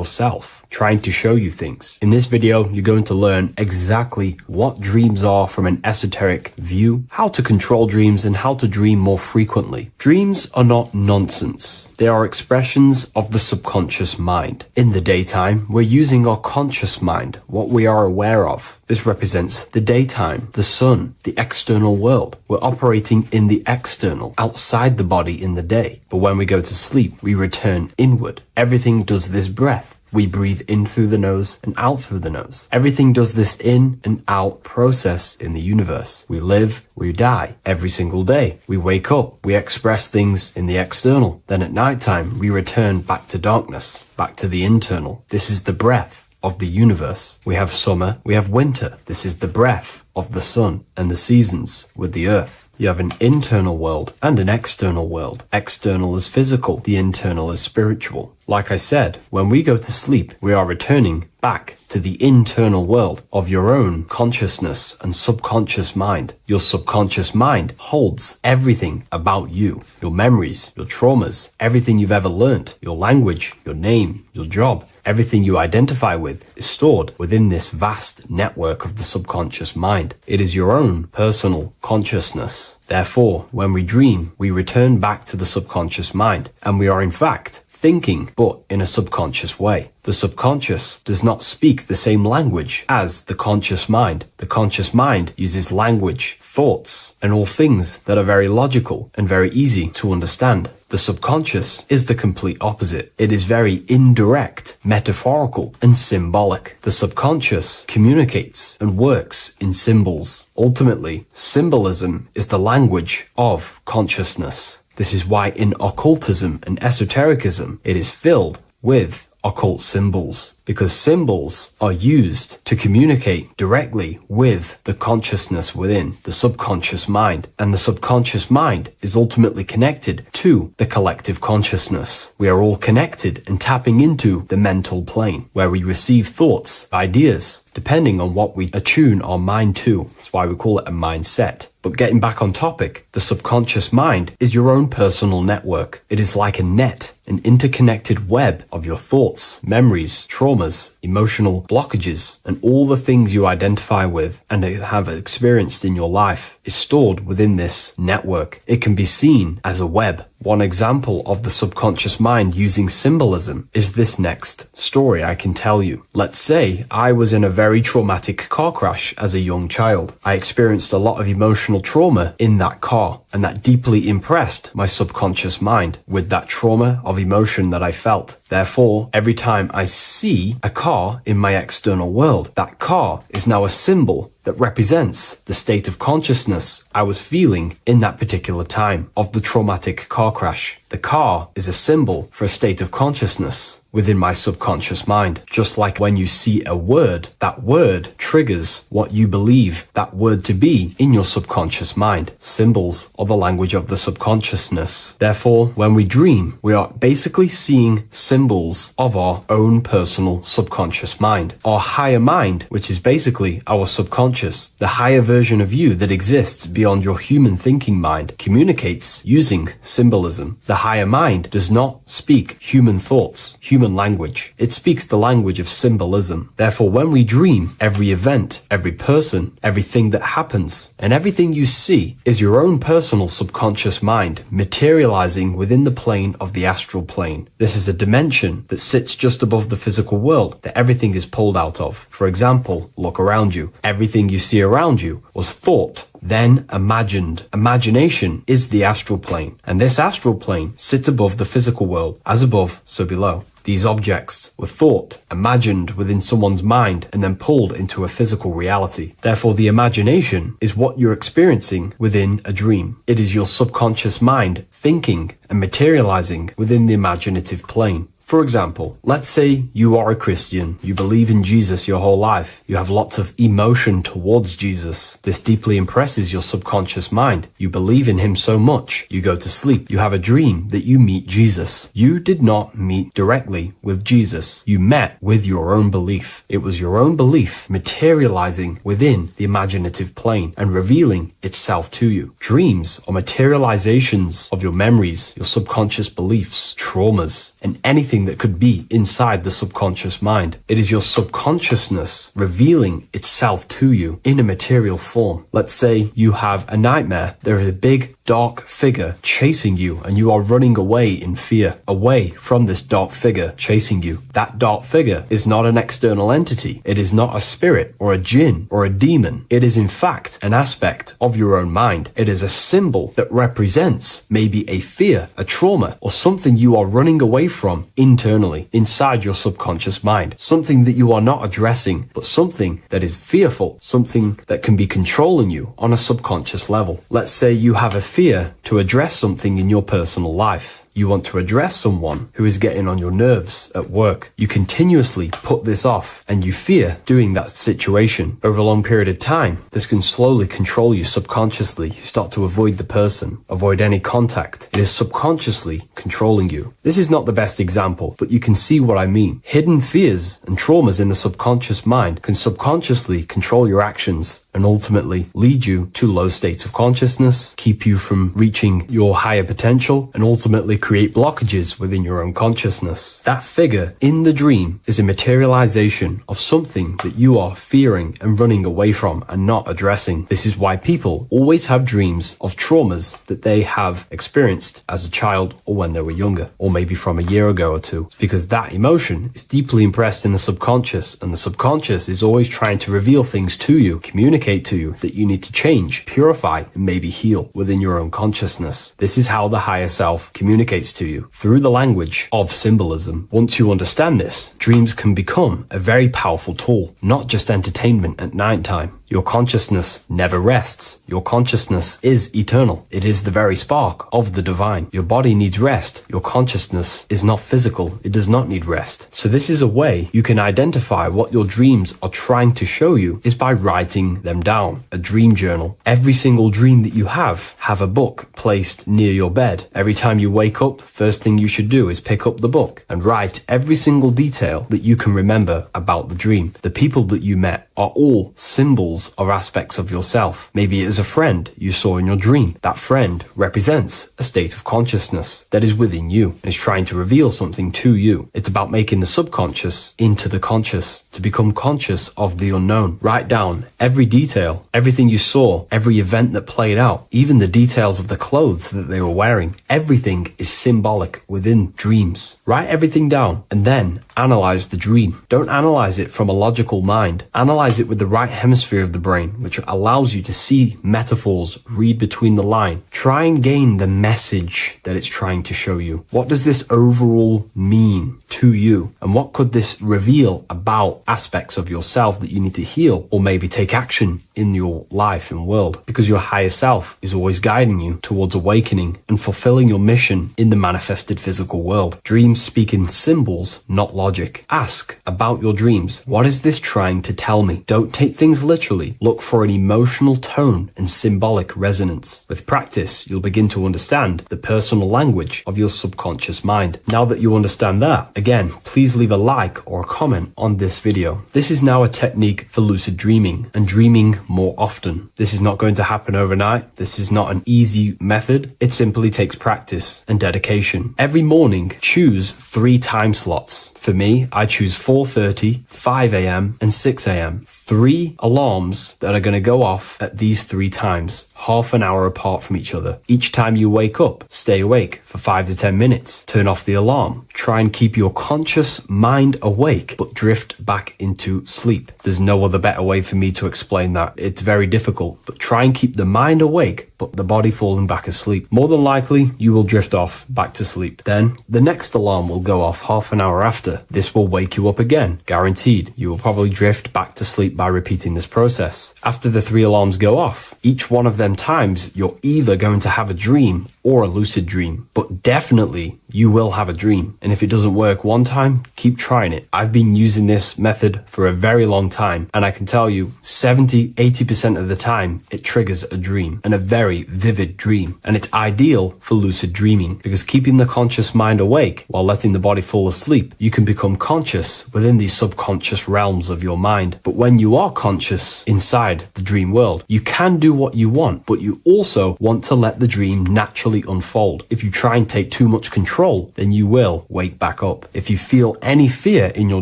yourself, trying to show you things. In this video, you're going to learn exactly what dreams are from an esoteric view, how to control dreams, and how to dream more frequently. Dreams are not nonsense. They are expressions of the subconscious mind. In the daytime, we're using our conscious mind, what we are aware of. This represents the daytime, the sun, the external world. We're operating in the external, outside the body in the day. But when we go to sleep, we return inward. Everything does this breath. We breathe in through the nose and out through the nose. Everything does this in and out process in the universe. We live, we die every single day. We wake up, we express things in the external. Then at nighttime, we return back to darkness, back to the internal. This is the breath of the universe. We have summer, we have winter. This is the breath of the sun and the seasons with the earth. You have an internal world and an external world. External is physical, the internal is spiritual. Like I said, when we go to sleep, we are returning back to the internal world of your own consciousness and subconscious mind. Your subconscious mind holds everything about you, your memories, your traumas, everything you've ever learnt, your language, your name, your job, everything you identify with is stored within this vast network of the subconscious mind. It is your own personal consciousness. Therefore, when we dream, we return back to the subconscious mind, and we are in fact thinking, but in a subconscious way. The subconscious does not speak the same language as the conscious mind. The conscious mind uses language, thoughts, and all things that are very logical and very easy to understand. The subconscious is the complete opposite. It is very indirect, metaphorical, and symbolic. The subconscious communicates and works in symbols. Ultimately, symbolism is the language of consciousness. This is why in occultism and esotericism, it is filled with occult symbols, because symbols are used to communicate directly with the consciousness within the subconscious mind, and the subconscious mind is ultimately connected to the collective consciousness. We are all connected and tapping into the mental plane, where we receive thoughts, ideas, depending on what we attune our mind to. That's why we call it a mindset. But getting back on topic, the subconscious mind is your own personal network. It is like a net, an interconnected web of your thoughts, memories, traumas, emotional blockages, and all the things you identify with and have experienced in your life is stored within this network. It can be seen as a web. One example of the subconscious mind using symbolism is this next story I can tell you. Let's say I was in a very traumatic car crash as a young child. I experienced a lot of emotional trauma in that car, and that deeply impressed my subconscious mind with that trauma of emotion that I felt. Therefore, every time I see a car in my external world, that car is now a symbol that represents the state of consciousness I was feeling in that particular time of the traumatic car crash. The car is a symbol for a state of consciousness within my subconscious mind. Just like when you see a word, that word triggers what you believe that word to be in your subconscious mind. Symbols are the language of the subconsciousness. Therefore, when we dream, we are basically seeing symbols of our own personal subconscious mind. Our higher mind, which is basically our subconscious, the higher version of you that exists beyond your human thinking mind, communicates using symbolism. The higher mind does not speak human thoughts, human language. It speaks the language of symbolism. Therefore, when we dream, every event, every person, everything that happens, and everything you see is your own personal subconscious mind materializing within the plane of the astral plane. This is a dimension that sits just above the physical world that everything is pulled out of. For example, look around you. Everything you see around you was thought, then imagined. Imagination is the astral plane, and this astral plane sits above the physical world. As above, so below. These objects were thought, imagined within someone's mind, and then pulled into a physical reality. Therefore, the imagination is what you're experiencing within a dream. It is your subconscious mind thinking and materializing within the imaginative plane. For example, let's say you are a Christian, you believe in Jesus your whole life, you have lots of emotion towards Jesus. This deeply impresses your subconscious mind. You believe in him so much, you go to sleep, you have a dream that you meet Jesus. You did not meet directly with Jesus. You met with your own belief. It was your own belief materializing within the imaginative plane and revealing itself to you. Dreams are materializations of your memories, your subconscious beliefs, traumas, and anything something that could be inside the subconscious mind. It is your subconsciousness revealing itself to you in a material form. Let's say you have a nightmare. There is a big dark figure chasing you and you are running away in fear, away from this dark figure chasing you. That dark figure is not an external entity. It is not a spirit or a jinn or a demon. It is in fact an aspect of your own mind. It is a symbol that represents maybe a fear, a trauma, or something you are running away from internally, inside your subconscious mind. Something that you are not addressing, but something that is fearful, something that can be controlling you on a subconscious level. Let's say you have a fear to address something in your personal life. You want to address someone who is getting on your nerves at work. You continuously put this off and you fear doing that situation. Over a long period of time, this can slowly control you subconsciously. You start to avoid the person, avoid any contact. It is subconsciously controlling you. This is not the best example, but you can see what I mean. Hidden fears and traumas in the subconscious mind can subconsciously control your actions and ultimately lead you to low states of consciousness, keep you from reaching your higher potential, and ultimately create blockages within your own consciousness. That figure in the dream is a materialization of something that you are fearing and running away from and not addressing. This is why people always have dreams of traumas that they have experienced as a child or when they were younger, or maybe from a year ago or two. It's because that emotion is deeply impressed in the subconscious, and the subconscious is always trying to reveal things to you, communicate to you that you need to change, purify, and maybe heal within your own consciousness. This is how the higher self communicates to you, through the language of symbolism. Once you understand this, dreams can become a very powerful tool, not just entertainment at night time. Your consciousness never rests. Your consciousness is eternal. It is the very spark of the divine. Your body needs rest. Your consciousness is not physical. It does not need rest. So this is a way you can identify what your dreams are trying to show you, is by writing them down. A dream journal. Every single dream that you have a book placed near your bed. Every time you wake up, first thing you should do is pick up the book and write every single detail that you can remember about the dream. The people that you met are all symbols or aspects of yourself. Maybe it is a friend you saw in your dream. That friend represents a state of consciousness that is within you and is trying to reveal something to you. It's about making the subconscious into the conscious, to become conscious of the unknown. Write down every detail, everything you saw, every event that played out, even the details of the clothes that they were wearing. Everything is symbolic within dreams. Write everything down and then analyze the dream. Don't analyze it from a logical mind. Analyze it with the right hemisphere of the brain, which allows you to see metaphors, read between the line. Try and gain the message that it's trying to show you. What does this overall mean to you? And what could this reveal about aspects of yourself that you need to heal or maybe take action in your life and world? Because your higher self is always guiding you towards awakening and fulfilling your mission in the manifested physical world. Dreams speak in symbols, not logic. Ask about your dreams. What is this trying to tell me? Don't take things literally. Look for an emotional tone and symbolic resonance. With practice, you'll begin to understand the personal language of your subconscious mind. Now that you understand that, again, please leave a like or a comment on this video. This is now a technique for lucid dreaming and dreaming more often. This is not going to happen overnight. This is not an easy method. It simply takes practice and dedication. Every morning, choose 3 time slots. For me, I choose 4:30, 5 a.m. and 6 a.m. 3 alarms that are going to go off at these 3 times, half an hour apart from each other. Each time you wake up, stay awake for 5 to 10 minutes. Turn off the alarm. Try and keep your conscious mind awake, but drift back into sleep. There's no other better way for me to explain that. It's very difficult, but try and keep the mind awake, but the body falling back asleep. More than likely, you will drift off back to sleep. Then the next alarm will go off half an hour after. This will wake you up again. Guaranteed. You will probably drift back to sleep by repeating this process. After the 3 alarms go off, each one of them times, you're either going to have a dream or a lucid dream, but definitely you will have a dream. And if it doesn't work one time, keep trying it. I've been using this method for a very long time, and I can tell you 70-80% of the time it triggers a dream, and a very vivid dream. And it's ideal for lucid dreaming because keeping the conscious mind awake while letting the body fall asleep, you can become conscious within these subconscious realms of your mind. But when you are conscious inside the dream world, you can do what you want, but you also want to let the dream naturally fully unfold. If you try and take too much control, then you will wake back up. If you feel any fear in your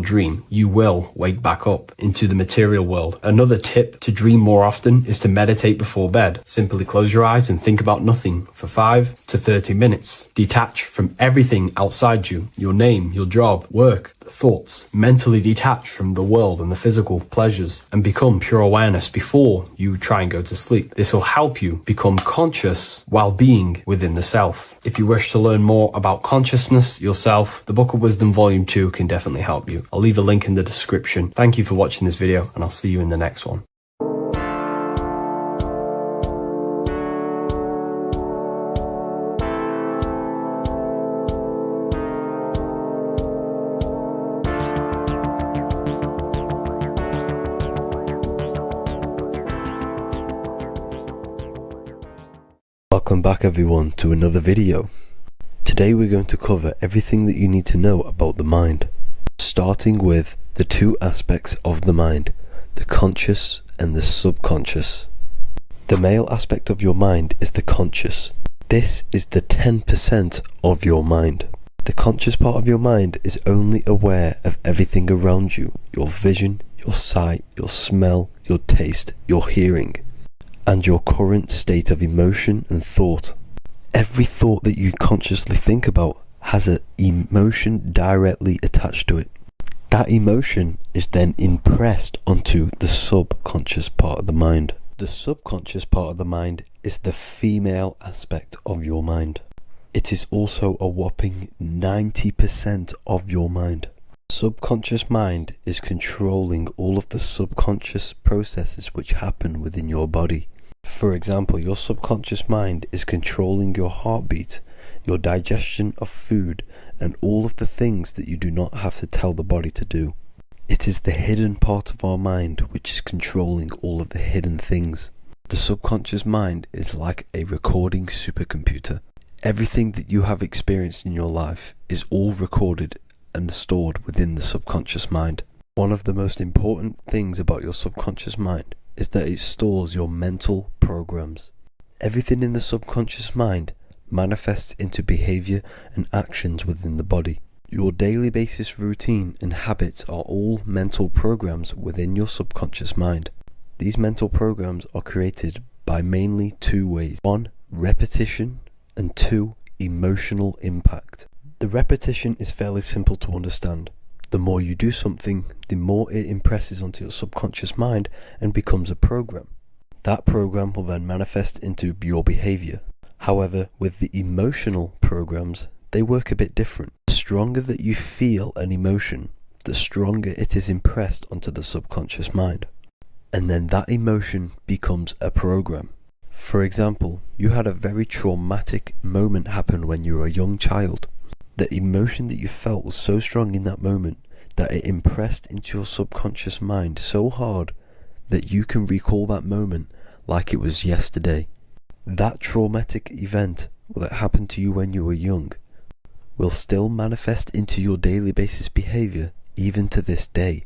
dream, you will wake back up into the material world. Another tip to dream more often is to meditate before bed. Simply close your eyes and think about nothing for 5 to 30 minutes. Detach from everything outside you, your name, your job, work, thoughts. Mentally detach from the world and the physical pleasures and become pure awareness before you try and go to sleep. This will help you become conscious while being within the self. If you wish to learn more about consciousness yourself, the Book of Wisdom Volume 2 can definitely help you. I'll leave a link in the description. Thank you for watching this video, and I'll see you in the next one. Welcome back everyone to another video. Today we're going to cover everything that you need to know about the mind, starting with the two aspects of the mind, the conscious and the subconscious. The male aspect of your mind is the conscious. This is the 10% of your mind. The conscious part of your mind is only aware of everything around you, your vision, your sight, your smell, your taste, your hearing, and your current state of emotion and thought. Every thought that you consciously think about has an emotion directly attached to it. That emotion is then impressed onto the subconscious part of the mind. The subconscious part of the mind is the female aspect of your mind. It is also a whopping 90% of your mind. Subconscious mind is controlling all of the subconscious processes which happen within your body. For example, your subconscious mind is controlling your heartbeat, your digestion of food, and all of the things that you do not have to tell the body to do. It is the hidden part of our mind which is controlling all of the hidden things. The subconscious mind is like a recording supercomputer. Everything that you have experienced in your life is all recorded and stored within the subconscious mind. One of the most important things about your subconscious mind is that it stores your mental programs. Everything in the subconscious mind manifests into behavior and actions within the body. Your daily basis routine and habits are all mental programs within your subconscious mind. These mental programs are created by mainly two ways. 1, repetition, and 2, emotional impact. The repetition is fairly simple to understand. The more you do something, the more it impresses onto your subconscious mind and becomes a program. That program will then manifest into your behavior. However, with the emotional programs, they work a bit different. The stronger that you feel an emotion, the stronger it is impressed onto the subconscious mind. And then that emotion becomes a program. For example, you had a very traumatic moment happen when you were a young child. The emotion that you felt was so strong in that moment that it impressed into your subconscious mind so hard that you can recall that moment like it was yesterday. That traumatic event that happened to you when you were young will still manifest into your daily basis behavior even to this day.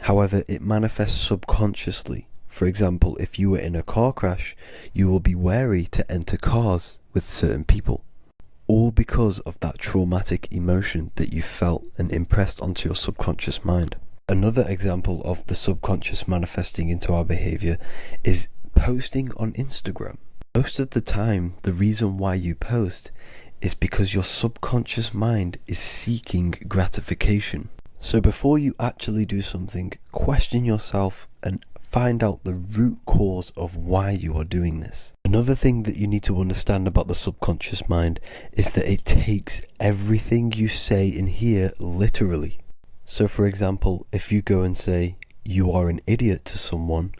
However, it manifests subconsciously. For example, if you were in a car crash, you will be wary to enter cars with certain people. All because of that traumatic emotion that you felt and impressed onto your subconscious mind. Another example of the subconscious manifesting into our behavior is posting on Instagram. Most of the time, the reason why you post is because your subconscious mind is seeking gratification. So before you actually do something, question yourself and find out the root cause of why you are doing this. Another thing that you need to understand about the subconscious mind is that it takes everything you say and hear literally. So for example, if you go and say, "You are an idiot" to someone,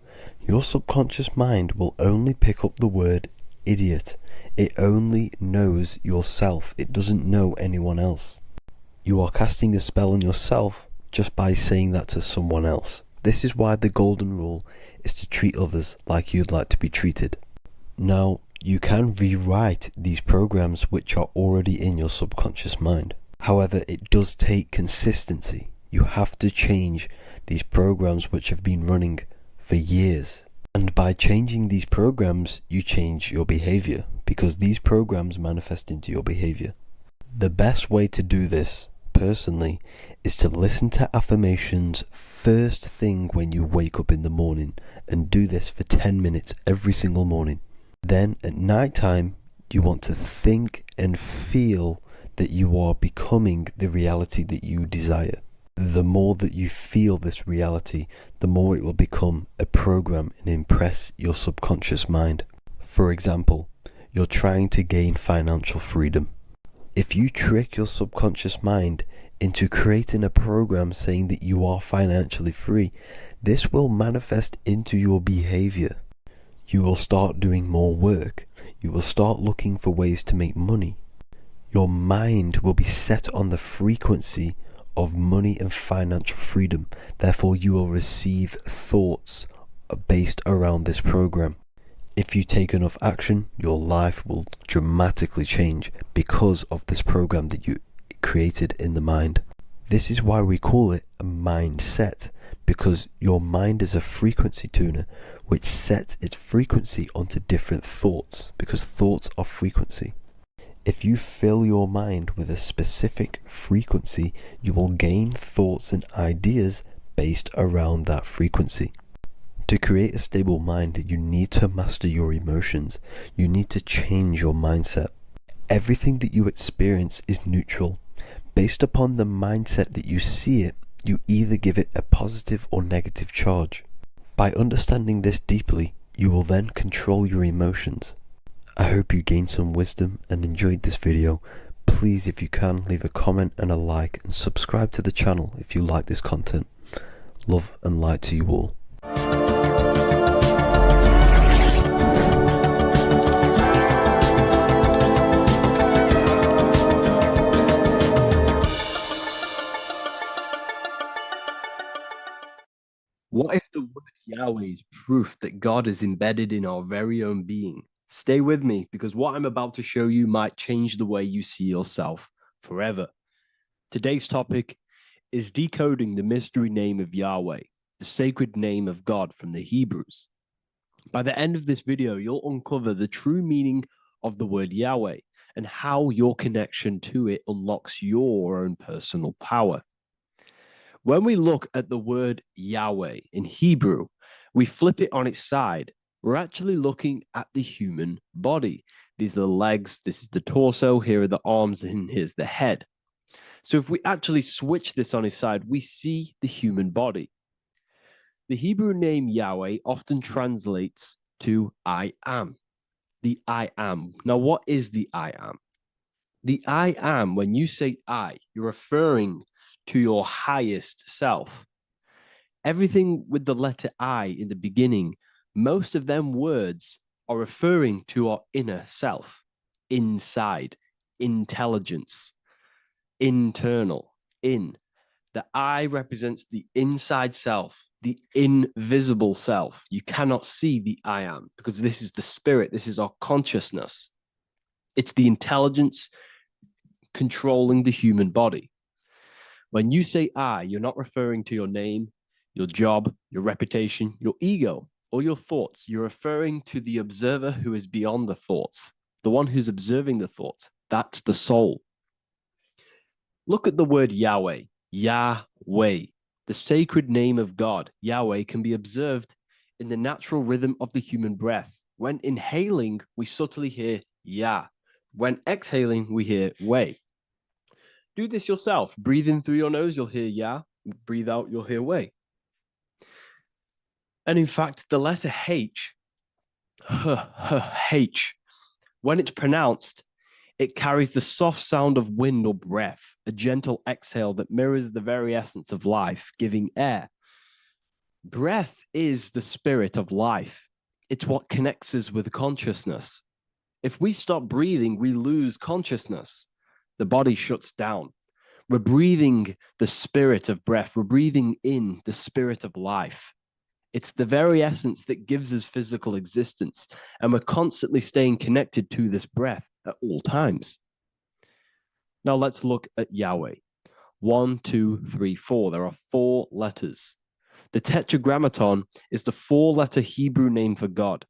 your subconscious mind will only pick up the word idiot. It only knows yourself. It doesn't know anyone else. You are casting a spell on yourself just by saying that to someone else. This is why the golden rule is to treat others like you'd like to be treated. Now, you can rewrite these programs which are already in your subconscious mind. However, it does take consistency. You have to change these programs which have been running for years. And by changing these programs, you change your behavior. because these programs manifest into your behavior. The best way to do this, personally, is to listen to affirmations first thing when you wake up in the morning, and do this for 10 minutes every single morning. Then at night time, you want to think and feel that you are becoming the reality that you desire. The more that you feel this reality, the more it will become a program and impress your subconscious mind. For example, you're trying to gain financial freedom. If you trick your subconscious mind into creating a program saying that you are financially free, this will manifest into your behavior. You will start doing more work. You will start looking for ways to make money. Your mind will be set on the frequency of money and financial freedom. Therefore, you will receive thoughts based around this program. If you take enough action, your life will dramatically change because of this program that you created in the mind. This is why we call it a mindset, because your mind is a frequency tuner which sets its frequency onto different thoughts, because thoughts are frequency. If you fill your mind with a specific frequency, you will gain thoughts and ideas based around that frequency. To create a stable mind, you need to master your emotions. You need to change your mindset. Everything that you experience is neutral. Based upon the mindset that you see it, you either give it a positive or negative charge. By understanding this deeply, you will then control your emotions. I hope you gained some wisdom and enjoyed this video. Please, if you can, leave a comment and a like, and subscribe to the channel if you like this content. Love and light to you all. What if the word Yahweh is proof that God is embedded in our very own being? Stay with me, because what I'm about to show you might change the way you see yourself forever. Today's topic is decoding the mystery name of Yahweh, the sacred name of God from the Hebrews. By the end of this video, you'll uncover the true meaning of the word Yahweh and how your connection to it unlocks your own personal power. When we look at the word Yahweh in Hebrew, we flip it on its side. We're actually looking at the human body. These are the legs, this is the torso, here are the arms, and here's the head. So if we actually switch this on its side, we see the human body. The Hebrew name Yahweh often translates to I am. The I am. Now, what is the I am? The I am, when you say I, you're referring to your highest self. Everything with the letter I in the beginning, most of them words are referring to our inner self, inside, intelligence, internal, in. The I represents the inside self, the invisible self. You cannot see the I am, because this is the spirit, this is our consciousness. It's the intelligence controlling the human body. When you say I, you're not referring to your name, your job, your reputation, your ego, or your thoughts. You're referring to the observer who is beyond the thoughts, the one who's observing the thoughts. That's the soul. Look at the word Yahweh, Yahweh, the sacred name of God. Yahweh can be observed in the natural rhythm of the human breath. When inhaling, we subtly hear Yah. When exhaling, we hear Wei. Do this yourself. Breathe in through your nose, you'll hear Yah. Breathe out, you'll hear Wei. And in fact, the letter H, H, when it's pronounced, it carries the soft sound of wind or breath, a gentle exhale that mirrors the very essence of life, giving air. Breath is the spirit of life. It's what connects us with consciousness. If we stop breathing, we lose consciousness. The body shuts down. We're breathing the spirit of breath. We're breathing in the spirit of life. It's the very essence that gives us physical existence, and we're constantly staying connected to this breath at all times. Now let's look at Yahweh. 1, 2, 3, 4. There are 4 letters. The Tetragrammaton is the 4-letter Hebrew name for God.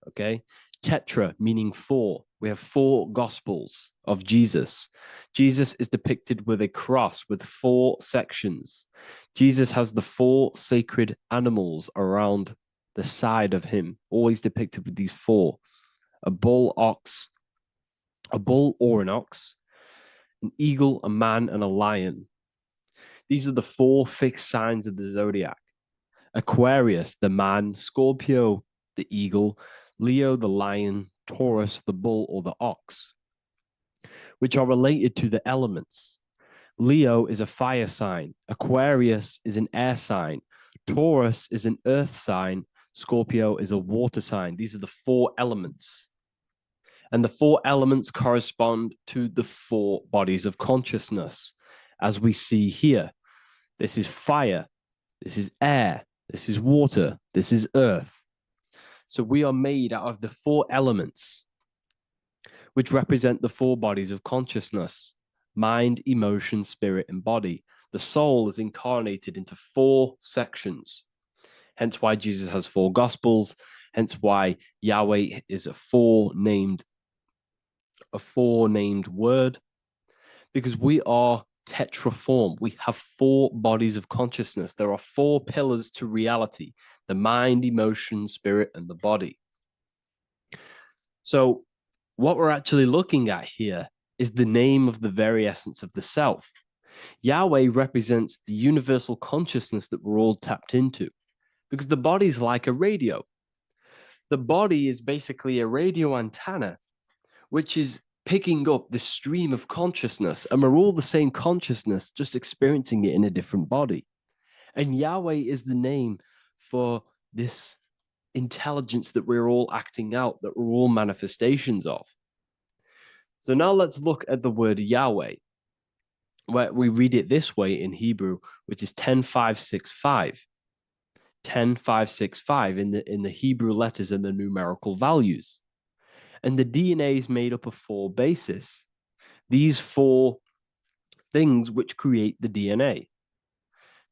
Okay? Tetra, meaning four. We have four gospels of Jesus. Jesus is depicted with a cross with four sections. Jesus has the four sacred animals around the side of him, always depicted with these four: a bull or an ox, an eagle, a man, and a lion. These are the four fixed signs of the zodiac. Aquarius, the man; Scorpio, the eagle; Leo, the lion; Taurus, the bull or the ox, which are related to the elements. Leo is a fire sign, Aquarius is an air sign, Taurus is an earth sign, Scorpio is a water sign. These are the four elements. And the four elements correspond to the four bodies of consciousness, as we see here. This is fire, this is air, this is water, this is earth. So we are made out of the four elements, which represent the four bodies of consciousness: mind, emotion, spirit, and body. The soul is incarnated into four sections. Hence why Jesus has four gospels. Hence why Yahweh is a four-named word, because we are tetraform. We have four bodies of consciousness. There are four pillars to reality: the mind, emotion, spirit, and the body. So what we're actually looking at here is the name of the very essence of the self. Yahweh represents the universal consciousness that we're all tapped into, because the body is like a radio. The body is basically a radio antenna, which is picking up the stream of consciousness, and we're all the same consciousness, just experiencing it in a different body. And Yahweh is the name for this intelligence that we're all acting out, that we're all manifestations of. So now let's look at the word Yahweh, where we read it this way in Hebrew, which is 10565. 10565 in the Hebrew letters and the numerical values. And the DNA is made up of four bases. These four things which create the DNA.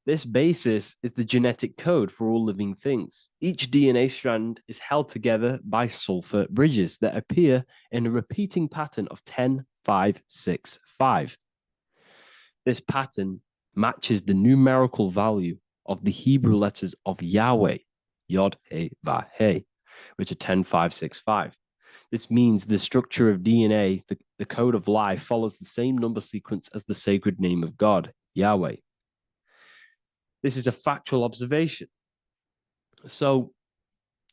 This basis is the genetic code for all living things. Each DNA strand is held together by sulfur bridges that appear in a repeating pattern of 10565. This pattern matches the numerical value of the Hebrew letters of Yahweh, Yod, He, Vah, He, which are 10565. This means the structure of DNA, the code of life, follows the same number sequence as the sacred name of God, Yahweh. This is a factual observation. So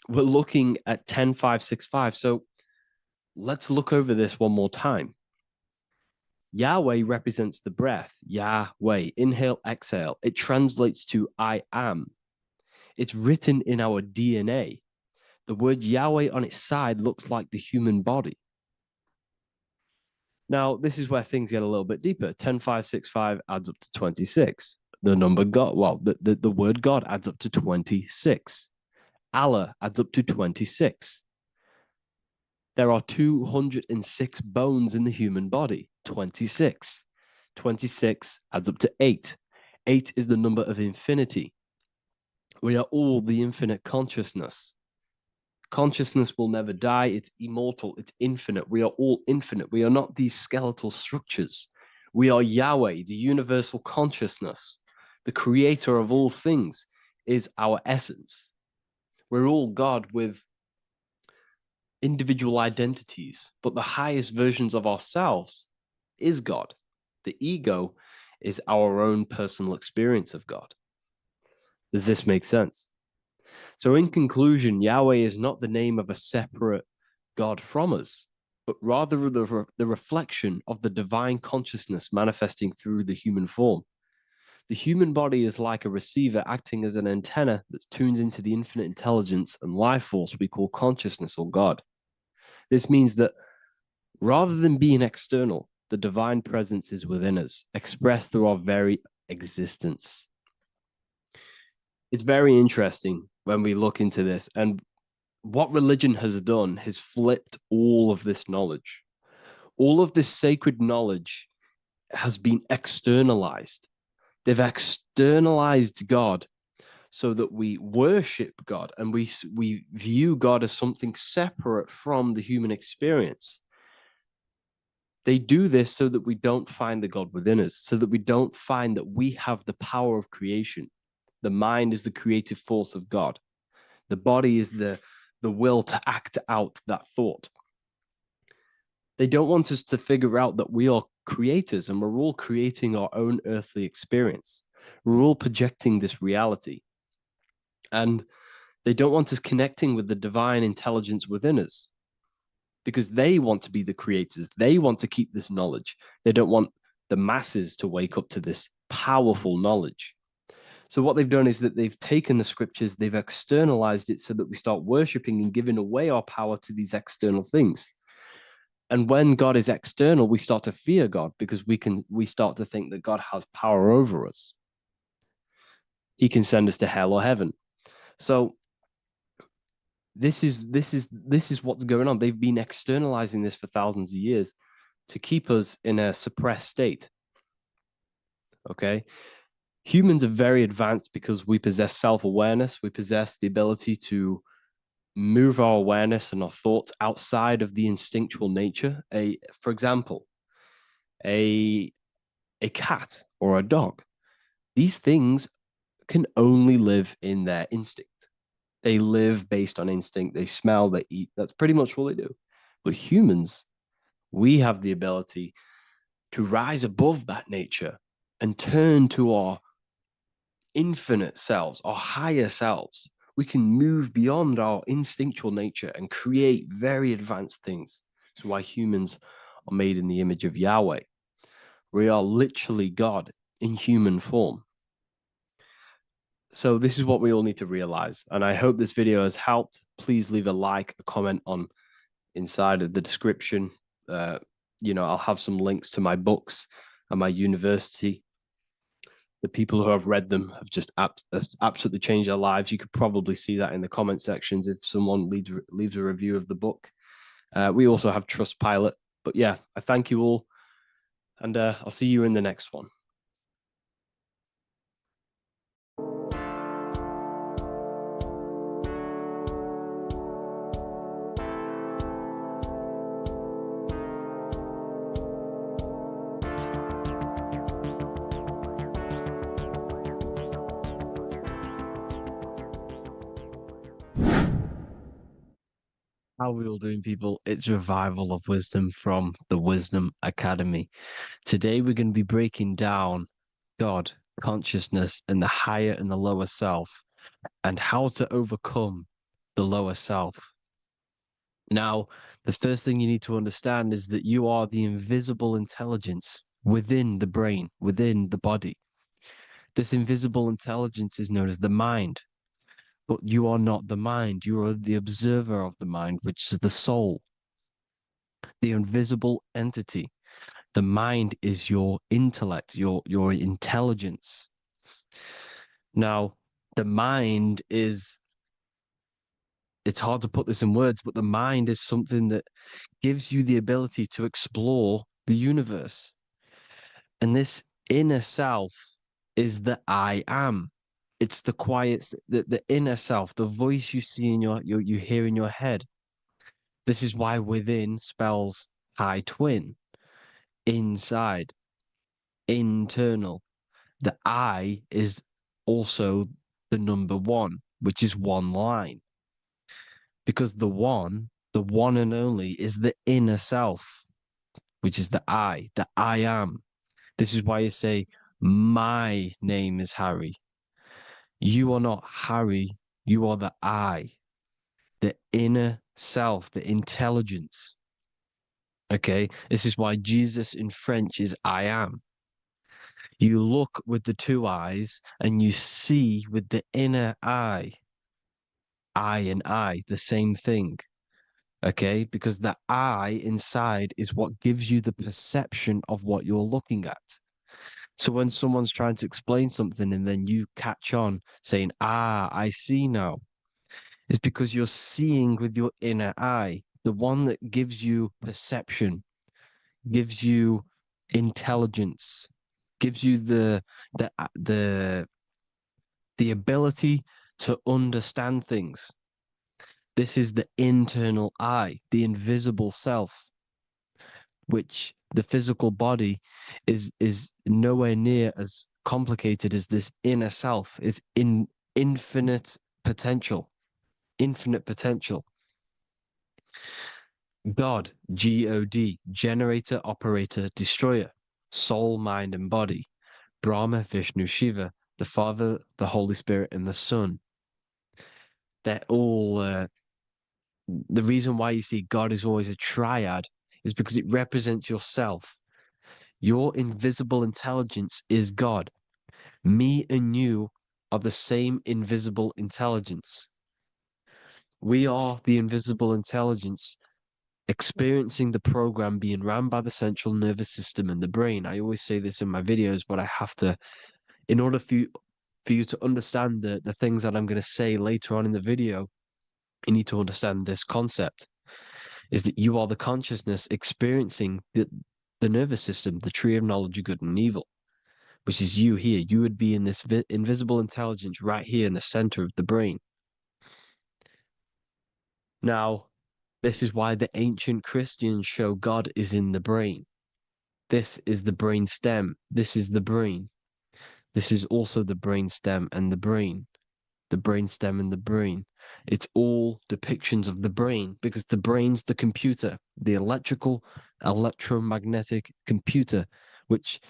we're looking at 10565. So let's look over this one more time. Yahweh represents the breath, Yahweh, inhale, exhale. It translates to I am. It's written in our DNA. The word Yahweh on its side looks like the human body. Now, this is where things get a little bit deeper. 10565 adds up to 26. The number God, well, the word God adds up to 26. Allah adds up to 26. There are 206 bones in the human body. 26. 26 adds up to 8. 8 is the number of infinity. We are all the infinite consciousness. Consciousness will never die. It's immortal. It's infinite. We are all infinite. We are not these skeletal structures. We are Yahweh, the universal consciousness. The creator of all things is our essence. We're all God with individual identities, but the highest versions of ourselves is God. The ego is our own personal experience of God. Does this make sense? So in conclusion, Yahweh is not the name of a separate God from us, but rather the reflection of the divine consciousness manifesting through the human form. The human body is like a receiver acting as an antenna that tunes into the infinite intelligence and life force we call consciousness or God. This means that rather than being external, the divine presence is within us, expressed through our very existence. It's very interesting when we look into this, and what religion has done has flipped all of this knowledge. All of this sacred knowledge has been externalized. They've externalized God so that we worship God and we view God as something separate from the human experience. They do this so that we don't find the God within us, so that we don't find that we have the power of creation. The mind is the creative force of God. The body is the will to act out that thought. They don't want us to figure out that we are creators and we're all creating our own earthly experience. We're all projecting this reality. And they don't want us connecting with the divine intelligence within us because they want to be the creators. They want to keep this knowledge. They don't want the masses to wake up to this powerful knowledge. So what they've done is that they've taken the scriptures, they've externalized it so that we start worshiping and giving away our power to these external things. And when God is external, we start to fear God because we start to think that God has power over us. He can send us to hell or heaven. So this is what's going on. They've been externalizing this for thousands of years to keep us in a suppressed state. Okay. Humans are very advanced because we possess self-awareness. We possess the ability to move our awareness and our thoughts outside of the instinctual nature. For example, a cat or a dog. These things can only live in their instinct. They live based on instinct. They smell, they eat. That's pretty much what they do. But humans, we have the ability to rise above that nature and turn to our infinite selves, our higher selves. We can move beyond our instinctual nature and create very advanced things. That's why humans are made in the image of Yahweh. We are literally God in human form. So this is what we all need to realize. And I hope this video has helped. Please leave a like, a comment on inside of the description. I'll have some links to my books and my university. The people who have read them have just absolutely changed their lives. You could probably see that in the comment sections if someone leaves a review of the book. We also have Trustpilot. But yeah, I thank you all. And I'll see you in the next one. How are we all doing, people? It's Revival of Wisdom from the Wisdom Academy. Today, we're going to be breaking down God, consciousness, and the higher and the lower self, and how to overcome the lower self. Now, the first thing you need to understand is that you are the invisible intelligence within the brain, within the body. This invisible intelligence is known as the mind. But you are not the mind. You are the observer of the mind, which is the soul, the invisible entity. The mind is your intellect, your intelligence. Now, the mind is, it's hard to put this in words, but the mind is something that gives you the ability to explore the universe. And this inner self is the I am. It's the quiet, the inner self, the voice you see in you hear in your head. This is why within spells high twin, inside, internal. The I is also the number one, which is one line. Because the one and only, is the inner self, which is the I am. This is why you say, my name is Harry. You are not Harry, you are the I, the inner self, the intelligence. Okay, this is why Jesus in French is I am. You look with the two eyes and you see with the inner eye. I and I, the same thing. Okay, because the I inside is what gives you the perception of what you're looking at. So when someone's trying to explain something and then you catch on saying, I see now, it's because you're seeing with your inner eye, the one that gives you perception, gives you intelligence, gives you the the ability to understand things. This is the internal I, the invisible self, which the physical body is nowhere near as complicated as this inner self. Is in infinite potential, infinite potential. God, God, generator, operator, destroyer, soul, mind, and body. Brahma, Vishnu, Shiva, the Father, the Holy Spirit, and the Son. They're all the reason why you see God is always a triad is because it represents yourself. Your invisible intelligence is God. Me and you are the same invisible intelligence. We are the invisible intelligence experiencing the program being run by the central nervous system and the brain. I always say this in my videos, but I have to, in order for you to understand the things that I'm going to say later on in the video, you need to understand this concept, is that you are the consciousness experiencing the nervous system, the tree of knowledge of good and evil, which is you here. You would be in this invisible intelligence right here in the center of the brain. Now, this is why the ancient Christians show God is in the brain. This is the brain stem. This is the brain. This is also the brain stem and the brain. The brain stem and the brain. It's all depictions of the brain because the brain's the computer, the electromagnetic computer, which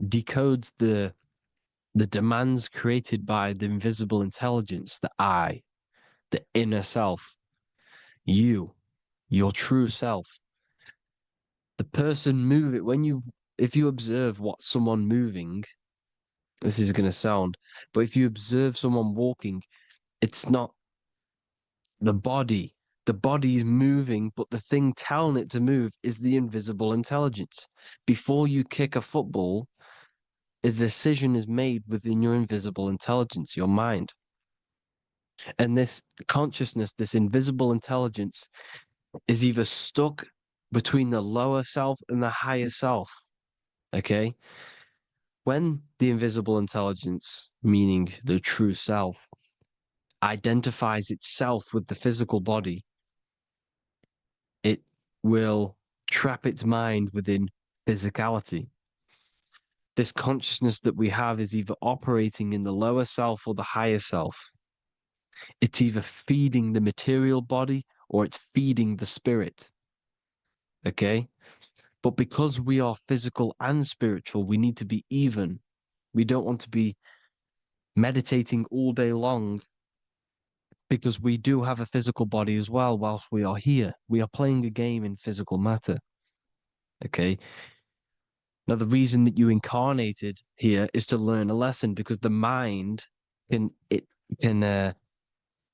decodes the demands created by the invisible intelligence, the I, the inner self, you, your true self. The person moving, if you observe what someone moving, this is going to sound, but if you observe someone walking, it's not the body. The body is moving, but the thing telling it to move is the invisible intelligence. Before you kick a football, a decision is made within your invisible intelligence, your mind. And this consciousness, this invisible intelligence, is either stuck between the lower self and the higher self. Okay? When the invisible intelligence, meaning the true self, identifies itself with the physical body, it will trap its mind within physicality. This consciousness that we have is either operating in the lower self or the higher self. It's either feeding the material body or it's feeding the spirit. Okay? But because we are physical and spiritual, we need to be even. We don't want to be meditating all day long because we do have a physical body as well whilst we are here. We are playing a game in physical matter. Okay? Now, the reason that you incarnated here is to learn a lesson because the mind can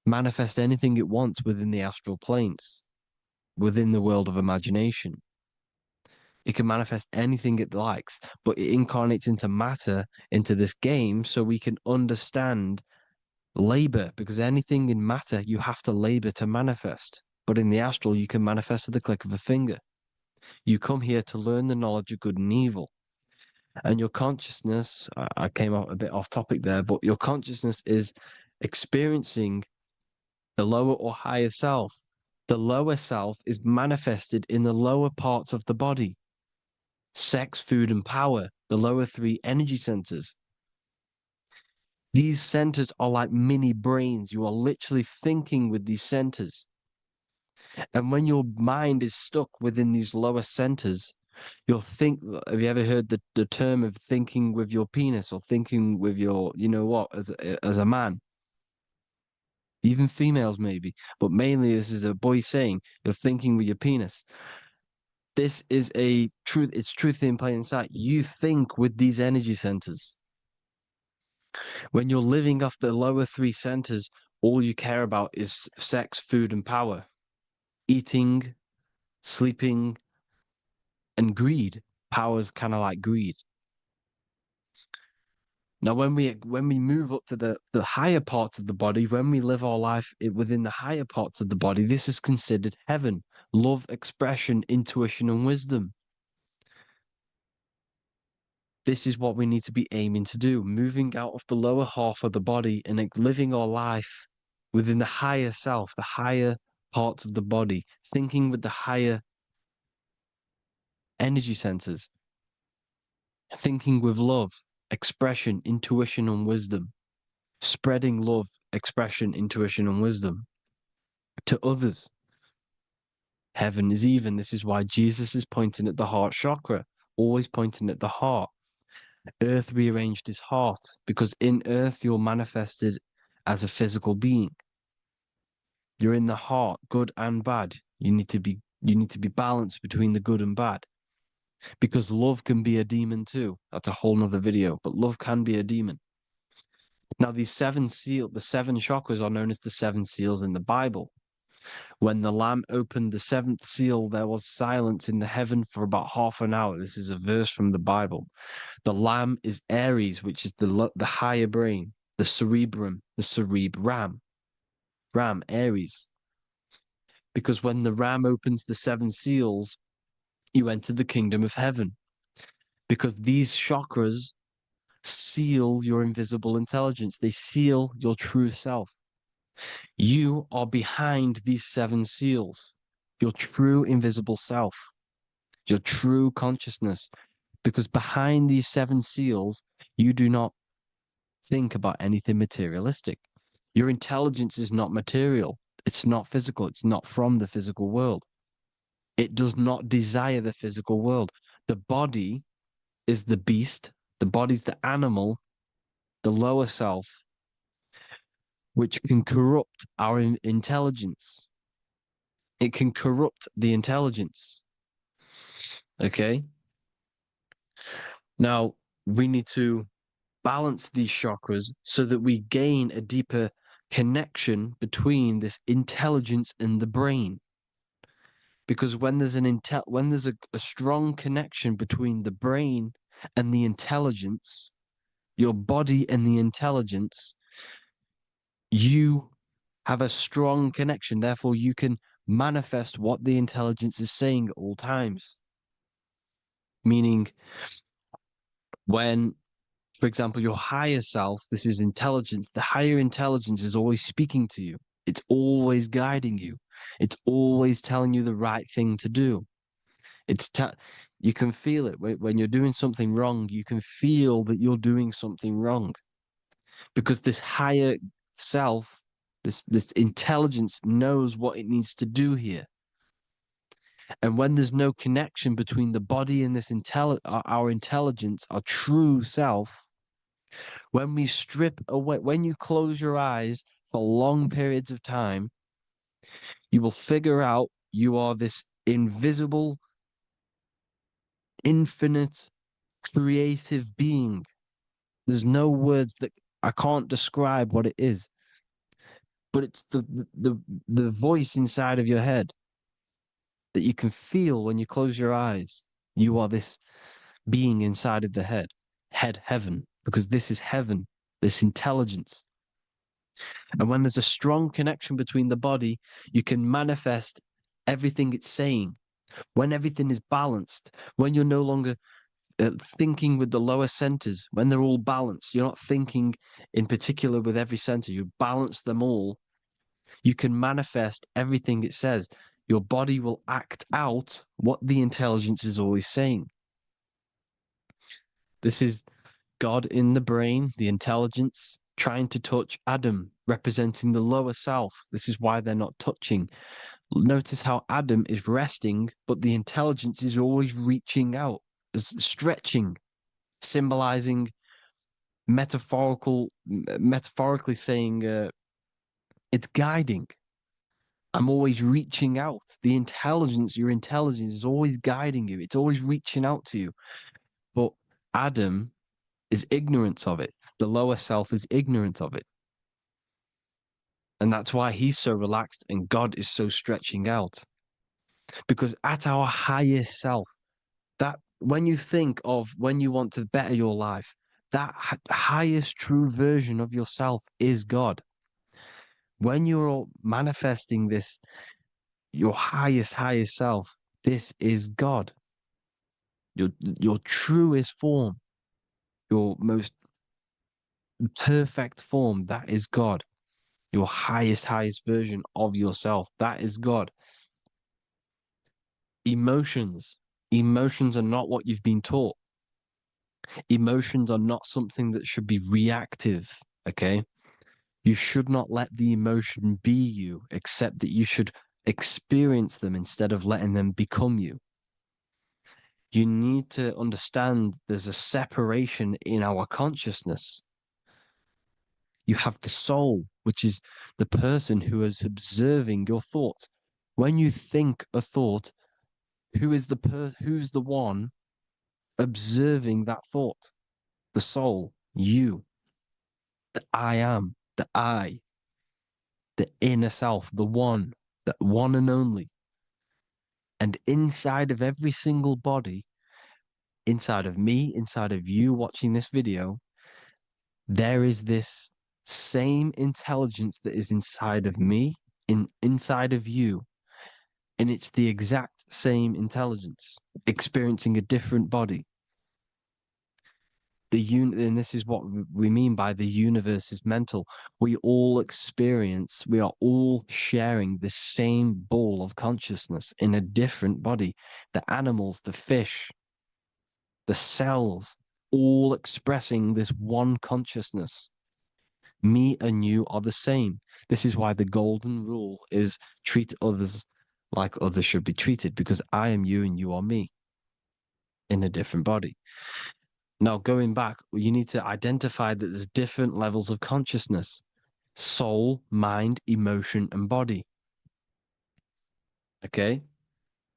manifest anything it wants within the astral planes, within the world of imagination. It can manifest anything it likes, but it incarnates into matter, into this game, so we can understand labor, because anything in matter, you have to labor to manifest. But in the astral, you can manifest at the click of a finger. You come here to learn the knowledge of good and evil. And your consciousness, I came out a bit off topic there, but your consciousness is experiencing the lower or higher self. The lower self is manifested in the lower parts of the body. Sex, food, and power, the lower three energy centers. These centers are like mini brains. You are literally thinking with these centers. And when your mind is stuck within these lower centers, you'll think, have you ever heard the term of thinking with your penis or thinking with your, you know what, as a man? Even females maybe, but mainly this is a boy saying, you're thinking with your penis. This is a truth, it's truth in plain sight. You think with these energy centers. When you're living off the lower three centers, all you care about is sex, food, and power. Eating, sleeping, and greed. Power's kind of like greed. Now, when we move up to the higher parts of the body, when we live our life within the higher parts of the body, this is considered heaven, love, expression, intuition, and wisdom. This is what we need to be aiming to do, moving out of the lower half of the body and living our life within the higher self, the higher parts of the body, thinking with the higher energy centers, thinking with love, expression, intuition, and wisdom, spreading love, expression, intuition, and wisdom to others. Heaven is even. This is why Jesus is pointing at the heart chakra, always pointing at the heart. Earth rearranged his heart because in earth you're manifested as a physical being. You're in the heart, good and bad. You need to be balanced between the good and bad. Because love can be a demon too. That's a whole nother video, but love can be a demon. Now, the seven chakras are known as the seven seals in the Bible. When the Lamb opened the seventh seal, there was silence in the heaven for about half an hour. This is a verse from the Bible. The Lamb is Aries, which is the higher brain, the cerebrum, the cerebram. Ram, Aries. Because when the Ram opens the seven seals, you enter the kingdom of heaven. Because these chakras seal your invisible intelligence. They seal your true self. You are behind these seven seals, your true invisible self, your true consciousness. Because behind these seven seals, you do not think about anything materialistic. Your intelligence is not material. It's not physical. It's not from the physical world. It does not desire the physical world. The body is the beast. The body's the animal, the lower self, which can corrupt our intelligence. It can corrupt the intelligence. Okay? Now, we need to balance these chakras so that we gain a deeper connection between this intelligence and the brain. Because when there's a strong connection between the brain and the intelligence, your body and the intelligence, you have a strong connection. Therefore, you can manifest what the intelligence is saying at all times. Meaning, when, for example, your higher self, this is intelligence, the higher intelligence is always speaking to you. It's always guiding you. It's always telling you the right thing to do. You can feel it when you're doing something wrong. You can feel that you're doing something wrong because this higher self, this intelligence knows what it needs to do here. And when there's no connection between the body and this our intelligence, our true self, when we strip away, when you close your eyes for long periods of time, you will figure out you are this invisible, infinite, creative being. There's no words that I can't describe what it is, but it's the voice inside of your head that you can feel when you close your eyes. You are this being inside of the heaven, because this is heaven, this intelligence. And when there's a strong connection between the body, you can manifest everything it's saying. When everything is balanced, when you're no longer thinking with the lower centers, when they're all balanced, you're not thinking in particular with every center, you balance them all, you can manifest everything it says. Your body will act out what the intelligence is always saying. This is God in the brain, the intelligence, trying to touch Adam, representing the lower self. This is why they're not touching. Notice how Adam is resting, but the intelligence is always reaching out, stretching, symbolizing metaphorically saying it's guiding. I'm always reaching out. The intelligence, your intelligence is always guiding you. It's always reaching out to you. But Adam is ignorant of it. The lower self is ignorant of it. And that's why he's so relaxed and God is so stretching out. Because at our highest self, that when you think of when you want to better your life, that highest true version of yourself is God. When you're manifesting this, your highest self, this is God. Your truest form. your most perfect form, that is God. Your highest version of yourself, that is God. Emotions. Emotions are not what you've been taught. Emotions are not something that should be reactive, okay? You should not let the emotion be you, except that you should experience them instead of letting them become you. You need to understand there's a separation in our consciousness. You have the soul, which is the person who is observing your thoughts. When you think a thought, who's the one observing that thought? The soul, you, the I am, the I, the inner self, the one and only. And inside of every single body, inside of me, inside of you watching this video, there is this same intelligence that is inside of me, inside of you. And it's the exact same experiencing a different body. And this is what we mean by the universe is mental. We are all sharing the same ball of consciousness in a different body. The animals, the fish, the cells, all expressing this one consciousness. Me and you are the same. This is why the golden rule is treat others like others should be treated, because I am you and you are me in a different body. Now, going back, you need to identify that there's different levels of consciousness: soul, mind, emotion, and body. Okay?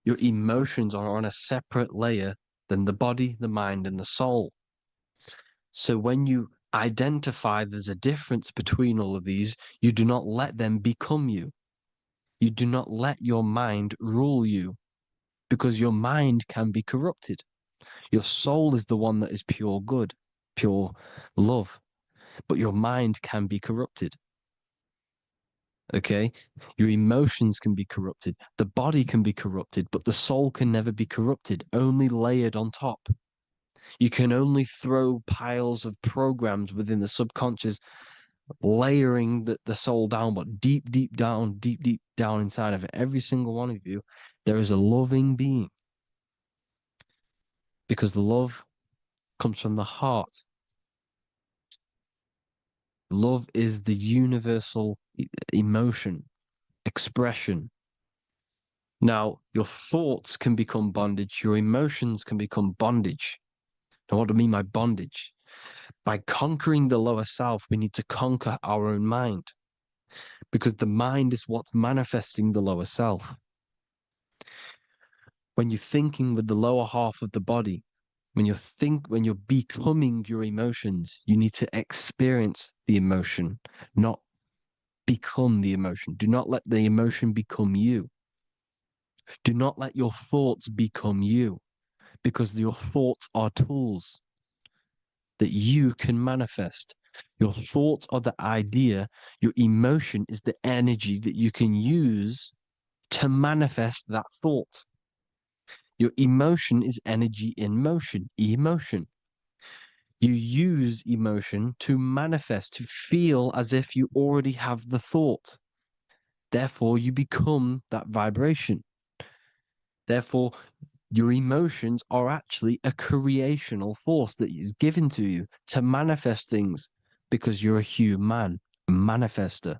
Your emotions are on a separate layer than the body, the mind, and the soul. So when you identify there's a difference between all of these, you do not let them become you. You do not let your mind rule you, because your mind can be corrupted. Your soul is the one that is pure good, pure love, but your mind can be corrupted. Okay? Your emotions can be corrupted. The body can be corrupted, but the soul can never be corrupted, only layered on top. You can only throw piles of programs within the subconscious, layering the soul down, but deep down inside of it, every single one of you, there is a loving being. Because the love comes from the heart. Love is the universal emotion, expression. Now, your thoughts can become bondage, your emotions can become bondage. Now, what do I mean by bondage? By conquering the lower self, we need to conquer our own mind, because the mind is what's manifesting the lower self. When you're thinking with the lower half of the body, when you're becoming your emotions, you need to experience the emotion, not become the emotion. Do not let the emotion become you. Do not let your thoughts become you, because your thoughts are tools that you can manifest. Your thoughts are the idea. Your emotion is the energy that you can use to manifest that thought. Your emotion is energy in motion, emotion. You use emotion to manifest, to feel as if you already have the thought. Therefore, you become that vibration. Therefore, your emotions are actually a creational force that is given to you to manifest things, because you're a human, a manifester.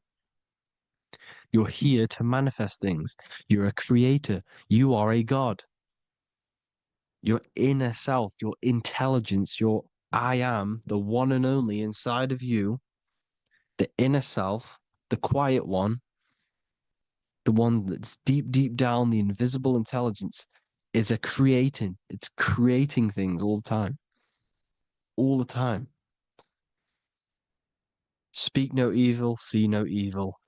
You're here to manifest things. You're a creator. You are a god. Your inner self, your intelligence, your I am, the one and only inside of you, the inner self, the quiet one, the one that's deep down, the invisible intelligence, is it's creating things all the time. All the time. Speak no evil, see no evil,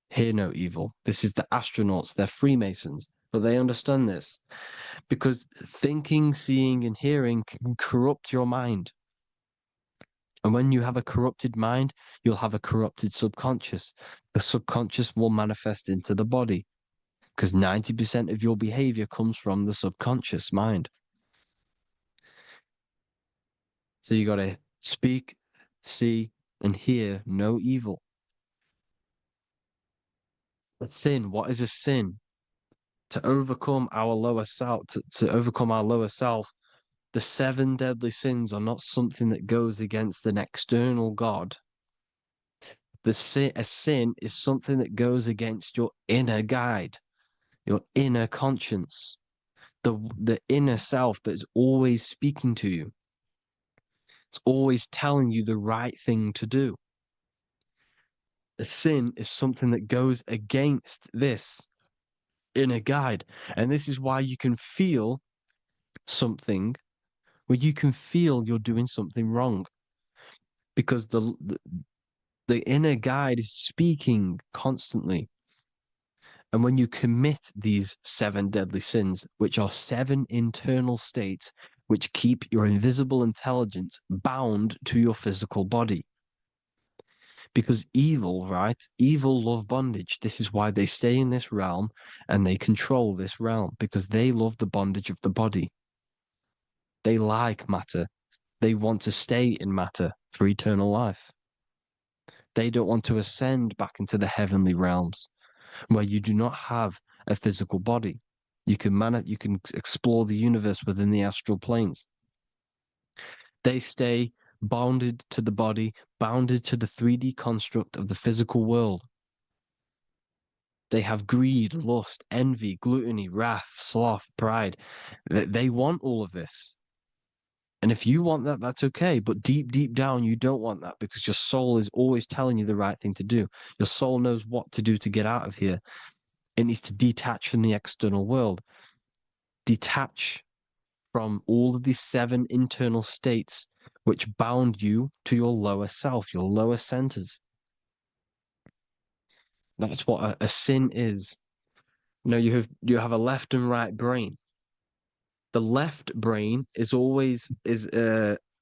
hear no evil. This is the astronauts, they're Freemasons, but they understand this, because thinking, seeing, and hearing can corrupt your mind. And when you have a corrupted mind, you'll have a corrupted subconscious. The subconscious will manifest into the body, because 90% of your behavior comes from the subconscious mind. So you got to speak, see, and hear no evil. A sin, what is a sin? To overcome our lower self, to overcome our lower self, the 7 deadly sins are not something that goes against an external God. A sin is something that goes against your inner guide, your inner conscience, the inner self that's always speaking to you. It's always telling you the right thing to do. A sin is something that goes against this inner guide. And this is why you can feel something where you can feel you're doing something wrong. Because the inner guide is speaking constantly. And when you commit these 7 deadly sins, which are 7 internal states which keep your invisible intelligence bound to your physical body. Because evil, right? Evil love bondage. This is why they stay in this realm and they control this realm, because they love the bondage of the body. They like matter. They want to stay in matter for eternal life. They don't want to ascend back into the heavenly realms where you do not have a physical body. You can explore the universe within the astral planes. They stay bounded to the body, bounded to the 3D construct of the physical world. They have greed, lust, envy, gluttony, wrath, sloth, pride. They want all of this. And if you want that, that's okay. But deep, deep down, you don't want that because your soul is always telling you the right thing to do. Your soul knows what to do to get out of here. It needs to detach from the external world. Detach from all of these 7 internal states which bound you to your lower self, your lower centers. That's what a sin is. You have a left and right brain. The left brain is always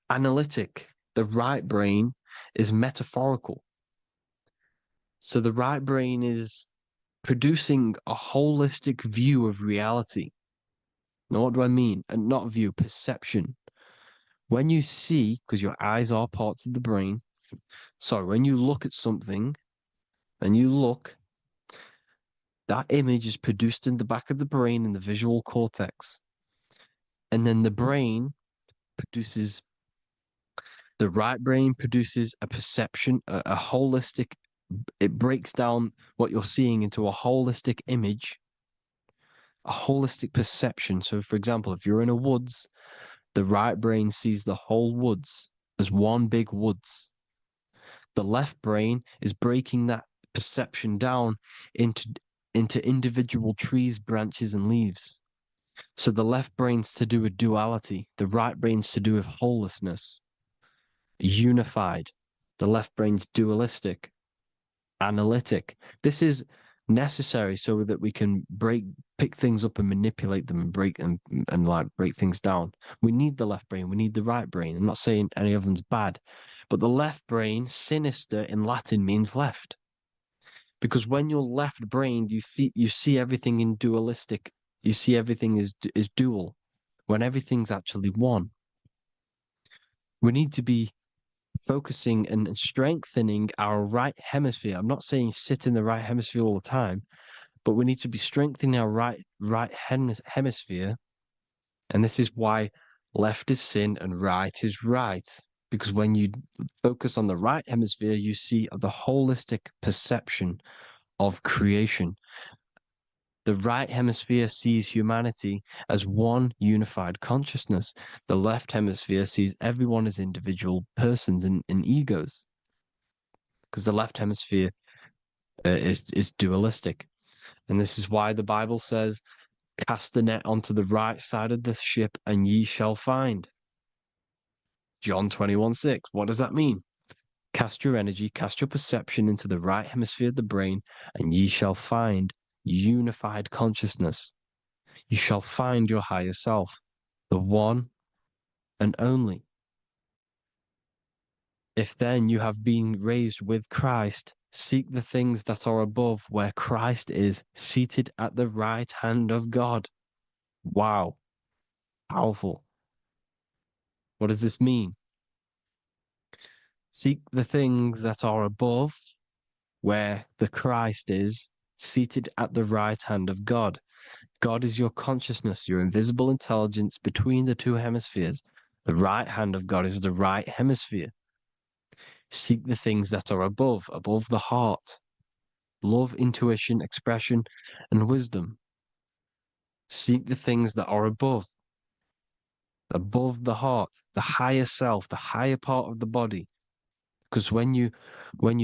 analytic. The right brain is metaphorical. So the right brain is producing a holistic view of reality. Now, what do I mean? And not view, perception. When you see, because your eyes are parts of the brain, so when you look at something and you look, that image is produced in the back of the brain in the visual cortex. And then the right brain produces a perception, a holistic, it breaks down what you're seeing into a holistic image, a holistic perception. So, for example, if you're in a woods, the right brain sees the whole woods as one big woods. The left brain is breaking that perception down into individual trees, branches, and leaves. So the left brain's to do with duality, the right brain's to do with wholeness, unified. The left brain's dualistic, analytic. This is necessary so that we can pick things up and manipulate them and break things down. We need the left brain, we need the right brain. I'm not saying any of them's bad, but the left brain, sinister in Latin, means left. Because when you're left brained, you see everything in dualistic. You see everything is dual, when everything's actually one. We need to be focusing and strengthening our right hemisphere. I'm not saying sit in the right hemisphere all the time, but we need to be strengthening our right hemisphere. And this is why left is sin and right is right. Because when you focus on the right hemisphere, you see the holistic perception of creation. The right hemisphere sees humanity as one unified consciousness. The left hemisphere sees everyone as individual persons and egos. Because the left hemisphere is dualistic. And this is why the Bible says, cast the net onto the right side of the ship and ye shall find. John 21:6. What does that mean? Cast your energy, cast your perception into the right hemisphere of the brain, and ye shall find unified consciousness. You shall find your higher self, the one and only. If then you have been raised with Christ, seek the things that are above, where Christ is seated at the right hand of God. Wow. Powerful. What does this mean? Seek the things that are above, where the Christ is, seated at the right hand of God. God is your consciousness, your invisible intelligence between the two hemispheres. The right hand of God is the right hemisphere. Seek the things that are above the heart. Love, intuition, expression, and wisdom. Seek the things that are above the heart, the higher self, the higher part of the body. Because when you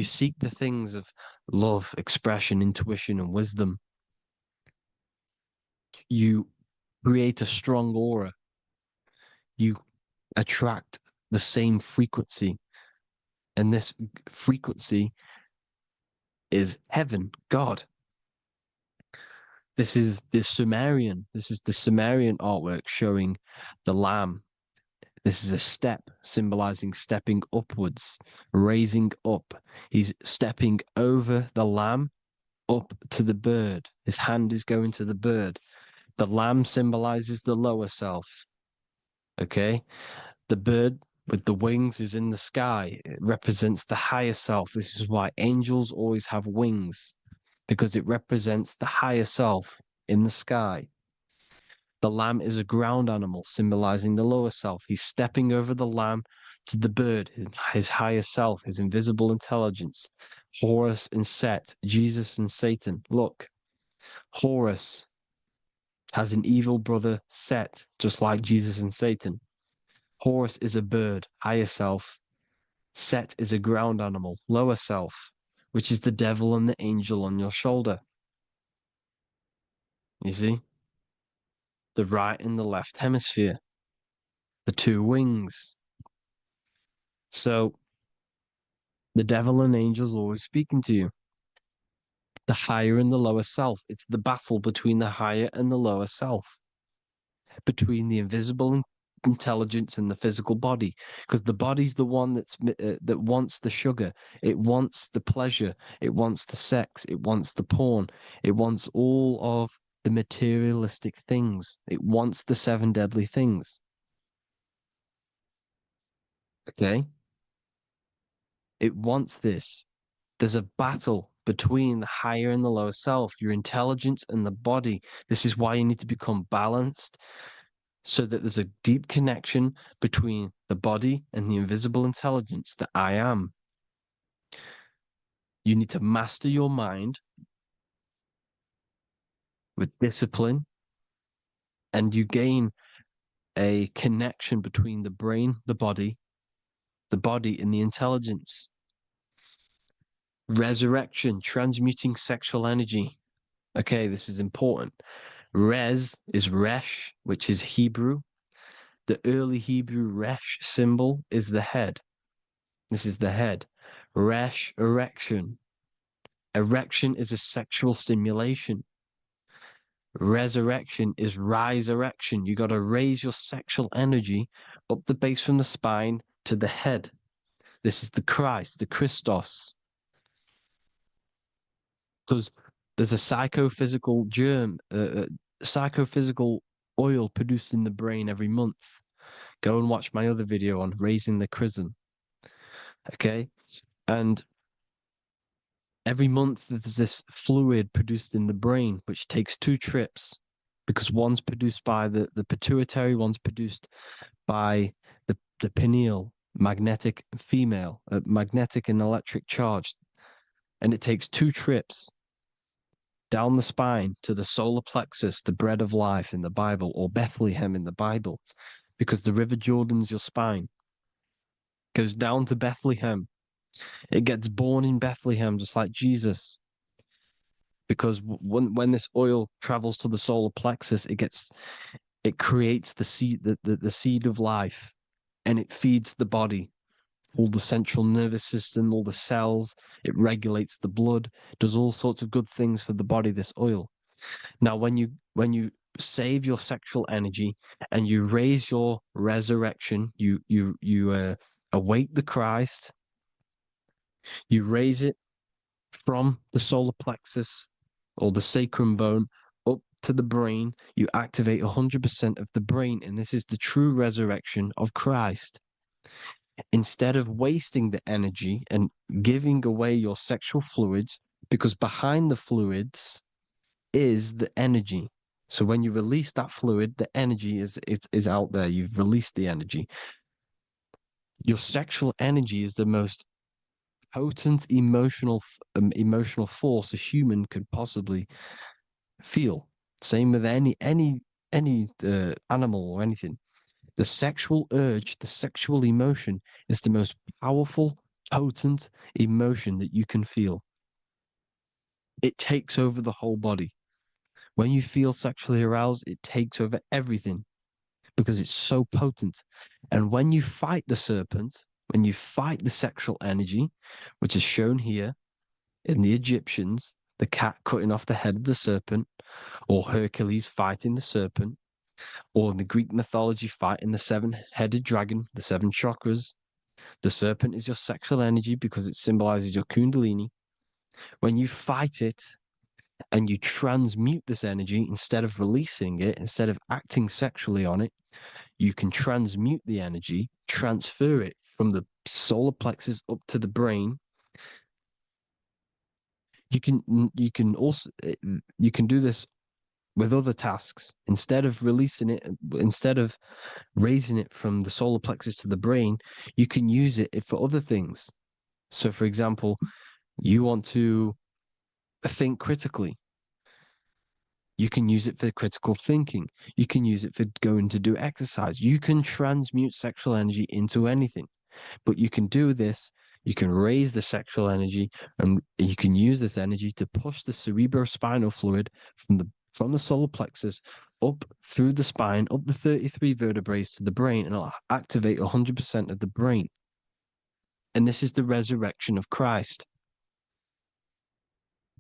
seek the things of love, expression, intuition, and wisdom, you create a strong aura. You attract the same frequency. And this frequency is heaven, God. This is the Sumerian artwork showing the lamb. This is a step symbolizing stepping upwards, raising up. He's stepping over the lamb up to the bird. His hand is going to the bird. The lamb symbolizes the lower self. Okay? The bird with the wings is in the sky. It represents the higher self. This is why angels always have wings, because it represents the higher self in the sky. The lamb is a ground animal, symbolizing the lower self. He's stepping over the lamb to the bird, his higher self, his invisible intelligence. Horus and Set, Jesus and Satan. Look, Horus has an evil brother, Set, just like Jesus and Satan. Horus is a bird, higher self. Set is a ground animal, lower self, which is the devil and the angel on your shoulder. You see? The right and the left hemisphere, the two wings. So the devil and angels always speaking to you. The higher and the lower self. It's the battle between the higher and the lower self, between the invisible intelligence and the physical body, because the body's the one that wants the sugar, it wants the pleasure, it wants the sex, it wants the porn, it wants all of the materialistic things, it wants the seven deadly things. Okay, it wants this. There's a battle between the higher and the lower self, your intelligence and the body. This is why you need to become balanced, so that there's a deep connection between the body and the invisible intelligence that I am. You need to master your mind with discipline, and you gain a connection between the brain, the body and the intelligence. Resurrection, transmuting sexual energy. Okay, this is important. Res is Resh, which is Hebrew. The early Hebrew Resh symbol is the head. This is the head. Resh, erection. Erection is a sexual stimulation. Resurrection is rise-erection. You got to raise your sexual energy up the base from the spine to the head. This is the Christ, the Christos. There's a psychophysical psychophysical oil produced in the brain every month. Go and watch my other video on raising the chrism. Okay? And every month there's this fluid produced in the brain, which takes 2 trips, because one's produced by the pituitary, one's produced by the pineal, magnetic female, magnetic and electric charge. And it takes 2 trips down the spine to the solar plexus, the bread of life in the Bible, or Bethlehem in the Bible, because the River Jordan's your spine. Goes down to Bethlehem. It gets born in Bethlehem, just like Jesus. Because when this oil travels to the solar plexus, it creates the seed, the seed of life, and it feeds the body, all the central nervous system, all the cells. It regulates the blood, does all sorts of good things for the body, this oil. Now, when you save your sexual energy and you raise your resurrection, you awake the Christ, you raise it from the solar plexus or the sacrum bone up to the brain, you activate 100% of the brain, and this is the true resurrection of Christ. instead of wasting the energy and giving away your sexual fluids, because behind the fluids is the energy. So when you release that fluid, the energy is out there. You've released the energy. Your sexual energy is the most potent emotional force a human could possibly feel. Same with any animal or anything. The sexual urge, the sexual emotion is the most powerful, potent emotion that you can feel. It takes over the whole body. When you feel sexually aroused, it takes over everything because it's so potent. And when you fight the serpent, when you fight the sexual energy, which is shown here in the Egyptians, the cat cutting off the head of the serpent, or Hercules fighting the serpent, or in the Greek mythology fighting the seven-headed dragon, the seven chakras. The serpent is your sexual energy because it symbolizes your kundalini. When you fight it and you transmute this energy instead of releasing it, instead of acting sexually on it, you can transmute the energy, transfer it from the solar plexus up to the brain. You can do this with other tasks. Instead of releasing it, instead of raising it from the solar plexus to the brain, you can use it for other things. So, for example, you want to think critically. You can use it for critical thinking. You can use it for going to do exercise. You can transmute sexual energy into anything, but you can do this. You can raise the sexual energy and you can use this energy to push the cerebrospinal fluid from the solar plexus up through the spine, up the 33 vertebrae to the brain, and it'll activate 100% of the brain. And this is the resurrection of Christ.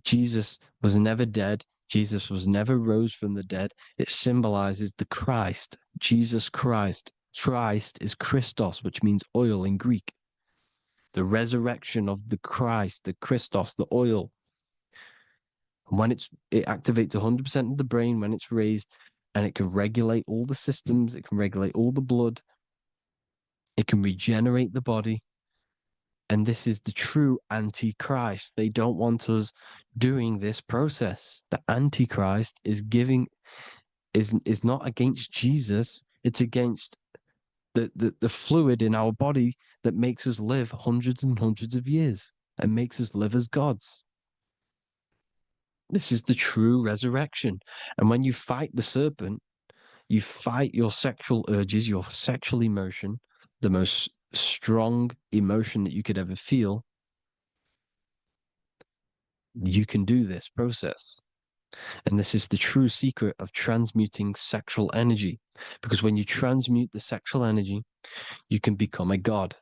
Jesus was never dead. Jesus was never rose from the dead. It symbolizes the Christ, Jesus Christ. Christ is Christos, which means oil in Greek. The resurrection of the Christ, the Christos, the oil. When it activates 100% of the brain when it's raised, and it can regulate all the systems, it can regulate all the blood, it can regenerate the body. And this is the true antichrist. They don't want us doing this process. The antichrist is not against Jesus, it's against the fluid in our body that makes us live hundreds and hundreds of years and makes us live as gods. This is the true resurrection. And when you fight the serpent, you fight your sexual urges, your sexual emotion, the most strong emotion that you could ever feel. You can do this process. And this is the true secret of transmuting sexual energy. Because when you transmute the sexual energy, you can become a god.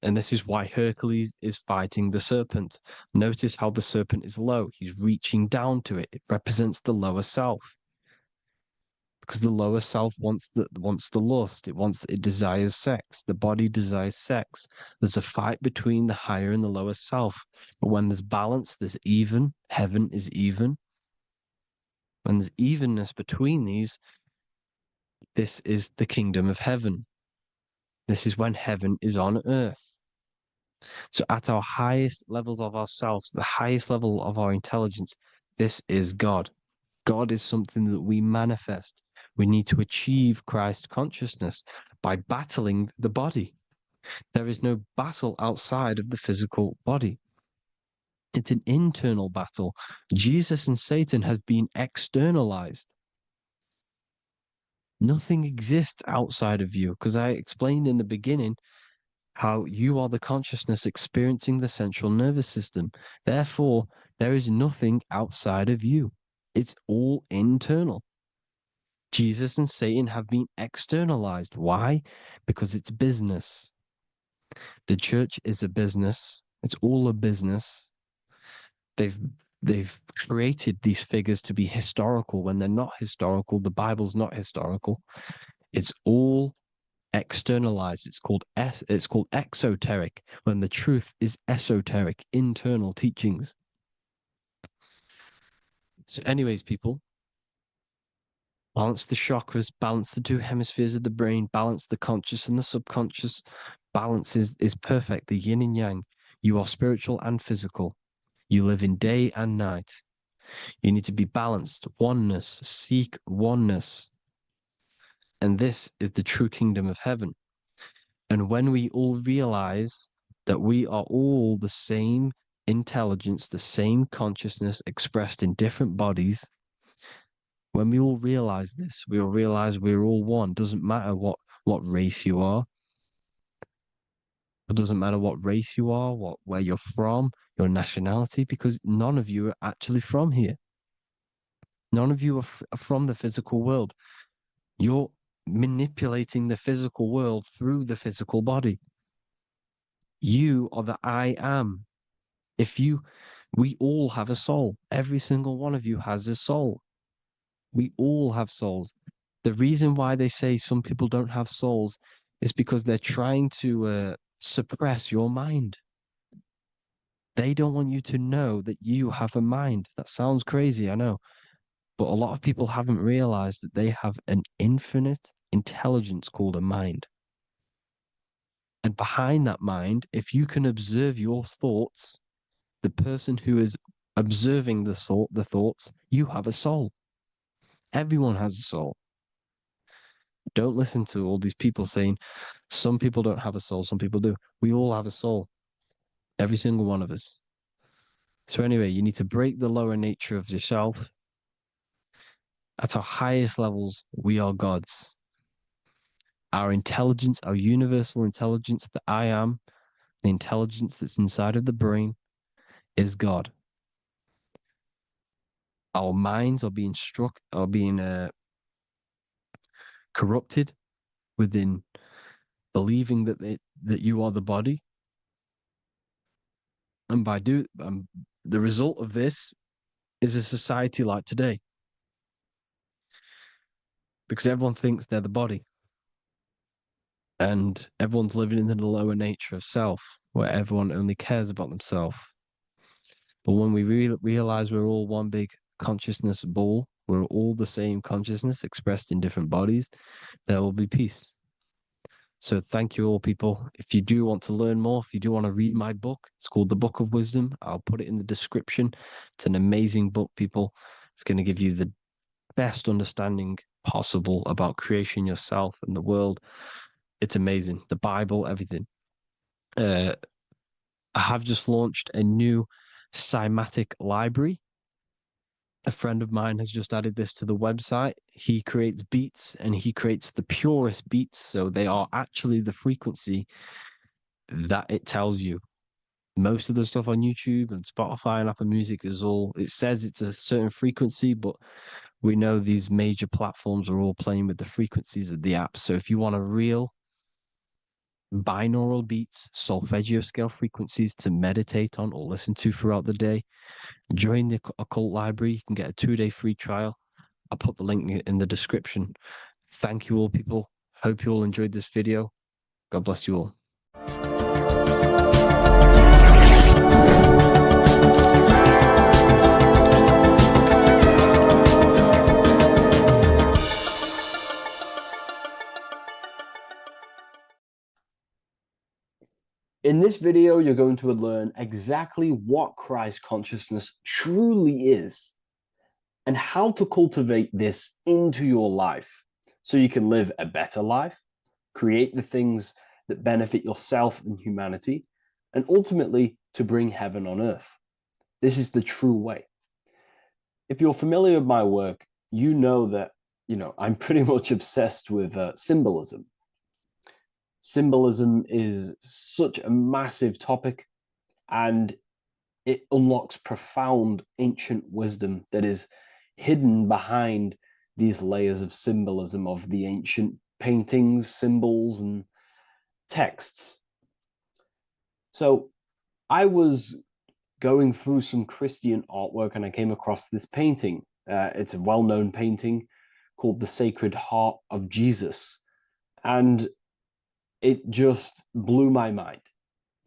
And this is why Hercules is fighting the serpent. Notice how the serpent is low. He's reaching down to it. It represents the lower self. Because the lower self wants the lust. It desires sex. The body desires sex. There's a fight between the higher and the lower self. But when there's balance, there's even. Heaven is even. When there's evenness between these, this is the kingdom of heaven. This is when heaven is on earth. So at our highest levels of ourselves, the highest level of our intelligence, this is God. God is something that we manifest. We need to achieve Christ consciousness by battling the body. There is no battle outside of the physical body. It's an internal battle. Jesus and Satan have been externalized. Nothing exists outside of you, because I explained in the beginning how you are the consciousness experiencing the central nervous system. Therefore, there is nothing outside of you. It's all internal. Jesus and Satan have been externalized. Why? Because it's business. The church is a business. It's all a business. They've created these figures to be historical when they're not historical. The Bible's not historical. It's all externalized. It's called exoteric when the truth is esoteric, internal teachings. So anyways, people, Balance the chakras, balance the two hemispheres of the brain, balance the conscious and the subconscious. Balance is perfect, the yin and yang. You are spiritual and physical. You live in day and night. You need to be balanced, oneness, seek oneness. And this is the true kingdom of heaven. And when we all realize that we are all the same intelligence, the same consciousness expressed in different bodies, when we all realize this, we all realize we're all one. Doesn't matter what race you are. It doesn't matter what race you are, where you're from, your nationality, because none of you are actually from here. None of you are from the physical world. You're manipulating the physical world through the physical body. You are the I am. We all have a soul. Every single one of you has a soul. We all have souls. The reason why they say some people don't have souls is because they're trying to suppress your mind. They don't want you to know that you have a mind. That sounds crazy, I know. But a lot of people haven't realized that they have an infinite intelligence called a mind. And behind that mind, if you can observe your thoughts, the person who is observing the thoughts, you have a soul. Everyone has a soul. Don't listen to all these people saying some people don't have a soul, some people do. We all have a soul. Every single one of us. So anyway, you need to break the lower nature of yourself. At our highest levels, we are gods. Our intelligence, our universal intelligence, the I am, the intelligence that's inside of the brain, is God. Our minds are being corrupted within believing that you are the body, and the result of this is a society like today, because everyone thinks they're the body, and everyone's living in the lower nature of self, where everyone only cares about themselves. But when we realize we're all one big consciousness ball, we're all the same consciousness expressed in different bodies, there will be peace. So thank you all, people. If you do want to learn more, if you do want to read my book, it's called The Book of Wisdom. I'll put it in the description. It's an amazing book, people. It's going to give you the best understanding possible about creation, yourself, and the world. It's amazing. The Bible, everything. I have just launched a new cymatic library. A friend of mine has just added this to the website. He creates beats and he creates the purest beats. So they are actually the frequency that it tells you. Most of the stuff on YouTube and Spotify and Apple Music it says it's a certain frequency, but we know these major platforms are all playing with the frequencies of the app. So if you want a real binaural beats, solfeggio scale frequencies to meditate on or listen to throughout the day, join the Occult Library. You can get a 2-day free trial. I'll put the link in the description. Thank you all, people. Hope you all enjoyed this video. God bless you all. In this video, you're going to learn exactly what Christ consciousness truly is and how to cultivate this into your life so you can live a better life, create the things that benefit yourself and humanity, and ultimately to bring heaven on earth. This is the true way. If you're familiar with my work, you know that, I'm pretty much obsessed with symbolism. Symbolism is such a massive topic, and it unlocks profound ancient wisdom that is hidden behind these layers of symbolism of the ancient paintings, symbols, and texts. So I was going through some Christian artwork and I came across this painting. It's a well-known painting called The Sacred Heart of Jesus. And it just blew my mind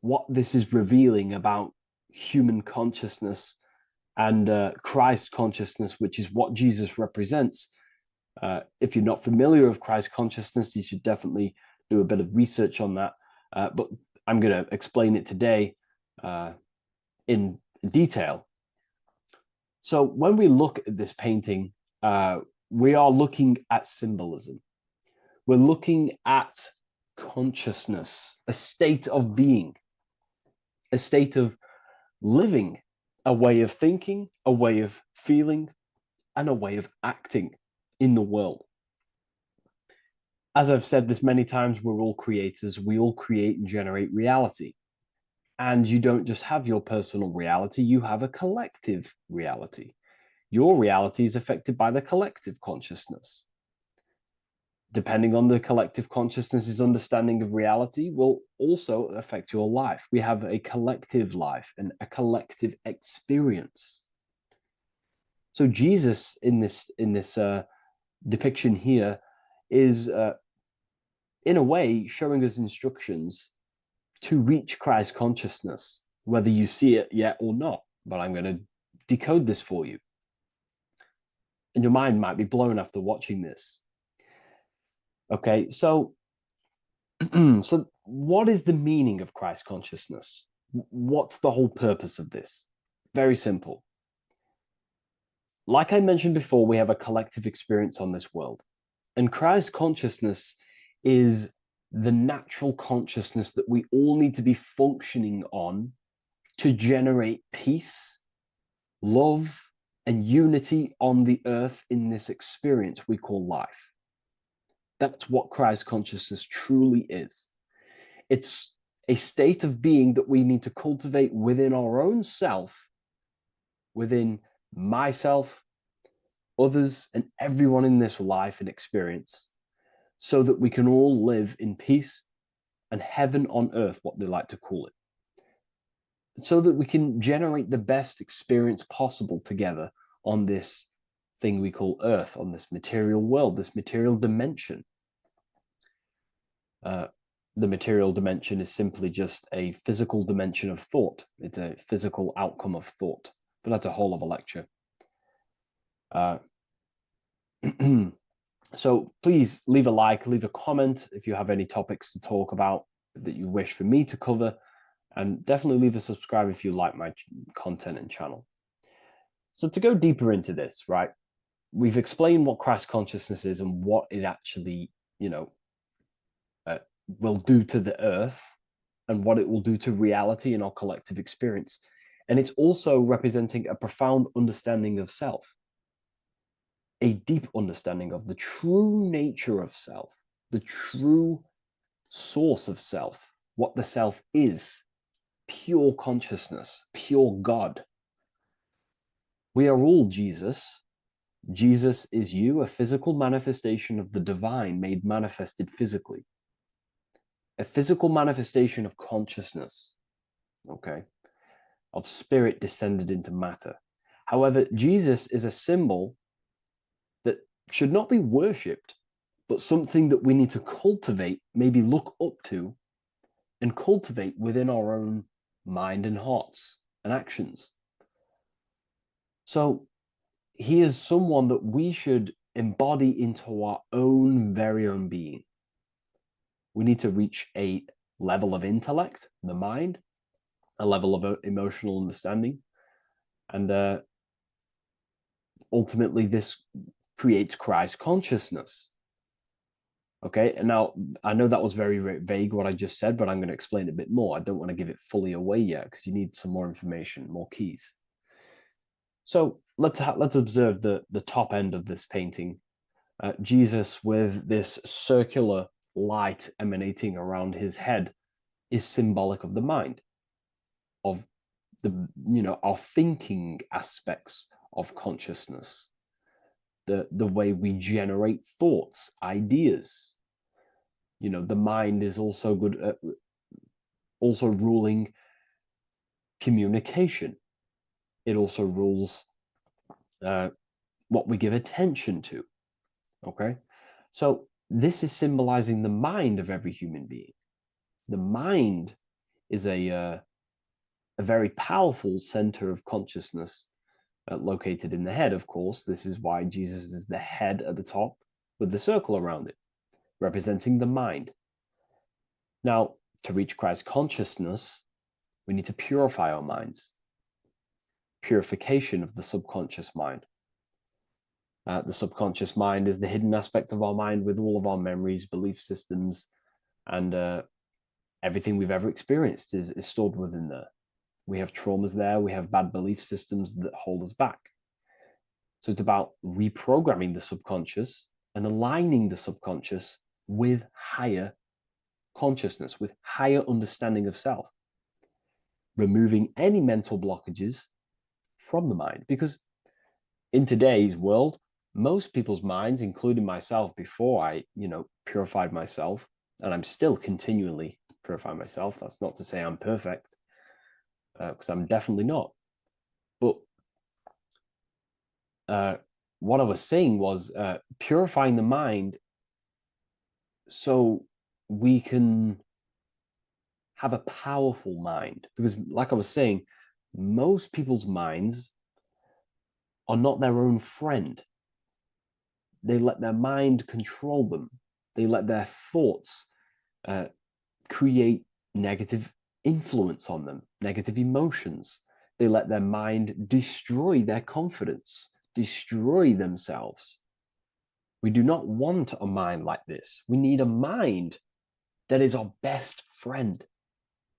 what this is revealing about human consciousness and Christ consciousness, which is what Jesus represents. If you're not familiar with Christ consciousness, you should definitely do a bit of research on that. But I'm going to explain it today in detail. So when we look at this painting, we are looking at symbolism. We're looking at consciousness, a state of being, a state of living, a way of thinking, a way of feeling, and a way of acting in the world. As I've said this many times, we're all creators. We all create and generate reality. And you don't just have your personal reality, you have a collective reality. Your reality is affected by the collective consciousness. Depending on the collective consciousness's understanding of reality will also affect your life. We have a collective life and a collective experience. So Jesus in this depiction here is in a way showing us instructions to reach Christ consciousness, whether you see it yet or not. But I'm going to decode this for you. And your mind might be blown after watching this. Okay, so so what is the meaning of Christ consciousness? What's the whole purpose of this? Very simple. Like I mentioned before, we have a collective experience on this world. And Christ consciousness is the natural consciousness that we all need to be functioning on to generate peace, love, and unity on the earth in this experience we call life. That's what Christ consciousness truly is. It's a state of being that we need to cultivate within our own self, within myself, others, and everyone in this life and experience, so that we can all live in peace and heaven on earth, what they like to call it, so that we can generate the best experience possible together on this thing we call earth, on this material world, this material dimension. The material dimension is simply just a physical dimension of thought. It's a physical outcome of thought, but that's a whole other lecture. So please leave a like, leave a comment if you have any topics to talk about that you wish for me to cover, and definitely leave a subscribe if you like my content and channel. So to go deeper into this, right, we've explained what Christ consciousness is and what it actually, will do to the earth and what it will do to reality in our collective experience. And it's also representing a profound understanding of self, a deep understanding of the true nature of self, the true source of self, what the self is, pure consciousness, pure God. We are all Jesus. Jesus is you, a physical manifestation of the divine made manifested physically. A physical manifestation of consciousness, okay, of spirit descended into matter. However, Jesus is a symbol that should not be worshipped, but something that we need to cultivate, maybe look up to, and cultivate within our own mind and hearts and actions. So he is someone that we should embody into our own very own being. We need to reach a level of intellect, the mind, a level of emotional understanding, and ultimately this creates Christ consciousness. Okay, and now I know that was very, very vague what I just said, but I'm going to explain it a bit more. I don't want to give it fully away yet because you need some more information, more keys. So let's observe the top end of this painting. Jesus with this circular light emanating around his head is symbolic of the mind, of the our thinking aspects of consciousness, the way we generate thoughts, ideas. The mind is also good at also ruling communication. It also rules what we give attention to. Okay, so this is symbolizing the mind of every human being. The mind is a very powerful center of consciousness located in the head, of course. This is why Jesus is the head at the top. with the circle around it, representing the mind. Now, to reach Christ consciousness, we need to purify our minds. Purification of the subconscious mind. The subconscious mind is the hidden aspect of our mind with all of our memories, belief systems, and everything we've ever experienced is stored within there. We have traumas there, we have bad belief systems that hold us back. So it's about reprogramming the subconscious and aligning the subconscious with higher consciousness, with higher understanding of self. Removing any mental blockages from the mind. Because in today's world, most people's minds, including myself before I, purified myself, and I'm still continually purifying myself. That's not to say I'm perfect, because I'm definitely not. But what I was saying was purifying the mind so we can have a powerful mind. Because like I was saying, most people's minds are not their own friend. They let their mind control them. They let their thoughts create negative influence on them, negative emotions. They let their mind destroy their confidence, destroy themselves. We do not want a mind like this. We need a mind that is our best friend,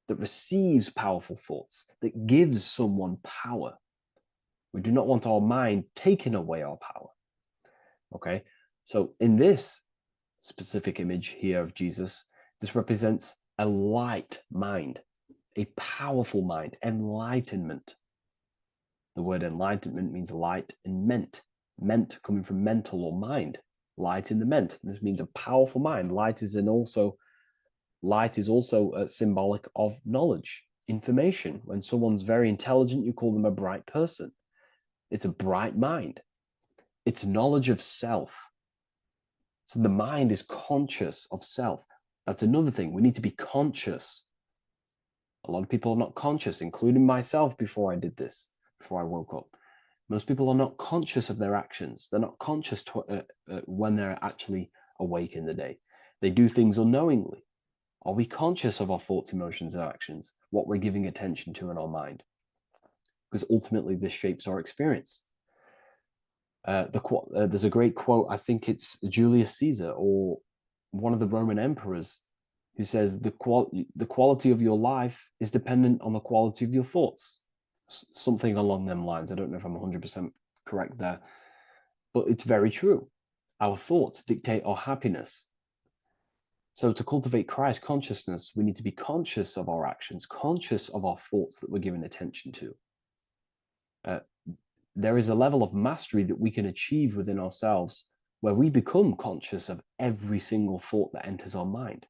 that receives powerful thoughts, that gives someone power. We do not want our mind taking away our power. Okay, so in this specific image here of Jesus, this represents a light mind, a powerful mind, enlightenment. The word enlightenment means light and ment coming from mental or mind, light in the ment. This means a powerful mind. Light is also symbolic of knowledge, information. When someone's very intelligent, you call them a bright person. It's a bright mind. It's knowledge of self. So the mind is conscious of self. That's another thing. We need to be conscious. A lot of people are not conscious, including myself before I did this, before I woke up. Most people are not conscious of their actions. They're not conscious when they're actually awake in the day. They do things unknowingly. Are we conscious of our thoughts, emotions, and actions, what we're giving attention to in our mind? Because ultimately this shapes our experience. There's a great quote, I think it's Julius Caesar or one of the Roman emperors, who says the quality of your life is dependent on the quality of your thoughts. Something along them lines. I don't know if I'm 100% correct there, but it's very true. Our thoughts dictate our happiness. So to cultivate Christ consciousness, we need to be conscious of our actions, conscious of our thoughts that we're giving attention to. There is a level of mastery that we can achieve within ourselves where we become conscious of every single thought that enters our mind.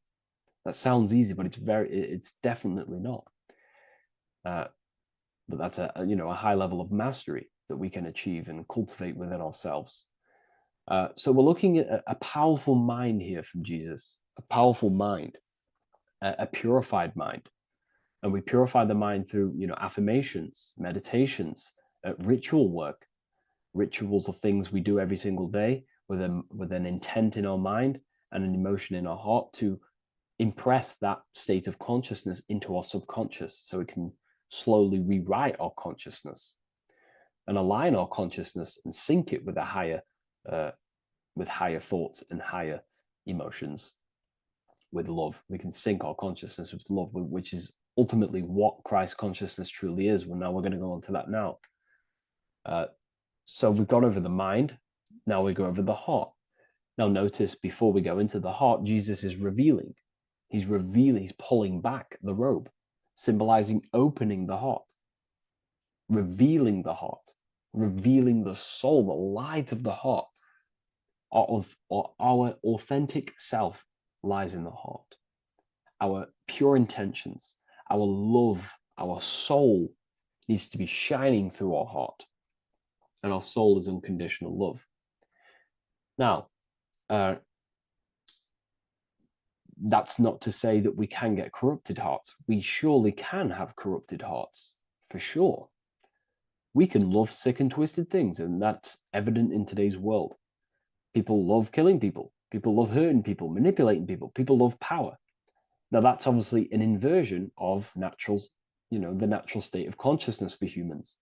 That sounds easy, but it's definitely not. But that's a high level of mastery that we can achieve and cultivate within ourselves. So we're looking at a powerful mind here from Jesus, a powerful mind, a purified mind. And we purify the mind through, affirmations, meditations, ritual work. Rituals are things we do every single day with an intent in our mind and an emotion in our heart to impress that state of consciousness into our subconscious, so it can slowly rewrite our consciousness and align our consciousness and sync it with higher thoughts and higher emotions with love. We can sync our consciousness with love, which is ultimately what Christ consciousness truly is. Well, now we're going to go on to that now. So we've gone over the mind. Now we go over the heart. Now notice, before we go into the heart, Jesus is revealing. He's pulling back the robe, symbolizing opening the heart, revealing the heart, revealing the soul, the light of the heart. Our authentic self lies in the heart. Our pure intentions, our love, our soul needs to be shining through our heart. And our soul is unconditional love. Now, that's not to say that we can get corrupted hearts. We surely can have corrupted hearts, for sure. We can love sick and twisted things, and that's evident in today's world. People love killing people. People love hurting people, manipulating people. People love power. Now, that's obviously an inversion of natural, the natural state of consciousness for humans.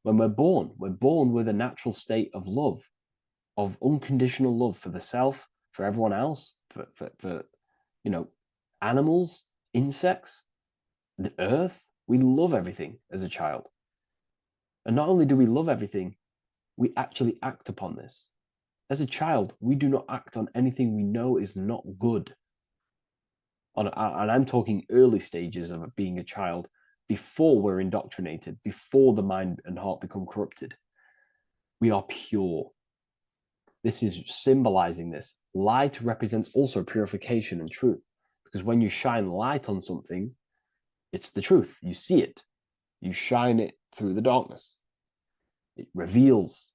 When we're born with a natural state of love, of unconditional love for the self, for everyone else, for animals, insects, the earth. We love everything as a child. And not only do we love everything, we actually act upon this. As a child, we do not act on anything we know is not good. And I'm talking early stages of being a child, before we're indoctrinated, before the mind and heart become corrupted. We are pure. This is symbolizing this. Light represents also purification and truth, because when you shine light on something, it's the truth. You see it. You shine it through the darkness. It reveals.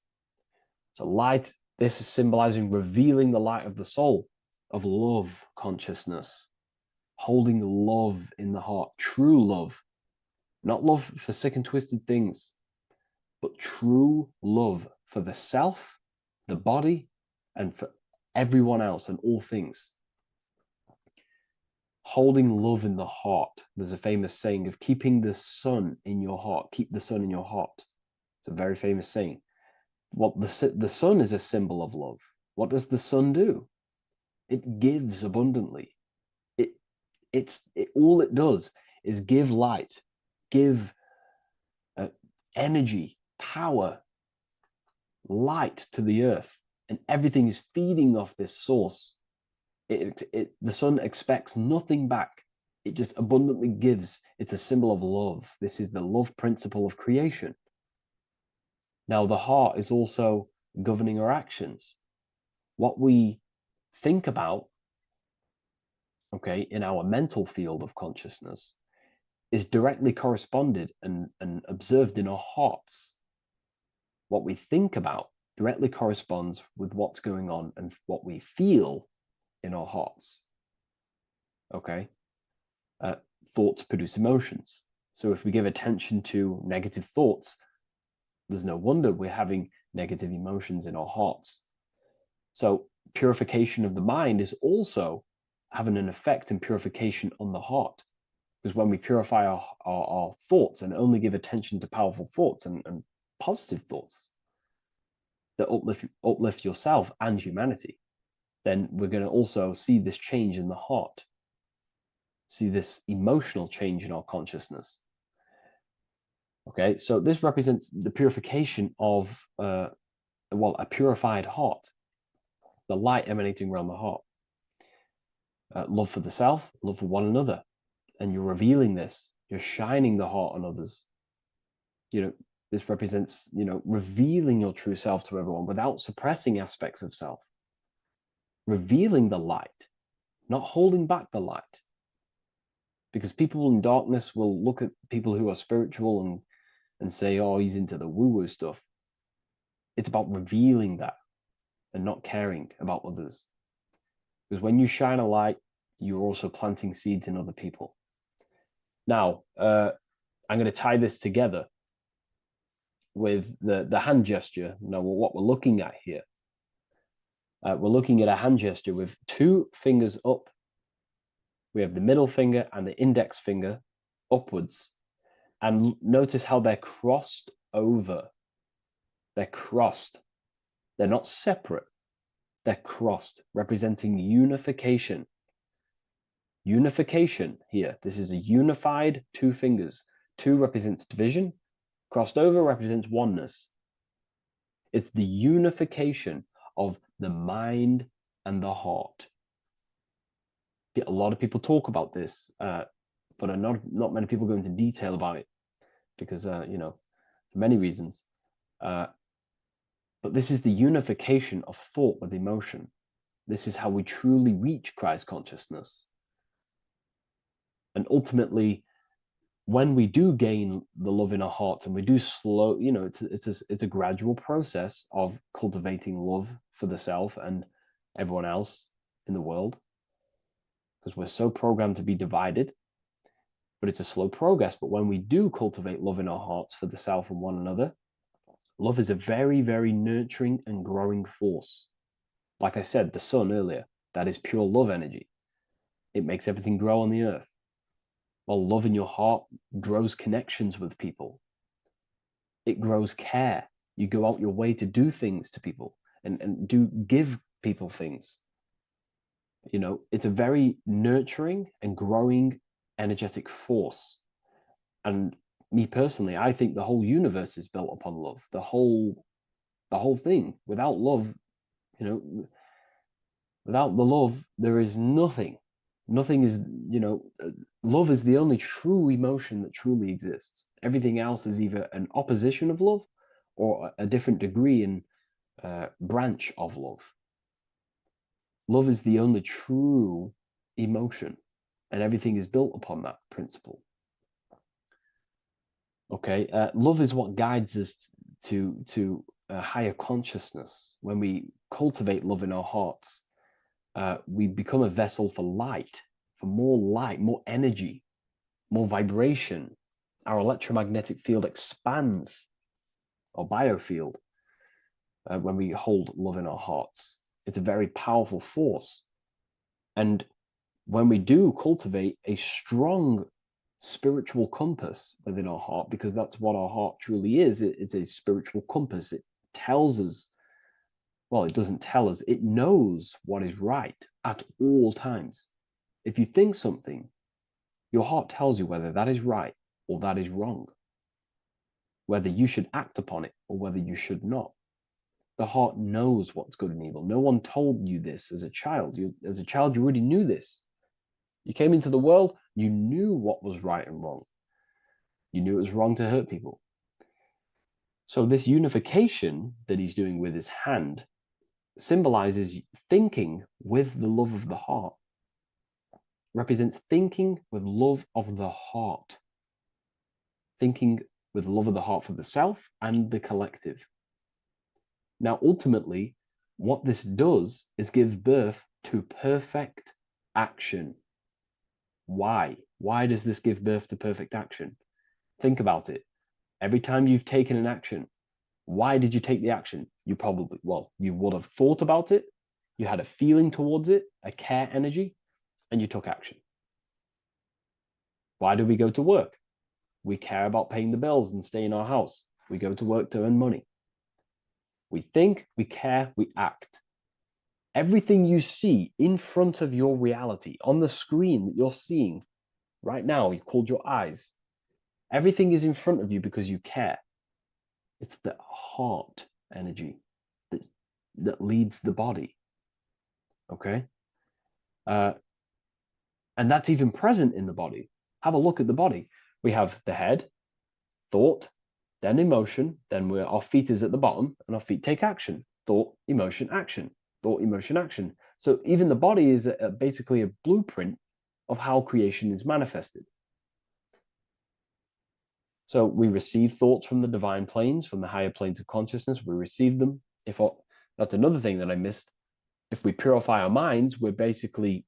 So light, this is symbolizing revealing the light of the soul, of love consciousness, holding love in the heart, true love, not love for sick and twisted things, but true love for the self, the body, and for everyone else and all things. Holding love in the heart. There's a famous saying of keeping the sun in your heart. Keep the sun in your heart. It's a very famous saying. What the sun is a symbol of love. What does the sun do? It gives abundantly. All it does is give light, give energy, power, light to the earth, and everything is feeding off this source. The sun expects nothing back. It just abundantly gives. It's a symbol of love. This is the love principle of creation. Now, the heart is also governing our actions. What we think about, okay, in our mental field of consciousness is directly corresponded and observed in our hearts. What we think about directly corresponds with what's going on and what we feel in our hearts. Okay? Thoughts produce emotions. So if we give attention to negative thoughts, there's no wonder we're having negative emotions in our hearts. So purification of the mind is also having an effect in purification on the heart. Because when we purify our thoughts and only give attention to powerful thoughts and positive thoughts that uplift yourself and humanity, then we're going to also see this change in the heart, see this emotional change in our consciousness. Okay, so this represents the purification of, a purified heart, the light emanating around the heart. Love for the self, love for one another. And you're revealing this, you're shining the heart on others. This represents, revealing your true self to everyone without suppressing aspects of self. Revealing the light, not holding back the light. Because people in darkness will look at people who are spiritual and say, oh, he's into the woo-woo stuff. It's about revealing that and not caring about others. Because when you shine a light, you're also planting seeds in other people. Now, I'm going to tie this together with the hand gesture. Now, what we're looking at here, we're looking at a hand gesture with two fingers up. We have the middle finger and the index finger upwards. And notice how they're crossed over. They're crossed. They're not separate. They're crossed, representing unification. Unification here. This is a unified two fingers. Two represents division. Crossed over represents oneness. It's the unification of the mind and the heart. A lot of people talk about this, but not many people go into detail about it because, for many reasons. But this is the unification of thought with emotion. This is how we truly reach Christ consciousness. And ultimately, when we do gain the love in our hearts and we do slow, it's a gradual process of cultivating love for the self and everyone else in the world, because we're so programmed to be divided, but it's a slow progress. But when we do cultivate love in our hearts for the self and one another, love is a very, very nurturing and growing force. Like I said, the sun earlier, that is pure love energy. It makes everything grow on the earth. While love in your heart grows connections with people. It grows care. You go out your way to do things to people and do give people things. You know, it's a very nurturing and growing energetic force. And me personally, I think the whole universe is built upon love. The whole thing. Without love, you know, without the love, there is nothing. Nothing is, love is the only true emotion that truly exists. Everything else is either an opposition of love or a different degree and branch of love. Love is the only true emotion, and everything is built upon that principle. Okay, love is what guides us to a higher consciousness. When we cultivate love in our hearts, we become a vessel for light, more energy, more vibration. Our electromagnetic field expands, or biofield, when we hold love in our hearts. It's a very powerful force. And when we do cultivate a strong spiritual compass within our heart, because that's what our heart truly is, it's a spiritual compass. It tells us, well, it doesn't tell us, it knows what is right at all times. If you think something, your heart tells you whether that is right or that is wrong, whether you should act upon it or whether you should not. The heart knows what's good and evil. No one told you this as a child. As a child, you already knew this. You came into the world, you knew what was right and wrong. You knew it was wrong to hurt people. So this unification that he's doing with his hand symbolizes thinking with the love of the heart, represents thinking with love of the heart, thinking with love of the heart for the self and the collective. Now, ultimately, what this does is give birth to perfect action. Why? Why does this give birth to perfect action? Think about it. Every time you've taken an action, why did you take the action? You probably, well, you would have thought about it, you had a feeling towards it, a care energy, and you took action. Why do we go to work? We care about paying the bills and staying in our house. We go to work to earn money. We think, we care, we act. Everything you see in front of your reality, on the screen that you're seeing right now, you called your eyes, everything is in front of you because you care. It's the heart energy that leads the body. Okay? And that's even present in the body. Have a look at the body. We have the head, thought, then emotion, then our feet is at the bottom, and our feet take action. Thought, emotion, action. Thought, emotion, action. So even the body is basically a blueprint of how creation is manifested. So we receive thoughts from the divine planes, from the higher planes of consciousness. We receive them. That's another thing that I missed. If we purify our minds, we're basically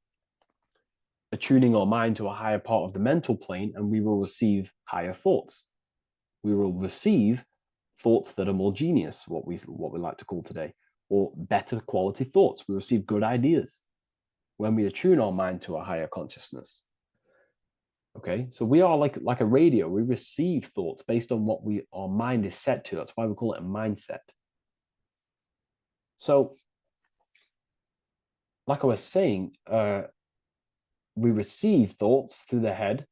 attuning our mind to a higher part of the mental plane, and we will receive higher thoughts. We will receive thoughts that are more genius, what we like to call today, or better quality thoughts. We receive good ideas when we attune our mind to a higher consciousness. Okay, so we are like a radio. We receive thoughts based on what our mind is set to. That's why we call it a mindset. So, like I was saying, we receive thoughts through the head.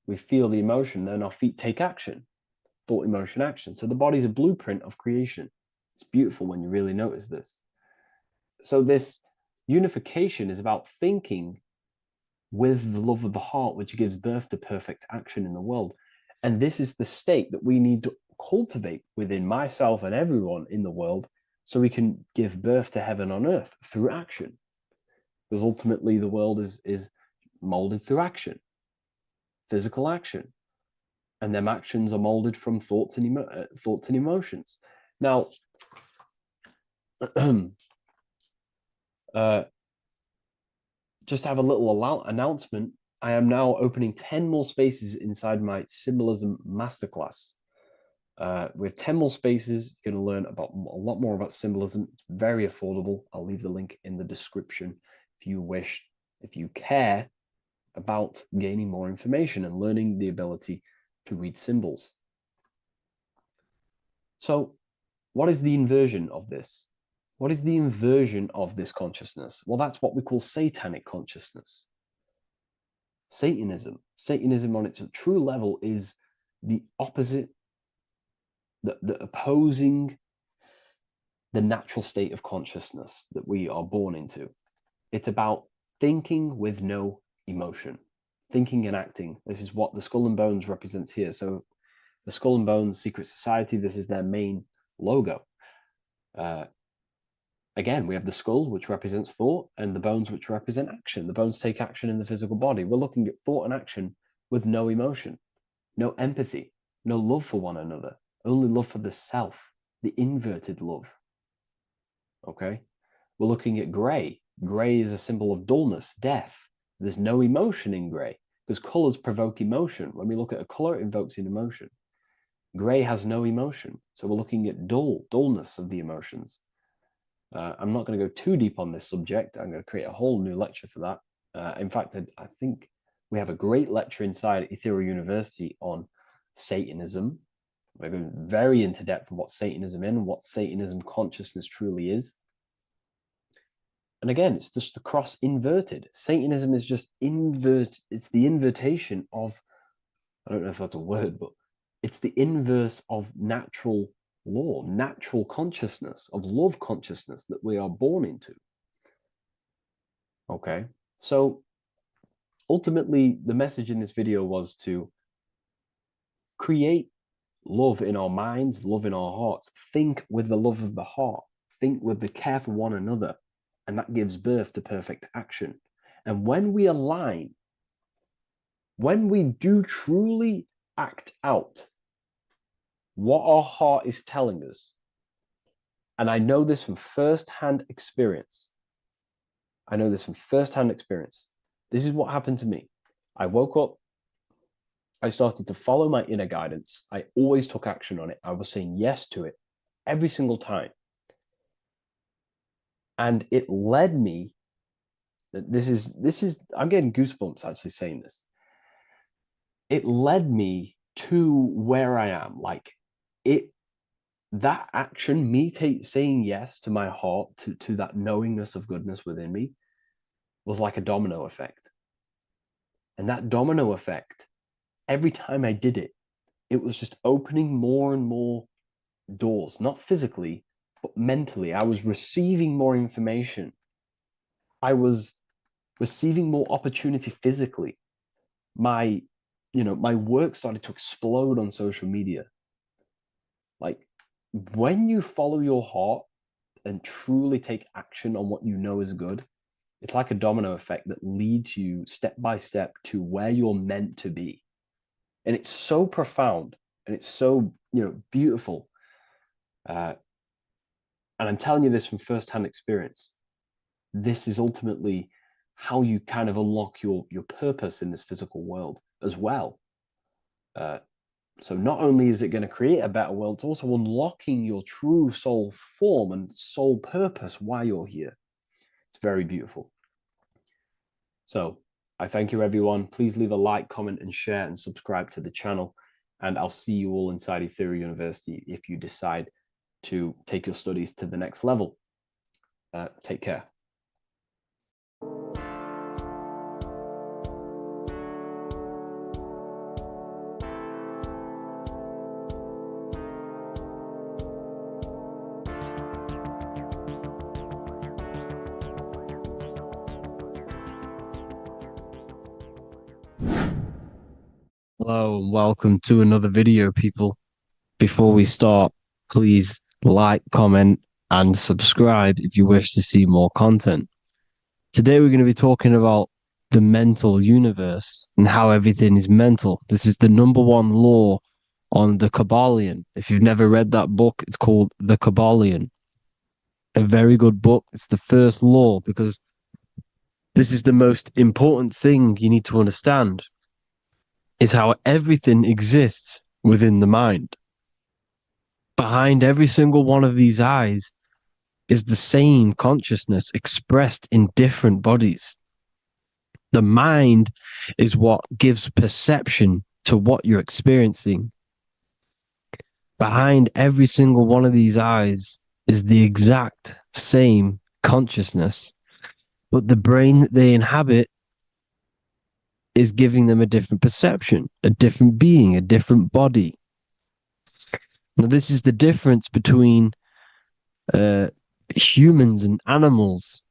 We feel the emotion, then our feet take action. Thought, emotion, action. So the body's a blueprint of creation. It's beautiful when you really notice this. So this unification is about thinking with the love of the heart, which gives birth to perfect action in the world. And this is the state that we need to cultivate within myself and everyone in the world so we can give birth to heaven on earth through action. Because ultimately the world is molded through action, physical action. And them actions are molded from thoughts and emotions. Now, just to have a little announcement, I am now opening 10 more spaces inside my symbolism masterclass. With 10 more spaces, you're going to learn about a lot more about symbolism. It's very affordable. I'll leave the link in the description if you wish, if you care about gaining more information and learning the ability to read symbols. So, what is the inversion of this? What is the inversion of this consciousness? Well, that's what we call satanic consciousness. Satanism. Satanism on its true level is the opposite, the opposing the natural state of consciousness that we are born into. It's about thinking with no emotion, thinking and acting. This is what the Skull and Bones represents here. So the Skull and Bones Secret Society, this is their main logo. Again, we have the skull, which represents thought, and the bones, which represent action. The bones take action in the physical body. We're looking at thought and action with no emotion, no empathy, no love for one another, only love for the self, the inverted love. Okay? We're looking at gray. Gray is a symbol of dullness, death. There's no emotion in gray because colors provoke emotion. When we look at a color, it invokes an emotion. Gray has no emotion. So we're looking at dullness of the emotions. I'm not going to go too deep on this subject. I'm going to create a whole new lecture for that. In fact, I think we have a great lecture inside Ethereal University on Satanism. We're going very into depth on what Satanism is and what Satanism consciousness truly is. And again, it's just the cross inverted. Satanism is just it's the invertation of, I don't know if that's a word, but it's the inverse of natural law, natural consciousness, of love consciousness that we are born into. Okay, so ultimately, the message in this video was to create love in our minds, love in our hearts. Think with the love of the heart. Think with the care for one another. And that gives birth to perfect action. And when we align, when we do truly act out what our heart is telling us, and I know this from first-hand experience. This is what happened to me. I woke up, I started to follow my inner guidance. I always took action on it. I was saying yes to it every single time. And it led me, this is, I'm getting goosebumps actually saying this. It led me to where I am. Like that action, me saying yes to my heart, to that knowingness of goodness within me, was like a domino effect. And that domino effect, every time I did it, it was just opening more and more doors, not physically, but mentally. I was receiving more information. I was receiving more opportunity physically. My work started to explode on social media. Like, when you follow your heart and truly take action on what you know is good, it's like a domino effect that leads you step by step to where you're meant to be. And it's so profound and it's so, beautiful. And I'm telling you this from firsthand experience. This is ultimately how you kind of unlock your purpose in this physical world as well. So not only is it going to create a better world, it's also unlocking your true soul form and soul purpose while you're here. It's very beautiful. So I thank you, everyone. Please leave a like, comment, and share, and subscribe to the channel. And I'll see you all inside Ethereal University if you decide to take your studies to the next level. Take care. Hello and welcome to another video, people. Before we start, please like, comment, and subscribe if you wish to see more content. Today we're going to be talking about the mental universe and how everything is mental. This is the #1 law on the Kybalion. If you've never read that book, it's called The Kybalion. A very good book. It's the first law because this is the most important thing you need to understand. Is how everything exists within the mind. behind every single one of these eyes is the same consciousness expressed in different bodies. The mind is what gives perception to what you're experiencing. Behind every single one of these eyes is the exact same consciousness, but the brain that they inhabit is giving them a different perception, a different being, a different body. Now, this is the difference between humans and animals.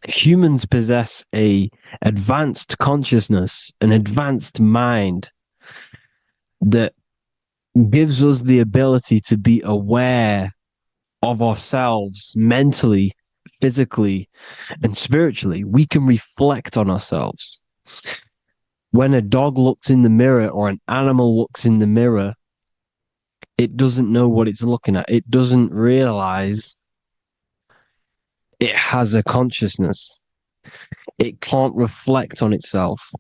Humans possess a advanced consciousness, an advanced mind that gives us the ability to be aware of ourselves mentally, physically, and spiritually. We can reflect on ourselves. When a dog looks in the mirror or an animal looks in the mirror, it doesn't know what it's looking at. It doesn't realize it has a consciousness. It can't reflect on itself.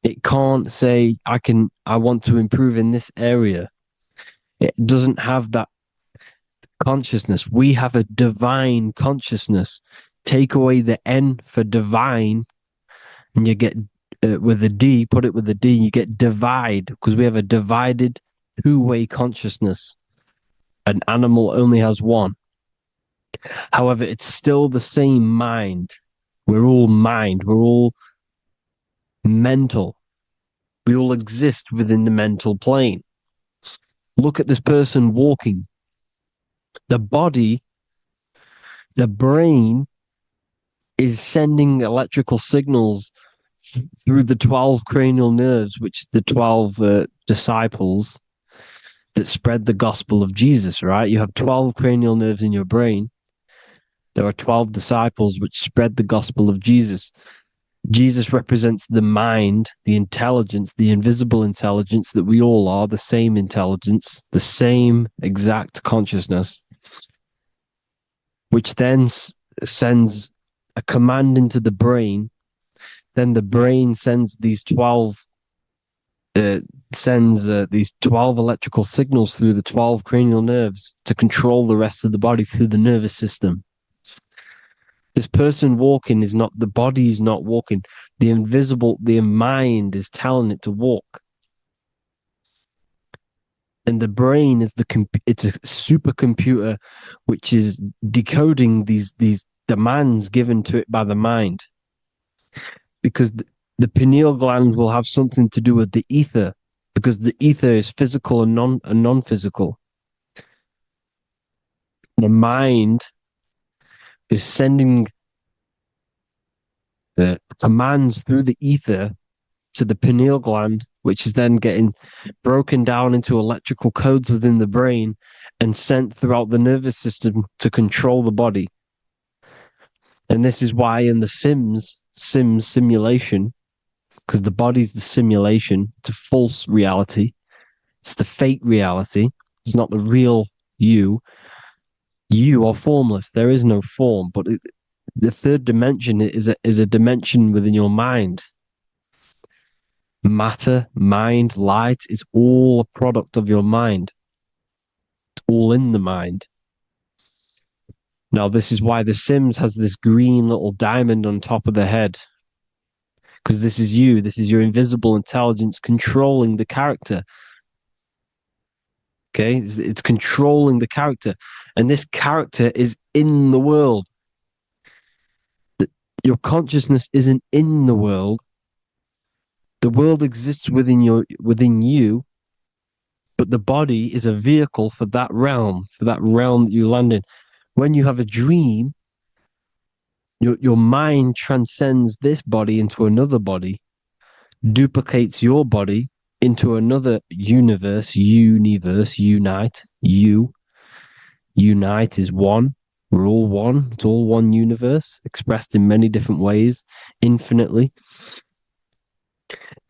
It can't say, I want to improve in this area. It doesn't have that consciousness. We have a divine consciousness. Take away the N for divine, and you get with a D, put it with a D, you get divide, because we have a divided two-way consciousness. An animal only has one. However, it's still the same mind. We're all mind. We're all mental. We all exist within the mental plane. Look at this person walking. The body, the brain is sending electrical signals through the 12 cranial nerves, which the 12 disciples that spread the gospel of Jesus, right? You have 12 cranial nerves in your brain. There are 12 disciples which spread the gospel of Jesus. Jesus represents the mind, the intelligence, the invisible intelligence that we all are, the same intelligence, the same exact consciousness, which then sends a command into the brain. Then the brain sends these 12 electrical signals through the 12 cranial nerves to control the rest of the body through the nervous system. This person walking is not, the body is not walking. The mind is telling it to walk. And the brain is it's a supercomputer which is decoding these demands given to it by the mind. Because the pineal gland will have something to do with the ether, because the ether is physical and non-physical. The mind is sending the commands through the ether to the pineal gland, which is then getting broken down into electrical codes within the brain and sent throughout the nervous system to control the body. And this is why in the Sims simulation, because the body's the simulation, it's a false reality. It's the fake reality. It's not the real you. You are formless. There is no form. But the third dimension is a dimension within your mind. Matter, mind, light is all a product of your mind. It's all in the mind. Now, this is why The Sims has this green little diamond on top of the head. Because this is you. This is your invisible intelligence controlling the character. Okay? It's controlling the character. And this character is in the world. Your consciousness isn't in the world. The world exists within you, but the body is a vehicle for that realm that you land in. When you have a dream, your mind transcends this body into another body, duplicates your body into another universe, unite. Unite is one. We're all one. It's all one universe, expressed in many different ways, infinitely.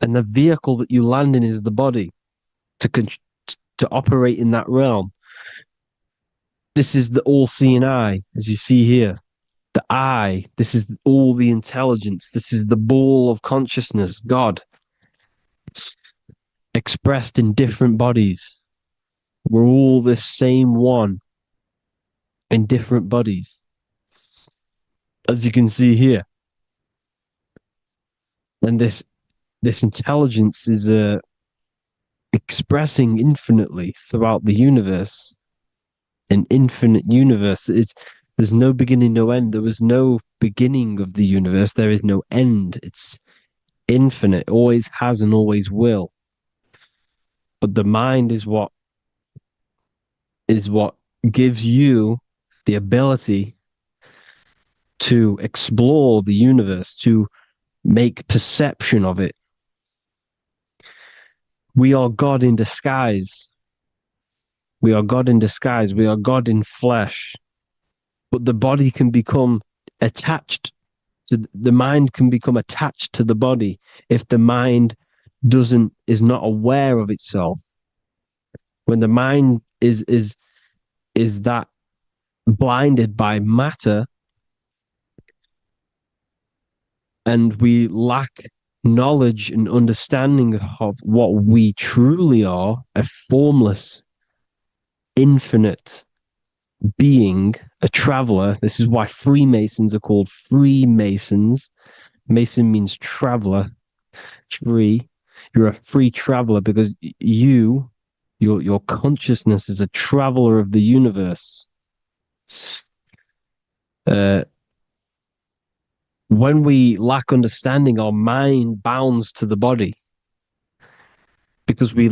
And the vehicle that you land in is the body to operate in that realm. This is the all-seeing eye, as you see here. The eye, this is all the intelligence. This is the ball of consciousness, God, expressed in different bodies. We're all this same one in different bodies, as you can see here. And this intelligence is expressing infinitely throughout the universe, an infinite universe. There's no beginning, no end. There was no beginning of the universe. There is no end. It's infinite, always has and always will. But the mind is what gives you the ability to explore the universe, to make perception of it. We are God in disguise. We are God in disguise. We are God in flesh. But the body can become attached to the mind, can become attached to the body if the mind is not aware of itself. When the mind is that blinded by matter, and we lack knowledge and understanding of what we truly are, a formless, infinite being, a traveler. This is why Freemasons are called Freemasons. Mason means traveler. Free. You're a free traveler because your consciousness is a traveler of the universe. When we lack understanding, our mind bounds to the body because we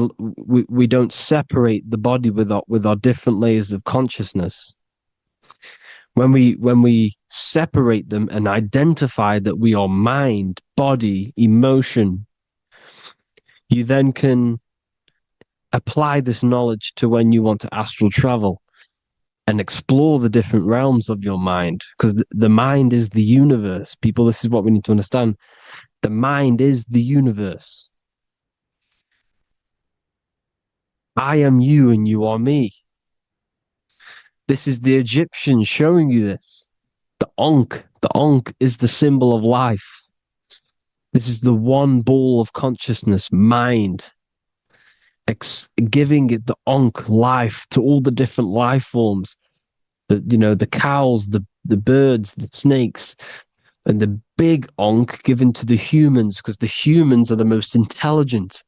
don't separate the body with our different layers of consciousness. When we separate them and identify that we are mind, body, emotion, you then can apply this knowledge to when you want to astral travel and explore the different realms of your mind, because the mind is the universe. People, this is what we need to understand. The mind is the universe. I am you and you are me. This is the Egyptians showing you this. The Ankh is the symbol of life. This is the one ball of consciousness, mind, giving it the Ankh life to all the different life forms. The cows, the birds, the snakes, and the big Ankh given to the humans, because the humans are the most intelligent.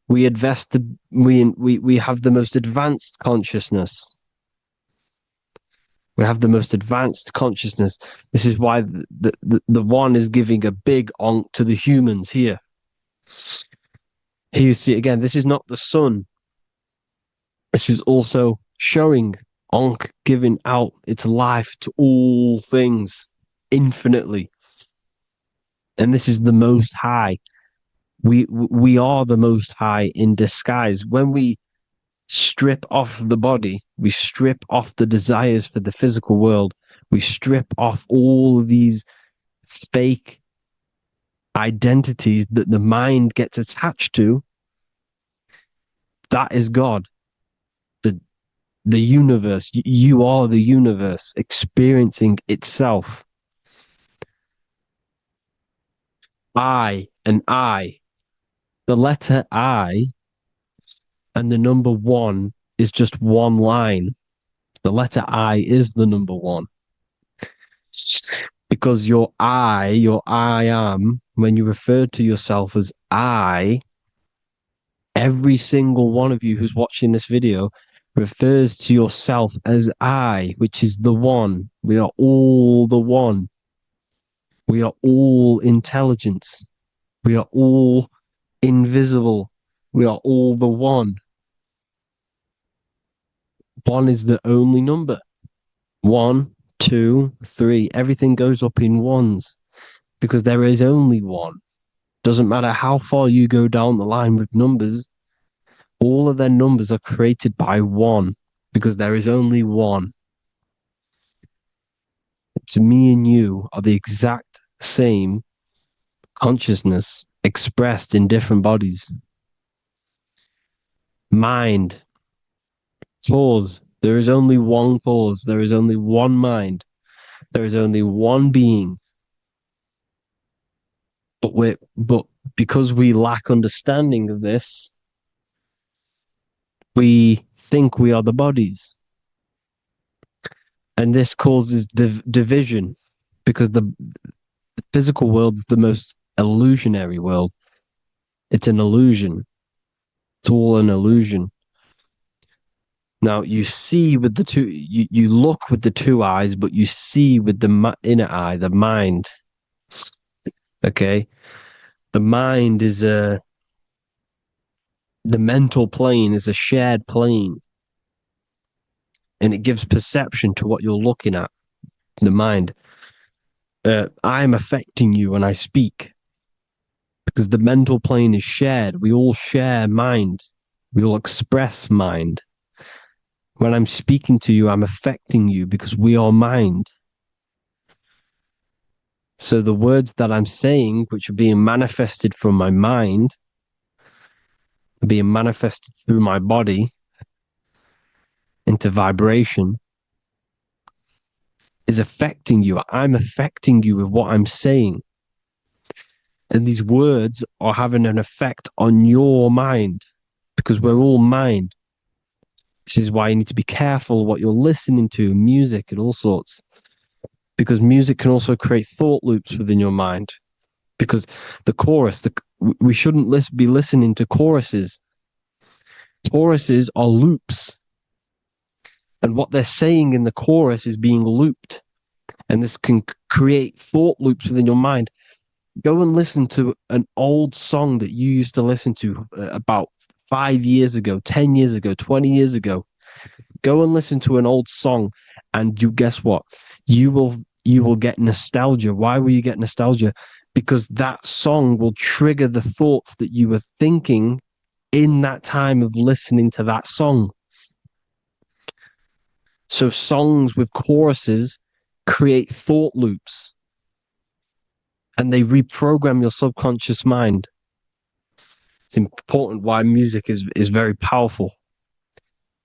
We have the most advanced consciousness. We have the most advanced consciousness. This is why the one is giving a big Ankh to the humans here. Here you see again, this is not the sun. This is also showing Ankh giving out its life to all things infinitely. And this is the Most High. We are the Most High in disguise. When we strip off the body, we strip off the desires for the physical world, we strip off all of these fake identities that the mind gets attached to. That is God. The universe. You are the universe experiencing itself. I and I. The letter I and the number one is just one line. The letter I is the number one. Because your I am, when you refer to yourself as I, every single one of you who's watching this video refers to yourself as I, which is the one. We are all the one. We are all intelligence. We are all invisible. We are all the one. One is the only number. 1, 2, 3. Everything goes up in ones because there is only one. Doesn't matter how far you go down the line with numbers, all of their numbers are created by one because there is only one. It's me and you are the exact same consciousness expressed in different bodies. Mind. Cause. There is only one cause. There is only one mind. There is only one being. But because we lack understanding of this, we think we are the bodies. And this causes division because the physical world's the most illusionary world. It's an illusion. It's all an illusion. Now you see with the two, you look with the two eyes, but you see with the inner eye, the mind. Okay. The mind is the mental plane is a shared plane. And it gives perception to what you're looking at, the mind. I'm affecting you when I speak because the mental plane is shared. We all share mind. We all express mind. When I'm speaking to you, I'm affecting you because we are mind. So the words that I'm saying, which are being manifested from my mind, are being manifested through my body into vibration, is affecting you. I'm affecting you with what I'm saying. And these words are having an effect on your mind because we're all mind. This is why you need to be careful what you're listening to, music and all sorts. Because music can also create thought loops within your mind. Because the chorus, we shouldn't be listening to choruses. Choruses are loops. And what they're saying in the chorus is being looped. And this can create thought loops within your mind. Go and listen to an old song that you used to listen to about 5 years ago, 10 years ago, 20 years ago. Go and listen to an old song, and you guess what? You will get nostalgia. Why will you get nostalgia? Because that song will trigger the thoughts that you were thinking in that time of listening to that song. So songs with choruses create thought loops. And they reprogram your subconscious mind. It's important why music is very powerful.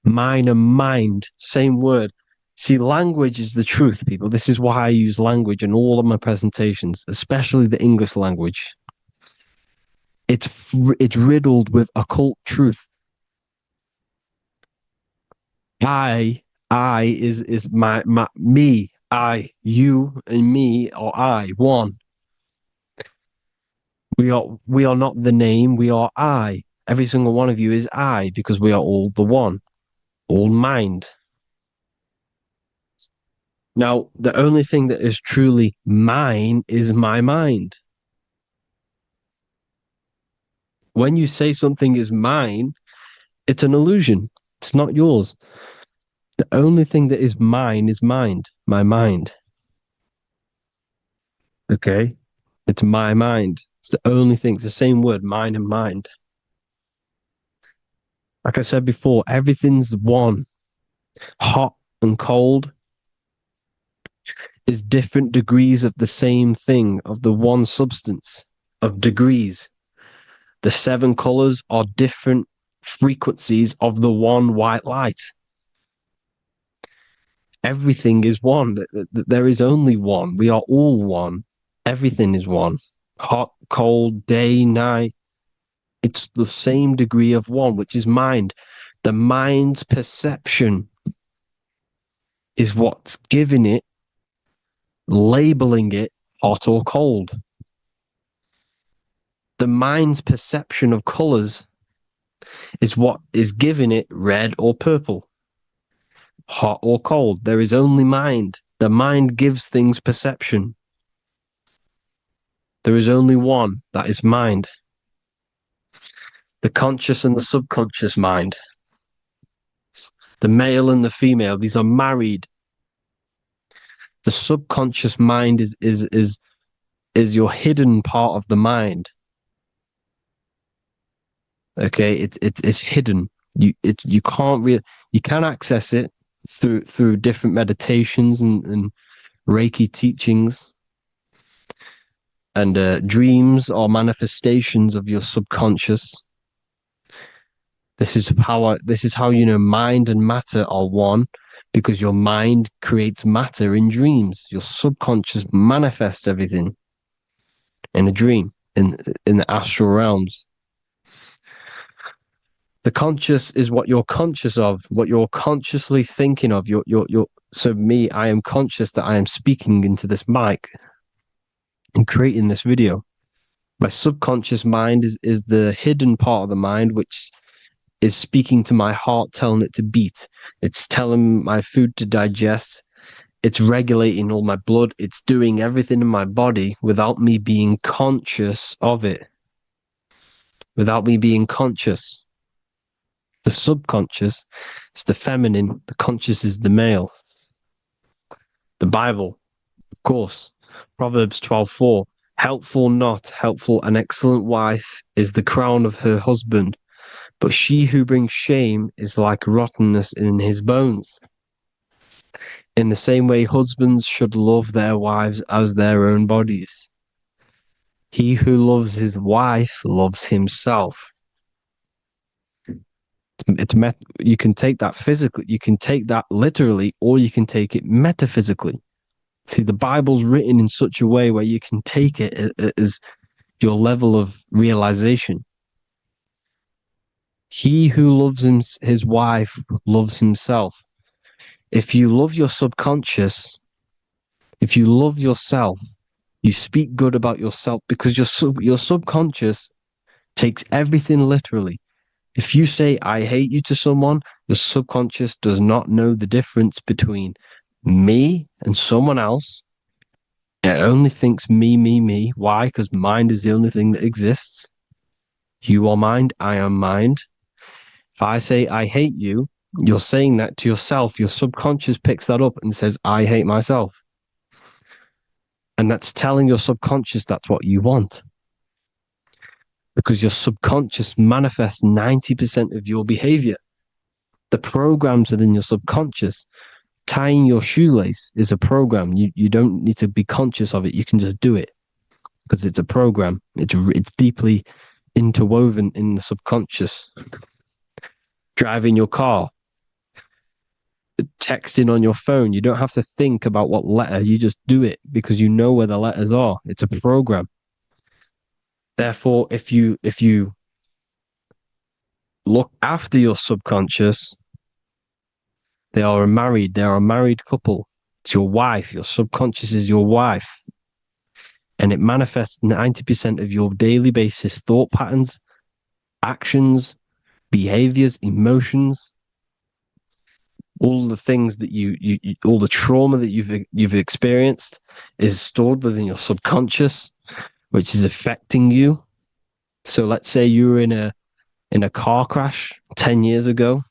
Mind and mind, same word. See, language is the truth, people. This is why I use language in all of my presentations, especially the English language. It's riddled with occult truth. I is my me, I, you, and me, or I, one. We are not the name, we are I. Every single one of you is I because we are all the one, all mind. Now, the only thing that is truly mine is my mind. When you say something is mine, it's an illusion. It's not yours. The only thing that is mine is mind, my mind. Okay? It's my mind. It's the only thing. It's the same word, mind and mind. Like I said before, everything's one. Hot and cold is different degrees of the same thing, of the one substance, of degrees. The 7 colors are different frequencies of the one white light. Everything is one. There is only one. We are all one. Everything is one. Hot, cold, day, night. It's the same degree of one, which is mind. The mind's perception is what's giving it, labeling it hot or cold. The mind's perception of colors is what is giving it red or purple, hot or cold. There is only mind. The mind gives things perception. There is only one, that is mind. The conscious and the subconscious mind. The male and the female, these are married. The subconscious mind is your hidden part of the mind. Okay, it's hidden. You can't you can access it through different meditations and Reiki teachings. And dreams are manifestations of your subconscious. This is how you know mind and matter are one, because your mind creates matter in dreams. Your subconscious manifests everything in a dream, in the astral realms. The conscious is what you're conscious of, what you're consciously thinking of. So me, I am conscious that I am speaking into this mic and creating this video. My subconscious mind is the hidden part of the mind, which is speaking to my heart, telling it to beat. It's telling my food to digest. It's regulating all my blood. It's doing everything in my body without me being conscious of it. Without me being conscious. The subconscious is the feminine. The conscious is the male. The Bible, of course. Proverbs 12:4. Helpful, not helpful. An excellent wife is the crown of her husband, but she who brings shame is like rottenness in his bones. In the same way, husbands should love their wives as their own bodies. He who loves his wife loves himself. You can take that physically, you can take that literally, or you can take it metaphysically. See, the Bible's written in such a way where you can take it as your level of realization. He who loves his wife loves himself. If you love your subconscious, if you love yourself, you speak good about yourself, because your subconscious takes everything literally. If you say, I hate you to someone, the subconscious does not know the difference between me and someone else. It only thinks me, me, me. Why? Because mind is the only thing that exists. You are mind, I am mind. If I say, I hate you, you're saying that to yourself. Your subconscious picks that up and says, I hate myself. And that's telling your subconscious that's what you want. Because your subconscious manifests 90% of your behavior. The programs within your subconscious. Tying your shoelace is a program. You don't need to be conscious of it. You can just do it because it's a program. It's deeply interwoven in the subconscious. Driving your car, texting on your phone. You don't have to think about what letter. You just do it because you know where the letters are. It's a program. Therefore, if you look after your subconscious, they are a married couple. It's your wife. Your subconscious is your wife. And it manifests 90% of your daily basis thought patterns, actions, behaviors, emotions, all the things that you all the trauma that you've experienced is stored within your subconscious, which is affecting you. So let's say you were in a car crash 10 years ago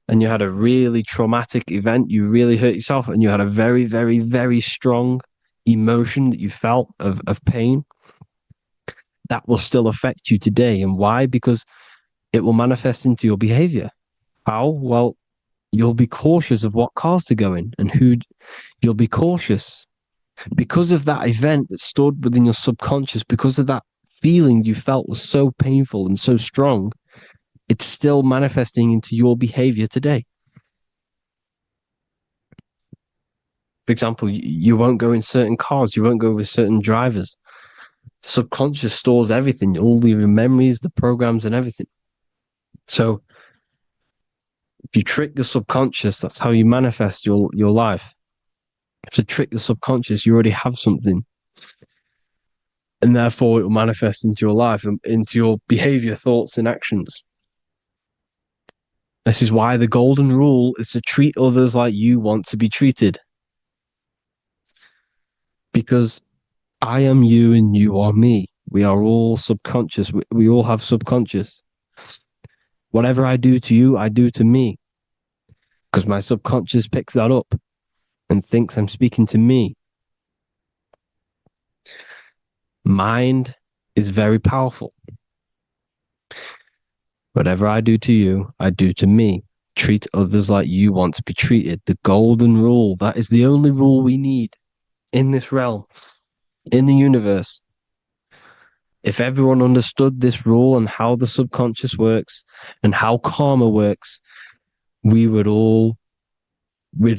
and you had a really traumatic event, you really hurt yourself, and you had a very, very, very strong emotion that you felt of pain. That will still affect you today. And why? Because it will manifest into your behavior. How? Well, you'll be cautious of what cars to go in and who. You'll be cautious because of that event that stored within your subconscious, because of that feeling you felt was so painful and so strong. It's still manifesting into your behavior today. For example, you won't go in certain cars, you won't go with certain drivers. The subconscious stores everything, all your memories, the programs, and everything. So if you trick your subconscious, that's how you manifest your life. If you trick the subconscious, you already have something. And therefore it will manifest into your life, into your behavior, thoughts, and actions. This is why the golden rule is to treat others like you want to be treated. Because I am you and you are me. We are all subconscious. We all have subconscious. Whatever I do to you, I do to me. Because my subconscious picks that up and thinks I'm speaking to me. Mind is very powerful. Whatever I do to you, I do to me. Treat others like you want to be treated. The golden rule. That is the only rule we need in this realm, in the universe. If everyone understood this rule and how the subconscious works and how karma works, we'd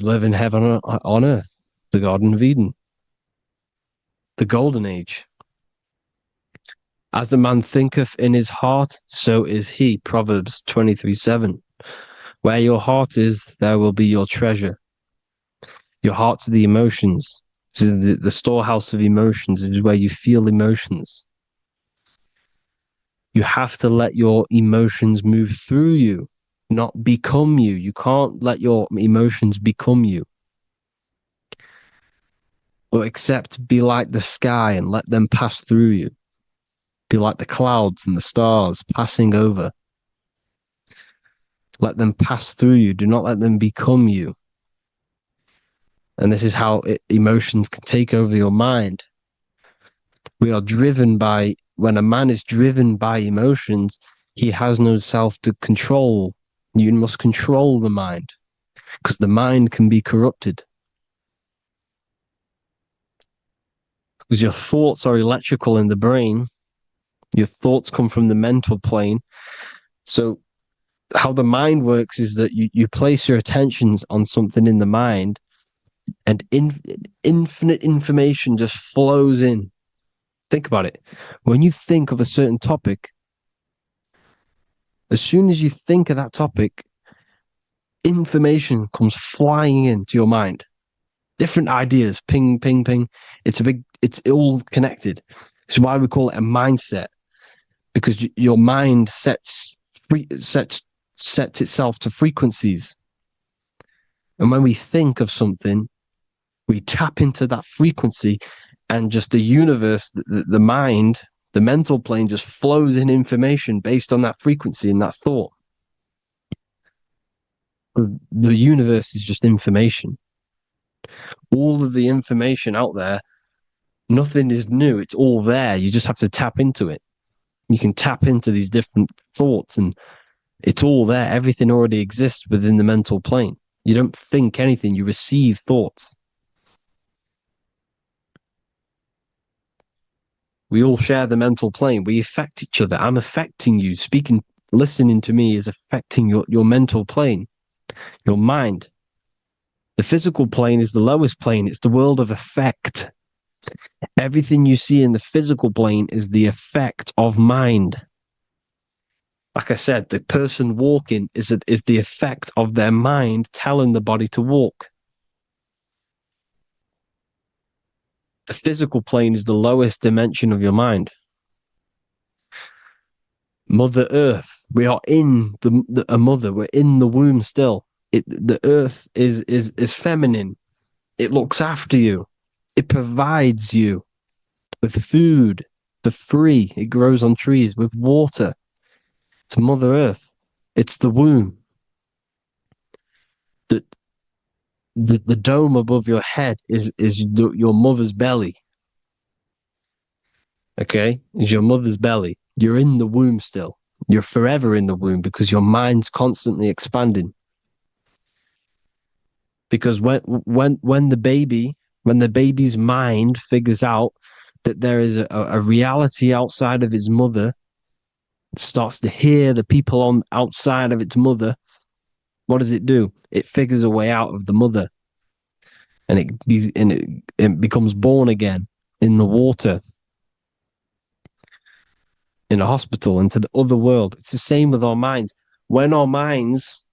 live in heaven on earth, the Garden of Eden, the golden age. As a man thinketh in his heart, so is he. Proverbs 23:7. Where your heart is, there will be your treasure. Your heart's the emotions. This is the storehouse of emotions. It is where you feel emotions. You have to let your emotions move through you, not become you. You can't let your emotions become you. Or except be like the sky and let them pass through you. Be like the clouds and the stars passing over. Let them pass through you. Do not let them become you. And this is how emotions can take over your mind. We are driven by, when a man is driven by emotions, he has no self to control. You must control the mind, because the mind can be corrupted. Because your thoughts are electrical in the brain. Your thoughts come from the mental plane. So how the mind works is that you place your attentions on something in the mind, and infinite information just flows in. Think about it. When you think of a certain topic, as soon as you think of that topic, information comes flying into your mind. Different ideas, ping, ping, ping. It's all connected. It's why we call it a mindset, because your mind sets itself to frequencies. And when we think of something, we tap into that frequency, and just the universe, the mind, the mental plane just flows in information based on that frequency and that thought. The universe is just information. All of the information out there, nothing is new. It's all there. You just have to tap into it. You can tap into these different thoughts, and it's all there. Everything already exists within the mental plane. You don't think anything. You receive thoughts. We all share the mental plane. We affect each other. I'm affecting you. Listening to me is affecting your mental plane, your mind. The physical plane is the lowest plane. It's the world of effect. Everything you see in the physical plane is the effect of mind. Like I said, the person walking is the effect of their mind telling the body to walk. The physical plane is the lowest dimension of your mind. Mother Earth, we are in a mother. We're in the womb still. The Earth is feminine. It looks after you. It provides you with food for free. It grows on trees with water. It's Mother Earth. It's the womb. The dome above your head is your mother's belly. Okay? Is your mother's belly. You're in the womb still. You're forever in the womb because your mind's constantly expanding. Because when the baby's mind figures out that there is a reality outside of its mother, starts to hear the people on outside of its mother, what does it do? It figures a way out of the mother, and it becomes born again in the water, in a hospital, into the other world. It's the same with our minds. When our minds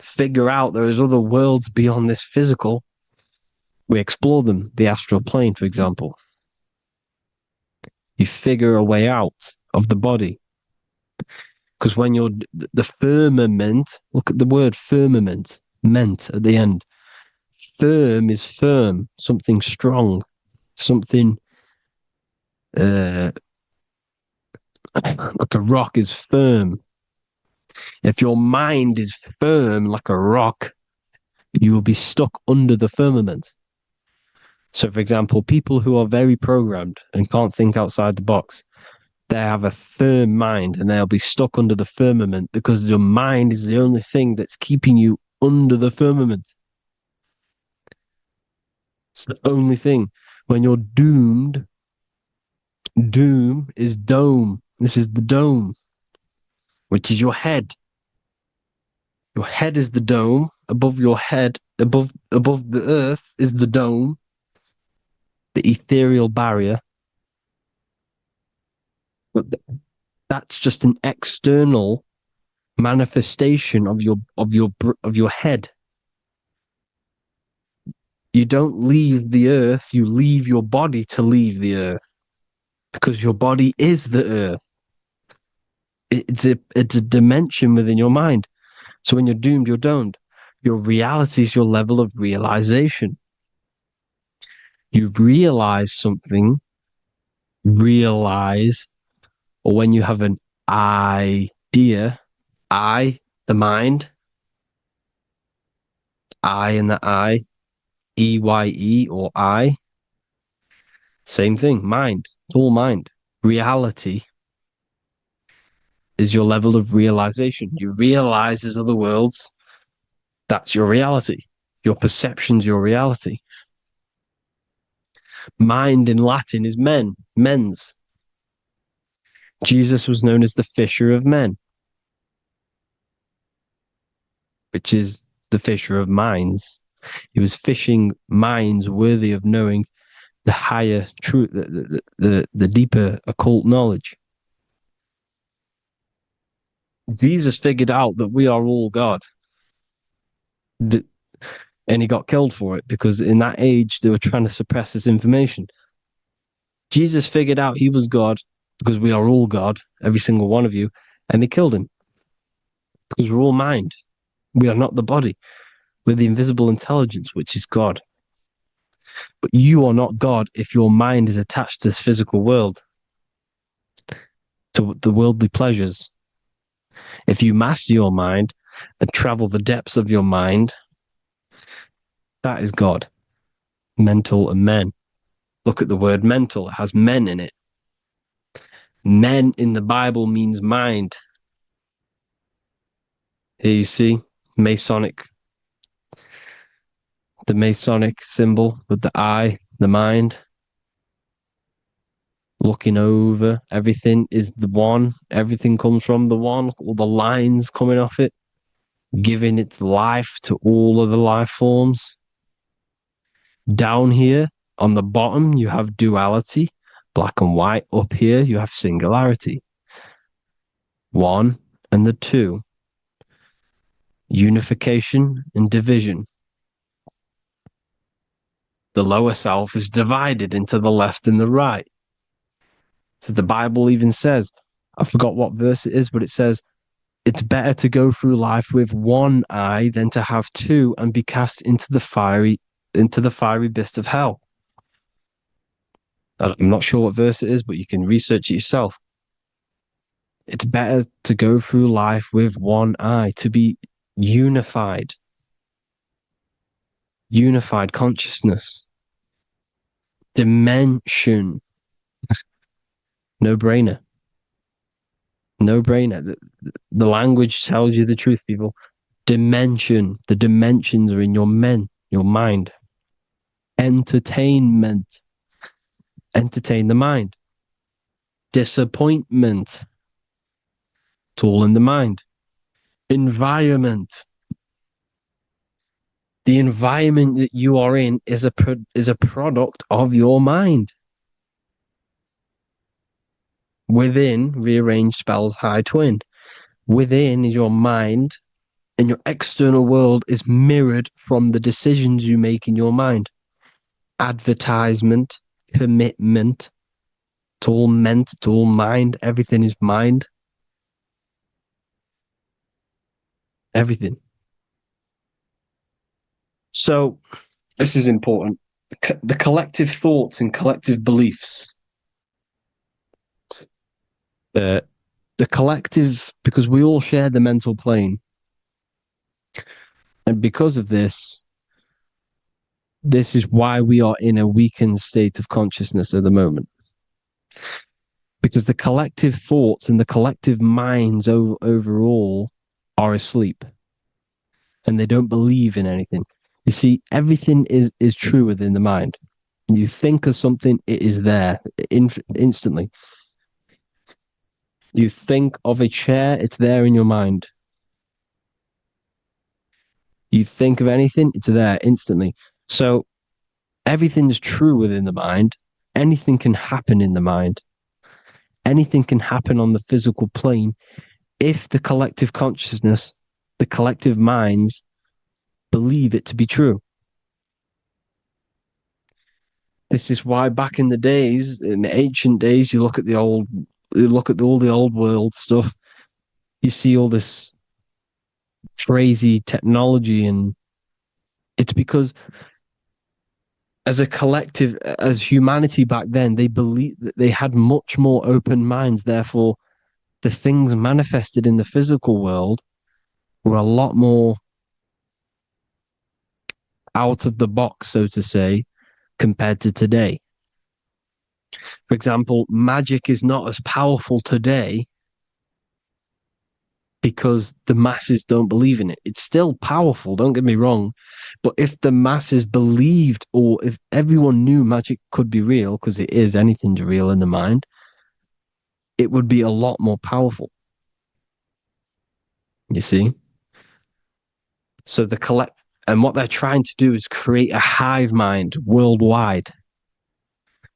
figure out there is other worlds beyond this physical, we explore them. The astral plane, for example. You figure a way out of the body. Because when you're the firmament, look at the word firmament, meant at the end. Firm is firm, something strong, something like a rock is firm. If your mind is firm like a rock, you will be stuck under the firmament. So, for example, people who are very programmed and can't think outside the box, they have a firm mind and they'll be stuck under the firmament because your mind is the only thing that's keeping you under the firmament. It's the only thing. When you're doomed, doom is dome. This is the dome, which is your head. Your head is the dome. Above your head, above the earth is the dome, the ethereal barrier. But that's just an external manifestation of your head. You don't leave the earth, you leave your body to leave the earth, because your body is the earth. It's a dimension within your mind. So when you're doomed, you're doomed. Your reality is your level of realization. You realize something, or when you have an idea, the mind, and the EYE or I, same thing, mind, it's all mind. Reality is your level of realization. You realize there's other worlds. That's your reality. Your perception's your reality. Mind in Latin is mens. Jesus was known as the fisher of men, which is the fisher of minds. He was fishing minds worthy of knowing the higher truth, the deeper occult knowledge. Jesus figured out that we are all God. And he got killed for it, because in that age they were trying to suppress this information. Jesus figured out he was God because we are all God, every single one of you, and they killed him because we're all mind. We are not the body. We're the invisible intelligence, which is God. But you are not God if your mind is attached to this physical world, to the worldly pleasures. If you master your mind and travel the depths of your mind, that is God. Mental and men. Look at the word mental. It has men in it. Men in the Bible means mind. Here you see the Masonic symbol with the eye, the mind. Looking over, everything is the one. Everything comes from the one. All the lines coming off it, giving its life to all of the life forms. Down here on the bottom, you have duality, black and white. Up here, you have singularity. One and the two. Unification and division. The lower self is divided into the left and the right. So the Bible even says, I forgot what verse it is, but it says, it's better to go through life with one eye than to have two and be cast into the fiery abyss of hell. I'm not sure what verse it is, but you can research it yourself. It's better to go through life with one eye, to be unified consciousness, dimension. No-brainer. The language tells you the truth, people. Dimension. The dimensions are in your mind. Entertainment. Entertain the mind. Disappointment. It's all in the mind. Environment. The environment that you are in is a product of your mind. Within, rearrange spells high twin. Within is your mind, and your external world is mirrored from the decisions you make in your mind. Advertisement, commitment, it's all meant, it's all mind. Everything is mind. Everything. So, this is important. The collective thoughts and collective beliefs. The collective, because we all share the mental plane. And because of this is why we are in a weakened state of consciousness at the moment. Because the collective thoughts and the collective minds overall are asleep. And they don't believe in anything. You see, everything is true within the mind. You think of something, it is there instantly. You think of a chair, it's there in your mind. You think of anything, it's there instantly. So everything is true within the mind. Anything can happen in the mind. anything can happen on the physical plane if the collective consciousness, the collective minds, believe it to be true. This is why back in the days, in the ancient days, you look at all the old world stuff, you see all this crazy technology, and it's because as a collective, as humanity back then, they believed that they had much more open minds. Therefore, the things manifested in the physical world were a lot more out of the box, so to say, compared to today. For example, magic is not as powerful today because the masses don't believe in it. It's still powerful, don't get me wrong, but if the masses believed, or if everyone knew magic could be real, because it is, anything's real in the mind, it would be a lot more powerful. You see? So and what they're trying to do is create a hive mind worldwide.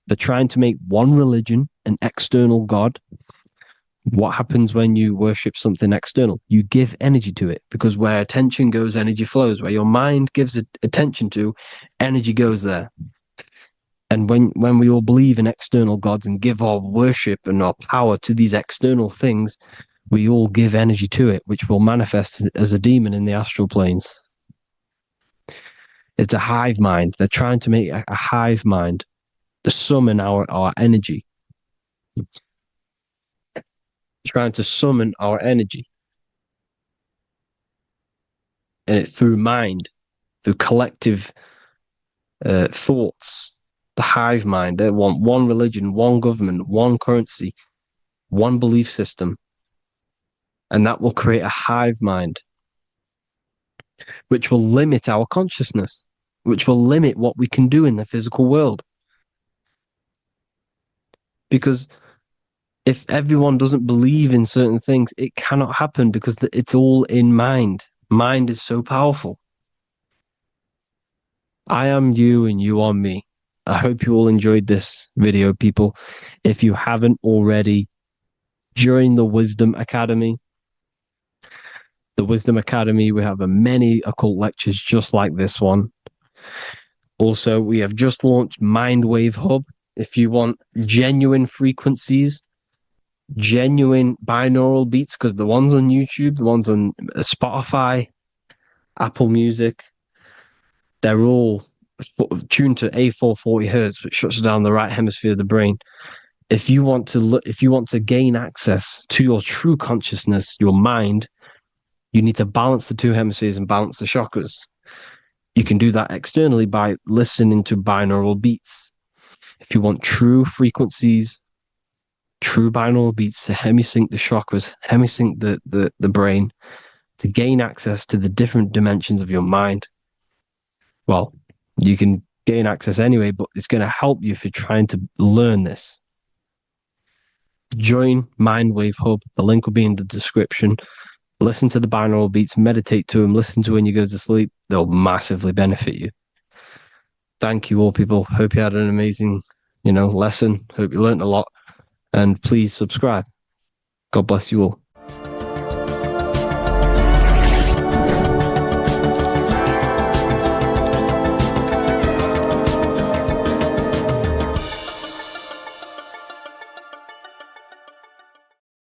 They're trying to make one religion, an external god. What happens when you worship something external? You give energy to it, because where attention goes, energy flows. Where your mind gives attention to, energy goes there. And when we all believe in external gods and give our worship and our power to these external things, we all give energy to it, which will manifest as a demon in the astral planes. It's a hive mind. They're trying to make a hive mind to summon our energy. Trying to summon our energy. And it through mind, through collective thoughts. The hive mind. They want one religion, one government, one currency, one belief system. And that will create a hive mind, which will limit our consciousness, which will limit what we can do in the physical world. Because if everyone doesn't believe in certain things, it cannot happen, because it's all in mind. Mind is so powerful. I am you and you are me. I hope you all enjoyed this video, people. If you haven't already, join the Wisdom Academy. The Wisdom Academy, we have many occult lectures just like this one. Also, we have just launched Mindwave Hub. If you want genuine frequencies, genuine binaural beats, because the ones on YouTube, the ones on Spotify, Apple Music, they're all tuned to A440 hertz, which shuts down the right hemisphere of the brain. If you want to gain access to your true consciousness, your mind, you need to balance the two hemispheres and balance the chakras. You can do that externally by listening to binaural beats. If you want true frequencies, true binaural beats to hemisync the chakras, hemisync the brain, to gain access to the different dimensions of your mind, well, you can gain access anyway, but it's going to help you if you're trying to learn this. Join Mindwave Hub. The link will be in the description. Listen to the binaural beats, meditate to them, listen to when you go to sleep. They'll massively benefit you. Thank you all, people. Hope you had an amazing, lesson. Hope you learned a lot. And please subscribe. God bless you all.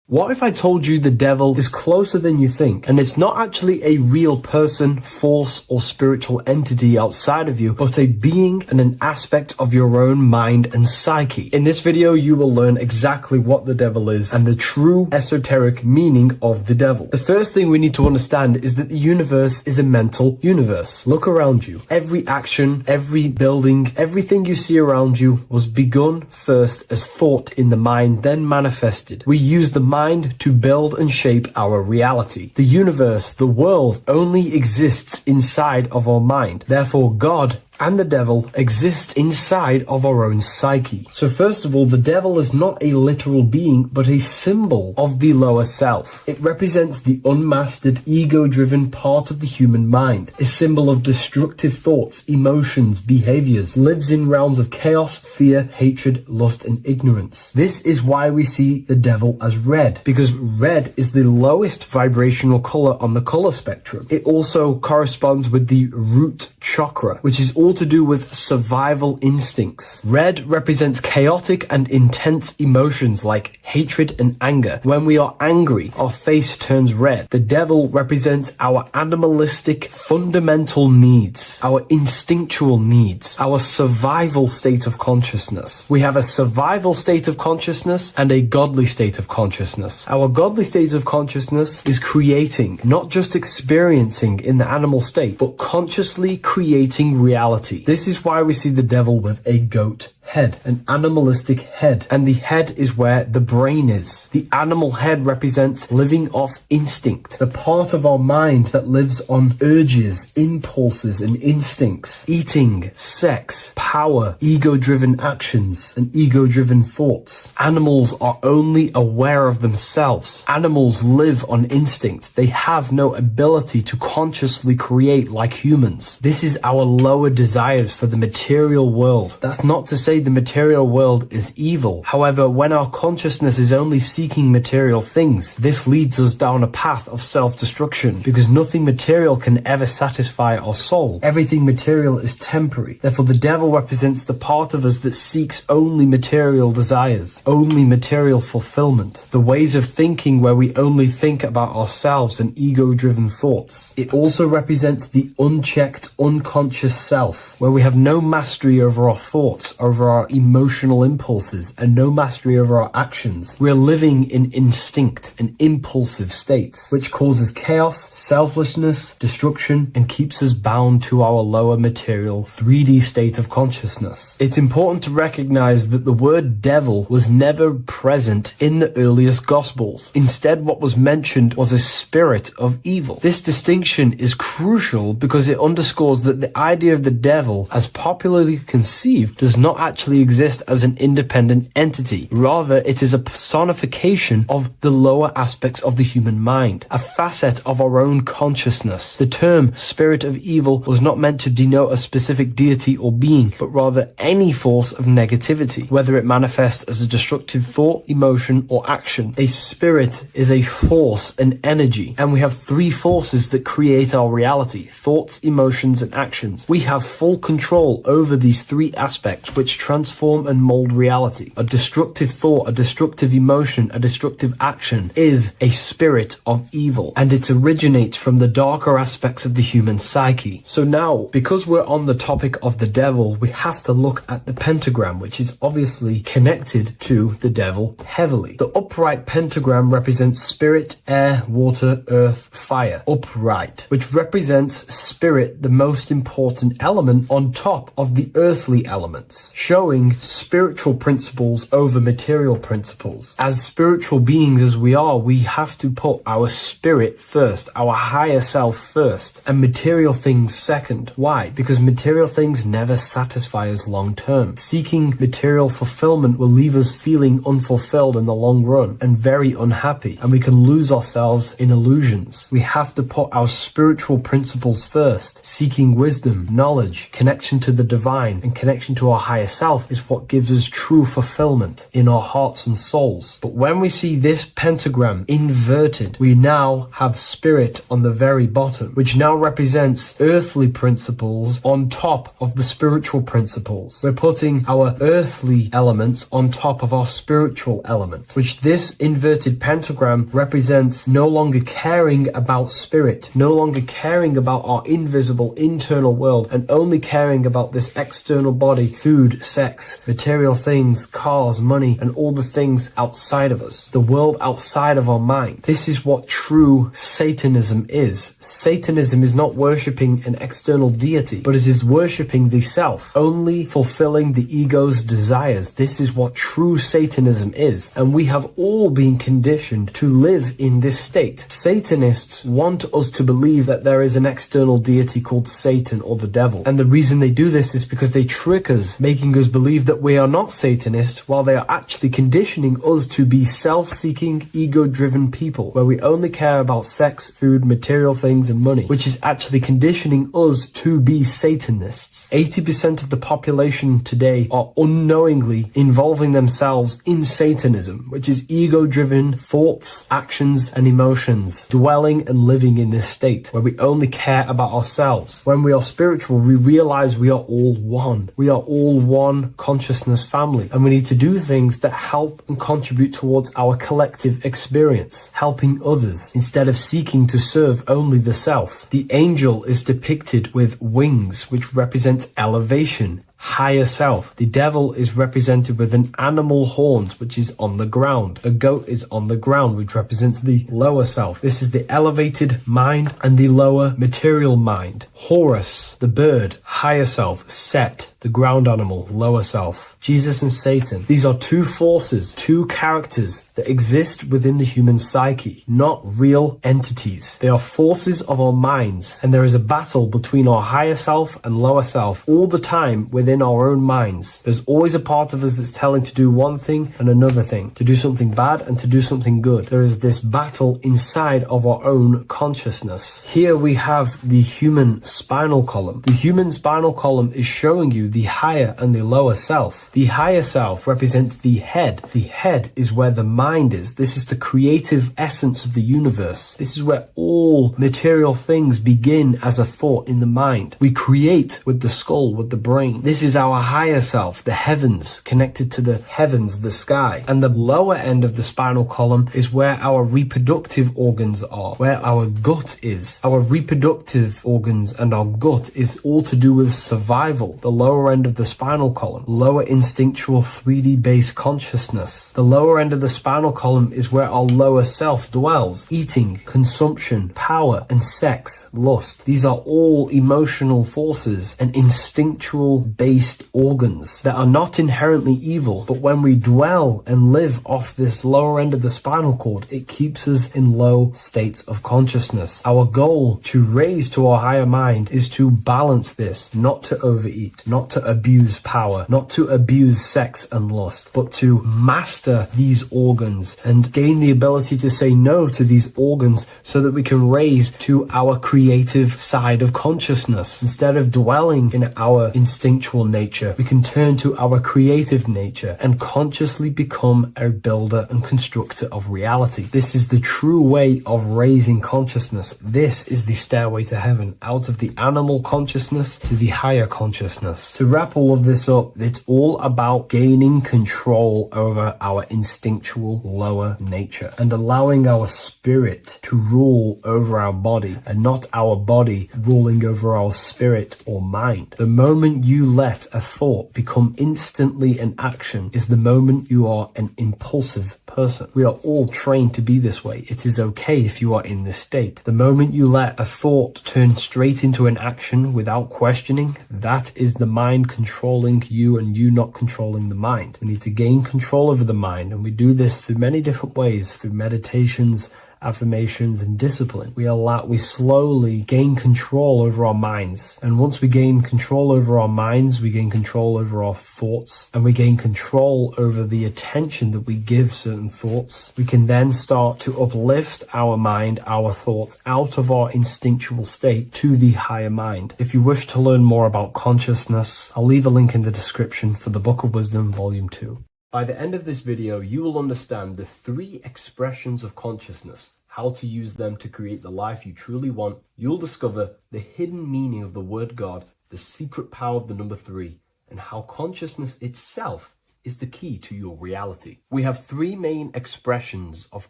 What if I told you the devil is closer than you think, and it's not actually a real person, force, or spiritual entity outside of you, but a being and an aspect of your own mind and psyche? In this video, you will learn exactly what the devil is and the true esoteric meaning of the devil. The first thing we need to understand is that the universe is a mental universe. Look around you. Every action, every building, everything you see around you was begun first as thought in the mind, then manifested. We use the mind to build and shape our reality. The universe, the world, only exists inside of our mind. Therefore, God and the devil exist inside of our own psyche. So first of all, the devil is not a literal being, but a symbol of the lower self. It represents the unmastered, ego-driven part of the human mind, a symbol of destructive thoughts, emotions, behaviors, lives in realms of chaos, fear, hatred, lust, and ignorance. This is why we see the devil as red, because red is the lowest vibrational color on the color spectrum. It also corresponds with the root chakra, which is all to do with survival instincts. Red represents chaotic and intense emotions like hatred and anger. When we are angry, our face turns red. The devil represents our animalistic fundamental needs, our instinctual needs, our survival state of consciousness. We have a survival state of consciousness and a godly state of consciousness. Our godly state of consciousness is creating, not just experiencing in the animal state, but consciously creating reality. This is why we see the devil with a goat head, an animalistic head, and the head is where the brain is. The animal head represents living off instinct, the part of our mind that lives on urges, impulses, and instincts, eating, sex, power, ego-driven actions, and ego-driven thoughts. Animals are only aware of themselves. Animals live on instinct. They have no ability to consciously create like humans. This is our lower desires for the material world. That's not to say the material world is evil. However, when our consciousness is only seeking material things, this leads us down a path of self-destruction, because nothing material can ever satisfy our soul. Everything material is temporary. Therefore, the devil represents the part of us that seeks only material desires, only material fulfillment, the ways of thinking where we only think about ourselves and ego-driven thoughts. It also represents the unchecked, unconscious self, where we have no mastery over our thoughts, over our emotional impulses, and no mastery over our actions. We're living in instinct and impulsive states, which causes chaos, selflessness, destruction, and keeps us bound to our lower material 3D state of consciousness. It's important to recognize that the word devil was never present in the earliest Gospels. Instead, what was mentioned was a spirit of evil. This distinction is crucial because it underscores that the idea of the devil, as popularly conceived, does not actually exist as an independent entity. Rather, it is a personification of the lower aspects of the human mind, a facet of our own consciousness. The term spirit of evil was not meant to denote a specific deity or being, but rather any force of negativity, whether it manifests as a destructive thought, emotion, or action. A spirit is a force, an energy, and we have three forces that create our reality: thoughts, emotions, and actions. We have full control over these three aspects, which transform and mold reality. A destructive thought, a destructive emotion, a destructive action is a spirit of evil, and it originates from the darker aspects of the human psyche. So now, because we're on the topic of the devil, we have to look at the pentagram, which is obviously connected to the devil heavily. The upright pentagram represents spirit, air, water, earth, fire. Upright, which represents spirit, the most important element on top of the earthly elements, showing spiritual principles over material principles. As spiritual beings as we are, we have to put our spirit first, our higher self first, and material things second. Why? Because material things never satisfy us long term. Seeking material fulfillment will leave us feeling unfulfilled in the long run and very unhappy, and we can lose ourselves in illusions. We have to put our spiritual principles first. Seeking wisdom, knowledge, connection to the divine, and connection to our higher self is what gives us true fulfillment in our hearts and souls. But when we see this pentagram inverted, we now have spirit on the very bottom, which now represents earthly principles on top of the spiritual principles. We're putting our earthly elements on top of our spiritual element, which this inverted pentagram represents no longer caring about spirit, no longer caring about our invisible internal world, and only caring about this external body, food, sex, material things, cars, money, and all the things outside of us, the world outside of our mind. This is what true Satanism is. Satanism is not worshipping an external deity, but it is worshipping the self, only fulfilling the ego's desires. This is what true Satanism is, and we have all been conditioned to live in this state. Satanists want us to believe that there is an external deity called Satan or the devil, and the reason they do this is because they trick us, making us believe that we are not Satanists, while they are actually conditioning us to be self-seeking, ego-driven people, where we only care about sex, food, material things, and money, which is actually conditioning us to be Satanists. 80% of the population today are unknowingly involving themselves in Satanism, which is ego-driven thoughts, actions, and emotions, dwelling and living in this state, where we only care about ourselves. When we are spiritual, we realize we are all one. We are all one consciousness family, and we need to do things that help and contribute towards our collective experience, helping others, instead of seeking to serve only the self. The angel is depicted with wings, which represents elevation, higher self. The devil is represented with an animal horns, which is on the ground. A goat is on the ground, which represents the lower self. This is the elevated mind and the lower material mind. Horus, the bird, higher self. Set, the ground animal, lower self. Jesus and Satan. These are two forces, two characters that exist within the human psyche, not real entities. They are forces of our minds, and there is a battle between our higher self and lower self all the time within our own minds. There's always a part of us that's telling to do one thing and another thing, to do something bad and to do something good. There is this battle inside of our own consciousness. Here we have the human spinal column. The human spinal column is showing you the higher and the lower self. The higher self represents the head. The head is where the mind is. This is the creative essence of the universe. This is where all material things begin as a thought in the mind. We create with the skull, with the brain. This is our higher self, the heavens, connected to the heavens, the sky. And the lower end of the spinal column is where our reproductive organs are, where our gut is. Our reproductive organs and our gut is all to do with survival. The lower end of the spinal column, lower instinctual 3D based consciousness. The lower end of the spinal column is where our lower self dwells. Eating, consumption, power, and sex, lust. These are all emotional forces and instinctual based organs that are not inherently evil, but when we dwell and live off this lower end of the spinal cord, it keeps us in low states of consciousness. Our goal to raise to our higher mind is to balance this, not to overeat, not to abuse power, not to abuse sex and lust, but to master these organs and gain the ability to say no to these organs so that we can raise to our creative side of consciousness. Instead of dwelling in our instinctual nature, we can turn to our creative nature and consciously become a builder and constructor of reality. This is the true way of raising consciousness. This is the stairway to heaven, out of the animal consciousness to the higher consciousness. To wrap all of this up, it's all about gaining control over our instinctual lower nature and allowing our spirit to rule over our body and not our body ruling over our spirit or mind. The moment you let a thought become instantly an action is the moment you are an impulsive person. We are all trained to be this way. It is okay if you are in this state. The moment you let a thought turn straight into an action without questioning, that is the mind controlling you and you not controlling the mind. We need to gain control over the mind, and we do this through many different ways, through meditations, affirmations, and discipline. We slowly gain control over our minds. And once we gain control over our minds, we gain control over our thoughts, and we gain control over the attention that we give certain thoughts. We can then start to uplift our mind, our thoughts, out of our instinctual state to the higher mind. If you wish to learn more about consciousness, I'll leave a link in the description for the Book of Wisdom, Volume 2. By the end of this video, you will understand the 3 expressions of consciousness, how to use them to create the life you truly want. You'll discover the hidden meaning of the word God, the secret power of the number 3, and how consciousness itself is the key to your reality. We have 3 main expressions of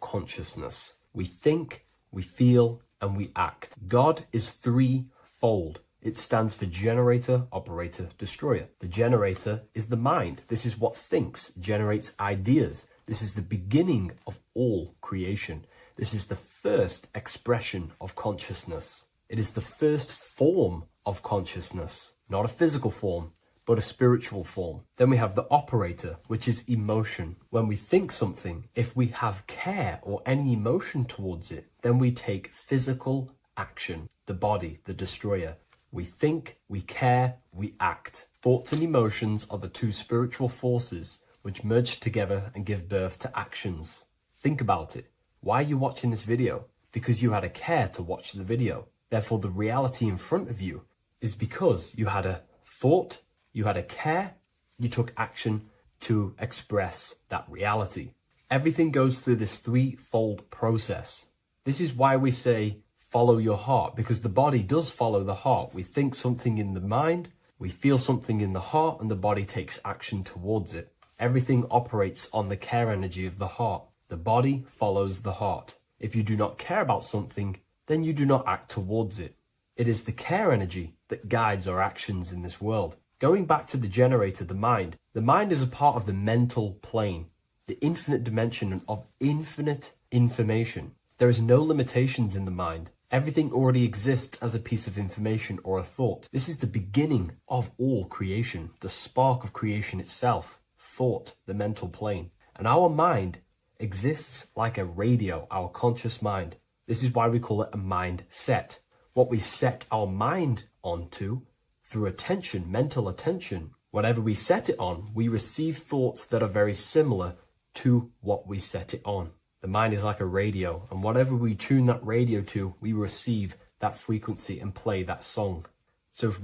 consciousness. We think, we feel, and we act. God is 3-fold. It stands for generator, operator, destroyer. The generator is the mind. This is what thinks, generates ideas. This is the beginning of all creation. This is the first expression of consciousness. It is the first form of consciousness, not a physical form, but a spiritual form. Then we have the operator, which is emotion. When we think something, if we have care or any emotion towards it, then we take physical action. The body, the destroyer. We think, we care, we act. Thoughts and emotions are the two spiritual forces which merge together and give birth to actions. Think about it. Why are you watching this video? Because you had a care to watch the video. Therefore, the reality in front of you is because you had a thought, you had a care, you took action to express that reality. Everything goes through this threefold process. This is why we say follow your heart, because the body does follow the heart. We think something in the mind, we feel something in the heart, and the body takes action towards it. Everything operates on the care energy of the heart. The body follows the heart. If you do not care about something, then you do not act towards it. It is the care energy that guides our actions in this world. Going back to the generator, the mind is a part of the mental plane, the infinite dimension of infinite information. There is no limitations in the mind. Everything already exists as a piece of information or a thought. This is the beginning of all creation, the spark of creation itself, thought, the mental plane. And our mind exists like a radio, our conscious mind. This is why we call it a mindset. What we set our mind onto through attention, mental attention, whatever we set it on, we receive thoughts that are very similar to what we set it on. The mind is like a radio, and whatever we tune that radio to, we receive that frequency and play that song. So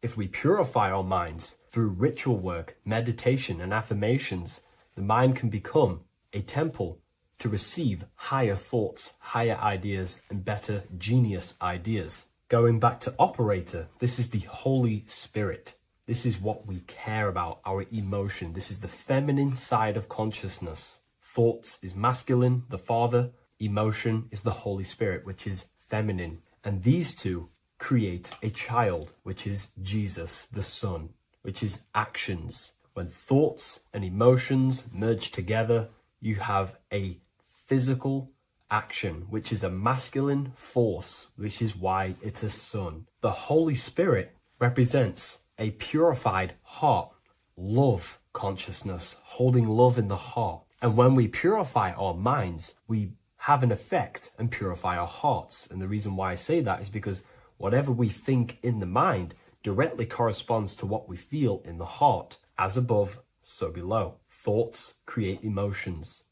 if we purify our minds through ritual work, meditation, and affirmations, the mind can become a temple to receive higher thoughts, higher ideas, and better genius ideas. Going back to operator, this is the Holy Spirit. This is what we care about, our emotion. This is the feminine side of consciousness. Thoughts is masculine, the Father. Emotion is the Holy Spirit, which is feminine. And these two create a child, which is Jesus, the Son, which is actions. When thoughts and emotions merge together, you have a physical action, which is a masculine force, which is why it's a son. The Holy Spirit represents a purified heart, love consciousness, holding love in the heart. And when we purify our minds, we have an effect and purify our hearts. And the reason why I say that is because whatever we think in the mind directly corresponds to what we feel in the heart. As above, so below. Thoughts create emotions.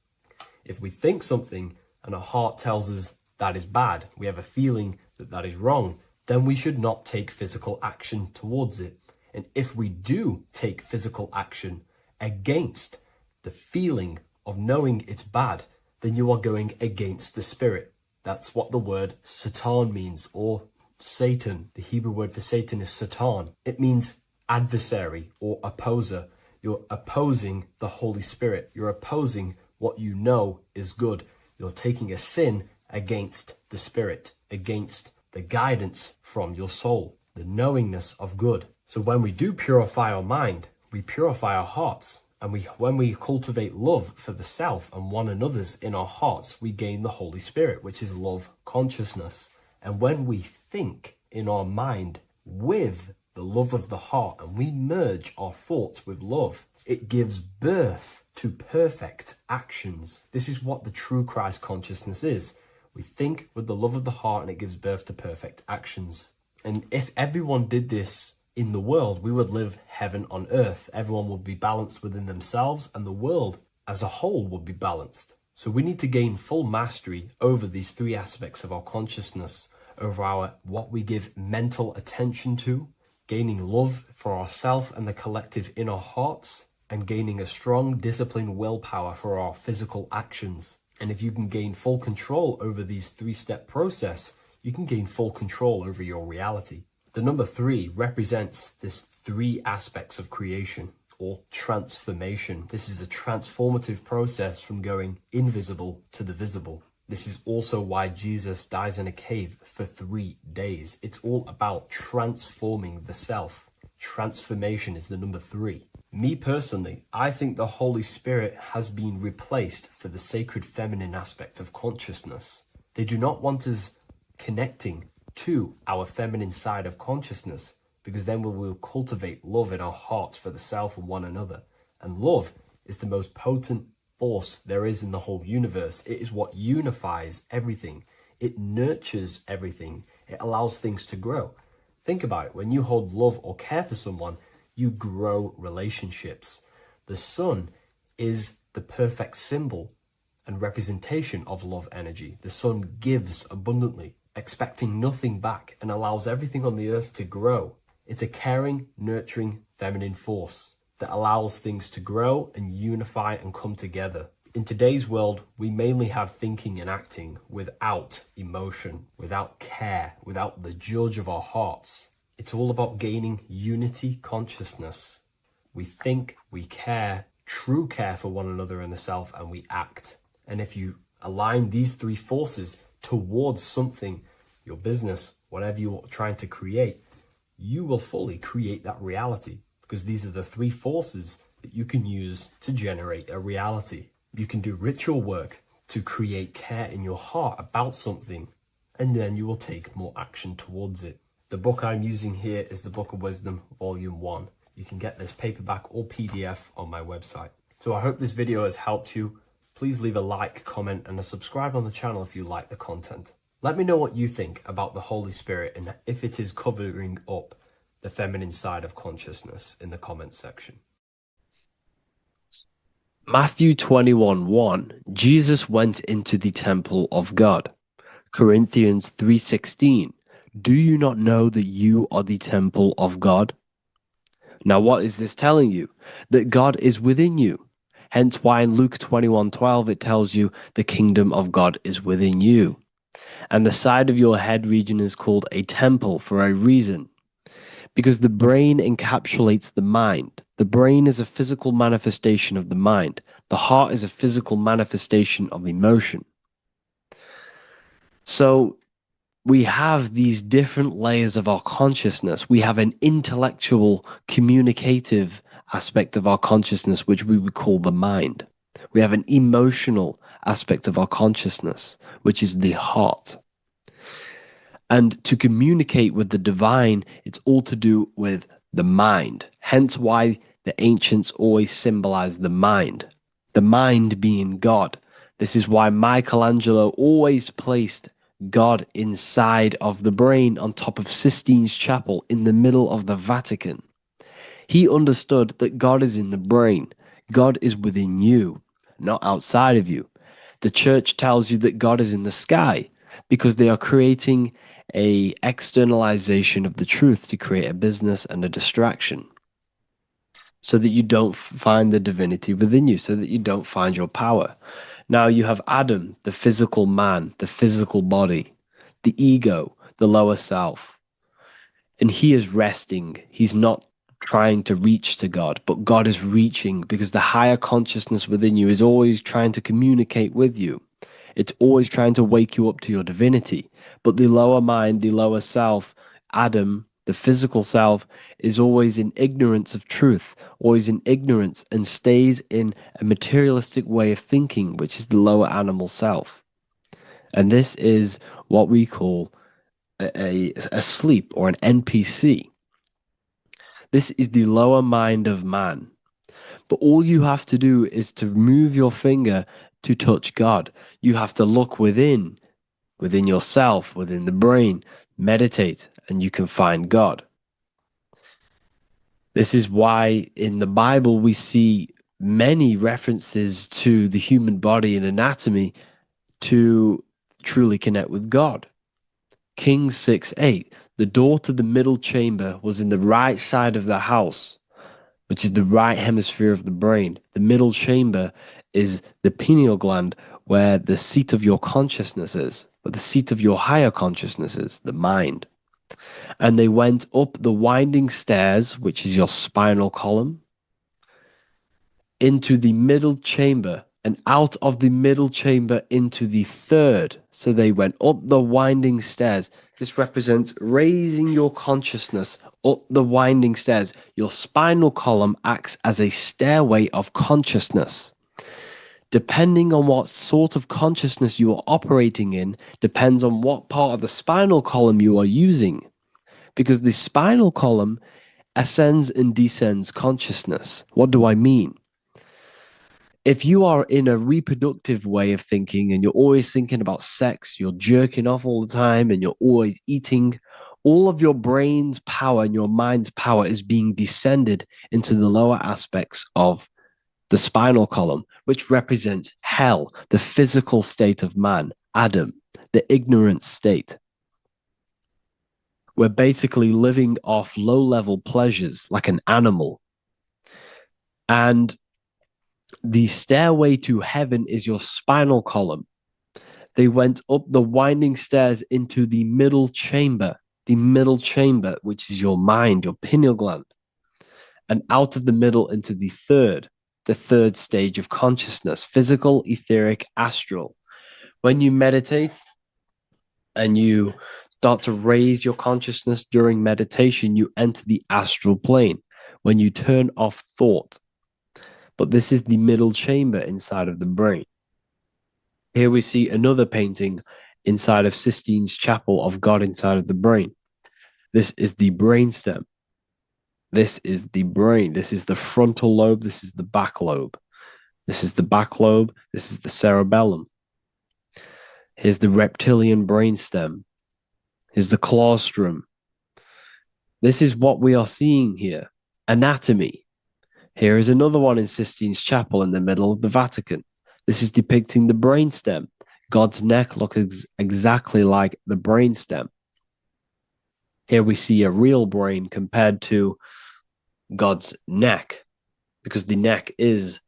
If we think something and our heart tells us that is bad, we have a feeling that that is wrong, then we should not take physical action towards it. And if we do take physical action against the feeling of knowing it's bad, then you are going against the spirit. That's what the word Satan means, or Satan. The Hebrew word for Satan is Satan. It means adversary or opposer. You're opposing the Holy Spirit. You're opposing what you know is good. You're taking a sin against the spirit, against the guidance from your soul, the knowingness of good. So when we do purify our mind, we purify our hearts. And when we cultivate love for the self and one another's in our hearts, we gain the Holy Spirit, which is love consciousness. And when we think in our mind with the love of the heart and we merge our thoughts with love, it gives birth to perfect actions. This is what the true Christ consciousness is. We think with the love of the heart and it gives birth to perfect actions. And if everyone did this in the world, we would live heaven on earth. Everyone would be balanced within themselves and the world as a whole would be balanced. So we need to gain full mastery over these three aspects of our consciousness, over our what we give mental attention to, gaining love for ourselves and the collective in our hearts, and gaining a strong disciplined willpower for our physical actions. And if you can gain full control over these three-step process, you can gain full control over your reality. The number 3 represents this 3 aspects of creation or transformation. This is a transformative process from going invisible to the visible. This is also why Jesus dies in a cave for 3 days. It's all about transforming the self. Transformation is the number 3. Me personally, I think the Holy Spirit has been replaced for the sacred feminine aspect of consciousness. They do not want us connecting to our feminine side of consciousness, because then we will cultivate love in our hearts for the self and one another. And love is the most potent force there is in the whole universe. It is what unifies everything. It nurtures everything. It allows things to grow. Think about it. When you hold love or care for someone, you grow relationships. The sun is the perfect symbol and representation of love energy. The sun gives abundantly, expecting nothing back, and allows everything on the earth to grow. It's a caring, nurturing, feminine force that allows things to grow and unify and come together. In today's world, we mainly have thinking and acting without emotion, without care, without the judge of our hearts. It's all about gaining unity consciousness. We think, we care, true care for one another and the self, and we act. And if you align these 3 forces towards something, your business, whatever you're trying to create, you will fully create that reality, because these are the 3 forces that you can use to generate a reality. You can do ritual work to create care in your heart about something, and then you will take more action towards it. The book I'm using here is the Book of Wisdom, Volume 1. You can get this paperback or PDF on my website. So I hope this video has helped you. Please leave a like, comment, and a subscribe on the channel if you like the content. Let me know what you think about the Holy Spirit and if it is covering up the feminine side of consciousness in the comments section. Matthew 21:1, Jesus went into the temple of God. Corinthians 3:16, do you not know that you are the temple of God? Now what is this telling you? That God is within you. Hence why in Luke 21:12 it tells you the kingdom of God is within you. And the side of your head region is called a temple for a reason. Because the brain encapsulates the mind. The brain is a physical manifestation of the mind. The heart is a physical manifestation of emotion. So we have these different layers of our consciousness. We have an intellectual, communicative aspect of our consciousness, which we would call the mind. We have an emotional aspect of our consciousness, which is the heart. And to communicate with the divine, it's all to do with the mind. Hence why the ancients always symbolize the mind being God. This is why Michelangelo always placed God inside of the brain on top of Sistine Chapel in the middle of the Vatican. He understood that God is in the brain. God is within you, not outside of you. The church tells you that God is in the sky because they are creating a externalization of the truth to create a business and a distraction so that you don't find the divinity within you, so that you don't find your power. Now you have Adam, the physical man, the physical body, the ego, the lower self, and he is resting. He's not trying to reach to God, but God is reaching because the higher consciousness within you is always trying to communicate with you. It's always trying to wake you up to your divinity. But the lower mind, the lower self, Adam, the physical self, is always in ignorance of truth, always in ignorance, and stays in a materialistic way of thinking, which is the lower animal self. And this is what we call a sleep or an NPC. This is the lower mind of man. But all you have to do is to move your finger to touch God. You have to look within yourself, within the brain, meditate, and you can find God. This is why in the Bible we see many references to the human body and anatomy to truly connect with God. Kings 6:8, the door to the middle chamber was in the right side of the house, which is the right hemisphere of the brain. The middle chamber is the pineal gland, where the seat of your consciousness is, where the seat of your higher consciousness is, the mind. And they went up the winding stairs, which is your spinal column, into the middle chamber, and out of the middle chamber into the third. So they went up the winding stairs. This represents raising your consciousness up the winding stairs. Your spinal column acts as a stairway of consciousness. Depending on what sort of consciousness you are operating in, depends on what part of the spinal column you are using. Because the spinal column ascends and descends consciousness. What do I mean? If you are in a reproductive way of thinking and you're always thinking about sex, you're jerking off all the time and you're always eating, all of your brain's power and your mind's power is being descended into the lower aspects of the spinal column, which represents hell, the physical state of man, Adam, the ignorant state. We're basically living off low-level pleasures like an animal. And the stairway to heaven is your spinal column. They went up the winding stairs into the middle chamber, which is your mind, your pineal gland, and out of the middle into the third stage of consciousness, physical, etheric, astral. When you meditate and you start to raise your consciousness during meditation, you enter the astral plane when you turn off thought. But this is the middle chamber inside of the brain. Here we see another painting inside of Sistine's chapel of God inside of the brain. This is the brainstem. This is the brain. This is the frontal lobe. This is the back lobe. This is the back lobe. This is the cerebellum. Here's the reptilian brainstem. Here's the claustrum. This is what we are seeing here. Anatomy. Here is another one in Sistine's chapel in the middle of the Vatican. This is depicting the brainstem. God's neck looks exactly like the brainstem. Here we see a real brain compared to God's neck, because the neck is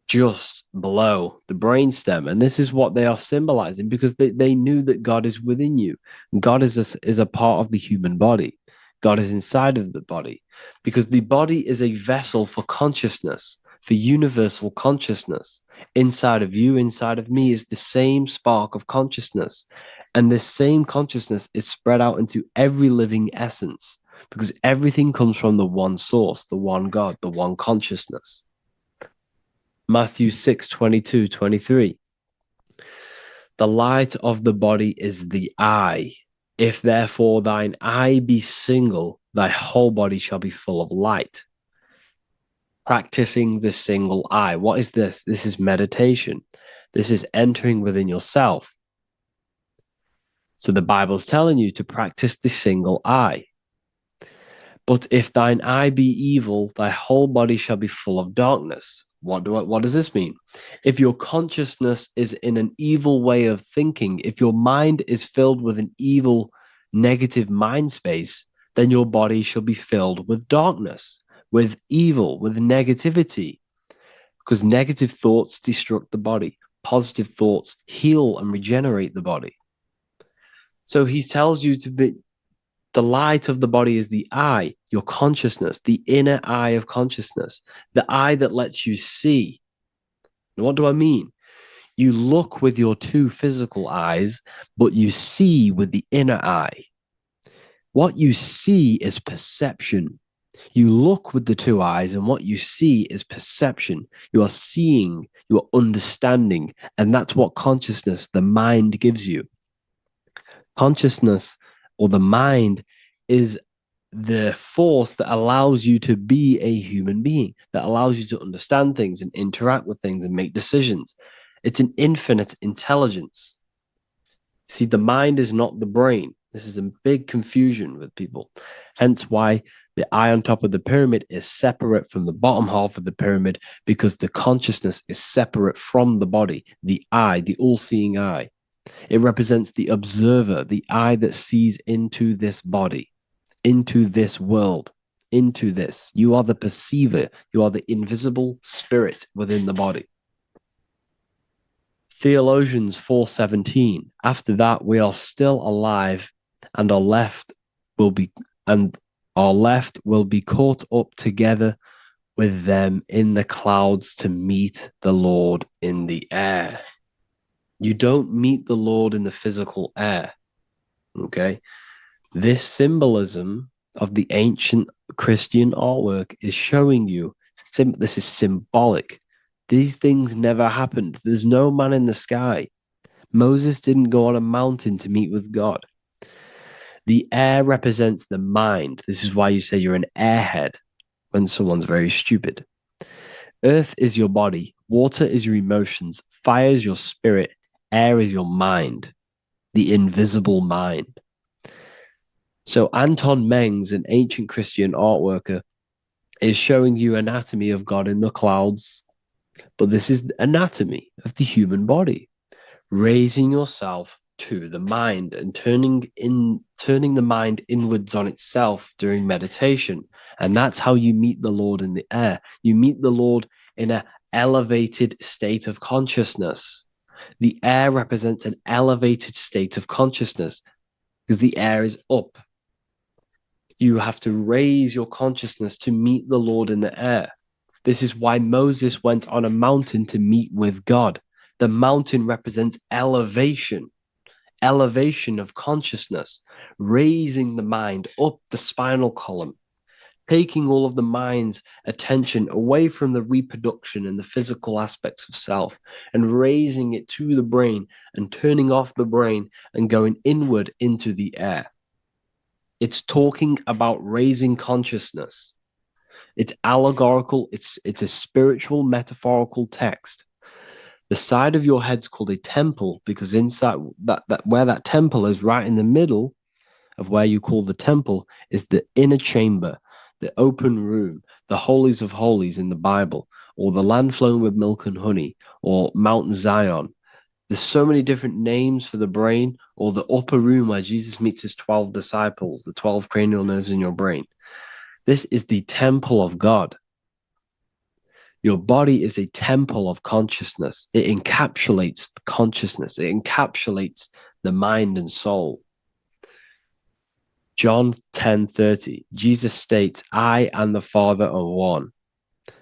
just below the brainstem. And this is what they are symbolizing, because they knew that God is within you. God is a part of the human body. God is inside of the body, because the body is a vessel for consciousness, for universal consciousness. Inside of you, inside of me is the same spark of consciousness. And this same consciousness is spread out into every living essence, because everything comes from the one source, the one God, the one consciousness. Matthew 6:22-23. The light of the body is the eye. If therefore thine eye be single, thy whole body shall be full of light. Practicing the single eye. What is this? This is meditation. This is entering within yourself. So the Bible's telling you to practice the single eye. But if thine eye be evil, thy whole body shall be full of darkness. What does this mean? If your consciousness is in an evil way of thinking, if your mind is filled with an evil, negative mind space, then your body shall be filled with darkness, with evil, with negativity. Because negative thoughts destruct the body. Positive thoughts heal and regenerate the body. So he tells you to be, the light of the body is the eye, your consciousness, the inner eye of consciousness, the eye that lets you see. And what do I mean? You look with your two physical eyes, but you see with the inner eye. What you see is perception. You look with the two eyes, and what you see is perception. You are seeing, you are understanding, and that's what consciousness, the mind, gives you. Consciousness, or the mind, is the force that allows you to be a human being, that allows you to understand things and interact with things and make decisions. It's an infinite intelligence. See, the mind is not the brain. This is a big confusion with people. Hence why the eye on top of the pyramid is separate from the bottom half of the pyramid, because the consciousness is separate from the body, the eye, the all-seeing eye. It represents the observer, the eye that sees into this body, into this world, into this. You are the perceiver. You are the invisible spirit within the body. Theologians 4:17. After that, we are still alive, and our left will be caught up together with them in the clouds to meet the Lord in the air. You don't meet the Lord in the physical air. Okay? This symbolism of the ancient Christian artwork is showing you this is symbolic. These things never happened. There's no man in the sky. Moses didn't go on a mountain to meet with God. The air represents the mind. This is why you say you're an airhead when someone's very stupid. Earth is your body. Water is your emotions. Fire is your spirit. Air is your mind, the invisible mind. So Anton Mengs, an ancient Christian art worker, is showing you anatomy of God in the clouds. But this is the anatomy of the human body, raising yourself to the mind and turning the mind inwards on itself during meditation. And that's how you meet the Lord in the air. You meet the Lord in an elevated state of consciousness. The air represents an elevated state of consciousness because the air is up. You have to raise your consciousness to meet the Lord in the air. This is why Moses went on a mountain to meet with God. The mountain represents elevation of consciousness, raising the mind up the spinal column, taking all of the mind's attention away from the reproduction and the physical aspects of self and raising it to the brain and turning off the brain and going inward into the air. It's talking about raising consciousness. It's allegorical. It's a spiritual, metaphorical text. The side of your head's called a temple because inside that where that temple is, right in the middle of where you call the temple, is the inner chamber, the open room, the holies of holies in the Bible, or the land flowing with milk and honey, or Mount Zion. There's so many different names for the brain, or the upper room where Jesus meets his 12 disciples, the 12 cranial nerves in your brain. This is the temple of God. Your body is a temple of consciousness. It encapsulates the consciousness. It encapsulates the mind and soul. John 10:30, Jesus states, I and the Father are one.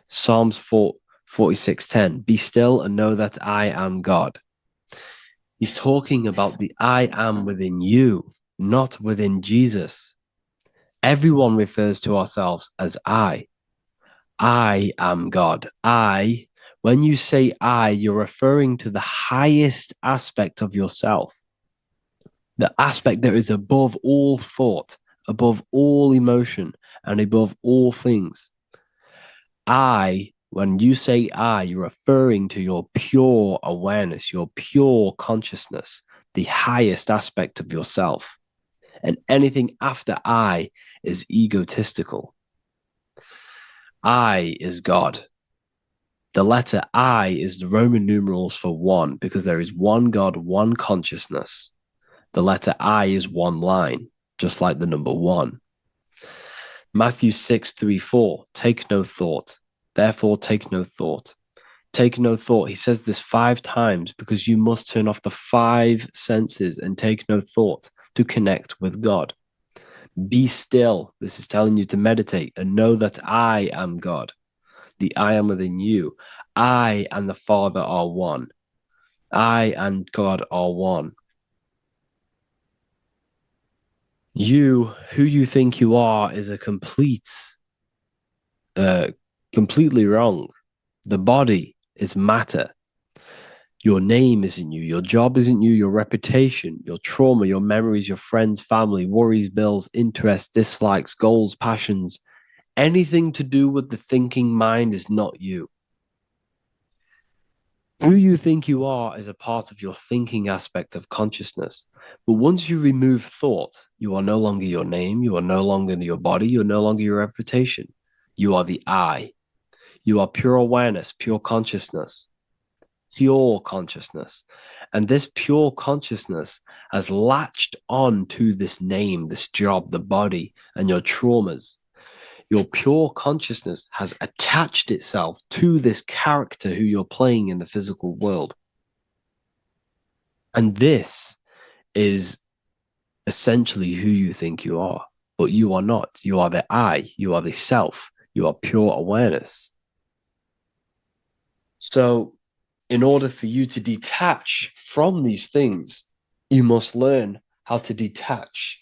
Psalms 46:10, be still and know that I am God. He's talking about the I am within you, not within Jesus. Everyone refers to ourselves as I. I am God. When you say I, you're referring to the highest aspect of yourself, the aspect that is above all thought, above all emotion, and above all things. When you say I, you're referring to your pure awareness, your pure consciousness, the highest aspect of yourself. And anything after I is egotistical. I is God. The letter I is the Roman numerals for one, because there is one God, one consciousness. The letter I is one line, just like the number one. Matthew 6:3-4, take no thought. Therefore, take no thought. Take no thought. He says this 5 times because you must turn off the 5 senses and take no thought to connect with God. Be still. This is telling you to meditate and know that I am God. The I am within you. I and the Father are one. I and God are one. You, who you think you are, is a completely wrong. The body is matter. Your name isn't you. Your job isn't you. Your reputation, your trauma, your memories, your friends, family, worries, bills, interests, dislikes, goals, passions. Anything to do with the thinking mind is not you. Who you think you are is a part of your thinking aspect of consciousness. But once you remove thought, you are no longer your name. You are no longer your body. You're no longer your reputation. You are the I. You are pure awareness, pure consciousness. Pure consciousness. And this pure consciousness has latched on to this name, this job, the body, and your traumas. Your pure consciousness has attached itself to this character who you're playing in the physical world. And this is essentially who you think you are, but you are not. You are the I, you are the self. You are pure awareness. So in order for you to detach from these things, you must learn how to detach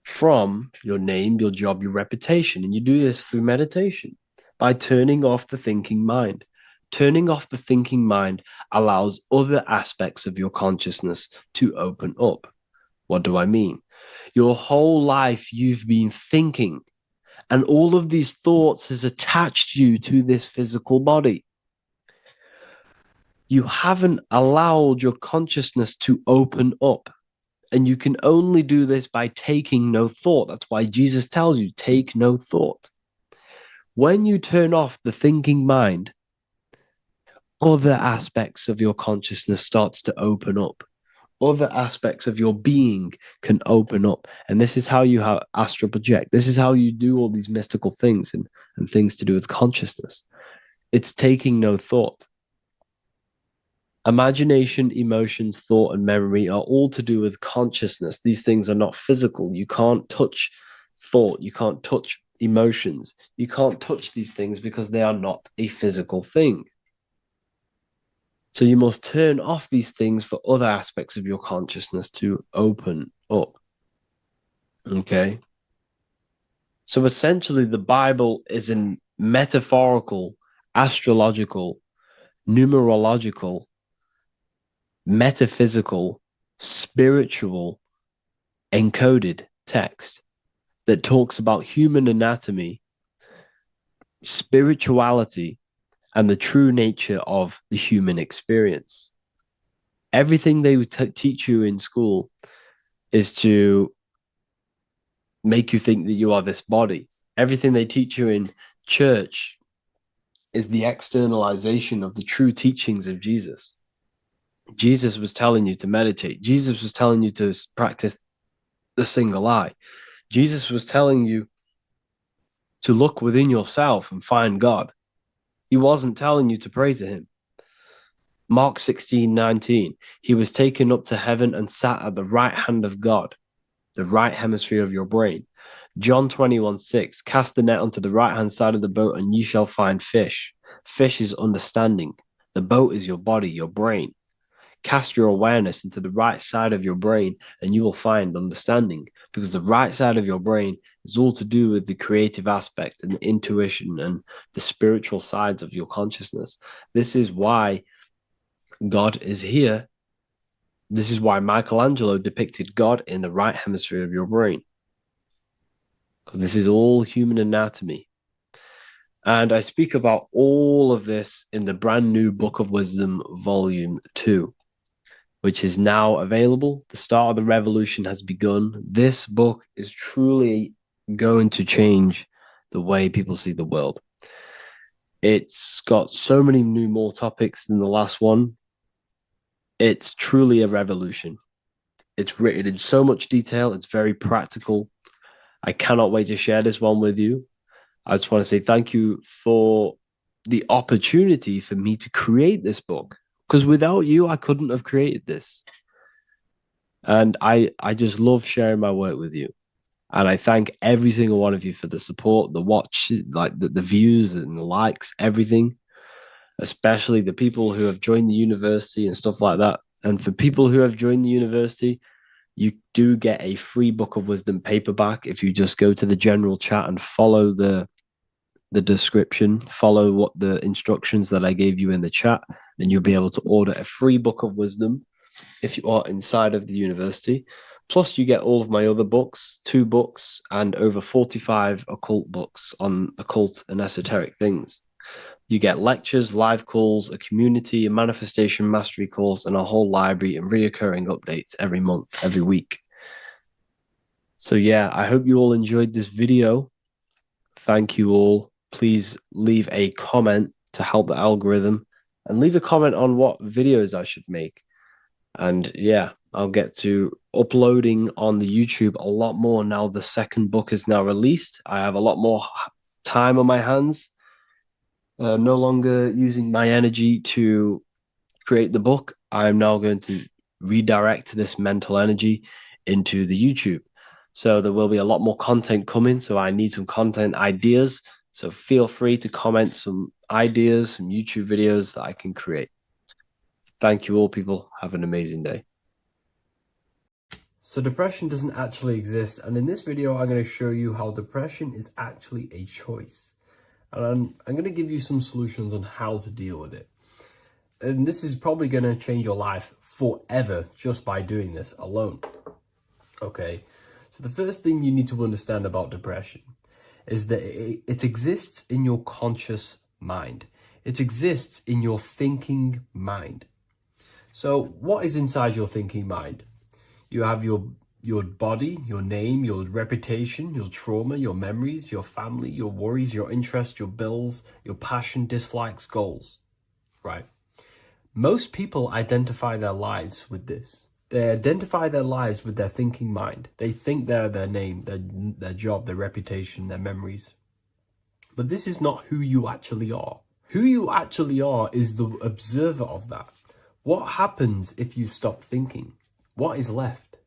from your name, your job, your reputation. And you do this through meditation by turning off the thinking mind. Turning off the thinking mind allows other aspects of your consciousness to open up. What do I mean? Your whole life you've been thinking, and all of these thoughts has attached you to this physical body. You haven't allowed your consciousness to open up. And you can only do this by taking no thought. That's why Jesus tells you, take no thought. When you turn off the thinking mind, other aspects of your consciousness starts to open up. Other aspects of your being can open up. And this is how you astral project. This is how you do all these mystical things and things to do with consciousness. It's taking no thought. Imagination, emotions, thought, and memory are all to do with consciousness. These things are not physical. You can't touch thought. You can't touch emotions. You can't touch these things because they are not a physical thing. So you must turn off these things for other aspects of your consciousness to open up. Okay? So essentially, the Bible is a metaphorical, astrological, numerological, metaphysical, spiritual, encoded text that talks about human anatomy, spirituality, and the true nature of the human experience. Everything they would teach you in school is to make you think that you are this body. Everything they teach you in church is the externalization of the true teachings of Jesus. Jesus was telling you to meditate. Jesus was telling you to practice the single eye. Jesus was telling you to look within yourself and find God. He wasn't telling you to pray to him. Mark 16:19, he was taken up to heaven and sat at the right hand of God, the right hemisphere of your brain. John 21:6, cast the net onto the right hand side of the boat and ye shall find fish. Fish is understanding. The boat is your body, your brain. Cast your awareness into the right side of your brain and you will find understanding, because the right side of your brain is all to do with the creative aspect and the intuition and the spiritual sides of your consciousness. This is why God is here. This is why Michelangelo depicted God in the right hemisphere of your brain, because this is all human anatomy. And I speak about all of this in the brand new Book of Wisdom, Volume 2, which is now available. The start of the revolution has begun. This book is truly going to change the way people see the world. It's got so many more topics than the last one. It's truly a revolution. It's written in so much detail. It's very practical. I cannot wait to share this one with you. I just want to say thank you for the opportunity for me to create this book, because without you, I couldn't have created this. And I just love sharing my work with you. And I thank every single one of you for the support, the watch, like the views and the likes, everything, especially the people who have joined the university and stuff like that. And for people who have joined the university, you do get a free Book of Wisdom paperback if you just go to the general chat and follow the description, follow what the instructions that I gave you in the chat, and you'll be able to order a free Book of Wisdom if you are inside of the university. Plus, you get all of my other books, 2 books, and over 45 occult books on occult and esoteric things. You get lectures, live calls, a community, a manifestation mastery course, and a whole library and reoccurring updates every month, every week. So yeah, I hope you all enjoyed this video. Thank you all. Please leave a comment to help the algorithm, and leave a comment on what videos I should make. And yeah, I'll get to uploading on the YouTube a lot more now. The second book is now released. I have a lot more time on my hands. No longer using my energy to create the book. I'm now going to redirect this mental energy into the YouTube. So there will be a lot more content coming. So I need some content ideas So feel free to comment some ideas, some YouTube videos that I can create. Thank you all, people. Have an amazing day. So depression doesn't actually exist, and in this video I'm going to show you how depression is actually a choice. And I'm going to give you some solutions on how to deal with it. And this is probably going to change your life forever just by doing this alone. Okay, so the first thing you need to understand about depression is that it exists in your conscious mind. It exists in your thinking mind. So what is inside your thinking mind? You have your body, your name, your reputation, your trauma, your memories, your family, your worries, your interests, your bills, your passion, dislikes, goals, right? Most people identify their lives with this. They identify their lives with their thinking mind. They think they're their name, their job, their reputation, their memories. But this is not who you actually are. Who you actually are is the observer of that. What happens if you stop thinking? What is left?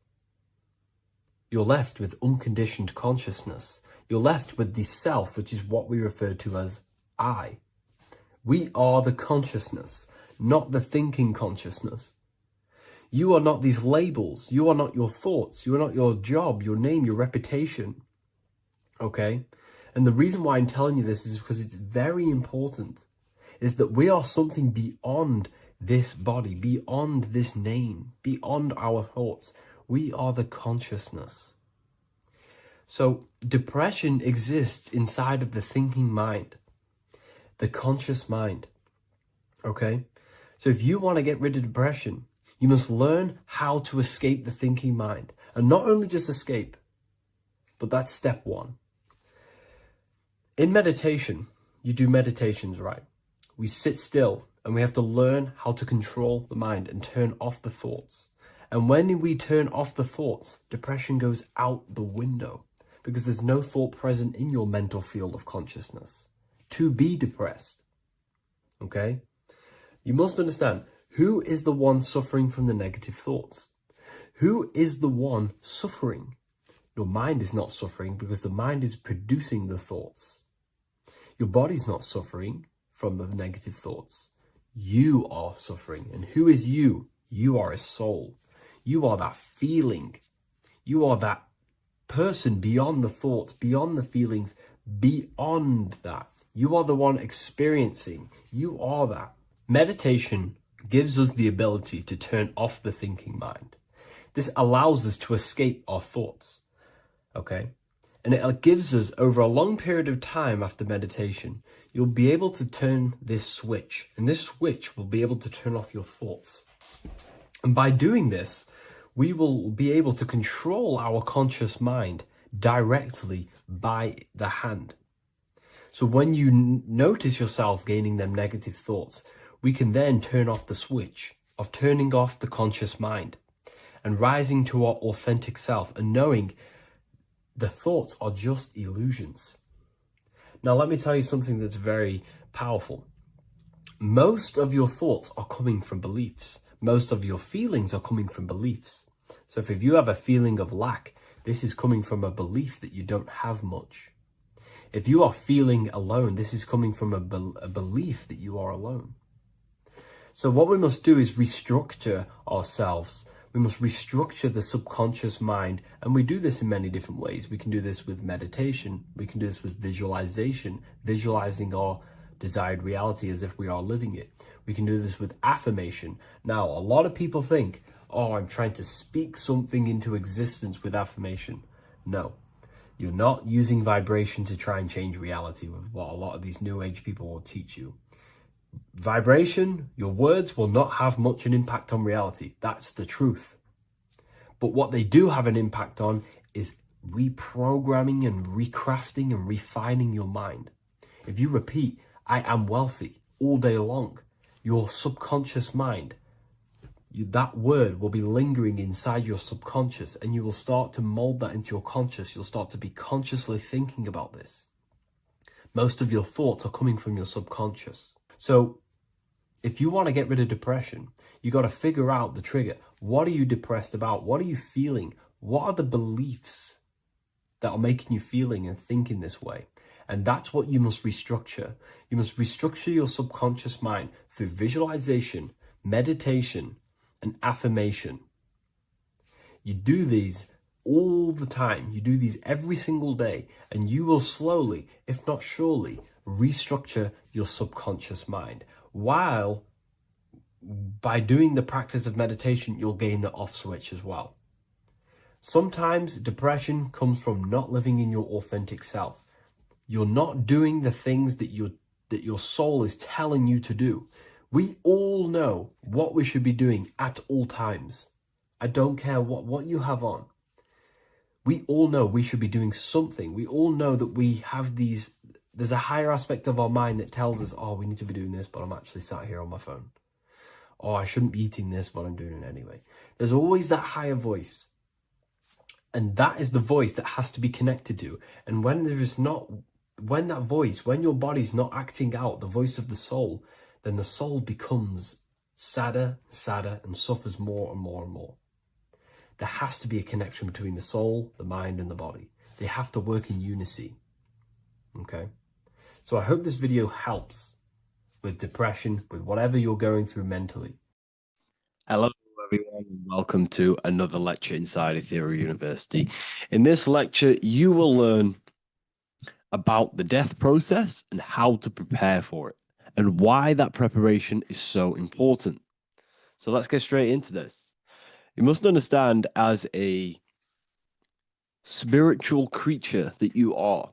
You're left with unconditioned consciousness. You're left with the self, which is what we refer to as I. We are the consciousness, not the thinking consciousness. You are not these labels. You are not your thoughts. You are not your job, your name, your reputation. Okay? And the reason why I'm telling you this is because it's very important, is that we are something beyond this body, beyond this name, beyond our thoughts. We are the consciousness. So depression exists inside of the thinking mind, the conscious mind. Okay? So if you want to get rid of depression, you must learn how to escape the thinking mind. And not only just escape, but that's step one. In meditation, you do meditations, right? We sit still and we have to learn how to control the mind and turn off the thoughts. And when we turn off the thoughts, depression goes out the window because there's no thought present in your mental field of consciousness to be depressed. Okay? You must understand, who is the one suffering from the negative thoughts? Who is the one suffering? Your mind is not suffering because the mind is producing the thoughts. Your body's not suffering from the negative thoughts. You are suffering. And who is you? You are a soul. You are that feeling. You are that person beyond the thoughts, beyond the feelings, beyond that. You are the one experiencing. You are that. Meditation gives us the ability to turn off the thinking mind. This allows us to escape our thoughts, okay? And it gives us, over a long period of time after meditation, you'll be able to turn this switch, and this switch will be able to turn off your thoughts. And by doing this, we will be able to control our conscious mind directly by the hand. So when you notice yourself gaining them negative thoughts, we can then turn off the switch of turning off the conscious mind and rising to our authentic self and knowing the thoughts are just illusions. Now, let me tell you something that's very powerful. Most of your thoughts are coming from beliefs. Most of your feelings are coming from beliefs. So if you have a feeling of lack, this is coming from a belief that you don't have much. If you are feeling alone, this is coming from a belief that you are alone. So what we must do is restructure ourselves. We must restructure the subconscious mind. And we do this in many different ways. We can do this with meditation. We can do this with visualization, visualizing our desired reality as if we are living it. We can do this with affirmation. Now, a lot of people think, oh, I'm trying to speak something into existence with affirmation. No, you're not using vibration to try and change reality with what a lot of these new age people will teach you. Vibration, your words will not have much an impact on reality. That's the truth. But what they do have an impact on is reprogramming and recrafting and refining your mind. If you repeat, I am wealthy all day long, your subconscious mind, that word will be lingering inside your subconscious and you will start to mold that into your conscious. You'll start to be consciously thinking about this. Most of your thoughts are coming from your subconscious. So if you want to get rid of depression, you got to figure out the trigger. What are you depressed about? What are you feeling? What are the beliefs that are making you feeling and thinking this way? And that's what you must restructure. You must restructure your subconscious mind through visualization, meditation, and affirmation. You do these all the time. You do these every single day, and you will slowly, if not surely, restructure your subconscious mind. While by doing the practice of meditation, you'll gain the off switch as well. Sometimes depression comes from not living in your authentic self. You're not doing the things that your soul is telling you to do. We all know what we should be doing at all times. I don't care what you have on. We all know we should be doing something. We all know that we have there's a higher aspect of our mind that tells us, oh, we need to be doing this, but I'm actually sat here on my phone. Oh, I shouldn't be eating this, but I'm doing it anyway. There's always that higher voice. And that is the voice that has to be connected to. And when your body's not acting out the voice of the soul, then the soul becomes sadder, sadder, and suffers more and more and more. There has to be a connection between the soul, the mind, and the body. They have to work in unity. Okay? So I hope this video helps with depression, with whatever you're going through mentally. Hello everyone, and welcome to another lecture inside Ethereal University. In this lecture, you will learn about the death process and how to prepare for it, and why that preparation is so important. So let's get straight into this. You must understand, as a spiritual creature that you are,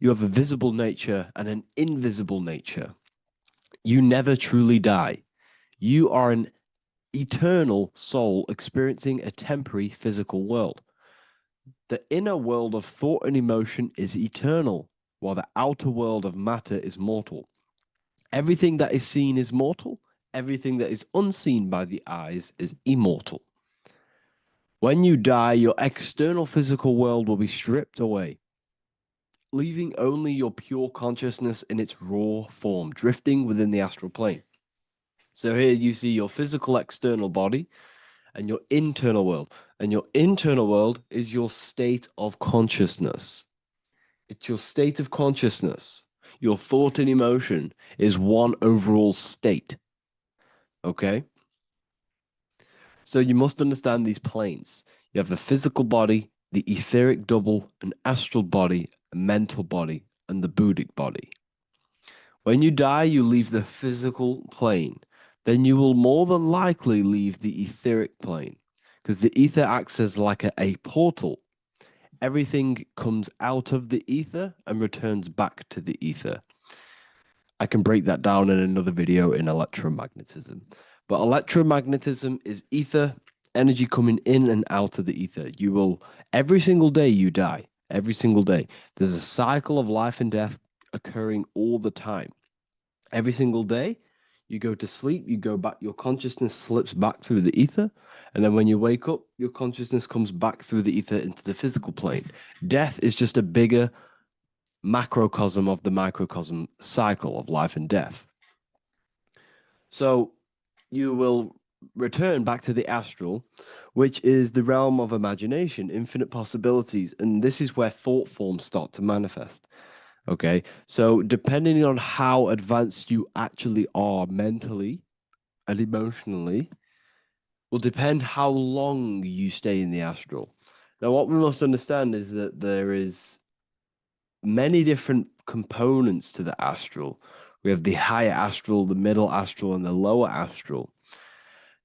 you have a visible nature and an invisible nature. You never truly die. You are an eternal soul experiencing a temporary physical world. The inner world of thought and emotion is eternal, while the outer world of matter is mortal. Everything that is seen is mortal. Everything that is unseen by the eyes is immortal. When you die, your external physical world will be stripped away, leaving only your pure consciousness in its raw form, drifting within the astral plane. So here you see your physical external body and your internal world. And your internal world is your state of consciousness. It's your state of consciousness. Your thought and emotion is one overall state. Okay? So you must understand these planes. You have the physical body, the etheric double, an astral body, a mental body, and the Buddhic body. When you die, you leave the physical plane. Then you will more than likely leave the etheric plane, because the ether acts as like a portal. Everything comes out of the ether and returns back to the ether. I can break that down in another video in electromagnetism. But electromagnetism is ether, energy coming in and out of the ether. You will, every single day you die, every single day. There's a cycle of life and death occurring all the time. Every single day, you go to sleep, you go back, your consciousness slips back through the ether, and then when you wake up, your consciousness comes back through the ether into the physical plane. Death is just a bigger macrocosm of the microcosm cycle of life and death. So you will return back to the astral, which is the realm of imagination, infinite possibilities, and this is where thought forms start to manifest. Okay, so depending on how advanced you actually are mentally and emotionally will depend how long you stay in the astral. Now, what we must understand is that there is many different components to the astral. We have the higher astral, the middle astral, and the lower astral.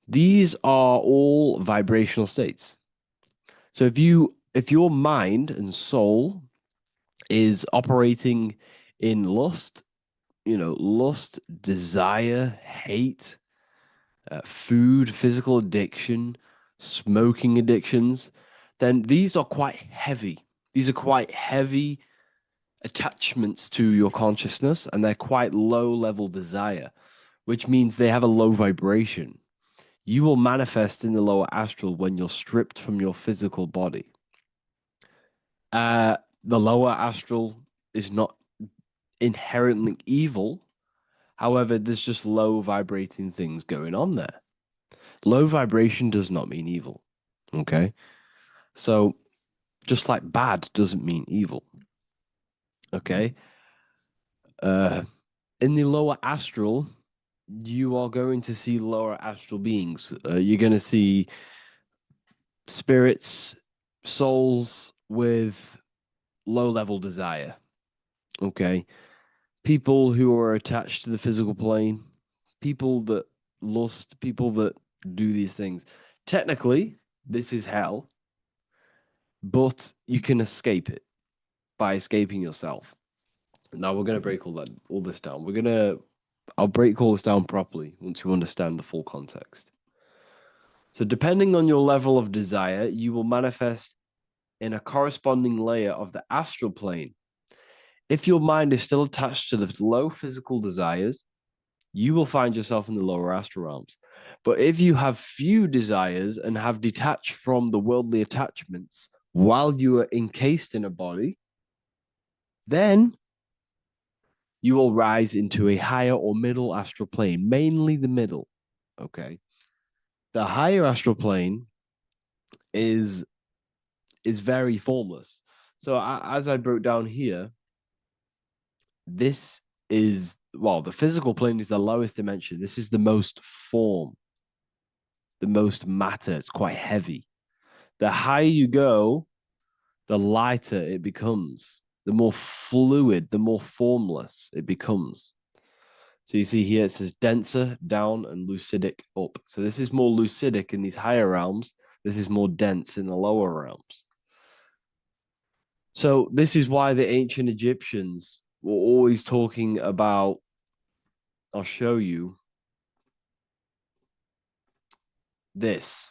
These are all vibrational states. So if your mind and soul is operating in lust, lust, desire, hate, food, physical addiction, smoking addictions, then these are quite heavy. These are quite heavy attachments to your consciousness, and they're quite low level desire, which means they have a low vibration. You will manifest in the lower astral when you're stripped from your physical body. The lower astral is not inherently evil. However, there's just low vibrating things going on there. Low vibration does not mean evil. Okay? So, just like bad doesn't mean evil. Okay? In the lower astral, you are going to see lower astral beings. You're going to see spirits, souls with low level desire. Okay. People who are attached to the physical plane, people that lust, people that do these things. Technically, this is hell, but you can escape it by escaping yourself. Now we're going to break all this down. I'll break all this down properly once you understand the full context. So depending on your level of desire, you will manifest in a corresponding layer of the astral plane. If your mind is still attached to the low physical desires, you will find yourself in the lower astral realms. But if you have few desires and have detached from the worldly attachments while you are encased in a body, then you will rise into a higher or middle astral plane, mainly the middle. Okay. The higher astral plane is very formless. So as I broke down here, this is, well, the physical plane is the lowest dimension. This is the most form, the most matter. It's quite heavy. The higher you go, the lighter it becomes, the more fluid, the more formless it becomes. So you see here it says denser down and lucidic up. So this is more lucidic in these higher realms. This is more dense in the lower realms. So this is why the ancient Egyptians were always talking about, I'll show you this.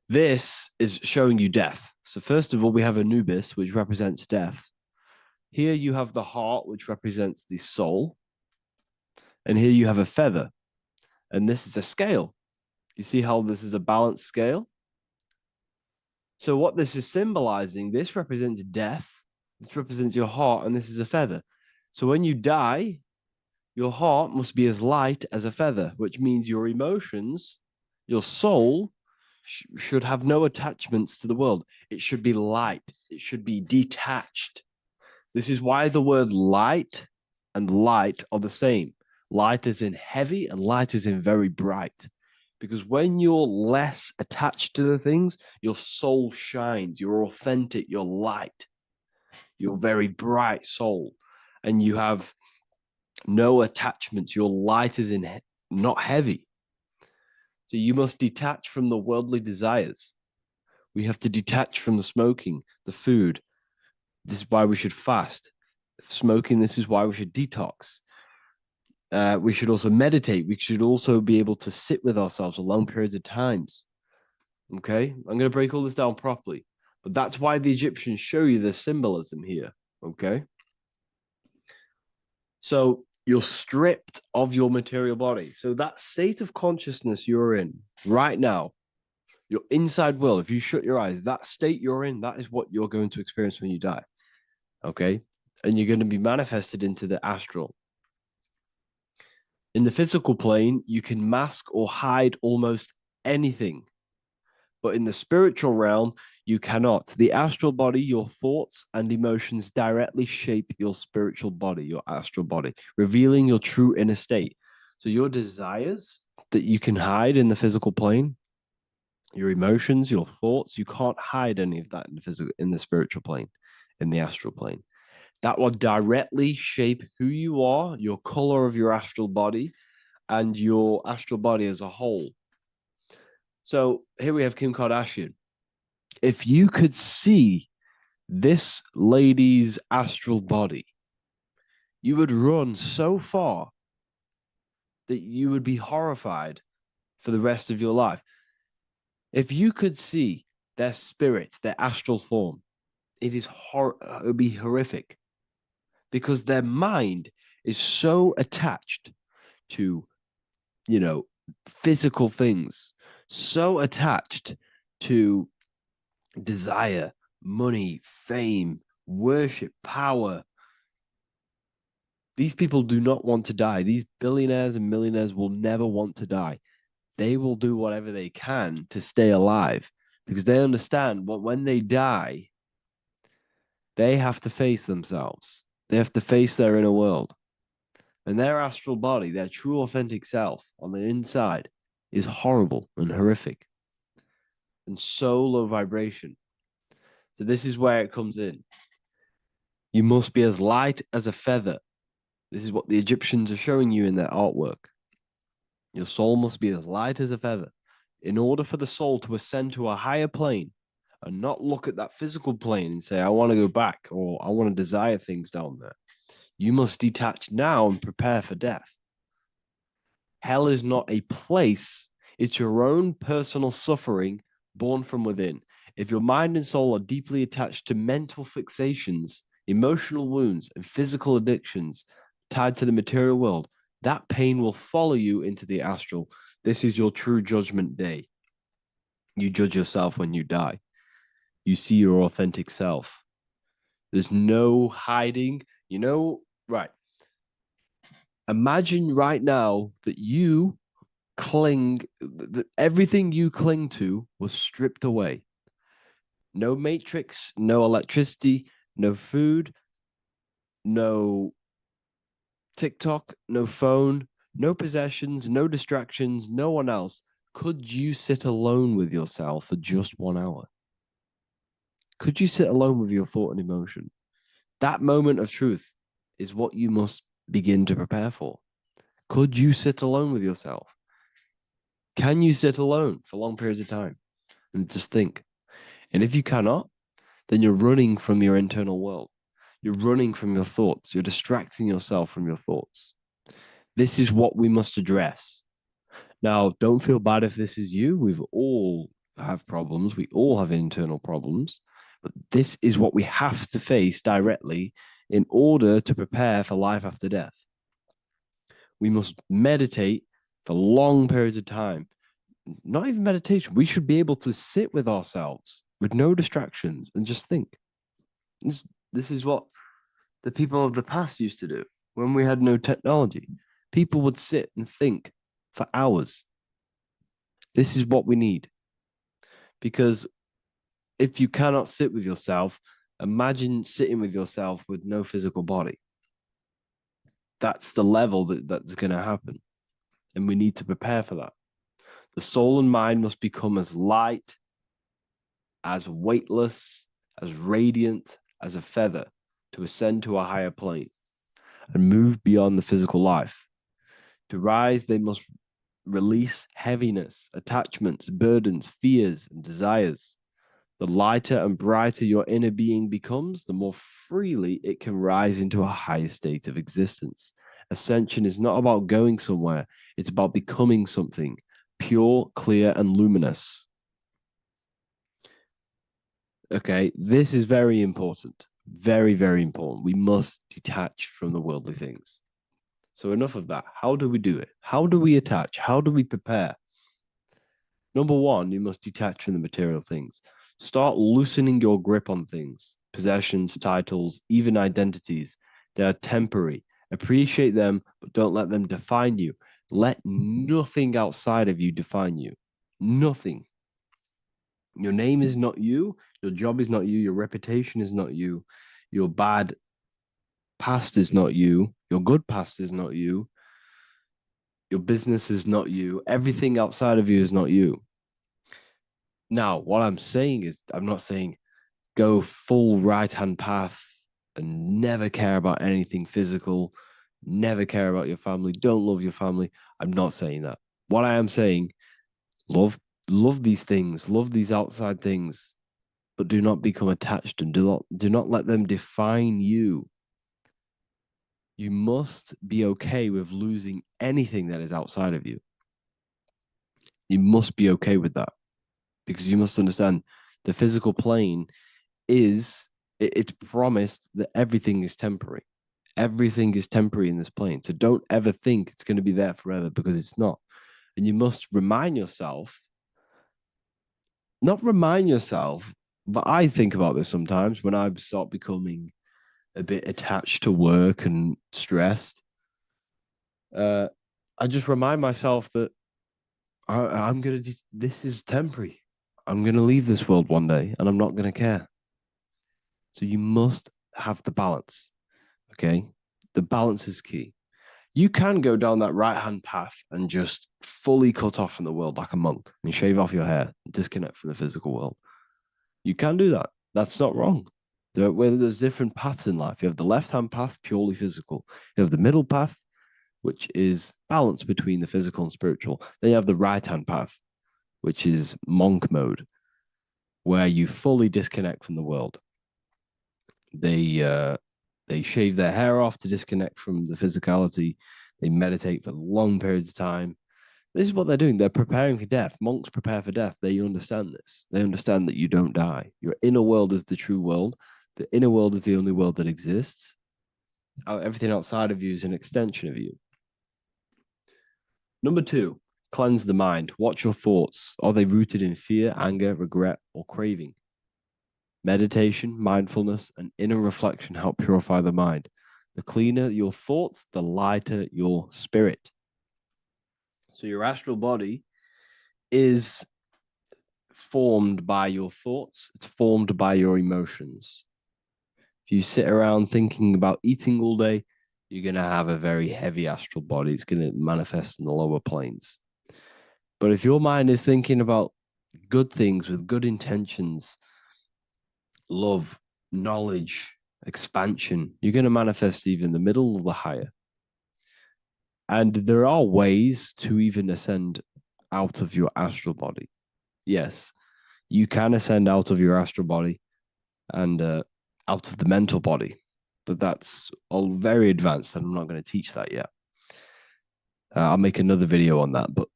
This is showing you death. So first of all, we have Anubis, which represents death. Here you have the heart, which represents the soul. And here you have a feather. And this is a scale. You see how this is a balanced scale? So what this is symbolizing, this represents death. This represents your heart, and this is a feather. So when you die, your heart must be as light as a feather, which means your emotions, your soul, should have no attachments to the world. It should be light. It should be detached. This is why the word light and light are the same. Light is in heavy and light is in very bright. Because when you're less attached to the things, your soul shines. You're authentic. You're light. You're very bright soul. And you have no attachments. Your light is in not heavy. So you must detach from the worldly desires. We have to detach from the smoking, the food. This is why we should fast. Smoking, this is why we should detox. We should also meditate. We should also be able to sit with ourselves for long periods of times. Okay? I'm going to break all this down properly. But that's why the Egyptians show you the symbolism here. Okay? So you're stripped of your material body. So that state of consciousness you're in right now, your inside world, if you shut your eyes, that state you're in, that is what you're going to experience when you die. Okay? And you're going to be manifested into the astral. In the physical plane, you can mask or hide almost anything. But in the spiritual realm, you cannot. The astral body, your thoughts and emotions directly shape your spiritual body, your astral body, revealing your true inner state. So your desires that you can hide in the physical plane, your emotions, your thoughts, you can't hide any of that in the spiritual plane, in the astral plane. That will directly shape who you are, your color of your astral body, and your astral body as a whole. So here we have Kim Kardashian. If you could see this lady's astral body, you would run so far that you would be horrified for the rest of your life. If you could see their spirit, their astral form, it would be horrific because their mind is so attached to, physical things, so attached to desire, money, fame, worship, power. These people do not want to die. These billionaires and millionaires will never want to die. They will do whatever they can to stay alive because they understand when they die, they have to face themselves. They have to face their inner world. And their astral body, their true authentic self on the inside, is horrible and horrific and so low vibration. So this is where it comes in. You must be as light as a feather. This is what the Egyptians are showing you in their artwork. Your soul must be as light as a feather. In order for the soul to ascend to a higher plane and not look at that physical plane and say, I want to go back or I want to desire things down there, you must detach now and prepare for death. Hell is not a place, it's your own personal suffering born from within. If your mind and soul are deeply attached to mental fixations, emotional wounds, and physical addictions tied to the material world, that pain will follow you into the astral. This is your true judgment day. You judge yourself when you die. You see your authentic self. There's no hiding. Right. Imagine right now that you that everything you cling to was stripped away. No matrix, no electricity, no food, no TikTok, no phone, no possessions, no distractions, no one else. Could you sit alone with yourself for just 1 hour? Could you sit alone with your thought and emotion? That moment of truth is what you must begin to prepare for. Could you sit alone with yourself? Can you sit alone for long periods of time and just think? And if you cannot, then you're running from your internal world. You're running from your thoughts. You're distracting yourself from your thoughts. This is what we must address. Now, don't feel bad if this is you. We've all have problems. We all have internal problems. But this is what we have to face directly in order to prepare for life after death. We must meditate for long periods of time. Not even meditation. We should be able to sit with ourselves with no distractions and just think. This is what the people of the past used to do when we had no technology. People would sit and think for hours. This is what we need. Because if you cannot sit with yourself, imagine sitting with yourself with no physical body. That's the level that's going to happen. And we need to prepare for that. The soul and mind must become as light, as weightless, as radiant as a feather to ascend to a higher plane and move beyond the physical life. To rise, they must release heaviness, attachments, burdens, fears, and desires. The lighter and brighter your inner being becomes, the more freely it can rise into a higher state of existence. Ascension is not about going somewhere, it's about becoming something pure, clear, and luminous. Okay, this is very important. Very, very important. We must detach from the worldly things. So enough of that. How do we do it? How do we attach? How do we prepare? Number one, you must detach from the material things. Start loosening your grip on things, possessions, titles, even identities. They are temporary. Appreciate them, but don't let them define you. Let nothing outside of you define you. Nothing. Your name is not you. Your job is not you. Your reputation is not you. Your bad past is not you. Your good past is not you. Your business is not you. Everything outside of you is not you. Now, what I'm saying is, I'm not saying go full right-hand path and never care about anything physical, never care about your family, don't love your family. I'm not saying that. What I am saying, love these things, love these outside things, but do not become attached and do not let them define you. You must be okay with losing anything that is outside of you. You must be okay with that, because you must understand the physical plane it's promised that everything is temporary. Everything is temporary in this plane. So don't ever think it's going to be there forever, because it's not. And you must remind yourself, not remind yourself, but I think about this sometimes when I start becoming a bit attached to work and stressed. I just remind myself that I'm going to, this is temporary. I'm going to leave this world one day and I'm not going to care. So you must have the balance. Okay. The balance is key. You can go down that right-hand path and just fully cut off from the world like a monk and shave off your hair, disconnect from the physical world. You can do that. That's not wrong. There's different paths in life. You have the left-hand path, purely physical. You have the middle path, which is balance between the physical and spiritual. Then you have the right-hand path, which is monk mode, where you fully disconnect from the world. They shave their hair off to disconnect from the physicality. They meditate for long periods of time. This is what they're doing. They're preparing for death. Monks prepare for death. They understand this. They understand that you don't die. Your inner world is the true world. The inner world is the only world that exists. Everything outside of you is an extension of you. Number 2, cleanse the mind. Watch your thoughts. Are they rooted in fear, anger, regret, or craving? Meditation, mindfulness, and inner reflection help purify the mind. The cleaner your thoughts, the lighter your spirit. So your astral body is formed by your thoughts. It's formed by your emotions. If you sit around thinking about eating all day, you're going to have a very heavy astral body. It's going to manifest in the lower planes. But if your mind is thinking about good things with good intentions, love, knowledge, expansion, you're going to manifest even the middle or the higher. And there are ways to even ascend out of your astral body. Yes, you can ascend out of your astral body and out of the mental body, but that's all very advanced, and I'm not going to teach that yet. I'll make another video on that, but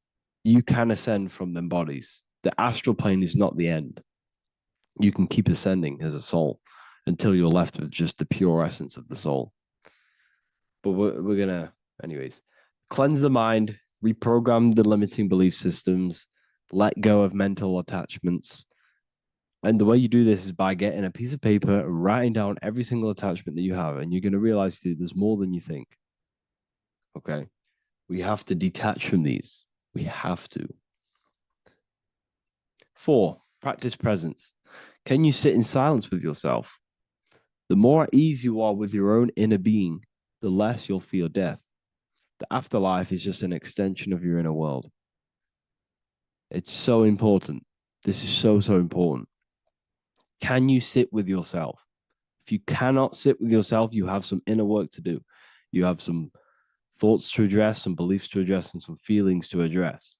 you can ascend from them bodies. The astral plane is not the end. You can keep ascending as a soul until you're left with just the pure essence of the soul. But we're going to, anyways, cleanse the mind, reprogram the limiting belief systems, let go of mental attachments. And the way you do this is by getting a piece of paper and writing down every single attachment that you have. And you're going to realize, dude, there's more than you think. Okay. We have to detach from these. We have to. 4, practice presence. Can you sit in silence with yourself? The more at ease you are with your own inner being, the less you'll feel death. The afterlife is just an extension of your inner world. It's so important. This is so, so important. Can you sit with yourself? If you cannot sit with yourself, you have some inner work to do. You have some thoughts to address, some beliefs to address, and some feelings to address.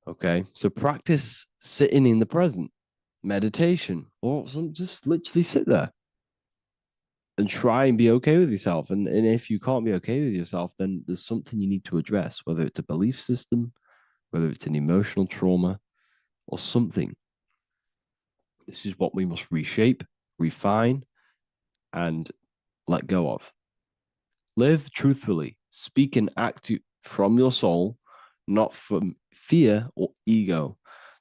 Okay, so practice sitting in the present, meditation, or just literally sit there and try and be okay with yourself. And if you can't be okay with yourself, then there's something you need to address, whether it's a belief system, whether it's an emotional trauma, or something. This is what we must reshape, refine, and let go of. Live truthfully. Speak and act from your soul, not from fear or ego.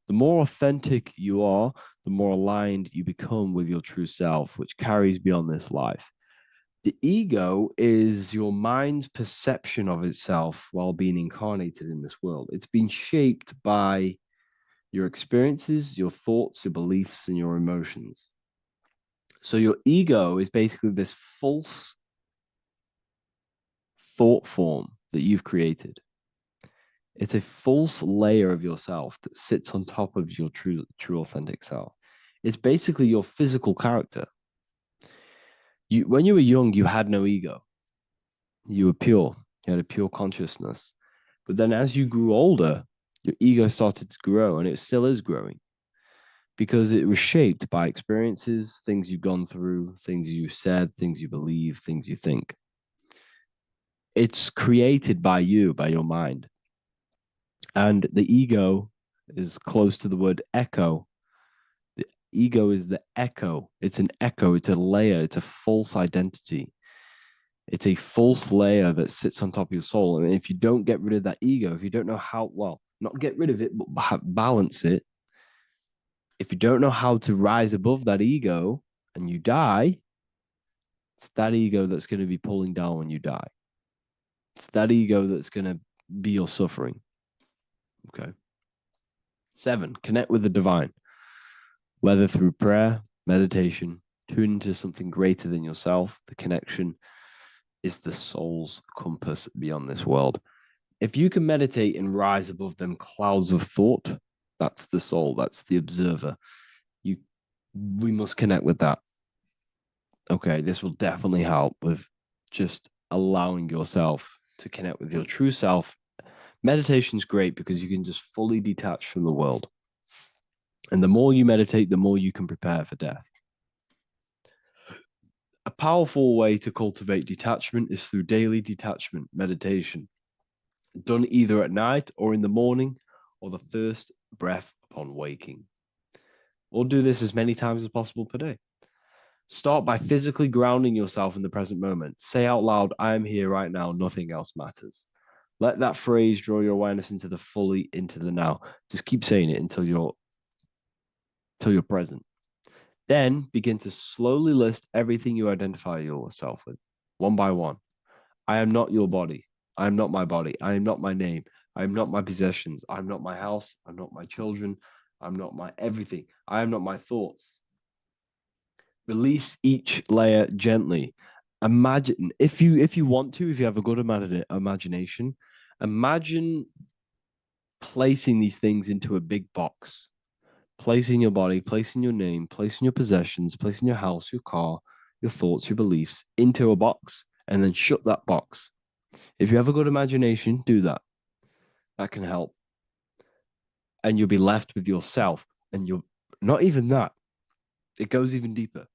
The more authentic you are, the more aligned you become with your true self, which carries beyond this life. The ego is your mind's perception of itself while being incarnated in this world. It's been shaped by your experiences, your thoughts, your beliefs, and your emotions. So your ego is basically this false thought form that you've created. It's a false layer of yourself that sits on top of your true authentic self. It's basically your physical character. When you were young, you had no ego. You were pure. You had a pure consciousness. But then as you grew older, your ego started to grow, and it still is growing because it was shaped by experiences, things you've gone through, things you said, things you believe, things you think. It's created by you, by your mind. And the ego is close to the word echo. The ego is the echo. It's an echo. It's a layer. It's a false identity. It's a false layer that sits on top of your soul. And if you don't get rid of that ego, if you don't know how, well, not get rid of it, but balance it. If you don't know how to rise above that ego and you die, it's that ego that's going to be pulling down when you die. It's that ego that's going to be your suffering. Okay. 7, connect with the divine, whether through prayer, meditation, Tune into something greater than yourself. The connection is the soul's compass beyond this world. If you can meditate and rise above them clouds of thought, that's the soul, that's the observer. We must connect with that. Okay, this will definitely help with just allowing yourself to connect with your true self. Meditation's great because you can just fully detach from the world. And the more you meditate, the more you can prepare for death. A powerful way to cultivate detachment is through daily detachment meditation, done either at night or in the morning or the first breath upon waking. Or do this as many times as possible per day. Start by physically grounding yourself in the present moment. Say out loud, I am here right now, nothing else matters. Let that phrase draw your awareness into the now. Just keep saying it until you're present. Then begin to slowly list everything you identify yourself with, one by one. I am not your body. I am not my body. I am not my name. I am not my possessions. I am not my house. I'm not my children. I'm not my everything. I am not my thoughts. Release each layer gently. Imagine, if you want to, if you have a good imagination, imagine placing these things into a big box. Placing your body, placing your name, placing your possessions, placing your house, your car, your thoughts, your beliefs into a box, and then shut that box. If you have a good imagination, do that. That can help. And you'll be left with yourself. And you're not even that. It goes even deeper.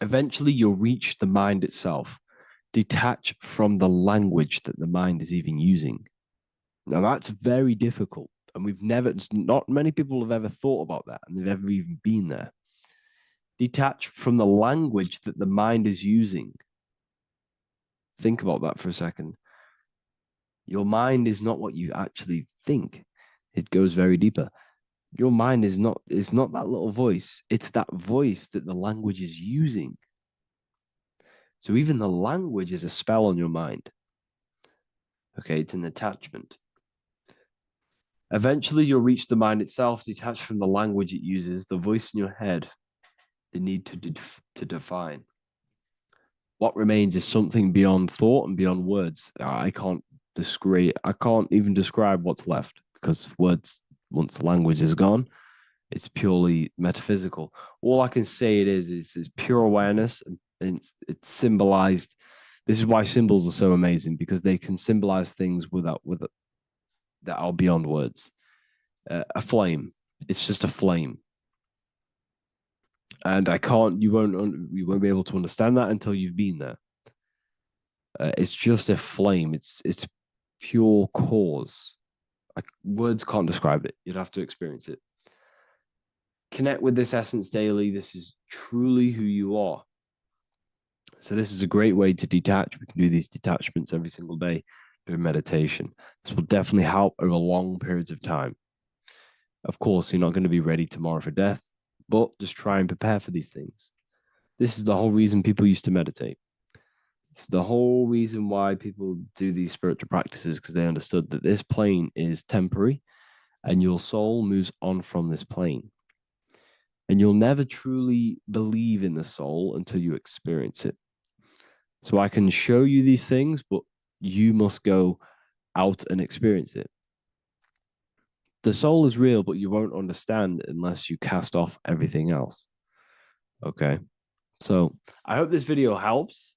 Eventually, you'll reach the mind itself. Detach from the language that the mind is even using. Now, that's very difficult. And not many people have ever thought about that, and they've ever even been there. Detach from the language that the mind is using. Think about that for a second. Your mind is not what you actually think. It goes very deeper. Your mind is not that little voice. It's that voice that the language is using. So even the language is a spell on your mind. Okay, it's an attachment. Eventually, you'll reach the mind itself, detached from the language it uses, the voice in your head, the need to define. What remains is something beyond thought and beyond words. I can't even describe what's left, because words, once the language is gone, it's purely metaphysical. All I can say it is pure awareness, and it's symbolized. This is why symbols are so amazing, because they can symbolize things that are beyond words. A flame, it's just a flame, and you won't be able to understand that until you've been there. It's just a flame. It's pure cause. Words can't describe it. You'd have to experience it. Connect with this essence daily. This is truly who you are. So this is a great way to detach. We can do these detachments every single day during meditation. This will definitely help over long periods of time. Of course, you're not going to be ready tomorrow for death, but just try and prepare for these things. This is the whole reason people used to meditate. It's the whole reason why people do these spiritual practices, because they understood that this plane is temporary and your soul moves on from this plane. And you'll never truly believe in the soul until you experience it. So I can show you these things, but you must go out and experience it. The soul is real, but you won't understand unless you cast off everything else. Okay. So I hope this video helps.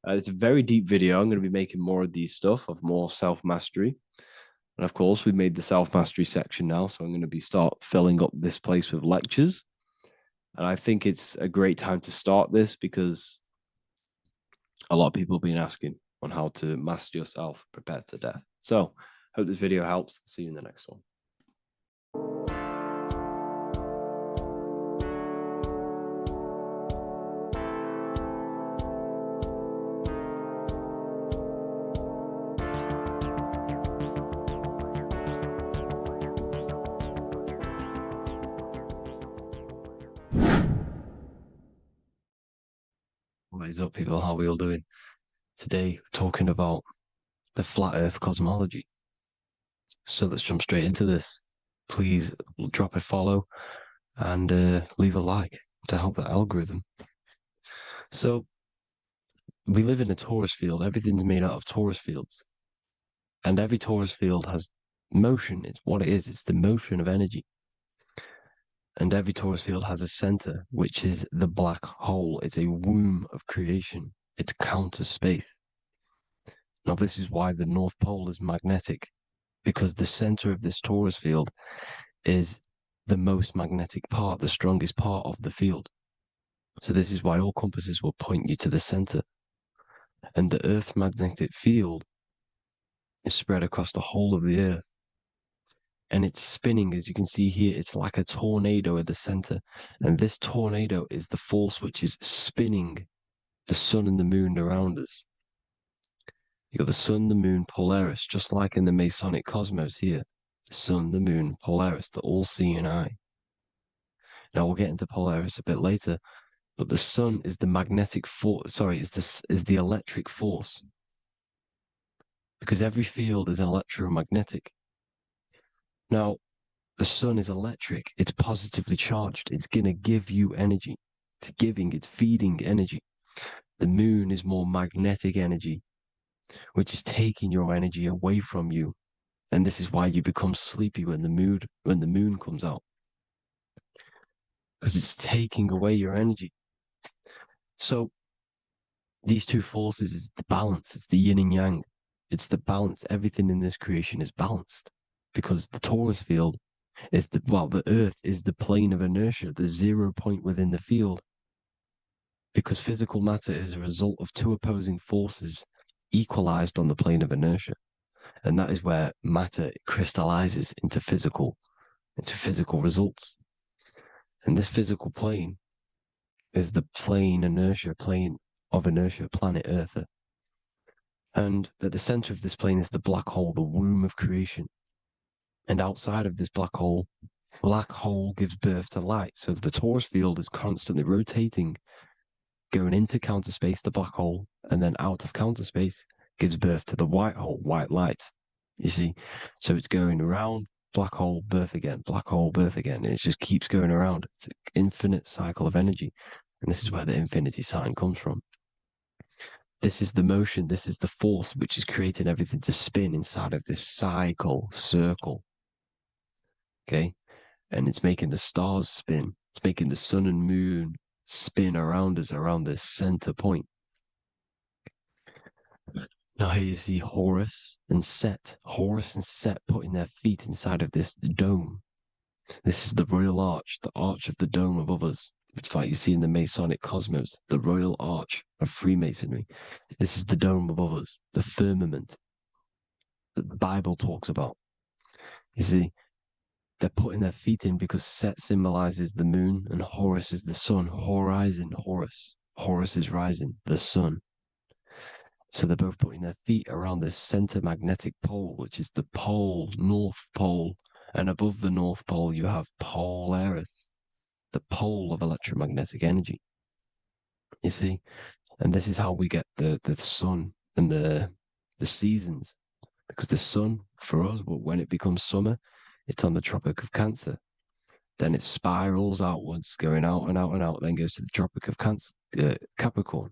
It's a very deep video. I'm going to be making more of these stuff, of more self-mastery. And of course, we've made the self-mastery section now. So I'm going to start filling up this place with lectures. And I think it's a great time to start this, because a lot of people have been asking on how to master yourself, prepare to death. So hope this video helps. See you in the next one. What is up, people? How are we all doing? Today, we're talking about the flat earth cosmology. So let's jump straight into this. Please drop a follow and leave a like. to help the algorithm. So we live in a torus field. Everything's made out of torus fields. And every torus field has motion. It's what it is. It's the motion of energy. And every torus field has a center, which is the black hole. It's a womb of creation. It's counter space. Now, this is why the North Pole is magnetic, because the center of this torus field is the most magnetic part, the strongest part of the field. So this is why all compasses will point you to the center. And the Earth's magnetic field is spread across the whole of the Earth. And it's spinning, as you can see here, it's like a tornado at the center. And this tornado is the force which is spinning the sun and the moon around us. You got the sun, the moon, Polaris, just like in the Masonic cosmos here. The sun, the moon, Polaris, the all-seeing eye. Now we'll get into Polaris a bit later, but the sun is the magnetic force. Sorry, is the electric force, because every field is electromagnetic. Now, the sun is electric. It's positively charged. It's gonna give you energy. It's feeding energy. The moon is more magnetic energy, which is taking your energy away from you. And this is why you become sleepy when the moon comes out, because it's taking away your energy. So these two forces is the balance. It's the yin and yang. It's the balance. Everything in this creation is balanced, because the torus field is the Earth is the plane of inertia, the 0 point within the field, because physical matter is a result of two opposing forces equalized on the plane of inertia. And that is where matter crystallizes into physical results. And this physical plane is the plane of inertia, planet Earth. And at the center of this plane is the black hole, the womb of creation. And outside of this black hole gives birth to light. So the torus field is constantly rotating, going into counter space, the black hole, and then out of counter space gives birth to the white hole, white light. You see? So it's going around, black hole, birth again, black hole, birth again. And it just keeps going around. It's an infinite cycle of energy. And this is where the infinity sign comes from. This is the motion, this is the force which is creating everything to spin inside of this circle. Okay? And it's making the stars spin. It's making the sun and moon spin around us, around this center point. Now here you see Horus and Set. Horus and Set putting their feet inside of this dome. This is the royal arch, the arch of the dome above us, which is like you see in the Masonic cosmos, the royal arch of Freemasonry. This is the dome above us, the firmament that the Bible talks about. You see, they're putting their feet in because Set symbolizes the moon and Horus is the sun. Horizon, Horus. Horus is rising, the sun. So they're both putting their feet around this center magnetic pole, which is the pole, North Pole. And above the North Pole, you have Polaris, the pole of electromagnetic energy. You see? And this is how we get the sun and the seasons. Because the sun, for us, when it becomes summer, it's on the Tropic of Cancer. Then it spirals outwards, going out and out and out, then goes to the Tropic of Capricorn.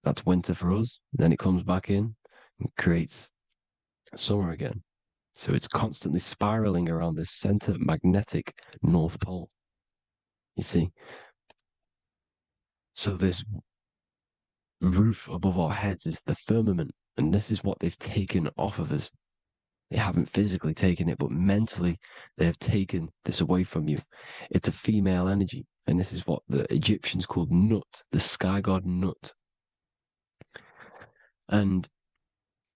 That's winter for us. Then it comes back in and creates summer again. So it's constantly spiraling around this center magnetic North Pole. You see? So this roof above our heads is the firmament, and this is what they've taken off of us. They haven't physically taken it, but mentally they have taken this away from you. It's a female energy, and this is what the Egyptians called Nut, the sky god Nut. And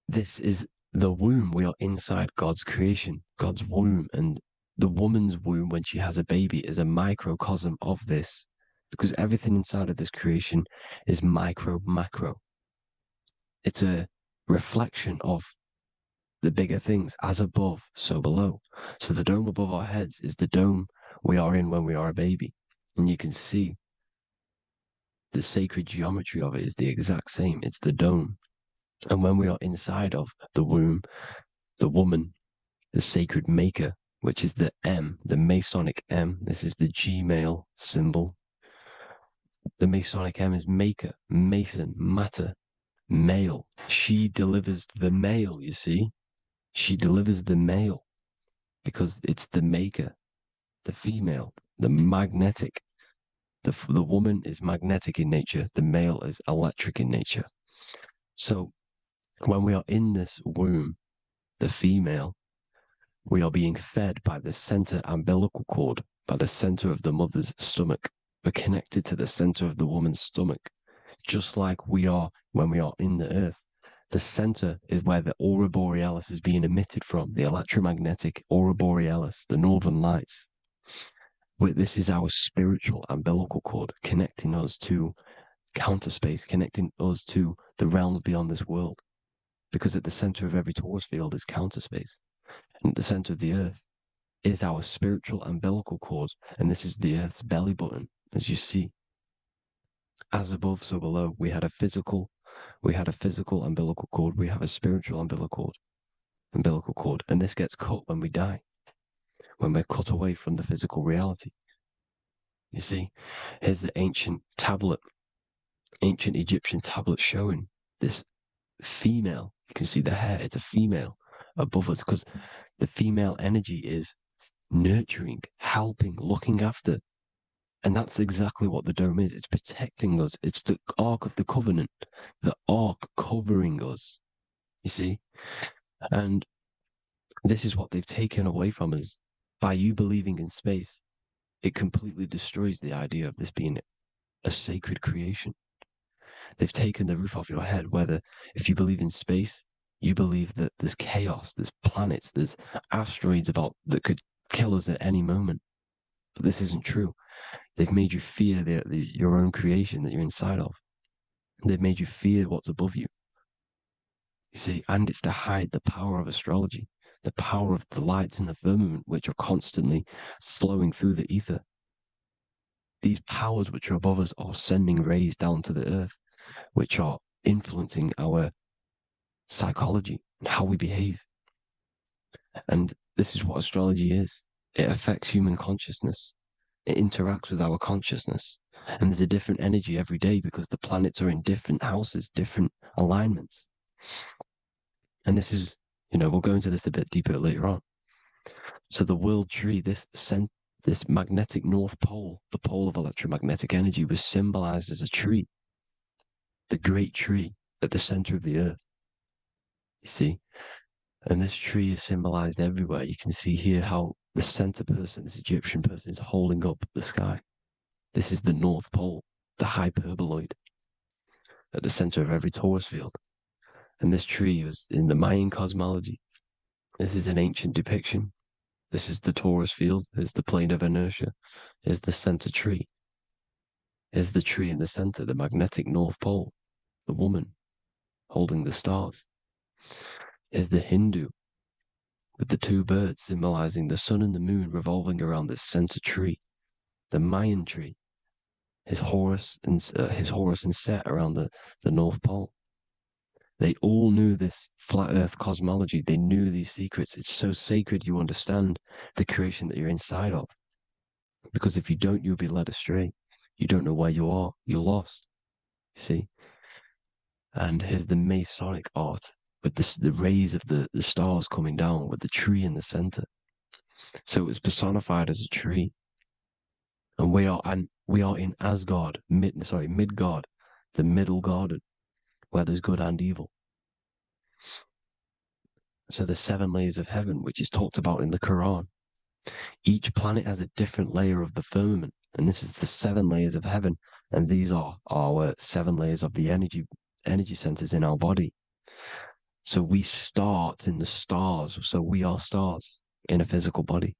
this is the womb. We are inside God's creation, God's womb. And the woman's womb, when she has a baby, is a microcosm of this, because everything inside of this creation is macro. It's a reflection of the bigger things, as above, so below. So the dome above our heads is the dome we are in when we are a baby. And you can see the sacred geometry of it is the exact same. It's the dome. And when we are inside of the womb, the woman, the sacred maker, which is the M, the Masonic M, this is the Gmail symbol, The Masonic M is maker, mason, matter, male. She delivers the male, you see. She delivers the male because it's the maker, the female, the magnetic. The woman is magnetic in nature. The male is electric in nature. So when we are in this womb, the female, we are being fed by the center umbilical cord, by the center of the mother's stomach. We're connected to the center of the woman's stomach, just like we are when we are in the earth. The center is where the aurora borealis is being emitted from, the electromagnetic aurora borealis, the northern lights. This is our spiritual umbilical cord, connecting us to counter space, connecting us to the realms beyond this world. Because at the center of every torus field is counter space. And at the center of the earth is our spiritual umbilical cord. And this is the earth's belly button, as you see. As above, so below. We had a physical umbilical cord. We have a spiritual umbilical cord. And this gets cut when we die, when we're cut away from the physical reality. You see, here's the ancient Egyptian tablet showing this female. You can see the hair, it's a female above us because the female energy is nurturing, helping, looking after. And that's exactly what the dome is. It's protecting us. It's the Ark of the Covenant, the Ark covering us, you see? And this is what they've taken away from us. By you believing in space, it completely destroys the idea of this being a sacred creation. They've taken the roof off your head, whether if you believe in space, you believe that there's chaos, there's planets, there's asteroids that could kill us at any moment. But this isn't true. They've made you fear your own creation that you're inside of. They've made you fear what's above you. You see, and it's to hide the power of astrology, the power of the lights in the firmament, which are constantly flowing through the ether. These powers which are above us are sending rays down to the earth, which are influencing our psychology and how we behave. And this is what astrology is. It affects human consciousness. It interacts with our consciousness. And there's a different energy every day because the planets are in different houses, different alignments. And this is, we'll go into this a bit deeper later on. So the world tree, this magnetic north pole, the pole of electromagnetic energy, was symbolized as a tree, the great tree at the center of the earth. You see? And this tree is symbolized everywhere. You can see here how the center person, this Egyptian person, is holding up the sky. This is the North Pole, the hyperboloid, at the center of every torus field. And this tree was in the Mayan cosmology. This is an ancient depiction. This is the torus field. There's the plane of inertia. Here's the center tree. Here's the tree in the center, the magnetic North Pole, the woman holding the stars. Here's the Hindu with the two birds symbolizing the sun and the moon revolving around this center tree. The Mayan tree, his Horus and Set around the North Pole. They all knew this flat earth cosmology. They knew these secrets. It's so sacred you understand the creation that you're inside of. Because if you don't, you'll be led astray. You don't know where you are. You're lost. You see? And here's the Masonic art with the rays of the stars coming down with the tree in the center. So it was personified as a tree. And we are in Asgard, Midgard, the middle garden, where there's good and evil. So the 7 layers of heaven, which is talked about in the Quran. Each planet has a different layer of the firmament, and this is the 7 layers of heaven, and these are our 7 layers of the energy centers in our body. So we start in the stars, so we are stars in a physical body.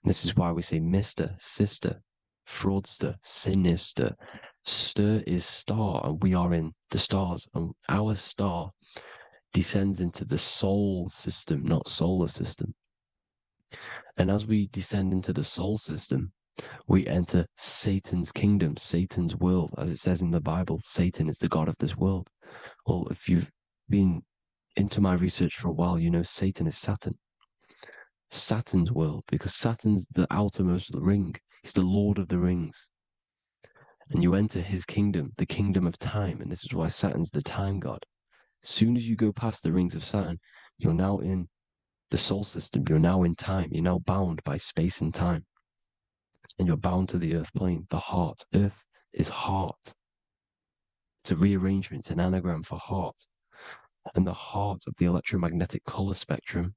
And this is why we say Mr., Sister, Fraudster, Sinister. Stir is star, and we are in the stars, and our star descends into the soul system, not solar system. And as we descend into the soul system, we enter Satan's kingdom, Satan's world. As it says in the Bible, Satan is the god of this world. Well, if you've been into my research for a while, you know Satan is Saturn. Saturn's world, because Saturn's the outermost ring. He's the Lord of the Rings. and you enter his kingdom, the kingdom of time. And this is why Saturn's the time god. As soon as you go past the rings of Saturn, you're now in the soul system. You're now in time. You're now bound by space and time. And you're bound to the earth plane, the heart. Earth is heart. It's a rearrangement, it's an anagram for heart. And the heart of the electromagnetic color spectrum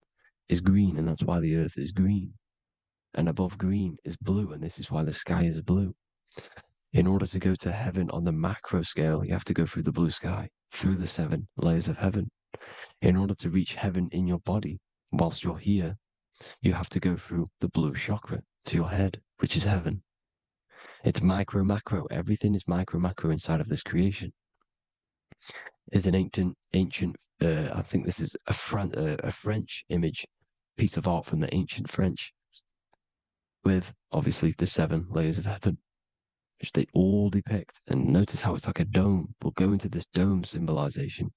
is green, and that's why the earth is green. And above green is blue, and this is why the sky is blue. In order to go to heaven on the macro scale, you have to go through the blue sky, through the 7 layers of heaven. In order to reach heaven in your body, whilst you're here, you have to go through the blue chakra to your head, which is heaven. It's micro, macro. Everything is micro, macro inside of this creation. Is an ancient. I think this is a French image, piece of art from the ancient French, with obviously the 7 layers of heaven, which they all depict. And notice how it's like a dome. We'll go into this dome symbolization,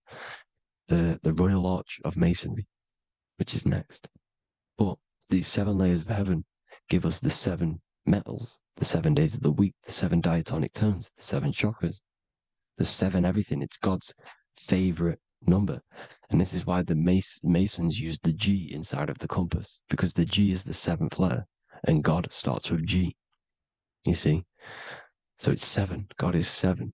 the Royal Arch of Masonry, which is next. But these 7 layers of heaven give us the 7 metals, the 7 days of the week, the 7 diatonic tones, the 7 chakras, the 7 everything. It's God's favorite number. And this is why the Masons use the G inside of the compass, because the G is the 7th letter and God starts with G. You see? So it's 7. God is 7.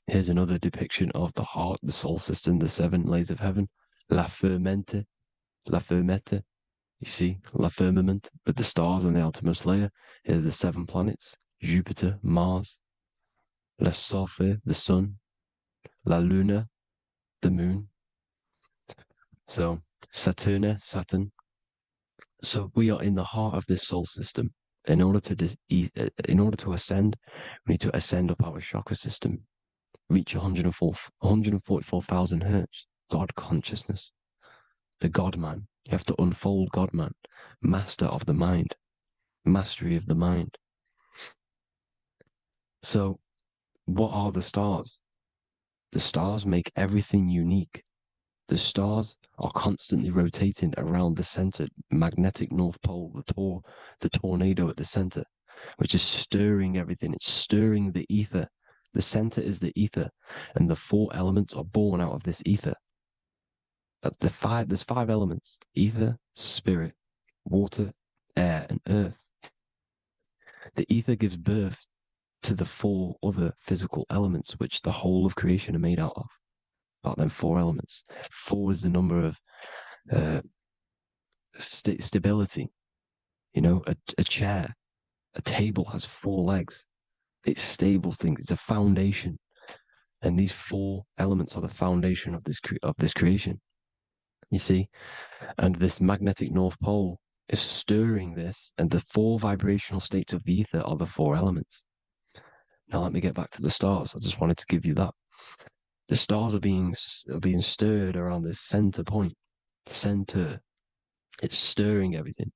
Here's another depiction of the heart, the soul system, the 7 layers of heaven. La fermente. You see, la firmament, with the stars on the outermost layer. Here are the 7 planets: Jupiter, Mars, la Sophie, the sun, la luna, the moon. So Saturn. So we are in the heart of this soul system. In order to ascend, we need to ascend up our chakra system, reach 144,000 hertz, God consciousness, the God man. You have to unfold God man, master of the mind, mastery of the mind. So what are the stars? The stars make everything unique. The stars are constantly rotating around the center, magnetic North Pole, the tornado at the center, which is stirring everything. It's stirring the ether. The center is the ether, and the 4 elements are born out of this ether. There's 5 elements: ether, spirit, water, air, and earth. The ether gives birth to the 4 other physical elements, which the whole of creation are made out of. About them 4 elements. 4 is the number of stability. You know, a chair, a table has 4 legs. It stables things. It's a foundation, and these 4 elements are the foundation of this creation. You see, and this magnetic North Pole is stirring this, and the 4 vibrational states of the ether are the 4 elements. Now let me get back to the stars. I just wanted to give you that. The stars are being stirred around this center point. Center. It's stirring everything.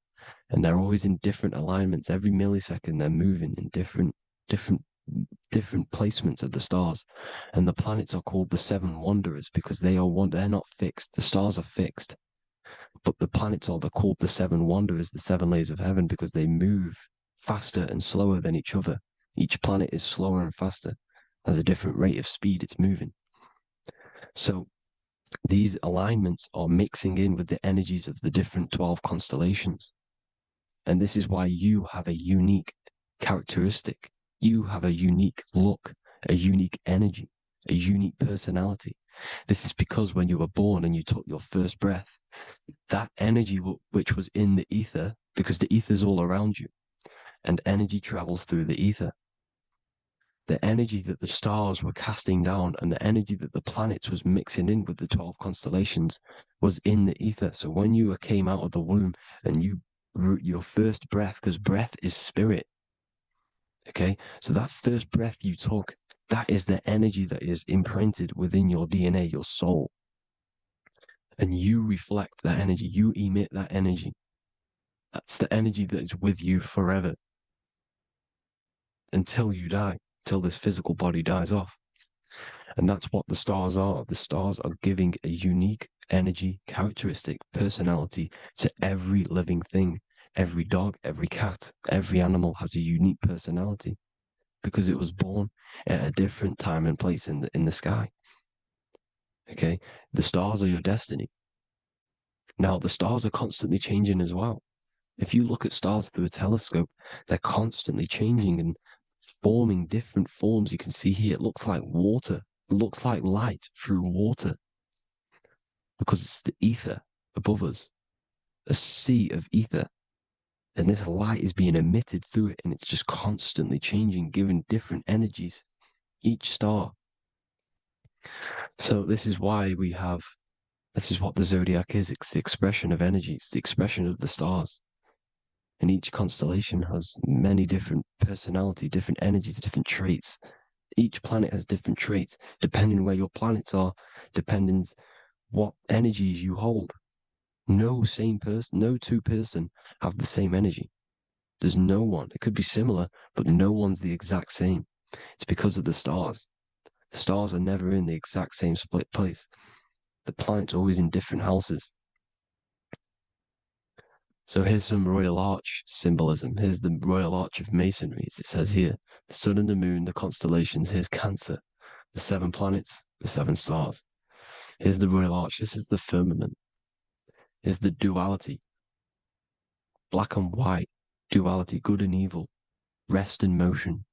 And they're always in different alignments. Every millisecond they're moving in different placements of the stars. And the planets are called the 7 wanderers because they're not fixed. The stars are fixed. But the planets are called the 7 wanderers, the 7 layers of heaven, because they move faster and slower than each other. Each planet is slower and faster. Has a different rate of speed it's moving. So these alignments are mixing in with the energies of the different 12 constellations. And this is why you have a unique characteristic. You have a unique look, a unique energy, a unique personality. This is because when you were born and you took your first breath, that energy which was in the ether, because the ether is all around you, and energy travels through the ether. The energy that the stars were casting down and the energy that the planets was mixing in with the 12 constellations was in the ether. So when you came out of the womb and you your first breath, because breath is spirit, okay? So that first breath you took, that is the energy that is imprinted within your DNA, your soul. And you reflect that energy, you emit that energy. That's the energy that is with you forever until you die. Till this physical body dies off. And that's what the stars are. The stars are giving a unique energy, characteristic, personality to every living thing. Every dog, every cat, every animal has a unique personality because it was born at a different time and place in the sky. Okay, the stars are your destiny. Now, the stars are constantly changing as well. If you look at stars through a telescope, they're constantly changing and forming different forms. You can see here, it looks like water. It looks like light through water because it's the ether above us, a sea of ether. And this light is being emitted through it, and it's just constantly changing, giving different energies, each star. So this is why this is what the zodiac is. It's the expression of energy. It's the expression of the stars. And each constellation has many different personality, different energies, different traits. Each planet has different traits, depending where your planets are, depending what energies you hold. No two person have the same energy. There's no one. It could be similar, but no one's the exact same. It's because of the stars. The stars are never in the exact same split place. The planets are always in different houses. So here's some Royal Arch symbolism. Here's the Royal Arch of Masonry, as it says here. The sun and the moon, the constellations. Here's Cancer, the 7 planets, the 7 stars. Here's the Royal Arch. This is the firmament. Here's the duality. Black and white, duality, good and evil, rest and motion,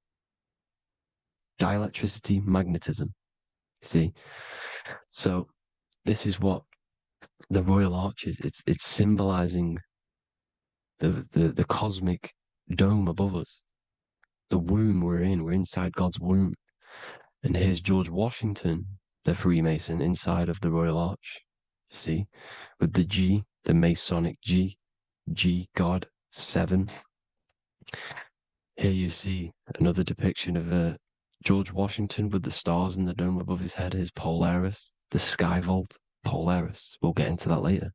dielectricity, magnetism. See? So this is what the Royal Arch is. It's symbolizing the cosmic dome above us. The womb we're in. We're inside God's womb. And here's George Washington, the Freemason, inside of the Royal Arch. You see? With the G, the Masonic G, God, 7. Here you see another depiction of George Washington with the stars in the dome above his head, his Polaris, the sky vault, Polaris. We'll get into that later.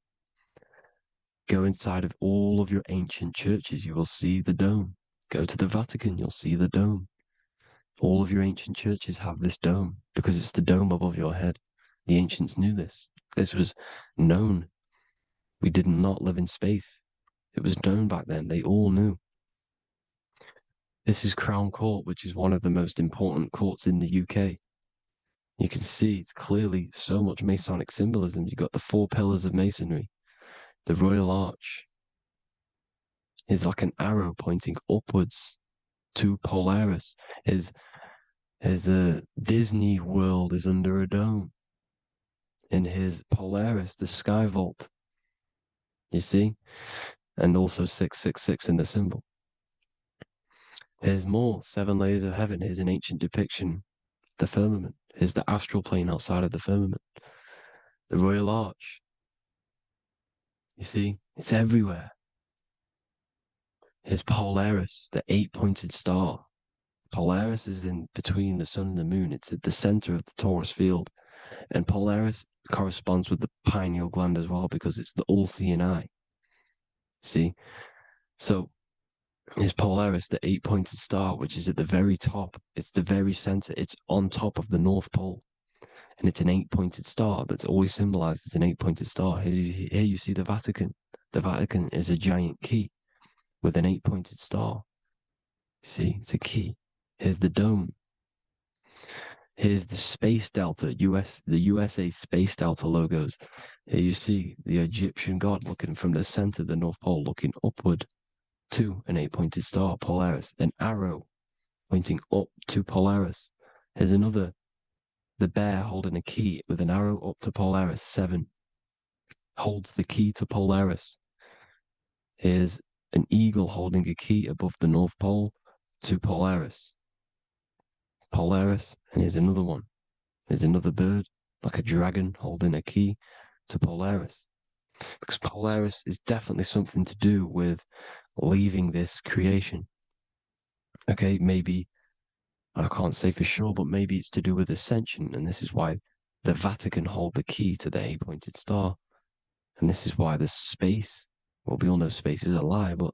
Go inside of all of your ancient churches, you will see the dome. Go to the Vatican, you'll see the dome. All of your ancient churches have this dome because it's the dome above your head. The ancients knew this. This was known. We did not live in space. It was known back then. They all knew. This is Crown Court, which is one of the most important courts in the UK. You can see it's clearly so much Masonic symbolism. You've got the 4 pillars of Masonry. The Royal Arch is like an arrow pointing upwards to Polaris. As the Disney World is under a dome. In his Polaris, the sky vault. You see? And also 666 in the symbol. Here's more 7 layers of heaven. Here's an ancient depiction. The firmament. Here's the astral plane outside of the firmament. The Royal Arch. You see? It's everywhere. Here's Polaris, the 8-pointed star. Polaris is in between the sun and the moon. It's at the center of the Taurus field. And Polaris corresponds with the pineal gland as well because it's the all-seeing eye. See? So, is Polaris, the 8-pointed star, which is at the very top. It's the very center. It's on top of the North Pole. And it's an 8-pointed star that's always symbolized as an 8-pointed star. Here you see the Vatican. The Vatican is a giant key with an 8-pointed star. See, it's a key. Here's the dome. Here's the Space Delta, the USA Space Delta logos. Here you see the Egyptian god looking from the center of the North Pole, looking upward to an 8-pointed star, Polaris. An arrow pointing up to Polaris. Here's another, the bear holding a key with an arrow up to Polaris, 7. Holds the key to Polaris. Here's an eagle holding a key above the North Pole to Polaris. Polaris, and here's another one. There's another bird, like a dragon, holding a key to Polaris. Because Polaris is definitely something to do with leaving this creation. Okay, maybe, I can't say for sure, but maybe it's to do with ascension, and this is why the Vatican hold the key to the 8-pointed star. And this is why the space, well, we all know space is a lie, but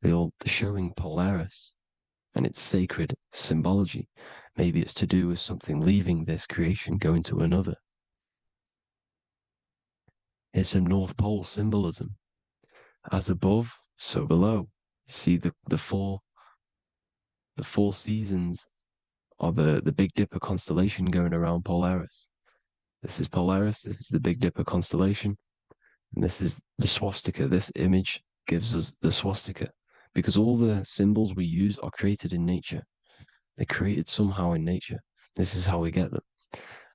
they're showing Polaris and its sacred symbology. Maybe it's to do with something leaving this creation, going to another. Here's some North Pole symbolism. As above, so below. You see the four seasons are the Big Dipper constellation going around Polaris. This is Polaris, this is the Big Dipper constellation, and this is the swastika. This image gives us the swastika because all the symbols we use are created in nature. They're created somehow in nature. This is how we get them.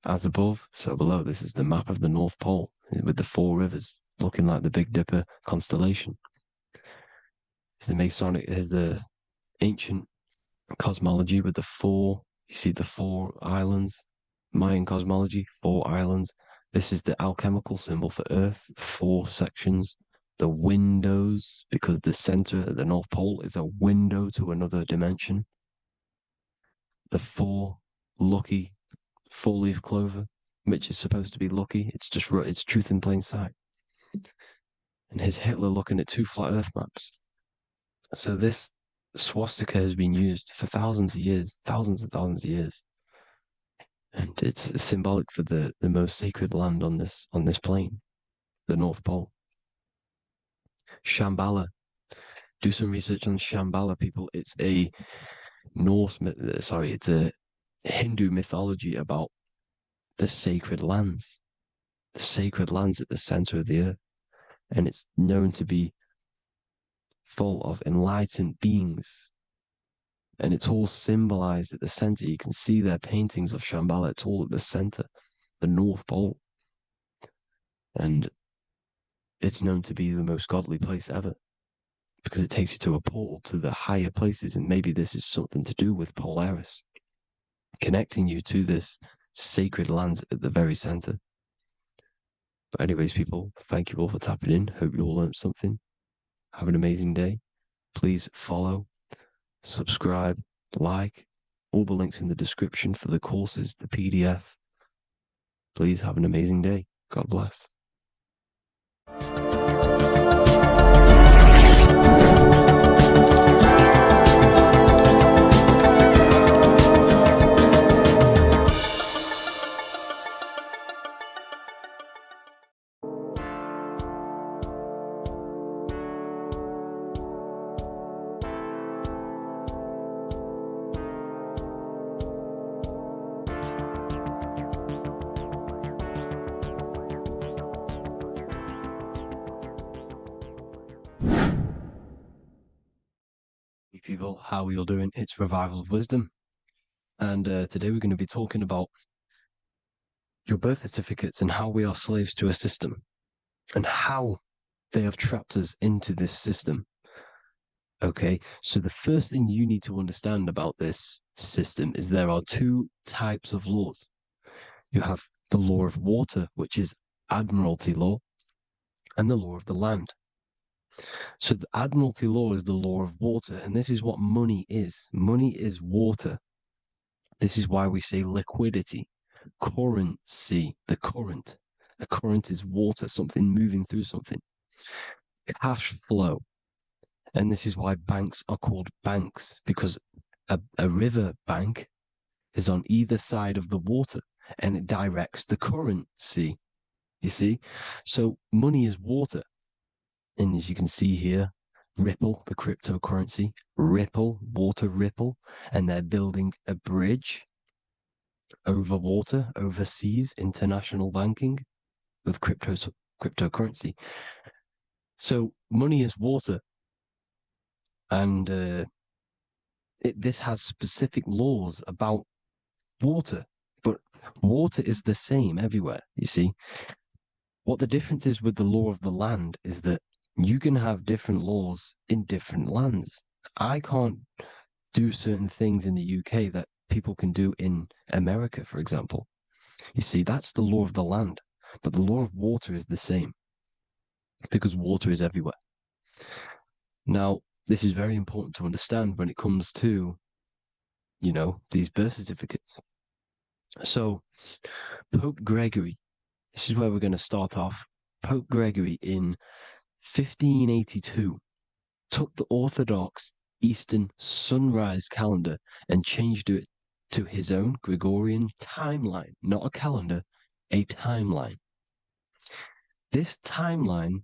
As above, so below. This is the map of the North Pole with the 4 rivers looking like the Big Dipper constellation. It's the Masonic, here's the ancient cosmology with the 4, you see the 4 islands, Mayan cosmology, 4 islands. This is the alchemical symbol for Earth, 4 sections. The windows, because the center at the North Pole is a window to another dimension. The 4 lucky 4-leaf clover, which is supposed to be lucky. It's just it's truth in plain sight. And here's Hitler looking at 2 flat Earth maps. So this swastika has been used for thousands of years, thousands and thousands of years, and it's symbolic for the most sacred land on this plane, the North Pole. Shambhala. Do some research on Shambhala, people. It's a it's a Hindu mythology about the sacred lands at the center of the earth, and it's known to be full of enlightened beings, and it's all symbolized at the center. You can see their paintings of Shambhala. It's all at the center, the North Pole, and it's known to be the most godly place ever because it takes you to a portal to the higher places, and maybe this is something to do with Polaris, connecting you to this sacred land at the very center. But anyways, people, thank you all for tapping in. Hope you all learned something. Have an amazing day. Please follow, subscribe, like, all the links in the description for the courses, the PDF. Please have an amazing day. God bless. People, how are you all doing? It's Revival of Wisdom, and today we're going to be talking about your birth certificates and how we are slaves to a system and how they have trapped us into this system. Okay, so the first thing you need to understand about this system is there are 2 types of laws. You have the law of water, which is admiralty law, and the law of the land. So the admiralty law is the law of water, and this is what money is. Money is water. This is why we say liquidity, currency, the current. A current is water, something moving through something. Cash flow. And this is why banks are called banks, because a river bank is on either side of the water, and it directs the currency. You see? So money is water. And as you can see here, Ripple, the cryptocurrency, Ripple, water Ripple, and they're building a bridge over water, overseas, international banking with cryptocurrency. So money is water, and this has specific laws about water, but water is the same everywhere, you see. What the difference is with the law of the land is that you can have different laws in different lands. I can't do certain things in the UK that people can do in America, for example. You see, that's the law of the land, but the law of water is the same because water is everywhere. Now, this is very important to understand when it comes to, these birth certificates. So, Pope Gregory, this is where we're going to start off. Pope Gregory in 1582 took the Orthodox Eastern sunrise calendar and changed it to his own Gregorian timeline, not a calendar, a timeline. This timeline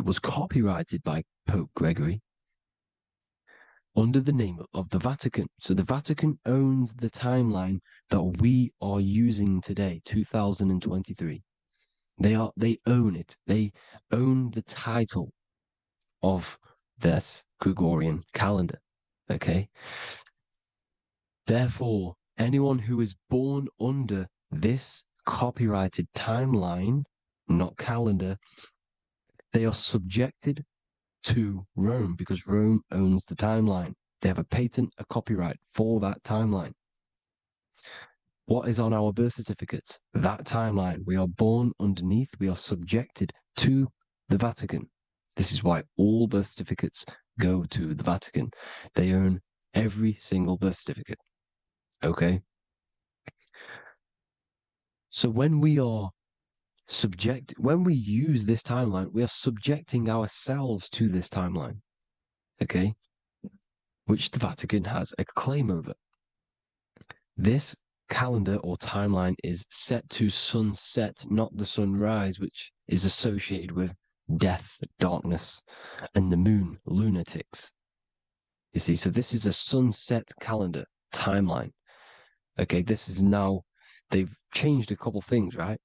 was copyrighted by Pope Gregory, under the name of the Vatican. So the Vatican owns the timeline that we are using today, 2023. They own it. They own the title of this Gregorian calendar. Okay. Therefore, anyone who is born under this copyrighted timeline, not calendar, they are subjected to Rome because Rome owns the timeline. They have a patent, a copyright for that timeline. What is on our birth certificates? That timeline. We are born underneath, we are subjected to the Vatican. This is why all birth certificates go to the Vatican. They own every single birth certificate. Okay? So when we use this timeline, we are subjecting ourselves to this timeline. Okay? Which the Vatican has a claim over. This calendar or timeline is set to sunset, not the sunrise, which is associated with death, darkness, and the moon, lunatics. You see, so this is a sunset calendar timeline. Okay, this is now, they've changed a couple things, right?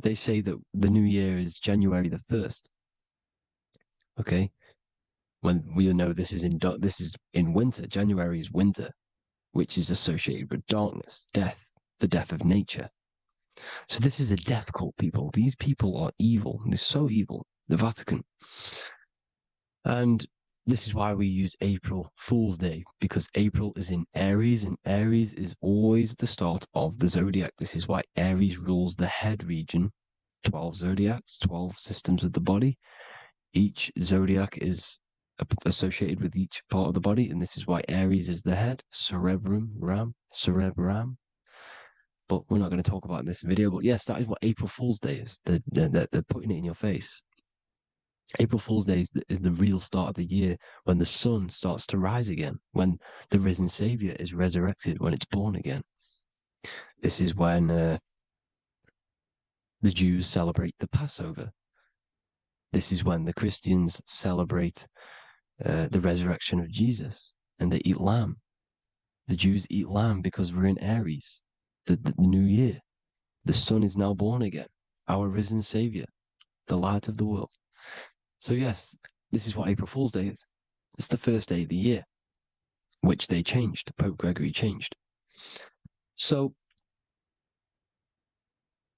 They say that the new year is January the 1st. Okay, when we know this is in winter. January is winter, which is associated with darkness, death, the death of nature. So this is a death cult, people. These people are evil. They're so evil. The Vatican. And this is why we use April Fool's Day, because April is in Aries, and Aries is always the start of the zodiac. This is why Aries rules the head region. 12 zodiacs, 12 systems of the body. Each zodiac is associated with each part of the body, and this is why Aries is the head, cerebrum. But we're not going to talk about in this video. But yes, that is what April Fool's Day is. They're putting it in your face. April Fool's Day is the real start of the year, when the sun starts to rise again, when the risen Savior is resurrected, when it's born again. This is when the Jews celebrate the Passover. This is when the Christians celebrate the resurrection of Jesus, and they eat lamb. The Jews eat lamb because we're in Aries, the new year. The sun is now born again, our risen Savior, the light of the world. So yes, this is what April Fool's Day is. It's the first day of the year, which they changed. Pope Gregory changed. So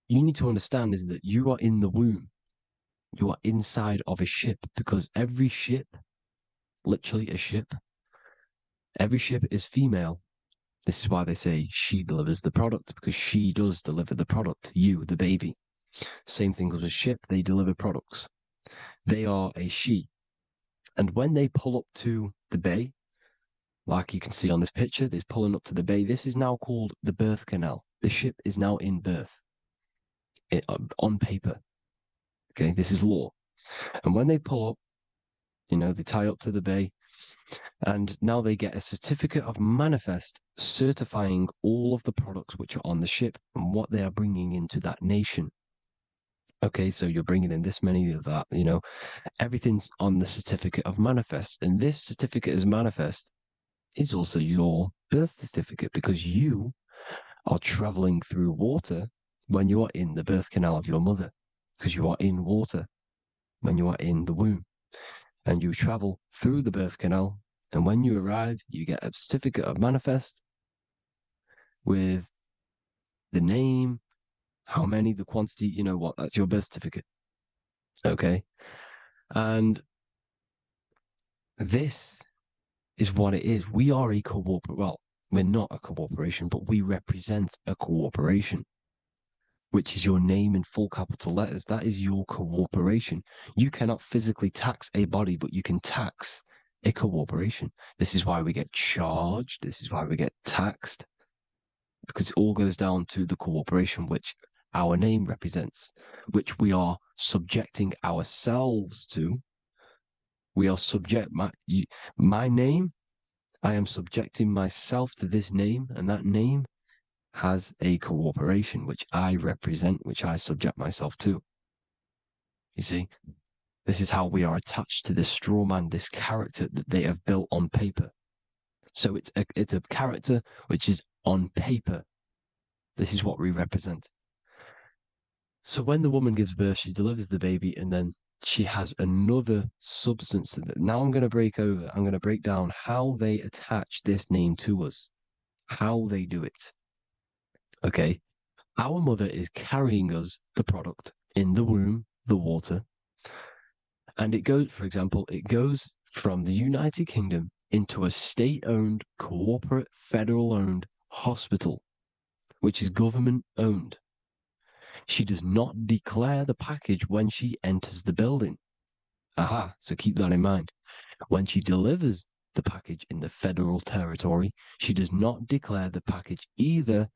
you need to understand is that you are in the womb. You are inside of a ship, because every ship, literally a ship, every ship is female. This is why they say she delivers the product, because she does deliver the product, you, the baby. Same thing with a ship, they deliver products. They are a she. And when they pull up to the bay, like you can see on this picture, they're pulling up to the bay. This is now called the birth canal. The ship is now in birth on paper. Okay, this is law. And when they pull up, they tie up to the bay, and now they get a certificate of manifest certifying all of the products which are on the ship and what they are bringing into that nation. Okay, so you're bringing in this many of that, everything's on the certificate of manifest. And this certificate of manifest is also your birth certificate, because you are traveling through water when you are in the birth canal of your mother, because you are in water when you are in the womb. And you travel through the birth canal, and when you arrive, you get a certificate of manifest with the name, how many, the quantity, that's your birth certificate. Okay. And this is what it is. We are a we're not a corporation, but we represent a corporation, which is your name in full capital letters. That is your corporation. You cannot physically tax a body, but you can tax a corporation. This is why we get charged. This is why we get taxed, because it all goes down to the corporation, which our name represents, which we are subjecting ourselves to. We are my name, I am subjecting myself to this name, and that name has a corporation which I represent, which I subject myself to. You see, this is how we are attached to this straw man, this character that they have built on paper. So it's a character which is on paper. This is what we represent. So when the woman gives birth, she delivers the baby, and then she has another substance. Now I'm going to break down how they attach this name to us, how they do it. Okay. Our mother is carrying us the product in the womb, the water. And it goes, for example, it goes from the United Kingdom into a state-owned, corporate, federal-owned hospital, which is government-owned. She does not declare the package when she enters the building. Aha, so keep that in mind. When she delivers the package in the federal territory, she does not declare the package either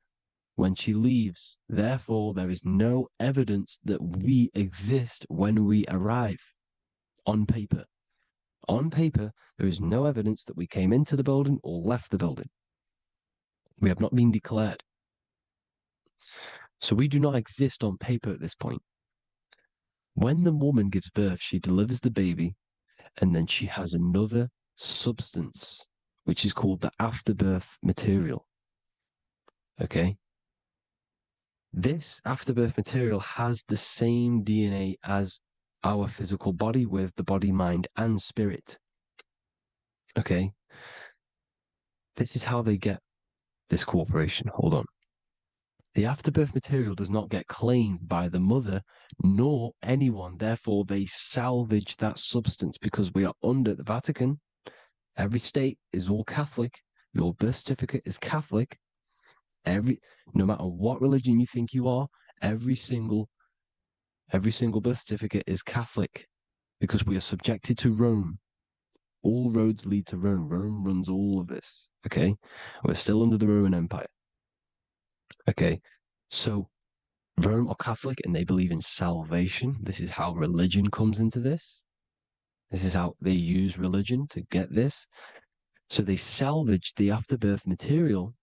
when she leaves. Therefore, there is no evidence that we exist when we arrive. On paper. On paper, there is no evidence that we came into the building or left the building. We have not been declared. So we do not exist on paper at this point. When the woman gives birth, she delivers the baby, and then she has another substance, which is called the afterbirth material. Okay? This afterbirth material has the same DNA as our physical body with the body, mind, and spirit. Okay? This is how they get this corporation. Hold on. The afterbirth material does not get claimed by the mother nor anyone. Therefore, they salvage that substance because we are under the Vatican. Every state is all Catholic. Your birth certificate is Catholic. No matter what religion you think you are, every single birth certificate is Catholic because we are subjected to Rome. All roads lead to Rome. Rome runs all of this. Okay? We're still under the Roman Empire. Okay, so Rome are Catholic and they believe in salvation. This is how religion comes into this. This is how they use religion to get this. So they salvage the afterbirth material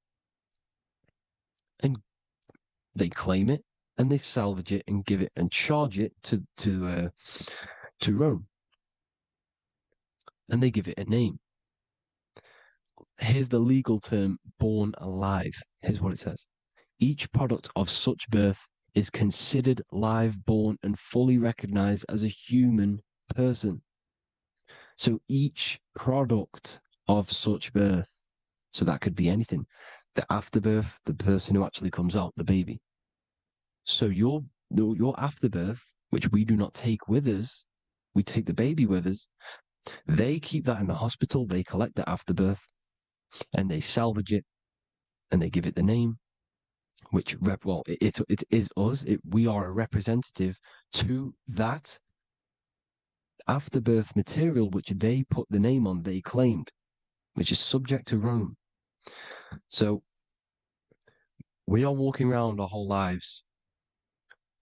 and they claim it and they salvage it and give it and charge it to Rome. And they give it a name. Here's the legal term, born alive. Here's what it says. Each product of such birth is considered live born and fully recognized as a human person. So each product of such birth, so that could be anything, the afterbirth, the person who actually comes out, the baby. So your afterbirth, which we do not take with us, we take the baby with us, they keep that in the hospital, they collect the afterbirth, and they salvage it, and they give it the name, which it is us. We are a representative to that afterbirth material, which they put the name on, they claimed, which is subject to Rome. So we are walking around our whole lives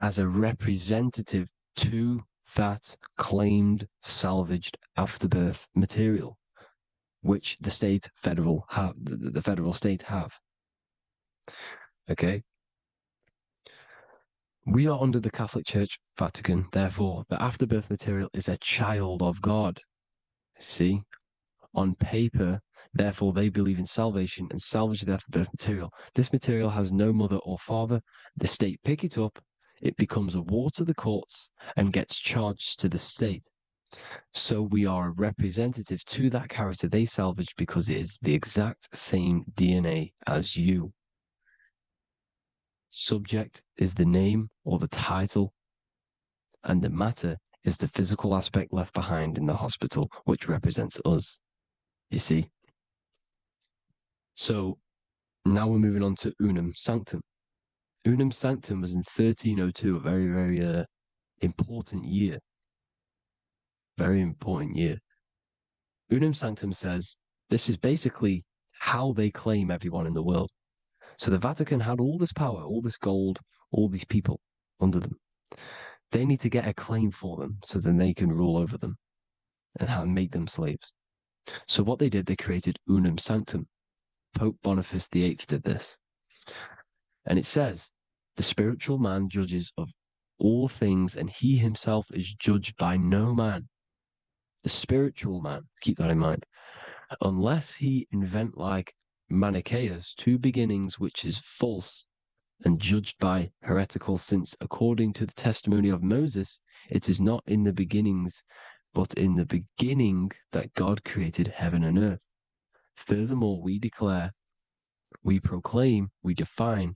as a representative to that claimed salvaged afterbirth material, which the federal state have. Okay. We are under the Catholic Church, Vatican. Therefore, the afterbirth material is a child of God. See, on paper, therefore, they believe in salvation and salvage the afterbirth material. This material has no mother or father. The state pick it up. It becomes a war to the courts and gets charged to the state. So we are a representative to that character they salvaged because it is the exact same DNA as you. Subject is the name or the title, and the matter is the physical aspect left behind in the hospital, which represents us. You see? So now we're moving on to Unum Sanctum. Unum Sanctum was in 1302, a very, very important year. Very important year. Unum Sanctum says this is basically how they claim everyone in the world. So the Vatican had all this power, all this gold, all these people under them. They need to get a claim for them so then they can rule over them and make them slaves. So what they did, they created Unum Sanctum. Pope Boniface VIII did this. And it says, the spiritual man judges of all things and he himself is judged by no man. The spiritual man, keep that in mind. unless he invent like Manichaeus, two beginnings, which is false and judged by heretical, since according to the testimony of Moses, it is not in the beginnings, but in the beginning that God created heaven and earth. Furthermore, we declare, we proclaim, we define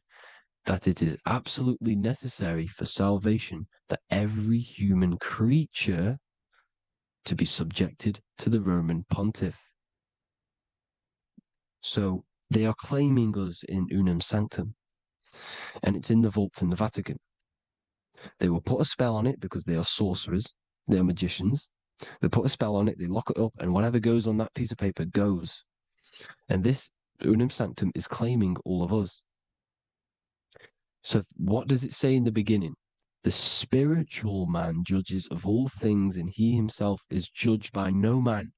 that it is absolutely necessary for salvation that every human creature to be subjected to the Roman pontiff. So they are claiming us in unum sanctum, and it's in the vaults in the Vatican. They will put a spell on it because they are sorcerers, they are magicians. They put a spell on it, they lock it up, and whatever goes on that piece of paper goes. And this unum sanctum is claiming all of us. So what does it say in the beginning? The spiritual man judges of all things, and he himself is judged by no man.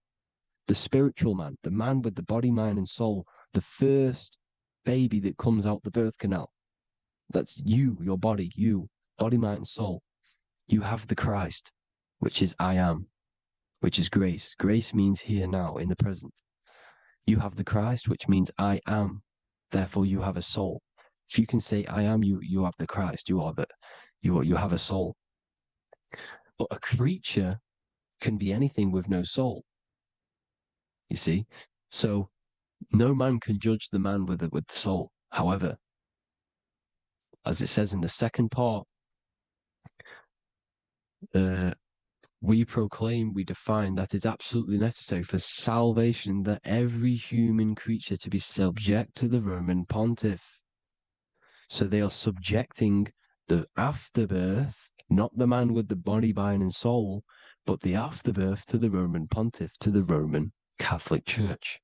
The spiritual man, the man with the body, mind, and soul, the first baby that comes out the birth canal. That's you, your body, you, body, mind, and soul. You have the Christ, which is I am, which is grace. Grace means here, now, in the present. You have the Christ, which means I am. Therefore, you have a soul. If you can say I am, you have the Christ. You have a soul. But a creature can be anything with no soul. You see, so no man can judge the man with the soul. However, as it says in the second part, we proclaim, we define that it's absolutely necessary for salvation that every human creature to be subject to the Roman pontiff. So they are subjecting the afterbirth, not the man with the body, mind, and soul, but the afterbirth to the Roman pontiff, to the Roman Catholic Church.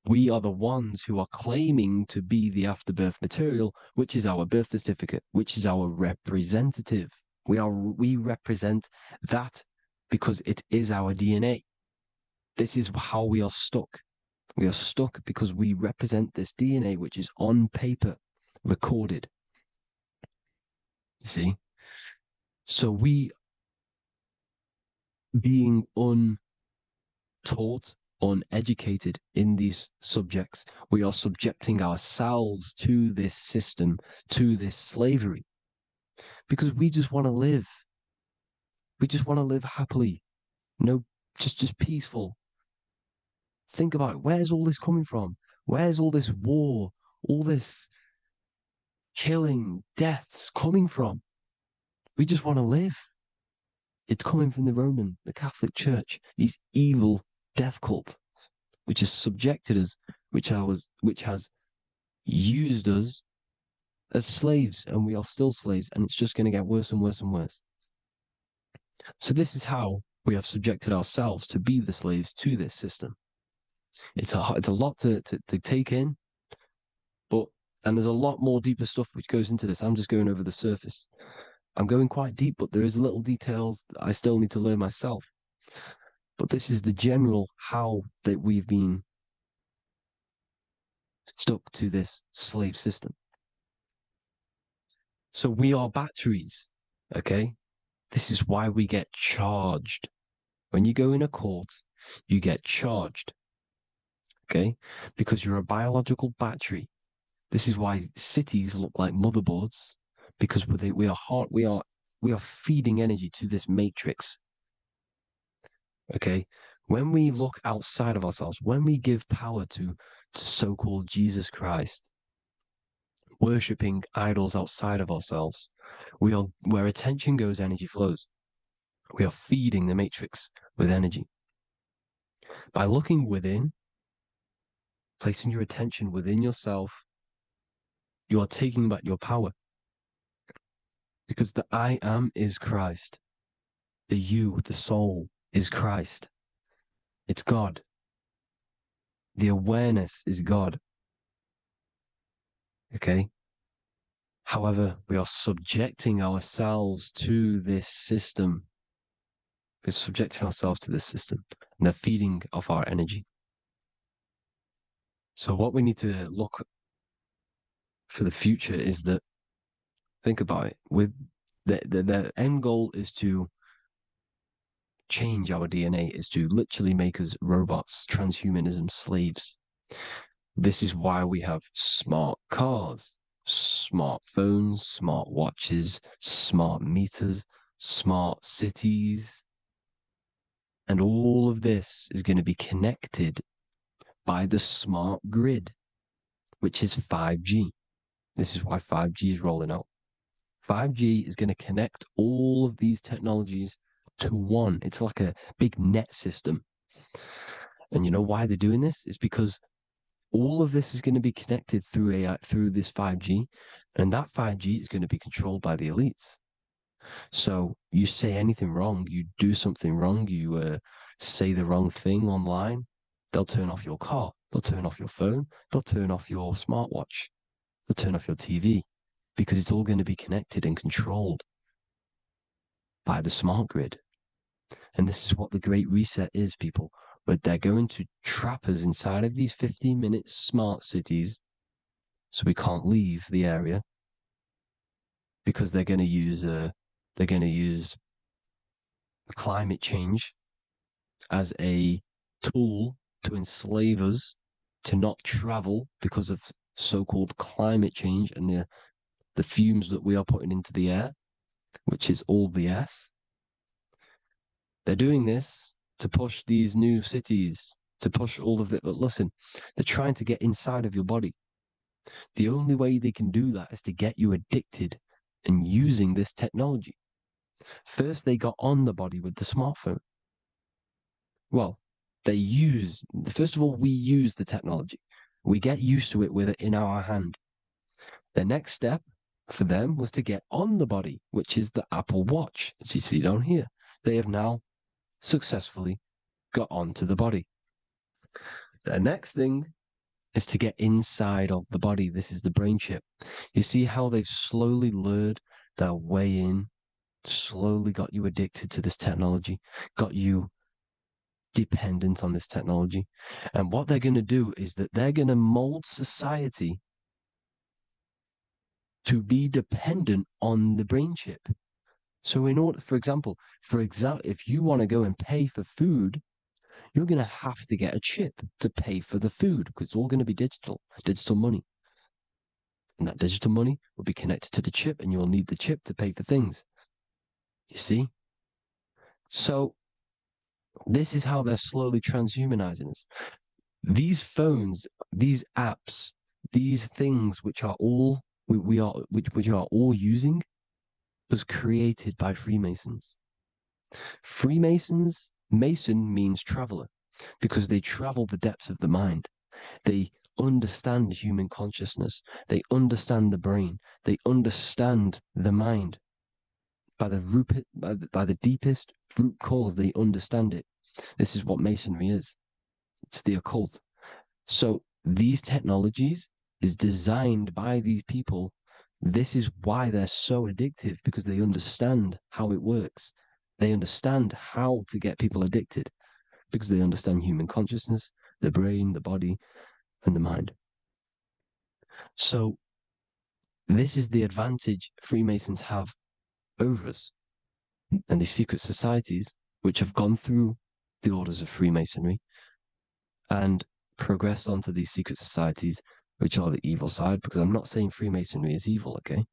We are the ones who are claiming to be the afterbirth material, which is our birth certificate, which is our representative. We represent that because it is our DNA. This is how we are stuck. We are stuck because we represent this DNA, which is on paper, recorded. You see? So we, being untaught, uneducated in these subjects, we are subjecting ourselves to this system, to this slavery, because we just want to live. We just want to live happily, just peaceful. Think about it. Where's all this coming from? Where's all this war, all this killing, deaths coming from? We just want to live. It's coming from the Catholic Church, these evil death cult, which has subjected us, which has used us as slaves, and we are still slaves, and it's just going to get worse and worse and worse. So this is how we have subjected ourselves to be the slaves to this system. It's a lot to take in, and there's a lot more deeper stuff which goes into this. I'm just going over the surface. I'm going quite deep, but there is little details that I still need to learn myself. But this is the general how that we've been stuck to this slave system. So we are batteries, okay? This is why we get charged. When you go in a court, you get charged, okay? Because you're a biological battery. This is why cities look like motherboards, because we are feeding energy to this matrix. Okay, when we look outside of ourselves, when we give power to so-called Jesus Christ, worshipping idols outside of ourselves, where attention goes, energy flows. We are feeding the matrix with energy. By looking within, placing your attention within yourself, you are taking back your power. Because the I am is Christ. The you, the soul, is Christ. It's God. The awareness is God. Okay? However, we are subjecting ourselves to this system. We're subjecting ourselves to this system and the feeding of our energy. So what we need to look for the future is that, think about it, with the end goal is to change our DNA, is to literally make us robots, transhumanism slaves. This is why we have smart cars, smartphones, smart watches, smart meters, smart cities. And all of this is going to be connected by the smart grid, which is 5G. This is why 5G is rolling out. 5G is going to connect all of these technologies to one. It's like a big net system. And you know why they're doing this? It's because all of this is going to be connected through AI, through this 5G, and that 5G is going to be controlled by the elites. So you say anything wrong, you do something wrong, you say the wrong thing online, they'll turn off your car, they'll turn off your phone, they'll turn off your smartwatch, they'll turn off your TV, because it's all going to be connected and controlled by the smart grid. And this is what the Great Reset is, people. But they're going to trap us inside of these 15-minute smart cities, so we can't leave the area, because they're going to use climate change as a tool to enslave us to not travel because of so-called climate change and the fumes that we are putting into the air, which is all BS. They're doing this to push these new cities, to push all of it. But listen, they're trying to get inside of your body. The only way they can do that is to get you addicted and using this technology. First, they got on the body with the smartphone. Well, first of all, we use the technology. We get used to it with it in our hand. The next step for them was to get on the body, which is the Apple Watch, as you see down here. They have now successfully got onto the body. The next thing is to get inside of the body. This is the brain chip. You see how they've slowly lured their way in, slowly got you addicted to this technology, got you dependent on this technology. And what they're going to do is that they're going to mold society to be dependent on the brain chip. So in order, for example, if you want to go and pay for food, you're going to have to get a chip to pay for the food, because it's all going to be digital money. And that digital money will be connected to the chip, and you'll need the chip to pay for things. You see? So this is how they're slowly transhumanizing us. These phones, these apps, these things which are all we are all using was created by Freemasons. Mason means traveler, because they travel the depths of the mind. They understand human consciousness. They understand the brain. They understand the mind. By the deepest root cause, they understand it. This is what Masonry is. It's the occult. So these technologies is designed by these people. This is why they're so addictive, because they understand how it works. They understand how to get people addicted, because they understand human consciousness, the brain, the body, and the mind. So this is the advantage Freemasons have over us. And these secret societies, which have gone through the orders of Freemasonry and progressed onto these secret societies, which are the evil side, because I'm not saying Freemasonry is evil, okay?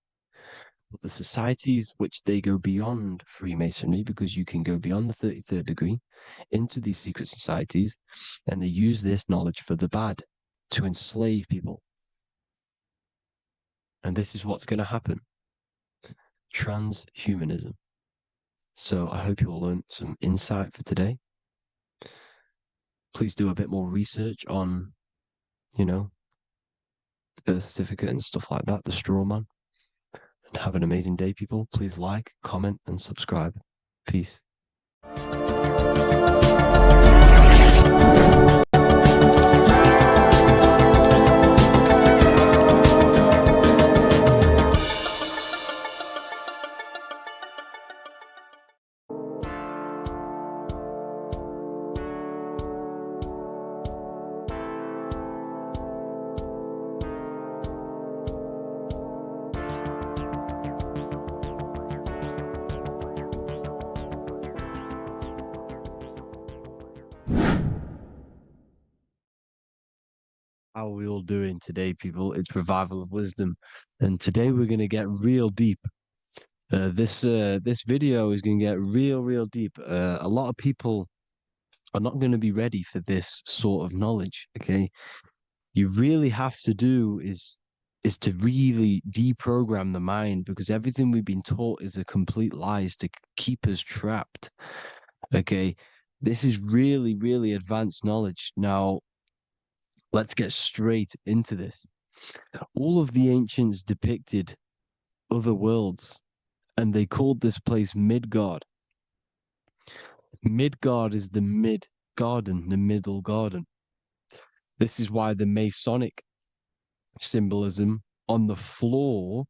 But the societies which they go beyond Freemasonry, because you can go beyond the 33rd degree into these secret societies, and they use this knowledge for the bad, to enslave people. And this is what's going to happen. Transhumanism. So I hope you all learned some insight for today. Please do a bit more research on, the birth certificate and stuff like that, the straw man. And have an amazing day, people. Please like, comment, and subscribe. Peace. How are we all doing today, people? It's Revival of Wisdom, and today we're going to get real deep. This video is going to get real deep. A lot of people are not going to be ready for this sort of knowledge. Okay, you really have to do is to really deprogram the mind, because everything we've been taught is a complete lie, is to keep us trapped. Okay, this is really advanced knowledge. Now, let's get straight into this. All of the ancients depicted other worlds, and they called this place Midgard. Midgard is the mid garden, the middle garden. This is why the Masonic symbolism on the floor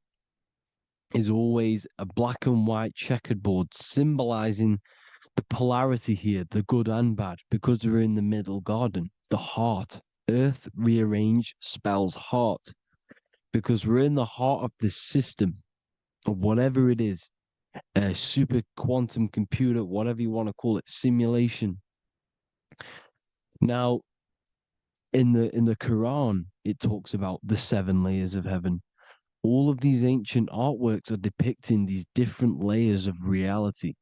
is always a black and white checkered board, symbolizing the polarity here, the good and bad, because we're in the middle garden, the heart. Earth rearranged spells heart, because we're in the heart of this system, or whatever it is, a super quantum computer, whatever you want to call it, simulation. Now, in the Quran, it talks about the 7 layers of heaven. All of these ancient artworks are depicting these different layers of reality.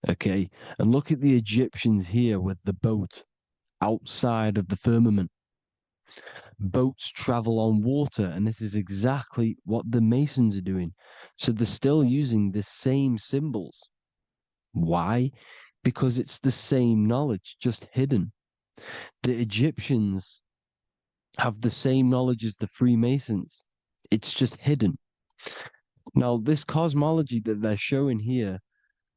Okay, and look at the Egyptians here with the boat outside of the firmament. Boats travel on water, and this is exactly what the Masons are doing. So they're still using the same symbols. Why? Because it's the same knowledge, just hidden. The Egyptians have the same knowledge as the Freemasons. It's just hidden. Now, this cosmology that they're showing here,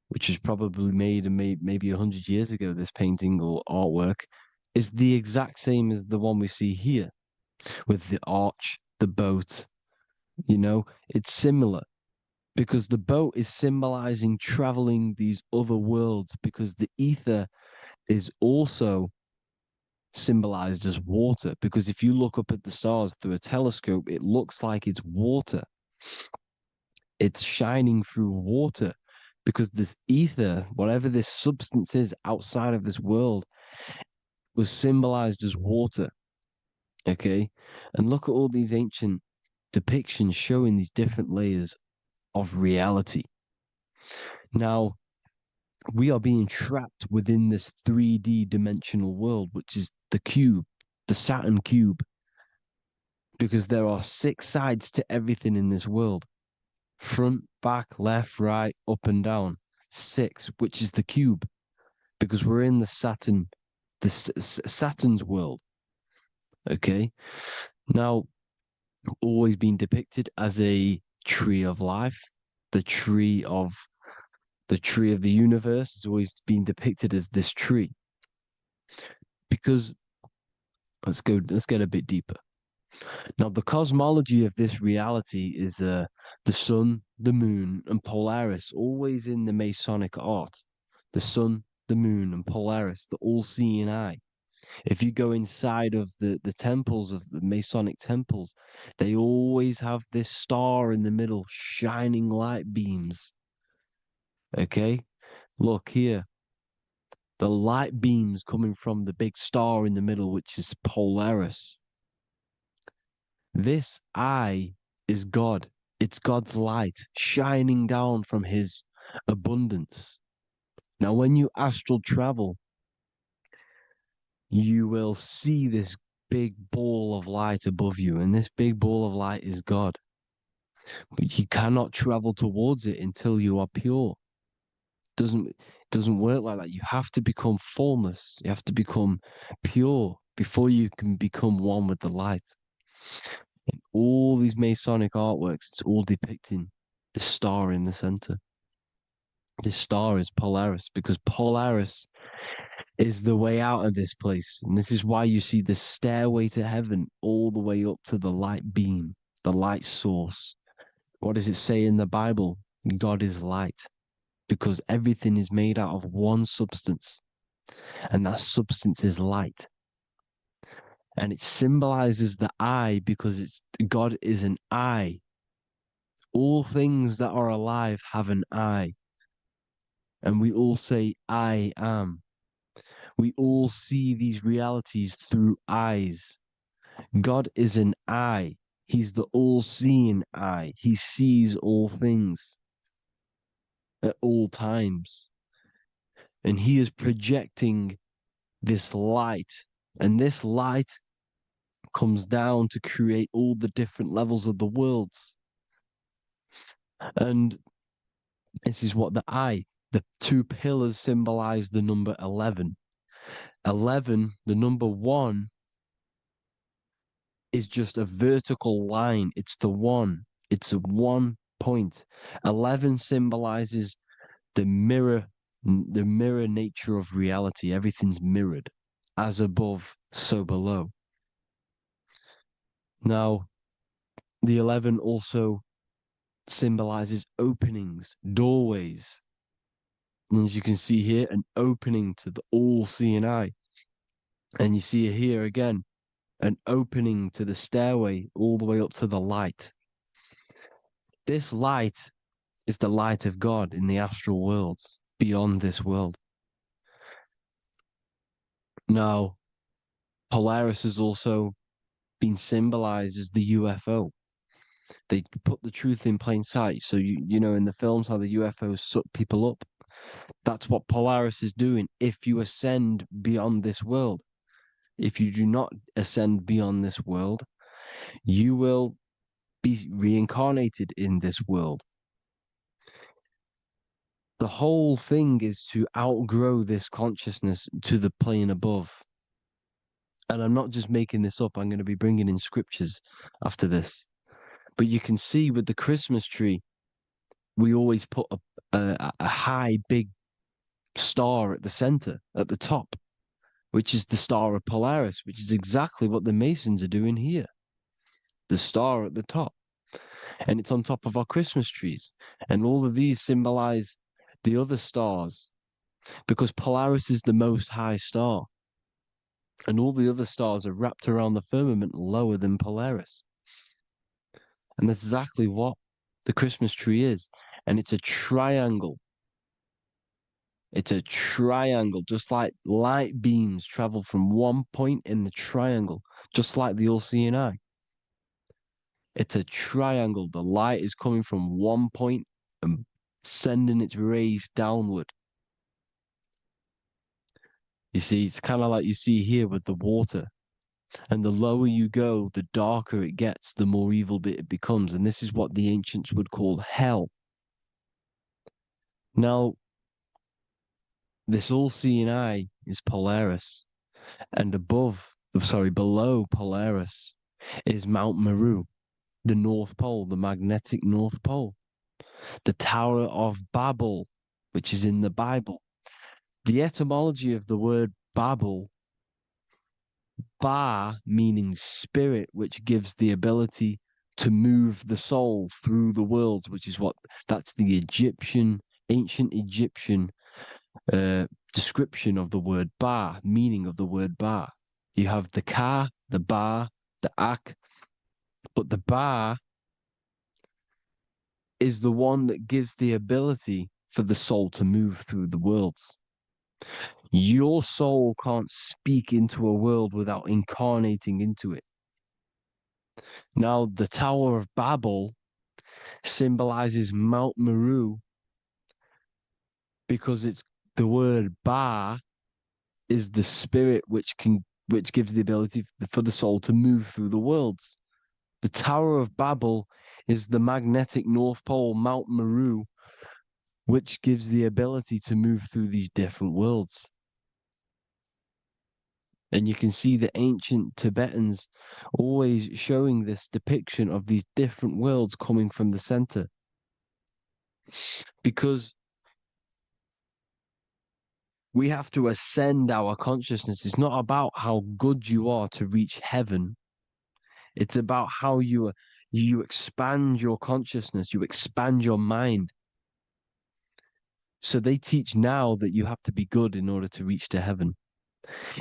which is probably made maybe 100 years ago, this painting or artwork, is the exact same as the one we see here, with the arch, the boat. It's similar, because the boat is symbolizing traveling these other worlds, because the ether is also symbolized as water, because if you look up at the stars through a telescope, it looks like it's water. It's shining through water, because this ether, whatever this substance is outside of this world, was symbolized as water. Okay, and look at all these ancient depictions showing these different layers of reality. Now, we are being trapped within this 3D dimensional world, which is the cube, the Saturn cube, because there are 6 sides to everything in this world: front, back, left, right, up and down. 6, which is the cube, because we're in the Saturn's world. Okay, now, always been depicted as a tree of life, the tree of the universe has always been depicted as this tree. Because let's get a bit deeper. Now, the cosmology of this reality is the sun, the moon, and Polaris, always in the Masonic art. The sun, the moon, and Polaris, the all-seeing eye. If you go inside of the temples, of the Masonic temples, they always have this star in the middle, shining light beams. Okay? Look here. The light beams coming from the big star in the middle, which is Polaris. This eye is God. It's God's light shining down from his abundance. Now, when you astral travel, you will see this big ball of light above you, and this big ball of light is God. But you cannot travel towards it until you are pure. It doesn't work like that. You have to become formless. You have to become pure before you can become one with the light. In all these Masonic artworks, it's all depicting the star in the center. This star is Polaris, because Polaris is the way out of this place. And this is why you see the stairway to heaven all the way up to the light beam, the light source. What does it say in the Bible? God is light, because everything is made out of one substance, and that substance is light. And it symbolizes the eye, because God is an eye. All things that are alive have an eye. And we all say, I am. We all see these realities through eyes. God is an eye. He's the all-seeing eye. He sees all things at all times. And he is projecting this light. And this light comes down to create all the different levels of the worlds. And this is what the two pillars symbolize the number 11. 11, the number 1, is just a vertical line. It's the 1. It's a 1 point. 11 symbolizes the mirror nature of reality. Everything's mirrored. As above, so below. Now, the 11 also symbolizes openings, doorways. And as you can see here, an opening to the all-seeing eye. And you see here again, an opening to the stairway all the way up to the light. This light is the light of God in the astral worlds, beyond this world. Now, Polaris has also been symbolized as the UFO. They put the truth in plain sight. So, you know, in the films, how the UFOs suck people up. That's what Polaris is doing. If you ascend beyond this world, if you do not ascend beyond this world, you will be reincarnated in this world. The whole thing is to outgrow this consciousness to the plane above. And I'm not just making this up. I'm going to be bringing in scriptures after this. But you can see with the Christmas tree, we always put a high, big star at the center, at the top, which is the star of Polaris, which is exactly what the Masons are doing here. The star at the top. And it's on top of our Christmas trees. And all of these symbolize the other stars, because Polaris is the most high star. And all the other stars are wrapped around the firmament lower than Polaris. And that's exactly what the Christmas tree is. And it's a triangle. It's a triangle, just like light beams travel from one point in the triangle, just like the all-seeing eye. It's a triangle. The light is coming from one point and sending its rays downward. You see, it's kind of like you see here with the water. And the lower you go, the darker it gets, the more evil it becomes. And this is what the ancients would call hell. Now, this all-seeing eye is Polaris. And below Polaris is Mount Meru, the North Pole, the magnetic North Pole. The Tower of Babel, which is in the Bible. The etymology of the word Babel, Ba meaning spirit, which gives the ability to move the soul through the worlds, that's the ancient Egyptian description of the word Ba, meaning of the word Ba. You have the Ka, the Ba, the Ak, but the Ba is the one that gives the ability for the soul to move through the worlds. Your soul can't speak into a world without incarnating into it. Now, the Tower of Babel symbolizes Mount Meru because it's the word Ba is the spirit which gives the ability for the soul to move through the worlds. The Tower of Babel is the magnetic North Pole, Mount Meru, which gives the ability to move through these different worlds. And you can see the ancient Tibetans always showing this depiction of these different worlds coming from the center. Because we have to ascend our consciousness. It's not about how good you are to reach heaven. It's about how you expand your consciousness, you expand your mind. So they teach now that you have to be good in order to reach to heaven.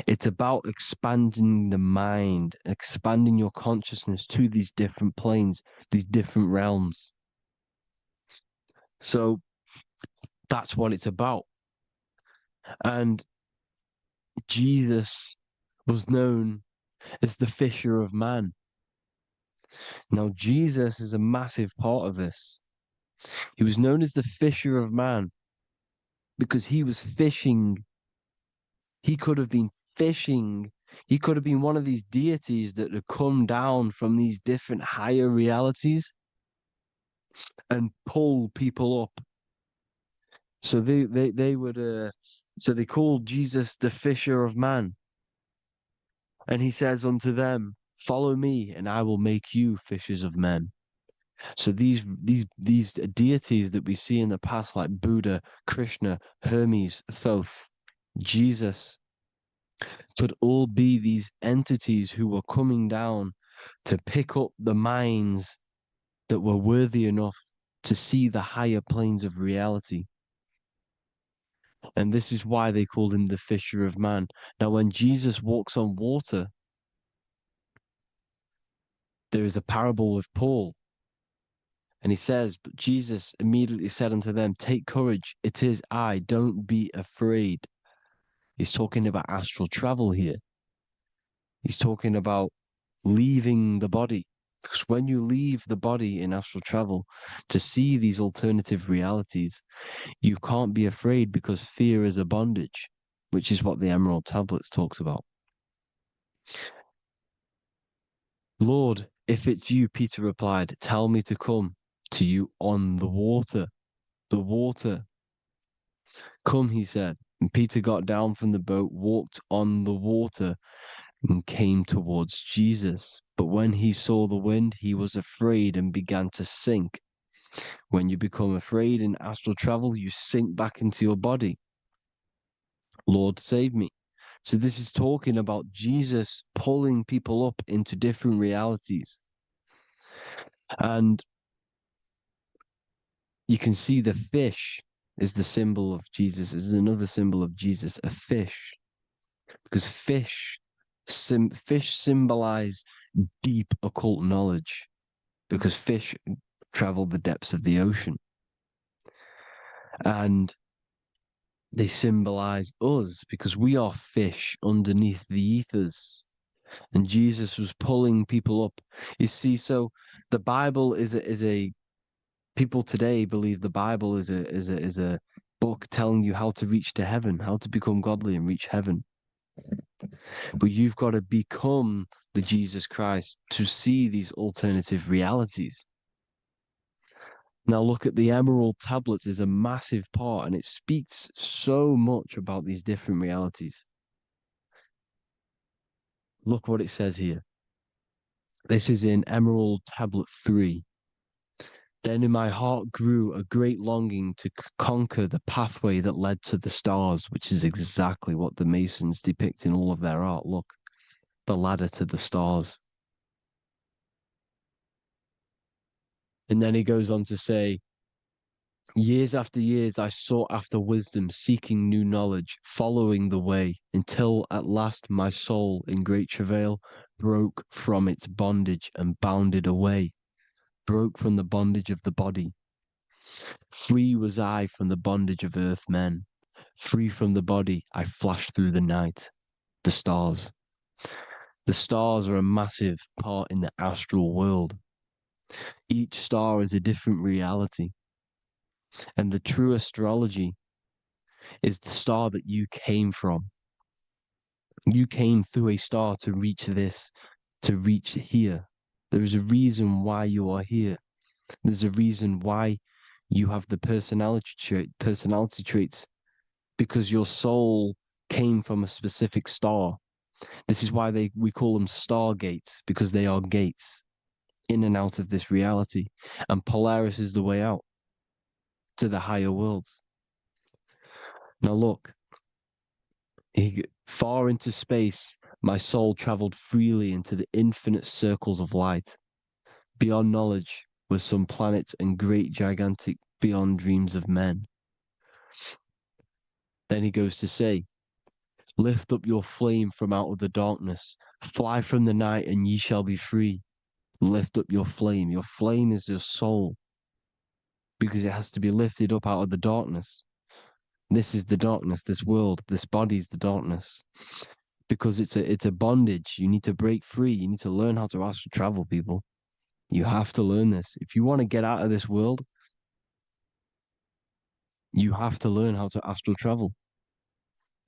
It's about expanding the mind, expanding your consciousness to these different planes, these different realms. So that's what it's about. And Jesus was known as the fisher of man. Now, Jesus is a massive part of this. He was known as the fisher of man because he was fishing. He could have been fishing. He could have been one of these deities that had come down from these different higher realities and pull people up. So they would so they called Jesus the fisher of man. And he says unto them, follow me, and I will make you fishers of men. So these deities that we see in the past, like Buddha, Krishna, Hermes, Thoth, Jesus, could all be these entities who were coming down to pick up the minds that were worthy enough to see the higher planes of reality. And this is why they called him the fisher of man. Now, when Jesus walks on water, there is a parable with Paul. And he says, but Jesus immediately said unto them, take courage, it is I, don't be afraid. He's talking about astral travel here. He's talking about leaving the body. Because when you leave the body in astral travel to see these alternative realities, you can't be afraid because fear is a bondage, which is what the Emerald Tablets talks about. Lord, if it's you, Peter replied, tell me to come to you on the water. The water. Come, he said. And Peter got down from the boat, walked on the water, and came towards Jesus. But when he saw the wind, he was afraid and began to sink. When you become afraid in astral travel, you sink back into your body. Lord, save me. So this is talking about Jesus pulling people up into different realities. And you can see the fish is the symbol of Jesus. Is another symbol of Jesus, a fish. Because fish symbolize deep occult knowledge. Because fish travel the depths of the ocean. And they symbolize us because we are fish underneath the ethers. And Jesus was pulling people up. You see, so the Bible is a people today believe the Bible is a book telling you how to reach to heaven, how to become godly and reach heaven. But you've got to become the Jesus Christ to see these alternative realities. Now look at the Emerald Tablets is a massive part, and it speaks so much about these different realities. Look what it says here. This is in Emerald Tablet 3. Then in my heart grew a great longing to conquer the pathway that led to the stars, which is exactly what the Masons depict in all of their art. Look, the ladder to the stars. And then he goes on to say, years after years, I sought after wisdom, seeking new knowledge, following the way, until at last my soul, in great travail, broke from its bondage and bounded away, broke from the bondage of the body. Free was I from the bondage of earth men. Free from the body, I flashed through the night. The stars. The stars are a massive part in the astral world. Each star is a different reality. And the true astrology is the star that you came from. You came through a star to reach this, to reach here. There is a reason why you are here. There's a reason why you have the personality traits, because your soul came from a specific star. This is why we call them stargates, because they are gates in and out of this reality. And Polaris is the way out to the higher worlds. Now look, far into space, my soul traveled freely into the infinite circles of light. Beyond knowledge were some planets and great gigantic beyond dreams of men. Then he goes to say, lift up your flame from out of the darkness, fly from the night and ye shall be free. Lift up your flame. Your flame is your soul, because it has to be lifted up out of the darkness. This is the darkness, this world, this body is the darkness. because it's a bondage. You need to break free. You need to learn how to astral travel, people. You have to learn this. If you want to get out of this world, you have to learn how to astral travel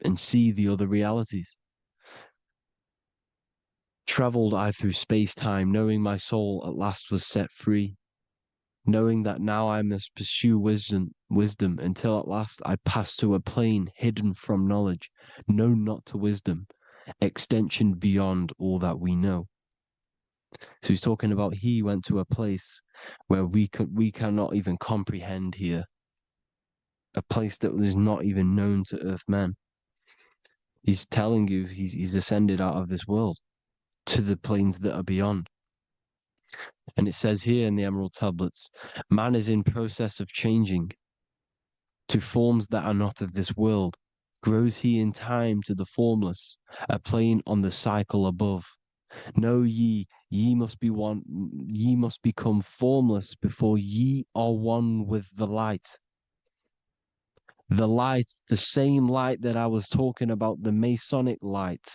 and see the other realities. Traveled I through space-time, knowing my soul at last was set free, knowing that now I must pursue wisdom until at last I pass to a plane hidden from knowledge, known not to wisdom, extension beyond all that we know. So he's talking about he went to a place where we cannot even comprehend here, a place that is not even known to earth men. He's telling you he's ascended out of this world to the planes that are beyond. And it says here in the Emerald Tablets, man is in process of changing to forms that are not of this world. Grows he in time to the formless, a plane on the cycle above. Know ye, ye must become formless before ye are one with the light. The light, the same light that I was talking about, the Masonic light,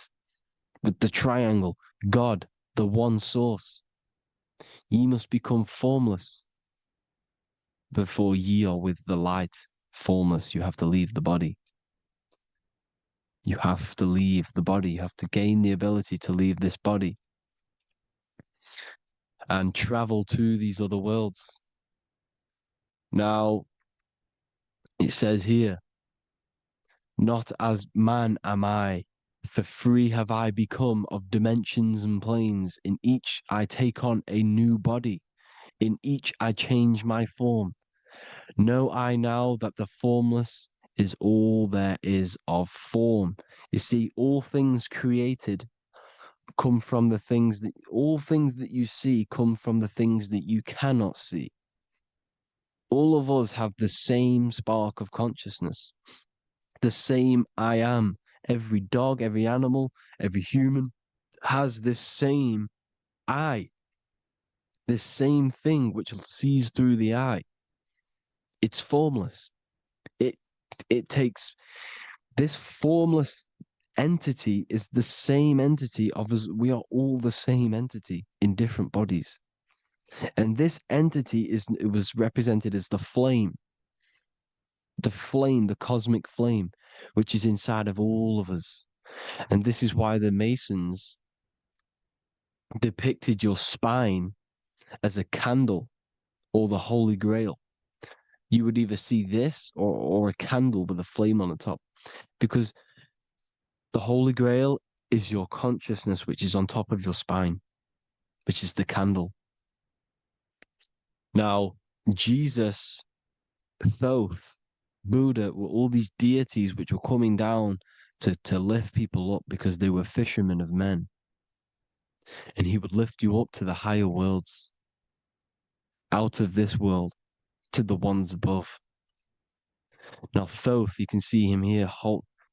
with the triangle, God, the one source. Ye must become formless before ye are with the light. Formless, you have to leave the body. You have to leave the body. You have to gain the ability to leave this body and travel to these other worlds. Now, it says here, not as man am I, for free have I become of dimensions and planes. In each I take on a new body. In each I change my form. Know I now that the formless is all there is of form. You see, all things created come from the things that, all things that you see come from the things that you cannot see. All of us have the same spark of consciousness, the same I am. Every dog, every animal, every human has this same I, this same thing which sees through the eye. It's formless. It takes this formless entity is the same entity of us. We are all the same entity in different bodies. And this entity it was represented as the flame, the cosmic flame, which is inside of all of us. And this is why the Masons depicted your spine as a candle or the Holy Grail. You would either see this or a candle with a flame on the top, because the Holy Grail is your consciousness, which is on top of your spine, which is the candle. Now, Jesus, Thoth, Buddha were all these deities which were coming down to lift people up because they were fishermen of men. And he would lift you up to the higher worlds, out of this world, to the ones above. Now, Thoth, you can see him here,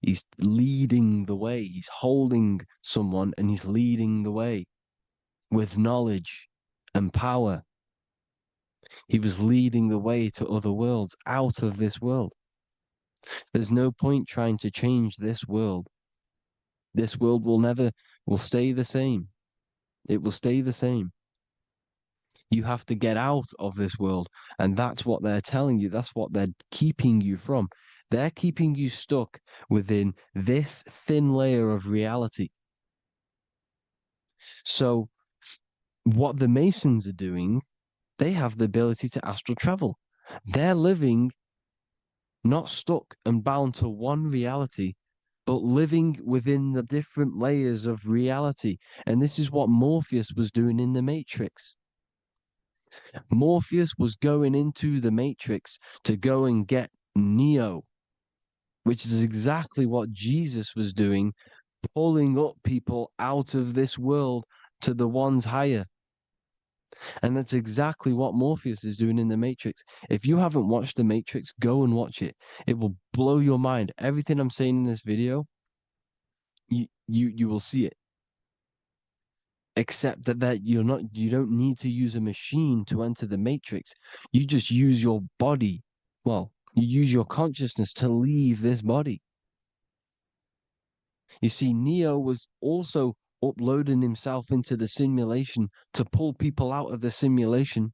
he's leading the way. He's holding someone and he's leading the way with knowledge and power. He was leading the way to other worlds, out of this world. There's no point trying to change this world. This world will stay the same. It will stay the same. You have to get out of this world. And that's what they're telling you. That's what they're keeping you from. They're keeping you stuck within this thin layer of reality. So what the Masons are doing, they have the ability to astral travel. They're living not stuck and bound to one reality, but living within the different layers of reality. And this is what Morpheus was doing in the Matrix. Morpheus was going into the Matrix to go and get Neo, which is exactly what Jesus was doing, pulling up people out of this world to the ones higher. And that's exactly what Morpheus is doing in the Matrix. If you haven't watched the Matrix, go and watch it. It will blow your mind. Everything I'm saying in this video, you will see it. Except that you don't need to use a machine to enter the Matrix. You just use your body. Well, you use your consciousness to leave this body. You see, Neo was also uploading himself into the simulation to pull people out of the simulation.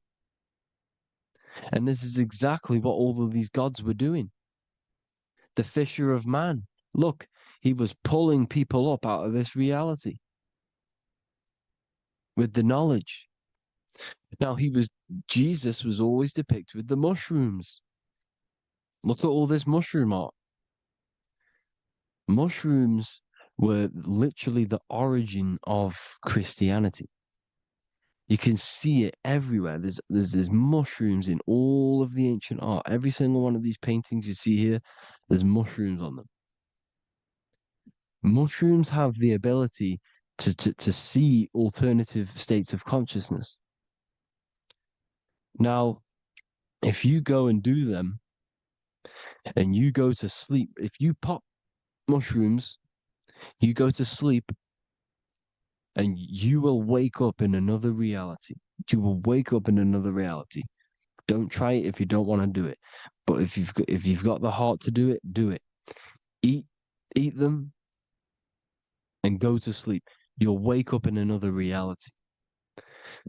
And this is exactly what all of these gods were doing. The fisher of man. Look, he was pulling people up out of this reality with the knowledge. Now, Jesus was always depicted with the mushrooms. Look at all this mushroom art. Mushrooms were literally the origin of Christianity. You can see it everywhere. There's mushrooms in all of the ancient art. Every single one of these paintings you see here, there's mushrooms on them. Mushrooms have the ability to see alternative states of consciousness. Now, if you go and do them and you go to sleep, if you pop mushrooms, you go to sleep and you will wake up in another reality. You will wake up in another reality. Don't try it if you don't want to do it. But if you've got the heart to do it, do it. Eat them and go to sleep. You'll wake up in another reality.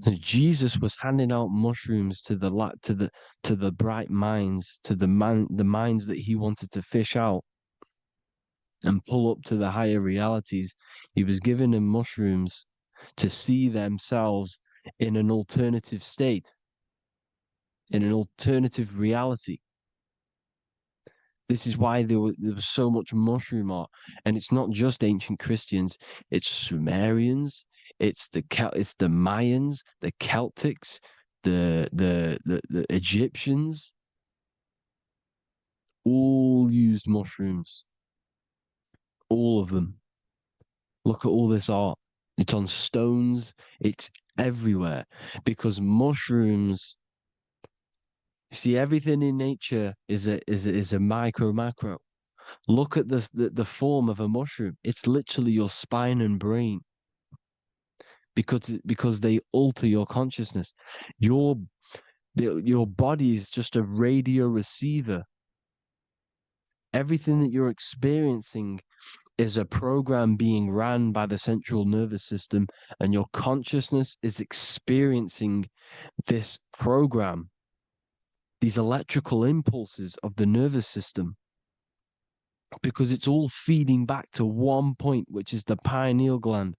And Jesus was handing out mushrooms to the bright minds, to the minds that he wanted to fish out and pull up to the higher realities. He was giving them mushrooms to see themselves in an alternative state, in an alternative reality. This is why there was so much mushroom art, and it's not just ancient Christians; it's Sumerians, it's the Mayans, the Celtics, the Egyptians. All used mushrooms, all of them. Look at all this art. It's on stones. It's everywhere because mushrooms. See, everything in nature is a micro macro. Look at the form of a mushroom. It's literally your spine and brain because they alter your consciousness. Your body is just a radio receiver. Everything that you're experiencing is a program being ran by the central nervous system, and your consciousness is experiencing this program, these electrical impulses of the nervous system, because it's all feeding back to one point, which is the pineal gland.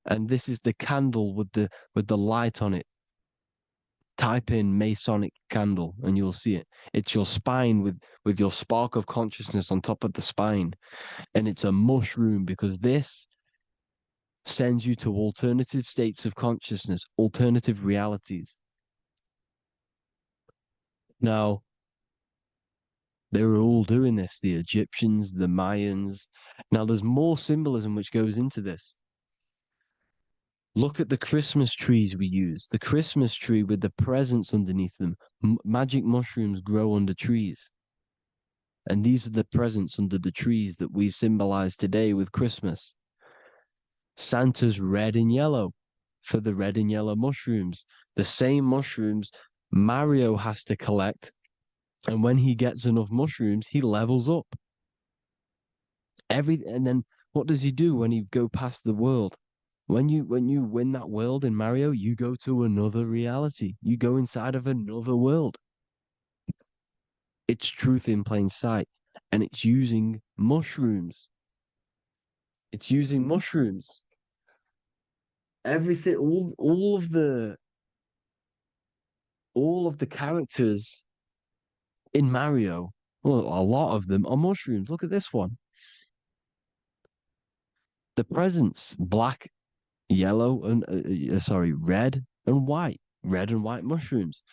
And this is the candle with the light on it. Type in Masonic candle and you'll see it. It's your spine with your spark of consciousness on top of the spine. And it's a mushroom because this sends you to alternative states of consciousness, alternative realities. Now, they were all doing this, the Egyptians, the Mayans. Now, there's more symbolism which goes into this. Look at the Christmas trees we use. The Christmas tree with the presents underneath them. Magic mushrooms grow under trees. And these are the presents under the trees that we symbolize today with Christmas. Santa's red and yellow for the red and yellow mushrooms. The same mushrooms Mario has to collect. And when he gets enough mushrooms, he levels up. And then what does he do when he go past the world? When you win that world in Mario, you go to another reality. You go inside of another world. It's truth in plain sight. And it's using mushrooms. It's using mushrooms. Everything, all of the characters in Mario, well, a lot of them are mushrooms. Look at this one. The presents, black, yellow, and red and white. Red and white mushrooms.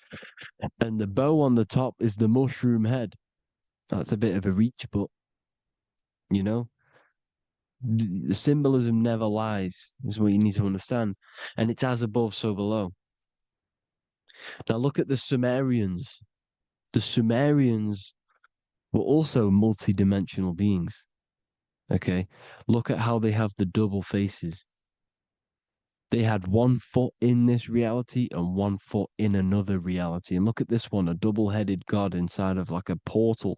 And the bow on the top is the mushroom head. That's a bit of a reach, but the symbolism never lies, is what you need to understand. And it's as above, so below. Now look at the Sumerians. The Sumerians were also multi-dimensional beings. Okay, look at how they have the double faces. They had 1 foot in this reality and 1 foot in another reality. And look at this one, a double-headed god inside of like a portal.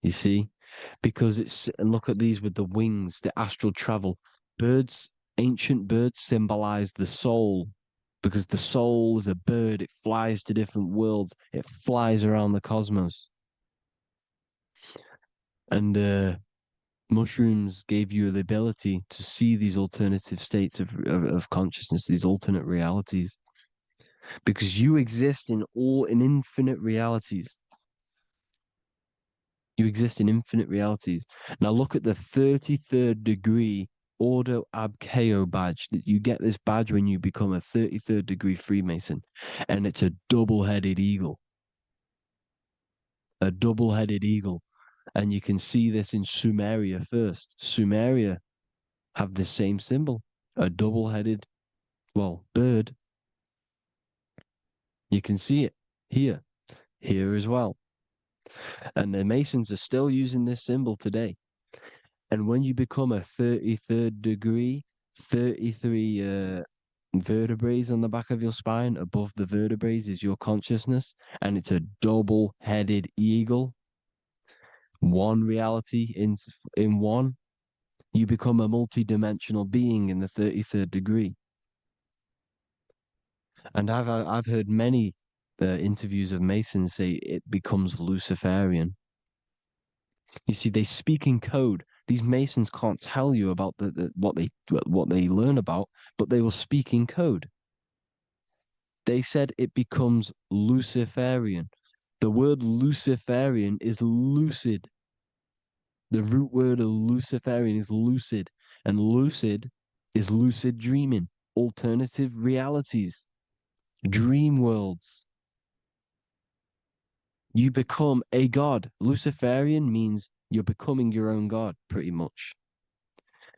You see? Because and look at these with the wings, the astral travel. Birds, ancient birds symbolize the soul, because the soul is a bird. It flies to different worlds. It flies around the cosmos. And mushrooms gave you the ability to see these alternative states of consciousness, these alternate realities, because you exist in infinite realities. You exist in infinite realities. Now look at the 33rd degree Ordo Ab Chao badge. You get this badge when you become a 33rd degree Freemason, and it's a double-headed eagle. A double-headed eagle. And you can see this in Sumeria first. Sumeria have the same symbol, a double-headed, bird. You can see it here as well. And the Masons are still using this symbol today. And when you become a 33rd degree, 33 vertebrae on the back of your spine, above the vertebrae is your consciousness, and it's a double-headed eagle. One reality in one. You become a multi-dimensional being in the 33rd degree. And I've heard many interviews of Masons say it becomes Luciferian. You see, they speak in code. These Masons can't tell you about what they learn about, but they will speak in code. They said it becomes Luciferian. The word Luciferian is lucid. The root word of Luciferian is lucid, and lucid is lucid dreaming, alternative realities, dream worlds. You become a god. Luciferian means you're becoming your own god, pretty much,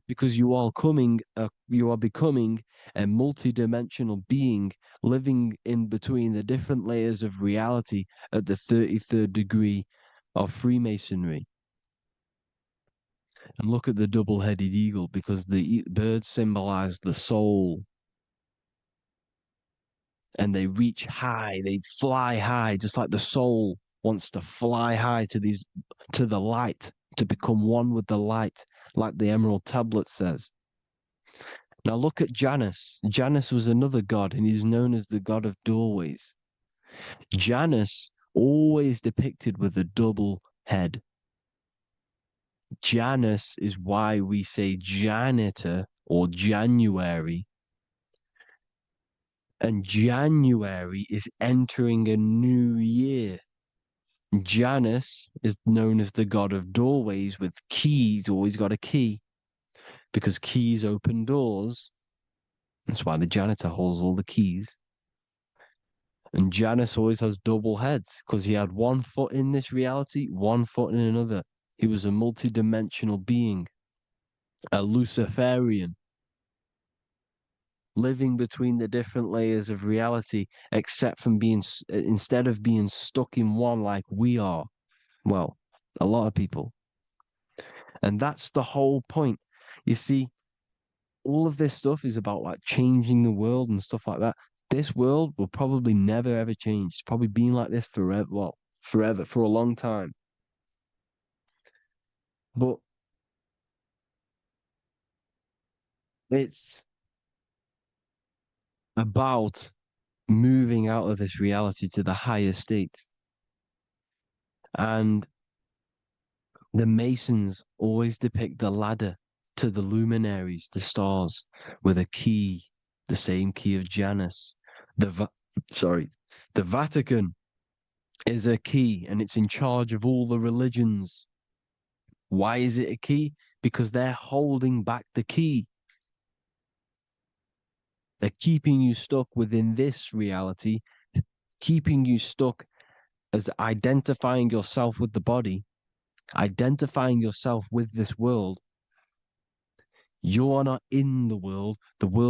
because you are becoming a multi-dimensional being living in between the different layers of reality at the 33rd degree of Freemasonry. And look at the double-headed eagle, because the birds symbolize the soul. And they reach high, they fly high, just like the soul wants to fly high to the light, to become one with the light, like the Emerald Tablet says. Now look at Janus. Janus was another god, and he's known as the god of doorways. Janus always depicted with a double head. Janus is why we say janitor or January. And January is entering a new year. Janus is known as the god of doorways with keys, always got a key, because keys open doors. That's why the janitor holds all the keys. And Janus always has double heads, because he had one foot in this reality, one foot in another. He was a multi-dimensional being, a Luciferian, living between the different layers of reality, instead of being stuck in one like we are. Well, a lot of people. And that's the whole point. You see, all of this stuff is about like changing the world and stuff like that. This world will probably never ever change. It's probably been like this forever. Well, forever, for a long time. But it's about moving out of this reality to the higher states. And the Masons always depict the ladder to the luminaries, the stars, with a key, the same key of Janus. The Vatican is a key, and it's in charge of all the religions. Why is it a key? Because they're holding back the key. They're keeping you stuck within this reality, keeping you stuck as identifying yourself with the body, identifying yourself with this world. You are not in the world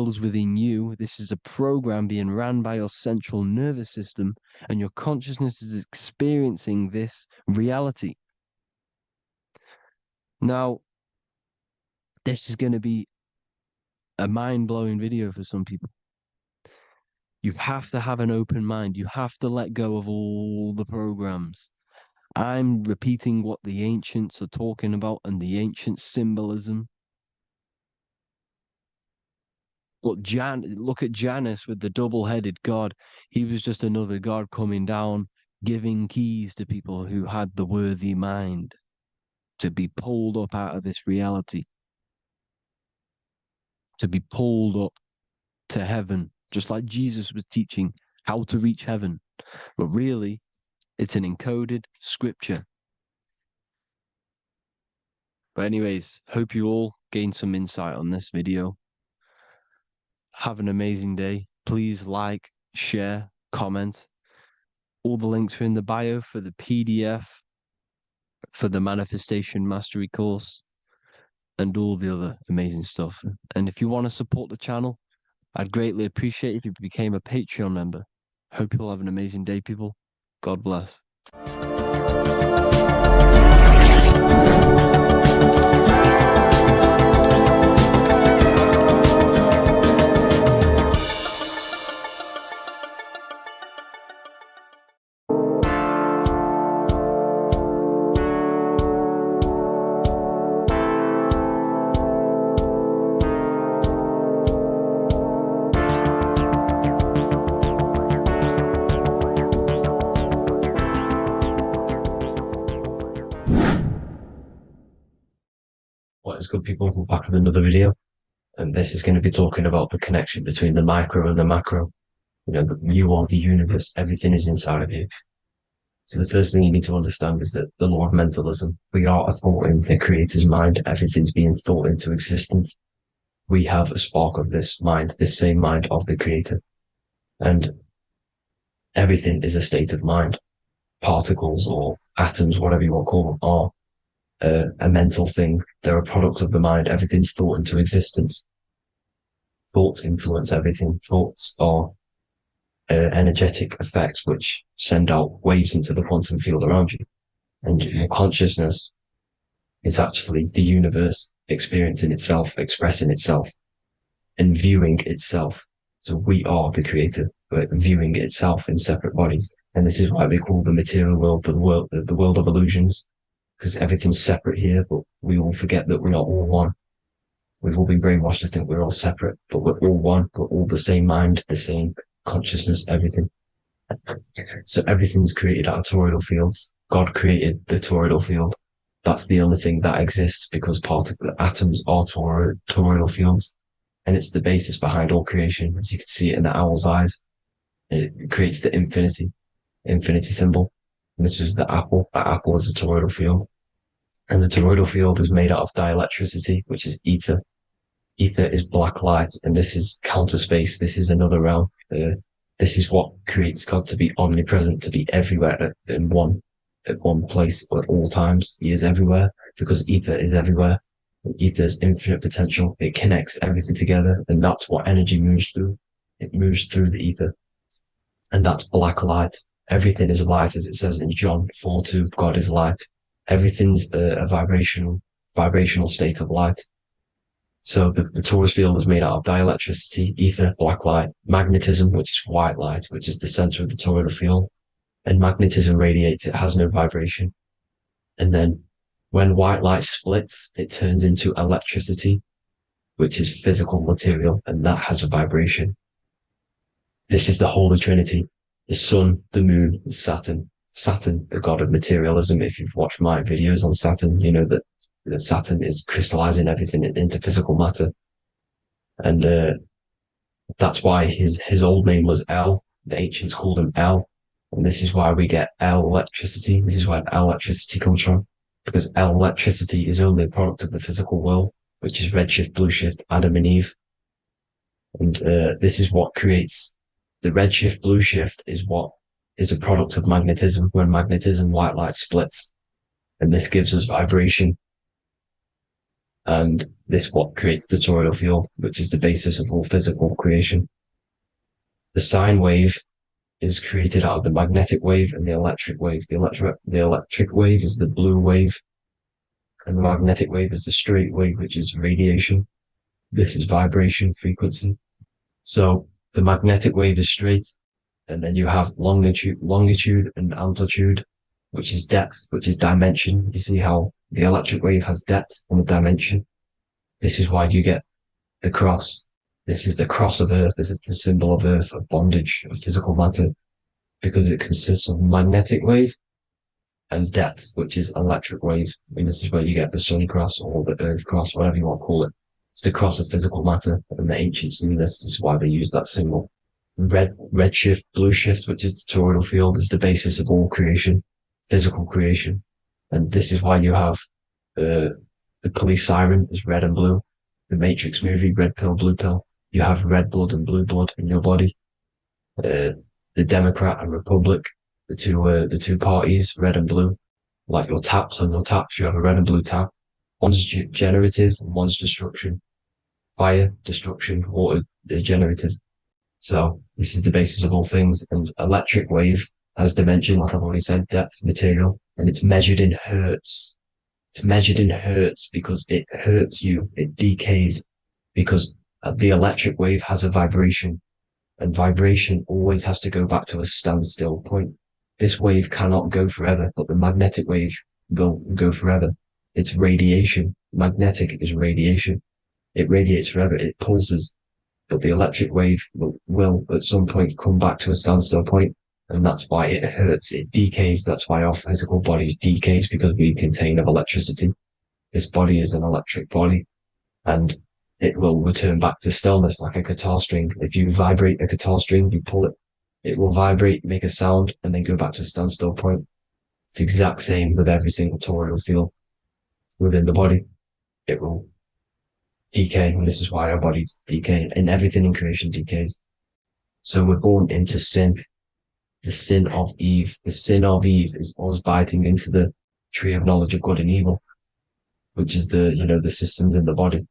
is within you. This is a program being ran by your central nervous system, and your consciousness is experiencing this reality. Now, this is going to be a mind-blowing video for some people. You have to have an open mind. You have to let go of all the programs. I'm repeating what the ancients are talking about and the ancient symbolism. Look at Janus with the double-headed god. He was just another god coming down, giving keys to people who had the worthy mind to be pulled up out of this reality, to be pulled up to heaven, just like Jesus was teaching how to reach heaven. But really, it's an encoded scripture. But anyways, hope you all gained some insight on this video. Have an amazing day. Please like, share, comment. All the links are in the bio for the PDF, for the Manifestation Mastery course, and all the other amazing stuff. And if you want to support the channel, I'd greatly appreciate if you became a Patreon member. Hope you'll have an amazing day, people. God bless. What is good, people? We're back with another video, and this is going to be talking about the connection between the micro and the macro. You know, you are the universe, everything is inside of you. So the first thing you need to understand is that the law of mentalism, we are a thought in the creator's mind, everything's being thought into existence. We have a spark of this mind, this same mind of the creator, and everything is a state of mind. Particles or atoms, whatever you want to call them, are a mental thing. They're a product of the mind. Everything's thought into existence. Thoughts influence everything. Thoughts are energetic effects which send out waves into the quantum field around you. And your consciousness is actually the universe experiencing itself, expressing itself, and viewing itself. So we are the creator, but viewing itself in separate bodies. And this is why they call the material world the world of illusions. Because everything's separate here, but we all forget that we are all one. We've all been brainwashed to think we're all separate, but we're all one. We're all the same mind, the same consciousness, everything. So everything's created out of toroidal fields. God created the toroidal field. That's the only thing that exists because atoms are toroidal fields. And it's the basis behind all creation. As you can see it in the owl's eyes. It creates the infinity symbol. And this was the apple. That apple is a toroidal field. And the toroidal field is made out of dielectricity, which is ether. Ether is black light, and this is counter space. This is another realm. This is what creates God to be omnipresent, to be everywhere at one place at all times. He is everywhere because ether is everywhere. Ether's infinite potential. It connects everything together, and that's what energy moves through. It moves through the ether. And that's black light. Everything is light, as it says in John 4:2. God is light. Everything's a vibrational state of light. So the torus field is made out of dielectricity, ether, black light, magnetism, which is white light, which is the center of the toroidal field. And magnetism radiates, it has no vibration. And then when white light splits, it turns into electricity, which is physical material, and that has a vibration. This is the Holy Trinity. The sun, the moon, Saturn. Saturn, the god of materialism. If you've watched my videos on Saturn, you know that Saturn is crystallizing everything into physical matter. And that's why his old name was El. The ancients called him El. And this is why we get El electricity. This is where El electricity comes from. Because El electricity is only a product of the physical world, which is redshift, blueshift, Adam and Eve. And this is what creates the redshift, blueshift is what is a product of magnetism. When magnetism, white light splits, and this gives us vibration. And this what creates the toroidal field, which is the basis of all physical creation. The sine wave is created out of the magnetic wave and the electric wave. The electric wave is the blue wave, and the magnetic wave is the straight wave, which is radiation. This is vibration, frequency. So the magnetic wave is straight, and then you have longitude and amplitude. which is depth, which is dimension. You see how the electric wave has depth and a dimension. This is why you get the cross. This is the cross of Earth. This is the symbol of Earth, of bondage, of physical matter, because it consists of magnetic wave and depth, which is electric wave. I mean, this is where you get the sun cross or the earth cross, whatever you want to call it. It's the cross of physical matter, and the ancients knew this. This is why they used that symbol. Red shift, blue shift, which is the toroidal field, is the basis of all creation, physical creation. And this is why you have the police siren is red and blue. The Matrix movie, red pill, blue pill. You have red blood and blue blood in your body. The Democrat and Republic, the two parties, red and blue. Like your taps on your taps, you have a red and blue tap. One's generative, one's destruction. Fire, destruction, water, generative. So this is the basis of all things. And electric wave has dimension, like I've already said, depth, material, and it's measured in hertz. It's measured in hertz because it hurts you. It decays because the electric wave has a vibration, and vibration always has to go back to a standstill point. This wave cannot go forever, but the magnetic wave will go forever. It's radiation. Magnetic is radiation. It radiates forever. It pulses. But the electric wave will at some point come back to a standstill point, and that's why it hurts. It decays. That's why our physical body decays, because we contain of electricity. This body is an electric body, and it will return back to stillness like a guitar string. If you vibrate a guitar string, you pull it, it will vibrate, make a sound, and then go back to a standstill point. It's the exact same with every single toroidal field within the body. It will decay, and this is why our bodies decay, and everything in creation decays. So we're born into sin. The sin of Eve. The sin of Eve is us biting into the tree of knowledge of good and evil, which is the systems in the body.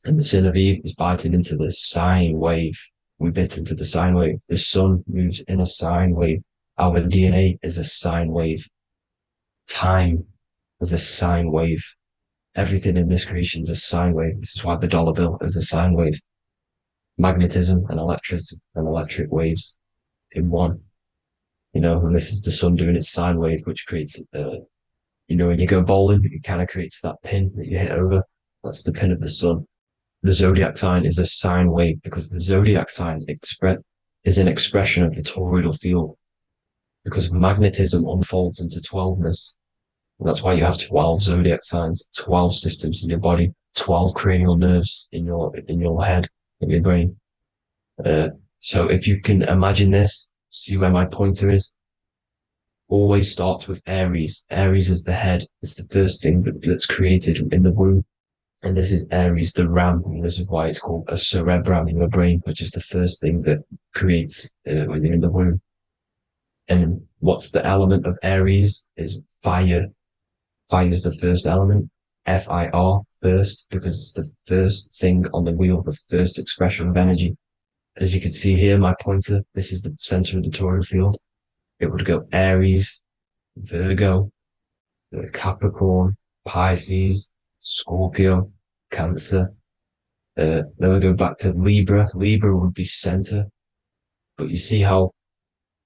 And the sin of Eve is biting into the sine wave. We bit into the sine wave. The sun moves in a sine wave. Our DNA is a sine wave. Time is a sine wave. Everything in this creation is a sine wave. This is why the dollar bill is a sine wave. Magnetism and electricity and electric waves in one. And this is the sun doing its sine wave, which creates, when you go bowling, it kind of creates that pin that you hit over. That's the pin of the sun. The zodiac sign is a sine wave because the zodiac sign is an expression of the toroidal field, because magnetism unfolds into 12ness. And that's why you have 12 zodiac signs, 12 systems in your body, 12 cranial nerves in your head, in your brain. So if you can imagine this, see where my pointer is. Always starts with Aries. Aries is the head. It's the first thing that's created in the womb. And this is Aries, the ram. And this is why it's called a cerebrum in your brain, which is the first thing that creates when you're in the womb. And what's the element of Aries is fire. Fire is the first element. F-I-R, first, because it's the first thing on the wheel, the first expression of energy. As you can see here, my pointer, this is the center of the toroidal field. It would go Aries, Virgo, Capricorn, Pisces, Scorpio, Cancer. Then we go back to Libra. Libra would be center. But you see how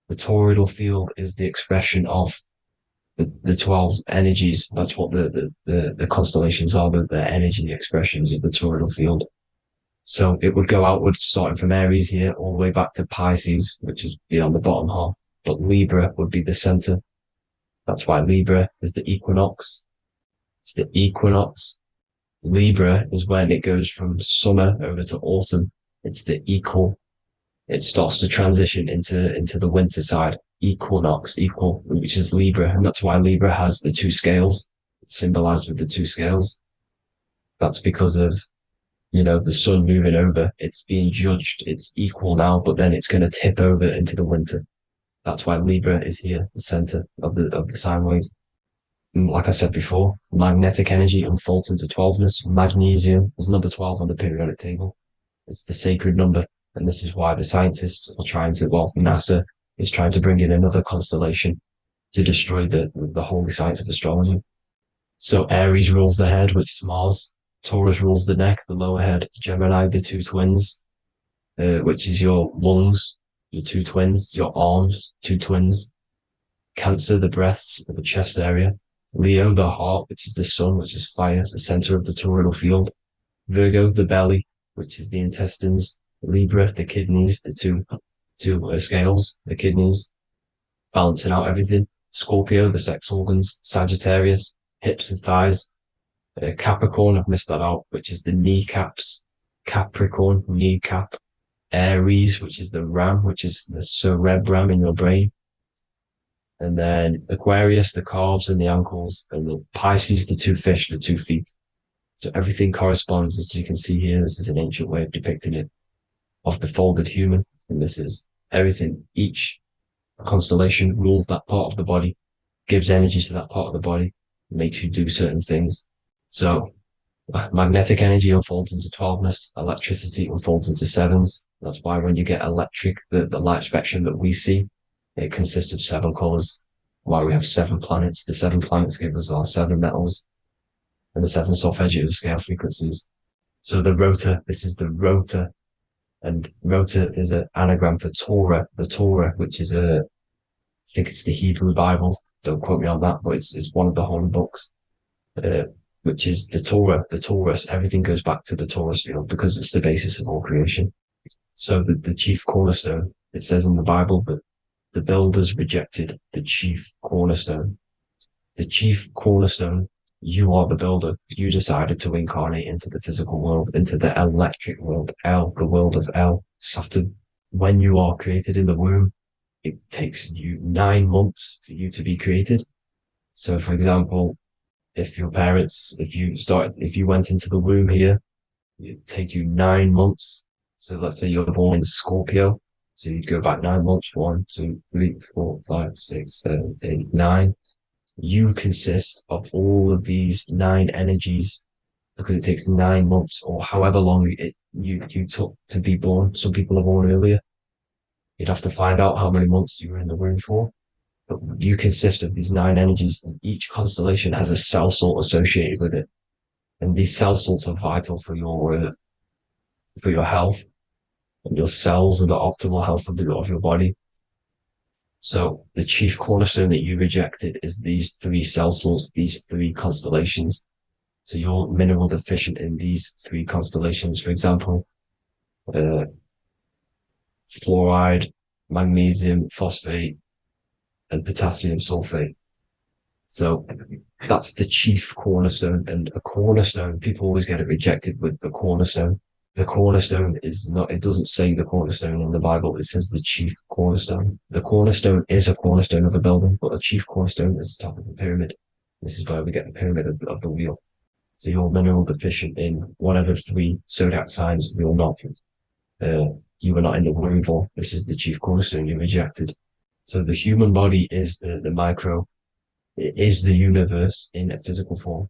the toroidal field is the expression of the 12 energies. That's what the constellations are, the energy expressions of the toroidal field. So it would go outwards, starting from Aries here, all the way back to Pisces, which is beyond the bottom half. But Libra would be the center. That's why Libra is the equinox. It's the equinox. Libra is when it goes from summer over to autumn. It's the equal. It starts to transition into the winter side. Equinox, equal, which is Libra. And that's why Libra has the two scales. It's symbolized with the two scales. That's because of the sun moving over. It's being judged. It's equal now, but then it's going to tip over into the winter. That's why Libra is here, the center of the sine wave. And like I said before, magnetic energy unfolds into 12ness. Magnesium is number 12 on the periodic table. It's the sacred number. And this is why the scientists are NASA is trying to bring in another constellation to destroy the holy science of astrology. So Aries rules the head, which is Mars. Taurus rules the neck, the lower head. Gemini, the two twins, which is your lungs, your two twins, your arms, two twins. Cancer, the breasts or the chest area. Leo, the heart, which is the sun, which is fire, the center of the toroidal field. Virgo, the belly, which is the intestines. Libra, the kidneys, the two scales, the kidneys, balancing out everything. Scorpio, the sex organs. Sagittarius, hips and thighs. Capricorn, I've missed that out, which is the kneecaps. Capricorn, kneecap. Aries, which is the ram, which is the cerebrum in your brain. And then Aquarius, the calves and the ankles. And the Pisces, the two fish, the 2 feet. So everything corresponds, as you can see here. This is an ancient way of depicting it, of the folded human. And this is everything. Each constellation rules that part of the body, gives energy to that part of the body, makes you do certain things. So magnetic energy unfolds into 12ness, electricity unfolds into 7s. That's why when you get electric, the light spectrum that we see, it consists of 7 colors. Why we have 7 planets. The 7 planets give us our 7 metals and the 7 solfeggio scale frequencies. So the rotor, this is the rotor, and rotor is an anagram for Torah. The Torah, which is I think it's the Hebrew Bible. Don't quote me on that, but it's one of the holy books, which is the Torah, the Taurus. Everything goes back to the Taurus field because it's the basis of all creation. So the chief cornerstone, it says in the Bible that the builders rejected the chief cornerstone. The chief cornerstone, you are the builder. You decided to incarnate into the physical world, into the electric world, El, the world of El, Saturn. When you are created in the womb, it takes you 9 months for you to be created. So for example, if your parents, if you went into the womb here, it'd take you 9 months. So let's say you're born in Scorpio. So you'd go back 9 months, 1, 2, 3, 4, 5, 6, 7, 8, 9. You consist of all of these 9 energies because it takes 9 months or however long you took to be born. Some people are born earlier. You'd have to find out how many months you were in the womb for. But you consist of these 9 energies, and each constellation has a cell salt associated with it. And these cell salts are vital for your health. And your cells and the optimal health of your body. So the chief cornerstone that you rejected is these 3 cell salts, these 3 constellations. So you're mineral deficient in these 3 constellations. For example, fluoride, magnesium, phosphate, and potassium sulfate. So that's the chief cornerstone. And a cornerstone, people always get it rejected with the cornerstone. The cornerstone is not, it doesn't say the cornerstone in the Bible. It says the chief cornerstone. The cornerstone is a cornerstone of a building, but the chief cornerstone is the top of the pyramid. This is where we get the pyramid of the wheel. So you're mineral deficient in whatever 3 zodiac signs you're not. You were not in the womb for. This is the chief cornerstone you rejected. So the human body is the micro. It is the universe in a physical form.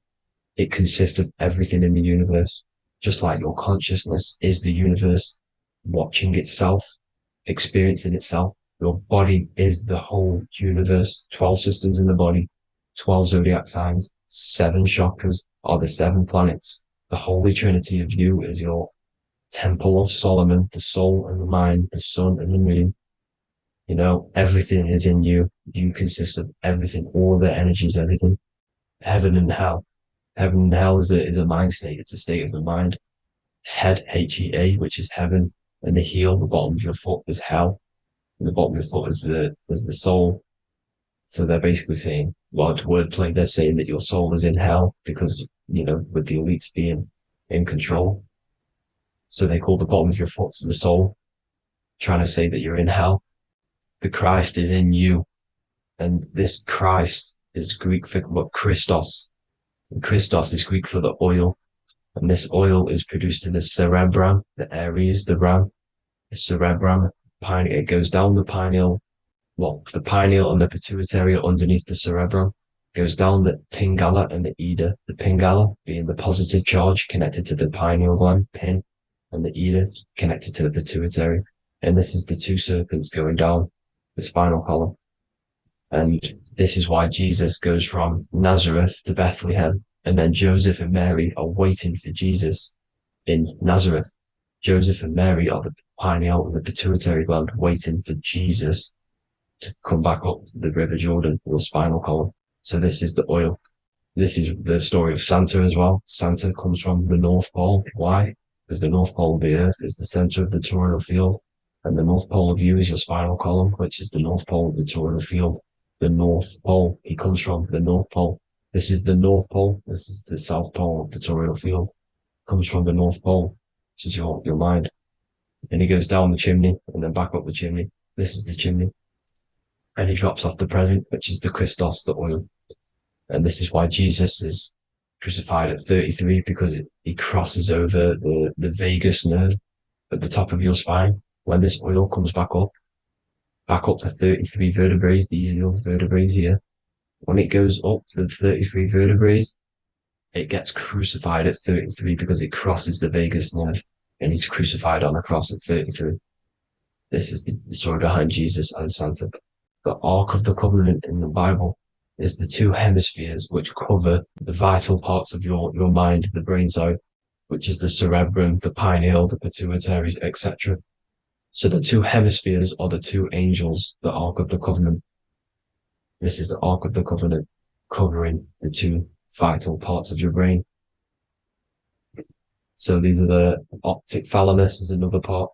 It consists of everything in the universe. Just like your consciousness is the universe watching itself, experiencing itself. Your body is the whole universe. 12 systems in the body, 12 zodiac signs, 7 chakras are the 7 planets. The Holy Trinity of you is your Temple of Solomon, the soul and the mind, the sun and the moon. You know, everything is in you. You consist of everything, all the energies, everything. Heaven and hell. Heaven and hell is a mind state. It's a state of the mind. Head, H-E-A, which is heaven, and the heel, the bottom of your foot, is hell. And the bottom of your foot is the soul. So they're basically saying, well, it's wordplay. They're saying that your soul is in hell because, you know, with the elites being in control. So they call the bottom of your foot the soul, trying to say that you're in hell. The Christ is in you. And this Christ is Greek for what? Christos. Christos is Greek for the oil, and this oil is produced in the cerebrum, the Aries, the ram, the cerebrum, it goes down the pineal, the pineal and the pituitary are underneath the cerebrum, goes down the pingala and the ida, the pingala being the positive charge connected to the pineal gland, pin, and the ida connected to the pituitary, and this is the 2 serpents going down the spinal column. And this is why Jesus goes from Nazareth to Bethlehem, and then Joseph and Mary are waiting for Jesus in Nazareth. Joseph and Mary are the pineal and the pituitary gland waiting for Jesus to come back up the River Jordan, your spinal column. So this is the oil. This is the story of Santa as well. Santa comes from the North Pole. Why? Because the North Pole of the Earth is the center of the toroidal field, and the North Pole of you is your spinal column, which is the North Pole of the toroidal field. The North Pole, he comes from the North Pole. This is the North Pole. This is the South Pole of the toroidal field. Comes from the North Pole, which is your mind. And he goes down the chimney and then back up the chimney. This is the chimney. And he drops off the present, which is the Christos, the oil. And this is why Jesus is crucified at 33, because he crosses over the vagus nerve at the top of your spine. When this oil comes back up the 33 vertebrae, these are your vertebrae here. When it goes up to the 33 vertebrae, it gets crucified at 33 because it crosses the vagus nerve, and he's crucified on a cross at 33. This is the story behind Jesus and Santa. The Ark of the Covenant in the Bible is the two hemispheres which cover the vital parts of your mind, the brain side, which is the cerebrum, the pineal, the pituitary, etc. So the two hemispheres are the two angels, the Ark of the Covenant. This is the Ark of the Covenant covering the two vital parts of your brain. So these are the optic thalamus is another part,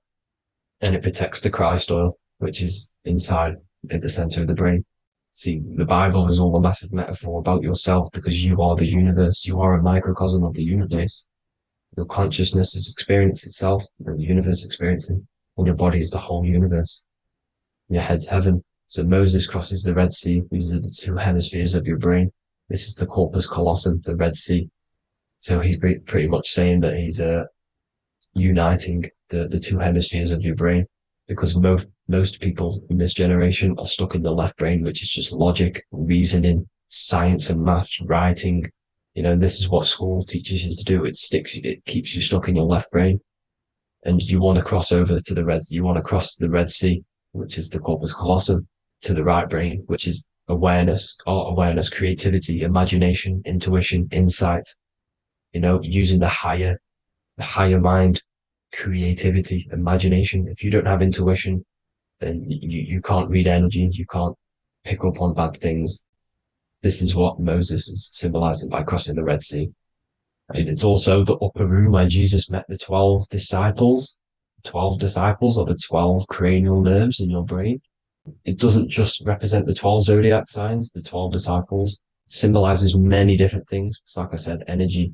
and it protects the Christ oil, which is inside at the center of the brain. See, the Bible is all a massive metaphor about yourself, because you are the universe. You are a microcosm of the universe. Your consciousness is experiencing itself, and the universe experiencing, and your body is the whole universe. Your head's heaven. So Moses crosses the Red Sea. These are the two hemispheres of your brain. This is the corpus callosum, the Red Sea. So he's pretty much saying that he's uniting the two hemispheres of your brain, because most people in this generation are stuck in the left brain, which is just logic, reasoning, science and maths, writing. And this is what school teaches you to do. It keeps you stuck in your left brain. And you want to cross over to you want to cross the Red Sea, which is the corpus callosum, to the right brain, which is awareness, art awareness, creativity, imagination, intuition, insight, using the higher mind, creativity, imagination. If you don't have intuition, then you can't read energy, you can't pick up on bad things. This is what Moses is symbolizing by crossing the Red Sea. And it's also the upper room where Jesus met the 12 disciples. 12 disciples are the 12 cranial nerves in your brain. It doesn't just represent the 12 zodiac signs, the 12 disciples. It symbolizes many different things. It's like I said, energy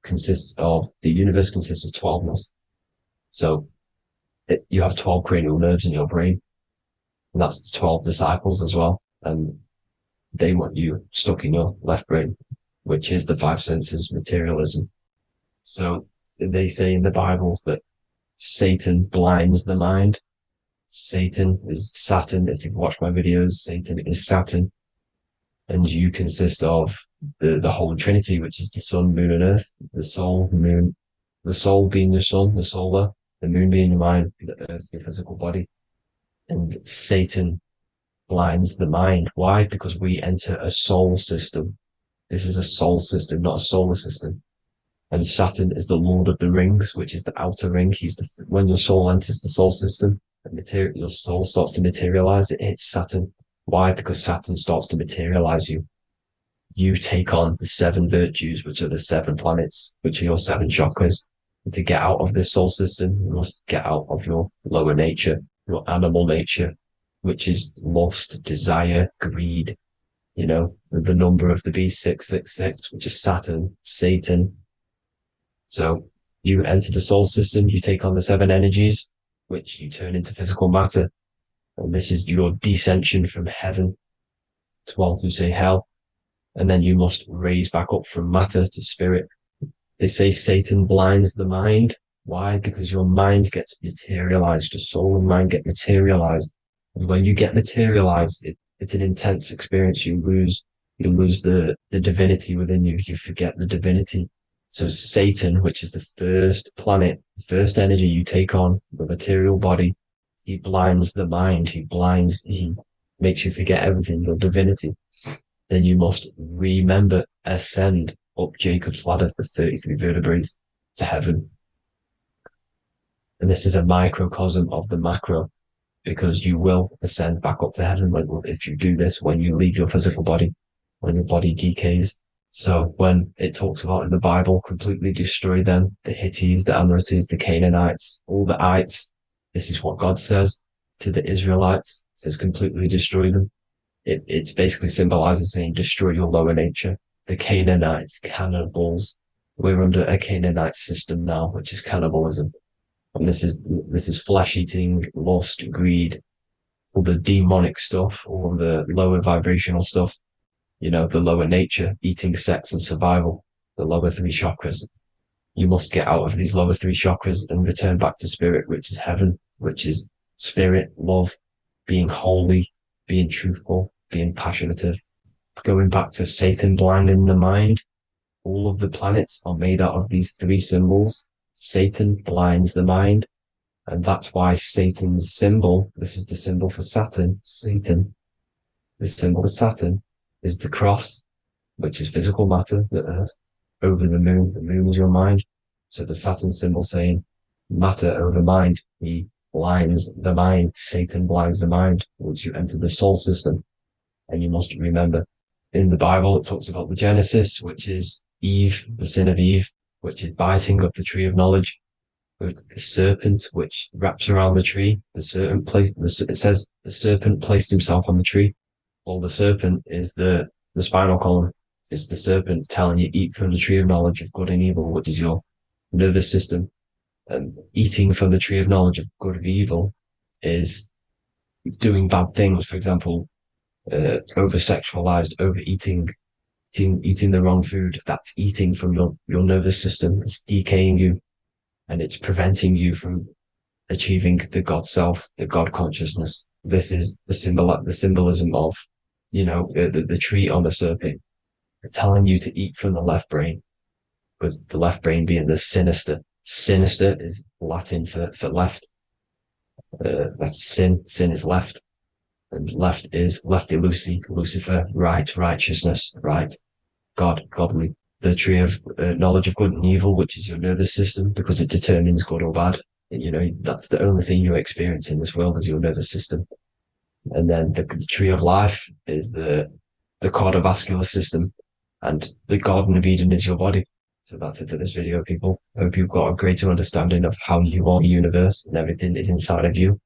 the universe consists of 12ness. So you have 12 cranial nerves in your brain. And that's the 12 disciples as well. And they want you stuck in your left brain, which is the five senses, materialism. So they say in the Bible that Satan blinds the mind. Satan is Saturn. If you've watched my videos, Satan is Saturn. And you consist of the Holy Trinity, which is the sun, moon, and earth. The soul, moon, the soul being your sun, the solar, the moon being your mind, the earth, your physical body. And Satan blinds the mind. Why? Because we enter a soul system. This is a soul system, not a solar system. And Saturn is the Lord of the Rings, which is the outer ring. When your soul enters the soul system, your soul starts to materialize. It hits Saturn. Why? Because Saturn starts to materialize you. You take on the 7 virtues, which are the 7 planets, which are your 7 chakras. And to get out of this soul system, you must get out of your lower nature, your animal nature, which is lust, desire, greed. The number of the beast, 666, which is Saturn, Satan. So you enter the soul system, you take on the 7 energies, which you turn into physical matter. And this is your descension from heaven to what you say hell. And then you must raise back up from matter to spirit. They say Satan blinds the mind. Why? Because your mind gets materialized. Your soul and mind get materialized. And when you get materialized, it's an intense experience. You lose the divinity within you. You forget the divinity. So Satan, which is the first planet, the first energy you take on, the material body, he blinds the mind. He makes you forget everything, your divinity. Then you must remember, ascend up Jacob's ladder, the 33 vertebrae, to heaven. And this is a microcosm of the macro. because you will ascend back up to heaven if you do this, when you leave your physical body, when your body decays. So when it talks about in the Bible, completely destroy them, the Hittites, the Amorites, the Canaanites, all the ites, this is what God says to the Israelites. It says completely destroy them. It's basically symbolizing saying destroy your lower nature. The Canaanites, cannibals. We're under a Canaanite system now, which is cannibalism. And this is flesh eating, lust, greed, all the demonic stuff, all the lower vibrational stuff, the lower nature, eating, sex, and survival, the lower three chakras. You must get out of these lower three chakras and return back to spirit, which is heaven, which is spirit, love, being holy, being truthful, being passionate, going back to Satan blinding the mind. All of the planets are made out of these three symbols. Satan blinds the mind. And that's why Satan's symbol, this is the symbol for Saturn, Satan, the symbol of Saturn is the cross, which is physical matter, the earth, over the moon. The moon is your mind. So the Saturn symbol saying matter over mind. He blinds the mind. Satan blinds the mind once you enter the soul system. And you must remember, in the Bible, it talks about the Genesis, which is Eve, the sin of Eve, which is biting of the tree of knowledge. The serpent, which wraps around the tree. It says the serpent placed himself on the tree. Well, the serpent is the spinal column. It's the serpent telling you eat from the tree of knowledge of good and evil, which is your nervous system. And eating from the tree of knowledge of good and evil is doing bad things. For example, over-sexualized, overeating, eating the wrong food. That's eating from your nervous system. It's decaying you. And it's preventing you from achieving the God self, the God consciousness. This is the symbolism of, the tree on the serpent, telling you to eat from the left brain, with the left brain being the sinister. Sinister is Latin for left. That's sin. Sin is left. And left is lefty Lucy, Lucifer, right, righteousness, right, God, godly. The tree of knowledge of good and evil, which is your nervous system, because it determines good or bad. That's the only thing you experience in this world is your nervous system. And then the tree of life is the cardiovascular system, and the Garden of Eden is your body. So that's it for this video, people. I hope you've got a greater understanding of how you are the universe and everything is inside of you.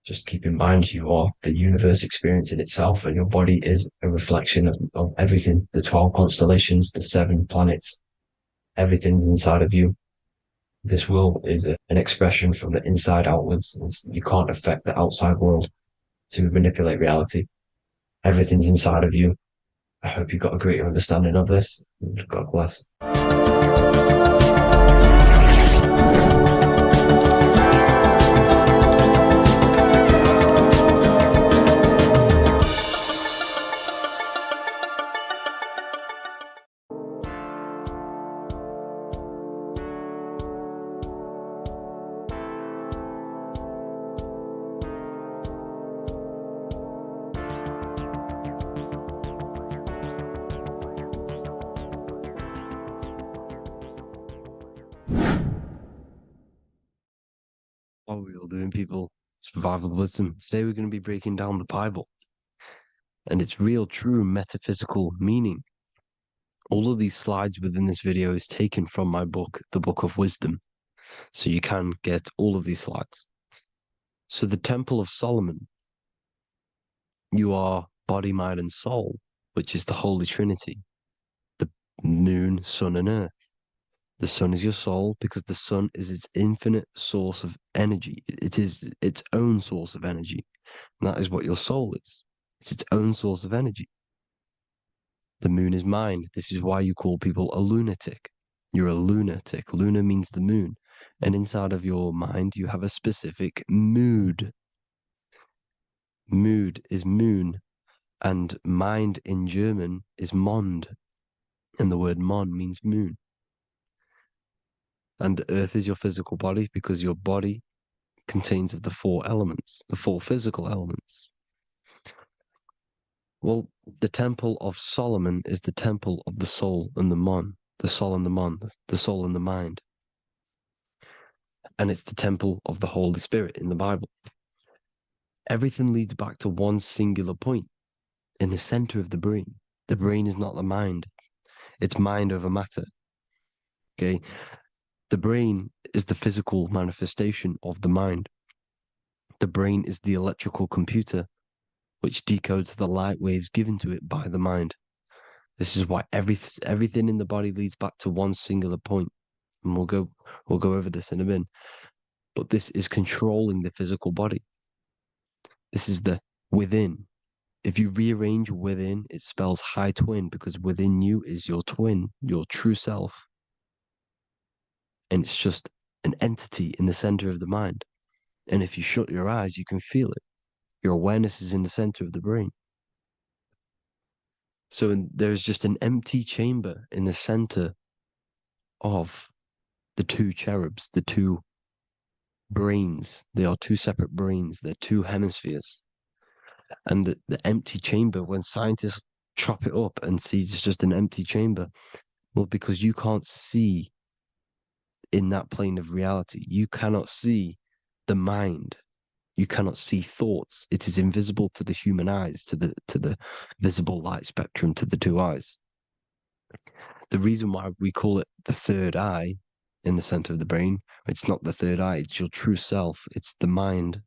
Just keep in mind you are the universe experience in itself, and your body is a reflection of everything. The 12 constellations, the 7 planets, everything's inside of you. This world is an expression from the inside outwards. You can't affect the outside world to manipulate reality. Everything's inside of you. I hope you got a greater understanding of this. God bless. What are we all doing, people? Survival wisdom. Today we're going to be breaking down the Bible and its real, true metaphysical meaning. All of these slides within this video is taken from my book, The Book of Wisdom. So you can get all of these slides. So the Temple of Solomon, you are body, mind, and soul, which is the Holy Trinity. The moon, sun, and earth. The sun is your soul because the sun is its infinite source of energy. It is its own source of energy. And that is what your soul is. It's its own source of energy. The moon is mind. This is why you call people a lunatic. You're a lunatic. Luna means the moon. And inside of your mind, you have a specific mood. Mood is moon. And mind in German is Mond. And the word Mond means moon. And earth is your physical body because your body contains of the 4 elements, the 4 physical elements. Well, the Temple of Solomon is the temple of the soul and the mon, the soul and the mon, the soul and the mind. And it's the temple of the Holy Spirit in the Bible. everything leads back to one singular point in the center of the brain. The brain is not the mind. It's mind over matter. Okay. The brain is the physical manifestation of the mind. The brain is the electrical computer which decodes the light waves given to it by the mind. This is why everything in the body leads back to one singular point. And we'll go over this in a minute. But this is controlling the physical body. This is the within. If you rearrange within, it spells high twin, because within you is your twin, your true self. And it's just an entity in the center of the mind. And if you shut your eyes, you can feel it. Your awareness is in the center of the brain. So there's just an empty chamber in the center of the two cherubs, the two brains. They are two separate brains. They're two hemispheres. And the empty chamber, when scientists chop it up and see it's just an empty chamber, well, because you can't see in that plane of reality, you cannot see the mind. You cannot see thoughts. It is invisible to the human eyes, to the visible light spectrum, to the two eyes. The reason why we call it the third eye in the center of the brain, it's not the third eye, it's your true self. It's the mind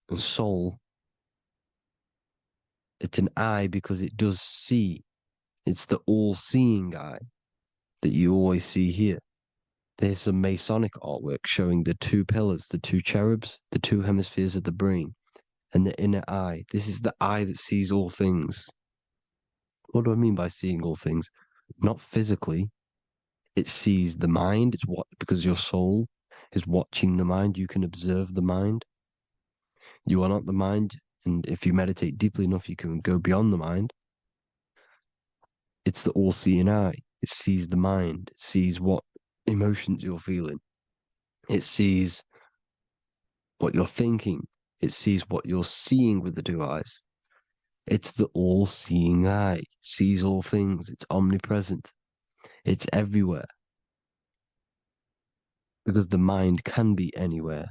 and soul. It's an eye because it does see. It's the all-seeing eye that you always see here. There's some Masonic artwork showing the two pillars, the two cherubs, the two hemispheres of the brain, and the inner eye. This is the eye that sees all things. What do I mean by seeing all things? Not physically. It sees the mind. It's what, because your soul is watching the mind. You can observe the mind. You are not the mind. And if you meditate deeply enough, you can go beyond the mind. It's the all-seeing eye. It sees the mind. It sees what emotions you're feeling. It sees what you're thinking. It sees what you're seeing with the two eyes. It's the all-seeing eye. It sees all things. It's omnipresent. It's everywhere. Because the mind can be anywhere.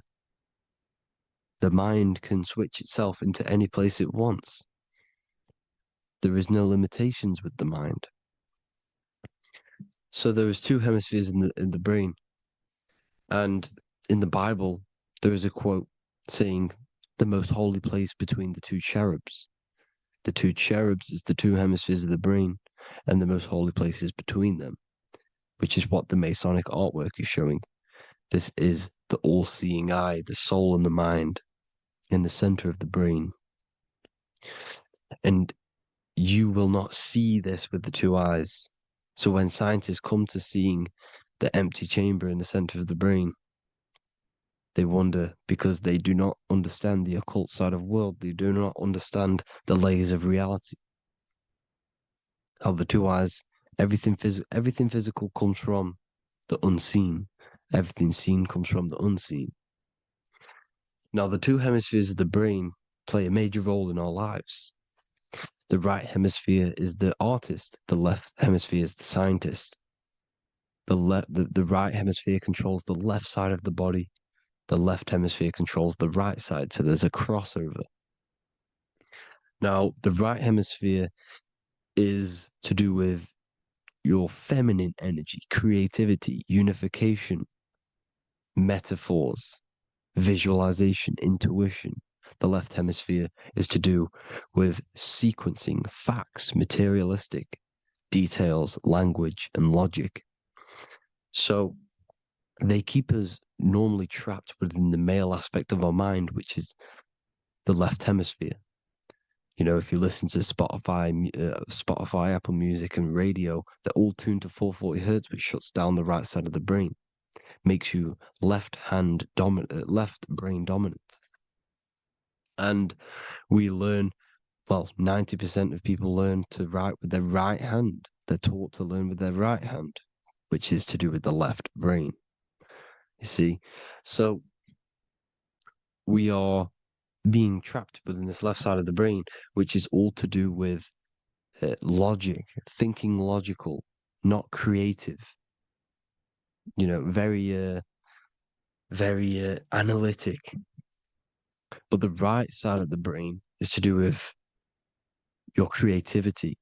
The mind can switch itself into any place it wants. There is no limitations with the mind. So there is two hemispheres in the brain. And in the Bible, there is a quote saying, the most holy place between the two cherubs. The two cherubs is the two hemispheres of the brain, and the most holy place is between them, which is what the Masonic artwork is showing. This is the all-seeing eye, the soul and the mind in the center of the brain. And you will not see this with the two eyes. So when scientists come to seeing the empty chamber in the center of the brain, they wonder, because they do not understand the occult side of the world. They do not understand the layers of reality. How the two eyes, everything physical comes from the unseen. Everything seen comes from the unseen. Now, the two hemispheres of the brain play a major role in our lives. The right hemisphere is the artist. The left hemisphere is the scientist. The right hemisphere controls the left side of the body. The left hemisphere controls the right side. So there's a crossover. Now, the right hemisphere is to do with your feminine energy, creativity, unification, metaphors, visualization, intuition. The left hemisphere is to do with sequencing, facts, materialistic details, language, and logic. So they keep us normally trapped within the male aspect of our mind, which is the left hemisphere. You know, if you listen to Spotify, Apple Music, and radio, they're all tuned to 440 hertz, which shuts down the right side of the brain, makes you left brain dominant. And we learn, well, 90% of people learn to write with their right hand. They're taught to learn with their right hand, which is to do with the left brain. You see, so we are being trapped within this left side of the brain, which is all to do with logic, thinking logical, not creative. You know, very analytic. But the right side of the brain is to do with your creativity.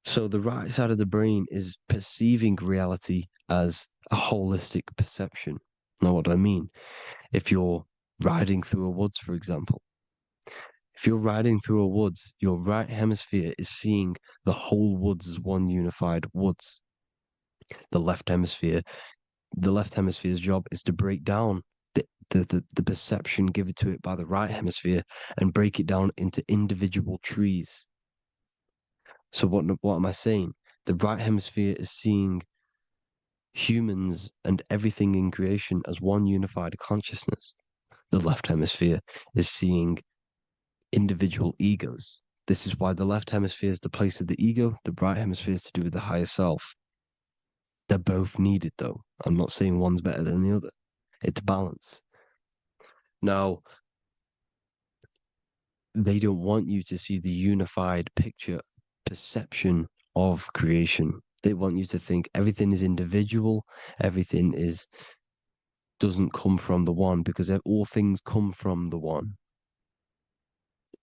So the right side of the brain is perceiving reality as a holistic perception. Now, what do I mean? If you're riding through a woods, for example, if you're riding through a woods, your right hemisphere is seeing the whole woods as one unified woods. The left hemisphere's job is to break down the perception given to it by the right hemisphere and break it down into individual trees. So what am I saying? The right hemisphere is seeing humans and everything in creation as one unified consciousness. The left hemisphere is seeing individual egos. This is why the left hemisphere is the place of the ego, the right hemisphere is to do with the higher self. They're both needed, though. I'm not saying one's better than the other. It's balance. Now, they don't want you to see the unified picture, perception of creation. They want you to think everything is individual, everything doesn't come from the one, because all things come from the one.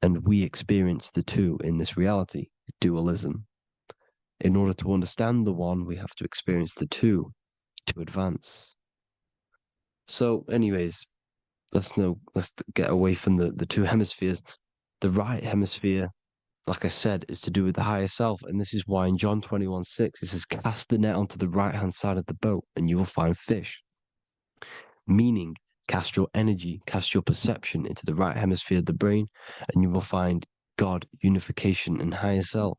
And we experience the two in this reality, dualism. In order to understand the one, we have to experience the two to advance. So, anyways, let's get away from the two hemispheres. The right hemisphere, like I said, is to do with the higher self. And this is why in John 21:6, it says, cast the net onto the right-hand side of the boat and you will find fish. Meaning, cast your energy, cast your perception into the right hemisphere of the brain, and you will find God, unification, and higher self.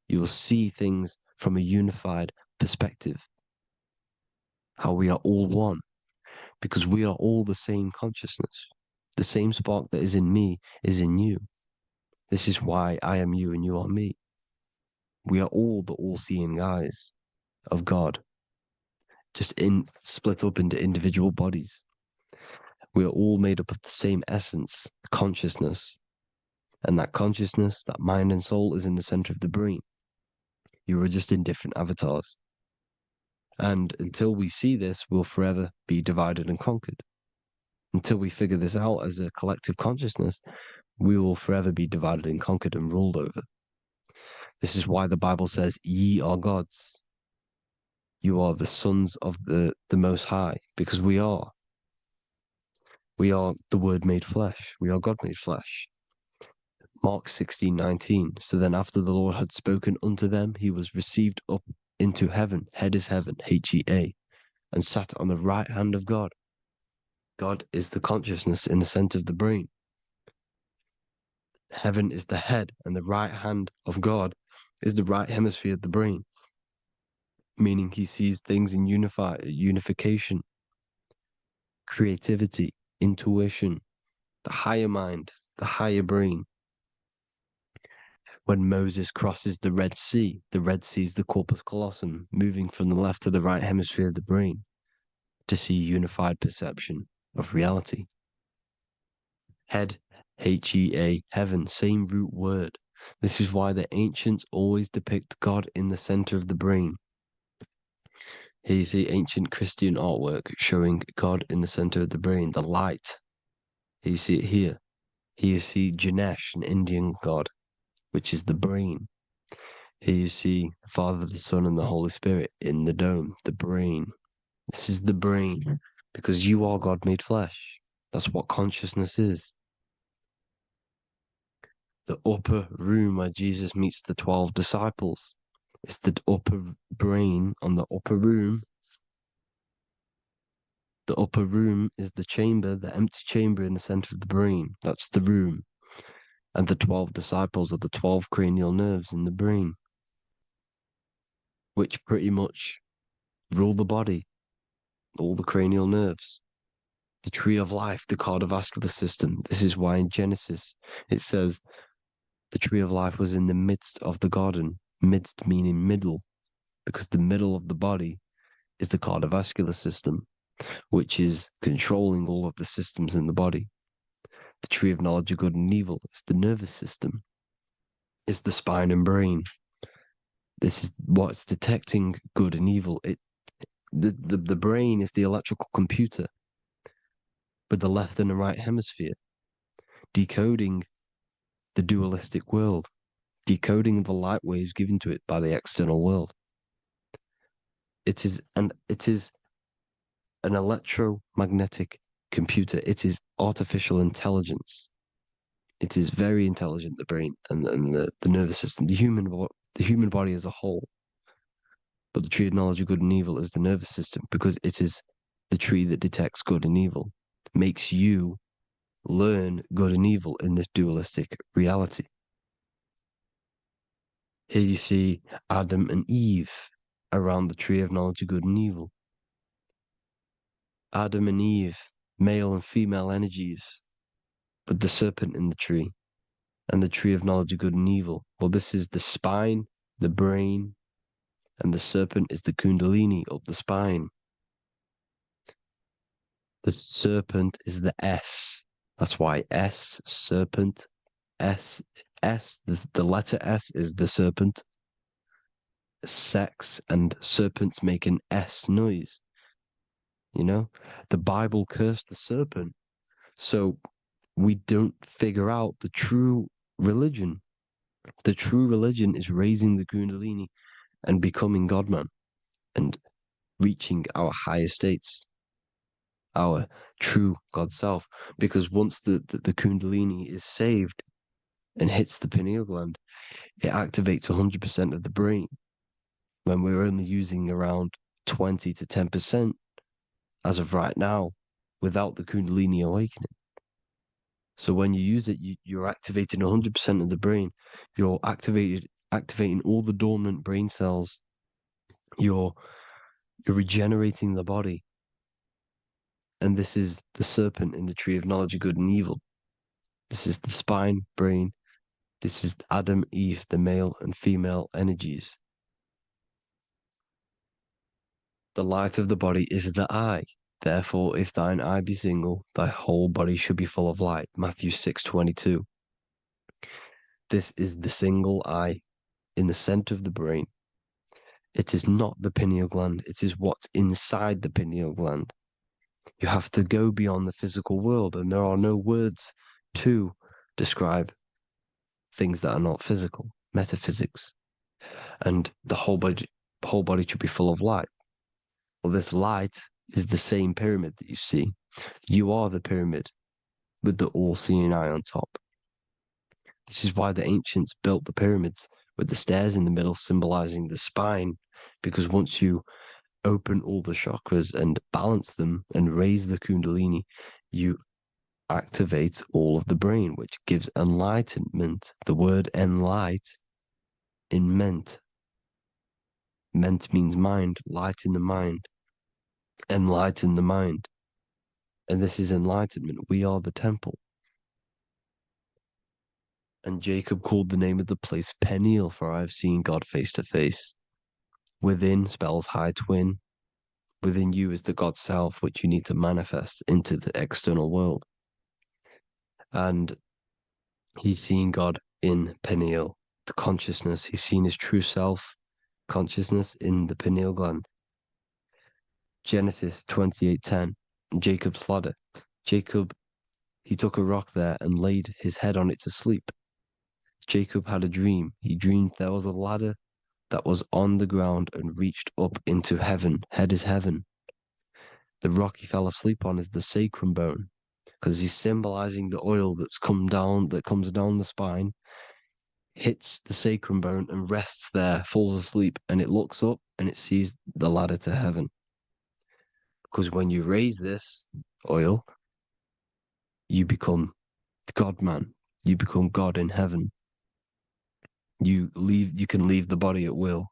You will see things from a unified perspective. How we are all one, because we are all the same consciousness. The same spark that is in me is in you. This is why I am you and you are me. We are all the all-seeing eyes of God, just split up into individual bodies. We are all made up of the same essence, consciousness. And that consciousness, that mind and soul, is in the center of the brain. You are just in different avatars. And until we see this, we'll forever be divided and conquered. Until we figure this out as a collective consciousness, we will forever be divided and conquered and ruled over. This is why the Bible says, ye are gods. You are the sons of the Most High, because we are. We are the Word made flesh. We are God made flesh. Mark 16:19. So then after the Lord had spoken unto them, he was received up into heaven. Head is heaven, H-E-A, and sat on the right hand of God. God is the consciousness in the center of the brain. Heaven is the head, and the right hand of God is the right hemisphere of the brain, meaning he sees things in unification, creativity, intuition, the higher mind, the higher brain. When Moses crosses the Red Sea is the corpus callosum, moving from the left to the right hemisphere of the brain to see unified perception of reality. Head, H-E-A, heaven, same root word. This is why the ancients always depict God in the center of the brain. Here you see ancient Christian artwork showing God in the center of the brain, the light. Here you see it here. Here you see Ganesh, an Indian god, which is the brain. Here you see the Father, the Son, and the Holy Spirit in the dome, the brain. This is the brain, because you are God made flesh. That's what consciousness is. The upper room where Jesus meets the 12 disciples. It's the upper brain on the upper room. The upper room is the chamber, the empty chamber in the center of the brain. That's the room. And the 12 disciples are the 12 cranial nerves in the brain, which pretty much rule the body, all the cranial nerves. The tree of life, the cardiovascular system. This is why in Genesis it says the tree of life was in the midst of the garden. Midst meaning middle, because the middle of the body is the cardiovascular system, which is controlling all of the systems in the body. The tree of knowledge of good and evil is the nervous system. It's the spine and brain. This is what's detecting good and evil. The brain is the electrical computer with the left and the right hemisphere. decoding the dualistic world, decoding the light waves given to it by the external world. It is an electromagnetic computer. It is artificial intelligence. It is very intelligent, the brain and the nervous system, the human body as a whole. But the tree of knowledge of good and evil is the nervous system, because it is the tree that detects good and evil, makes you learn good and evil in this dualistic reality. Here you see Adam and Eve around the tree of knowledge of good and evil. Adam and Eve, male and female energies, but the serpent in the tree, and the tree of knowledge of good and evil. Well, this is the spine, the brain, and the serpent is the kundalini of the spine. The serpent is the S. That's why S, serpent, S, the letter S is the serpent. Sex and serpents make an S noise. You know, the Bible cursed the serpent. So we don't figure out the true religion. The true religion is raising the kundalini and becoming God-man and reaching our higher states, our true God self. Because once the kundalini is saved and hits the pineal gland, it activates 100% of the brain, when we're only using around 20 to 10% as of right now without the kundalini awakening. So when you use it, you're activating 100% of the brain. You're activating all the dormant brain cells. You're regenerating the body. And this is the serpent in the tree of knowledge of good and evil. This is the spine, brain. This is Adam, Eve, the male and female energies. The light of the body is the eye. Therefore, if thine eye be single, thy whole body should be full of light. Matthew 6:22. This is the single eye in the center of the brain. It is not the pineal gland. It is what's inside the pineal gland. You have to go beyond the physical world, and there are no words to describe things that are not physical, metaphysics. And the whole body should be full of light. Well, this light is the same pyramid that you see. You are the pyramid with the all-seeing eye on top. This is why the ancients built the pyramids with the stairs in the middle symbolizing the spine, because once you open all the chakras and balance them and raise the kundalini, you activate all of the brain, which gives enlightenment. The word enlight in ment. Ment means mind, light in the mind. Enlighten the mind. And this is enlightenment. We are the temple. And Jacob called the name of the place Peniel, for I have seen God face to face. Within spells high twin. Within you is the God self, which you need to manifest into the external world. And he's seen God in Peniel, the consciousness. He's seen his true self, consciousness, in the pineal gland. Genesis 28:10, Jacob's ladder. Jacob, he took a rock there and laid his head on it to sleep. Jacob had a dream. He dreamed there was a ladder that was on the ground and reached up into heaven. Head is heaven. The rock he fell asleep on is the sacrum bone, because he's symbolizing the oil that comes down the spine, hits the sacrum bone and rests there, falls asleep, and it looks up and it sees the ladder to heaven. Because when you raise this oil, you become God-man. You become God in heaven. You can leave the body at will.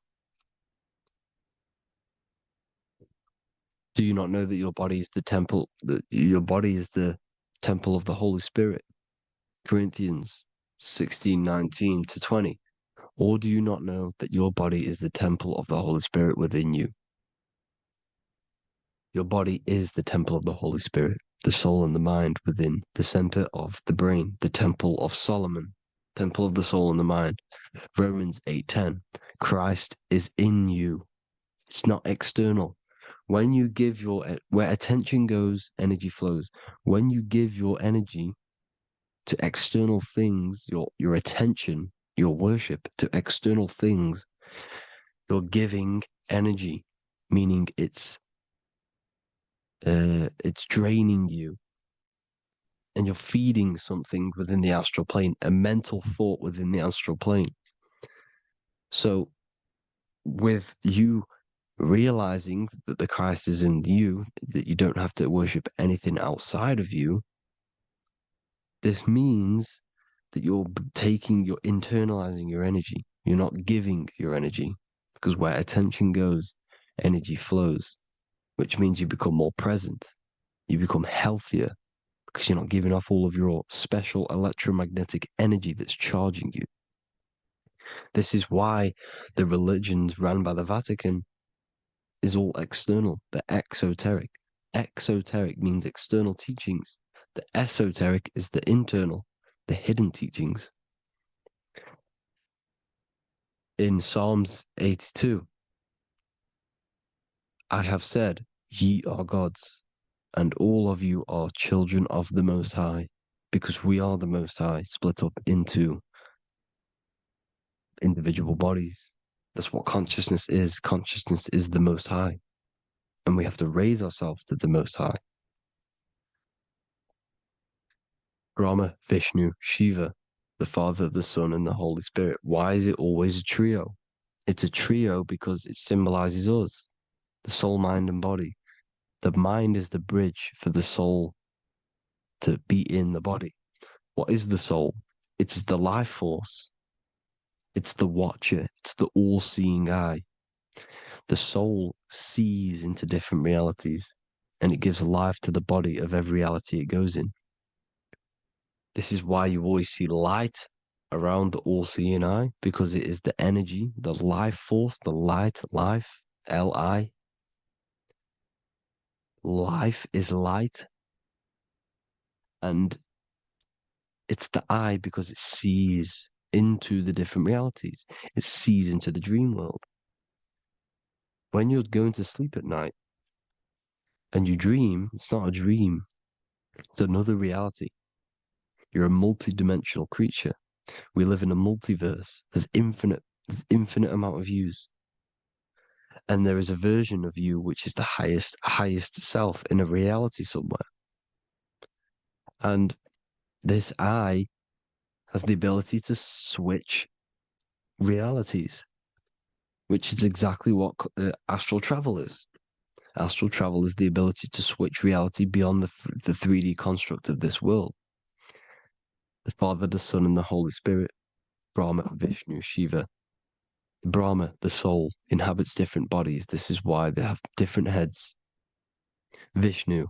Do you not know that your body is the temple, that your body is the temple of the Holy Spirit? Corinthians 16:19-20. Or do you not know that your body is the temple of the Holy Spirit within you? Your body is the temple of the Holy Spirit, the soul and the mind within the center of the brain, the temple of Solomon, temple of the soul and the mind. Romans 8:10. Christ is in you. It's not external. When you give where attention goes, energy flows. When you give your energy to external things, your attention, your worship to external things, you're giving energy, meaning it's draining you, and you're feeding something within the astral plane, a mental thought within the astral plane. So with you realizing that the Christ is in you, that you don't have to worship anything outside of you, this means that you're internalizing your energy. You're not giving your energy, because where attention goes, energy flows, which means you become more present. You become healthier because you're not giving off all of your special electromagnetic energy that's charging you. This is why the religions run by the Vatican is all external. They're exoteric. Exoteric means external teachings. The esoteric is the internal, the hidden teachings. In Psalms 82, I have said, ye are gods, and all of you are children of the Most High, because we are the Most High, split up into individual bodies. That's what consciousness is. Consciousness is the Most High, and we have to raise ourselves to the Most High. Brahma, Vishnu, Shiva, the Father, the Son, and the Holy Spirit. Why is it always a trio? It's a trio because it symbolizes us, the soul, mind, and body. The mind is the bridge for the soul to be in the body. What is the soul? It's the life force. It's the watcher. It's the all-seeing eye. The soul sees into different realities, and it gives life to the body of every reality it goes in. This is why you always see light around the all-seeing eye, because it is the energy, the life force, the light, life, L-I. Life is light, and it's the eye because it sees into the different realities. It sees into the dream world. When you're going to sleep at night and you dream, it's not a dream. It's another reality. You're a multi-dimensional creature. We live in a multiverse. There's infinite amount of yous. And there is a version of you which is the highest self in a reality somewhere. And this I has the ability to switch realities, which is exactly what astral travel is. Astral travel is the ability to switch reality beyond the 3D construct of this world. The Father, the Son, and the Holy Spirit, Brahma, Vishnu, Shiva. Brahma, the soul, inhabits different bodies. This is why they have different heads. Vishnu,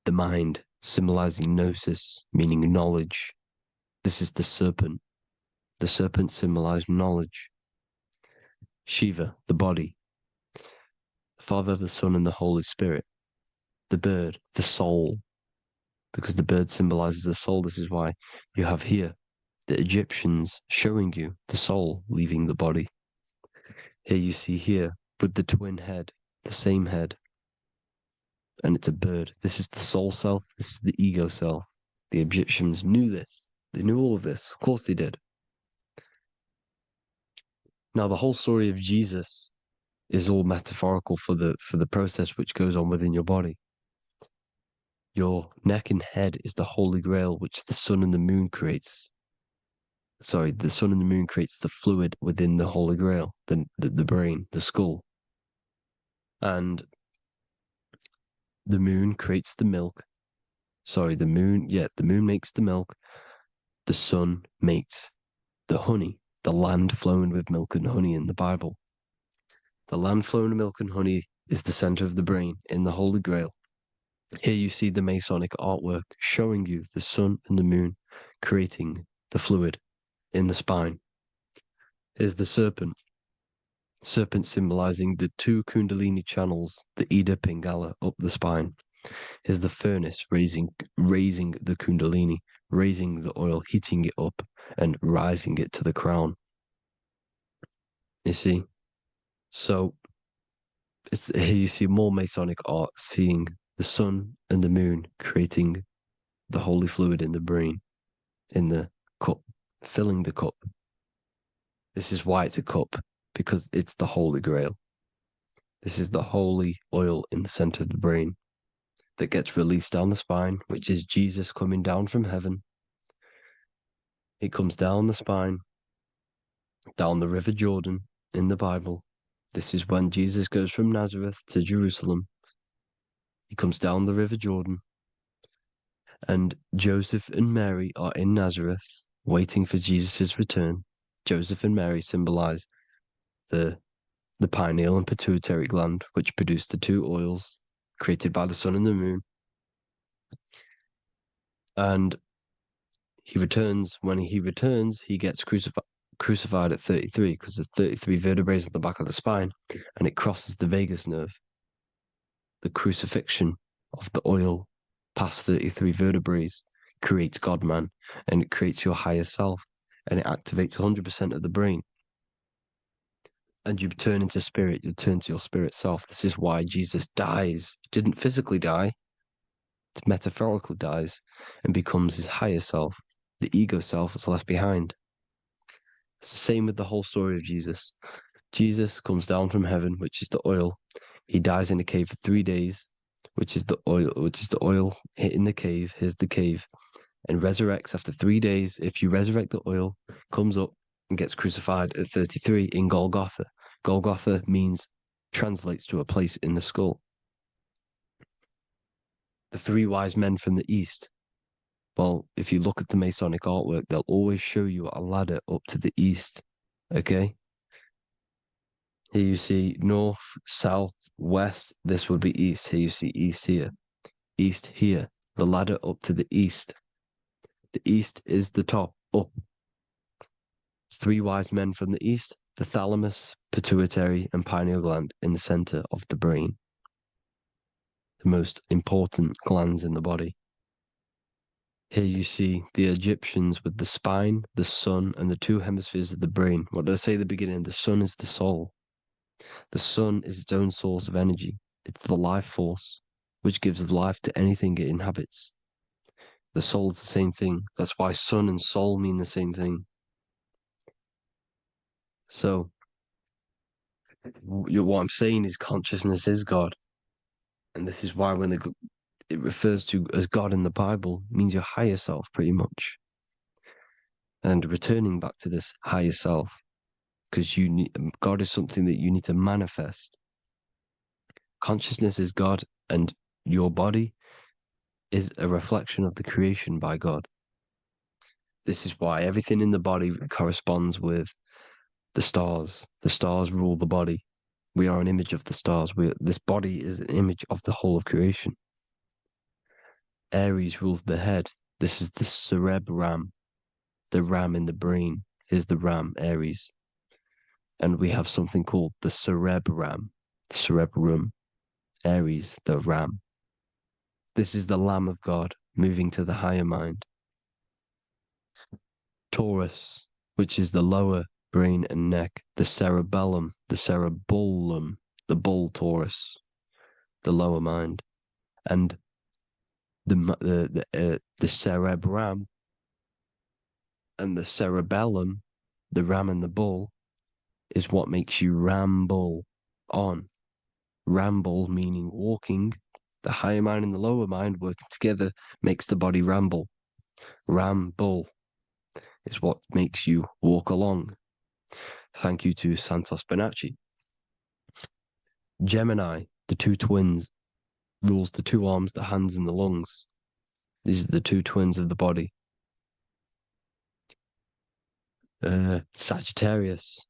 the mind, symbolizing gnosis, meaning knowledge. This is the serpent. The serpent symbolized knowledge. Shiva, the body. The Father, the Son, and the Holy Spirit. The bird, the soul, because the bird symbolizes the soul. This is why you have here the Egyptians showing you the soul leaving the body. Here you see here with the twin head, the same head, and it's a bird. This is the soul self. This is the ego self. The Egyptians knew this. They knew all of this. Of course they did. Now the whole story of Jesus is all metaphorical for the process which goes on within your body. Your neck and head is the Holy Grail, which the sun and the moon creates. Sorry, the sun and the moon creates the fluid within the Holy Grail, the brain, the skull. And the moon creates the milk. Sorry, the moon makes the milk. The sun makes the honey, the land flowing with milk and honey in the Bible. The land flowing with milk and honey is the center of the brain in the Holy Grail. Here you see the Masonic artwork showing you the sun and the moon creating the fluid in the spine. Here's the serpent. Serpent symbolizing the two Kundalini channels, the Ida Pingala up the spine. Here's the furnace raising the Kundalini, raising the oil, heating it up, and rising it to the crown. You see? So here you see more Masonic art, seeing the sun and the moon creating the holy fluid in the brain. in the cup, filling the cup. This is why it's a cup, because it's the Holy Grail. This is the holy oil in the center of the brain that gets released down the spine, which is Jesus coming down from heaven. It comes down the spine, down the River Jordan in the Bible. This is when Jesus goes from Nazareth to Jerusalem. He comes down the River Jordan, and Joseph and Mary are in Nazareth waiting for Jesus' return. Joseph and Mary symbolize the pineal and pituitary gland, which produce the two oils created by the sun and the moon. And he returns. When he returns, he gets crucified at 33, because there's 33 vertebrae at the back of the spine, and it crosses the vagus nerve. The crucifixion of the oil past 33 vertebrae creates God-man, and it creates your higher self, and it activates 100% of the brain. And you turn into spirit, you turn to your spirit self. This is why Jesus dies. He didn't physically die, it metaphorically dies and becomes his higher self. The ego self is left behind. It's the same with the whole story of Jesus. Jesus comes down from heaven, which is the oil. He dies in a cave for 3 days, which is the oil hitting the cave. Here's the cave. And resurrects after 3 days. If you resurrect the oil, comes up and gets crucified at 33 in Golgotha. Golgotha translates to a place in the skull. The three wise men from the east. Well, if you look at the Masonic artwork, they'll always show you a ladder up to the east. Okay? Here you see north, south, west. This would be east. Here you see east here. East here. The ladder up to the east. The east is the top, up. Three wise men from the east. The thalamus, pituitary, and pineal gland in the center of the brain. The most important glands in the body. Here you see the Egyptians with the spine, the sun, and the two hemispheres of the brain. What did I say at the beginning? The sun is the soul. The sun is its own source of energy. It's the life force, which gives life to anything it inhabits. The soul is the same thing. That's why sun and soul mean the same thing. So, what I'm saying is consciousness is God. And this is why when it refers to as God in the Bible, it means your higher self, pretty much. And returning back to this higher self, because God is something that you need to manifest. Consciousness is God, and your body is a reflection of the creation by God. This is why everything in the body corresponds with the stars. The stars rule the body. We are an image of the stars. This body is an image of the whole of creation. Aries rules the head. This is the cerebrum, the ram in the brain. Here's the ram, Aries. And we have something called the cerebrum, Aries, the ram. This is the Lamb of God moving to the higher mind. Taurus, which is the lower brain and neck, the cerebellum, the bull Taurus, the lower mind, and the cerebrum and the cerebellum, the ram and the bull, is what makes you ramble on. Ramble meaning walking. The higher mind and the lower mind working together makes the body ramble. Ramble is what makes you walk along. Thank you to Santos Bonacci. Gemini, the two twins, rules the two arms, the hands, and the lungs. These are the two twins of the body. Sagittarius,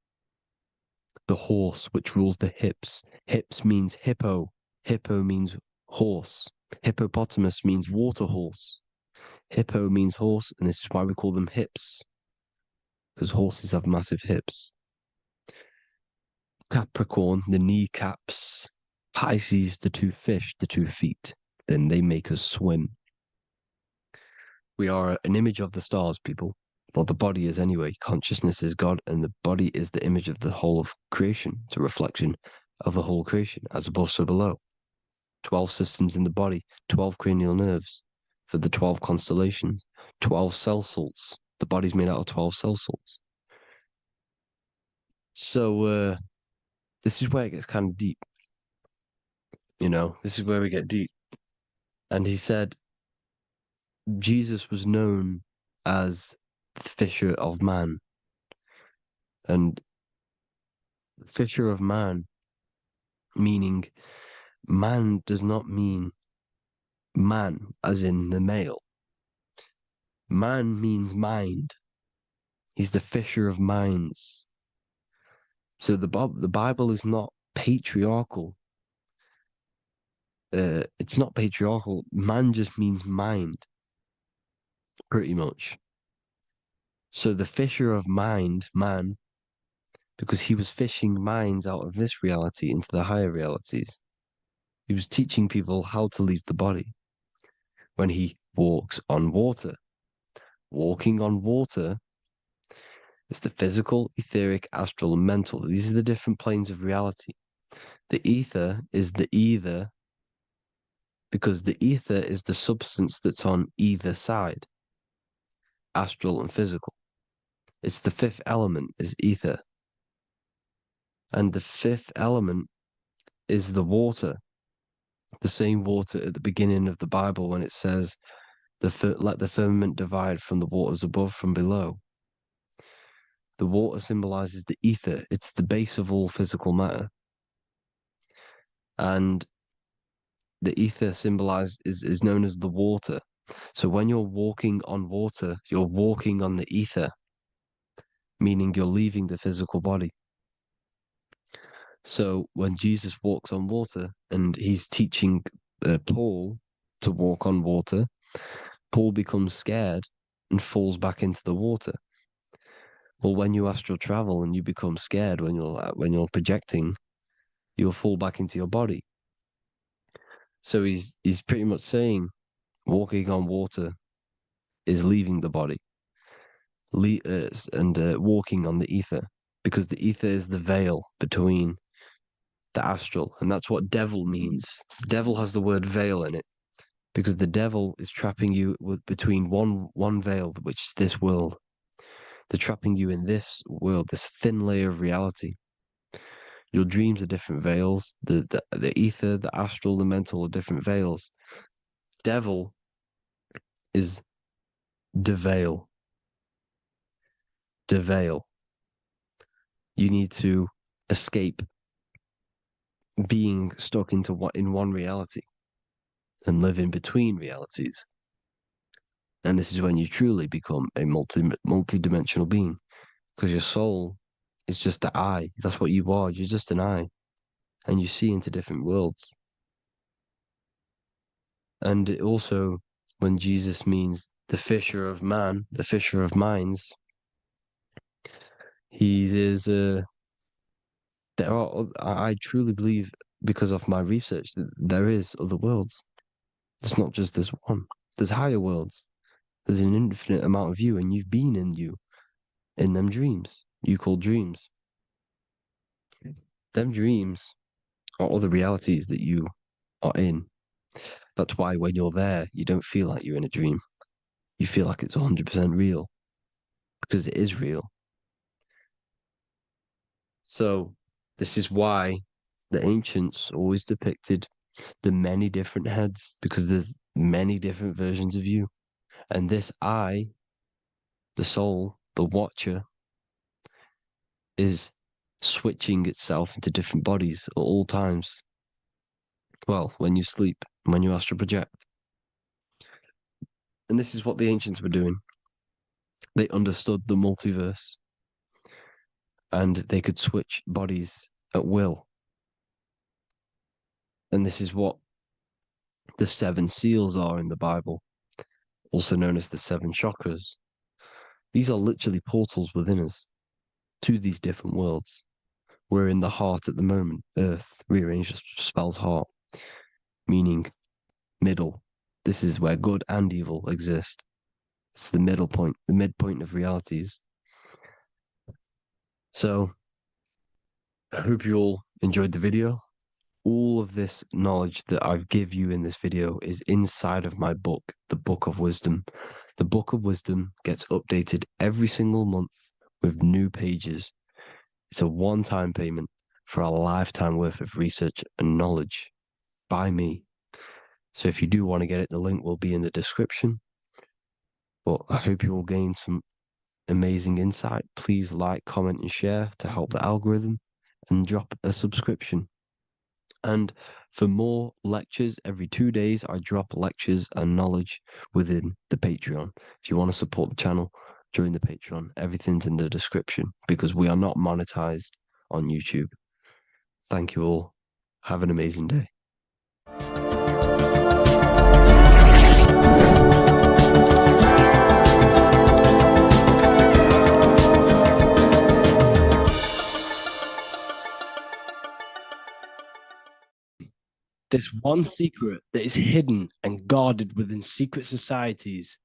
the horse, which rules the hips. Hips means hippo. Hippo means horse. Hippopotamus means water horse. Hippo means horse, and this is why we call them hips, because horses have massive hips. Capricorn, the kneecaps. Pisces, the two fish, the 2 feet. Then they make us swim. We are an image of the stars, people. Well, the body is anyway. Consciousness is God, and the body is the image of the whole of creation. It's a reflection of the whole creation, as above, so below. 12 systems in the body, 12 cranial nerves, for the 12 constellations, 12 cell salts. The body's made out of 12 cell salts. So this is where it gets kind of deep. You know, this is where we get deep. And he said Jesus was known as the fisher of man. And fisher of man, meaning man does not mean man as in the male. Man means mind. He's the fisher of minds. So the Bible is not patriarchal. It's not patriarchal. Man just means mind, pretty much. So the fisher of mind, man, because he was fishing minds out of this reality into the higher realities. He was teaching people how to leave the body when he walks on water. Walking on water is the physical, etheric, astral, and mental. These are the different planes of reality. The ether is the either, because the ether is the substance that's on either side, astral and physical. It's the fifth element, is ether. And the fifth element is the water. The same water at the beginning of the Bible when it says, let the firmament divide from the waters above from below. The water symbolizes the ether. It's the base of all physical matter. And the ether is known as the water. So when you're walking on water, you're walking on the ether, meaning you're leaving the physical body. So when Jesus walks on water and he's teaching Paul to walk on water, Paul becomes scared and falls back into the water. Well, when you astral travel and you become scared when you're projecting, you'll fall back into your body. So he's pretty much saying walking on water is leaving the body, and walking on the ether, because the ether is the veil between the astral, and that's what devil means. Devil has the word veil in it, because the devil is trapping you between one veil, which is this world. They're trapping you in this world, this thin layer of reality. Your dreams are different veils. The ether, the astral, the mental are different veils. Devil is deveil. Deveil. You need to escape being stuck in one reality and live in between realities. And this is when you truly become a multi-dimensional being, because your soul is just the eye. That's what you are. You're just an eye, and you see into different worlds. And it also, when Jesus means the fisher of man, the fisher of minds, he is. I truly believe, because of my research, that there is other worlds. It's not just this one. There's higher worlds. There's an infinite amount of you, and you've been in them dreams you call dreams. Them dreams are other realities that you are in. That's why when you're there, you don't feel like you're in a dream. You feel like it's 100% real, because it is real. So this is why the ancients always depicted the many different heads, because there's many different versions of you. And this I, the soul, the watcher, is switching itself into different bodies at all times. Well, when you sleep, when you astral project. And this is what the ancients were doing. They understood the multiverse, and they could switch bodies at will. And this is what the 7 seals are in the Bible, also known as the 7 chakras. These are literally portals within us to these different worlds. We're in the heart at the moment. Earth, rearranged, spells heart, meaning middle. This is where good and evil exist. It's the middle point, the midpoint of realities. So I hope you all enjoyed the video. All of this knowledge that I've give you in this video is inside of my book, the Book of Wisdom. The Book of Wisdom gets updated every single month with new pages. It's a one-time payment for a lifetime worth of research and knowledge by me. So if you do want to get it, the link will be in the description. But I hope you will gain some amazing insight. Please like, comment, and share to help the algorithm, and drop a subscription. And for more lectures, every 2 days, I drop lectures and knowledge within the Patreon. If you want to support the channel, join the Patreon. Everything's in the description because we are not monetized on YouTube. Thank you all. Have an amazing day. This one secret that is hidden and guarded within secret societies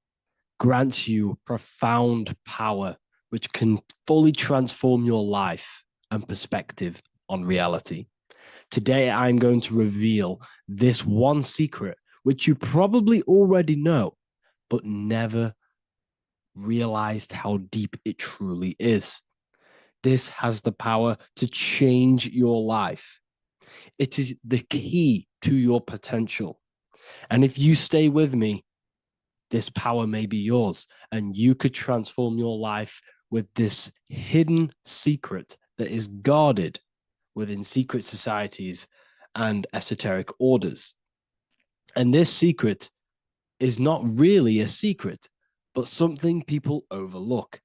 grants you profound power, which can fully transform your life and perspective on reality. Today, I'm going to reveal this one secret, which you probably already know, but never realized how deep it truly is. This has the power to change your life. It is the key to your potential. And if you stay with me, this power may be yours, and you could transform your life with this hidden secret that is guarded within secret societies and esoteric orders. And this secret is not really a secret, but something people overlook,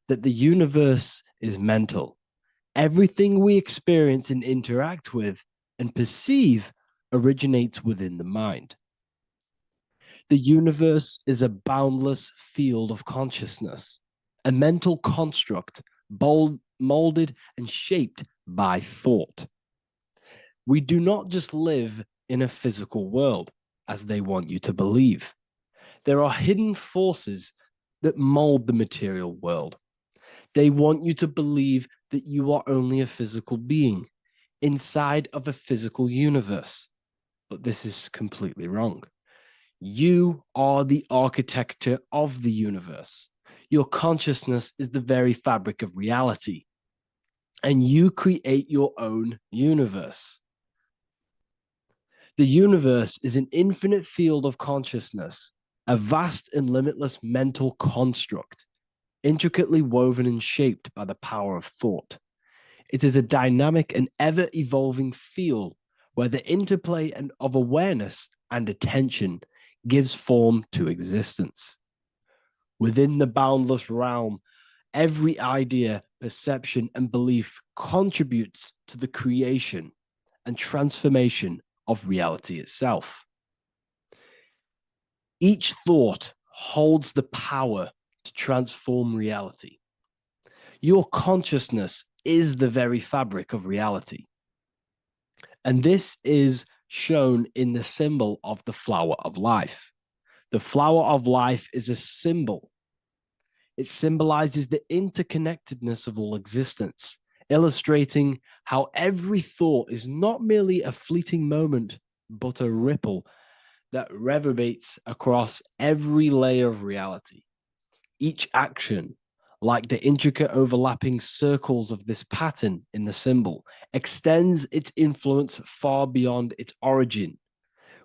that the universe is mental. Everything we experience and interact with and perceive originates within the mind. The universe is a boundless field of consciousness, a mental construct molded and shaped by thought. We do not just live in a physical world, as they want you to believe. There are hidden forces that mold the material world. They want you to believe that you are only a physical being inside of a physical universe. But this is completely wrong. You are the architecture of the universe. Your consciousness is the very fabric of reality, and you create your own universe. The universe is an infinite field of consciousness, a vast and limitless mental construct, intricately woven and shaped by the power of thought. It is a dynamic and ever-evolving field where the interplay of awareness and attention gives form to existence. Within the boundless realm, every idea, perception, and belief contributes to the creation and transformation of reality itself. Each thought holds the power to transform reality. Your consciousness is the very fabric of reality. And this is shown in the symbol of the flower of life. The flower of life is a symbol. It symbolizes the interconnectedness of all existence, illustrating how every thought is not merely a fleeting moment, but a ripple that reverberates across every layer of reality. Each action, like the intricate overlapping circles of this pattern in the symbol, extends its influence far beyond its origin,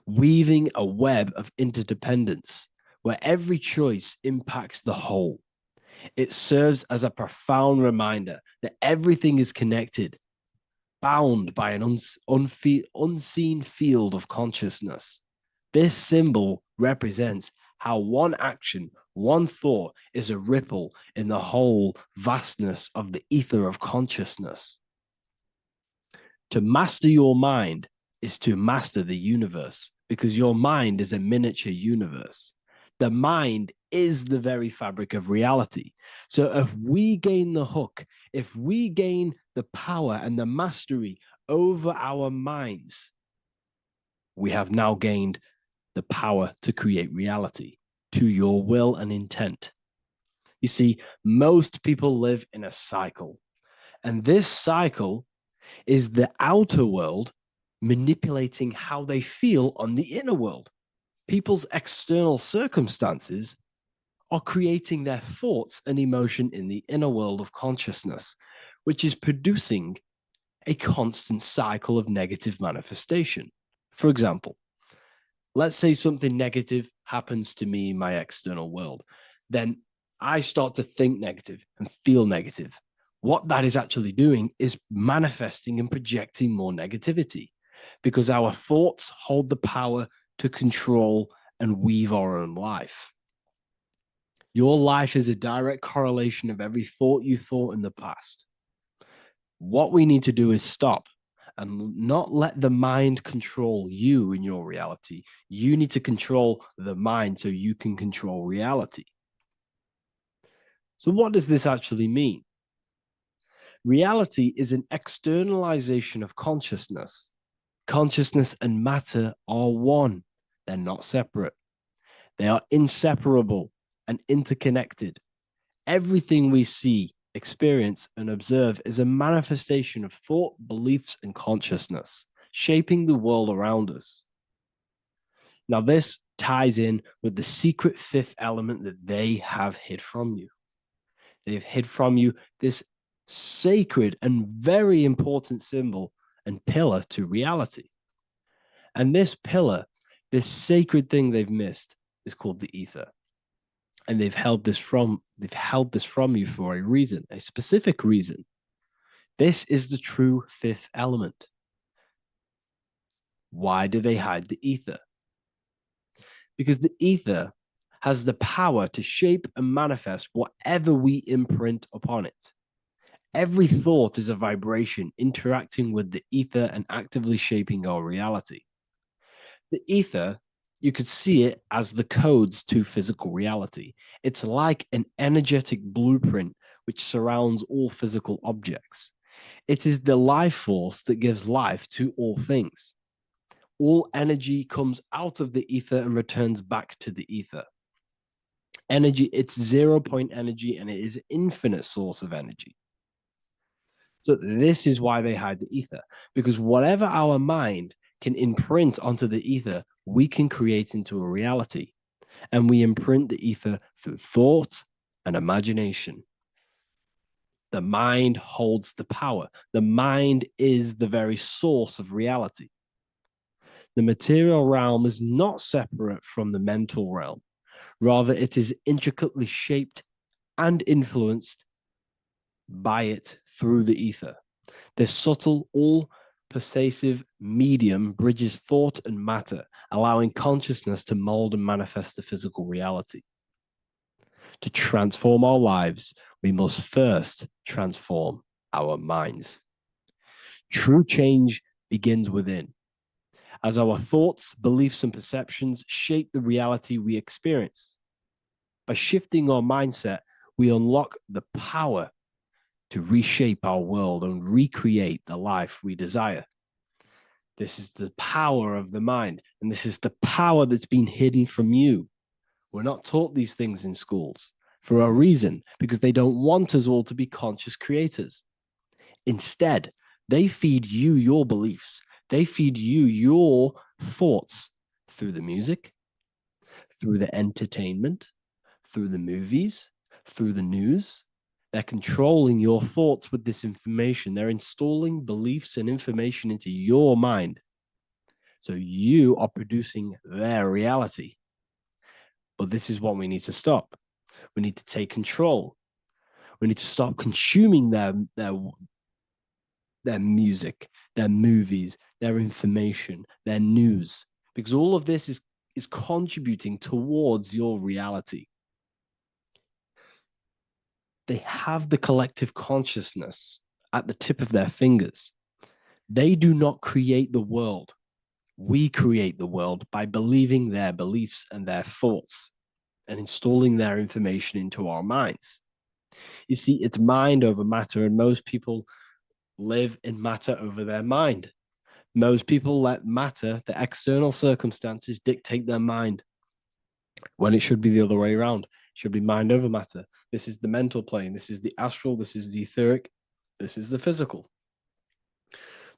weaving a web of interdependence where every choice impacts the whole. It serves as a profound reminder that everything is connected, bound by an unseen field of consciousness. This symbol represents how one action, one thought is a ripple in the whole vastness of the ether of consciousness. To master your mind is to master the universe, because your mind is a miniature universe. The mind is the very fabric of reality. So if we gain the hook, if we gain the power and the mastery over our minds, we have now gained the power to create reality to your will and intent. You see, most people live in a cycle, and this cycle is the outer world manipulating how they feel on the inner world. People's external circumstances are creating their thoughts and emotion in the inner world of consciousness, which is producing a constant cycle of negative manifestation. For example, let's say something negative happens to me in my external world. Then I start to think negative and feel negative. What that is actually doing is manifesting and projecting more negativity, because our thoughts hold the power to control and weave our own life. Your life is a direct correlation of every thought you thought in the past. What we need to do is stop and not let the mind control you in your reality. You need to control the mind so you can control reality. So what does this actually mean? Reality is an externalization of consciousness. Consciousness and matter are one. They're not separate. They are inseparable and interconnected. Everything we see, experience, and observe is a manifestation of thought, beliefs, and consciousness, shaping the world around us. Now, this ties in with the secret fifth element that they have hid from you. They've hid from you this sacred and very important symbol and pillar to reality. And this pillar, this sacred thing they've missed, is called the ether. And they've held this from you for a reason, a specific reason. This is the true fifth element. Why do they hide the ether? Because the ether has the power to shape and manifest whatever we imprint upon it. Every thought is a vibration interacting with the ether and actively shaping our reality. The ether, you could see it as the codes to physical reality. It's like an energetic blueprint which surrounds all physical objects. It is the life force that gives life to all things. All energy comes out of the ether and returns back to the ether. Energy, it's 0-point energy, and it is an infinite source of energy. So this is why they hide the ether, because whatever our mind can imprint onto the ether, we can create into a reality. And we imprint the ether through thought and imagination. The mind holds the power. The mind is the very source of reality. The material realm is not separate from the mental realm. Rather, it is intricately shaped and influenced by it through the ether. This subtle, all-pervasive medium bridges thought and matter, allowing consciousness to mold and manifest the physical reality. To transform our lives, we must first transform our minds. True change begins within, as our thoughts, beliefs, and perceptions shape the reality we experience. By shifting our mindset, we unlock the power to reshape our world and recreate the life we desire. This is the power of the mind, and this is the power that's been hidden from you. We're not taught these things in schools for a reason, because they don't want us all to be conscious creators. Instead, they feed you your beliefs. They feed you your thoughts through the music, through the entertainment, through the movies, through the news. They're controlling your thoughts with this information. They're installing beliefs and information into your mind. So you are producing their reality. But this is what we need to stop. We need to take control. We need to stop consuming their music, their movies, their information, their news, because all of this is contributing towards your reality. They have the collective consciousness at the tip of their fingers. They do not create the world. We create the world by believing their beliefs and their thoughts and installing their information into our minds. You see, it's mind over matter, and most people live in matter over their mind. Most people let matter, the external circumstances, dictate their mind, when it should be the other way around. It should be mind over matter. This is the mental plane. This is the astral. This is the etheric. This is the physical.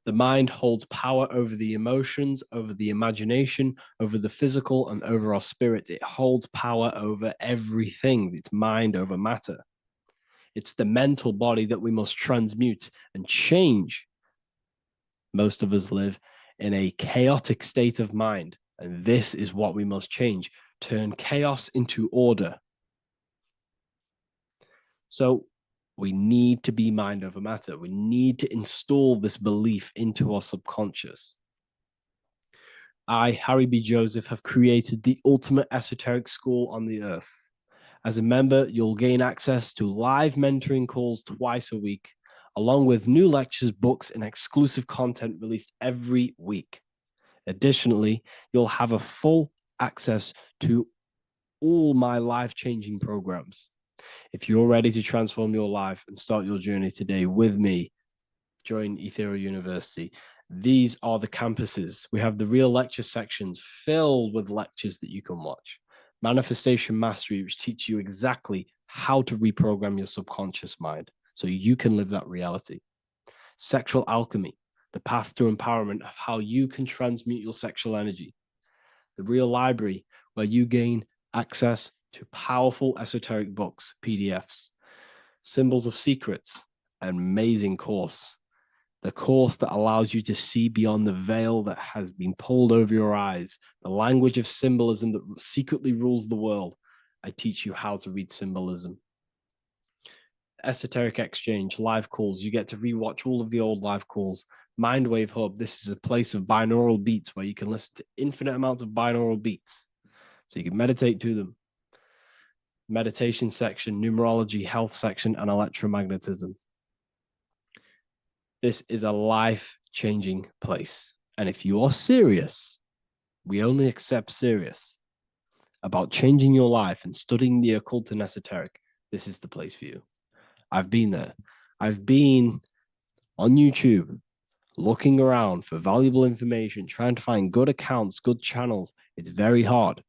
The mind holds power over the emotions, over the imagination, over the physical, and over our spirit. It holds power over everything. It's mind over matter. It's the mental body that we must transmute and change. Most of us live in a chaotic state of mind, and this is what we must change. Turn chaos into order. So we need to be mind over matter. We need to install this belief into our subconscious. I, Harry B. Joseph, have created the ultimate esoteric school on the earth. As a member, you'll gain access to live mentoring calls twice a week, along with new lectures, books, and exclusive content released every week. Additionally, you'll have a full access to all my life-changing programs. If you're ready to transform your life and start your journey today with me, join Ethereal University. These are the campuses. We have the real lecture sections filled with lectures that you can watch. Manifestation Mastery, which teaches you exactly how to reprogram your subconscious mind so you can live that reality. Sexual Alchemy, the path to empowerment of how you can transmute your sexual energy. The Real Library, where you gain access to powerful esoteric books, PDFs. Symbols of Secrets, an amazing course. The course that allows you to see beyond the veil that has been pulled over your eyes. The language of symbolism that secretly rules the world. I teach you how to read symbolism. Esoteric Exchange, live calls. You get to rewatch all of the old live calls. Mindwave Hub, this is a place of binaural beats where you can listen to infinite amounts of binaural beats. So you can meditate to them. Meditation section, numerology, health section, and electromagnetism. This is a life-changing place. And if you are serious, we only accept serious about changing your life and studying the occult and esoteric, this is the place for you. I've been there. I've been on YouTube looking around for valuable information, trying to find good accounts, good channels. It's very hard.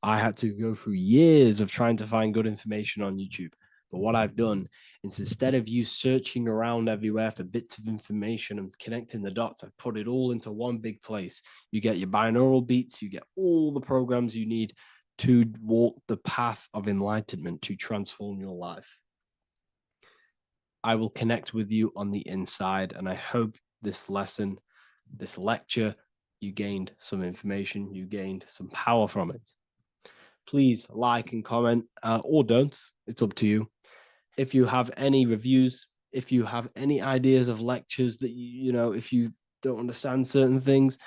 I had to go through years of trying to find good information on YouTube. But what I've done is instead of you searching around everywhere for bits of information and connecting the dots, I've put it all into one big place. You get your binaural beats, you get all the programs you need to walk the path of enlightenment to transform your life. I will connect with you on the inside, and I hope this lesson, this lecture, you gained some information, you gained some power from it. Please like and comment, or don't. It's up to you. If you have any reviews, if you have any ideas of lectures that you know, if you don't understand certain things,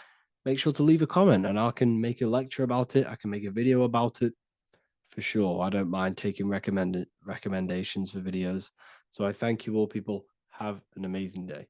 make sure to leave a comment and I can make a lecture about it. I can make a video about it for sure. I don't mind taking recommendations for videos. So I thank you all, people. Have an amazing day.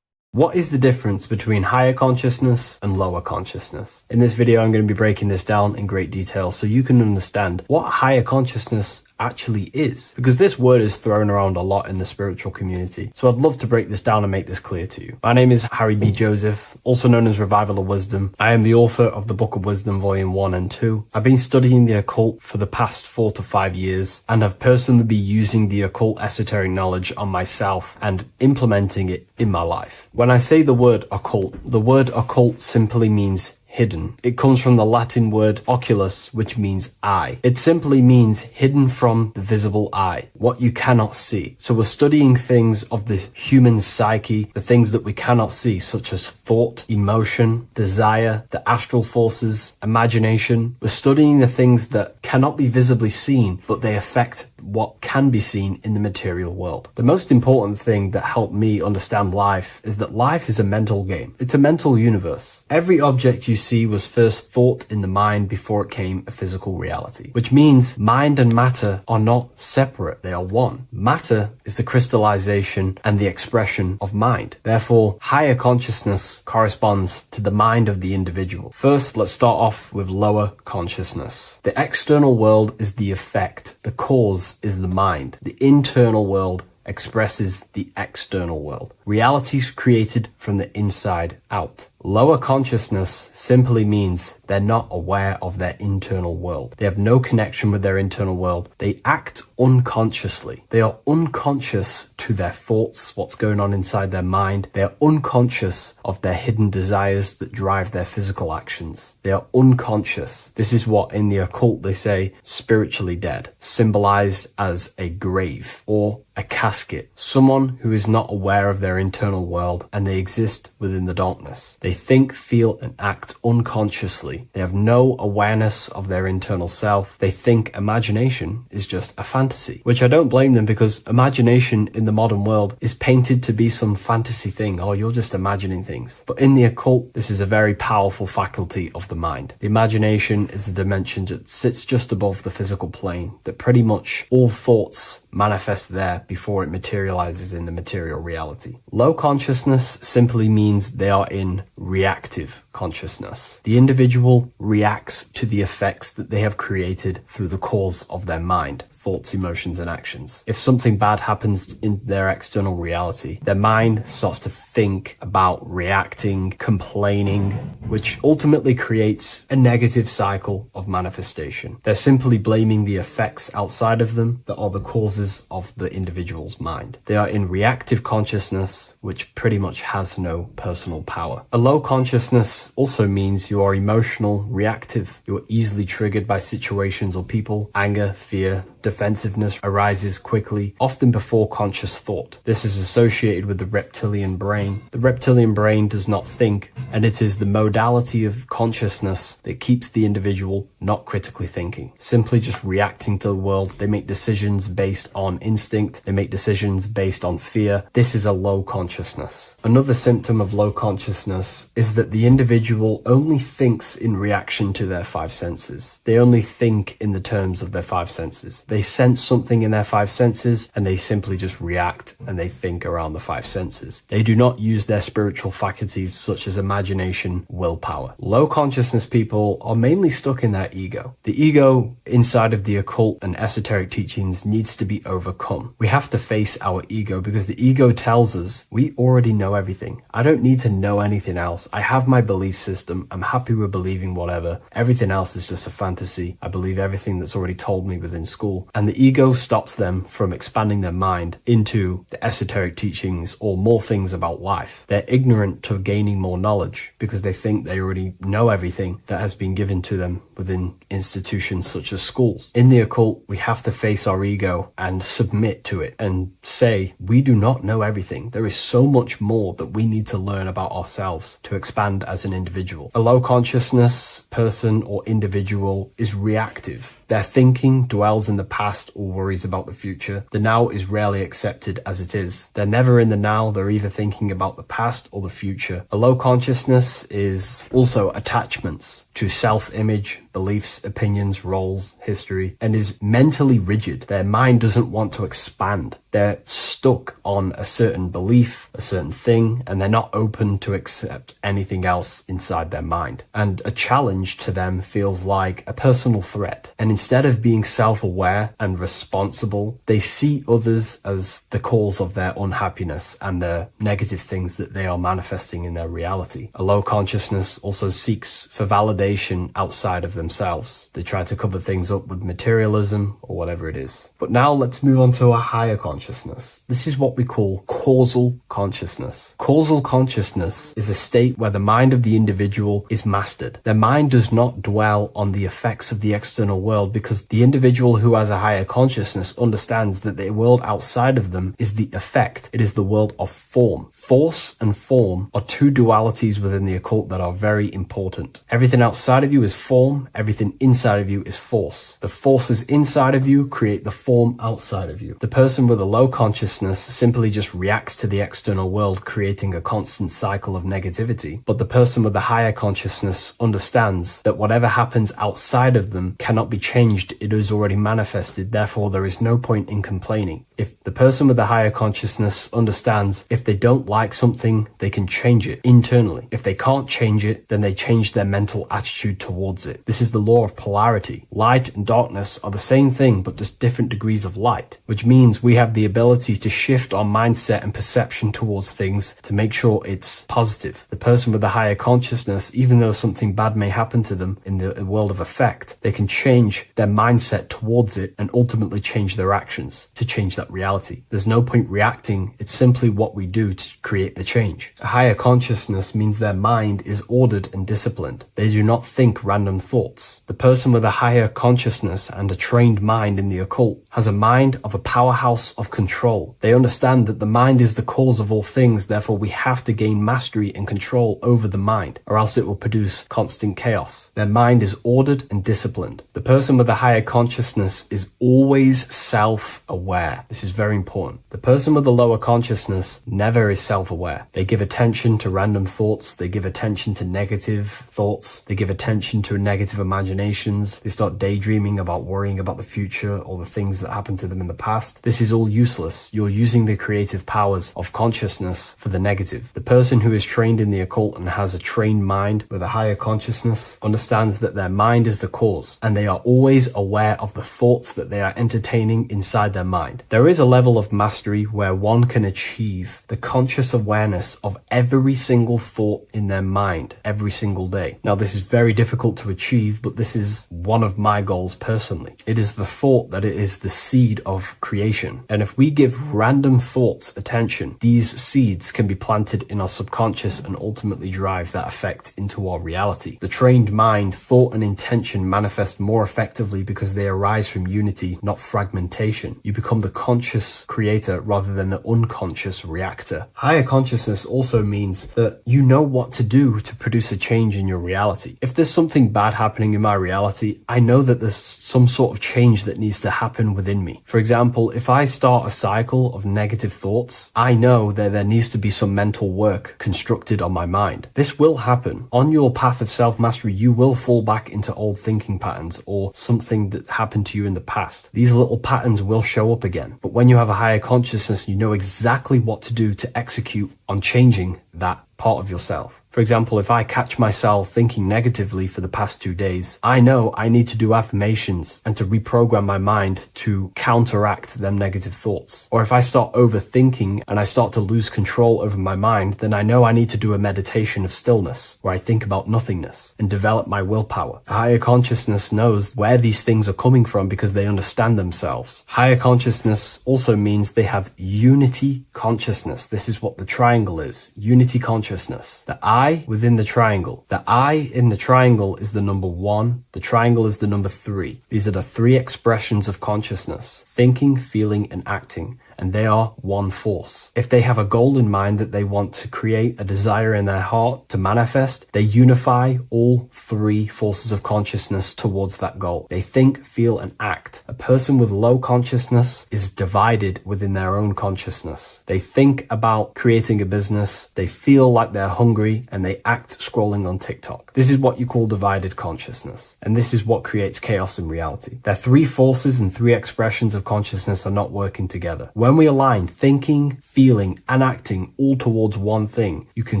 What is the difference between higher consciousness and lower consciousness? In this video, I'm going to be breaking this down in great detail so you can understand what higher consciousness actually is, because this word is thrown around a lot in the spiritual community. So I'd love to break this down and make this clear to you. My name is Harry B. Joseph, also known as Revival of Wisdom. I am the author of the Book of Wisdom, Volume 1 and 2. I've been studying the occult for the past 4 to 5 years and have personally been using the occult esoteric knowledge on myself and implementing it in my life. When I say the word occult simply means hidden. It comes from the Latin word oculus, which means eye. It simply means hidden from the visible eye, what you cannot see. So we're studying things of the human psyche, the things that we cannot see, such as thought, emotion, desire, the astral forces, imagination. We're studying the things that cannot be visibly seen, but they affect what can be seen in the material world. The most important thing that helped me understand life is that life is a mental game. It's a mental universe. Every object you see was first thought in the mind before it came a physical reality, which means mind and matter are not separate, they are one. Matter is the crystallization and the expression of mind. Therefore, higher consciousness corresponds to the mind of the individual. First, let's start off with lower consciousness. The external world is the effect, the cause is the mind. The internal world expresses the external world. Reality is created from the inside out. Lower consciousness simply means they're not aware of their internal world. They have no connection with their internal world. They act unconsciously. They are unconscious to their thoughts, what's going on inside their mind. They are unconscious of their hidden desires that drive their physical actions. They are unconscious. This is what in the occult they say spiritually dead, symbolized as a grave or a casket. Someone who is not aware of their internal world and they exist within the darkness. They think, feel, and act unconsciously. They have no awareness of their internal self. They think imagination is just a fantasy, which I don't blame them, because imagination in the modern world is painted to be some fantasy thing. Oh, you're just imagining things. But in the occult, this is a very powerful faculty of the mind. The imagination is the dimension that sits just above the physical plane, that pretty much all thoughts manifest there before it materializes in the material reality. Low consciousness simply means they are in reactive consciousness. The individual reacts to the effects that they have created through the cause of their mind, thoughts, emotions, and actions. If something bad happens in their external reality, their mind starts to think about reacting, complaining, which ultimately creates a negative cycle of manifestation. They're simply blaming the effects outside of them that are the causes of the individual's mind. They are in reactive consciousness, which pretty much has no personal power. A low consciousness also means you are emotional, reactive. You are easily triggered by situations or people. Anger, fear, defensiveness arises quickly, often before conscious thought. This is associated with the reptilian brain. The reptilian brain does not think, and it is the modality of consciousness that keeps the individual not critically thinking, simply just reacting to the world. They make decisions based on instinct. They make decisions based on fear. This is a low consciousness. Another symptom of low consciousness is that the individual only thinks in reaction to their five senses. They only think in the terms of their five senses. They sense something in their five senses and they simply just react and they think around the five senses. They do not use their spiritual faculties such as imagination, willpower. Low consciousness people are mainly stuck in their ego. The ego inside of the occult and esoteric teachings needs to be overcome. We have to face our ego because the ego tells us we already know everything. I don't need to know anything else. I have my belief system. I'm happy with believing whatever. Everything else is just a fantasy. I believe everything that's already told me within school. And the ego stops them from expanding their mind into the esoteric teachings or more things about life. They're ignorant to gaining more knowledge because they think they already know everything that has been given to them within institutions such as schools. In the occult, we have to face our ego and submit to it and say, we do not know everything. There is so much more that we need to learn about ourselves to expand as an individual. A low consciousness person or individual is reactive. Their thinking dwells in the past or worries about the future. The now is rarely accepted as it is. They're never in the now. They're either thinking about the past or the future. A low consciousness is also attachments to self-image, beliefs, opinions, roles, history, and is mentally rigid. Their mind doesn't want to expand. They're stuck on a certain belief, a certain thing, and they're not open to accept anything else inside their mind. And a challenge to them feels like a personal threat. And instead of being self-aware and responsible, they see others as the cause of their unhappiness and the negative things that they are manifesting in their reality. A low consciousness also seeks for validation outside of themselves. They try to cover things up with materialism or whatever it is. But now let's move on to a higher consciousness. This is what we call causal consciousness. Causal consciousness is a state where the mind of the individual is mastered. Their mind does not dwell on the effects of the external world because the individual who has a higher consciousness understands that the world outside of them is the effect. It is the world of form. Force and form are two dualities within the occult that are very important. Everything outside of you is form. Everything inside of you is force. The forces inside of you create the form outside of you. The person with a low consciousness simply just reacts to the external world, creating a constant cycle of negativity. But the person with the higher consciousness understands that whatever happens outside of them cannot be changed. It is already manifested. Therefore, there is no point in complaining. If the person with the higher consciousness understands if they don't like something, they can change it internally. If they can't change it, then they change their mental attitude towards it. This is the law of polarity. Light and darkness are the same thing, but just different degrees of light, which means we have the ability to shift our mindset and perception towards things to make sure it's positive. The person with a higher consciousness, even though something bad may happen to them in the world of effect, they can change their mindset towards it and ultimately change their actions to change that reality. There's no point reacting. It's simply what we do to create the change. A higher consciousness means their mind is ordered and disciplined. They do not think random thoughts. The person with a higher consciousness and a trained mind in the occult has a mind of a powerhouse of control. They understand that the mind is the cause of all things, therefore we have to gain mastery and control over the mind, or else it will produce constant chaos. Their mind is ordered and disciplined. The person with a higher consciousness is always self-aware. This is very important. The person with a lower consciousness never is self-aware. They give attention to random thoughts. They give attention to negative thoughts. They give attention to negative imaginations. They start daydreaming about worrying about the future or the things that happened to them in the past. This is all useless. You're using the creative powers of consciousness for the negative. The person who is trained in the occult and has a trained mind with a higher consciousness understands that their mind is the cause, and they are always aware of the thoughts that they are entertaining inside their mind. There is a level of mastery where one can achieve the conscious awareness of every single thought in their mind every single day. Now, this is very difficult to achieve, but this is one of my goals personally. It is the thought that it is the seed of creation. And if we give random thoughts attention, these seeds can be planted in our subconscious and ultimately drive that effect into our reality. The trained mind, thought and intention manifest more effectively because they arise from unity, not fragmentation. You become the conscious creator rather than the unconscious reactor. Higher consciousness also means that you know what to do to produce a change in your reality. If there's something bad happening in my reality, I know that there's some sort of change that needs to happen within me. For example, if I start a cycle of negative thoughts, I know that there needs to be some mental work constructed on my mind. This will happen. On your path of self-mastery, you will fall back into old thinking patterns or something that happened to you in the past. These little patterns will show up again. But when you have a higher consciousness, you know exactly what to do to execute on changing that part of yourself. For example, if I catch myself thinking negatively for the past 2 days, I know I need to do affirmations and to reprogram my mind to counteract them negative thoughts. Or if I start overthinking and I start to lose control over my mind, then I know I need to do a meditation of stillness where I think about nothingness and develop my willpower. A higher consciousness knows where these things are coming from because they understand themselves. Higher consciousness also means they have unity consciousness. This is what the triangle is. Unity consciousness. The I within the triangle. The I in the triangle is the number 1. The triangle is the number 3. These are the 3 expressions of consciousness: thinking, feeling, and acting. And they are one force. If they have a goal in mind that they want to create, a desire in their heart to manifest, they unify all 3 forces of consciousness towards that goal. They think, feel, and act. A person with low consciousness is divided within their own consciousness. They think about creating a business, they feel like they're hungry, and they act scrolling on TikTok. This is what you call divided consciousness. And this is what creates chaos in reality. Their 3 forces and 3 expressions of consciousness are not working together. When we align thinking, feeling, and acting all towards one thing, you can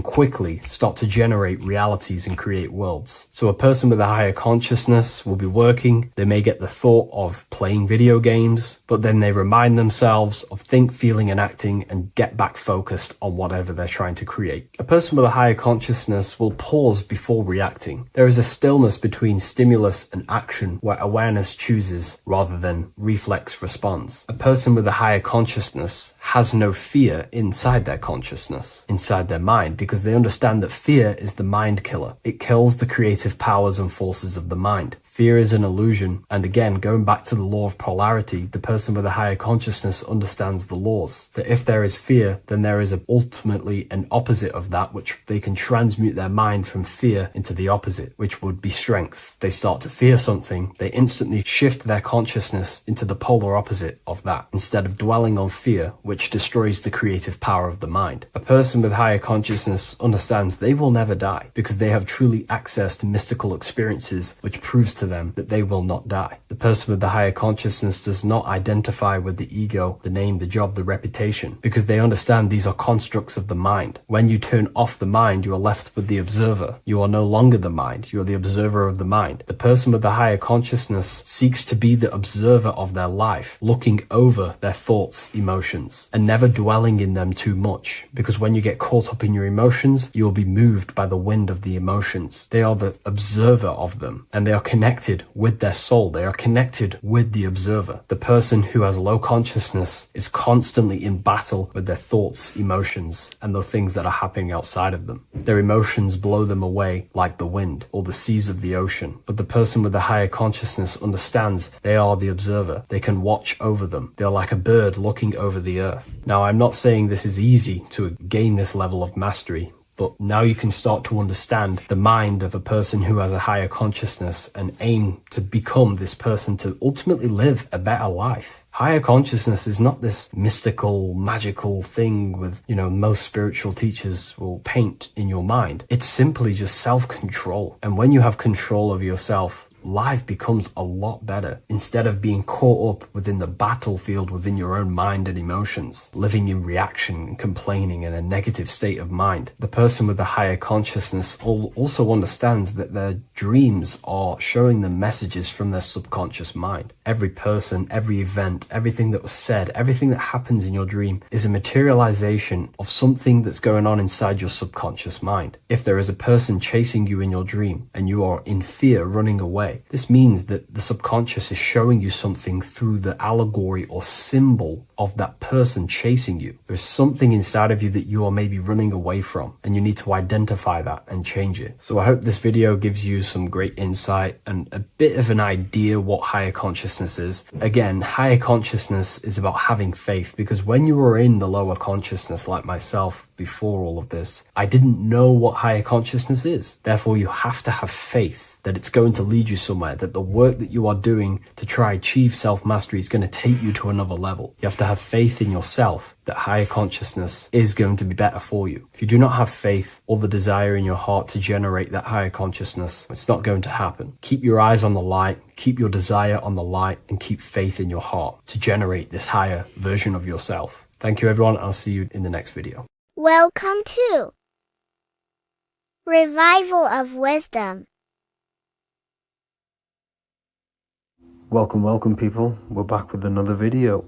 quickly start to generate realities and create worlds. So a person with a higher consciousness will be working. They may get the thought of playing video games, but then they remind themselves of think, feeling, and acting and get back focused on whatever they're trying to create. A person with a higher consciousness will pause before reacting. There is a stillness between stimulus and action where awareness chooses rather than reflex response. A person with a higher consciousness has no fear inside their consciousness, inside their mind, because they understand that fear is the mind killer. It kills the creative powers and forces of the mind. Fear is an illusion. And again, going back to the law of polarity, the person with a higher consciousness understands the laws. That if there is fear, then there is ultimately an opposite of that, which they can transmute their mind from fear into the opposite, which would be strength. They start to fear something, they instantly shift their consciousness into the polar opposite of that, instead of dwelling on fear, which destroys the creative power of the mind. A person with higher consciousness understands they will never die because they have truly access to mystical experiences, which proves to to them that they will not die. The person with the higher consciousness does not identify with the ego, the name, the job, the reputation, because they understand these are constructs of the mind. When you turn off the mind, you are left with the observer. You are no longer the mind, you are the observer of the mind. The person with the higher consciousness seeks to be the observer of their life, looking over their thoughts, emotions, and never dwelling in them too much, because when you get caught up in your emotions, you will be moved by the wind of the emotions. They are the observer of them, and they are connected with their soul. They are connected with the observer. The person who has low consciousness is constantly in battle with their thoughts, emotions, and the things that are happening outside of them. Their emotions blow them away like the wind or the seas of the ocean. But the person with the higher consciousness understands they are the observer. They can watch over them. They're like a bird looking over the earth. Now, I'm not saying this is easy to gain this level of mastery, but now you can start to understand the mind of a person who has a higher consciousness and aim to become this person to ultimately live a better life. Higher consciousness is not this mystical, magical thing with, most spiritual teachers will paint in your mind. It's simply just self-control. And when you have control of yourself, life becomes a lot better. Instead of being caught up within the battlefield within your own mind and emotions, living in reaction, complaining, and a negative state of mind, the person with the higher consciousness also understands that their dreams are showing them messages from their subconscious mind. Every person, every event, everything that was said, everything that happens in your dream is a materialization of something that's going on inside your subconscious mind. If there is a person chasing you in your dream and you are in fear running away, this means that the subconscious is showing you something through the allegory or symbol of that person chasing you. There's something inside of you that you are maybe running away from, and you need to identify that and change it. So I hope this video gives you some great insight and a bit of an idea what higher consciousness is. Again, higher consciousness is about having faith, because when you were in the lower consciousness like myself before all of this, I didn't know what higher consciousness is. Therefore, you have to have faith that it's going to lead you somewhere, that the work that you are doing to try achieve self-mastery is going to take you to another level. You have to have faith in yourself that higher consciousness is going to be better for you. If you do not have faith or the desire in your heart to generate that higher consciousness, it's not going to happen. Keep your eyes on the light, keep your desire on the light, and keep faith in your heart to generate this higher version of yourself. Thank you, everyone. I'll see you in the next video. Welcome to Revival of Wisdom. Welcome people, we're back with another video,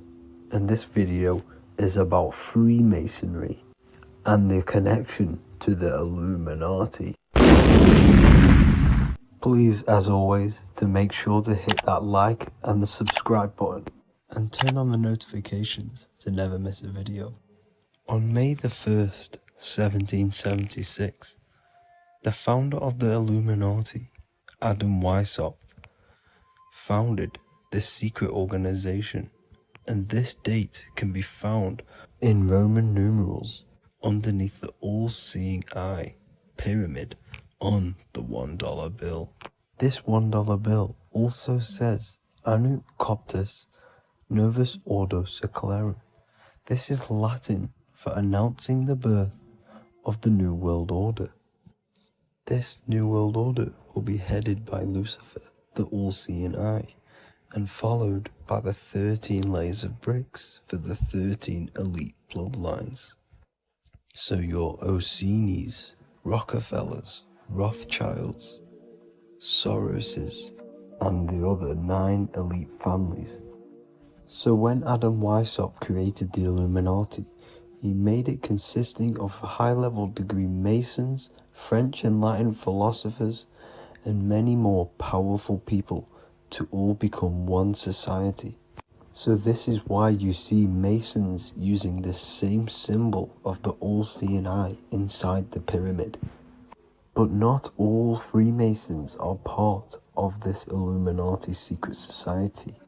and this video is about Freemasonry and their connection to the Illuminati. Please, as always, to make sure to hit that like and the subscribe button and turn on the notifications to never miss a video. On May the 1st, 1776, the founder of the Illuminati, Adam Weishaupt, founded this secret organization, and this date can be found in Roman numerals underneath the all-seeing eye pyramid on the $1 bill. This $1 bill also says Anu Coptus Novus Ordo Secularum. This is Latin for announcing the birth of the New World Order. This New World Order will be headed by Lucifer, the all-seeing eye, and followed by the 13 layers of bricks for the 13 elite bloodlines. So your Orsini's, Rockefellers, Rothschilds, Soroses, and the other 9 elite families. So when Adam Weishaupt created the Illuminati, he made it consisting of high-level degree Masons, French and Latin philosophers, and many more powerful people to all become one society. So this is why you see Masons using this same symbol of the all-seeing eye inside the pyramid. But not all Freemasons are part of this Illuminati secret society.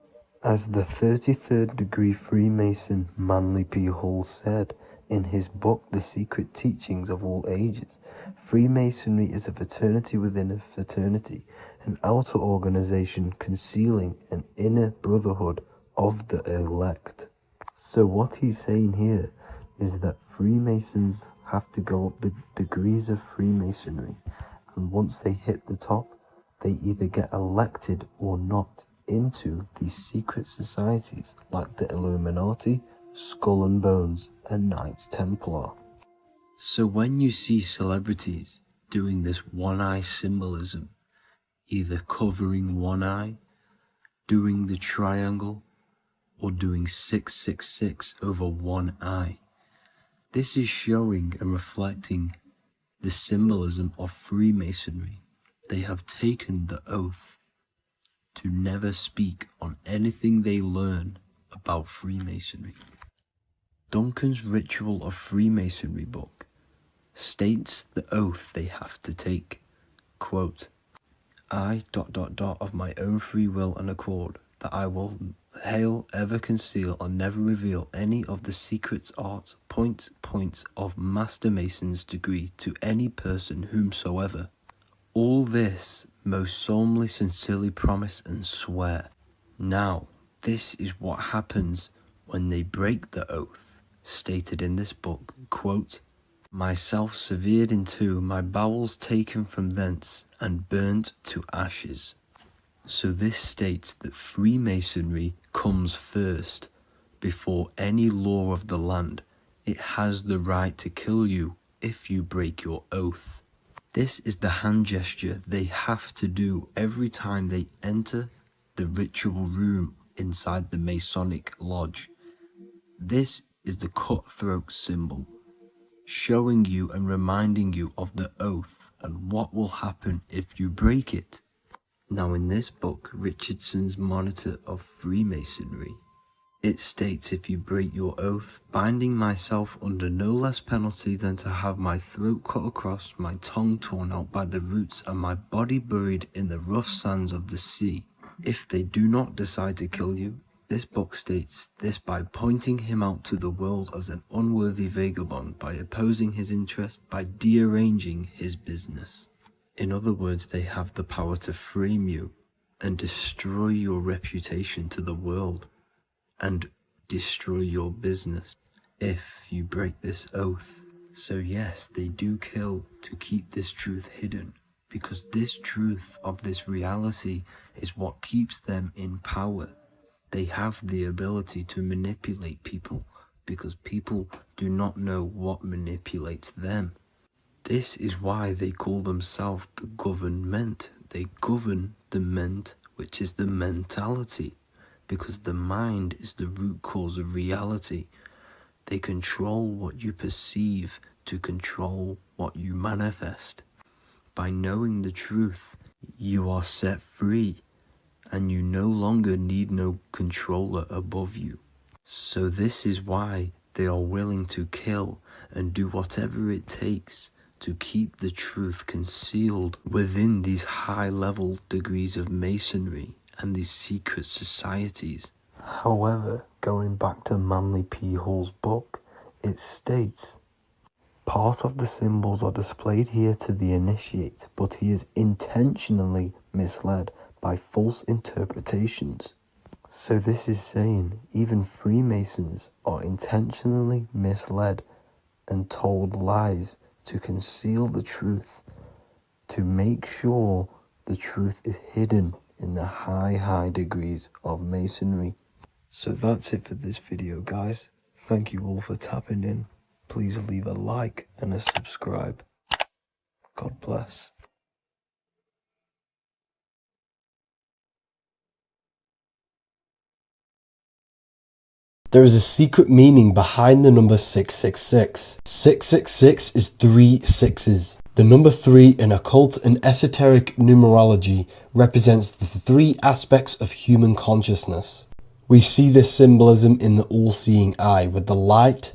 As the 33rd degree Freemason Manly P. Hall said in his book The Secret Teachings of All Ages, Freemasonry is a fraternity within a fraternity, an outer organization concealing an inner brotherhood of the elect. So what he's saying here is that Freemasons have to go up the degrees of Freemasonry, and once they hit the top, they either get elected or not into these secret societies like the Illuminati, Skull and Bones, and Knights Templar. So when you see celebrities doing this one-eye symbolism, either covering one eye, doing the triangle, or doing 666 over one eye, this is showing and reflecting the symbolism of Freemasonry. They have taken the oath to never speak on anything they learn about Freemasonry. Duncan's Ritual of Freemasonry book states the oath they have to take. Quote, I ... of my own free will and accord, that I will hail, ever conceal, or never reveal any of the secrets, arts, points of Master Mason's degree to any person whomsoever. All this most solemnly, sincerely promise and swear. Now, this is what happens when they break the oath, stated in this book, quote, myself severed in two, my bowels taken from thence, and burnt to ashes. So this states that Freemasonry comes first, before any law of the land. It has the right to kill you if you break your oath. This is the hand gesture they have to do every time they enter the ritual room inside the Masonic lodge. This is the cutthroat symbol, showing you and reminding you of the oath and what will happen if you break it. Now in this book, Richardson's Monitor of Freemasonry, it states, if you break your oath, binding myself under no less penalty than to have my throat cut across, my tongue torn out by the roots, and my body buried in the rough sands of the sea. If they do not decide to kill you, this book states this by pointing him out to the world as an unworthy vagabond, by opposing his interest, by dearranging his business. In other words, they have the power to frame you and destroy your reputation to the world and destroy your business if you break this oath. So yes, they do kill to keep this truth hidden, because this truth of this reality is what keeps them in power. They have the ability to manipulate people, because people do not know what manipulates them. This is why they call themselves the government. They govern the ment, which is the mentality, because the mind is the root cause of reality. They control what you perceive to control what you manifest. By knowing the truth, you are set free, and you no longer need no controller above you. So this is why they are willing to kill and do whatever it takes to keep the truth concealed within these high-level degrees of masonry and these secret societies. However, going back to Manly P. Hall's book, it states, part of the symbols are displayed here to the initiate, but he is intentionally misled by false interpretations. So this is saying even Freemasons are intentionally misled and told lies to conceal the truth, to make sure the truth is hidden in the high degrees of masonry. So that's it for this video, guys. Thank you all for tapping in. Please leave a like and a subscribe. God bless. There is a secret meaning behind the number 666. 666 is 3 sixes. The number 3 in occult and esoteric numerology represents the 3 aspects of human consciousness. We see this symbolism in the all-seeing eye with the light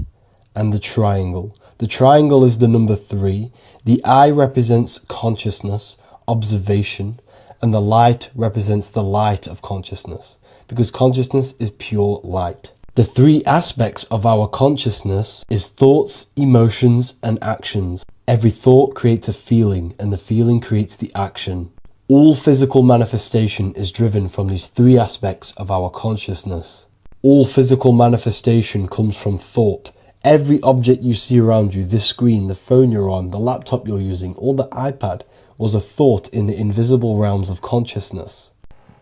and the triangle. The triangle is the number 3. The eye represents consciousness, observation, and the light represents the light of consciousness, because consciousness is pure light. The 3 aspects of our consciousness is thoughts, emotions, and actions. Every thought creates a feeling, and the feeling creates the action. All physical manifestation is driven from these 3 aspects of our consciousness. All physical manifestation comes from thought. Every object you see around you, this screen, the phone you're on, the laptop you're using, or the iPad, was a thought in the invisible realms of consciousness.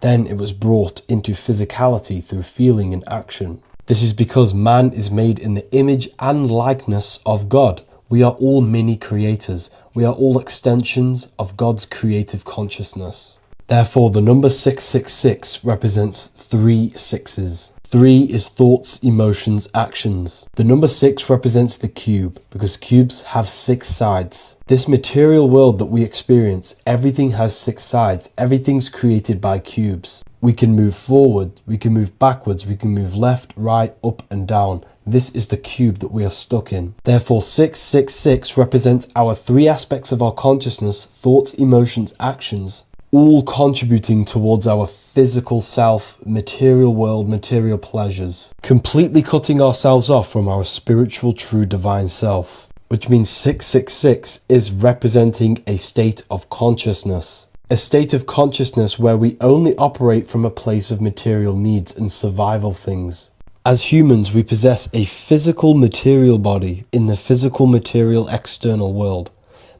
Then it was brought into physicality through feeling and action. This is because man is made in the image and likeness of God. We are all mini creators. We are all extensions of God's creative consciousness. Therefore, the number 666 represents 3 sixes. 3 is thoughts, emotions, actions. The number 6 represents the cube, because cubes have 6 sides. This material world that we experience, everything has 6 sides. Everything's created by cubes. We can move forward, we can move backwards, we can move left, right, up and down. This is the cube that we are stuck in. Therefore, 666 represents our 3 aspects of our consciousness, thoughts, emotions, actions, all contributing towards our physical self, material world, material pleasures, completely cutting ourselves off from our spiritual, true, divine self, which means 666 is representing a state of consciousness. A state of consciousness where we only operate from a place of material needs and survival things. As humans, we possess a physical material body in the physical material external world,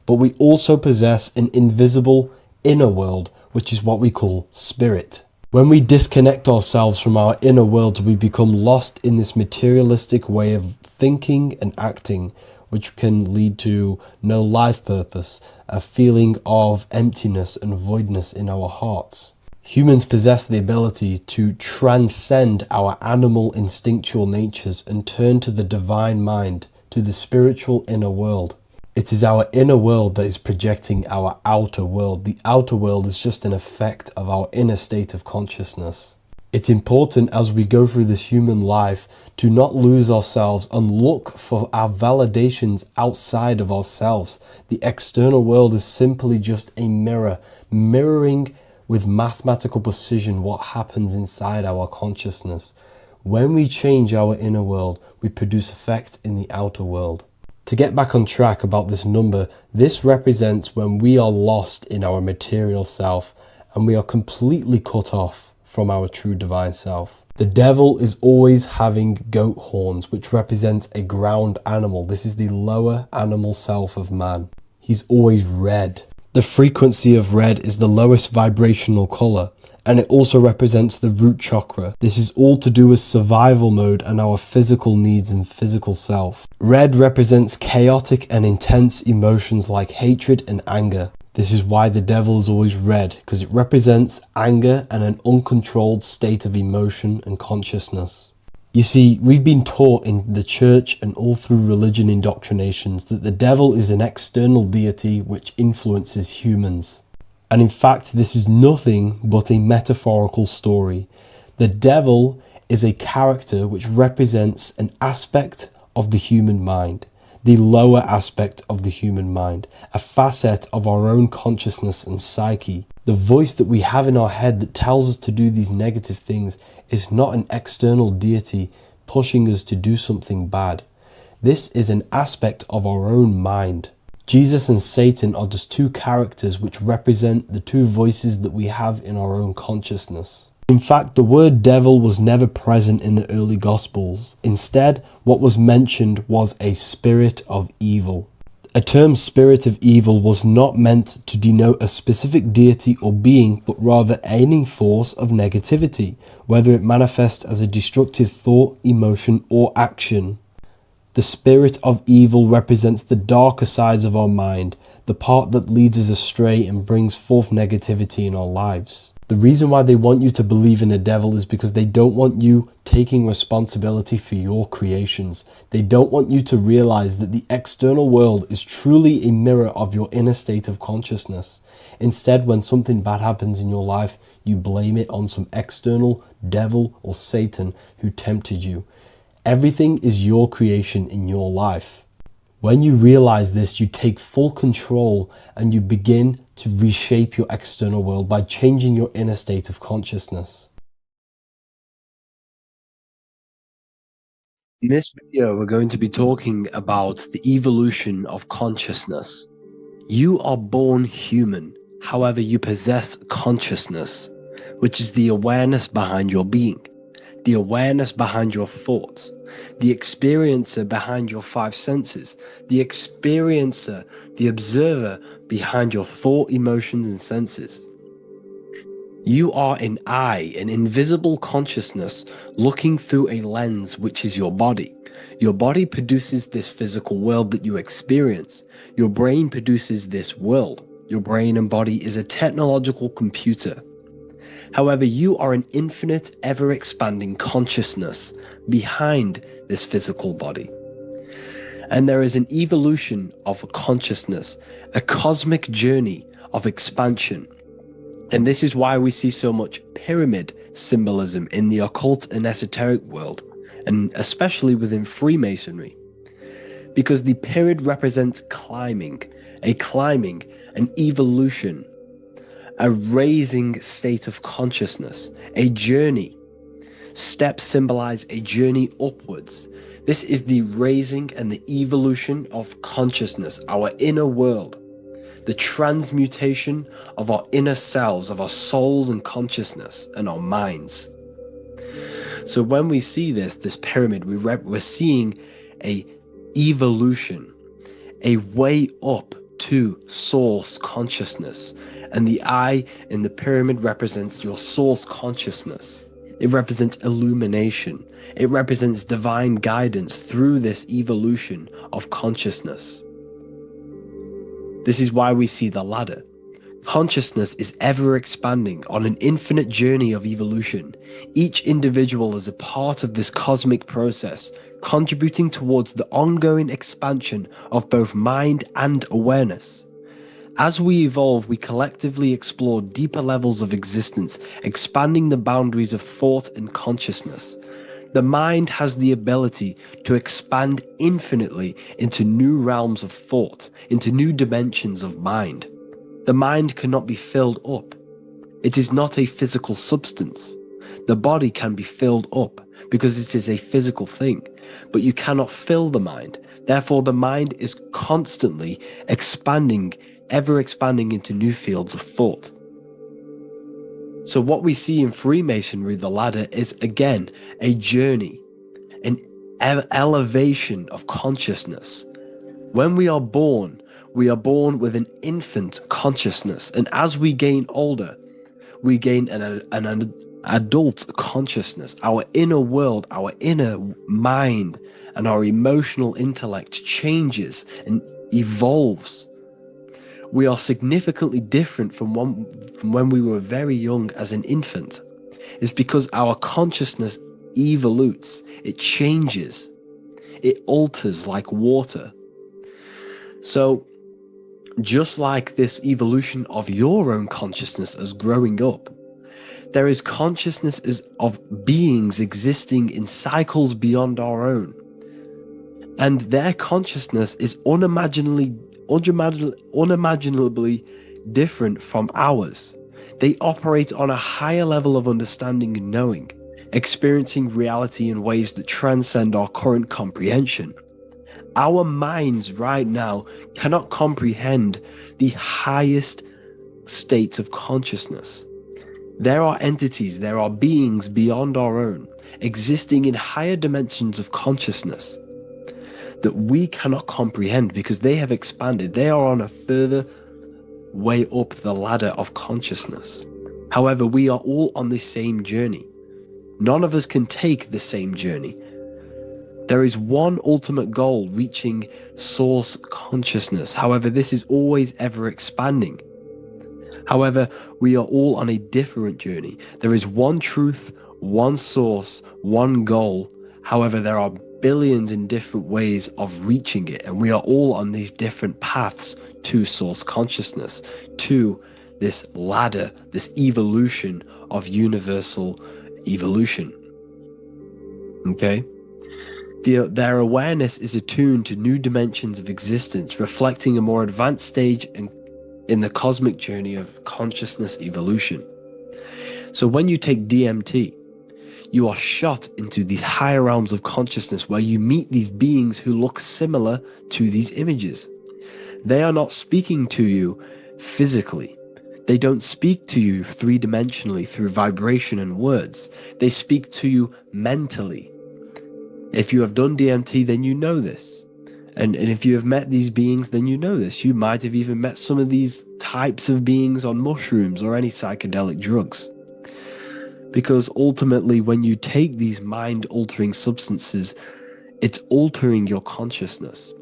but we also possess an invisible inner world, which is what we call spirit. When we disconnect ourselves from our inner world, we become lost in this materialistic way of thinking and acting, which can lead to no life purpose, a feeling of emptiness and voidness in our hearts. Humans possess the ability to transcend our animal instinctual natures and turn to the divine mind, to the spiritual inner world. It is our inner world that is projecting our outer world. The outer world is just an effect of our inner state of consciousness. It's important as we go through this human life to not lose ourselves and look for our validations outside of ourselves. The external world is simply just a mirror, mirroring with mathematical precision what happens inside our consciousness. When we change our inner world, we produce effect in the outer world. To get back on track about this number, this represents when we are lost in our material self and we are completely cut off from our true divine self. The devil is always having goat horns, which represents a ground animal. This is the lower animal self of man. He's always red. The frequency of red is the lowest vibrational color, and it also represents the root chakra. This is all to do with survival mode and our physical needs and physical self. Red represents chaotic and intense emotions like hatred and anger. This is why the devil is always red, because it represents anger and an uncontrolled state of emotion and consciousness. You see, we've been taught in the church and all through religion indoctrinations that the devil is an external deity which influences humans. And in fact, this is nothing but a metaphorical story. The devil is a character which represents an aspect of the human mind, the lower aspect of the human mind, a facet of our own consciousness and psyche. The voice that we have in our head that tells us to do these negative things is not an external deity pushing us to do something bad. This is an aspect of our own mind. Jesus and Satan are just 2 characters which represent the 2 voices that we have in our own consciousness. In fact, the word devil was never present in the early Gospels. Instead, what was mentioned was a spirit of evil. A term spirit of evil was not meant to denote a specific deity or being, but rather any force of negativity, whether it manifests as a destructive thought, emotion, or action. The spirit of evil represents the darker sides of our mind, the part that leads us astray and brings forth negativity in our lives. The reason why they want you to believe in a devil is because they don't want you taking responsibility for your creations. They don't want you to realize that the external world is truly a mirror of your inner state of consciousness. Instead, when something bad happens in your life, you blame it on some external devil or Satan who tempted you. Everything is your creation in your life. When you realize this, you take full control and you begin to reshape your external world by changing your inner state of consciousness. In this video, we're going to be talking about the evolution of consciousness. You are born human, however, you possess consciousness, which is the awareness behind your being. the awareness behind your thoughts, the experiencer behind your five senses, the experiencer, the observer behind your thought, emotions, and senses. You are an eye, an invisible consciousness looking through a lens which is your body. Your body produces this physical world that you experience. Your brain produces this world. Your brain and body is a technological computer. However, you are an infinite, ever-expanding consciousness behind this physical body. And there is an evolution of consciousness, a cosmic journey of expansion. And this is why we see so much pyramid symbolism in the occult and esoteric world, and especially within Freemasonry. Because the pyramid represents climbing, an evolution, a raising state of consciousness, a journey. Steps symbolize a journey upwards. This is the raising and the evolution of consciousness, our inner world. The transmutation of our inner selves, of our souls and consciousness and our minds. So when we see this pyramid, we're seeing a evolution, a way up to source consciousness. And the eye in the pyramid represents your source consciousness. It represents illumination. It represents divine guidance through this evolution of consciousness. This is why we see the ladder. Consciousness is ever expanding on an infinite journey of evolution. Each individual is a part of this cosmic process, contributing towards the ongoing expansion of both mind and awareness. As we evolve, we collectively explore deeper levels of existence, expanding the boundaries of thought and consciousness. The mind has the ability to expand infinitely into new realms of thought, into new dimensions of mind. The mind cannot be filled up. It is not a physical substance. The body can be filled up because it is a physical thing, but you cannot fill the mind. Therefore, the mind is constantly expanding, ever expanding into new fields of thought. So what we see in Freemasonry, the ladder, is again a journey, an elevation of consciousness. When we are born with an infant consciousness, and as we gain older, we gain an adult consciousness. Our inner world, our inner mind, and our emotional intellect changes and evolves. We are significantly different from when we were very young as an infant. It's because our consciousness evolutes, it changes, it alters like water. So, just like this evolution of your own consciousness as growing up, there is consciousness of beings existing in cycles beyond our own. And their consciousness is unimaginably different from ours. They operate on a higher level of understanding and knowing, experiencing reality in ways that transcend our current comprehension. Our minds right now cannot comprehend the highest states of consciousness. There are entities, there are beings beyond our own, existing in higher dimensions of consciousness that we cannot comprehend because they have expanded. They are on a further way up the ladder of consciousness. However, we are all on the same journey. None of us can take the same journey. There is one ultimate goal, reaching source consciousness. However, this is always ever expanding. However, we are all on a different journey. There is one truth, one source, one goal. However, there are billions in different ways of reaching it, and we are all on these different paths to source consciousness, to this ladder, this evolution of universal evolution. Okay? Their awareness is attuned to new dimensions of existence, reflecting a more advanced stage in the cosmic journey of consciousness evolution. So when you take DMT, you are shot into these higher realms of consciousness where you meet these beings who look similar to these images. They are not speaking to you physically. They don't speak to you three-dimensionally through vibration and words. They speak to you mentally. If you have done DMT, then you know this. And if you have met these beings, then you know this. You might have even met some of these types of beings on mushrooms or any psychedelic drugs. Because ultimately, when you take these mind-altering substances, it's altering your consciousness.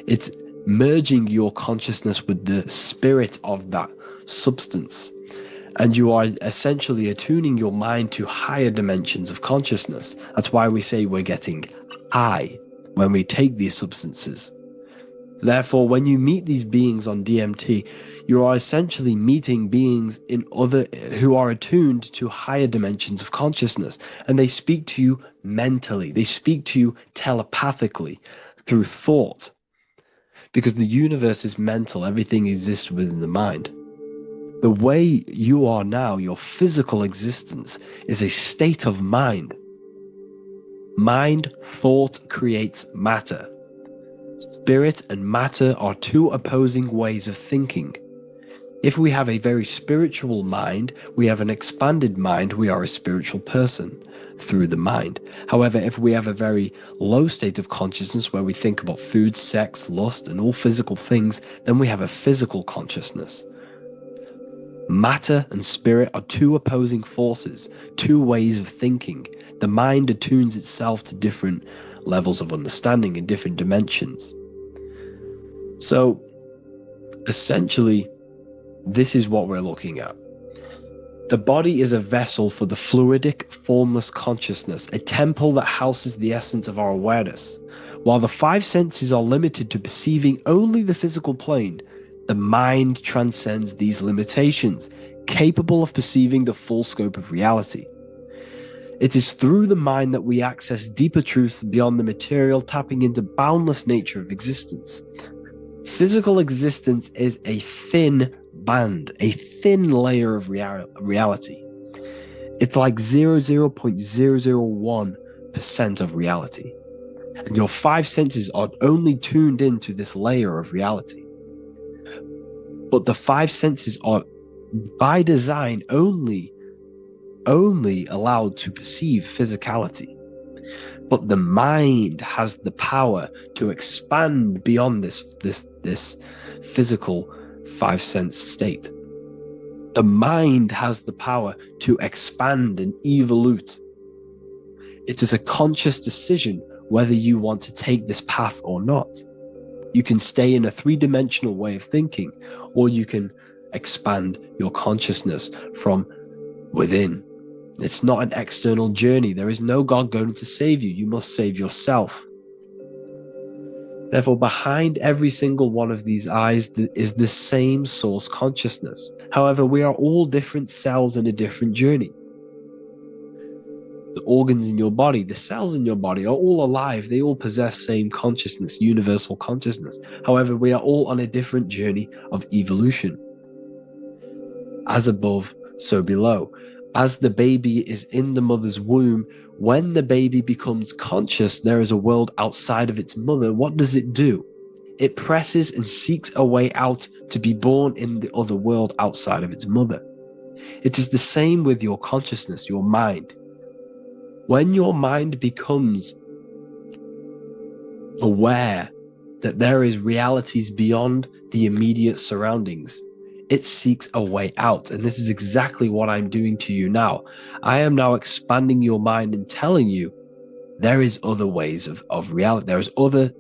It's merging your consciousness with the spirit of that substance. And you are essentially attuning your mind to higher dimensions of consciousness. That's why we say we're getting high when we take these substances. Therefore, when you meet these beings on DMT, you are essentially meeting beings who are attuned to higher dimensions of consciousness, and they speak to you mentally. They speak to you telepathically through thought, because the universe is mental. Everything exists within the mind. The way you are now, your physical existence, is a state of mind. Mind, thought creates matter. Spirit and matter are two opposing ways of thinking. If we have a very spiritual mind, we have an expanded mind, we are a spiritual person through the mind. However, if we have a very low state of consciousness where we think about food, sex, lust, and all physical things, then we have a physical consciousness. Matter and spirit are two opposing forces, two ways of thinking. The mind attunes itself to different levels of understanding in different dimensions. So, essentially, this is what we're looking at. The body is a vessel for the fluidic, formless consciousness, a temple that houses the essence of our awareness. While the five senses are limited to perceiving only the physical plane, the mind transcends these limitations, capable of perceiving the full scope of reality. It is through the mind that we access deeper truths beyond the material, tapping into boundless nature of existence. Physical existence is a thin band, a thin layer of reality. It's like 0.001% of reality. And your five senses are only tuned into this layer of reality. But the five senses are, by design, only allowed to perceive physicality. But the mind has the power to expand beyond this physical five sense state. The mind has the power to expand and evolute. It is a conscious decision whether you want to take this path or not. You can stay in a three-dimensional way of thinking, or you can expand your consciousness from within. It's not an external journey. There is no God going to save you. You must save yourself. Therefore, behind every single one of these eyes is the same source consciousness. However, we are all different cells in a different journey. The organs in your body, the cells in your body are all alive. They all possess same consciousness, universal consciousness. However, we are all on a different journey of evolution. As above, so below. As the baby is in the mother's womb, when the baby becomes conscious, there is a world outside of its mother. What does it do? It presses and seeks a way out to be born in the other world outside of its mother. It is the same with your consciousness, your mind. When your mind becomes aware that there is realities beyond the immediate surroundings, it seeks a way out. And this is exactly what I'm doing to you now. I am now expanding your mind and telling you there is other ways of reality. There is other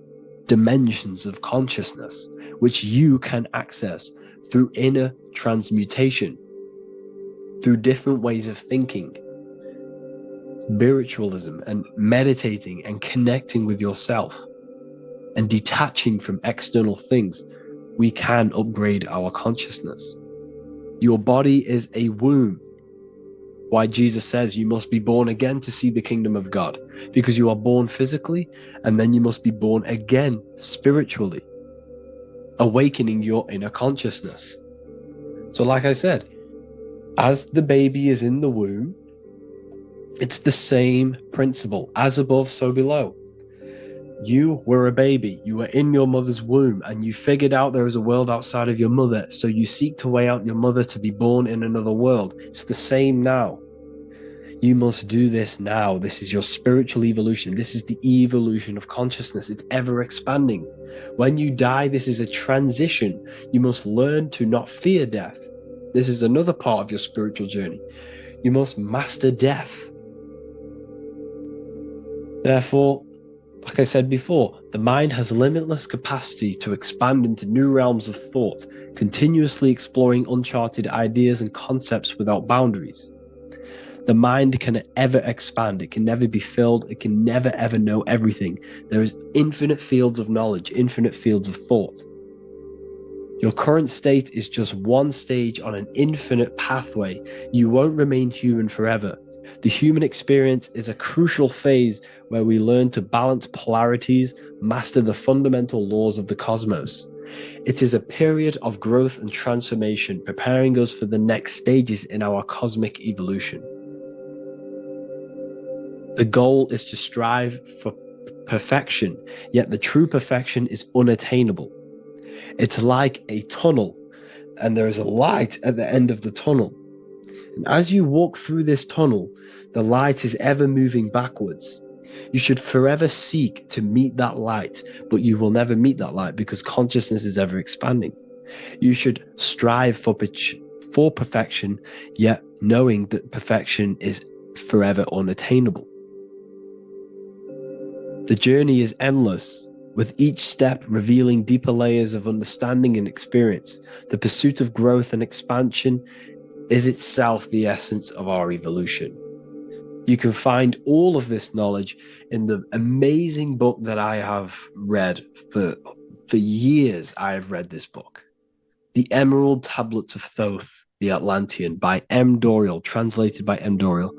dimensions of consciousness which you can access through inner transmutation, through different ways of thinking, spiritualism, and meditating and connecting with yourself and detaching from external things. We can upgrade our consciousness. Your body is a womb. Why Jesus says you must be born again to see the kingdom of God, because you are born physically and then you must be born again spiritually, awakening your inner consciousness. So like I said, as the baby is in the womb, it's the same principle. As above, so below. You were a baby. You were in your mother's womb and you figured out there is a world outside of your mother. So you seek to weigh out your mother to be born in another world. It's the same now. You must do this now. This is your spiritual evolution. This is the evolution of consciousness. It's ever expanding. When you die, this is a transition. You must learn to not fear death. This is another part of your spiritual journey. You must master death. Therefore, like I said before, the mind has limitless capacity to expand into new realms of thought, continuously exploring uncharted ideas and concepts without boundaries. The mind can ever expand. It can never be filled. It can never ever know everything. There is infinite fields of knowledge, infinite fields of thought. Your current state is just one stage on an infinite pathway. You won't remain human forever. The human experience is a crucial phase where we learn to balance polarities, master the fundamental laws of the cosmos. It is a period of growth and transformation, preparing us for the next stages in our cosmic evolution. The goal is to strive for perfection, yet the true perfection is unattainable. It's like a tunnel, and there is a light at the end of the tunnel. And as you walk through this tunnel, the light is ever moving backwards. You should forever seek to meet that light, but you will never meet that light because consciousness is ever expanding. You should strive for perfection, yet knowing that perfection is forever unattainable. The journey is endless, with each step revealing deeper layers of understanding and experience. The pursuit of growth and expansion is itself the essence of our evolution. You can find all of this knowledge in the amazing book that I have read for years. I have read this book, The Emerald Tablets of Thoth, the Atlantean, by M. Dorial, translated by M. Dorial.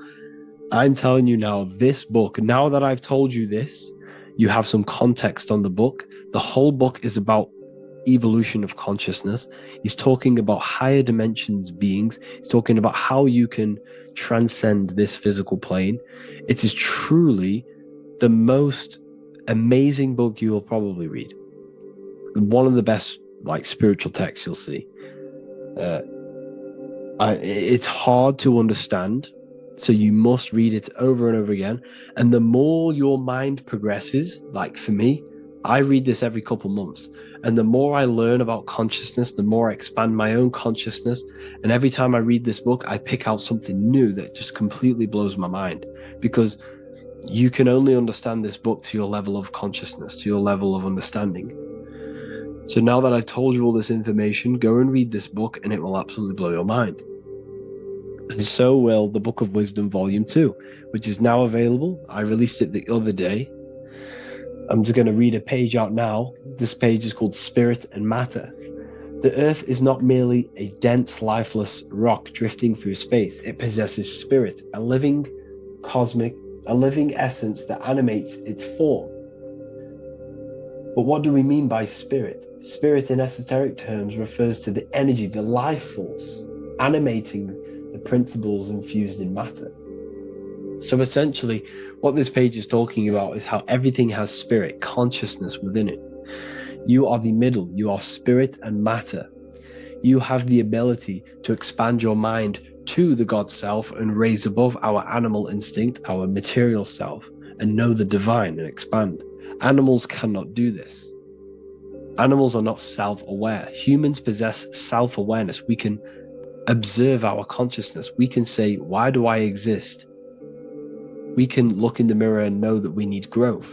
I'm telling you now, this book, now that I've told you this, you have some context on the book. The whole book is about evolution of consciousness. He's talking about higher dimensions beings. He's talking about how you can transcend this physical plane. It is truly the most amazing book you will probably read. One of the best spiritual texts you'll see. It's hard to understand, so you must read it over and over again. And the more your mind progresses, like for me, I read this every couple months. And the more I learn about consciousness, the more I expand my own consciousness. And every time I read this book, I pick out something new that just completely blows my mind. Because you can only understand this book to your level of consciousness, to your level of understanding. So now that I've told you all this information, go and read this book and it will absolutely blow your mind. And so will the Book of Wisdom Volume 2, which is now available. I released it the other day. I'm just going to read a page out now. This page is called Spirit and Matter. The Earth is not merely a dense, lifeless rock drifting through space. It possesses spirit, a living essence that animates its form. But what do we mean by spirit? Spirit in esoteric terms refers to the energy, the life force, animating the principles infused in matter. So essentially, what this page is talking about is how everything has spirit, consciousness within it. You are the middle, you are spirit and matter. You have the ability to expand your mind to the God self and raise above our animal instinct, our material self, and know the divine and expand. Animals cannot do this. Animals are not self-aware. Humans possess self-awareness. We can observe our consciousness. We can say, why do I exist? We can look in the mirror and know that we need growth.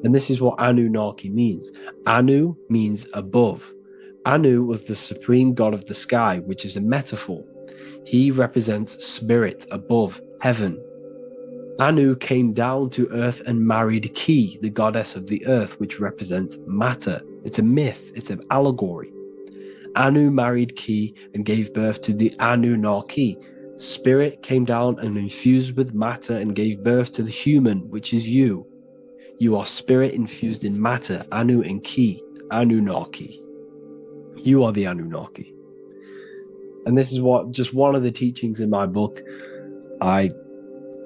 And this is what Anunnaki means. Anu means above. Anu was the supreme god of the sky, which is a metaphor. He represents spirit above, heaven. Anu came down to earth and married Ki, the goddess of the earth, which represents matter. It's a myth, it's an allegory. Anu married Ki and gave birth to the Anunnaki. Spirit came down and infused with matter and gave birth to the human, which is you. You are spirit infused in matter, Anu and Ki, Anunnaki. You are the Anunnaki. And this is just one of the teachings in my book.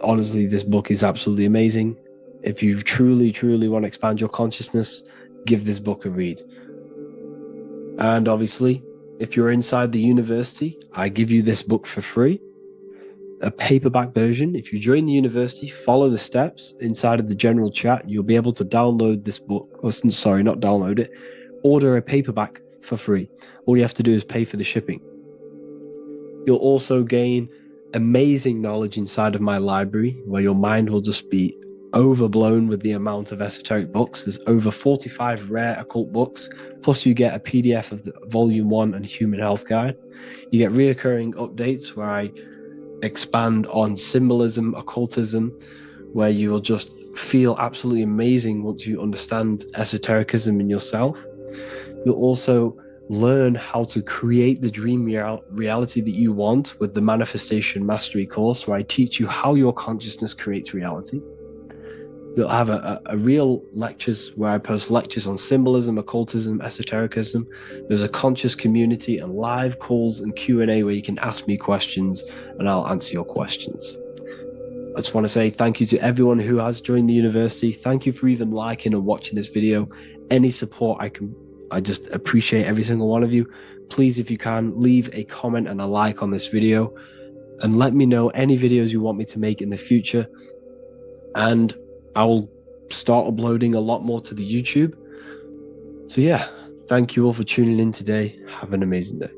Honestly, this book is absolutely amazing. If you truly, truly want to expand your consciousness, give this book a read. And obviously, if you're inside the university, I give you this book for free. A paperback version. If you join the university, follow the steps inside of the general chat, you'll be able to download this book, or sorry, not download it, order a paperback for free. All you have to do is pay for the shipping. You'll also gain amazing knowledge inside of my library, where your mind will just be overblown with the amount of esoteric books. There's over 45 rare occult books, plus you get a PDF of the Volume 1 and Human Health Guide. You get reoccurring updates where I expand on symbolism, occultism, where you will just feel absolutely amazing once you understand esotericism in yourself. You'll also learn how to create the dream reality that you want with the Manifestation Mastery course, where I teach you how your consciousness creates reality. You'll have a real lectures where I post lectures on symbolism, occultism, esotericism. There's a conscious community and live calls and Q&A where you can ask me questions and I'll answer your questions. I just want to say thank you to everyone who has joined the university. Thank you for even liking and watching this video. Any support I just appreciate every single one of you. Please, if you can, leave a comment and a like on this video and let me know any videos you want me to make in the future. And I will start uploading a lot more to the YouTube. So yeah, thank you all for tuning in today. Have an amazing day.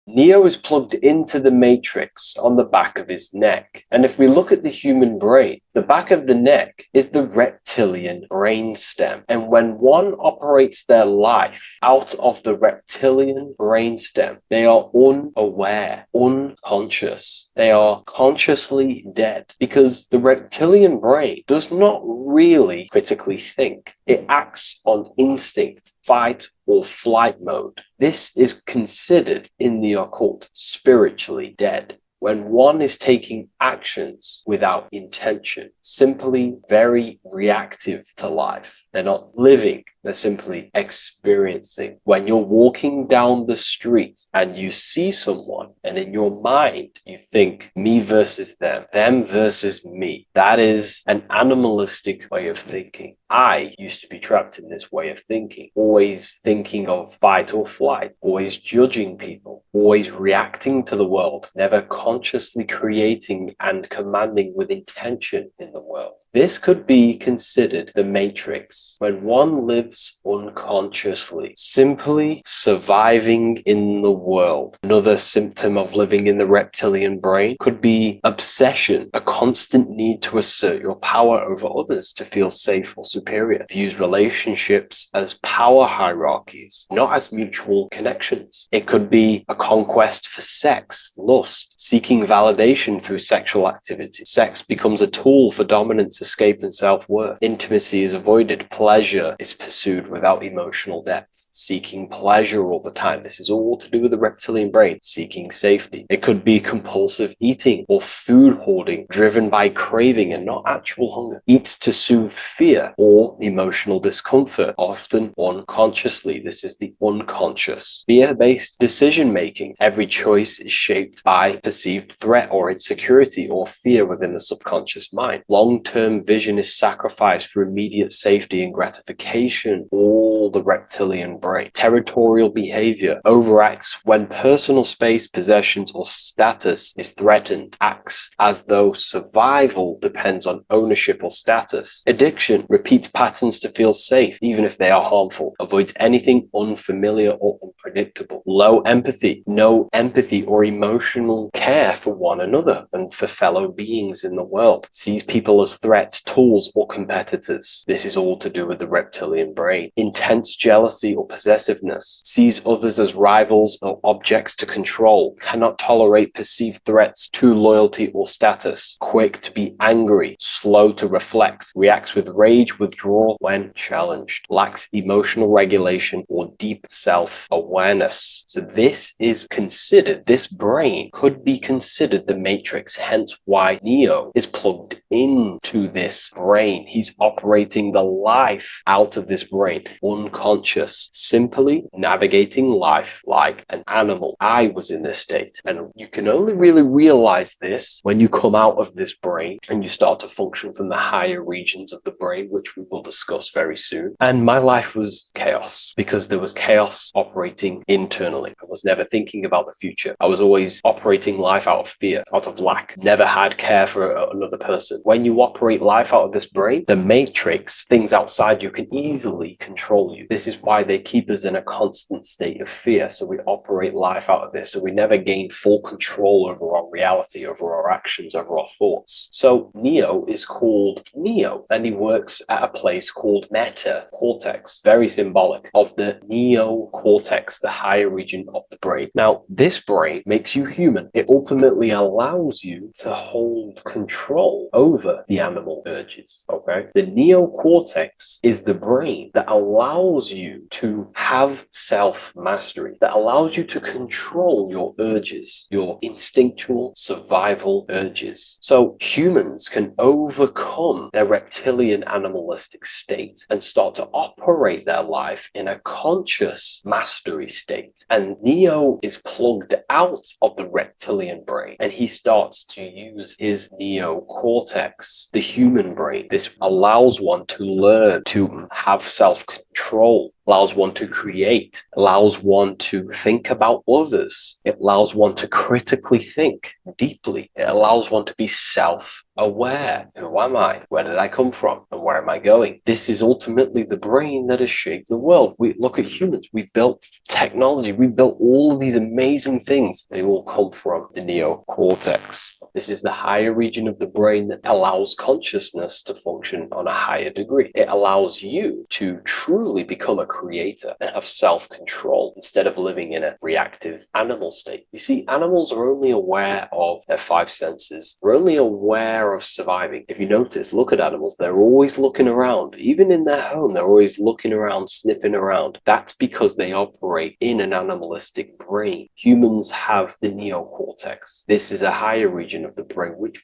Neo is plugged into the matrix on the back of his neck. And if we look at the human brain, the back of the neck is the reptilian brain stem. And when one operates their life out of the reptilian brain stem, they are unaware, unconscious. They are consciously dead because the reptilian brain does not really critically think. It acts on instinct, fight or flight mode. This is considered in the occult spiritually dead. When one is taking actions without intention, simply very reactive to life. They're not living, they're simply experiencing. When you're walking down the street and you see someone and in your mind you think me versus them versus me, that is an animalistic way of thinking. I used to be trapped in this way of thinking, always thinking of fight or flight, always judging people, always reacting to the world, never consciously creating and commanding with intention in the world. This could be considered the matrix, when one lives unconsciously, simply surviving in the world. Another symptom of living in the reptilian brain could be obsession, a constant need to assert your power over others to feel safe or superior. Views relationships as power hierarchies, not as mutual connections. It could be a conquest for sex, lust, seeking validation through sexual activity. Sex becomes a tool for dominance, escape, and self-worth. Intimacy is avoided. Pleasure is pursued without emotional depth. Seeking pleasure all the time. This is all to do with the reptilian brain. Seeking safety. It could be compulsive eating or food hoarding, driven by craving and not actual hunger. Eats to soothe fear or emotional discomfort, often unconsciously. This is the unconscious. Fear-based decision-making. Every choice is shaped by perceived threat or insecurity or fear within the subconscious mind. Long-term vision is sacrificed for immediate safety and gratification. All the reptilian brain. Territorial behavior overacts when personal space, possessions, or status is threatened. Acts as though survival depends on ownership or status. Addiction repeats patterns to feel safe, even if they are harmful. Avoids anything unfamiliar or unpredictable. Low empathy. No empathy or emotional care for one another and for fellow beings in the world. Sees people as threats, tools, or competitors. This is all to do with the reptilian brain. Intense jealousy or possessiveness. Sees others as rivals or objects to control. Cannot tolerate perceived threats to loyalty or status. Quick to be angry. Slow to reflect. Reacts with rage, withdrawal when challenged. Lacks emotional regulation or deep self-awareness. So this is considered, this brain could be considered the matrix, hence why Neo is plugged into this brain. He's operating the life out of this brain unconscious, simply navigating life like an animal. I was in this state, and you can only really realize this when you come out of this brain and you start to function from the higher regions of the brain, which we will discuss very soon. And my life was chaos because there was chaos operating internally. I was never thinking about the future. I was always operating life out of fear, out of lack, never had care for another person. When you operate life out of this brain, the matrix, things outside you, can easily control you. This is why they keep us in a constant state of fear. So we operate life out of this. So we never gain full control over our reality, over our actions, over our thoughts. So Neo is called Neo, and he works at a place called meta cortex, very symbolic of the neocortex, the higher region of the brain. Now, this brain makes you human. It ultimately allows you to hold control over the animal urges. Okay, the neocortex is the brain that allows you to have self-mastery, that allows you to control your urges, your instinctual survival urges. So humans can overcome their reptilian animalistic state and start to operate their life in a conscious mastery state. And Neo is plugged out of the reptilian brain, and he starts to use his neocortex, the human brain. This allows one to learn to have self-control, allows one to create, allows one to think about others. It allows one to critically think deeply. It allows one to be self-aware. Who am I? Where did I come from? And where am I going? This is ultimately the brain that has shaped the world. We look at humans. We built technology. We built all of these amazing things. They all come from the neocortex. This is the higher region of the brain that allows consciousness to function on a higher degree. It allows you to truly become a creator and have self-control instead of living in a reactive animal state. You see, animals are only aware of their five senses. They're only aware of surviving. If you notice, look at animals. They're always looking around. Even in their home, they're always looking around, sniffing around. That's because they operate in an animalistic brain. Humans have the neocortex. This is a higher region of the brain, which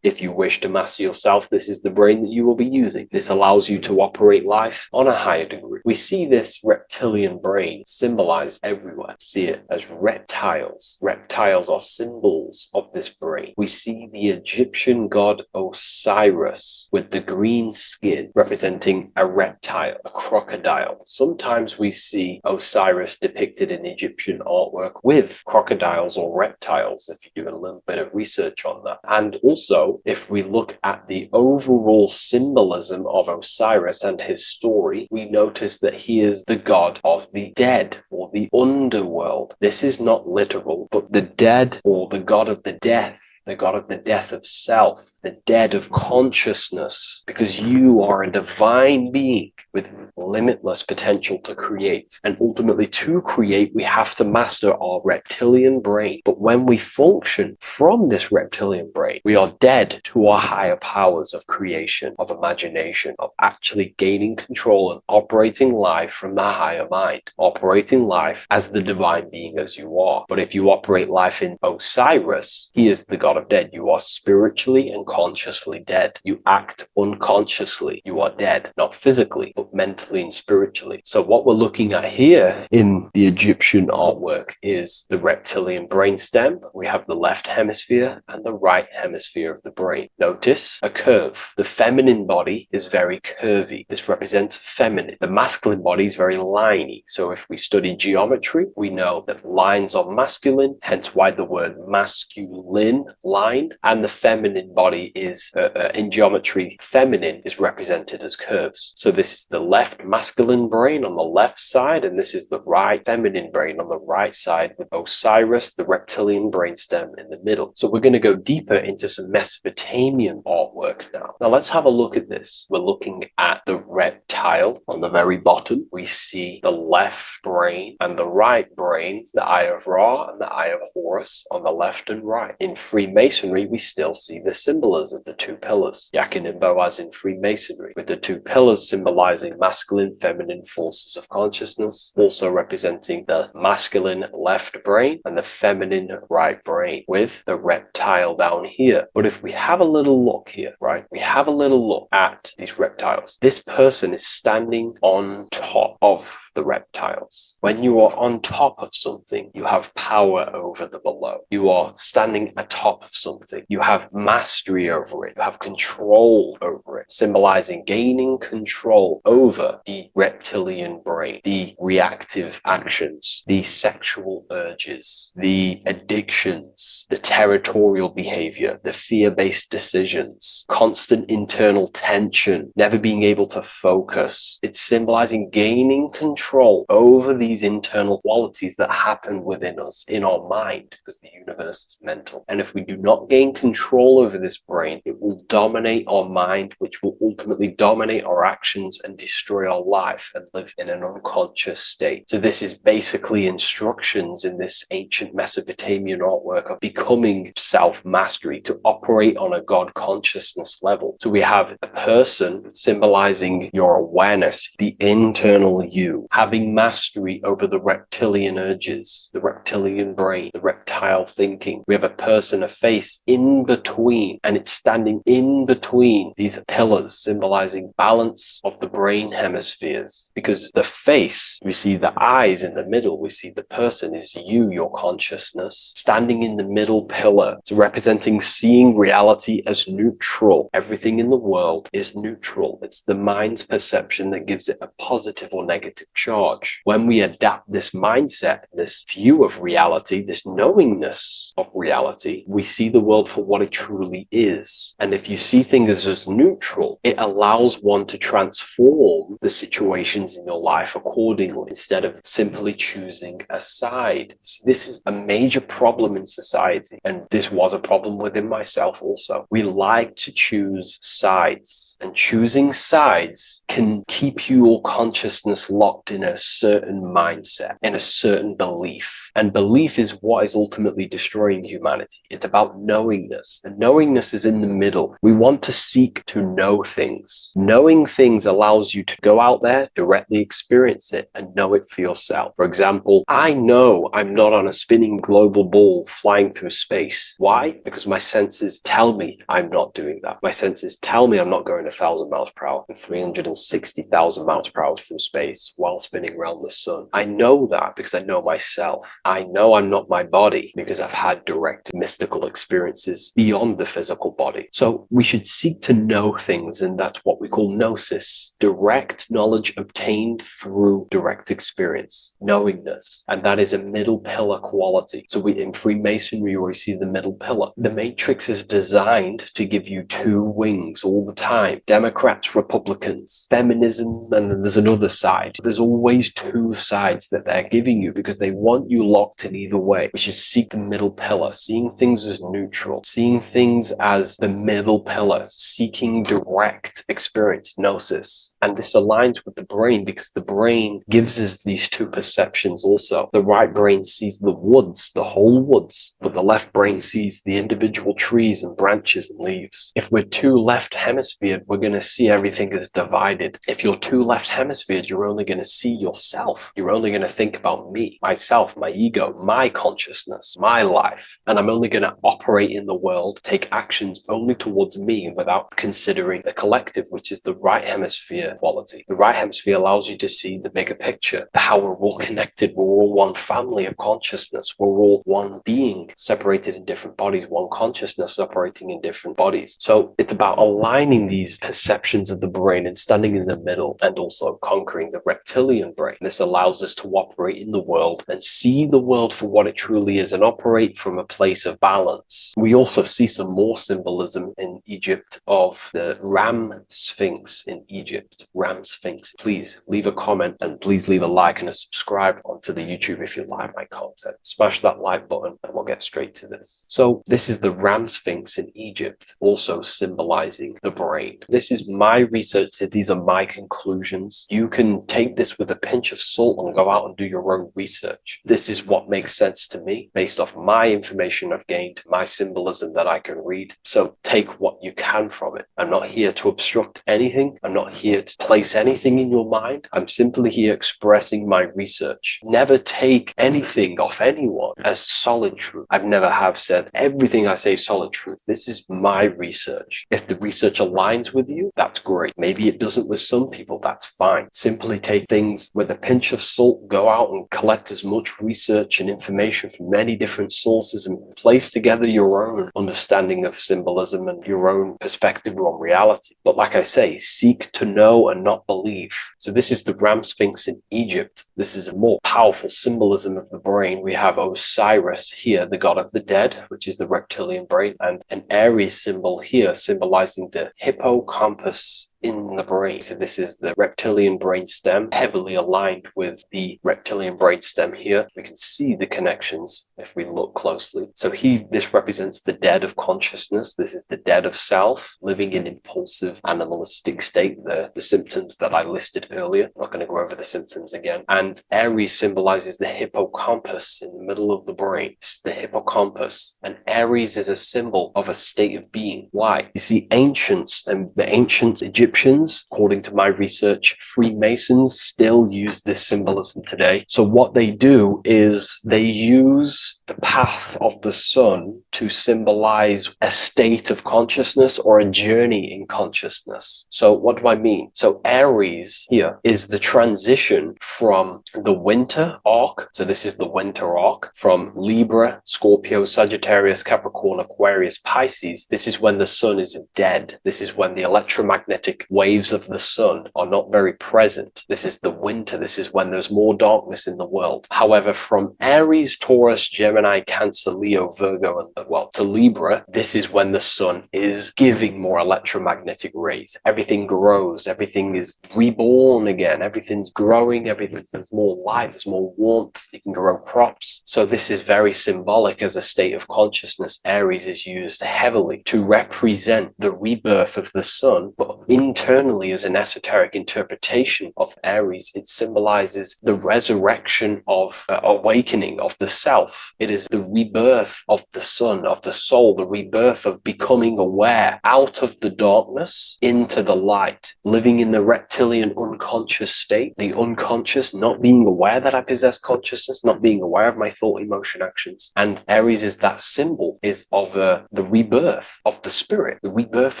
if you wish to master yourself, this is the brain that you will be using. This allows you to operate life on a higher degree. We see this reptilian brain symbolized everywhere. See it as reptiles. Reptiles are symbols of this brain. We see the Egyptian god Osiris with the green skin representing a reptile, a crocodile. Sometimes we see Osiris depicted in Egyptian artwork with crocodiles or reptiles, if you do a little bit of research on that. And also, if we look at the overall symbolism of Osiris and his story, we notice that he is the god of the dead or the underworld. This is not literal, but the dead or the god of the death, the god of the death of self, the dead of consciousness, because you are a divine being with limitless potential to create. And ultimately, to create, we have to master our reptilian brain. But when we function from this reptilian brain, we are dead to our higher powers of creation, of imagination, of actually gaining control and operating life from the higher mind, operating life as the divine being as you are. But if you operate life in Osiris, he is the god of dead. You are spiritually and consciously dead. You act unconsciously. You are dead, not physically, but mentally and spiritually. So what we're looking at here in the Egyptian artwork is the reptilian brainstem. We have the left hemisphere and the right hemisphere of the brain. Notice a curve. The feminine body is very curvy. This represents feminine. The masculine body is very liney. So if we study geometry, we know that lines are masculine, hence why the word masculine, line, and the feminine body is, in geometry, feminine is represented as curves. So this is the left masculine brain on the left side, and this is the right feminine brain on the right side, with Osiris, the reptilian brainstem, in the middle. So we're going to go deeper into some Mesopotamian artwork now. Now let's have a look at this. We're looking at the reptile on the very bottom. We see the left brain and the right brain, the Eye of Ra and the Eye of Horus on the left and right in 3 Freemasonry, we still see the symbolism of the two pillars. Yakinimbo as in Freemasonry, with the two pillars symbolizing masculine, feminine forces of consciousness, also representing the masculine left brain and the feminine right brain, with the reptile down here. But if we have a little look here, right, we have a little look at these reptiles. This person is standing on top of the reptiles. When you are on top of something, you have power over the below. You are standing atop of something. You have mastery over it. You have control over it, symbolizing gaining control over the reptilian brain, the reactive actions, the sexual urges, the addictions, the territorial behavior, the fear-based decisions, constant internal tension, never being able to focus. It's symbolizing gaining control over these internal qualities that happen within us, in our mind, because the universe is mental. And if we do not gain control over this brain, it will dominate our mind, which will ultimately dominate our actions and destroy our life and live in an unconscious state. So this is basically instructions in this ancient Mesopotamian artwork of becoming self-mastery, to operate on a God consciousness level. So we have a person symbolizing your awareness, the internal you, having mastery over the reptilian urges, the reptilian brain, the reptile thinking. We have a person, a face in between, and it's standing in between these pillars, symbolizing balance of the brain hemispheres. Because the face, we see the eyes in the middle, we see the person is you, your consciousness, standing in the middle pillar. It's representing seeing reality as neutral. Everything in the world is neutral. It's the mind's perception that gives it a positive or negative charge. When we adapt this mindset, this view of reality, this knowingness of reality, we see the world for what it truly is. And if you see things as neutral, it allows one to transform the situations in your life accordingly, instead of simply choosing a side. This is a major problem in society, and this was a problem within myself also. We like to choose sides, and choosing sides can keep your consciousness locked in a certain mindset, in a certain belief. And belief is what is ultimately destroying humanity. It's about knowingness. And knowingness is in the middle. We want to seek to know things. Knowing things allows you to go out there, directly experience it, and know it for yourself. For example, I know I'm not on a spinning global ball flying through space. Why? Because my senses tell me I'm not doing that. My senses tell me I'm not going 1,000 miles per hour and 360,000 miles per hour through space while spinning around the sun. I know that because I know myself. I know I'm not my body because I've had direct mystical experiences beyond the physical body. So we should seek to know things, and that's what we call gnosis, direct knowledge obtained through direct experience, knowingness. And that is a middle pillar quality. So in Freemasonry, we see the middle pillar. The matrix is designed to give you two wings all the time. Democrats, Republicans, feminism, and then there's another side. There's always two sides that they're giving you because they want you locked in either way, which is seek the middle pillar, seeing things as neutral, seeing things as the middle pillar, seeking direct experience, gnosis. And this aligns with the brain because the brain gives us these two perceptions also. The right brain sees the woods, the whole woods, but the left brain sees the individual trees and branches and leaves. If we're too left hemisphered, we're going to see everything as divided. If you're too left hemisphered, you're only going to see yourself. You're only going to think about me, myself, my ego, my consciousness, my life. And I'm only going to operate in the world, take actions only towards me without considering the collective, which is the right hemisphere quality. The right hemisphere allows you to see the bigger picture, how we're all connected. We're all one family of consciousness. We're all one being separated in different bodies, one consciousness operating in different bodies. So it's about aligning these perceptions of the brain and standing in the middle, and also conquering the reptilian brain. This allows us to operate in the world and see the world for what it truly is and operate from a place of balance. We also see some more symbolism in Egypt of the ram sphinx in Egypt. Ram sphinx. Please leave a comment and please leave a like and a subscribe onto the YouTube if you like my content. Smash that like button and we'll get straight to this. So this is the ram sphinx in Egypt, also symbolizing the brain. This is my research. These are my conclusions. You can take this this with a pinch of salt and go out and do your own research. This is what makes sense to me based off my information I've gained, my symbolism that I can read. So take what you can from it. I'm not here to obstruct anything. I'm not here to place anything in your mind. I'm simply here expressing my research. Never take anything off anyone as solid truth. I've never have said everything I say is solid truth. This is my research. If the research aligns with you, that's great. Maybe it doesn't with some people, that's fine. Simply take things with a pinch of salt, go out and collect as much research and information from many different sources and place together your own understanding of symbolism and your own perspective on reality. But like I say, seek to know and not believe. So this is the Ram Sphinx in Egypt. This is a more powerful symbolism of the brain. We have Osiris here, the god of the dead, which is the reptilian brain, and an Aries symbol here symbolizing the hippocampus in the brain. So this is the reptilian brain stem, heavily aligned with the reptilian brain stem here. We can see the connections if we look closely. So this represents the dead of consciousness. This is the dead of self, living in impulsive, animalistic state, the symptoms that I listed earlier. I'm not going to go over the symptoms again. And Aries symbolizes the hippocampus in the middle of the brain. This is the hippocampus. And Aries is a symbol of a state of being. Why? You see, ancients and the ancient Egyptians, according to my research, Freemasons still use this symbolism today. So what they do is they use the path of the sun to symbolize a state of consciousness or a journey in consciousness. So what do I mean? So Aries here is the transition from the winter arc. So this is the winter arc from Libra, Scorpio, Sagittarius, Capricorn, Aquarius, Pisces. This is when the sun is dead. This is when the electromagnetic waves of the sun are not very present. This is the winter. This is when there's more darkness in the world. However, from Aries, Taurus, Gemini, Cancer, Leo, Virgo, and to Libra, this is when the sun is giving more electromagnetic rays. Everything grows. Everything is reborn again. Everything's growing. There's more light. There's more warmth. You can grow crops. So this is very symbolic as a state of consciousness. Aries is used heavily to represent the rebirth of the sun, but internally as an esoteric interpretation of Aries, it symbolizes the resurrection of awakening of the self. It is the rebirth of the sun, of the soul, the rebirth of becoming aware out of the darkness into the light, living in the reptilian unconscious state, the unconscious, not being aware that I possess consciousness, not being aware of my thought, emotion, actions. And Aries is that symbol, is of the rebirth of the spirit, the rebirth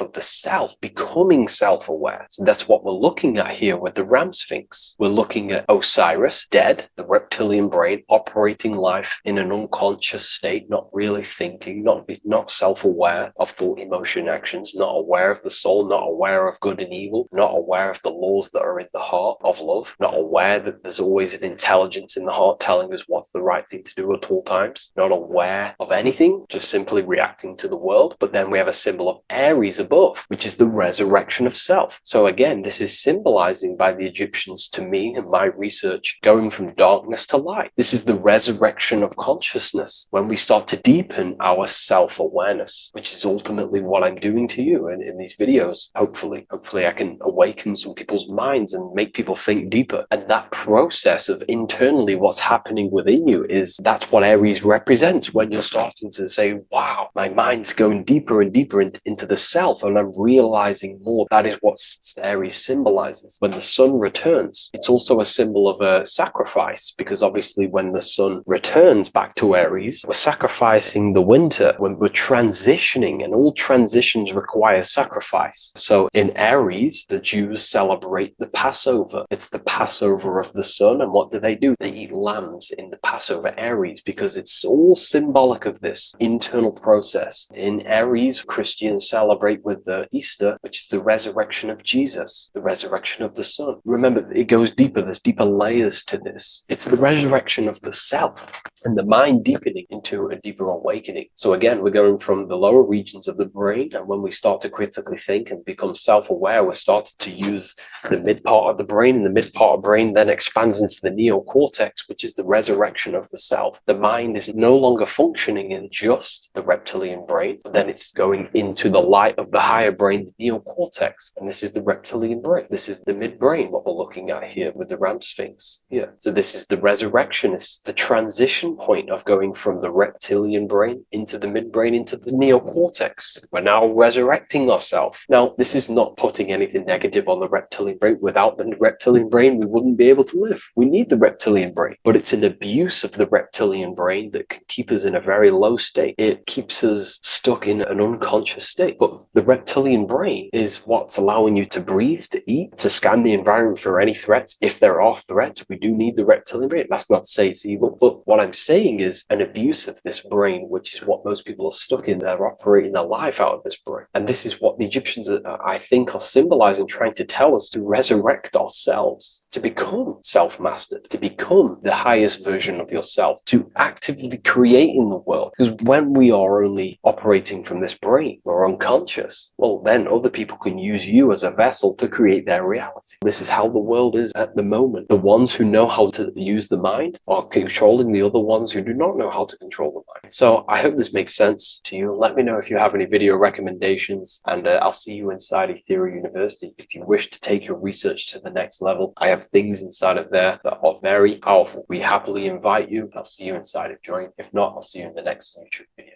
of the self, becoming self-aware. So that's what we're looking at here with the Ram Sphinx. We're looking at Osiris, dead, the reptilian brain, operating life in an unconscious state, not really thinking, not self-aware of thought, emotion, actions, not aware of the soul, not aware of good and evil, not aware of the laws that are in the heart of love, not aware that there's always an intelligence in the heart telling us what's the right thing to do at all times, not aware of anything, just simply reacting to the world. But then we have a symbol of Aries above, which is the resurrection of self. So again, this is symbolizing by the Egyptians to me and my research, going from darkness to light. This is the resurrection of consciousness when we start to deepen our self-awareness, which is ultimately what I'm doing to you in these videos. Hopefully I can awaken some people's minds and make people think deeper. And that process of internally what's happening within you that's what Aries represents when you're starting to say, wow, my mind's going deeper and deeper into the self, and I'm realizing more. That is what Aries symbolizes. When the sun returns, it's also a symbol of a sacrifice, because obviously when the sun returns back to Aries, we're sacrificing the winter, when we're transitioning, and all transitions require sacrifice. So in Aries, the Jews celebrate the Passover. It's the Passover of the sun, and what do? They eat lambs in the Passover Aries, because it's all symbolic of this internal process. In Aries, Christians celebrate with the Easter, which is the resurrection of Jesus, the resurrection of the sun. Remember, it goes deeper. There's deeper layers to this. It's the resurrection of the self and the mind deepening into a deeper awakening. So again, we're going from the lower regions of the brain, and when we start to critically think and become self-aware, we're starting to use the mid part of the brain, and the mid part of the brain then expands into the neocortex, which is the resurrection of the self. The mind is no longer functioning in just the reptilian brain, but then it's going into the light of the higher brain, the neocortex. And this is the reptilian brain. This is the midbrain, what we're looking at here with the ram sphinx here. So this is the resurrection. It's the transition point of going from the reptilian brain into the midbrain into the neocortex. We're now resurrecting ourselves. Now, this is not putting anything negative on the reptilian brain. Without the reptilian brain, we wouldn't be able to live. We need the reptilian brain, but it's an abuse of the reptilian brain that can keep us in a very low state. It keeps us stuck in an unconscious state. But the reptilian brain is what's allowing you to breathe, to eat, to scan the environment for any threats. If there are threats, we do need the reptilian brain. That's not to say it's evil, but what I'm saying is an abuse of this brain, which is what most people are stuck in. They're operating their life out of this brain. And this is what the Egyptians, I think, are symbolizing, trying to tell us to resurrect ourselves, to become self-mastered, to become the highest version of yourself, to actively create in the world. Because when we are only operating from this brain, we're unconscious, well, then other people can use you as a vessel to create their reality. This is how the world is at the moment. The ones who know how to use the mind are controlling the other ones who do not know how to control the mind. So I hope this makes sense to you. Let me know if you have any video recommendations, and I'll see you inside Ethereal University. If you wish to take your research to the next level, I have things inside of there that are very powerful. We happily invite you. I'll see you inside of Join. If not, I'll see you in the next YouTube video.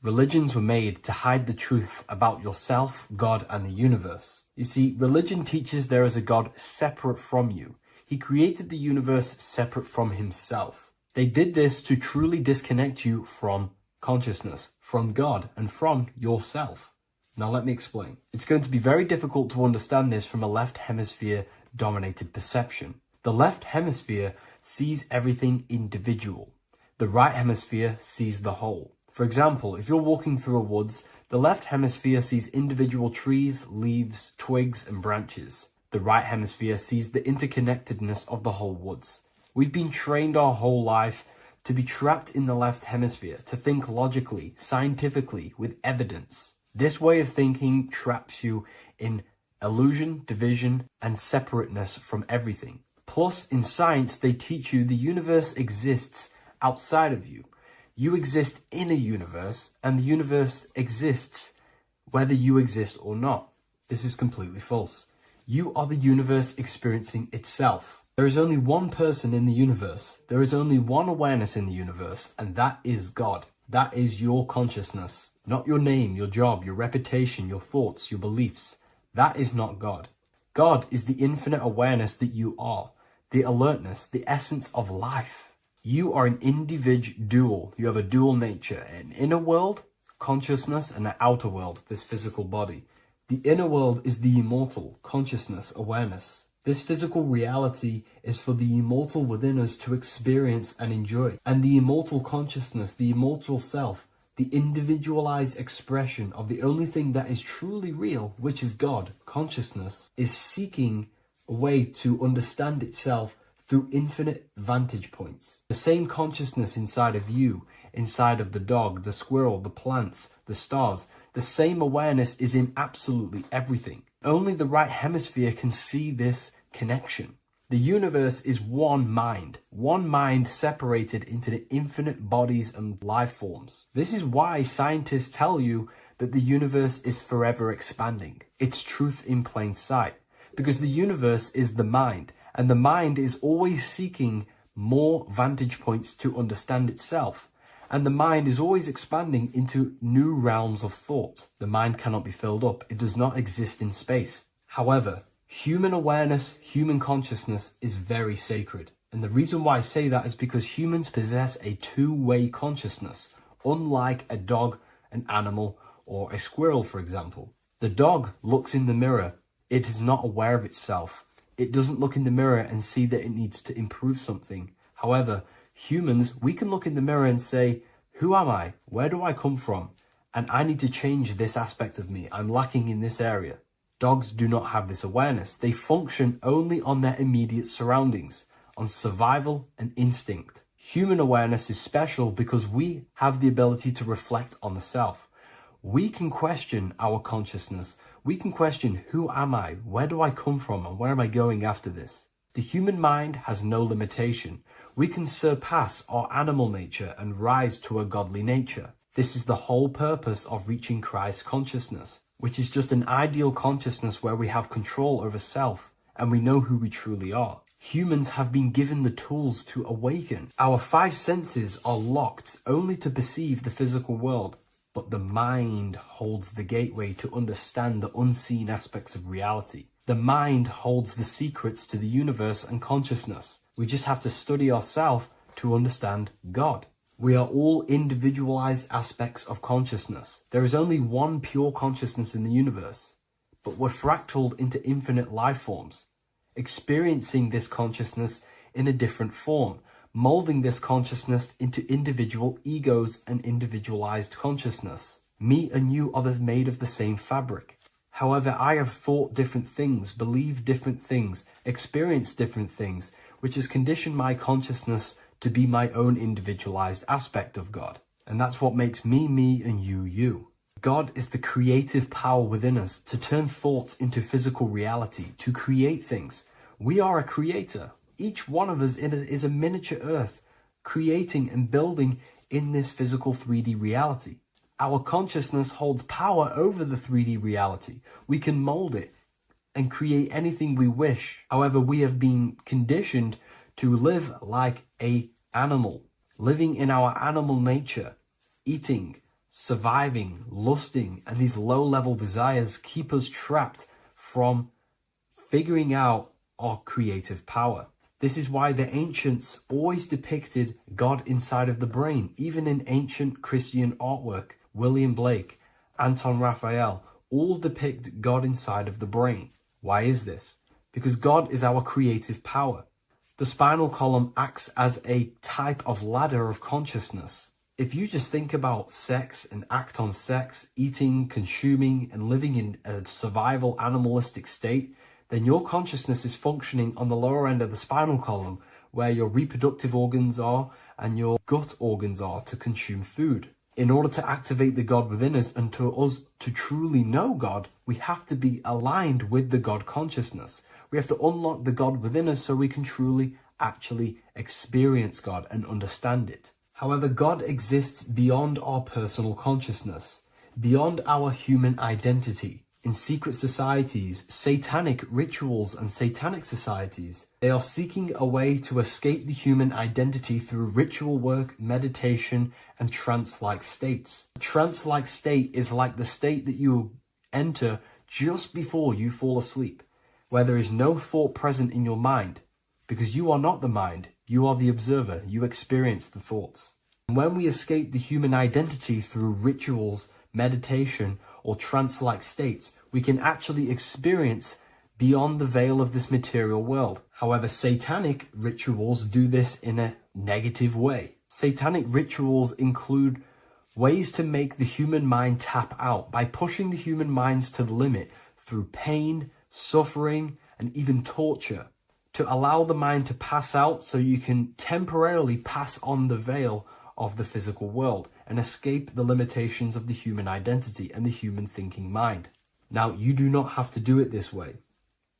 Religions were made to hide the truth about yourself, God, and the universe. You see, religion teaches there is a God separate from you. He created the universe separate from himself. They did this to truly disconnect you from consciousness, from God, and from yourself. Now let me explain. It's going to be very difficult to understand this from a left hemisphere dominated perception. The left hemisphere sees everything individual. The right hemisphere sees the whole. For example, if you're walking through a woods, the left hemisphere sees individual trees, leaves, twigs, and branches. The right hemisphere sees the interconnectedness of the whole woods. We've been trained our whole life to be trapped in the left hemisphere, to think logically, scientifically, with evidence. This way of thinking traps you in illusion, division, and separateness from everything. Plus, in science, they teach you the universe exists outside of you. You exist in a universe, and the universe exists whether you exist or not. This is completely false. You are the universe experiencing itself. There is only one person in the universe. There is only one awareness in the universe, and that is God. That is your consciousness. Not your name, your job, your reputation, your thoughts, your beliefs. That is not God. God is the infinite awareness that you are, the alertness, the essence of life. You are an individual. You have a dual nature, an inner world, consciousness, and an outer world, this physical body. The inner world is the immortal, consciousness, awareness. This physical reality is for the immortal within us to experience and enjoy. And the immortal consciousness, the immortal self, the individualized expression of the only thing that is truly real, which is God, consciousness, is seeking a way to understand itself through infinite vantage points. The same consciousness inside of you, inside of the dog, the squirrel, the plants, the stars, the same awareness is in absolutely everything. Only the right hemisphere can see this connection. The universe is one mind separated into the infinite bodies and life forms. This is why scientists tell you that the universe is forever expanding. It's truth in plain sight, because the universe is the mind. And the mind is always seeking more vantage points to understand itself. And the mind is always expanding into new realms of thought. The mind cannot be filled up. It does not exist in space. However, human awareness, human consciousness is very sacred. And the reason why I say that is because humans possess a two-way consciousness, unlike a dog, an animal, or a squirrel, for example. The dog looks in the mirror. It is not aware of itself. It doesn't look in the mirror and see that it needs to improve something. However, humans, we can look in the mirror and say, who am I? Where do I come from? And I need to change this aspect of me. I'm lacking in this area. Dogs do not have this awareness. They function only on their immediate surroundings, on survival and instinct. Human awareness is special because we have the ability to reflect on the self. We can question our consciousness. We can question, who am I? Where do I come from? And where am I going after this? The human mind has no limitation. We can surpass our animal nature and rise to a godly nature. This is the whole purpose of reaching Christ consciousness. which is just an ideal consciousness where we have control over self and we know who we truly are. Humans have been given the tools to awaken. Our five senses are locked only to perceive the physical world, but the mind holds the gateway to understand the unseen aspects of reality. The mind holds the secrets to the universe and consciousness. We just have to study ourselves to understand God. We are all individualized aspects of consciousness. There is only one pure consciousness in the universe, but we're fractaled into infinite life forms, experiencing this consciousness in a different form, molding this consciousness into individual egos and individualized consciousness. Me and you are made of the same fabric. However, I have thought different things, believed different things, experienced different things, which has conditioned my consciousness to be my own individualized aspect of God. And that's what makes me, me, and you, you. God is the creative power within us to turn thoughts into physical reality, to create things. We are a creator. Each one of us is a miniature earth, creating and building in this physical 3D reality. Our consciousness holds power over the 3D reality. We can mold it and create anything we wish. However, we have been conditioned to live like an animal, living in our animal nature, eating, surviving, lusting, and these low-level desires keep us trapped from figuring out our creative power. This is why the ancients always depicted God inside of the brain. Even in ancient Christian artwork, William Blake, Anton Raphael, all depict God inside of the brain. Why is this? Because God is our creative power. The spinal column acts as a type of ladder of consciousness. If you just think about sex and act on sex, eating, consuming, and living in a survival animalistic state, then your consciousness is functioning on the lower end of the spinal column, where your reproductive organs are and your gut organs are to consume food. In order to activate the God within us and to us to truly know God, we have to be aligned with the God consciousness. We have to unlock the God within us so we can truly actually experience God and understand it. However, God exists beyond our personal consciousness, beyond our human identity. In secret societies, satanic rituals and satanic societies, they are seeking a way to escape the human identity through ritual work, meditation, and trance-like states. A trance-like state is like the state that you enter just before you fall asleep, where there is no thought present in your mind, because you are not the mind, you are the observer, you experience the thoughts. And when we escape the human identity through rituals, meditation, or trance-like states, we can actually experience beyond the veil of this material world. However, satanic rituals do this in a negative way. Satanic rituals include ways to make the human mind tap out by pushing the human minds to the limit through pain, suffering, and even torture, to allow the mind to pass out so you can temporarily pass on the veil of the physical world and escape the limitations of the human identity and the human thinking mind. Now, you do not have to do it this way.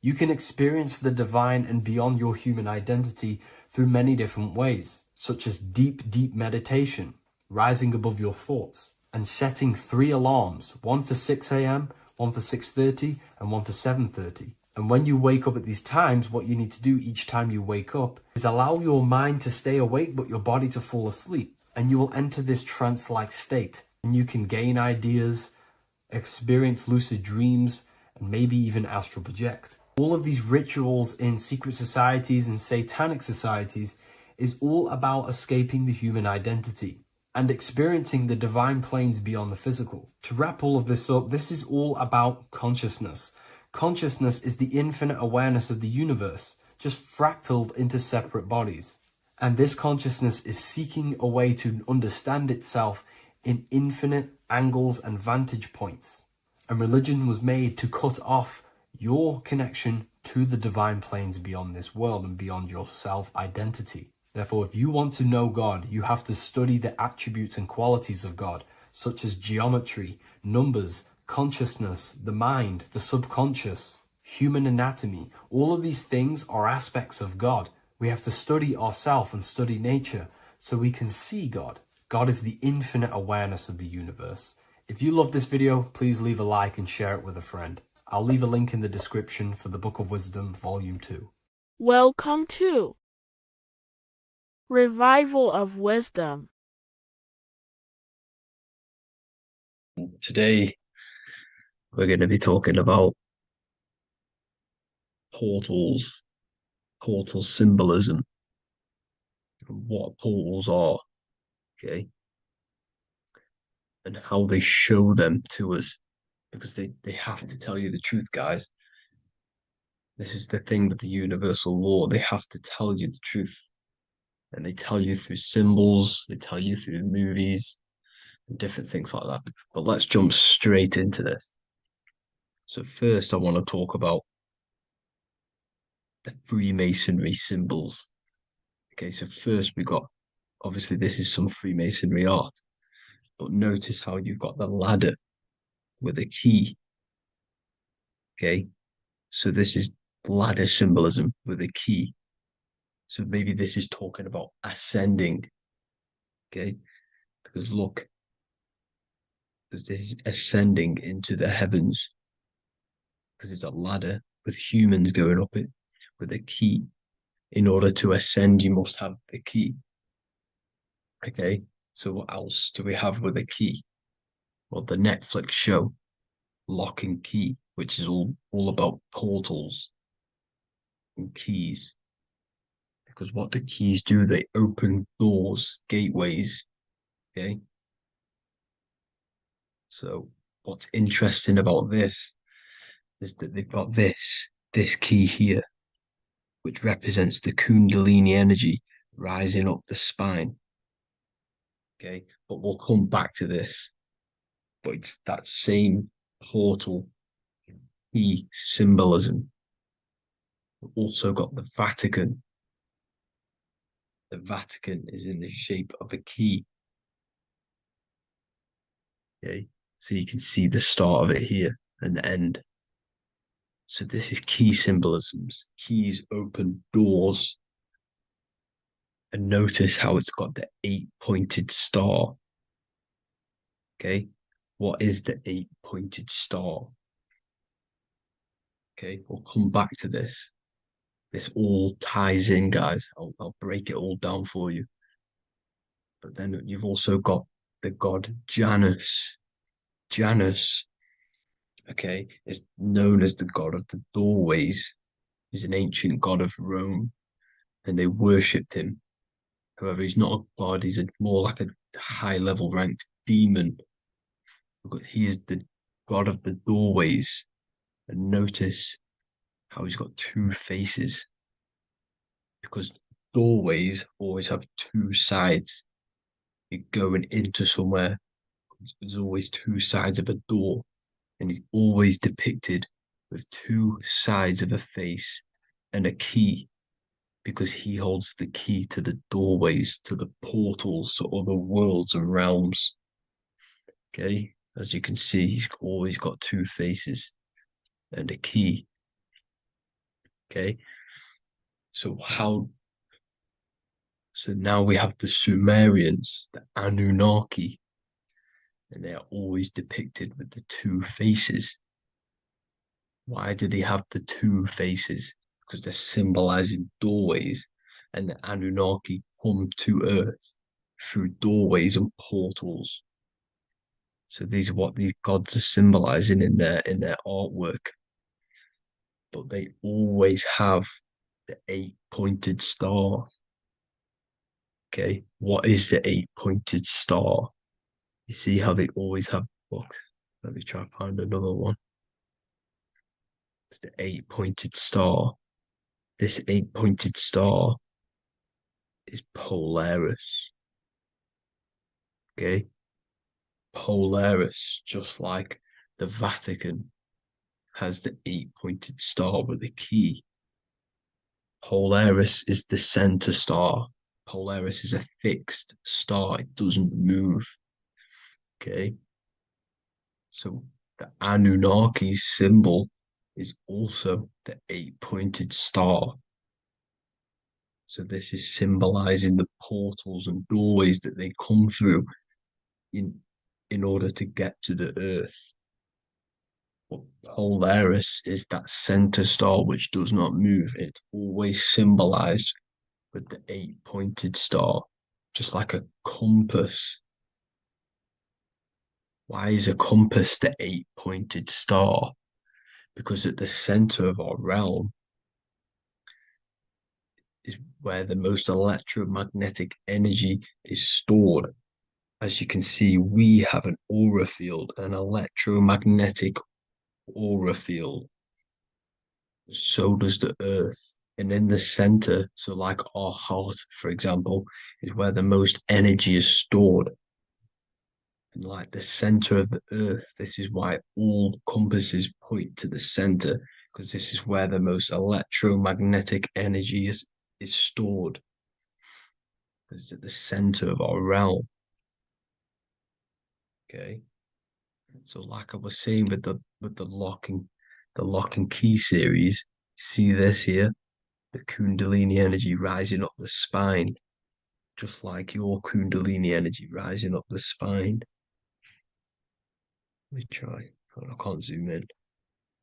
You can experience the divine and beyond your human identity through many different ways, such as deep, deep meditation, rising above your thoughts, and setting 3 alarms, one for 6 a.m., one for 6:30, and one for 7:30. And when you wake up at these times, what you need to do each time you wake up is allow your mind to stay awake but your body to fall asleep. And you will enter this trance-like state. And you can gain ideas, experience lucid dreams, and maybe even astral project. All of these rituals in secret societies and satanic societies is all about escaping the human identity and experiencing the divine planes beyond the physical. To wrap all of this up, this is all about consciousness. Consciousness is the infinite awareness of the universe, just fractaled into separate bodies. And this consciousness is seeking a way to understand itself in infinite angles and vantage points. And religion was made to cut off your connection to the divine planes beyond this world and beyond your self-identity. Therefore, if you want to know God, you have to study the attributes and qualities of God, such as geometry, numbers, consciousness, the mind, the subconscious, human anatomy. All of these things are aspects of God. We have to study ourselves and study nature so we can see God. God is the infinite awareness of the universe. If you love this video, please leave a like and share it with a friend. I'll leave a link in the description for the Book of Wisdom, Volume 2. Welcome to Revival of Wisdom. Today, we're going to be talking about portals, portal symbolism, what portals are, okay, and how they show them to us, because they have to tell you the truth, guys. This is the thing with the universal law. They have to tell you the truth. And they tell you through symbols, they tell you through movies, and different things like that. But let's jump straight into this. So first, I want to talk about the Freemasonry symbols. Okay, so first we got, obviously this is some Freemasonry art, but notice how you've got the ladder with a key. Okay, so this is ladder symbolism with a key. So maybe this is talking about ascending. Okay, because look, because this is ascending into the heavens, because it's a ladder with humans going up it with a key. In order to ascend, you must have the key. Okay, so what else do we have with a key? Well, the Netflix show Lock and Key, which is all about portals and keys. Because what the keys do, they open doors, gateways. Okay, so what's interesting about this is that they've got this key here, which represents the Kundalini energy rising up the spine. Okay, but we'll come back to this. But it's that same portal key symbolism. We've also got the Vatican. The Vatican is in the shape of a key. Okay, so you can see the start of it here and the end. So this is key symbolisms. Keys open doors. And notice how it's got the 8-pointed star. Okay, what is the 8-pointed star? Okay, we'll come back to this. This all ties in, guys. I'll break it all down for you. But then you've also got the god Janus. Janus, okay, is known as the god of the doorways. He's an ancient god of Rome, and they worshipped him. However, he's not a god, he's more like a high-level ranked demon. Because he is the god of the doorways. And notice how he's got two faces. Because doorways always have two sides. You're going into somewhere, there's always two sides of a door. And he's always depicted with two sides of a face and a key, because he holds the key to the doorways, to the portals, to other worlds and realms. Okay, as you can see, he's always got two faces and a key. Okay, so now we have the Sumerians, the Anunnaki, and they are always depicted with the two faces. Why do they have the two faces? Because they're symbolizing doorways, and the Anunnaki come to Earth through doorways and portals. So these are what these gods are symbolizing in their artwork. But they always have the 8-pointed star. Okay, what is the 8-pointed star? You see how they always have, look, let me try to find another one. It's the 8-pointed star. This 8-pointed star is Polaris. Okay, Polaris, just like the Vatican has the 8-pointed star with a key. Polaris is the center star. Polaris is a fixed star, it doesn't move. Okay, so the Anunnaki's symbol is also the 8-pointed star. So this is symbolizing the portals and doorways that they come through. in order to get to the Earth. But Polaris is that center star which does not move. It's always symbolized with the 8-pointed star, just like a compass. Why is a compass the 8-pointed star? Because at the center of our realm is where the most electromagnetic energy is stored. As you can see, we have an aura field, an electromagnetic aura field. So does the Earth. And in the center, so like our heart, for example, is where the most energy is stored. And like the center of the Earth, this is why all compasses point to the center, because this is where the most electromagnetic energy is stored. It's at the center of our realm. Okay. So like I was saying with the lock and key series, see this here? The Kundalini energy rising up the spine, just like your Kundalini energy rising up the spine. Let me try. I can't zoom in,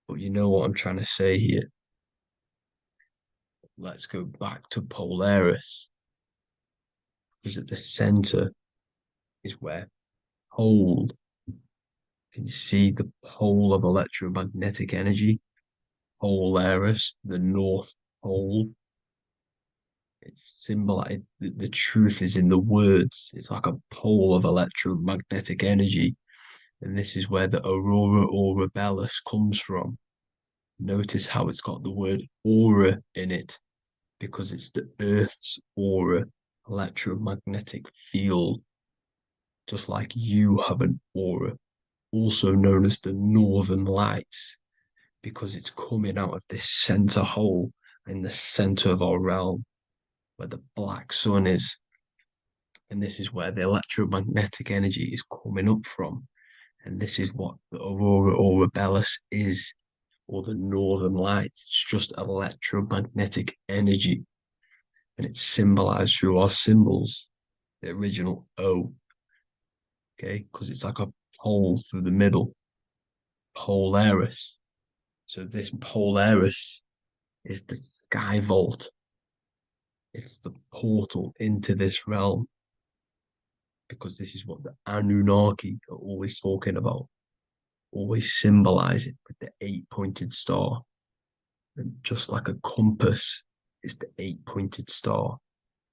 but you know what I'm trying to say here. Let's go back to Polaris, because at the center is where pole. Can you see the pole of electromagnetic energy? Polaris, the North Pole. It's symbolized. The truth is in the words. It's like a pole of electromagnetic energy. And this is where the aurora aurebelis comes from. Notice how it's got the word aura in it, because it's the Earth's aura, electromagnetic field. Just like you have an aura, also known as the northern lights, because it's coming out of this center hole in the center of our realm, where the black sun is. And this is where the electromagnetic energy is coming up from. And this is what the aurora aurebelis is, or the northern lights. It's just electromagnetic energy. And it's symbolized through our symbols, the original O. Okay, because it's like a hole through the middle. Polaris. So this Polaris is the sky vault. It's the portal into this realm, because this is what the Anunnaki are always talking about, always symbolize it with the 8-pointed star. And just like a compass, it's the 8-pointed star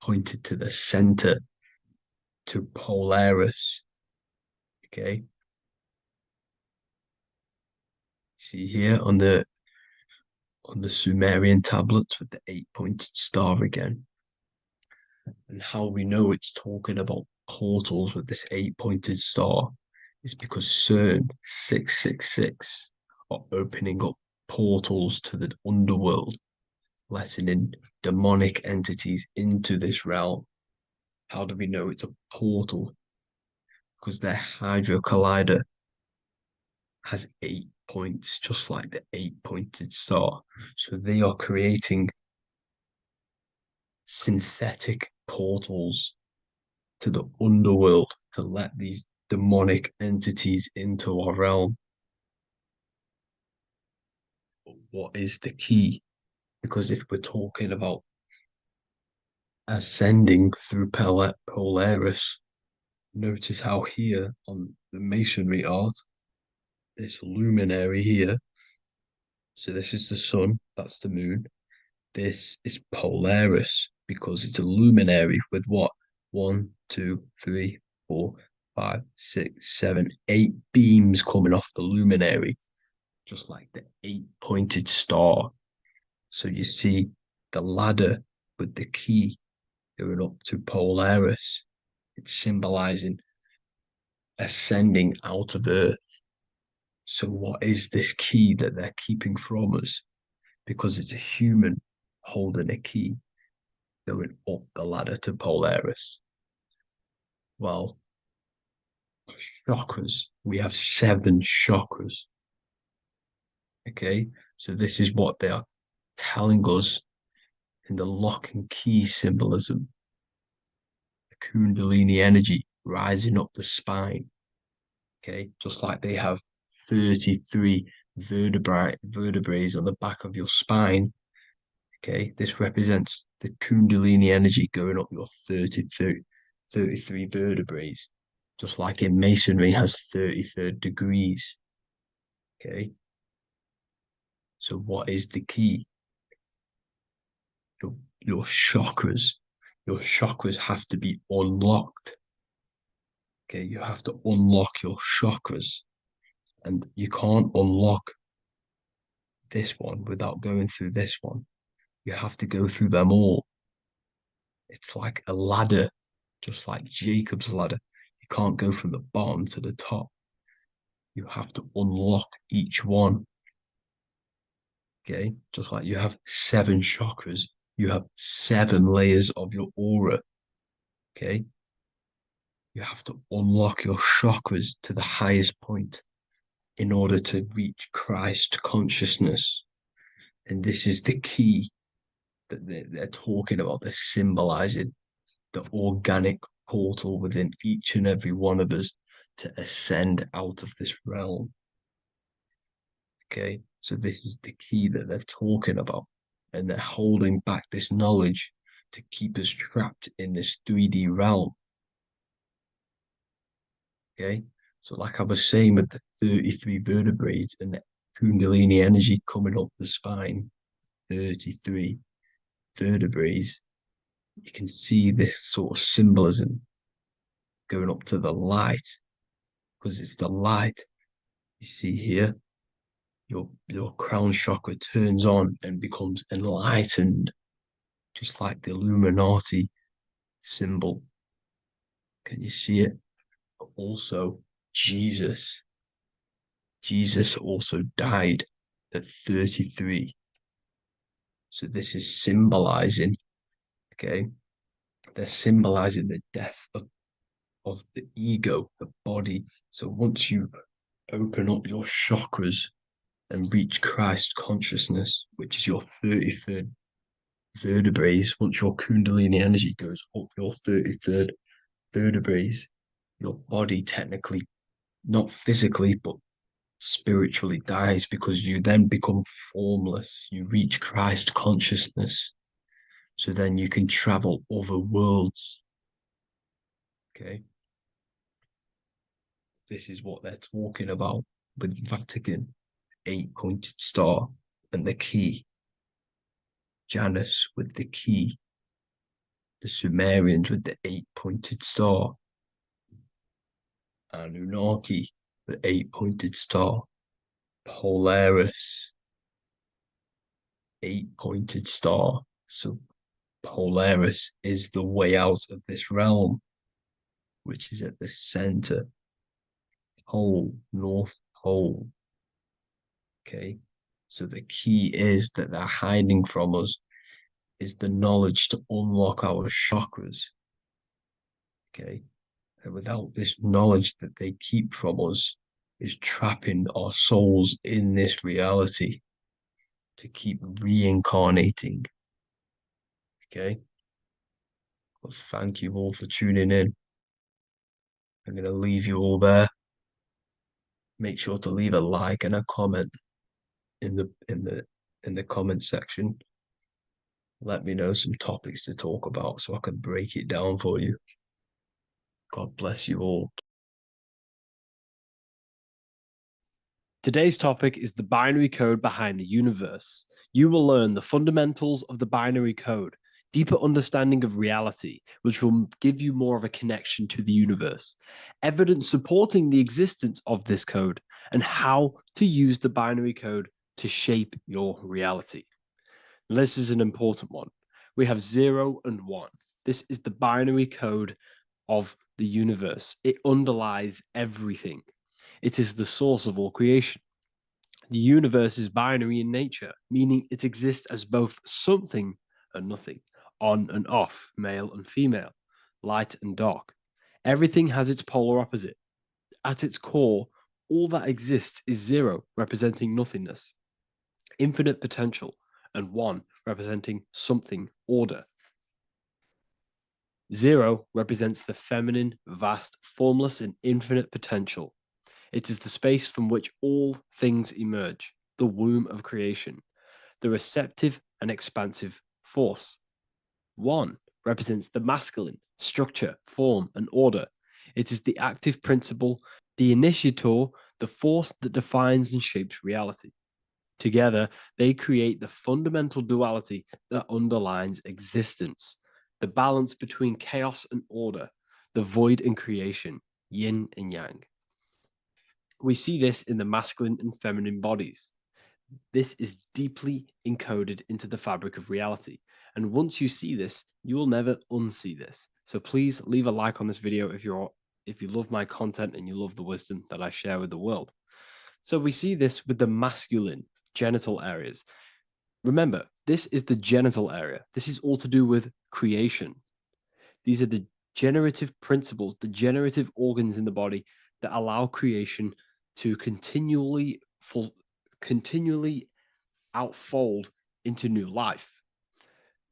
pointed to the center, to Polaris. Okay. See here on the Sumerian tablets with the 8-pointed star again. And how we know it's talking about portals with this 8-pointed star is because CERN 666 are opening up portals to the underworld, letting in demonic entities into this realm. How do we know it's a portal? Because their Hydra Collider has 8 points, just like the 8-pointed star. So they are creating synthetic portals to the underworld to let these demonic entities into our realm. But what is the key? Because if we're talking about ascending through Polaris, notice how here on the masonry art, this luminary here, so this is the sun, that's the moon, this is Polaris, because it's a luminary with what? 1, 2, 3, 4, 5, 6, 7, 8 beams coming off the luminary, just like the 8-pointed star. So you see the ladder with the key going up to Polaris. It's symbolizing ascending out of Earth. So what is this key that they're keeping from us? Because it's a human holding a key going up the ladder to Polaris. Well, chakras. We have 7 chakras. Okay, so this is what they are telling us in the lock and key symbolism. The Kundalini energy rising up the spine. Okay, just like they have 33 vertebrae on the back of your spine. Okay, this represents the Kundalini energy going up your 33 vertebrae, just like in Masonry has 33rd degrees. Okay, so what is the key? Your chakras. Your chakras have to be unlocked. Okay, you have to unlock your chakras, and you can't unlock this one without going through this one. You have to go through them all. It's like a ladder, just like Jacob's ladder. You can't go from the bottom to the top. You have to unlock each one. Okay, just like you have 7 chakras, you have 7 layers of your aura. Okay, you have to unlock your chakras to the highest point in order to reach Christ consciousness. And this is the key that they're talking about. They're symbolizing the organic portal within each and every one of us to ascend out of this realm. Okay, so this is the key that they're talking about, and they're holding back this knowledge to keep us trapped in this 3D realm. Okay, so like I was saying with the 33 vertebrae and the Kundalini energy coming up the spine, 33 vertebrae, you can see this sort of symbolism going up to the light, because it's the light you see here. Your crown chakra turns on and becomes enlightened, just like the Illuminati symbol. Can you see it? But also, Jesus also died at 33. So this is symbolizing, okay? They're symbolizing the death of the ego, the body. So once you open up your chakras and reach Christ consciousness, which is your 33rd vertebrae, once your Kundalini energy goes up your 33rd vertebrae, your body technically, not physically, but spiritually dies, because you then become formless. You reach Christ consciousness. So then you can travel other worlds. Okay. This is what they're talking about with Vatican, 8-pointed star, and the key. Janus with the key. The Sumerians with the 8-pointed star. Anunnaki, the 8-pointed star. Polaris, 8-pointed star. So Polaris is the way out of this realm, which is at the center. Pole, North Pole. Okay, so the key is that they're hiding from us is the knowledge to unlock our chakras. Okay, and without this knowledge that they keep from us is trapping our souls in this reality to keep reincarnating. Okay, well, thank you all for tuning in. I'm going to leave you all there. Make sure to leave a like and a comment in the comment section. Let me know some topics to talk about so I can break it down for you. God bless you all. Today's topic is the binary code behind the universe. You will learn the fundamentals of the binary code, deeper understanding of reality, which will give you more of a connection to the universe, evidence supporting the existence of this code, and how to use the binary code to shape your reality. Now, this is an important one. We have 0 and 1. This is the binary code of the universe. It underlies everything. It is the source of all creation. The universe is binary in nature, meaning it exists as both something and nothing, on and off, male and female, light and dark. Everything has its polar opposite. At its core, all that exists is 0, representing nothingness, infinite potential, and 1, representing something, order. 0 represents the feminine, vast, formless, and infinite potential. It is the space from which all things emerge, the womb of creation, the receptive and expansive force. 1 represents the masculine, structure, form, and order. It is the active principle, the initiator, the force that defines and shapes reality. Together, they create the fundamental duality that underlines existence, the balance between chaos and order, the void and creation, yin and yang. We see this in the masculine and feminine bodies. This is deeply encoded into the fabric of reality. And once you see this, you will never unsee this. So please leave a like on this video if you love my content and you love the wisdom that I share with the world. So we see this with the masculine genital areas. Remember, this is the genital area. This is all to do with creation. These are the generative principles, the generative organs in the body that allow creation to continually outfold into new life.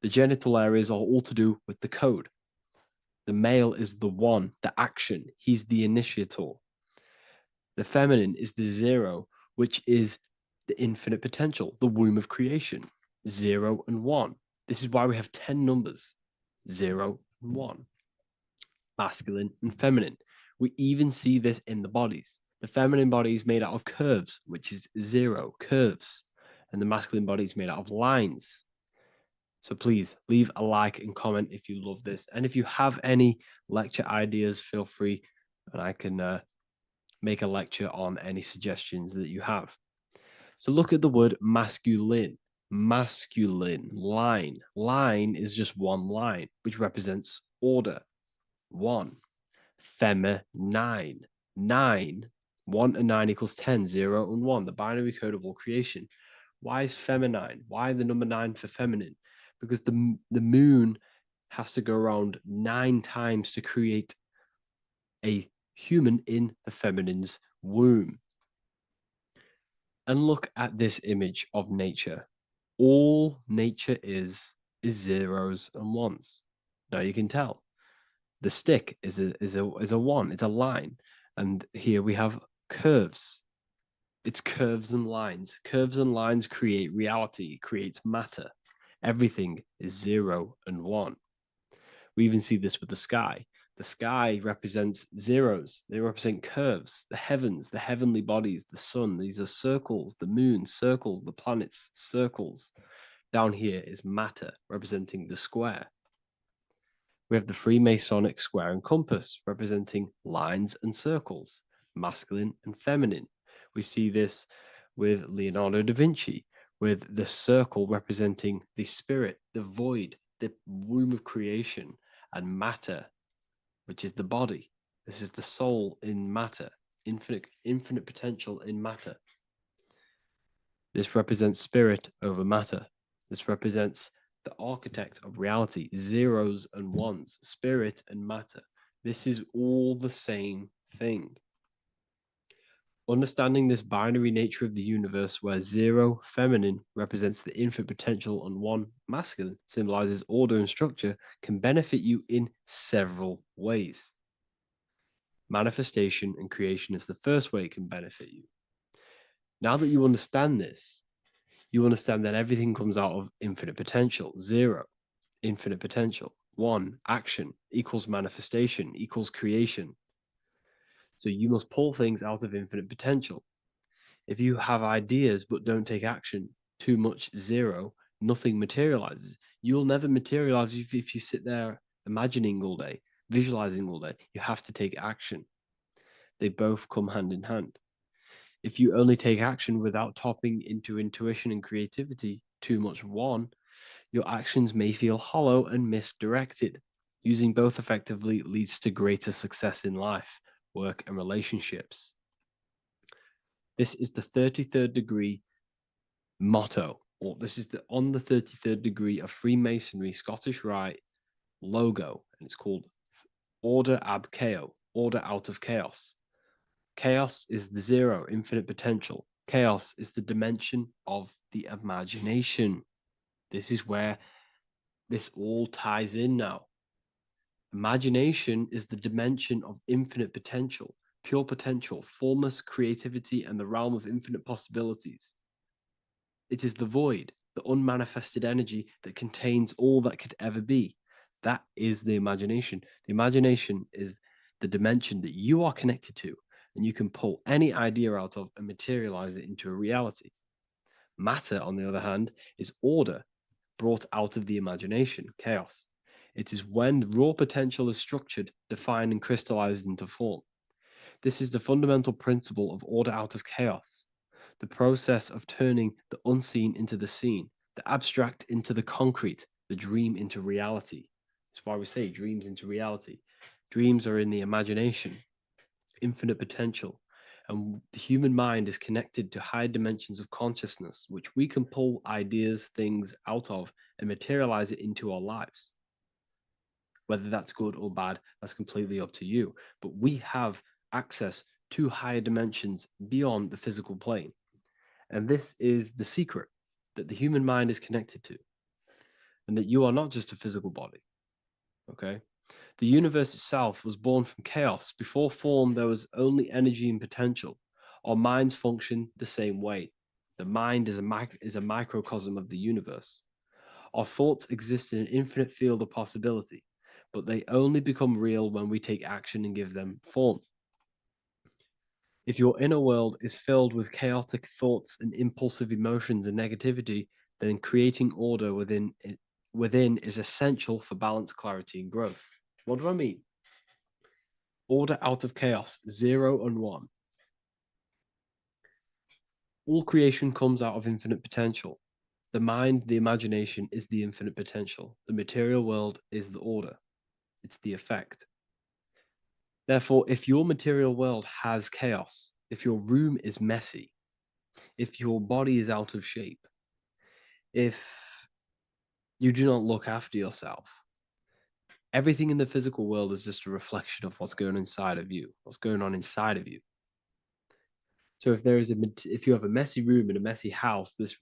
The genital areas are all to do with the code. The male is the one, the action. He's the initiator. The feminine is the 0, which is the infinite potential, the womb of creation. 0 and 1. This is why we have 10 numbers. 0 and 1. Masculine and feminine. We even see this in the bodies. The feminine body is made out of curves, which is 0, curves. And the masculine body is made out of lines. So please leave a like and comment if you love this. And if you have any lecture ideas, feel free, and I can make a lecture on any suggestions that you have. So look at the word masculine. Masculine, line. Line is just one line, which represents order. 1. Feminine. 9. 1 and 9 equals 10. 0 and 1. The binary code of all creation. Why is feminine? Why the number 9 for feminine? Because the moon has to go around 9 times to create a human in the feminine's womb. And look at this image of nature. All nature is zeros and ones. Now you can tell. The stick is a 1. It's a line, and here we have curves. It's curves and lines. Curves and lines create reality, creates matter. Everything is 0 and 1. We even see this with the sky. The sky represents zeros. They represent curves, the heavens, the heavenly bodies, the sun. These are circles, the moon, circles, the planets, circles. Down here is matter, representing the square. We have the Freemasonic square and compass, representing lines and circles, masculine and feminine. We see this with Leonardo da Vinci, with the circle representing the spirit, the void, the womb of creation, and matter, which is the body. This is the soul in matter, infinite potential in matter. This represents spirit over matter. This represents the architect of reality, zeros and ones, spirit and matter. This is all the same thing. Understanding this binary nature of the universe, where 0 feminine represents the infinite potential and 1 masculine symbolizes order and structure, can benefit you in several ways. Manifestation and creation is the first way it can benefit you. Now that you understand this, you understand that everything comes out of infinite potential. 0, infinite potential. 1, action equals manifestation equals creation. So you must pull things out of infinite potential. If you have ideas but don't take action, too much 0, nothing materializes. You'll never materialize if you sit there imagining all day, visualizing all day. You have to take action. They both come hand in hand. If you only take action without tapping into intuition and creativity, too much 1, your actions may feel hollow and misdirected. Using both effectively leads to greater success in life, work, and relationships. This is the 33rd degree motto, or this is on the 33rd degree of Freemasonry Scottish Rite logo, and it's called Order ab Chaos, order out of chaos. Chaos is the 0, infinite potential. Chaos is the dimension of the imagination. This is where this all ties in now. Imagination is the dimension of infinite potential. pure potential, formless creativity, and the realm of infinite possibilities. It is the void, the unmanifested energy that contains all that could ever be. That is the imagination. The imagination is the dimension that you are connected to, and you can pull any idea out of and materialize it into a reality. Matter, on the other hand, is order brought out of the imagination, chaos. It is when raw potential is structured, defined, and crystallized into form. This is the fundamental principle of order out of chaos, the process of turning the unseen into the seen, the abstract into the concrete, the dream into reality. That's why we say dreams into reality. Dreams are in the imagination, infinite potential, and the human mind is connected to high dimensions of consciousness, which we can pull ideas, things out of, and materialize it into our lives. Whether that's good or bad, that's completely up to you. But we have access to higher dimensions beyond the physical plane. And this is the secret that the human mind is connected to, and that you are not just a physical body. Okay? The universe itself was born from chaos. Before form, there was only energy and potential. Our minds function the same way. The mind is a microcosm of the universe. Our thoughts exist in an infinite field of possibility, but they only become real when we take action and give them form. If your inner world is filled with chaotic thoughts and impulsive emotions and negativity, then creating order within is essential for balance, clarity, and growth. What do I mean? Order out of chaos, 0 and 1. All creation comes out of infinite potential. The mind, the imagination, is the infinite potential. The material world is the order. It's the effect. Therefore, if your material world has chaos, if your room is messy, if your body is out of shape, if you do not look after yourself, everything in the physical world is just a reflection of what's going on inside of you, what's going on inside of you. So if you have a messy room in a messy house, this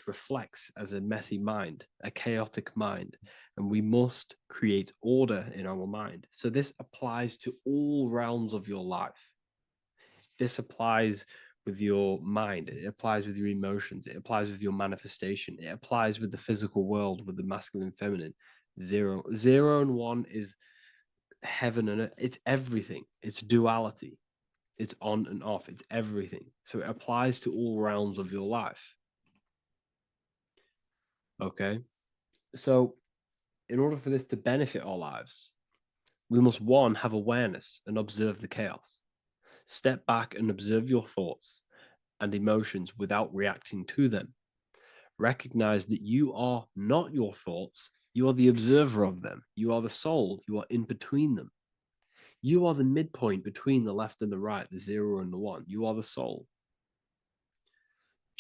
reflects as a messy mind, a chaotic mind, and we must create order in our mind. So this applies to all realms of your life. This applies with your mind, it applies with your emotions, it applies with your manifestation, it applies with the physical world, with the masculine, feminine. 0 and 1 is heaven and earth. It's everything. It's duality. It's on and off. It's everything. So it applies to all realms of your life. Okay. So in order for this to benefit our lives, we must, one, have awareness and observe the chaos. Step back and observe your thoughts and emotions without reacting to them. Recognize that you are not your thoughts. You are the observer of them. You are the soul. You are in between them. You are the midpoint between the left and the right, the 0 and the 1. You are the soul.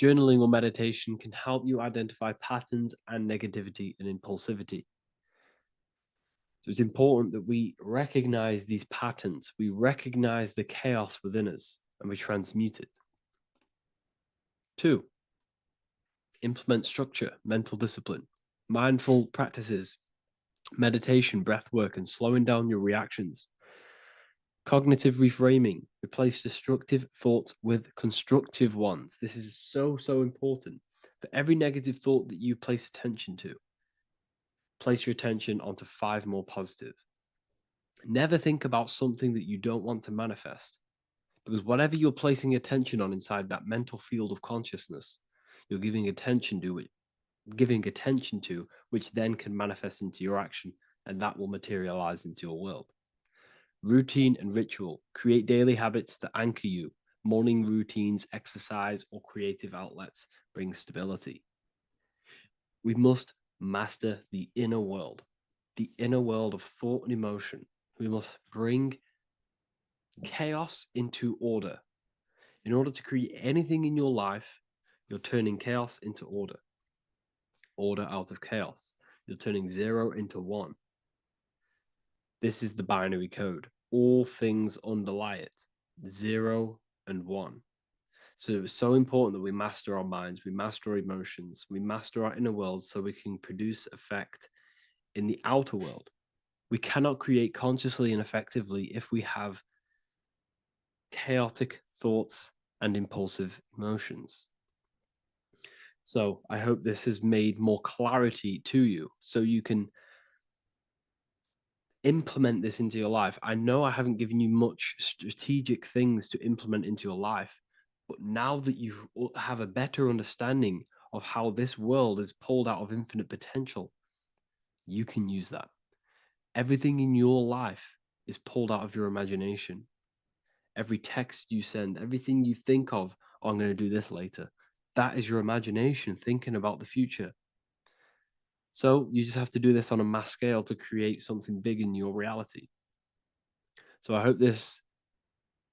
Journaling or meditation can help you identify patterns and negativity and impulsivity. So it's important that we recognize these patterns, we recognize the chaos within us, and we transmute it. 2, implement structure, mental discipline, mindful practices, meditation, breath work, and slowing down your reactions. Cognitive reframing, replace destructive thoughts with constructive ones. This is so important. For every negative thought that you place attention to, place your attention onto 5 more positive. Never think about something that you don't want to manifest, because whatever you're placing attention on inside that mental field of consciousness, you're giving attention to it, which then can manifest into your action, and that will materialize into your world. Routine and ritual. Create daily habits that anchor you. Morning routines, exercise, or creative outlets bring stability. We must master the inner world of thought and emotion. We must bring chaos into order. In order to create anything in your life, you're turning chaos into order. Order out of chaos. You're turning 0 into 1. This is the binary code. All things underlie it. 0 and 1. So it's so important that we master our minds, we master our emotions, we master our inner world so we can produce effect in the outer world. We cannot create consciously and effectively if we have chaotic thoughts, and impulsive emotions. So I hope this has made more clarity to you so you can implement this into your life. I know I haven't given you much strategic things to implement into your life, but now that you have a better understanding of how this world is pulled out of infinite potential, you can use that. Everything in your life is pulled out of your imagination. Every text you send, everything you think of, oh, I'm going to do this later, that is your imagination thinking about the future. So you just have to do this on a mass scale to create something big in your reality. So I hope this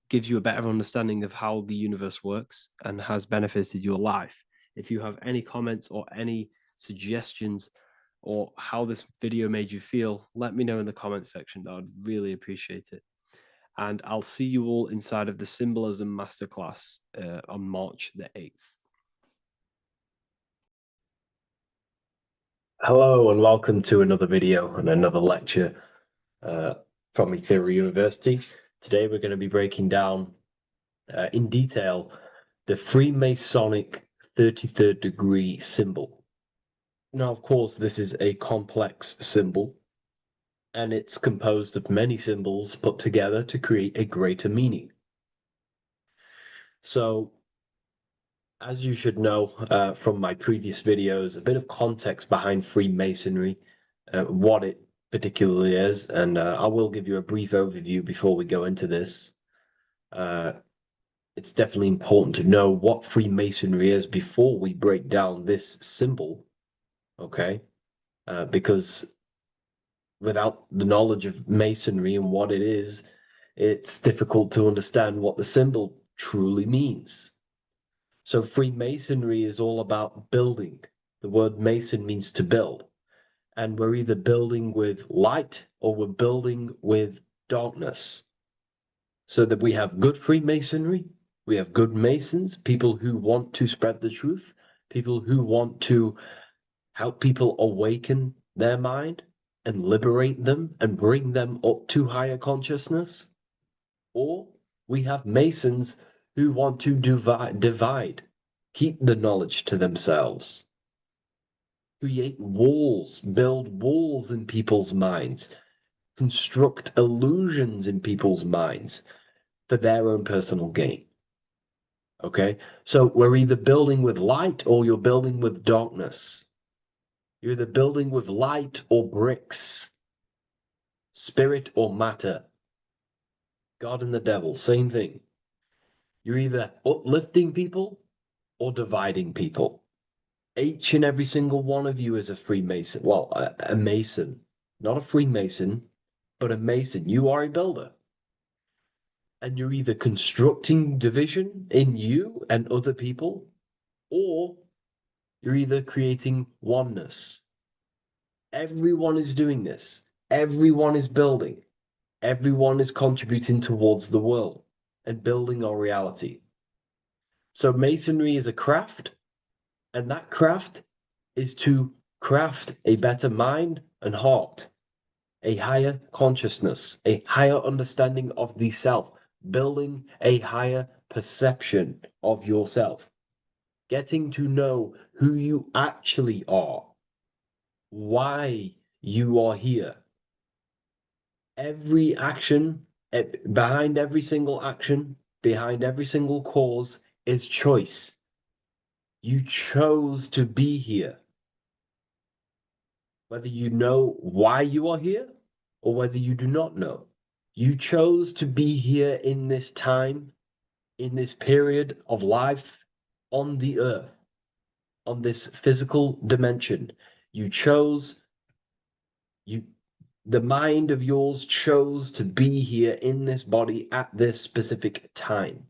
gives you a better understanding of how the universe works and has benefited your life. If you have any comments or any suggestions or how this video made you feel, let me know in the comment section. I'd really appreciate it. And I'll see you all inside of the Symbolism Masterclass on March the 8th. Hello and welcome to another video and another lecture from Ethereal University. Today we're going to be breaking down in detail the Freemasonic 33rd degree symbol. Now, of course, this is a complex symbol and it's composed of many symbols put together to create a greater meaning. So, as you should know from my previous videos, a bit of context behind Freemasonry, what it particularly is, and I will give you a brief overview before we go into this. It's definitely important to know what Freemasonry is before we break down this symbol, okay? Because without the knowledge of Masonry and what it is, it's difficult to understand what the symbol truly means. So Freemasonry is all about building. The word Mason means to build. And we're either building with light or we're building with darkness. So that we have good Freemasonry, we have good Masons, people who want to spread the truth, people who want to help people awaken their mind and liberate them and bring them up to higher consciousness. Or we have Masons who want to divide, keep the knowledge to themselves, create walls, build walls in people's minds, construct illusions in people's minds for their own personal gain. Okay, so we're either building with light or you're building with darkness. You're either building with light or bricks, spirit or matter. God and the devil, same thing. You're either uplifting people or dividing people. Each and every single one of you is a Freemason. Well, a Mason. Not a Freemason, but a Mason. You are a builder. And you're either constructing division in you and other people, or you're either creating oneness. Everyone is doing this. Everyone is building. Everyone is contributing towards the world and building our reality. So Masonry is a craft, and that craft is to craft a better mind and heart, a higher consciousness, a higher understanding of the self, building a higher perception of yourself, getting to know who you actually are, why you are here. Every action, behind every single action, behind every single cause is choice. You chose to be here. Whether you know why you are here or whether you do not know, you chose to be here in this time, in this period of life on the earth, on this physical dimension. You chose, the mind of yours chose to be here in this body at this specific time.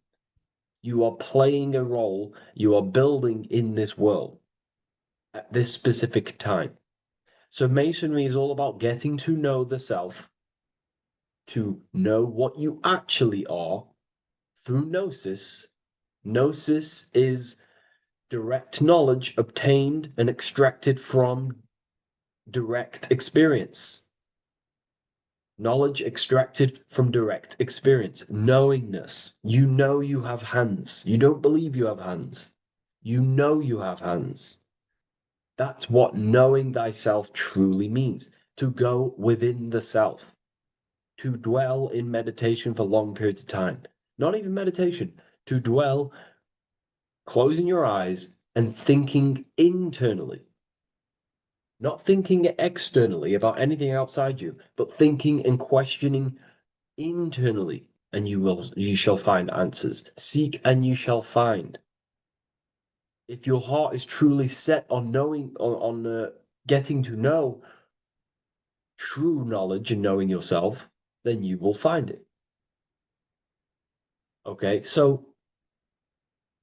You are playing a role, you are building in this world at this specific time. So Masonry is all about getting to know the self, to know what you actually are through gnosis. Gnosis is direct knowledge obtained and extracted from direct experience. Knowledge extracted from direct experience. Knowingness. You know you have hands. You don't believe you have hands. You know you have hands. That's what knowing thyself truly means. To go within the self. To dwell in meditation for long periods of time. Not even meditation. To dwell, closing your eyes and thinking internally. Not thinking externally about anything outside you, but thinking and questioning internally, and you shall find answers. Seek and you shall find. If your heart is truly set on knowing, on getting to know true knowledge and knowing yourself, then you will find it. Okay, so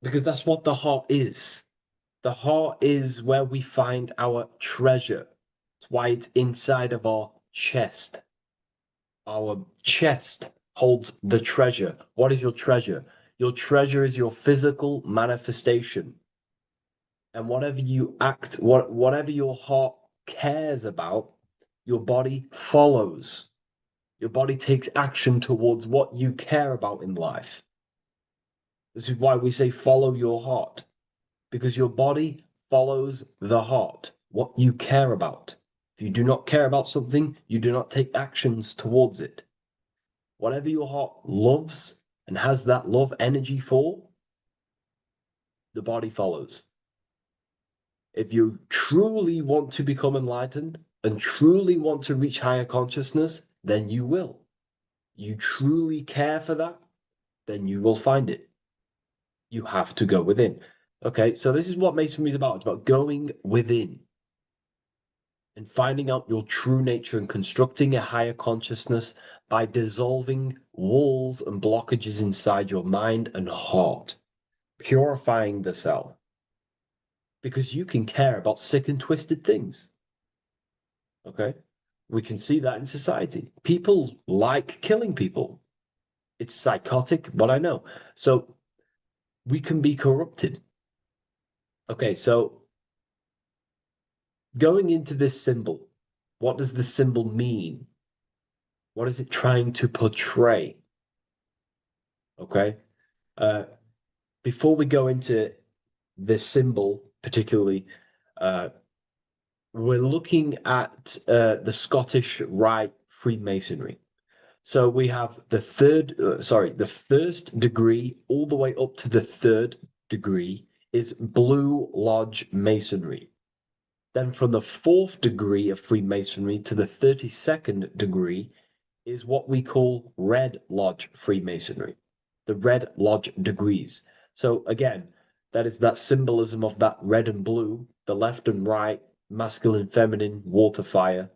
because that's what the heart is. The heart is where we find our treasure. That's why it's inside of our chest. Our chest holds the treasure. What is your treasure? Your treasure is your physical manifestation. And whatever you act, whatever your heart cares about, your body follows. Your body takes action towards what you care about in life. This is why we say follow your heart, because your body follows the heart, what you care about. If you do not care about something, you do not take actions towards it. Whatever your heart loves and has that love energy for, the body follows. If you truly want to become enlightened and truly want to reach higher consciousness, then you will. You truly care for that, then you will find it. You have to go within. Okay, so this is what Masonry is about. It's about going within and finding out your true nature and constructing a higher consciousness by dissolving walls and blockages inside your mind and heart, purifying the self. Because you can care about sick and twisted things. Okay? We can see that in society. People like killing people. It's psychotic, but I know. So we can be corrupted. Okay, so going into this symbol, what does the symbol mean? What is it trying to portray? Okay. Before we go into the symbol, particularly, we're looking at the Scottish Rite Freemasonry. So we have the first degree all the way up to the third degree is Blue Lodge Masonry. Then from the fourth degree of Freemasonry to the 32nd degree is what we call Red Lodge Freemasonry, the Red Lodge degrees. So again, that is that symbolism of that red and blue, the left and right, masculine, feminine, water, fire.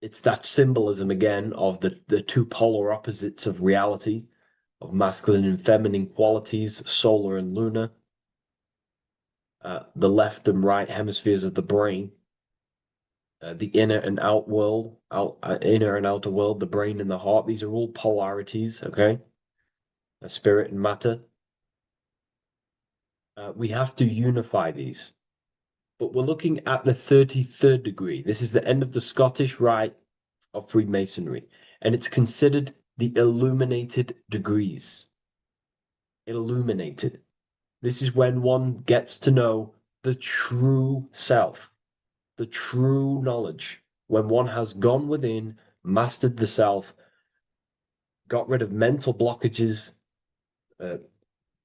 It's that symbolism again of the two polar opposites of reality, of masculine and feminine qualities, solar and lunar. The left and right hemispheres of the brain, the inner and out world, inner and outer world, the brain and the heart. These are all polarities, okay? Spirit and matter. We have to unify these. But we're looking at the 33rd degree. This is the end of the Scottish Rite of Freemasonry, and it's considered the illuminated degrees. Illuminated. This is when one gets to know the true self, the true knowledge, when one has gone within, mastered the self, got rid of mental blockages,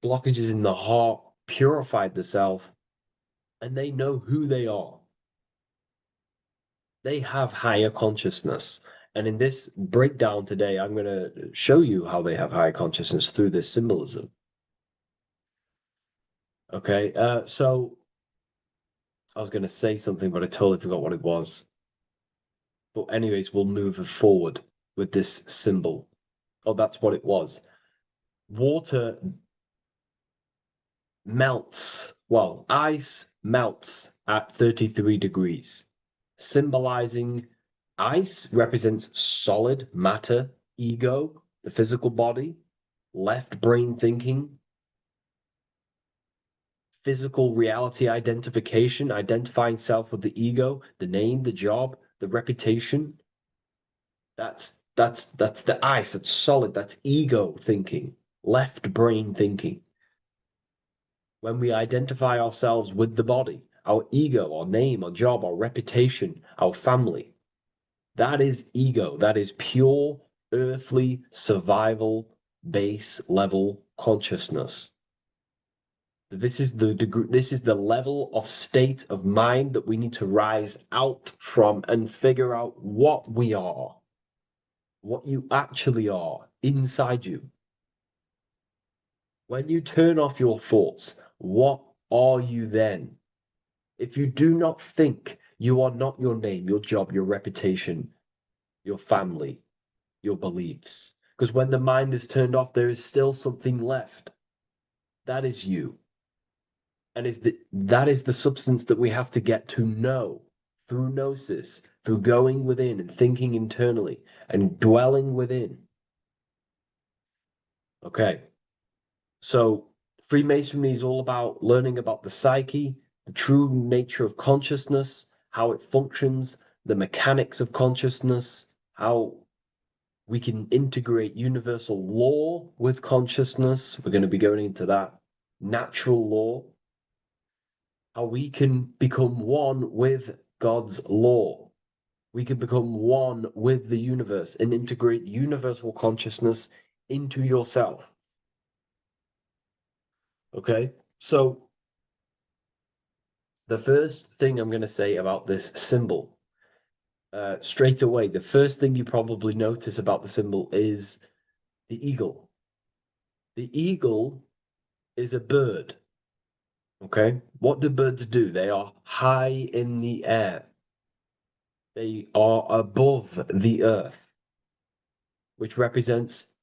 blockages in the heart, purified the self, and they know who they are. They have higher consciousness. And in this breakdown today, I'm going to show you how they have higher consciousness through this symbolism. Okay, so I was going to say something, but I totally forgot what it was. But anyways, we'll move forward with this symbol. Oh, that's what it was. Water melts. Well, ice melts at 33 degrees, symbolizing ice represents solid matter, ego, the physical body, left brain thinking, physical reality identification, identifying self with the ego, the name, the job, the reputation, that's the ice, that's solid, that's ego thinking, left brain thinking. When we identify ourselves with the body, our ego, our name, our job, our reputation, our family, that is ego. That is pure earthly survival base level consciousness. This is the degree, this is the level of state of mind that we need to rise out from and figure out what we are, what you actually are inside you. When you turn off your thoughts, what are you then? If you do not think, you are not your name, your job, your reputation, your family, your beliefs. Because when the mind is turned off, there is still something left. That is you. And that is the substance that we have to get to know through gnosis, through going within and thinking internally and dwelling within. Okay. So Freemasonry is all about learning about the psyche, the true nature of consciousness, how it functions, the mechanics of consciousness, how we can integrate universal law with consciousness. We're going to be going into that. Natural law. How we can become one with God's law. We can become one with the universe and integrate universal consciousness into yourself. Okay, so the first thing I'm going to say about this symbol, straight away, the first thing you probably notice about the symbol is the eagle. The eagle is a bird. Okay, what do birds do? They are high in the air. They are above the earth, which represents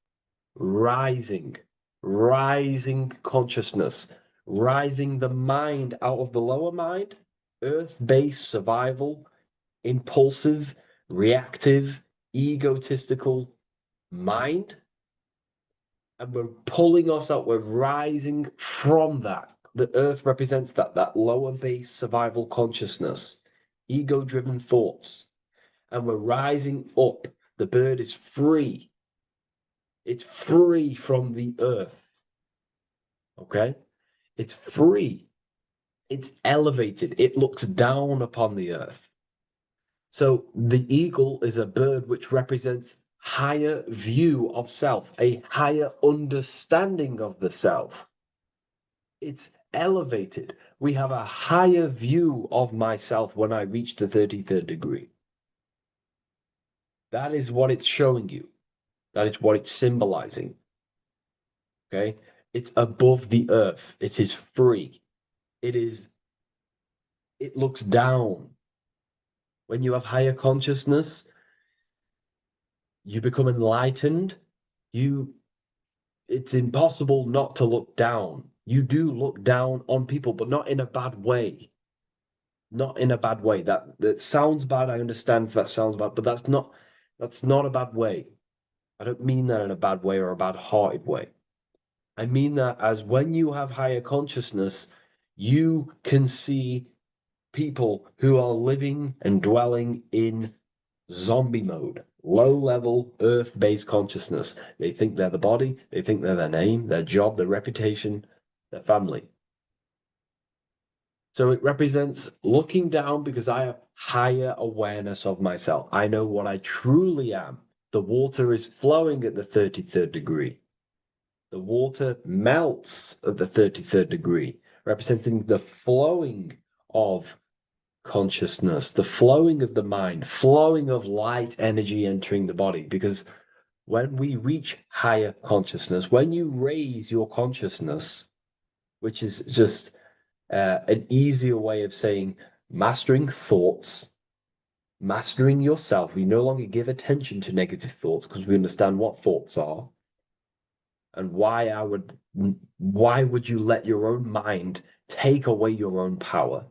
rising consciousness, rising the mind out of the lower mind, earth-based survival, impulsive, reactive, egotistical mind. And we're pulling us up, we're rising from that. The earth represents that lower base survival consciousness, ego-driven thoughts. And we're rising up. The bird is free. It's free from the earth. Okay? It's free. It's elevated. It looks down upon the earth. So the eagle is a bird which represents higher view of self, a higher understanding of the self. It's elevated. We have a higher view of myself when I reach the 33rd degree. That is what it's showing you. That is what it's symbolizing. Okay? It's above the earth. It is free. It looks down. When you have higher consciousness, you become enlightened. It's impossible not to look down. You do look down on people, but not in a bad way. Not in a bad way. That sounds bad. I understand if that sounds bad, but that's not a bad way. I don't mean that in a bad way or a bad-hearted way. I mean that as when you have higher consciousness, you can see people who are living and dwelling in zombie mode, low-level earth-based consciousness. They think they're the body, they think they're their name, their job, their reputation, their family. So it represents looking down because I have higher awareness of myself. I know what I truly am. The water is flowing at the 33rd degree. The water melts at the 33rd degree, representing the flowing of consciousness, the flowing of the mind, flowing of light energy entering the body. Because when we reach higher consciousness, when you raise your consciousness, which is just an easier way of saying mastering thoughts, mastering yourself, we no longer give attention to negative thoughts because we understand what thoughts are and why would you let your own mind take away your own power.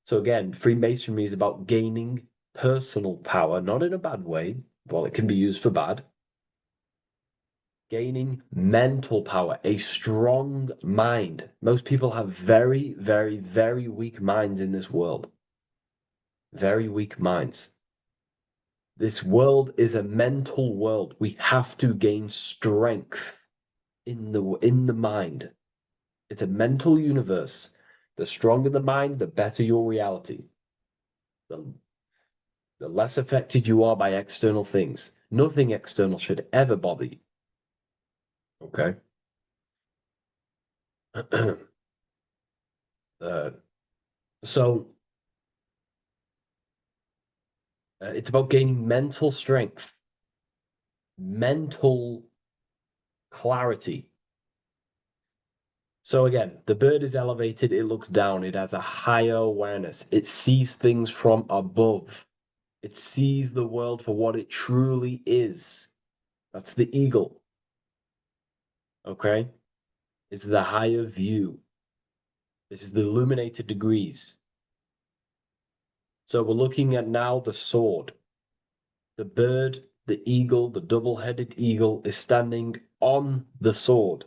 So again, Freemasonry is about gaining personal power, not in a bad way. Well, it can be used for bad. Gaining mental power, a strong mind. Most people have very, very, very weak minds in this world. very weak minds. This world is a mental world. We have to gain strength in the mind. It's a mental universe. The stronger the mind, the better your reality. The less affected you are by external things. Nothing external should ever bother you. Okay? So it's about gaining mental strength, mental clarity. So again, the bird is elevated, it looks down, it has a higher awareness, it sees things from above, it sees the world for what it truly is. That's the eagle. Okay? It's the higher view. This is the illuminated degrees. So we're looking at now the sword. The bird, the eagle, the double-headed eagle is standing on the sword.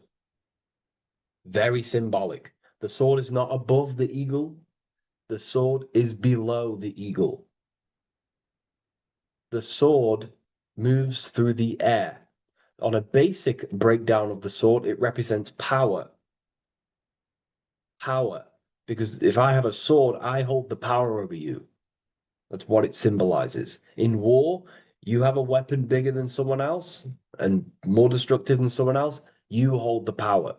Very symbolic. The sword is not above the eagle. The sword is below the eagle. The sword moves through the air. On a basic breakdown of the sword, it represents power. Power. Because if I have a sword, I hold the power over you. That's what it symbolizes. In war, you have a weapon bigger than someone else and more destructive than someone else, you hold the power.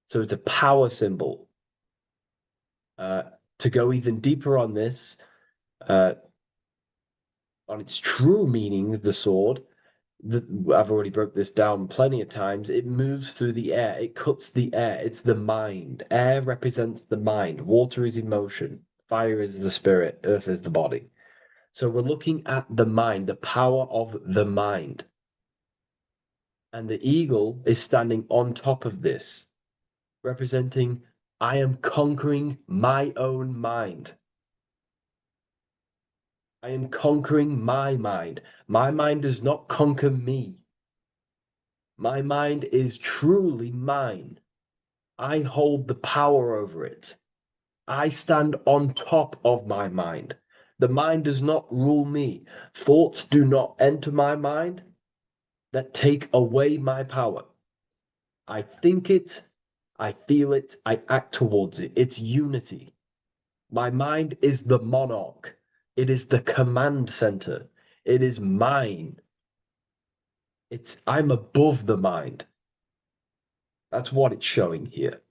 So it's a power symbol. To go even deeper on this, on its true meaning, the sword, I've already broke this down plenty of times. It moves through the air. It cuts the air. It's the mind. Air represents the mind. Water is emotion. Fire is the spirit. Earth is the body. So we're looking at the mind, the power of the mind. And the eagle is standing on top of this, representing, I am conquering my own mind. I am conquering my mind. My mind does not conquer me. My mind is truly mine. I hold the power over it. I stand on top of my mind. The mind does not rule me. Thoughts do not enter my mind that take away my power. I think it, I feel it, I act towards it. It's unity. My mind is the monarch. It is the command center. It is mine. I'm above the mind. That's what it's showing here.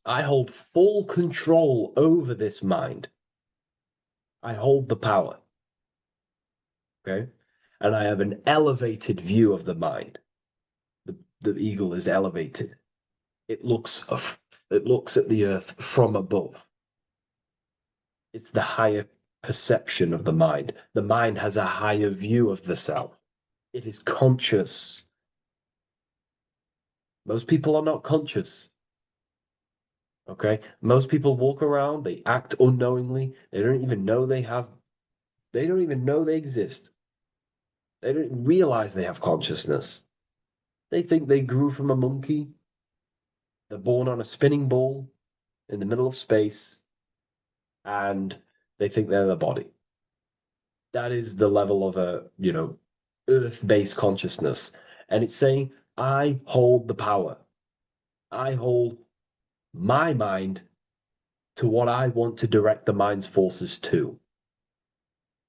I hold full control over this mind. I hold the power. Okay? And I have an elevated view of the mind. The eagle is elevated. It looks at the earth from above. It's the higher perception of the mind. The mind has a higher view of the self. It is conscious. Most people are not conscious. Okay? Most people walk around, they act unknowingly, they don't even know they exist. They don't realize they have consciousness. They think they grew from a monkey. They're born on a spinning ball in the middle of space, and they think they're the body. That is the level of earth-based consciousness. And it's saying, I hold the power. I hold my mind to what I want to direct the mind's forces to.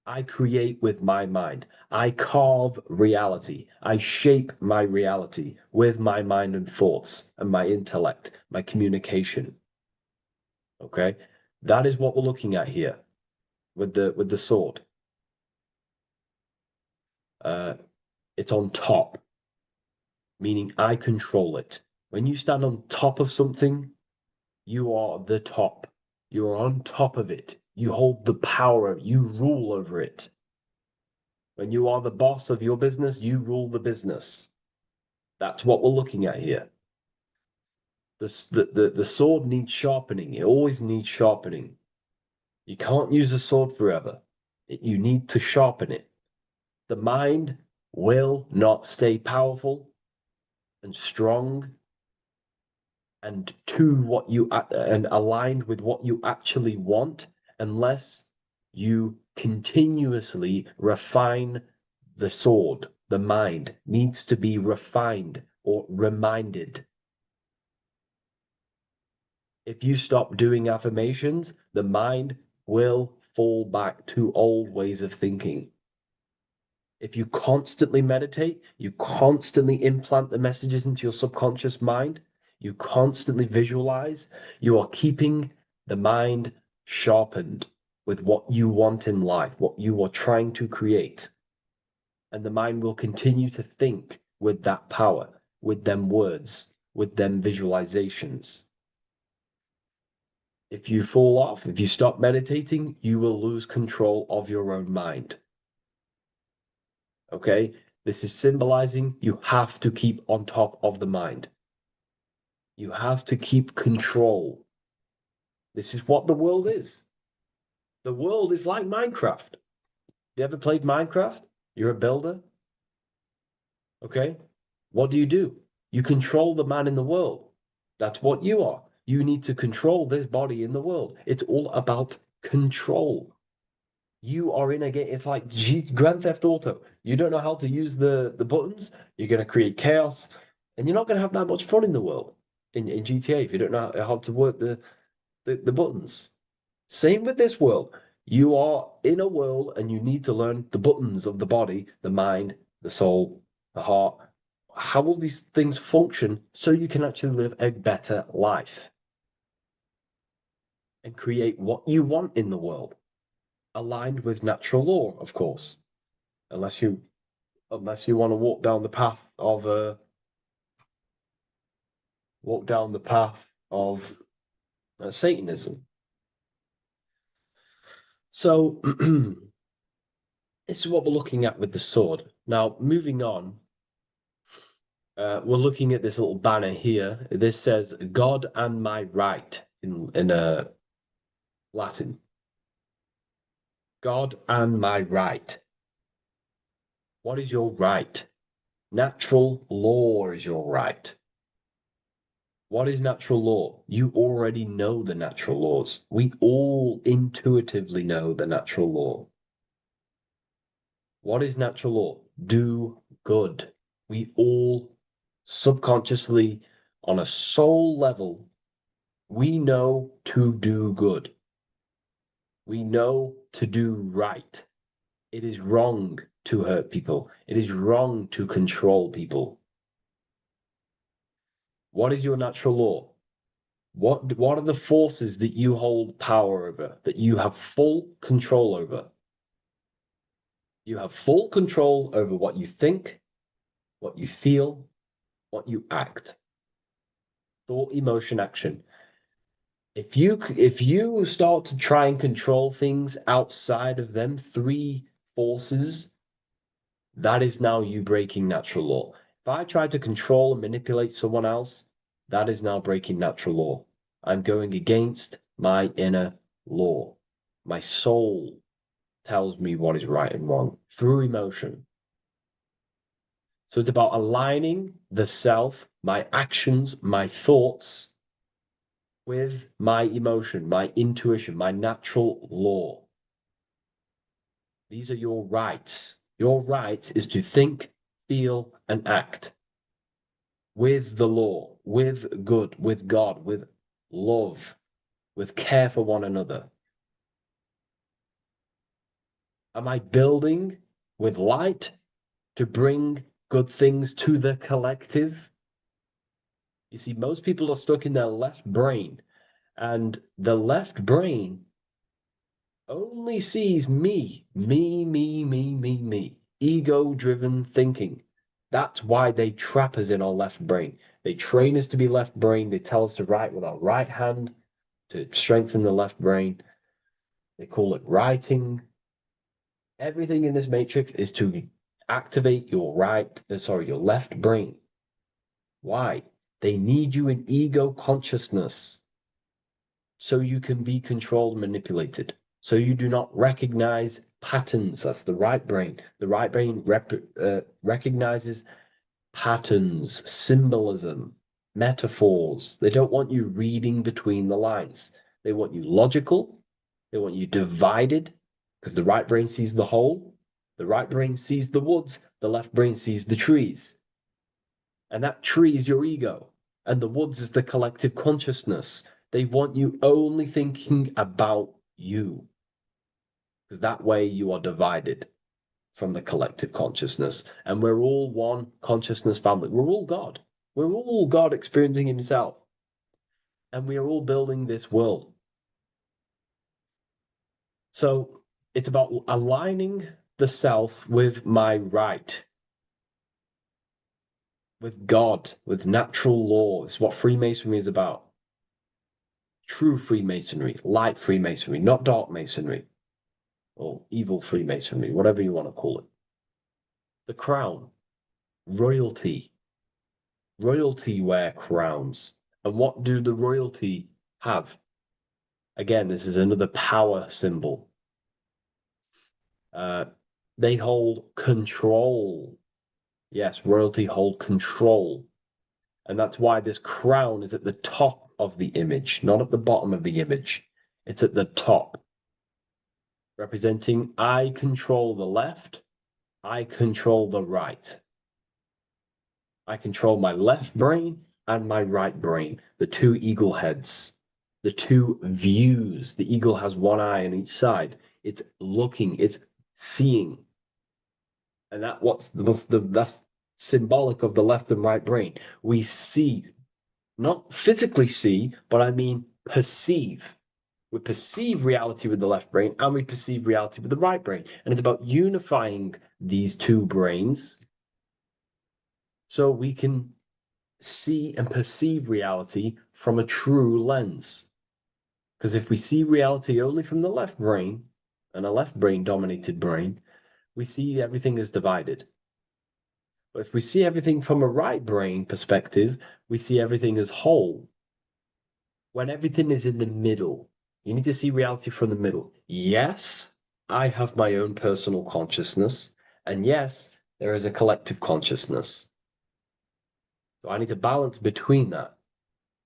I create with my mind. I carve reality. I shape my reality with my mind and thoughts and my intellect, my communication. Okay? That is what we're looking at here with the sword. It's on top, meaning I control it. When you stand on top of something, you are the top. You are on top of it. You hold the power. You rule over it. When you are the boss of your business, you rule the business. That's what we're looking at here. The sword needs sharpening. It always needs sharpening. You can't use a sword forever. You need to sharpen it. The mind will not stay powerful and strong and aligned with what you actually want unless You continuously refine the sword. The mind needs to be refined or reminded. If you stop doing affirmations, the mind will fall back to old ways of thinking. If you constantly meditate, you constantly implant the messages into your subconscious mind, you constantly visualize, you are keeping the mind sharpened with what you want in life, what you are trying to create. And the mind will continue to think with that power, with them words, with them visualizations. If you fall off, if you stop meditating, you will lose control of your own mind. Okay? This is symbolizing you have to keep on top of the mind. You have to keep control. This is what the world is. The world is like Minecraft. You ever played Minecraft? You're a builder. Okay? What do? You control the man in the world. That's what you are. You need to control this body in the world. It's all about control. You are in a game. It's like Grand Theft Auto. You don't know how to use the buttons. You're going to create chaos, and you're not going to have that much fun in the world in GTA if you don't know how to work the buttons. Same with this world. You are in a world, and you need to learn the buttons of the body, the mind, the soul, the heart. How will these things function so you can actually live a better life and create what you want in the world? Aligned with natural law, of course, unless you want to walk down the path of Satanism. So this is what we're looking at with the sword. Now, moving on, we're looking at this little banner here. This says "God and my right" in Latin. God and my right. What is your right? Natural law is your right. What is natural law? You already know the natural laws. We all intuitively know the natural law. What is natural law? Do good. We all subconsciously, on a soul level, we know to do good. We know to do right. It is wrong to hurt people. It is wrong to control people. What is your natural law? What are the forces that you hold power over, that you have full control over? You have full control over what you think, what you feel, what you act. Thought, emotion, action. If you start to try and control things outside of them three forces, that is now you breaking natural law. If I try to control and manipulate someone else, that is now breaking natural law. I'm going against my inner law. My soul tells me what is right and wrong through emotion. So it's about aligning the self, my actions, my thoughts, with my emotion, my intuition, my natural law. These are your rights. Your right is to think, feel, and act with the law, with good, with God, with love, with care for one another. Am I building with light to bring good things to the collective? You see, most people are stuck in their left brain, and the left brain only sees me, ego-driven thinking. That's why they trap us in our left brain. They train us to be left brain. They tell us to write with our right hand to strengthen the left brain. They call it writing. Everything in this matrix is to activate your your left brain. Why? They need you in ego consciousness so you can be controlled and manipulated. So you do not recognize patterns. That's the right brain. The right brain recognizes patterns, symbolism, metaphors. They don't want you reading between the lines. They want you logical. They want you divided. Because the right brain sees the whole, the right brain sees the woods, the left brain sees the trees. And that tree is your ego, and the woods is the collective consciousness. They want you only thinking about you. Because that way you are divided from the collective consciousness. And we're all one consciousness family. We're all God. We're all God experiencing himself. And we are all building this world. So it's about aligning the self with my right, with God, with natural law. It's what Freemasonry is about. True Freemasonry, light Freemasonry, not dark Masonry or evil Freemasonry, whatever you want to call it. The crown, royalty. Royalty wear crowns. And what do the royalty have? Again, this is another power symbol. They hold control. Yes, royalty hold control. And that's why this crown is at the top of the image, not at the bottom of the image. It's at the top, representing I control the left, I control the right. I control my left brain and my right brain, the two eagle heads, the two views. The eagle has one eye on each side. It's looking, it's seeing. And that's symbolic of the left and right brain. We see, not physically see, but I mean perceive. We perceive reality with the left brain and we perceive reality with the right brain. And it's about unifying these two brains so we can see and perceive reality from a true lens. Because if we see reality only from the left brain, and a left brain dominated brain, we see everything as divided. But if we see everything from a right brain perspective, we see everything as whole. When everything is in the middle, you need to see reality from the middle. Yes, I have my own personal consciousness, and yes, there is a collective consciousness. So I need to balance between that.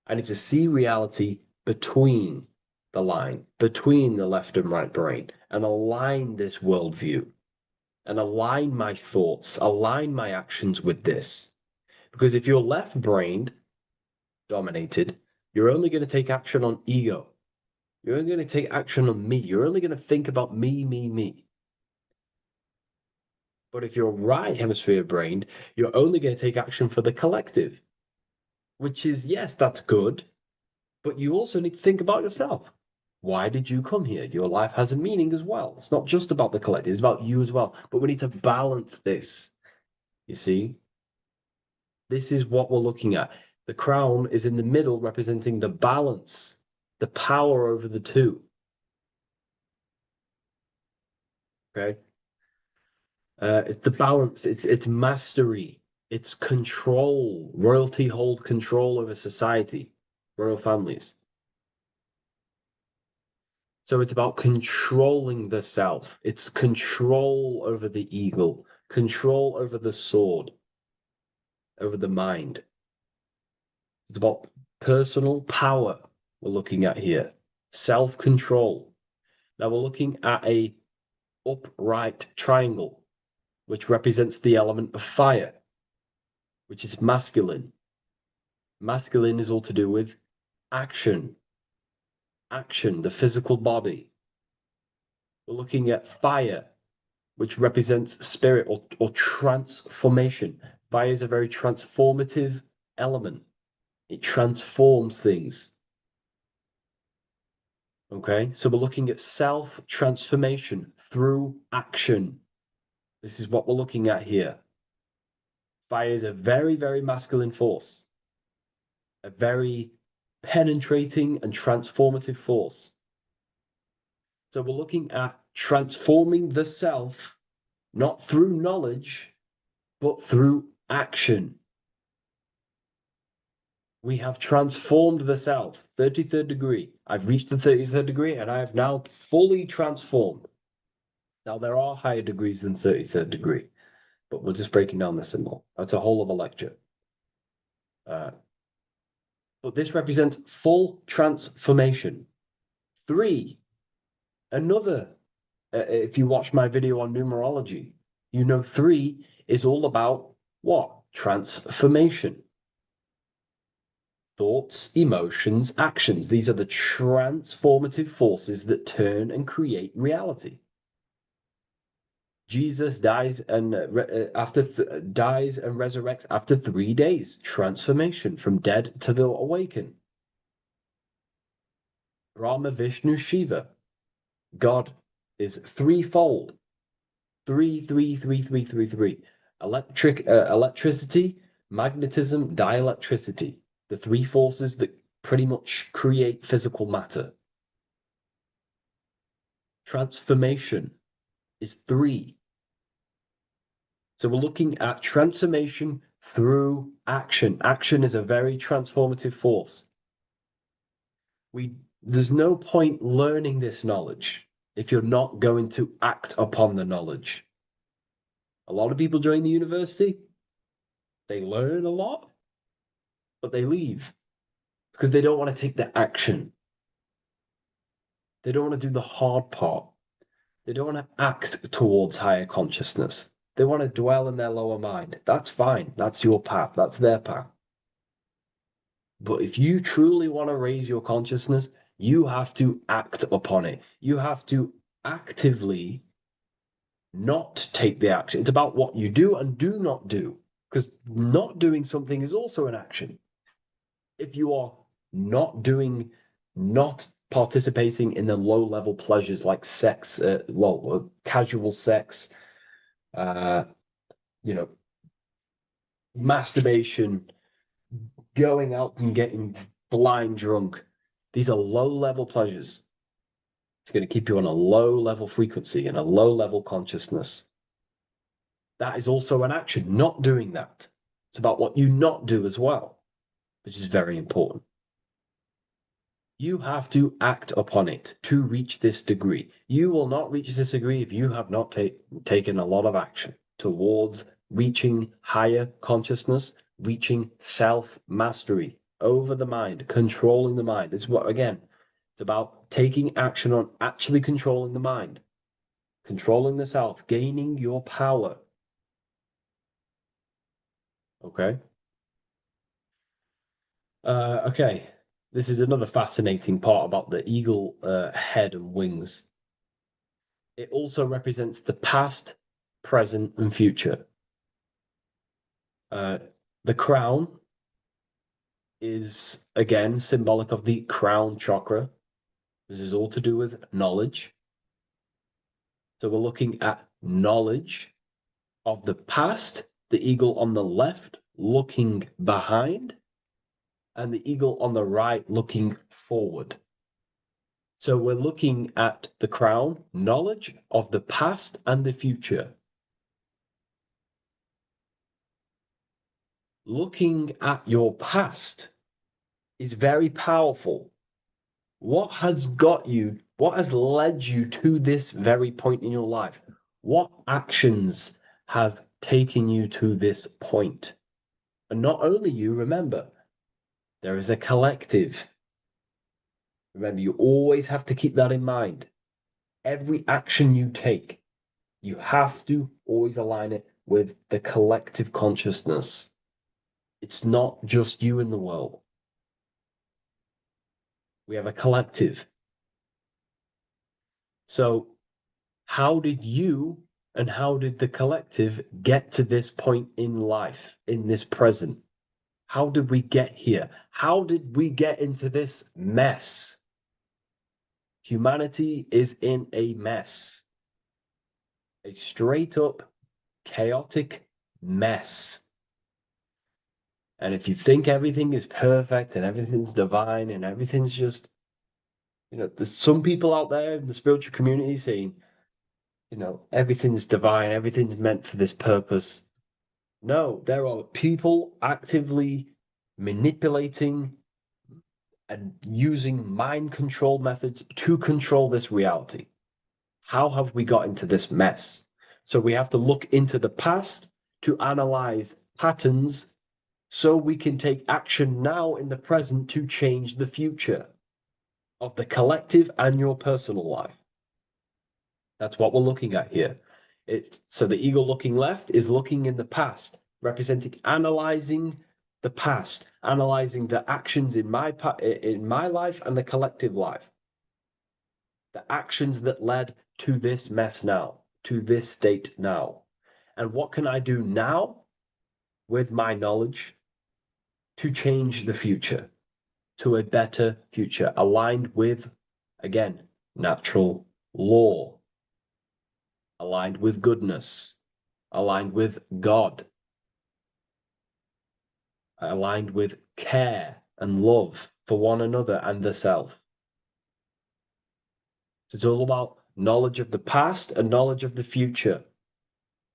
I need to see reality between the line, between the left and right brain, and align this worldview, and align my thoughts, align my actions with this. Because if you're left-brained dominated, you're only going to take action on ego. You're only going to take action on me. You're only going to think about me, me, me. But if you're right hemisphere brained, you're only going to take action for the collective, which is, yes, that's good, but you also need to think about yourself. Why did you come here? Your life has a meaning as well. It's not just about the collective, it's about you as well. But we need to balance this. You see? This is what we're looking at. The crown is in the middle, representing the balance, the power over the two. Okay? It's the balance, it's mastery, it's control. Royalty hold control over society, royal families. So it's about controlling the self. It's control over the eagle, control over the sword, over the mind. It's about personal power we're looking at here, self-control. Now we're looking at a upright triangle, which represents the element of fire, which is masculine. Masculine is all to do with action. Action, the physical body. We're looking at fire, which represents spirit or transformation. Fire is a very transformative element. It transforms things. Okay, so we're looking at self-transformation through action. This is what we're looking at here. Fire is a very, very masculine force. A very penetrating and transformative force. So we're looking at transforming the self, not through knowledge, but through action. We have transformed the self, 33rd degree. I've reached the 33rd degree and I have now fully transformed. Now there are higher degrees than 33rd degree, but we're just breaking down the symbol. That's a whole of a lecture. But this represents full transformation. 3, another If you watch my video on numerology, you know 3 is all about what? Transformation. Thoughts, emotions, actions. These are the transformative forces that turn and create reality. Jesus dies and dies and resurrects after 3 days. Transformation from dead to the awaken. Brahma, Vishnu, Shiva. God is threefold. Three, three, three, three, three, three. Electricity, magnetism, dielectricity. The 3 forces that pretty much create physical matter. Transformation is 3. So we're looking at transformation through action. Action is a very transformative force. There's no point learning this knowledge if you're not going to act upon the knowledge. A lot of people join the university, they learn a lot, but they leave because they don't want to take the action. They don't want to do the hard part. They don't want to act towards higher consciousness. They want to dwell in their lower mind. That's fine. That's your path. That's their path. But if you truly want to raise your consciousness, you have to act upon it. You have to actively not take the action. It's about what you do and do not do, because not doing something is also an action. If you are not participating in the low level pleasures like sex, casual sex, masturbation, going out and getting blind drunk. These are low level pleasures. It's going to keep you on a low level frequency and a low level consciousness. That is also an action, not doing that. It's about what you not do as well, which is very important. You have to act upon it to reach this degree. You will not reach this degree if you have not taken a lot of action towards reaching higher consciousness, reaching self-mastery over the mind, controlling the mind. This is what, again, it's about taking action on actually controlling the mind, controlling the self, gaining your power. Okay? Okay. This is another fascinating part about the eagle head and wings. It also represents the past, present, and future. The crown is, again, symbolic of the crown chakra. This is all to do with knowledge. So we're looking at knowledge of the past, the eagle on the left looking behind, and the eagle on the right looking forward. So we're looking at the crown, knowledge of the past and the future. Looking at your past is very powerful. What has led you to this very point in your life? What actions have taken you to this point? And not only you, remember, there is a collective. Remember, you always have to keep that in mind. Every action you take, you have to always align it with the collective consciousness. It's not just you in the world. We have a collective. So how did you and how did the collective get to this point in life, in this present? How did we get here? How did we get into this mess? Humanity is in a mess. A straight up chaotic mess. And if you think everything is perfect and everything's divine and everything's just, there's some people out there in the spiritual community saying, everything's divine, everything's meant for this purpose. No, there are people actively manipulating and using mind control methods to control this reality. How have we got into this mess? So we have to look into the past to analyze patterns so we can take action now in the present to change the future of the collective and your personal life. That's what we're looking at here. So the eagle looking left is looking in the past, representing analyzing the past, analyzing the actions in my life and the collective life. The actions that led to this mess now, to this state now. And what can I do now with my knowledge to change the future to a better future, aligned with, again, natural law, aligned with goodness, aligned with God, aligned with care and love for one another and the self. So it's all about knowledge of the past and knowledge of the future.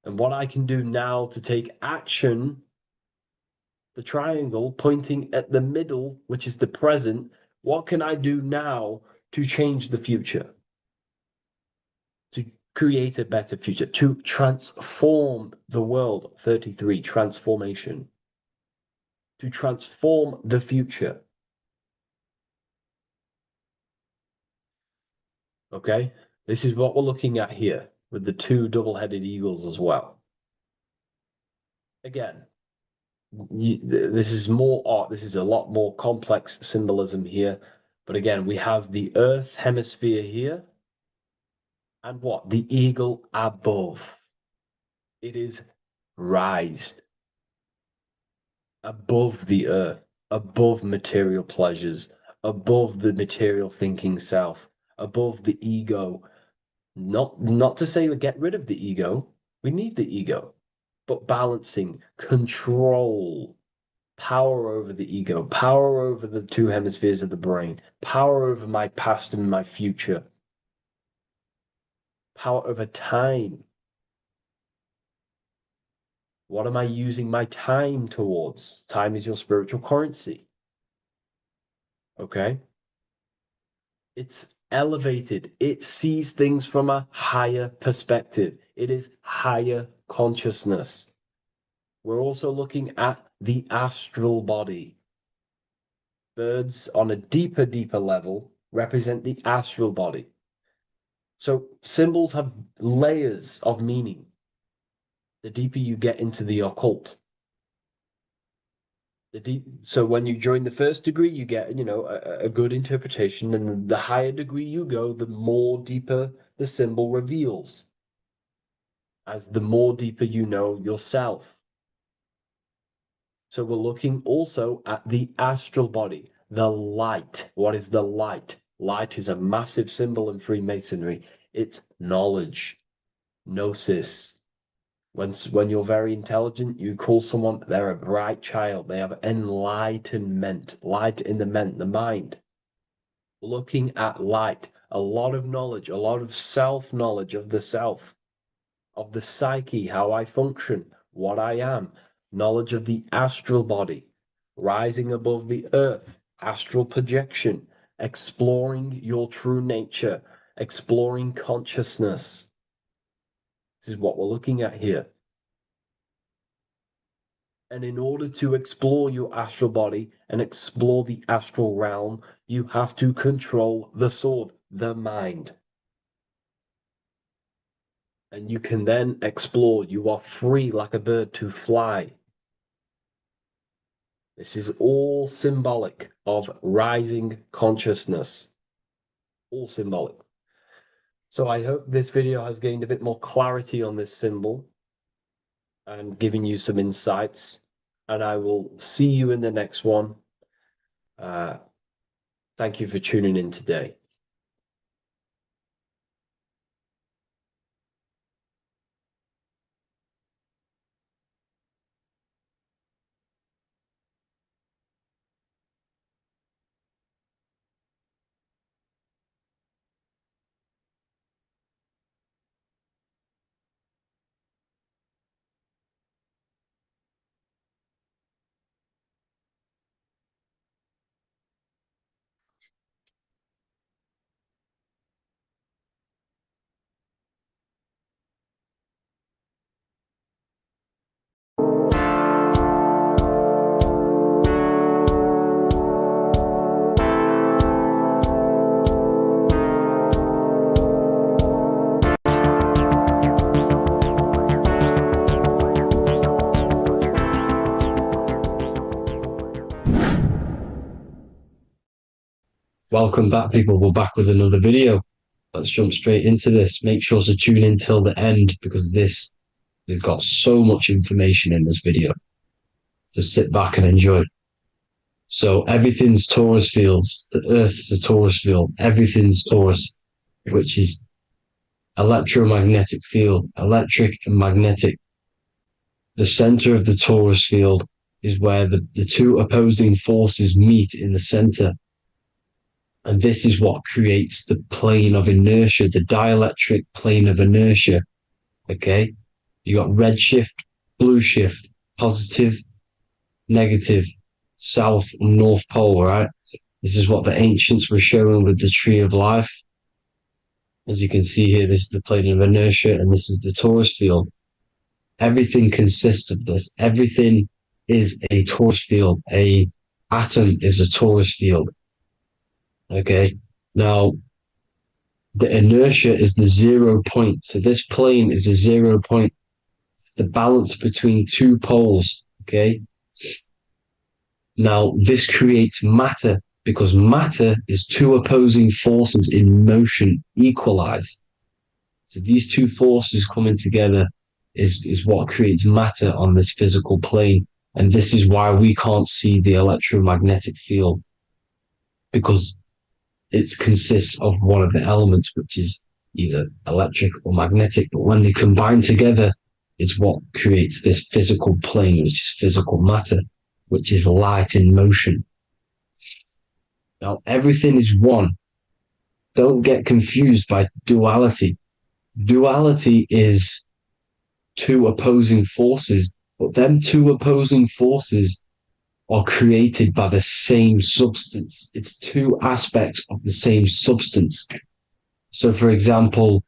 And what I can do now to take action, the triangle pointing at the middle, which is the present, what can I do now to change the future? To create a better future, to transform the world. 33, transformation. To transform the future. Okay, this is what we're looking at here with the two double-headed eagles as well. Again, this is more art. This is a lot more complex symbolism here. But again, we have the Earth hemisphere here. And what? The eagle above. It is raised above the earth, above material pleasures, above the material thinking self, above the ego. Not to say get rid of the ego. We need the ego, but balancing, control, power over the ego, power over the two hemispheres of the brain, power over my past and my future, power over time. What am I using my time towards? Time is your spiritual currency. Okay? It's elevated. It sees things from a higher perspective. It is higher consciousness. We're also looking at the astral body. Birds on a deeper level represent the astral body. So symbols have layers of meaning. The deeper you get into the occult, so when you join the first degree, you get, a good interpretation, and the higher degree you go, the more deeper the symbol reveals, as the more deeper you know yourself. So we're looking also at the astral body, the light. What is the light? Light is a massive symbol in Freemasonry. It's knowledge, gnosis. When you're very intelligent, you call someone, they're a bright child. They have enlightenment, light in the mind. Looking at light, a lot of knowledge, a lot of self-knowledge of the self, of the psyche, how I function, what I am, knowledge of the astral body, rising above the earth, astral projection, exploring your true nature, exploring consciousness. This is what we're looking at here. And in order to explore your astral body and explore the astral realm, you have to control the sword, the mind. And you can then explore. You are free like a bird to fly. This is all symbolic of rising consciousness. All symbolic. So I hope this video has gained a bit more clarity on this symbol and given you some insights. And I will see you in the next one. Thank you for tuning in today. Welcome back, people. We're back with another video. Let's jump straight into this. Make sure to tune in till the end because this has got so much information in this video. So sit back and enjoy. So everything's torus fields. The Earth's a torus field. Everything's torus, which is electromagnetic field, electric and magnetic. The center of the torus field is where the two opposing forces meet in the center. And this is what creates the plane of inertia, the dielectric plane of inertia. Okay? You got red shift, blue shift, positive, negative, south and north pole, right? This is what the ancients were showing with the tree of life. As you can see here, this is the plane of inertia and this is the torus field. Everything consists of this. Everything is a torus field. A atom is a torus field. Okay, now the inertia is the 0 point. So this plane is a 0 point. It's the balance between two poles. Okay, now this creates matter because matter is two opposing forces in motion equalized. So these two forces coming together is what creates matter on this physical plane. And this is why we can't see the electromagnetic field, because it consists of one of the elements, which is either electric or magnetic. But when they combine together, it's what creates this physical plane, which is physical matter, which is light in motion. Now, everything is one. Don't get confused by duality. Duality is two opposing forces, but them two opposing forces are created by the same substance. It's two aspects of the same substance. So, for example,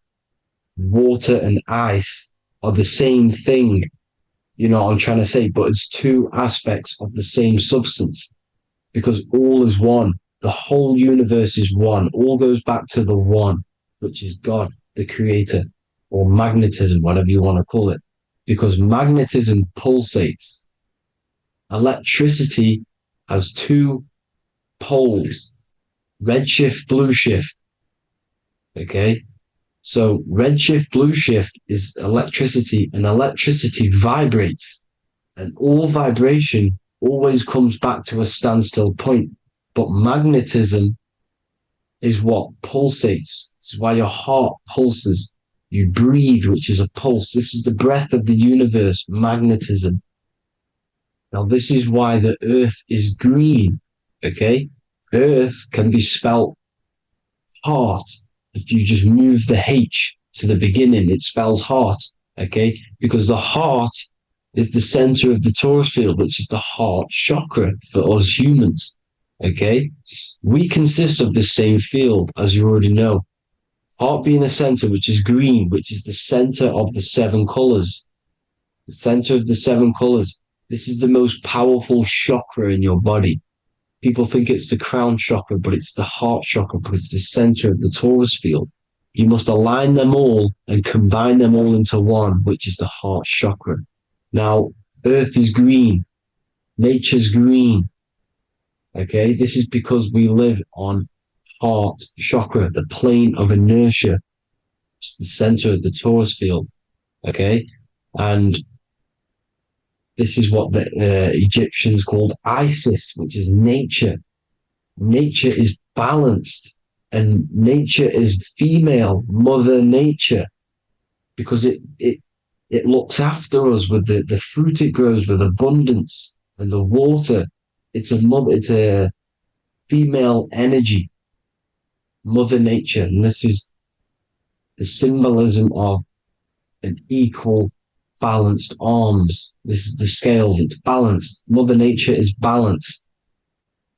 water and ice are the same thing, you know what I'm trying to say, but it's two aspects of the same substance because all is one. The whole universe is one. All goes back to the one, which is God, the creator, or magnetism, whatever you want to call it, because magnetism pulsates. Electricity has two poles, red shift, blue shift. Okay, so red shift, blue shift is electricity, and electricity vibrates, and all vibration always comes back to a standstill point. But magnetism is what pulsates. This is why your heart pulses. You breathe, which is a pulse. This is the breath of the universe, magnetism. Now, this is why the earth is green, okay? Earth can be spelled heart. If you just move the H to the beginning, it spells heart, okay? Because the heart is the center of the torus field, which is the heart chakra for us humans, okay? We consist of the same field, as you already know. Heart being the center, which is green, which is the center of the seven colors. The center of the seven colors. This is the most powerful chakra in your body. People think it's the crown chakra, but it's the heart chakra because it's the center of the torus field. You must align them all and combine them all into one, which is the heart chakra. Now, earth is green. Nature's green. Okay, this is because we live on heart chakra, the plane of inertia. It's the center of the torus field. Okay, and this is what the Egyptians called Isis, which is nature. Nature is balanced, and nature is female, Mother Nature, because it looks after us with the fruit it grows with abundance, and the water. It's a female energy, Mother Nature, and this is the symbolism of an equal, balanced arms. This is the scales, it's balanced. Mother Nature is balanced.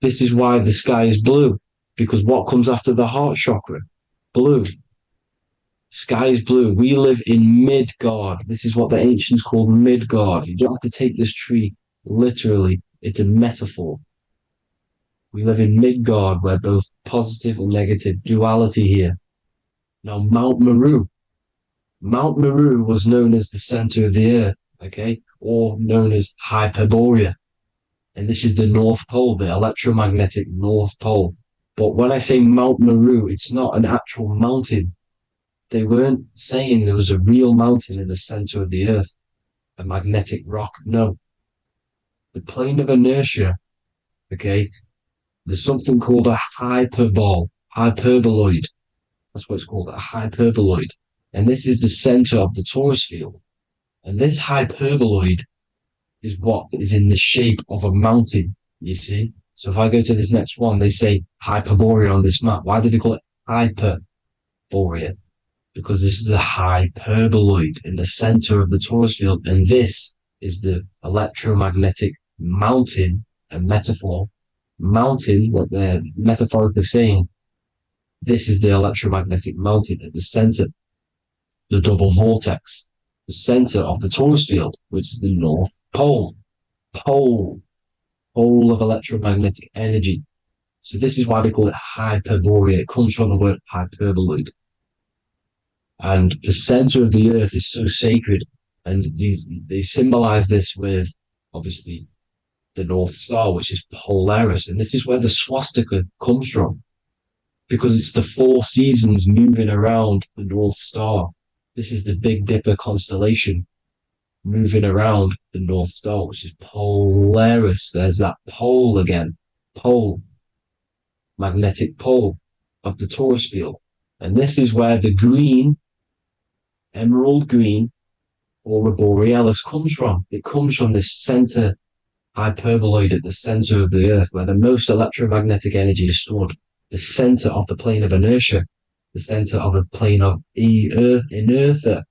This is why the sky is blue, because what comes after the heart chakra? Blue. Sky is blue. We live in Midgard. This is what the ancients called Midgard. You don't have to take this tree literally. It's a metaphor. We live in Midgard, where both positive and negative duality here. Now, Mount Meru. Mount Meru was known as the center of the earth, okay, or known as Hyperborea. And this is the North Pole, the electromagnetic North Pole. But when I say Mount Meru, it's not an actual mountain. They weren't saying there was a real mountain in the center of the earth, a magnetic rock. No. The plane of inertia, okay, there's something called a hyperboloid. That's what it's called, a hyperboloid. And this is the center of the torus field. And this hyperboloid is what is in the shape of a mountain, you see? So if I go to this next one, they say Hyperborea on this map. Why do they call it Hyperborea? Because this is the hyperboloid in the center of the torus field. And this is the electromagnetic mountain, a metaphor. Mountain, what they're metaphorically saying, this is the electromagnetic mountain at the center, the double vortex, the center of the torus field, which is the North Pole. Pole of electromagnetic energy. So this is why they call it Hyperborea. It comes from the word hyperboloid. And the center of the earth is so sacred. And they symbolize this with, obviously, the North Star, which is Polaris. And this is where the swastika comes from, because it's the 4 seasons moving around the North Star. This is the Big Dipper constellation moving around the North Star, which is Polaris. There's that pole again. Pole. Magnetic pole of the torus field. And this is where the green, emerald green, aurora borealis comes from. It comes from this center hyperboloid at the center of the earth, where the most electromagnetic energy is stored. The center of the plane of inertia. The center of a plane of inertia.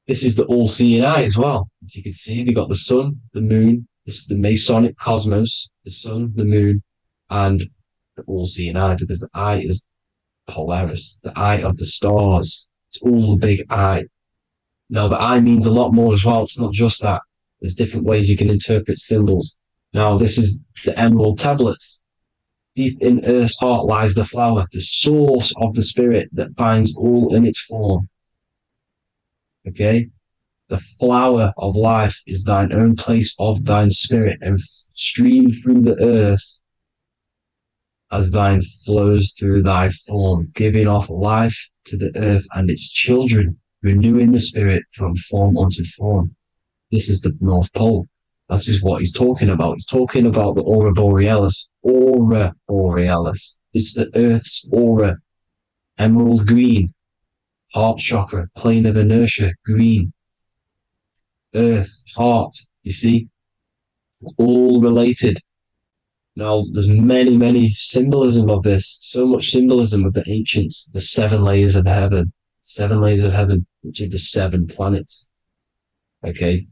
This is the all-seeing eye as well. As you can see, they got the sun, the moon. This is the Masonic cosmos, the sun, the moon, and the all-seeing eye, because the eye is Polaris, the eye of the stars. It's all a big eye. Now, the eye means a lot more as well. It's not just that. There's different ways you can interpret symbols. Now, this is the emerald tablets. Deep in Earth's heart lies the flower, the source of the spirit that binds all in its form. Okay? The flower of life is thine own place of thine spirit, and stream through the earth as thine flows through thy form, giving off life to the earth and its children, renewing the spirit from form unto form. This is the North Pole. This is what he's talking about. He's talking about the aurora borealis. Aurora borealis. It's the Earth's aura. Emerald green. Heart chakra. Plane of inertia. Green. Earth. Heart. You see? All related. Now, there's many symbolism of this. So much symbolism of the ancients. The 7 layers of heaven. 7 layers of heaven, which are the 7 planets. Okay?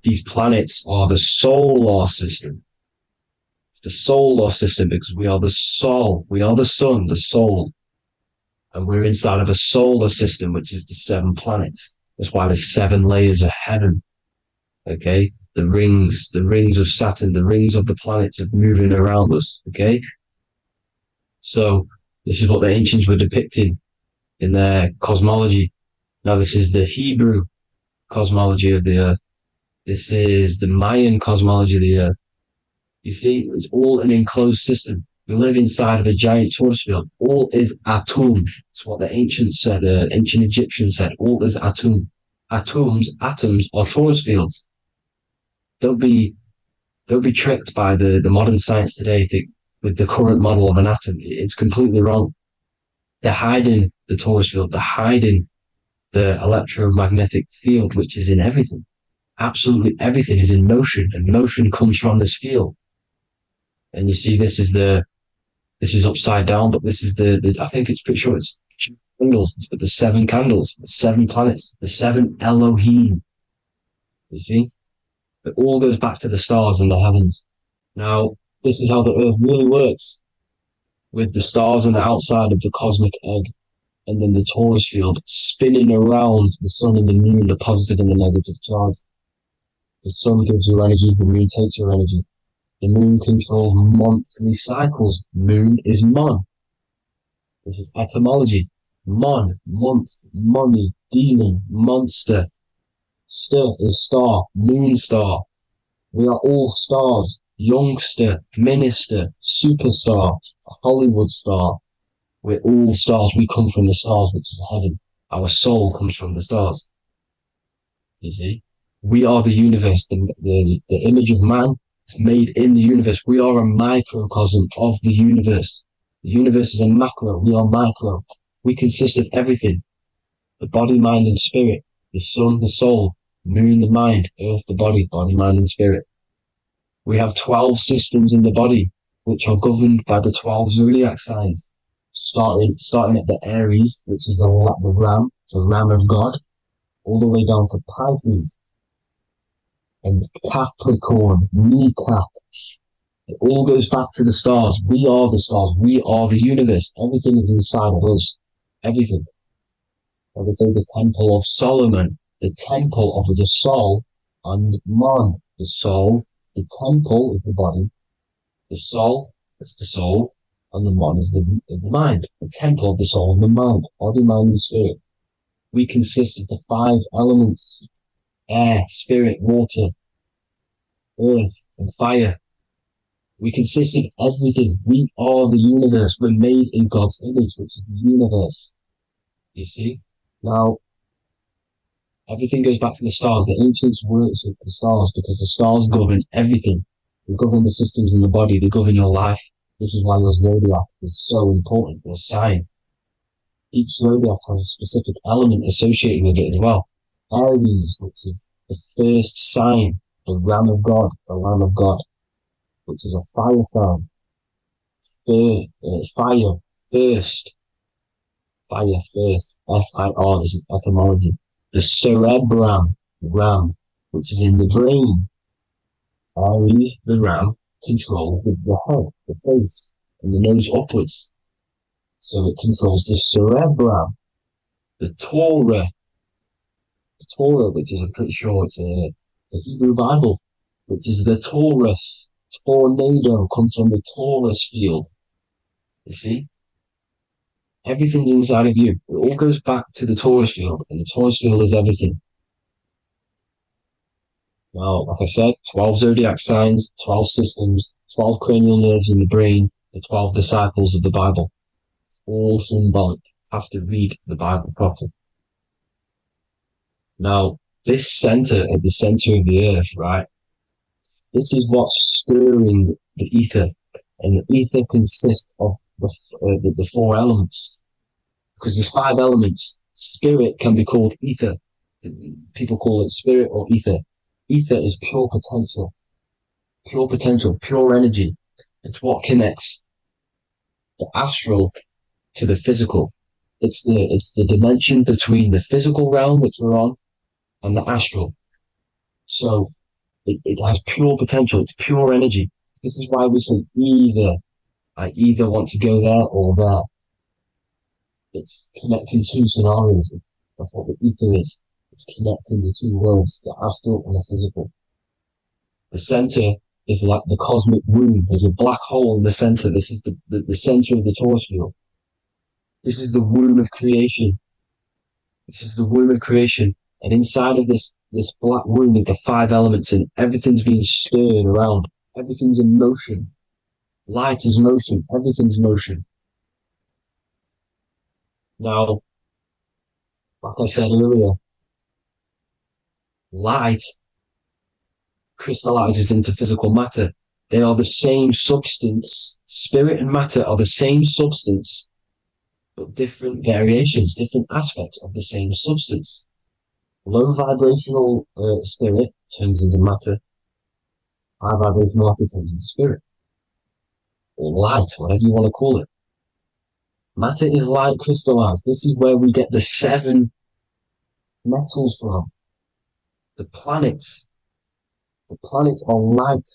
These planets are the solar system. It's the solar system because we are the soul. We are the sun, the soul. And we're inside of a solar system, which is the 7 planets. That's why there's 7 layers of heaven. Okay? The rings of Saturn, the rings of the planets are moving around us. Okay? So this is what the ancients were depicting in their cosmology. Now this is the Hebrew cosmology of the earth. This is the Mayan cosmology of the earth. You see, it's all an enclosed system. We live inside of a giant torus field. All is atum. It's what the ancients said, ancient Egyptians said. All is atum. Atoms are torus fields. Don't be tricked by the modern science today with the current model of an atom. It's completely wrong. They're hiding the torus field. They're hiding the electromagnetic field, which is in everything. Absolutely everything is in motion, and motion comes from this field. And you see, this is upside down, but this is I think it's pretty sure it's candles, but the 7 candles, the 7 planets, the 7 Elohim. You see? It all goes back to the stars and the heavens. Now, this is how the earth really works, with the stars on the outside of the cosmic egg, and then the torus field spinning around the sun and the moon, the positive and the negative charge. The sun gives you energy, the moon takes your energy. The moon controls monthly cycles. Moon is mon. This is etymology. Mon, month, money, demon, monster. Stir is star, moon star. We are all stars. youngster, minister, superstar, a Hollywood star. We're all stars. We come from the stars, which is heaven. Our soul comes from the stars. You see? We are the universe, the image of man is made in the universe. We are a microcosm of the universe. The universe is a macro. We are micro. We consist of everything. The body, mind, and spirit. The sun, the soul. Moon, the mind. Earth, the body. Body, mind, and spirit. We have 12 systems in the body, which are governed by the 12 zodiac signs. Starting at the Aries, which is the ram, the ram of God, all the way down to Pisces and Capricorn, kneecap. It all goes back to the stars. We are the stars. We are the universe. Everything is inside of us. Everything. Like I say, the Temple of Solomon, the temple of the soul and mind. The soul, the temple is the body. The soul is the soul. And the mind is the mind, the temple of the soul and the mind, body, mind, and spirit. We consist of the 5 elements: air, spirit, water, earth, and fire. We consist of everything. We are the universe. We're made in God's image, which is the universe. You see? Now, everything goes back to the stars. The ancients worship the stars because the stars govern everything. They govern the systems in the body. They govern your life. This is why your zodiac is so important, your sign. Each zodiac has a specific element associated with it as well. Aries, which is the first sign, the ram of God, the lamb of God, which is a fire sign. Fire, first. Fire, first. F-I-R, this is etymology. The cerebrum, ram, which is in the brain. Aries, the ram, control with the head, the face, and the nose upwards. So it controls the cerebrum, the Torah, which is, I'm pretty sure it's a Hebrew Bible, which is the Taurus. Tornado comes from the Taurus field. You see? Everything's inside of you. It all goes back to the Taurus field, and the Taurus field is everything. Now, like I said, 12 zodiac signs, 12 systems, 12 cranial nerves in the brain, the 12 disciples of the Bible. All symbolic. Have to read the Bible properly. Now, this center, at the center of the earth, right? This is what's stirring the ether. And the ether consists of the 4 elements. Because there's 5 elements. Spirit can be called ether. People call it spirit or ether. Ether is pure potential, pure energy. It's what connects the astral to the physical. It's the dimension between the physical realm, which we're on, and the astral. So it has pure potential. It's pure energy. This is why we say either. I either want to go there or there. It's connecting 2 scenarios. That's what the ether is. It's connecting the 2 worlds, the astral and the physical. The center is like the cosmic womb. There's a black hole in the center. This is the center of the Taurus field. This is the womb of creation. This is the womb of creation. And inside of this black womb is the 5 elements, and everything's being stirred around. Everything's in motion. Light is motion. Everything's motion. Now, like I said earlier, light crystallizes into physical matter. They are the same substance. Spirit and matter are the same substance, but different variations, different aspects of the same substance. Low vibrational spirit turns into matter. High vibrational matter turns into spirit. Or light, whatever you want to call it. Matter is light crystallized. This is where we get the 7 metals from. The planets. The planets are light.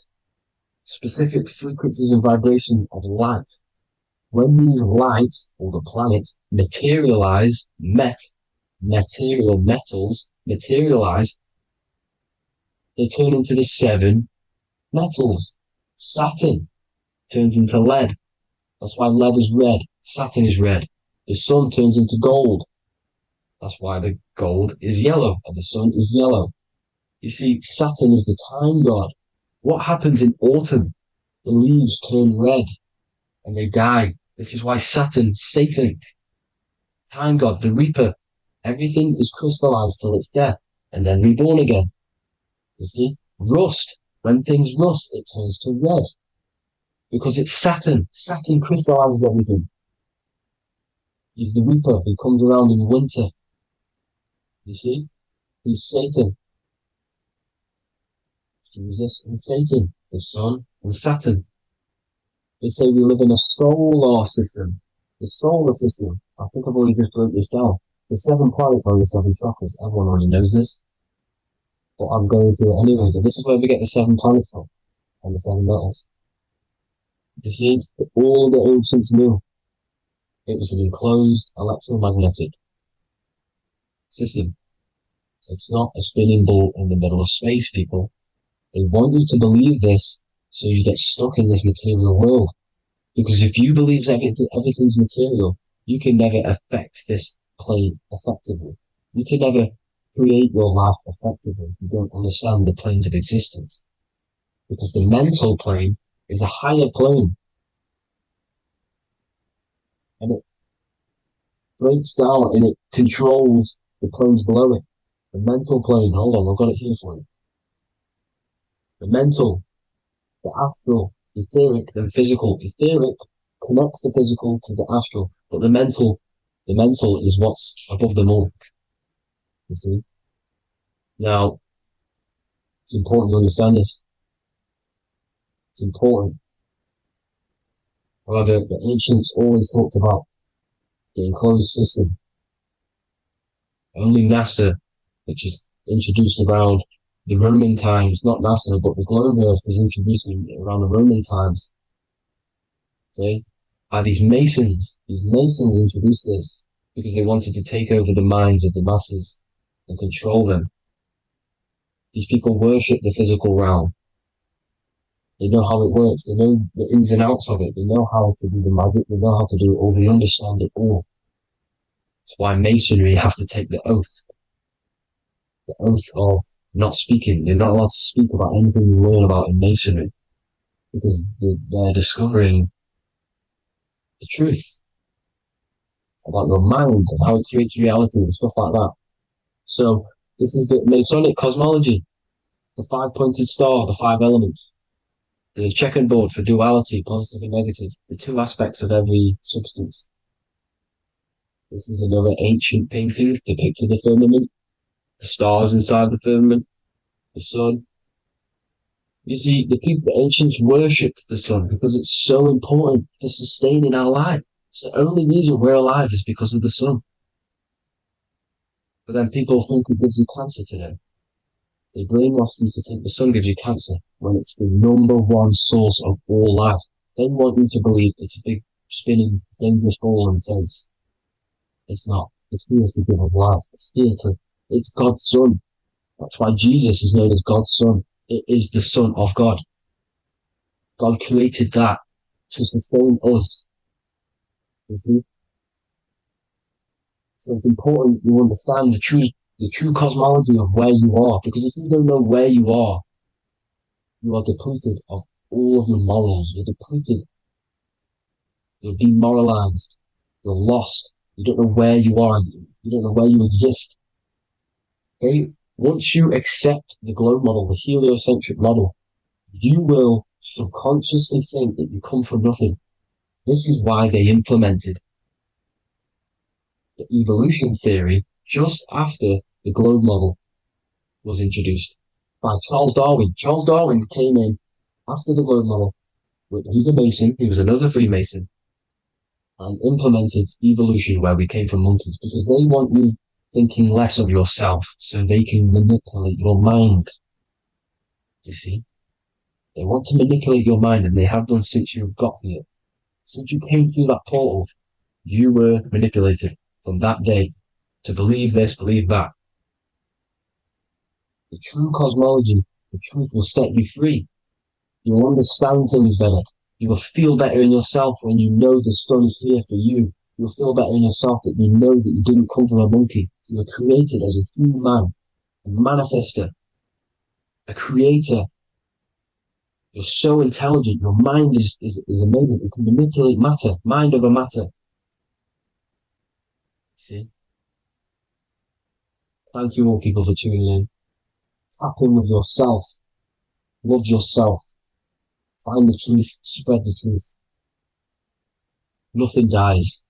Specific frequencies and vibrations of light. When these lights, or the planets, materialize, material metals materialize, they turn into the 7 metals. Saturn turns into lead. That's why lead is red. Saturn is red. The sun turns into gold. That's why the gold is yellow and the sun is yellow. You see, Saturn is the time god. What happens in autumn? The leaves turn red and they die. This is why Satan, time god, the reaper, everything is crystallized till it's death and then reborn again. You see? Rust. When things rust, it turns to red. Because it's Saturn. Saturn crystallizes everything. He's the reaper who comes around in winter. You see? He's Satan. Jesus and Satan, the sun and Saturn. They say we live in a solar system. The solar system. I think I've already just broke this down. The 7 planets are the 7 chakras. Everyone already knows this. But I'm going through it anyway. But this is where we get the 7 planets from. And the 7 metals. You see, all the ancients knew it was an enclosed electromagnetic system. It's not a spinning ball in the middle of space, people. They want you to believe this so you get stuck in this material world. Because if you believe everything's material, you can never affect this plane effectively. You can never create your life effectively if you don't understand the planes of existence. Because the mental plane is a higher plane. And it breaks down and it controls the planes below it. The mental plane, hold on, I've got it here for you. The mental, the astral, etheric, then physical. Etheric connects the physical to the astral, but the mental is what's above them all. You see? Now, it's important to understand this. It's important. However, the ancients always talked about the enclosed system. Only NASA, which is introduced around the Roman times, not NASA, but the globe Earth was introduced around the Roman times. Okay? By these Masons. These Masons introduced this because they wanted to take over the minds of the masses and control them. These people worship the physical realm. They know how it works. They know the ins and outs of it. They know how to do the magic. They know how to do it all. They understand it all. That's why Masonry have to take the oath. The oath of not speaking. You're not allowed to speak about anything you learn about in Masonry. Because they're discovering the truth about your mind and how it creates reality and stuff like that. So, this is the Masonic cosmology. The 5-pointed star, the 5 elements. The checkerboard for duality, positive and negative. The 2 aspects of every substance. This is another ancient painting depicting the firmament. The stars inside the firmament. The sun. You see, the ancients worshipped the sun because it's so important for sustaining our life. It's the only reason we're alive is because of the sun. But then people think it gives you cancer today. They brainwash you to think the sun gives you cancer when it's the #1 source of all life. They want you to believe it's a big, spinning, dangerous ball in space. It's not. It's here to give us life. It's God's son. That's why Jesus is known as God's son. It is the Son of God. God created that to sustain us. You see? So it's important you understand the true cosmology of where you are. Because if you don't know where you are depleted of all of your morals. You're depleted. You're demoralized. You're lost. You don't know where you are. You don't know where you exist. Okay? Once you accept the globe model, the heliocentric model, you will subconsciously think that you come from nothing. This is why they implemented the evolution theory just after the globe model was introduced by Charles Darwin. Charles Darwin came in after the globe model. He's a Mason, he was another Freemason, and implemented evolution where we came from monkeys because they want you thinking less of yourself so they can manipulate your mind. You see? They want to manipulate your mind, and they have done since you got here. Since you came through that portal, you were manipulated from that day to believe this, believe that. The true cosmology, the truth will set you free. You will understand things better. You will feel better in yourself when you know the sun is here for you. You'll feel better in yourself that you know that you didn't come from a monkey. You were created as a human, a manifester, a creator. You're so intelligent. Your mind is amazing. You can manipulate matter, mind over matter. See? Thank you all people for tuning in. Tap in with yourself. Love yourself. Find the truth. Spread the truth. Nothing dies.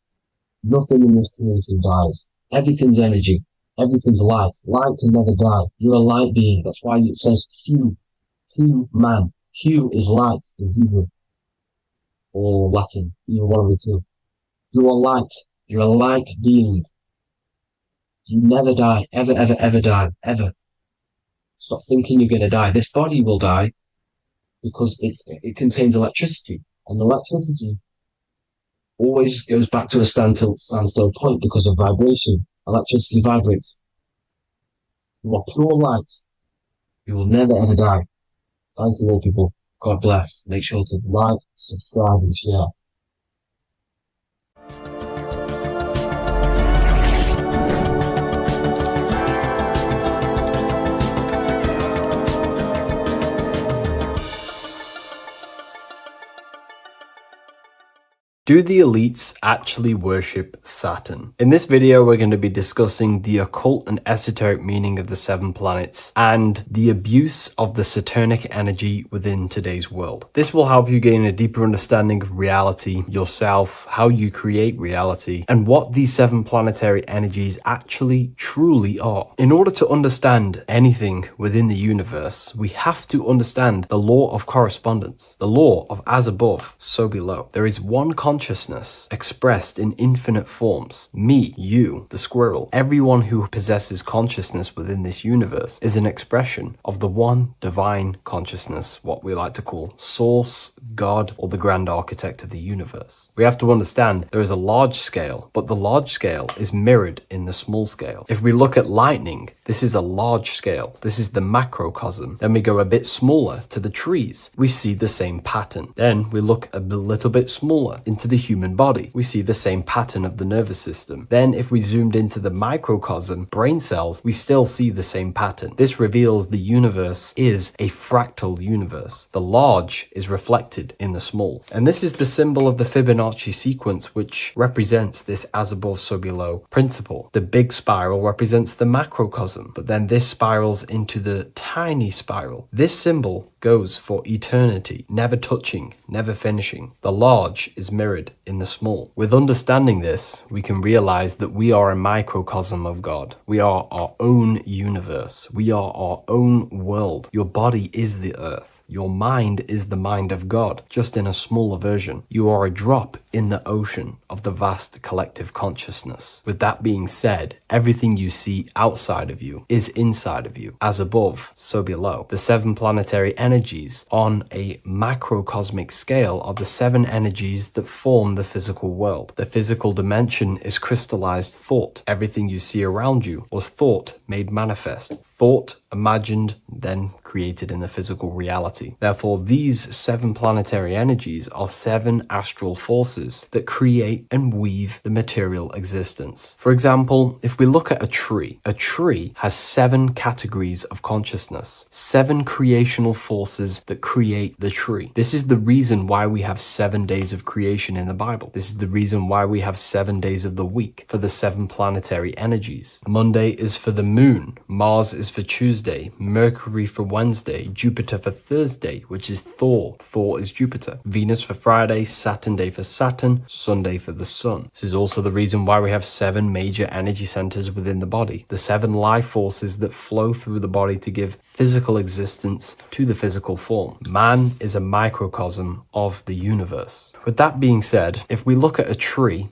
Nothing in this creation dies. Everything's energy. Everything's light. Light can never die. You're a light being. That's why it says Q. Q man. Q is light in Hebrew or Latin. You're one of the two. You are light. You're a light being. You never die. Ever, ever, ever die. Ever. Stop thinking you're going to die. This body will die because it contains electricity. And electricity always goes back to a standstill point because of vibration. Electricity vibrates. You are pure light. You will never ever die. Thank you all people. God bless. Make sure to like, subscribe and share. Do the elites actually worship Saturn? In this video, we're going to be discussing the occult and esoteric meaning of the 7 planets and the abuse of the Saturnic energy within today's world. This will help you gain a deeper understanding of reality, yourself, how you create reality, and what these 7 planetary energies actually truly are. In order to understand anything within the universe, we have to understand the law of correspondence, the law of as above, so below. There is one consciousness expressed in infinite forms. Me, you, the squirrel, everyone who possesses consciousness within this universe is an expression of the one divine consciousness, what we like to call Source, God, or the grand architect of the universe. We have to understand there is a large scale, but the large scale is mirrored in the small scale. If we look at lightning, this is a large scale. This is the macrocosm. Then we go a bit smaller to the trees. We see the same pattern. Then we look a little bit smaller into the human body. We see the same pattern of the nervous system. Then if we zoomed into the microcosm, brain cells, we still see the same pattern. This reveals the universe is a fractal universe. The large is reflected in the small. And this is the symbol of the Fibonacci sequence, which represents this as above, so below principle. The big spiral represents the macrocosm, but then this spirals into the tiny spiral. This symbol goes for eternity, never touching, never finishing. The large is mirrored in the small. With understanding this, we can realize that we are a microcosm of God. We are our own universe. We are our own world. Your body is the earth. Your mind is the mind of God, just in a smaller version. You are a drop in the ocean of the vast collective consciousness. With that being said, everything you see outside of you is inside of you. As above, so below. The 7 planetary energies on a macrocosmic scale are the 7 energies that form the physical world. The physical dimension is crystallized thought. Everything you see around you was thought made manifest. Thought imagined, then created in the physical reality. Therefore, these 7 planetary energies are 7 astral forces that create and weave the material existence. For example, if we look at a tree has 7 categories of consciousness, 7 creational forces that create the tree. This is the reason why we have 7 days of creation in the Bible. This is the reason why we have 7 days of the week for the 7 planetary energies. Monday is for the moon, Mars is for Tuesday, Mercury for Wednesday, Jupiter for Thursday, which is Thor. Thor is Jupiter. Venus for Friday, Saturn day for Saturn, Sunday for the sun. This is also the reason why we have 7 major energy centers within the body. The 7 life forces that flow through the body to give physical existence to the physical form. Man is a microcosm of the universe. With that being said, if we look at a tree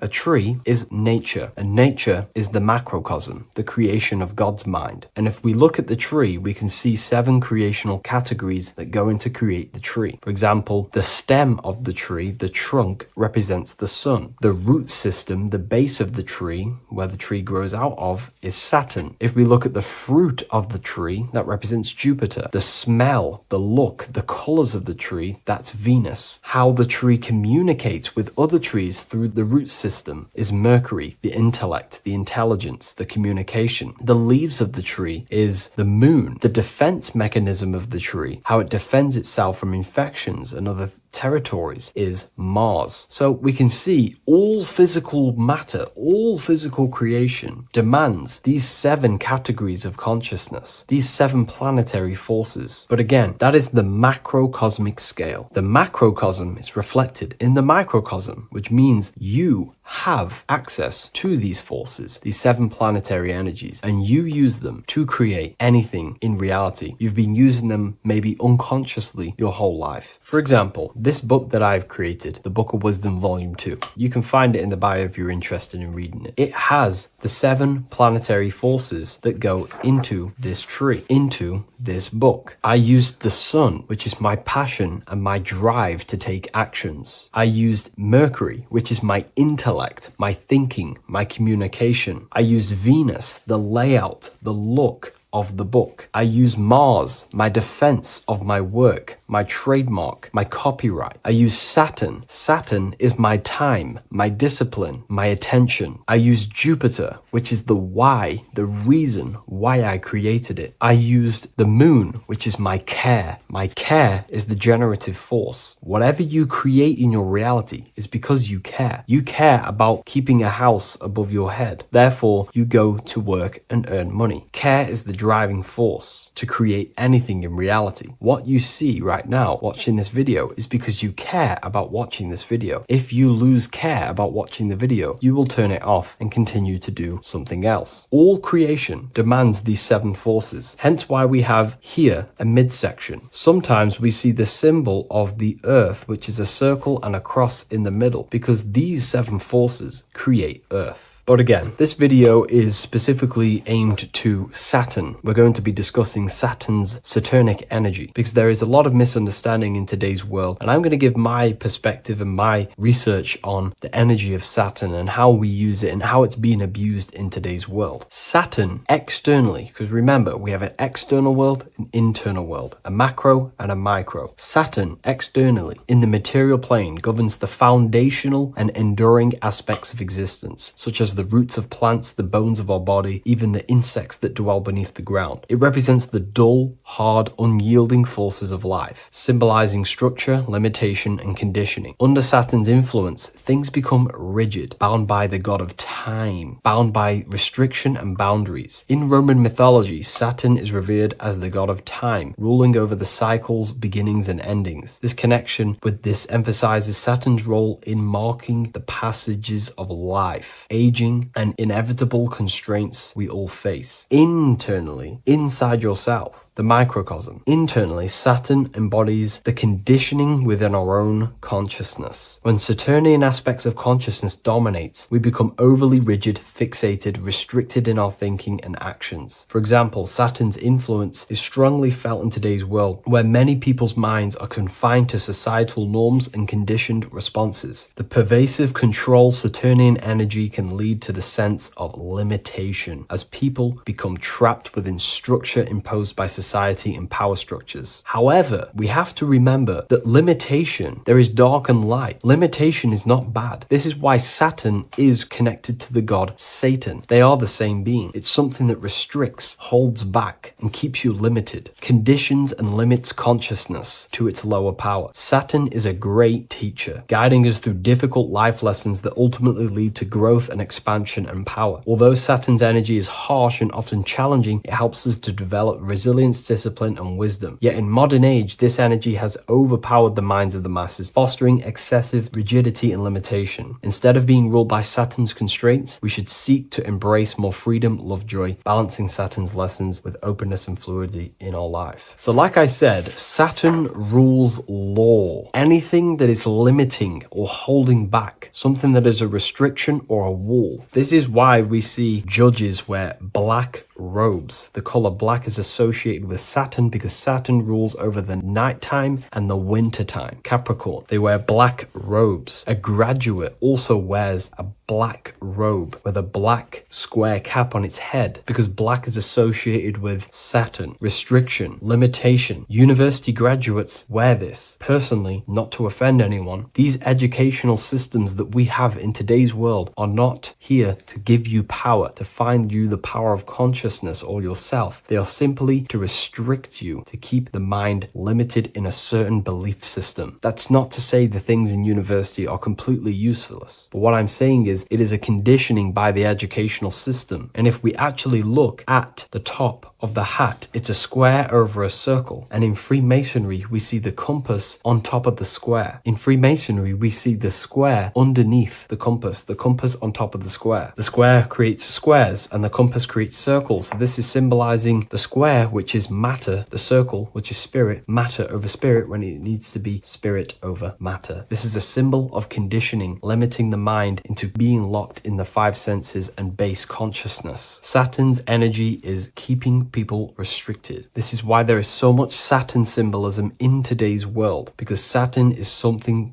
is nature, and nature is the macrocosm, the creation of God's mind. And if we look at the tree, we can see 7 creational categories that go into create the tree. For example, the stem of the tree, the trunk, represents the sun. The root system, the base of the tree, where the tree grows out of, is Saturn. If we look at the fruit of the tree, that represents Jupiter. The smell, the look, the colors of the tree, that's Venus. How the tree communicates with other trees through the root system is Mercury, the intellect, the intelligence, the communication. The leaves of the tree is the moon. The defense mechanism of the tree, how it defends defends itself from infections and other territories is Mars. So we can see all physical matter, all physical creation demands these 7 categories of consciousness, these 7 planetary forces. But again, that is the macrocosmic scale. The macrocosm is reflected in the microcosm, which means you have access to these forces, these 7 planetary energies, and you use them to create anything in reality. You've been using them maybe unconsciously your whole life. For example, this book that I've created, the Book of Wisdom Volume 2, you can find it in the bio if you're interested in reading it. It has the 7 planetary forces that go into this tree, into this book. I used the sun, which is my passion and my drive to take actions. I used Mercury, which is my intellect, my thinking, my communication. I used Venus, the layout, the look of the book. I use Mars, my defense of my work, my trademark, my copyright. I use Saturn. Saturn is my time, my discipline, my attention. I use Jupiter, which is the why, the reason why I created it. I used the moon, which is my care. My care is the generative force. Whatever you create in your reality is because you care. You care about keeping a house above your head. Therefore, you go to work and earn money. Care is the driving force to create anything in reality. What you see right now watching this video is because you care about watching this video. If you lose care about watching the video, you will turn it off and continue to do something else. All creation demands these 7 forces, hence why we have here a midsection. Sometimes we see the symbol of the earth, which is a circle and a cross in the middle, because these 7 forces create earth. But again, this video is specifically aimed to Saturn. We're going to be discussing Saturn's Saturnic energy because there is a lot of misunderstanding in today's world, and I'm going to give my perspective and my research on the energy of Saturn and how we use it and how it's being abused in today's world. Saturn externally, because remember, we have an external world, an internal world, a macro and a micro. Saturn externally in the material plane governs the foundational and enduring aspects of existence, such as the roots of plants, the bones of our body, even the insects that dwell beneath the ground. It represents the dull, hard, unyielding forces of life, symbolizing structure, limitation, and conditioning. Under Saturn's influence, things become rigid, bound by the god of time, bound by restriction and boundaries. In Roman mythology, Saturn is revered as the god of time, ruling over the cycles, beginnings, and endings. This connection with this emphasizes Saturn's role in marking the passages of life, aging, and inevitable constraints we all face. Internally, inside yourself, the microcosm. Internally, Saturn embodies the conditioning within our own consciousness. When Saturnian aspects of consciousness dominates, we become overly rigid, fixated, restricted in our thinking and actions. For example, Saturn's influence is strongly felt in today's world, where many people's minds are confined to societal norms and conditioned responses. The pervasive control Saturnian energy can lead to the sense of limitation, as people become trapped within structure imposed by society and power structures. However, we have to remember that limitation, there is dark and light. Limitation is not bad. This is why Saturn is connected to the god Satan. They are the same being. It's something that restricts, holds back, and keeps you limited, conditions and limits consciousness to its lower power. Saturn is a great teacher, guiding us through difficult life lessons that ultimately lead to growth and expansion and power. Although Saturn's energy is harsh and often challenging, it helps us to develop resilience, discipline, and wisdom. Yet in modern age, this energy has overpowered the minds of the masses, fostering excessive rigidity and limitation. Instead of being ruled by Saturn's constraints, we should seek to embrace more freedom, love, joy, balancing Saturn's lessons with openness and fluidity in our life. So like I said, Saturn rules law. Anything that is limiting or holding back, something that is a restriction or a wall. This is why we see judges wear black robes. The color black is associated with Saturn because Saturn rules over the nighttime and the winter time. Capricorn, they wear black robes. A graduate also wears a black robe with a black square cap on its head because black is associated with Saturn, restriction, limitation. University graduates wear this. Personally, not to offend anyone, these educational systems that we have in today's world are not here to give you power, to find you the power of consciousness consciousness or yourself. They are simply to restrict you, to keep the mind limited in a certain belief system. That's not to say the things in university are completely useless, but what I'm saying is it is a conditioning by the educational system. And if we actually look at the top of the hat, it's a square over a circle. And in Freemasonry, we see the compass on top of the square. In Freemasonry, we see the square underneath the compass on top of the square. The square creates squares and the compass creates circles. So this is symbolizing the square, which is matter, the circle, which is spirit, matter over spirit when it needs to be spirit over matter. This is a symbol of conditioning, limiting the mind into being locked in the five senses and base consciousness. Saturn's energy is keeping people restricted. This is why there is so much Saturn symbolism in today's world, because Saturn is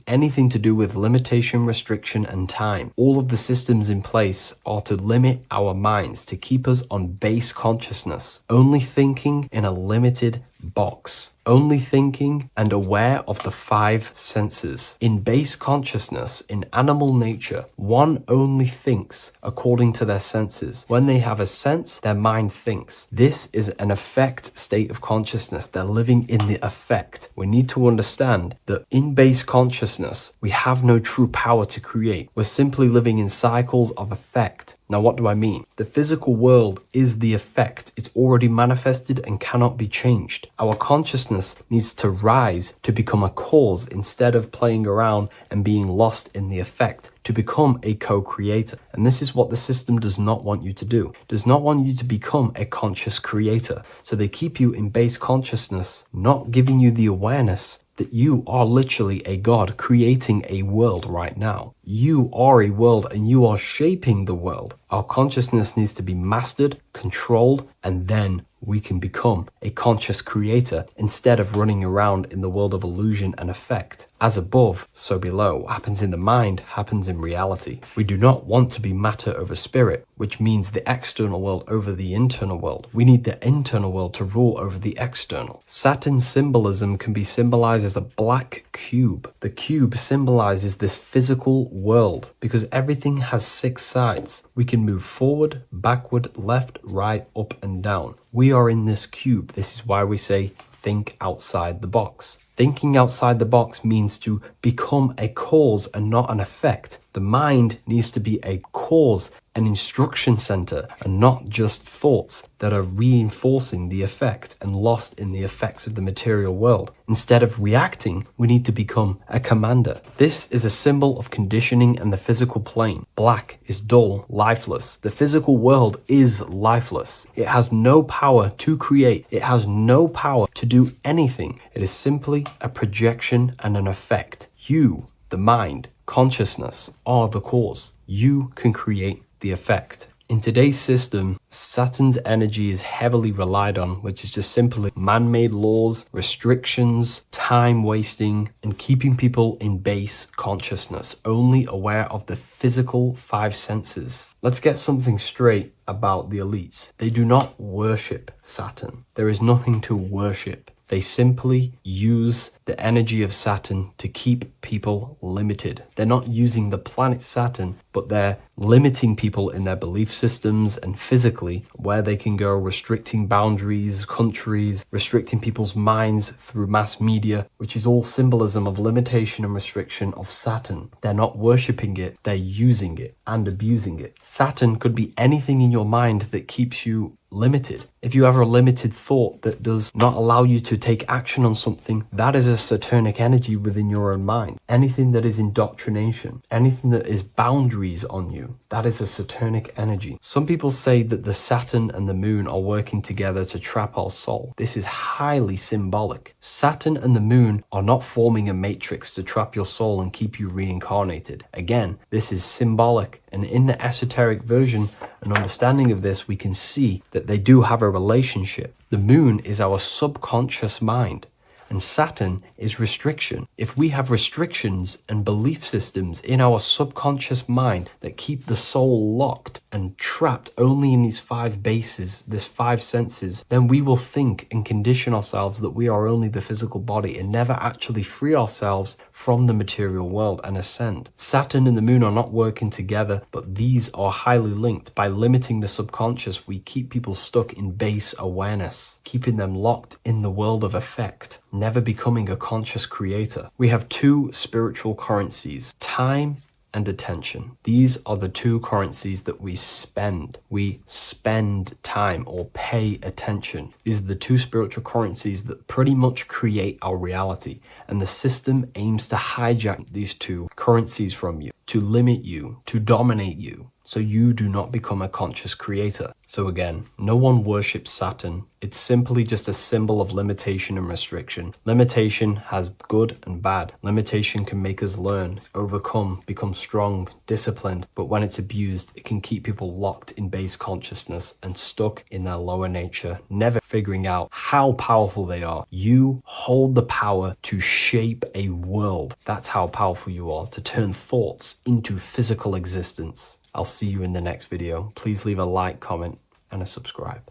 anything to do with limitation, restriction, and time. All of the systems in place are to limit our minds, to keep us on base consciousness, only thinking in a limited box, only thinking and aware of the five senses. In base consciousness, in animal nature, one only thinks according to their senses. When they have a sense, their mind thinks. This is an affect state of consciousness. They're living in the affect. We need to understand that in base consciousness, we have no true power to create. We're simply living in cycles of affect. Now, what do I mean? The physical world is the effect. It's already manifested and cannot be changed. Our consciousness needs to rise to become a cause instead of playing around and being lost in the effect, to become a co-creator. And this is what the system does not want you to do. It does not want you to become a conscious creator. So they keep you in base consciousness, not giving you the awareness that you are literally a god creating a world right now. You are a world and you are shaping the world. Our consciousness needs to be mastered, controlled, and then we can become a conscious creator instead of running around in the world of illusion and effect. As above, so below. What happens in the mind happens in reality. We do not want to be matter over spirit, which means the external world over the internal world. We need the internal world to rule over the external. Saturn symbolism can be symbolized as a black cube. The cube symbolizes this physical world because everything has 6 sides. We can move forward, backward, left, right, up, and down. We are in this cube. This is why we say think outside the box. Thinking outside the box means to become a cause and not an effect. The mind needs to be a cause, an instruction center, and not just thoughts that are reinforcing the effect and lost in the effects of the material world. Instead of reacting, we need to become a commander. This is a symbol of conditioning and the physical plane. Black is dull, lifeless. The physical world is lifeless. It has no power to create. It has no power to do anything. It is simply a projection and an effect. You, the mind, consciousness, are the cause. You can create the effect. In today's system, Saturn's energy is heavily relied on, which is just simply man-made laws, restrictions, time wasting, and keeping people in base consciousness, only aware of the physical 5 senses. Let's get something straight about the elites. They do not worship Saturn. There is nothing to worship. They simply use the energy of Saturn to keep people limited. They're not using the planet Saturn, but they're limiting people in their belief systems and physically where they can go, restricting boundaries, countries, restricting people's minds through mass media, which is all symbolism of limitation and restriction of Saturn. They're not worshipping it, they're using it and abusing it. Saturn could be anything in your mind that keeps you limited. If you have a limited thought that does not allow you to take action on something, that is a Saturnic energy within your own mind. Anything that is indoctrination, anything that is boundaries on you, that is a Saturnic energy. Some people say that the Saturn and the moon are working together to trap our soul. This is highly symbolic. Saturn and the moon are not forming a matrix to trap your soul and keep you reincarnated. Again, this is symbolic, and in the esoteric version and understanding of this, we can see that they do have a relationship. The moon is our subconscious mind, And Saturn is restriction. If we have restrictions and belief systems in our subconscious mind that keep the soul locked and trapped only in these 5 bases, this 5 senses, then we will think and condition ourselves that we are only the physical body and never actually free ourselves from the material world and ascend. Saturn and the moon are not working together, but these are highly linked. By limiting the subconscious, we keep people stuck in base awareness, keeping them locked in the world of effect, never becoming a conscious creator. We have 2 spiritual currencies, time and attention. These are the 2 currencies that we spend. We spend time or pay attention. These are the 2 spiritual currencies that pretty much create our reality. And the system aims to hijack these 2 currencies from you, to limit you, to dominate you, so you do not become a conscious creator. So again, no one worships Saturn. It's simply just a symbol of limitation and restriction. Limitation has good and bad. Limitation can make us learn, overcome, become strong, disciplined, but when it's abused, it can keep people locked in base consciousness and stuck in their lower nature, never figuring out how powerful they are. You hold the power to shape a world. That's how powerful you are, to turn thoughts into physical existence. I'll see you in the next video. Please leave a like, comment, and a subscribe.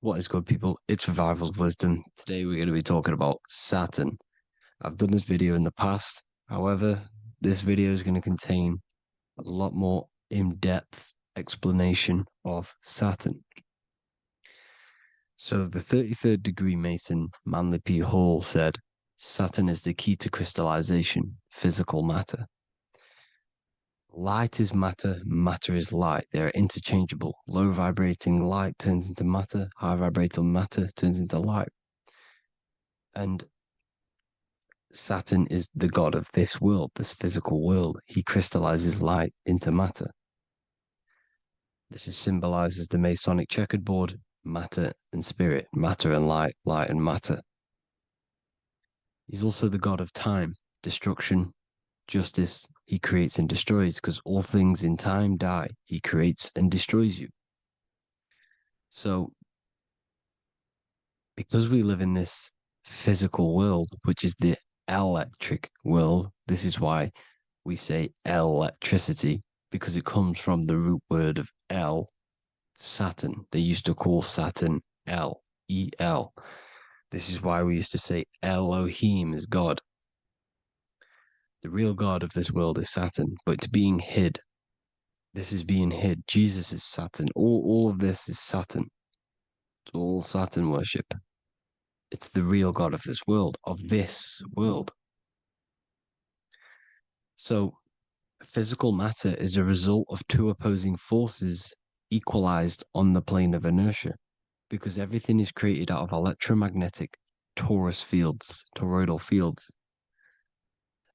What is good, people? It's Revival of Wisdom. Today we're going to be talking about Saturn. I've done this video in the past. However, this video is going to contain a lot more in-depth explanation of Saturn. So the 33rd degree Mason, Manly P. Hall, said, Saturn is the key to crystallization, physical matter. Light is matter, matter is light. They are interchangeable. Low vibrating light turns into matter, high vibrating matter turns into light. And Saturn is the god of this world, this physical world. He crystallizes light into matter. This is symbolized as the Masonic checkerboard, matter and spirit, matter and light, light and matter. He's also the god of time, destruction, justice. He creates and destroys, because all things in time die. He creates and destroys you. So, because we live in this physical world, which is the electric world, this is why we say electricity, because it comes from the root word of El, Saturn. They used to call Saturn El, E-L. This is why we used to say Elohim is God. The real God of this world is Saturn, but it's being hid. This is being hid. Jesus is Saturn. All of this is Saturn. It's all Saturn worship. It's the real God of this world, So, physical matter is a result of 2 opposing forces equalized on the plane of inertia, because everything is created out of electromagnetic toroidal fields.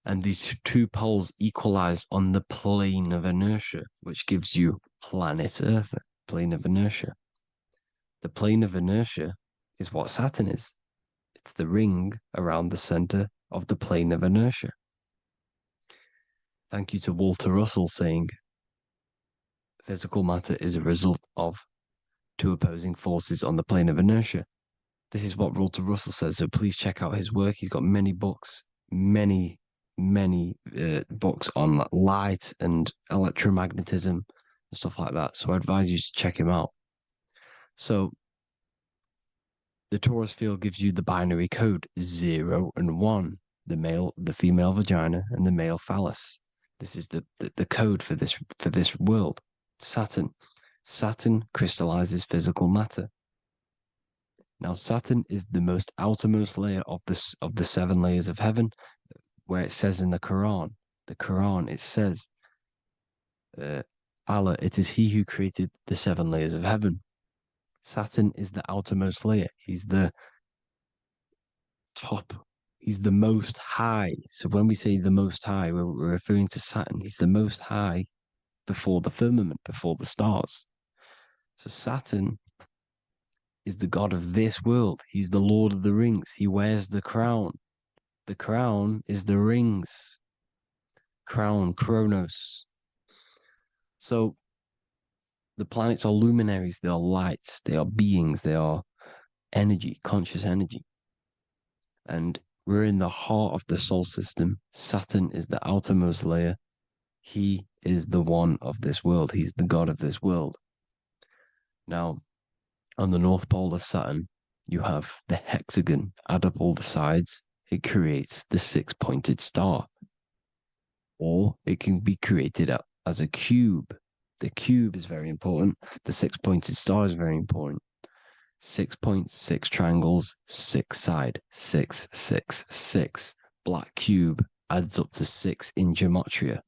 And these 2 poles equalize on the plane of inertia, which gives you planet Earth, plane of inertia. The plane of inertia is what Saturn is. It's the ring around the center of the plane of inertia. Thank you to Walter Russell saying, physical matter is a result of 2 opposing forces on the plane of inertia. This is what Walter Russell says, so please check out his work. He's got many books, many books on light and electromagnetism and stuff like that. So I advise you to check him out. So the torus field gives you the binary code 0 and 1, the female vagina and the male phallus. This is the code for this world. Saturn crystallizes physical matter. Now Saturn is the most outermost layer of the 7 layers of heaven, where it says in the Quran, it says, Allah, it is He who created the 7 layers of heaven. Saturn is the outermost layer. He's the top. He's the most high. So when we say the most high, we're referring to Saturn. He's the most high before the firmament, before the stars. So Saturn is the god of this world. He's the Lord of the Rings. He wears the crown. The crown is the rings. Crown, Kronos. So the planets are luminaries. They are lights. They are beings. They are energy, conscious energy. And we're in the heart of the solar system. Saturn is the outermost layer. He is the one of this world. He's the god of this world. Now, on the North Pole of Saturn, you have the hexagon. Add up all the sides, it creates the six-pointed star. Or it can be created as a cube. The cube is very important. The six-pointed star is very important. 6 points, 6 triangles, 6 side, 6, 6, 6. Black cube adds up to 6 in gematria.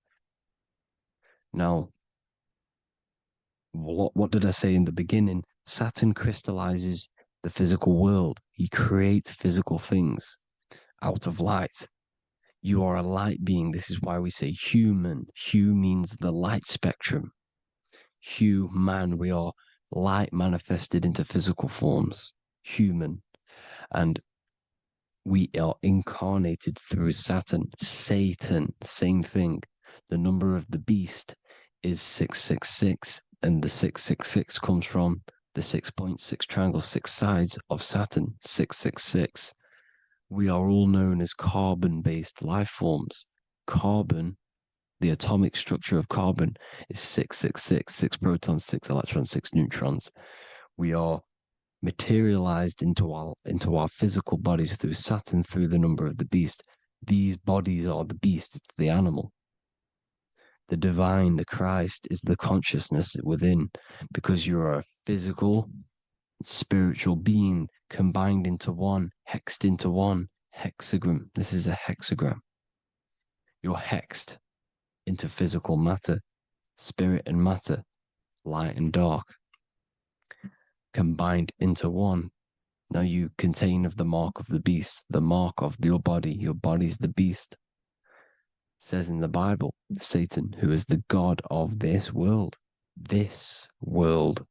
Now, what did I say in the beginning? Saturn crystallizes the physical world. He creates physical things out of light. You are a light being. This is why we say human. Hue means the light spectrum. Hue, man, we are light manifested into physical forms. Human. And we are incarnated through Saturn. Satan, same thing. The number of the beast is 666. And the 666 comes from the 6.6 triangle, 6 sides of Saturn, 666. We are all known as carbon-based life forms. Carbon, the atomic structure of carbon, is 666, 6 protons, 6 electrons, 6 neutrons. We are materialized into our physical bodies through Saturn, through the number of the beast. These bodies are the beast, it's the animal. The divine, the Christ, is the consciousness within, because you are a physical, spiritual being combined into one, hexed into one. Hexagram. This is a hexagram. You're hexed into physical matter, spirit and matter, light and dark, combined into one. Now you contain of the mark of the beast, the mark of your body. Your body's the beast. Says in the Bible, Satan, who is the god of this world. This world.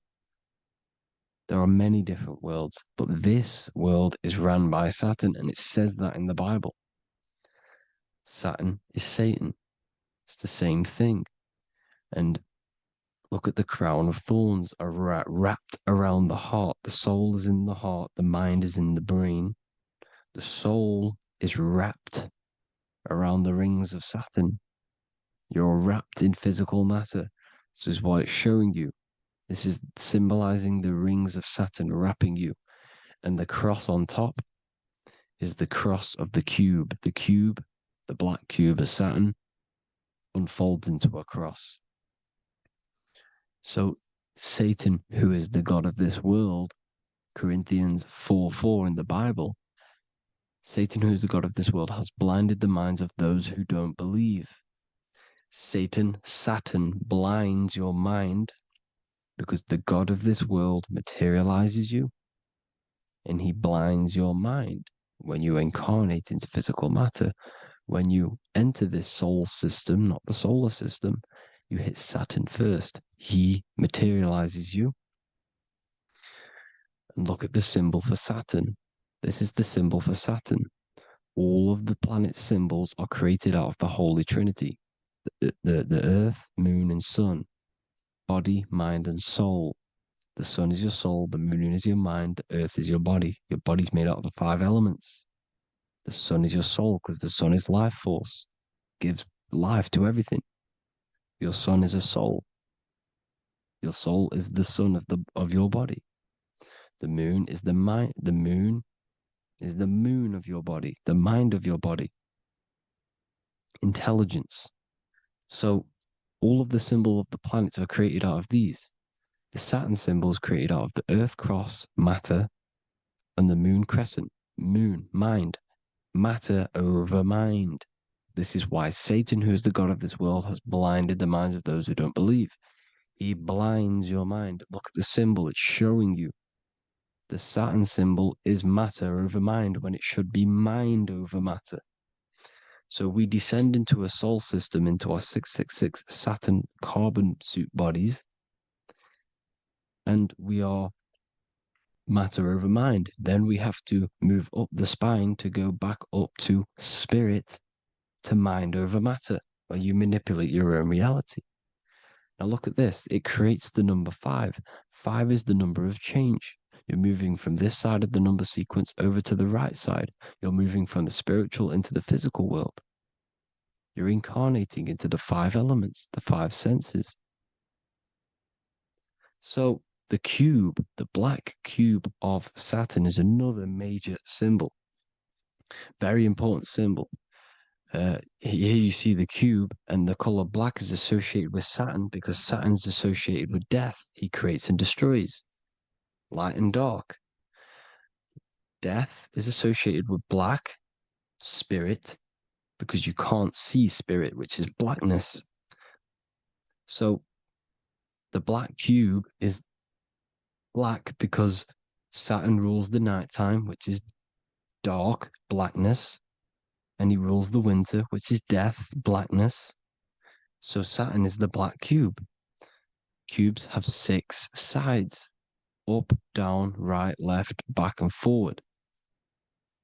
There are many different worlds, but this world is run by Saturn, and it says that in the Bible. Saturn is Satan. It's the same thing. And look at the crown of thorns are wrapped around the heart. The soul is in the heart. The mind is in the brain. The soul is wrapped around the rings of Saturn. You're wrapped in physical matter. This is what it's showing you. This is symbolizing the rings of Saturn wrapping you. And the cross on top is the cross of the cube. The cube, the black cube of Saturn, unfolds into a cross. So Satan, who is the god of this world, Corinthians 4:4 in the Bible, Satan, who is the god of this world, has blinded the minds of those who don't believe. Saturn blinds your mind because the god of this world materializes you and he blinds your mind when you incarnate into physical matter. When you enter this soul system, not the solar system, you hit Saturn first. He materializes you. And look at the symbol for Saturn. This is the symbol for Saturn. All of the planet symbols are created out of the Holy Trinity. The Earth, Moon, and Sun. Body, mind, and soul. The sun is your soul, the moon is your mind, the earth is your body. Your body's made out of the 5 elements. The sun is your soul because the sun is life force, gives life to everything. Your sun is a soul. Your soul is the sun of your body. The moon is the mind. The moon is the moon of your body, the mind of your body. Intelligence. So all of the symbol of the planets are created out of these. The Saturn symbol is created out of the Earth cross, matter, and the moon crescent, moon, mind, matter over mind. This is why Satan, who is the god of this world, has blinded the minds of those who don't believe. He blinds your mind. Look at the symbol, it's showing you. The Saturn symbol is matter over mind when it should be mind over matter. So we descend into a soul system, into our 666 Saturn carbon suit bodies. and we are matter over mind. Then we have to move up the spine to go back up to spirit, to mind over matter, where you manipulate your own reality. Now look at this. It creates the number 5. 5 is the number of change. You're moving from this side of the number sequence over to the right side. You're moving from the spiritual into the physical world. You're incarnating into the 5 elements, the 5 senses. So the cube, the black cube of Saturn, is another major symbol. Very important symbol. Here you see the cube, and the color black is associated with Saturn because Saturn's associated with death. He creates and destroys, light and dark. Death is associated with black, spirit, because you can't see spirit, which is blackness. So the black cube is black because Saturn rules the nighttime, which is dark, blackness, and he rules the winter, which is death, blackness. So Saturn is the black cube. Cubes have 6 sides: up, down, right, left, back, and forward.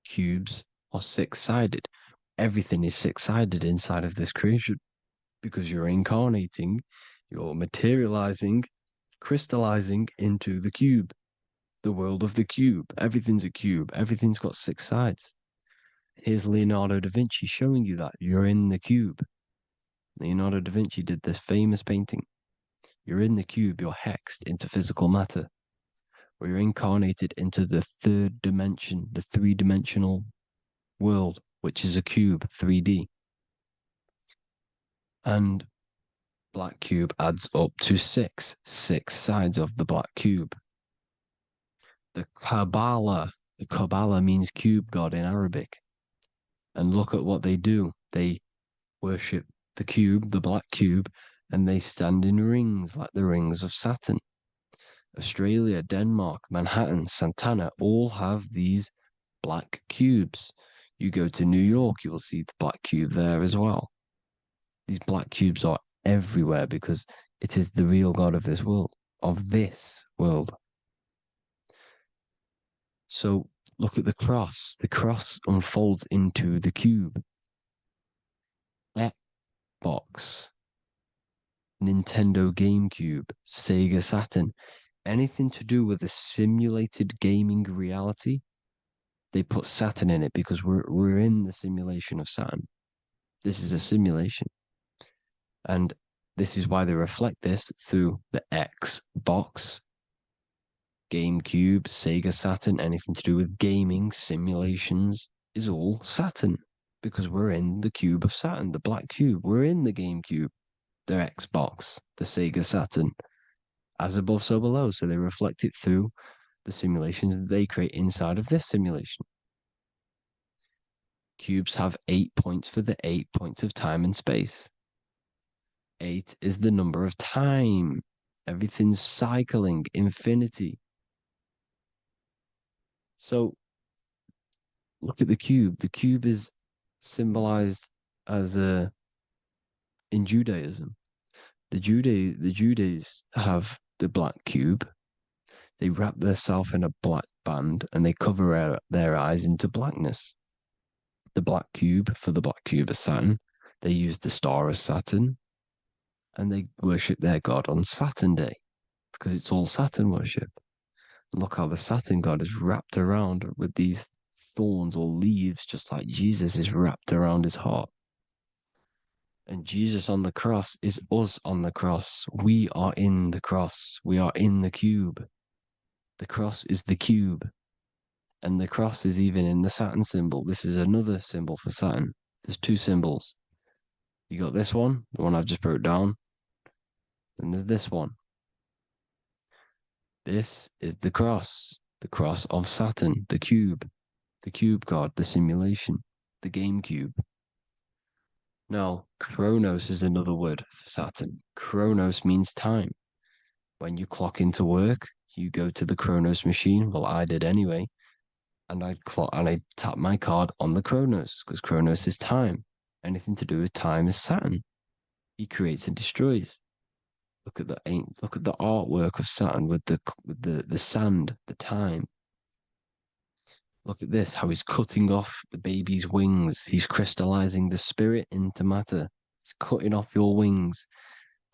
Cubes are 6-sided. Everything is 6-sided inside of this creation because you're incarnating, you're materializing, crystallizing into the cube, the world of the cube. Everything's a cube. Everything's got 6 sides. Here's Leonardo da Vinci showing you that you're in the cube. Leonardo da Vinci did this famous painting. You're in the cube, you're hexed into physical matter, or you're incarnated into the 3rd dimension, the 3-dimensional world, which is a cube, 3D. And black cube adds up to 6 sides of the black cube. The Kabbalah means cube god in Arabic. And look at what they do. They worship the cube, the black cube, and they stand in rings like the rings of Saturn. Australia, Denmark, Manhattan, Santana all have these black cubes. You go to New York, you will see the black cube there as well. These black cubes are everywhere because it is the real God of this world, So look at the cross. The cross unfolds into the cube. Xbox, Nintendo GameCube, Sega Saturn, anything to do with a simulated gaming reality, they put Saturn in it because we're in the simulation of Saturn. This is a simulation. And this is why they reflect this through the Xbox, GameCube, Sega Saturn, anything to do with gaming, simulations, is all Saturn. Because we're in the cube of Saturn, the black cube. We're in the GameCube, the Xbox, the Sega Saturn. As above, so below. So they reflect it through the simulations that they create inside of this simulation. Cubes have 8 points for the 8 points of time and space. 8 is the number of time. Everything's cycling, infinity. So look at the cube. The cube is symbolized as in Judaism. The Judays have the black cube. They wrap themselves in a black band and they cover their eyes into blackness. The black cube, for the black cube of Saturn, they use the star of Saturn and they worship their god on Saturn Day because it's all Saturn worship. And look how the Saturn god is wrapped around with these thorns or leaves, just like Jesus is wrapped around his heart. And Jesus on the cross is us on the cross. We are in the cross. We are in the cube. The cross is the cube. And the cross is even in the Saturn symbol. This is another symbol for Saturn. There's 2 symbols. You got this one, the one I've just broke down. And there's this one. This is the cross of Saturn, the cube god, the simulation, the game cube. Now, Chronos is another word for Saturn. Chronos means time. When you clock into work, you go to the Chronos machine. Well, I did anyway. And I tap my card on the Chronos because Chronos is time. Anything to do with time is Saturn. He creates and destroys. Look at the artwork of Saturn with the sand, the time. Look at this, how he's cutting off the baby's wings. He's crystallizing the spirit into matter. He's cutting off your wings.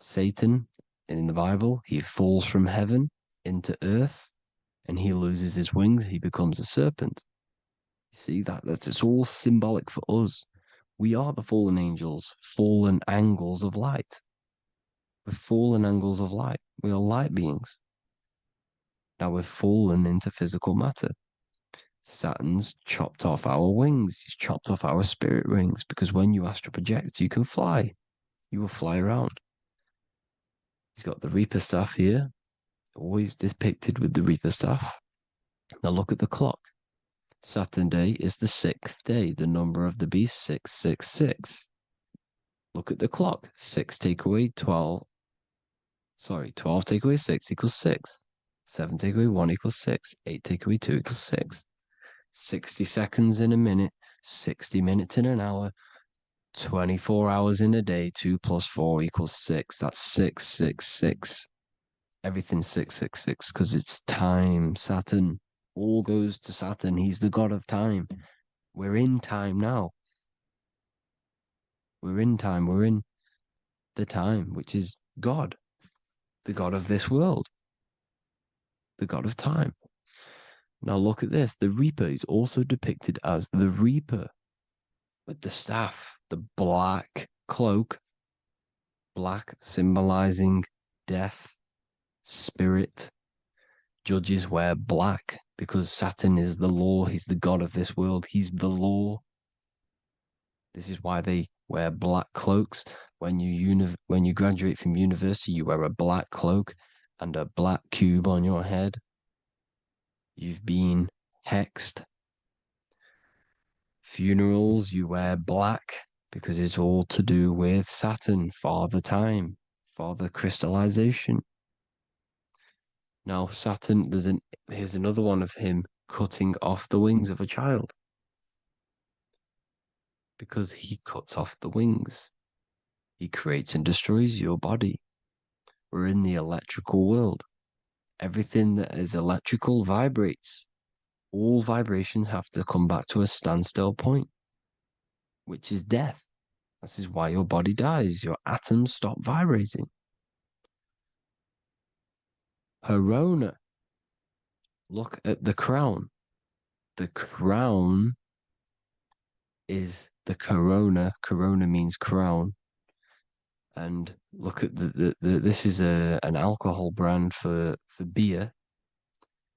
Satan, in the Bible, he falls from heaven into earth and he loses his wings. He becomes a serpent. You see that's it's all symbolic for us. We are the fallen angels, fallen angles of light. We're fallen angles of light. We are light beings. Now we're fallen into physical matter. Saturn's chopped off our wings. He's chopped off our spirit wings because when you astral project, you can fly. You will fly around. He's got the Reaper staff here, always depicted with the Reaper staff. Now look at the clock. Saturn day is the 6th day. The number of the beast, 666. Look at the clock. 6 take away 12. Sorry, 12 take away 6 equals 6. 7 take away 1 equals 6. 8 take away 2 equals 6. 60 seconds in a minute, 60 minutes in an hour, 24 hours in a day, 2 plus 4 equals 6. That's 666. Everything's 666 because it's time. Saturn, all goes to Saturn. He's the god of time. We're in time now. We're in time. We're in the time, which is God, the god of this world, the god of time. Now look at this. The Reaper is also depicted as the Reaper with the staff, the black cloak, black symbolizing death, spirit. Judges wear black because Saturn is the law. He's the god of this world. He's the law. This is why they wear black cloaks. When you graduate from university, you wear a black cloak and a black cube on your head. You've been hexed. Funerals, you wear black because it's all to do with Saturn, Father Time, Father Crystallization. Now, Saturn, here's another one of him cutting off the wings of a child because he cuts off the wings. He creates and destroys your body. We're in the electrical world. Everything that is electrical vibrates. All vibrations have to come back to a standstill point, which is death. This is why your body dies. Your atoms stop vibrating. Corona. Look at the crown. The crown is the corona. Corona means crown. And look at this is an alcohol brand for beer.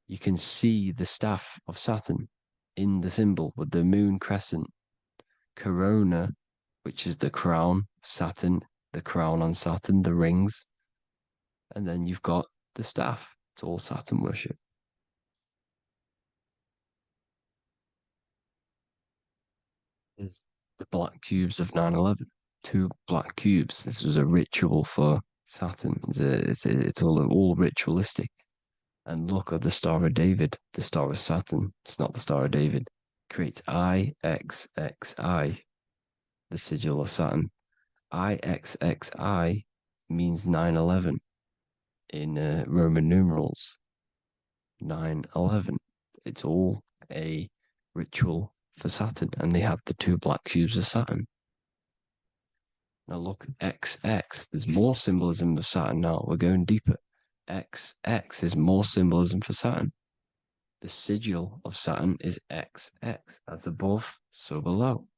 You can see the staff of Saturn in the symbol with the moon crescent. Corona, which is the crown, Saturn, the crown on Saturn, the rings. And then you've got the staff. It's all Saturn worship. Is the black cubes of 9/11. 2 black cubes. This was a ritual for Saturn. It's all ritualistic. And look at the Star of David, the Star of Saturn. It's not the Star of David. Creates IXXI, the sigil of Saturn. IXXI means 9/11 in Roman numerals. 9/11. It's all a ritual for Saturn, and they have the 2 black cubes of Saturn. Now look, XX, there's more symbolism of Saturn now. We're going deeper. XX is more symbolism for Saturn. The sigil of Saturn is XX, as above, so below.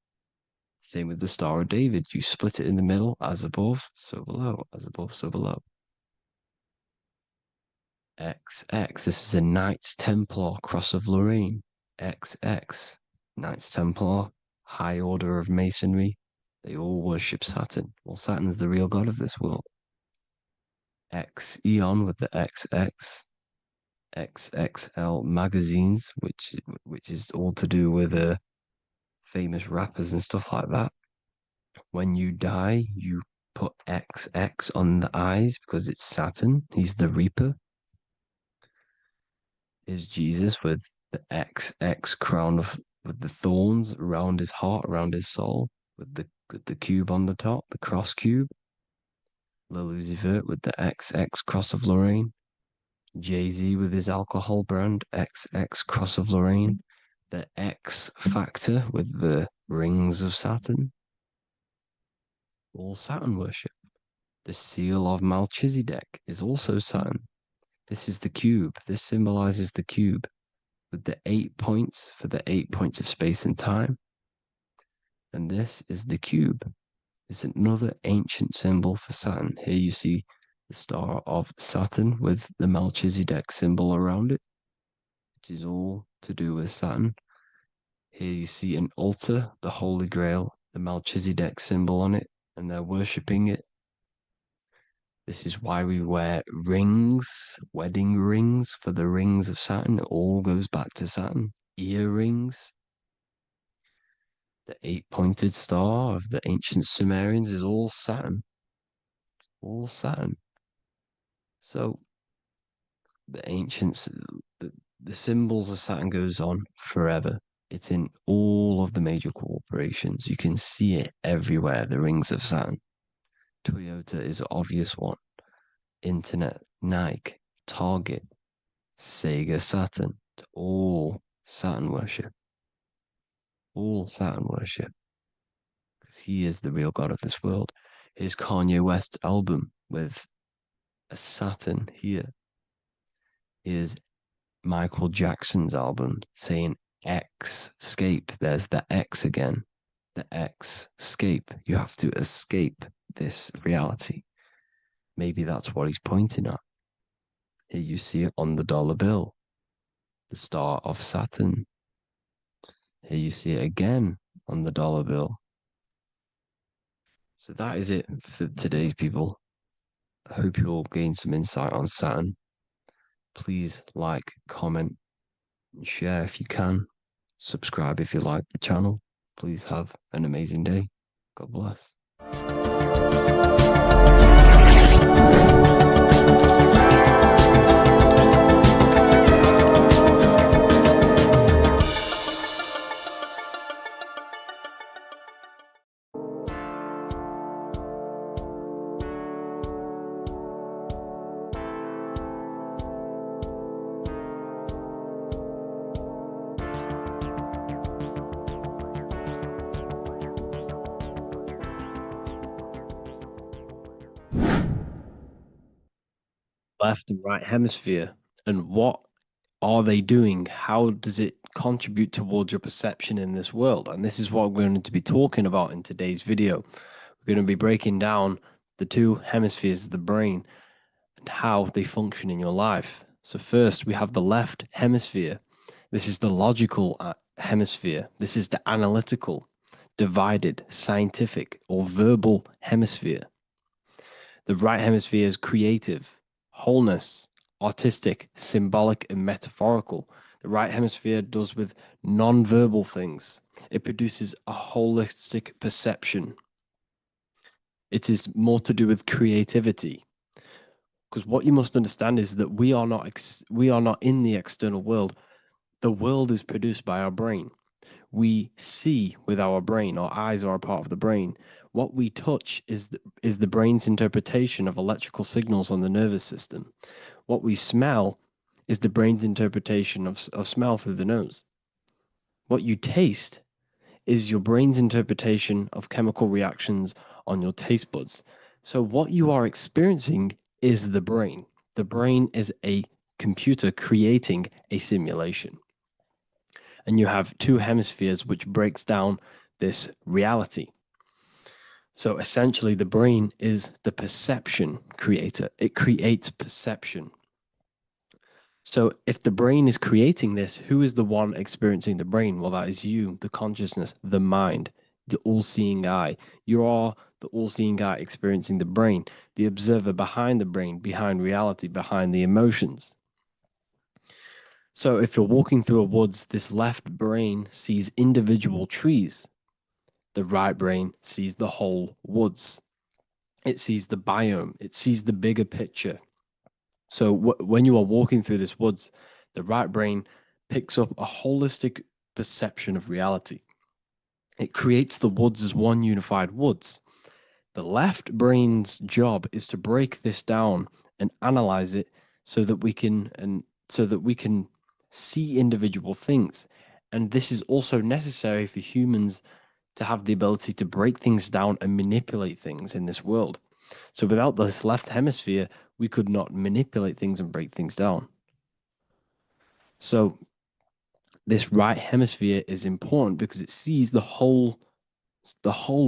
Same with the Star of David. You split it in the middle, as above, so below, as above, so below. XX, this is a Knights Templar, Cross of Lorraine. XX, Knights Templar, High Order of Masonry. They all worship Saturn. Well, Saturn's the real god of this world. X Eon with the XX, XXL magazines, which is all to do with famous rappers and stuff like that. When you die, you put XX on the eyes because it's Saturn. He's the Reaper. Is Jesus with the XX crown with the thorns around his heart, around his soul, with the cube on the top, the cross cube. Lil Uzi Vert with the XX Cross of Lorraine. Jay-Z with his alcohol brand, XX Cross of Lorraine. The X Factor with the Rings of Saturn. All Saturn worship. The seal of Melchizedek is also Saturn. This is the cube. This symbolizes the cube with the 8 points for the 8 points of space and time. And this is the cube. It's another ancient symbol for Saturn. Here you see the star of Saturn with the Melchizedek symbol around it, which is all to do with Saturn. Here you see an altar, the Holy Grail, the Melchizedek symbol on it, and they're worshipping it. This is why we wear rings, wedding rings for the rings of Saturn. It all goes back to Saturn. Earrings. The 8-pointed star of the ancient Sumerians is all Saturn. It's all Saturn. So the ancients, the symbols of Saturn goes on forever. It's in all of the major corporations. You can see it everywhere, the rings of Saturn. Toyota is an obvious one. Internet, Nike, Target, Sega, Saturn. It's all Saturn worship. All Saturn worship. Because he is the real god of this world. Here's Kanye West's album with a Saturn here. Here's Michael Jackson's album saying X, escape. There's the X again. The X, escape. You have to escape this reality. Maybe that's what he's pointing at. Here you see it on the dollar bill. The star of Saturn. Here you see it again on the dollar bill. So that is it for today's people. I hope you all gain some insight on Saturn. Please like, comment, and share if you can. Subscribe if you like the channel. Please have an amazing day. God bless. Left and right hemisphere, and what are they doing? How does it contribute towards your perception in this world? And this is what we're going to be talking about in today's video. We're going to be breaking down the two hemispheres of the brain and how they function in your life. So first, we have the left hemisphere. This is the logical hemisphere. This is the analytical, divided, scientific, or verbal hemisphere. The right hemisphere is creative, wholeness, artistic, symbolic, and metaphorical. The right hemisphere does with non-verbal things. It produces a holistic perception. It is more to do with creativity. Because what you must understand is that we are not in the external world. The world is produced by our brain. We see with our brain. Our eyes are a part of the brain. What we touch is the brain's interpretation of electrical signals on the nervous system. What we smell is the brain's interpretation of smell through the nose. What you taste is your brain's interpretation of chemical reactions on your taste buds. So what you are experiencing is the brain. The brain is a computer creating a simulation. And you have two hemispheres which breaks down this reality. So essentially, the brain is the perception creator. It creates perception. So if the brain is creating this, who is the one experiencing the brain? Well, that is you, the consciousness, the mind, the all-seeing eye. You are the all-seeing eye experiencing the brain, the observer behind the brain, behind reality, behind the emotions. So if you're walking through a woods, this left brain sees individual trees. The right brain sees the whole woods. It sees the biome. It sees the bigger picture. So when you are walking through this woods, the right brain picks up a holistic perception of reality. It creates the woods as one unified woods. The left brain's job is to break this down and analyze it so that we can see individual things. And this is also necessary for humans to have the ability to break things down and manipulate things in this world. So without this left hemisphere, we could not manipulate things and break things down. So this right hemisphere is important because it sees the whole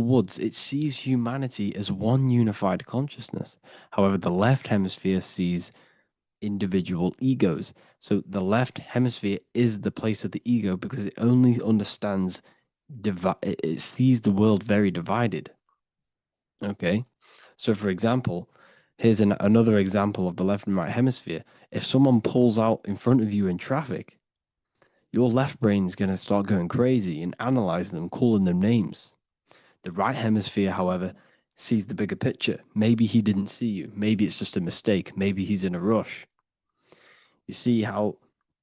woods. It sees humanity as one unified consciousness. However, the left hemisphere sees individual egos. So the left hemisphere is the place of the ego because it only understands it sees the world very divided. Okay, so for example, here's another example of the left and right hemisphere. If someone pulls out in front of you in traffic, your left brain's going to start going crazy and analyzing them, calling them names. The right hemisphere, however, sees the bigger picture. Maybe he didn't see you. Maybe it's just a mistake. Maybe he's in a rush. You see how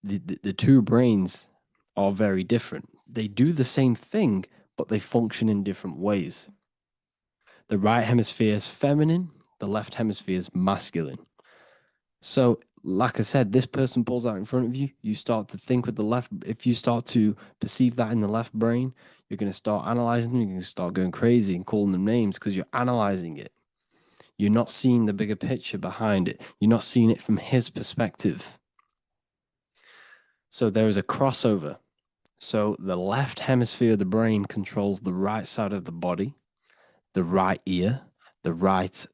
the two brains are very different. They do the same thing, but they function in different ways. The right hemisphere is feminine, the left hemisphere is masculine. So, like I said, this person pulls out in front of you, you start to think with the left. If you start to perceive that in the left brain, you're going to start analyzing them, you're going to start going crazy and calling them names because you're analyzing it. You're not seeing the bigger picture behind it. You're not seeing it from his perspective. So there is a crossover. So the left hemisphere of the brain controls the right side of the body, the right ear, the right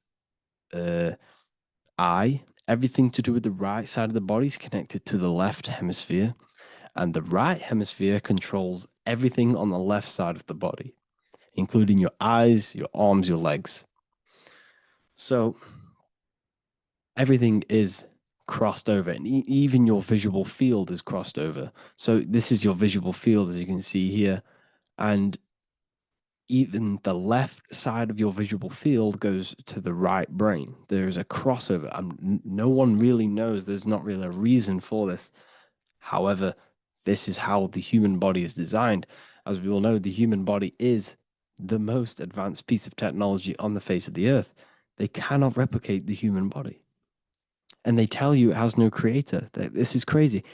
eye. Everything to do with the right side of the body is connected to the left hemisphere, and the right hemisphere controls everything on the left side of the body, including your eyes, your arms, your legs. So everything is crossed over, and even your visual field is crossed over. So this is your visual field, as you can see here, and even the left side of your visual field goes to the right brain. There's a crossover. No one really knows. There's not really a reason for this. However, this is how the human body is designed. As we all know, the human body is the most advanced piece of technology on the face of the earth. They cannot replicate the human body. And they tell you it has no creator. This is crazy.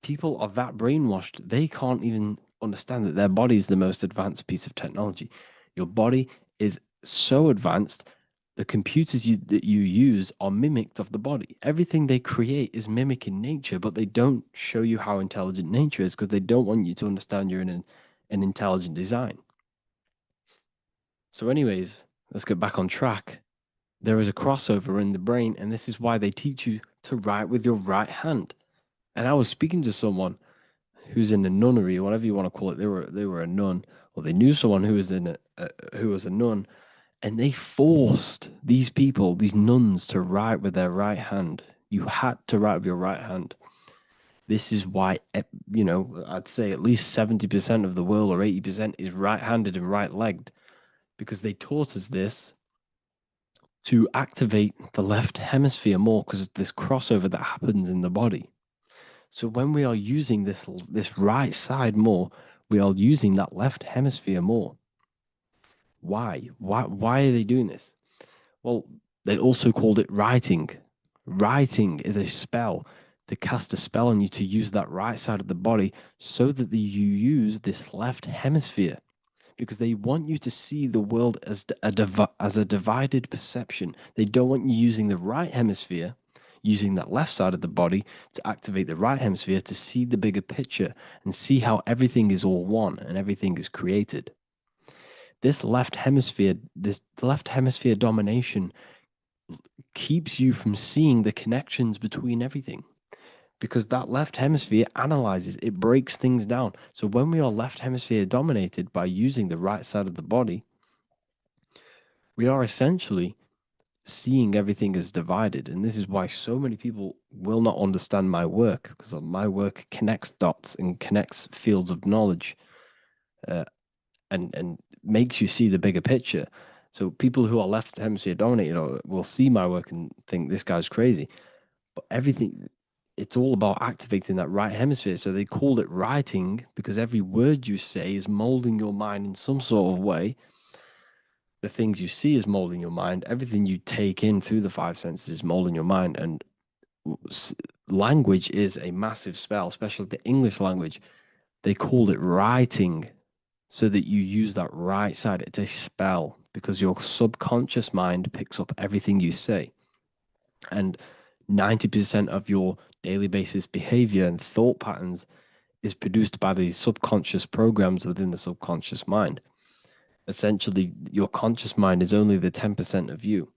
People are that brainwashed, they can't even understand that their body is the most advanced piece of technology. Your body is so advanced, the computers that you use are mimicked of the body. Everything they create is mimicking nature, but they don't show you how intelligent nature is because they don't want you to understand you're in an intelligent design. So anyways, let's get back on track. There is a crossover in the brain, and this is why they teach you to write with your right hand. And I was speaking to someone who's in a nunnery, or whatever you want to call it. They were a nun, or they knew someone who was who was a nun, and they forced these people, these nuns, to write with their right hand. You had to write with your right hand. This is why, I'd say at least 70% of the world, or 80%, is right-handed and right-legged, because they taught us this to activate the left hemisphere more because of this crossover that happens in the body. So when we are using this right side more, we are using that left hemisphere more. Why? Why are they doing this? Well, they also called it writing. Writing is a spell, to cast a spell on you to use that right side of the body so that you use this left hemisphere, because they want you to see the world as a divided perception. They don't want you using the right hemisphere, using that left side of the body to activate the right hemisphere to see the bigger picture and see how everything is all one and everything is created. This left hemisphere domination keeps you from seeing the connections between everything, because that left hemisphere analyzes, it breaks things down. So when we are left hemisphere dominated by using the right side of the body, we are essentially seeing everything as divided. And this is why so many people will not understand my work, because my work connects dots and connects fields of knowledge, and makes you see the bigger picture. So people who are left hemisphere dominated will see my work and think this guy's crazy. But everything, it's all about activating that right hemisphere. So they called it writing because every word you say is molding your mind in some sort of way the things you see is molding your mind. Everything you take in through the five senses is molding your mind. And language is a massive spell, especially the English language. They call it writing, so that you use that right side. It's a spell because your subconscious mind picks up everything you say. And 90% of your daily basis behavior and thought patterns is produced by these subconscious programs within the subconscious mind. Essentially, your conscious mind is only the 10% of you.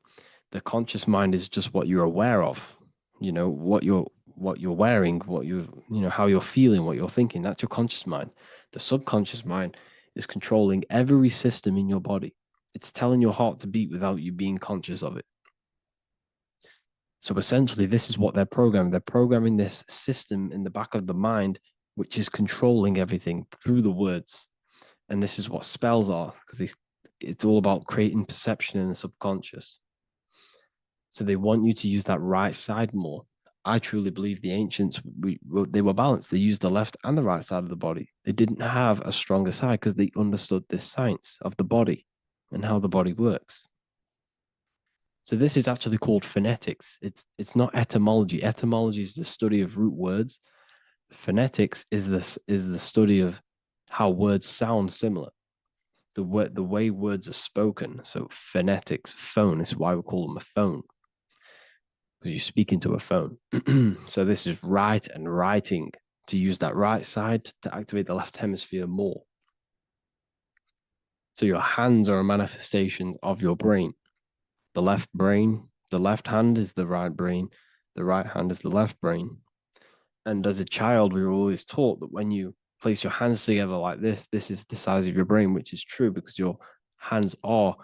The conscious mind is just what you're aware of, what you're wearing, how you're feeling, what you're thinking. That's your conscious mind. The subconscious mind is controlling every system in your body. It's telling your heart to beat without you being conscious of it. So essentially, this is what they're programming. They're programming this system in the back of the mind, which is controlling everything through the words. And this is what spells are, because it's all about creating perception in the subconscious. So they want you to use that right side more. I truly believe the ancients, they were balanced. They used the left and the right side of the body. They didn't have a stronger side because they understood this science of the body and how the body works. So this is actually called phonetics. It's not etymology. Etymology is the study of root words. Phonetics is the study of how words sound similar. The way words are spoken. So phonetics, phone is why we call them a phone, because you speak into a phone. So this is write and writing, to use that right side to activate the left hemisphere more. So your hands are a manifestation of your brain. The left hand is the right brain, the right hand is the left brain. And as a child, we were always taught that when you place your hands together like this is the size of your brain, which is true because your hands are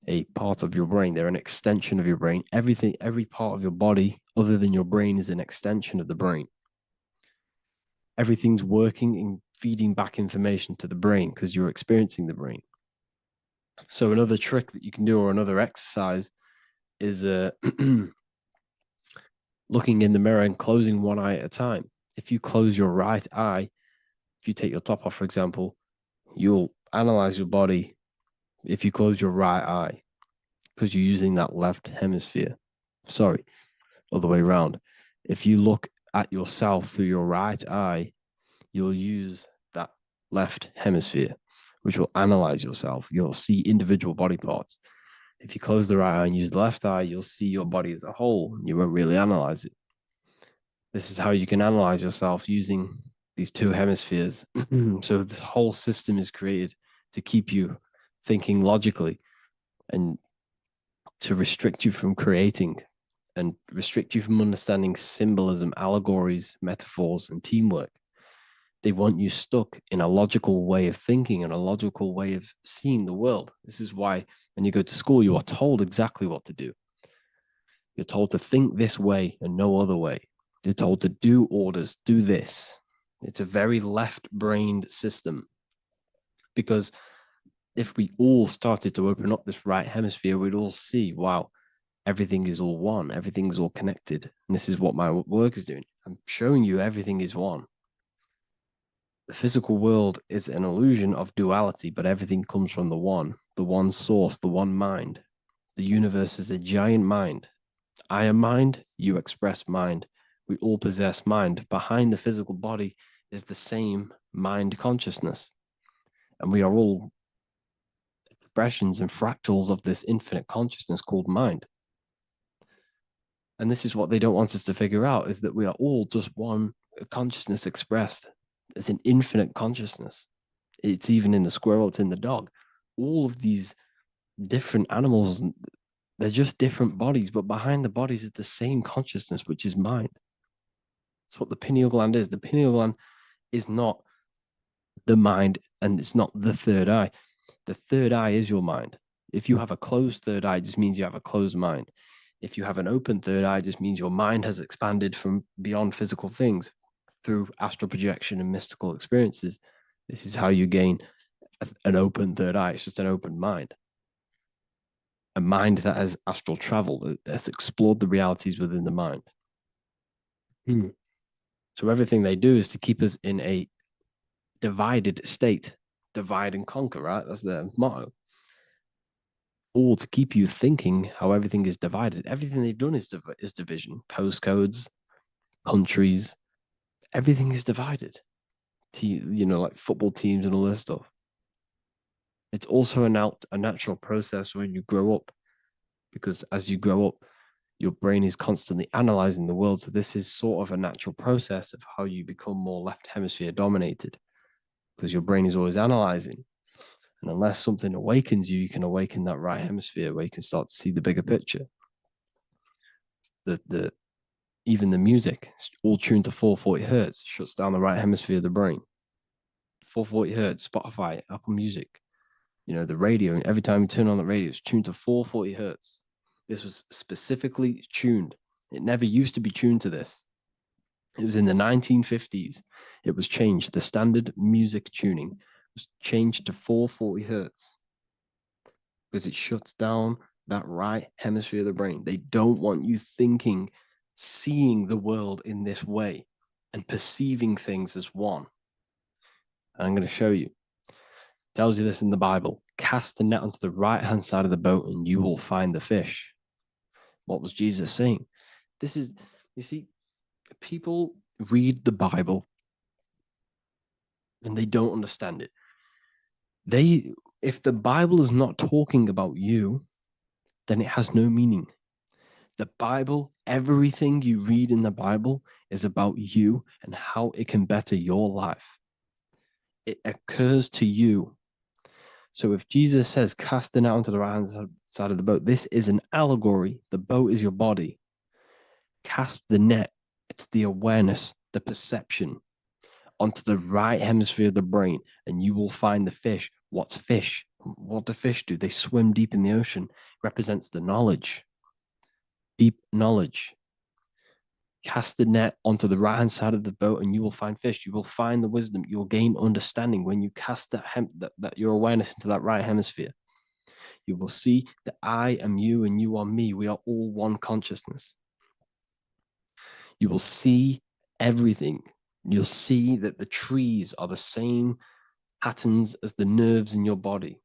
a part of your brain. They're an extension of your brain. Every part of your body other than your brain is an extension of the brain. Everything's working and feeding back information to the brain because you're experiencing the brain. So another trick that you can do, or another exercise, is looking in the mirror and closing one eye at a time. If you close your right eye, if you take your top off, for example, you'll analyze your body if you close your right eye, because you're using that left hemisphere. Sorry, other way around. If you look at yourself through your right eye, you'll use that left hemisphere, which will analyze yourself. You'll see individual body parts. If you close the right eye and use the left eye, you'll see your body as a whole. You won't really analyze it. This is how you can analyze yourself using these two hemispheres. So this whole system is created to keep you thinking logically and to restrict you from creating and restrict you from understanding symbolism, allegories, metaphors, and teamwork. They want you stuck in a logical way of thinking and a logical way of seeing the world. This is why when you go to school, you are told exactly what to do. You're told to think this way and no other way. You're told to do orders, do this. It's a very left-brained system, because if we all started to open up this right hemisphere, we'd all see, wow, everything is all one, everything's all connected. And this is what my work is doing. I'm showing you everything is one. The physical world is an illusion of duality, but everything comes from the one source, the one mind. The universe is a giant mind. I am mind, you express mind. We all possess mind. Behind the physical body is the same mind consciousness. And we are all expressions and fractals of this infinite consciousness called mind. And this is what they don't want us to figure out, is that we are all just one consciousness expressed. It's an infinite consciousness. It's even in the squirrel, it's in the dog. All of these different animals, they're just different bodies, but behind the bodies is the same consciousness, which is mind. That's what the pineal gland is. The pineal gland is not the mind, and it's not the third eye. The third eye is your mind. If you have a closed third eye, it just means you have a closed mind. If you have an open third eye, it just means your mind has expanded from beyond physical things through astral projection and mystical experiences. This is how you gain an open third eye. It's just an open mind. A mind that has astral traveled, has explored the realities within the mind. So everything they do is to keep us in a divided state. Divide and conquer, right? That's their motto. all to keep you thinking how everything is divided. Everything they've done is division. Postcodes, countries, everything is divided. Like football teams and all this stuff. It's also a natural process when you grow up, because as you grow up, your brain is constantly analyzing the world. So this is sort of a natural process of how you become more left hemisphere dominated, because your brain is always analyzing. And unless something awakens you, you can awaken that right hemisphere where you can start to see the bigger picture. Even the music, all tuned to 440 hertz, shuts down the right hemisphere of the brain. 440 hertz, Spotify, Apple Music, the radio. Every time you turn on the radio, it's tuned to 440 hertz. This was specifically tuned. It never used to be tuned to this. It was in the 1950s. It was changed. The standard music tuning was changed to 440 hertz because it shuts down that right hemisphere of the brain. They don't want you thinking, seeing the world in this way and perceiving things as one. And I'm going to show you. It tells you this in the Bible. Cast the net onto the right-hand side of the boat and you will find the fish. What was Jesus saying? You see, people read the Bible and they don't understand it. If the Bible is not talking about you, then it has no meaning. The Bible, everything you read in the Bible is about you and how it can better your life. It occurs to you. So if Jesus says, cast the net onto the right-hand side of the boat, this is an allegory. The boat is your body. Cast the net. It's the awareness, the perception onto the right hemisphere of the brain, and you will find the fish. What's fish? What do fish do? They swim deep in the ocean. It represents the knowledge. Deep knowledge. Cast the net onto the right-hand side of the boat and you will find fish. You will find the wisdom. You'll gain understanding when you cast that your awareness into that right hemisphere. You will see that I am you and you are me. We are all one consciousness. You will see everything. You'll see that the trees are the same patterns as the nerves in your body.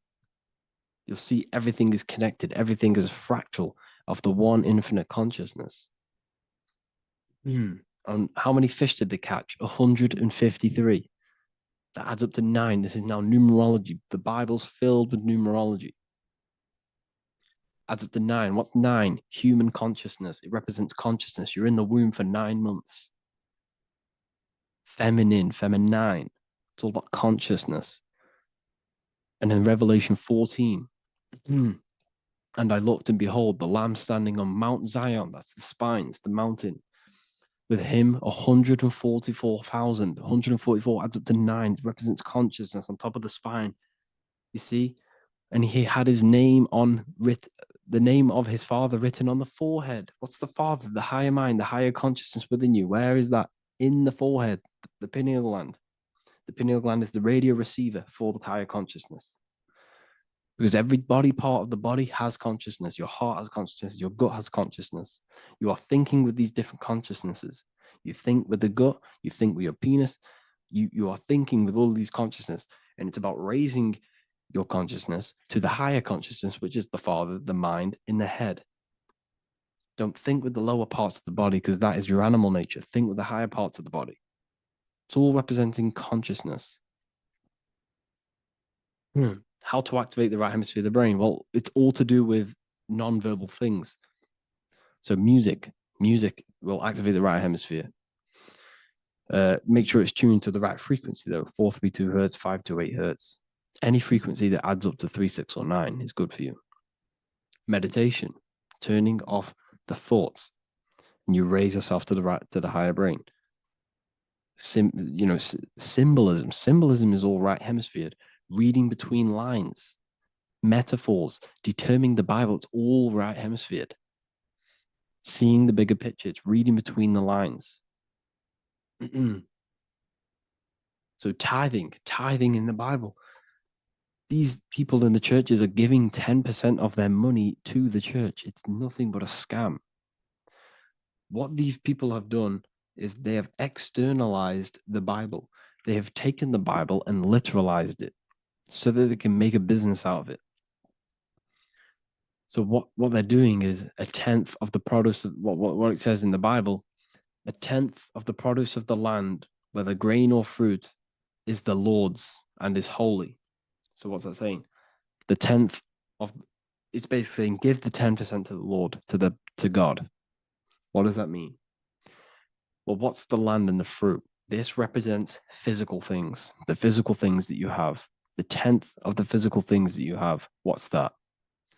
You'll see everything is connected. Everything is a fractal of the one infinite consciousness. And how many fish did they catch? 153. That adds up to 9. This is now numerology. The Bible's filled with numerology. Adds up to 9. What's 9? Human consciousness. It represents consciousness. You're in the womb for 9 months. Feminine. It's all about consciousness. And in Revelation 14, and I looked and behold, the Lamb standing on Mount Zion. That's the spines, the mountain. With him, 144,000. 144 adds up to 9. It represents consciousness on top of the spine. You see? And he had his name the name of his Father written on the forehead. What's the Father? The higher mind, the higher consciousness within you. Where is that? In the forehead, the pineal gland. The pineal gland is the radio receiver for the higher consciousness. Because every body part of the body has consciousness. Your heart has consciousness. Your gut has consciousness. You are thinking with these different consciousnesses. You think with the gut. You think with your penis. You are thinking with all these consciousness. And it's about raising your consciousness to the higher consciousness, which is the Father, the mind, in the head. Don't think with the lower parts of the body because that is your animal nature. Think with the higher parts of the body. It's all representing consciousness. How to activate the right hemisphere of the brain? Well, it's all to do with non-verbal things. So music will activate the right hemisphere. Make sure it's tuned to the right frequency though. 432 hertz, 528 hertz. Any frequency that adds up to 3, 6, or 9 is good for you. Meditation, turning off the thoughts, and you raise yourself to the higher brain. Symbolism. Symbolism is all right hemisphered. Reading between lines, metaphors, determining the Bible, it's all right hemisphered. Seeing the bigger picture, it's reading between the lines. So tithing in the Bible. These people in the churches are giving 10% of their money to the church. It's nothing but a scam. What these people have done is they have externalized the Bible. They have taken the Bible and literalized it so that they can make a business out of it. So what they're doing is a tenth of the produce of what it says in the Bible, a tenth of the produce of the land, whether grain or fruit, is the Lord's and is holy. So what's that saying? The tenth of it's basically saying give the 10% to the Lord, to God. What does that mean? Well, what's the land and the fruit? This represents physical things, the physical things that you have. The tenth of the physical things that you have. What's that?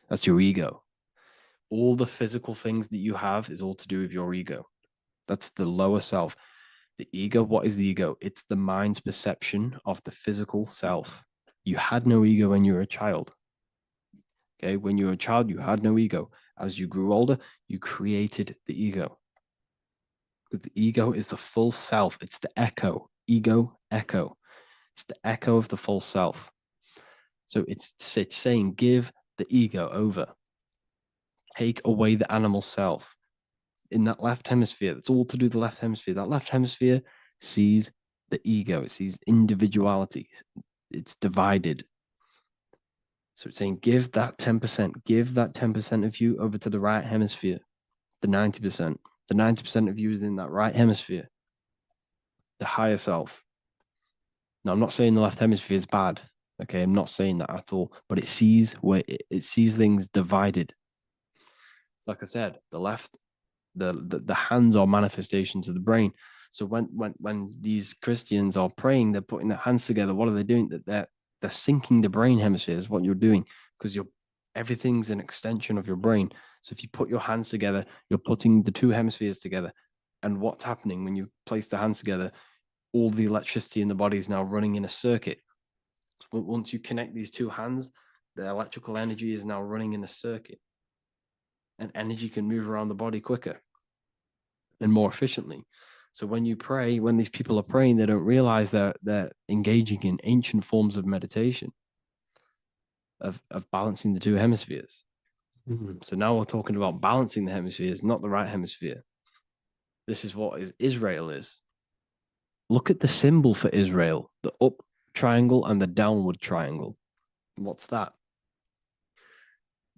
That's your ego. All the physical things that you have is all to do with your ego. That's the lower self. The ego, what is the ego? It's the mind's perception of the physical self. You had no ego when you were a child. Okay, when you were a child, you had no ego. As you grew older, you created the ego. But the ego is the full self. It's the echo. Ego, echo. It's the echo of the full self. So it's saying give the ego over. Take away the animal self. In that left hemisphere, that's all to do with the left hemisphere. That left hemisphere sees the ego. It sees individuality. It's divided. So it's saying give that 10%, give that 10% of you over to the right hemisphere, the 90%. The 90% of you is in that right hemisphere, the higher self. Now, I'm not saying the left hemisphere is bad. Okay, I'm not saying that at all, but it sees where it sees things divided. It's like I said, the left, the hands are manifestations of the brain. So when these Christians are praying, they're putting their hands together. What are they doing? They're syncing the brain hemispheres. What you're doing, because everything's an extension of your brain. So if you put your hands together, you're putting the two hemispheres together. And what's happening when you place the hands together? All the electricity in the body is now running in a circuit. So once you connect these two hands, the electrical energy is now running in a circuit. And energy can move around the body quicker and more efficiently. So when you pray, when these people are praying, they don't realize that they're engaging in ancient forms of meditation, of balancing the two hemispheres. So now we're talking about balancing the hemispheres, not the right hemisphere. This is what Israel is. Look at the symbol for Israel, the up triangle and the downward triangle. What's that?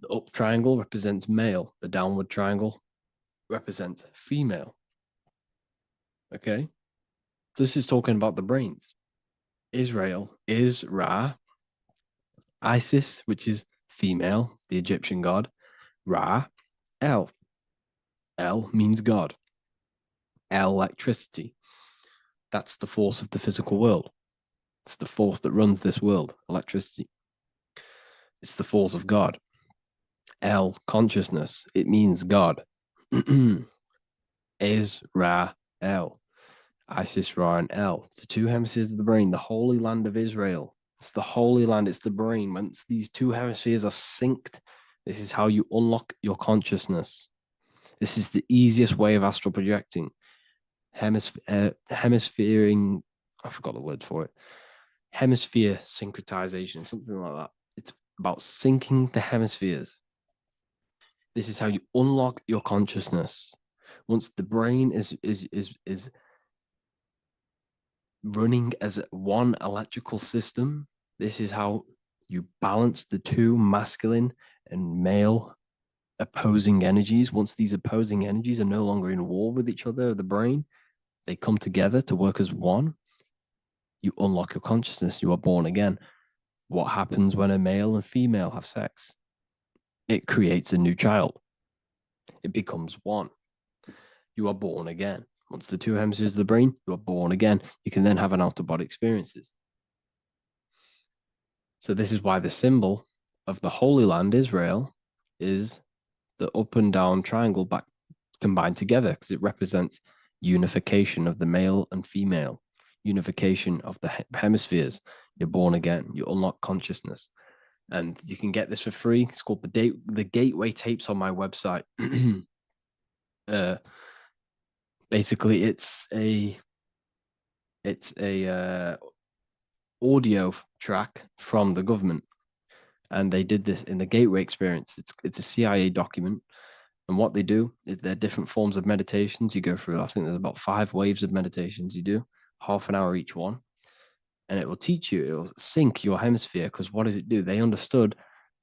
The up triangle represents male. The downward triangle represents female. Okay? This is talking about the brains. Israel is Ra. Isis, which is female, the Egyptian god. Ra, El. El means God. Electricity. That's the force of the physical world. It's the force that runs this world, electricity. It's the force of God. El, consciousness. It means God. Is Ra, El. Isis, Ra, and El. It's the two hemispheres of the brain, the holy land of Israel. It's the holy land, it's the brain. Once these two hemispheres are synced, this is how you unlock your consciousness. This is the easiest way of astral projecting. Hemisphering, I forgot the word for it. Hemisphere syncretization, something like that. It's about syncing the hemispheres. This is how you unlock your consciousness. Once the brain is running as one electrical system, this is how you balance the two masculine and male opposing energies. Once these opposing energies are no longer in war with each other, the brain, they come together to work as one. You unlock your consciousness. You are born again. What happens when a male and female have sex? It creates a new child. It becomes one. You are born again. Once the two hemispheres of the brain, you are born again. You can then have an out-of-body experiences. So this is why the symbol of the Holy Land, Israel, is the up and down triangle back combined together, because it represents unification of the male and female, unification of the hemispheres. You're born again. You unlock consciousness. And you can get this for free. It's called the Gateway Tapes on my website. Basically, it's a audio track from the government, and they did this in the Gateway Experience. It's a CIA document, and what they do is there are different forms of meditations you go through. I think there's about 5 waves of meditations you do, half an hour each one, and it will teach you. It will sync your hemisphere, because what does it do? They understood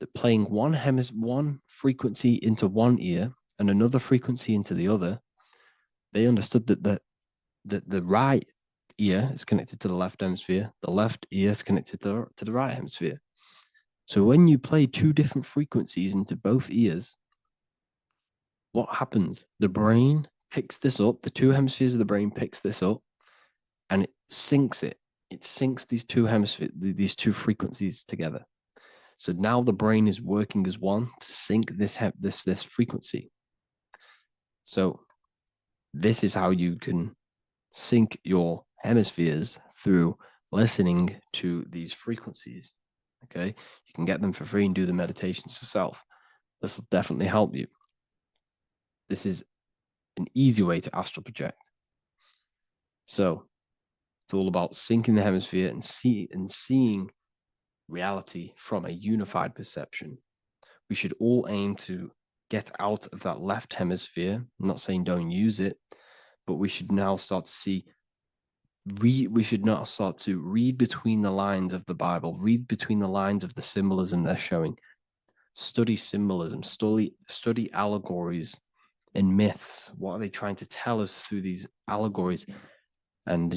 that playing one frequency into one ear and another frequency into the other, they understood that the right ear is connected to the left hemisphere, the left ear is connected to the right hemisphere. So when you play two different frequencies into both ears, what happens? The brain picks this up, the two hemispheres of the brain picks this up, and it syncs it. It syncs these two hemispheres, these two frequencies together. So now the brain is working as one to sync this frequency. So this is how you can sync your hemispheres through listening to these frequencies. Okay, you can get them for free and do the meditations yourself. This will definitely help you. This is an easy way to astral project. So it's all about syncing the hemisphere and seeing reality from a unified perception. We should all aim to get out of that left hemisphere. I'm not saying don't use it, but we should now start to read between the lines of the Bible, read between the lines of the symbolism they're showing, study symbolism, study allegories and myths. What are they trying to tell us through these allegories? And,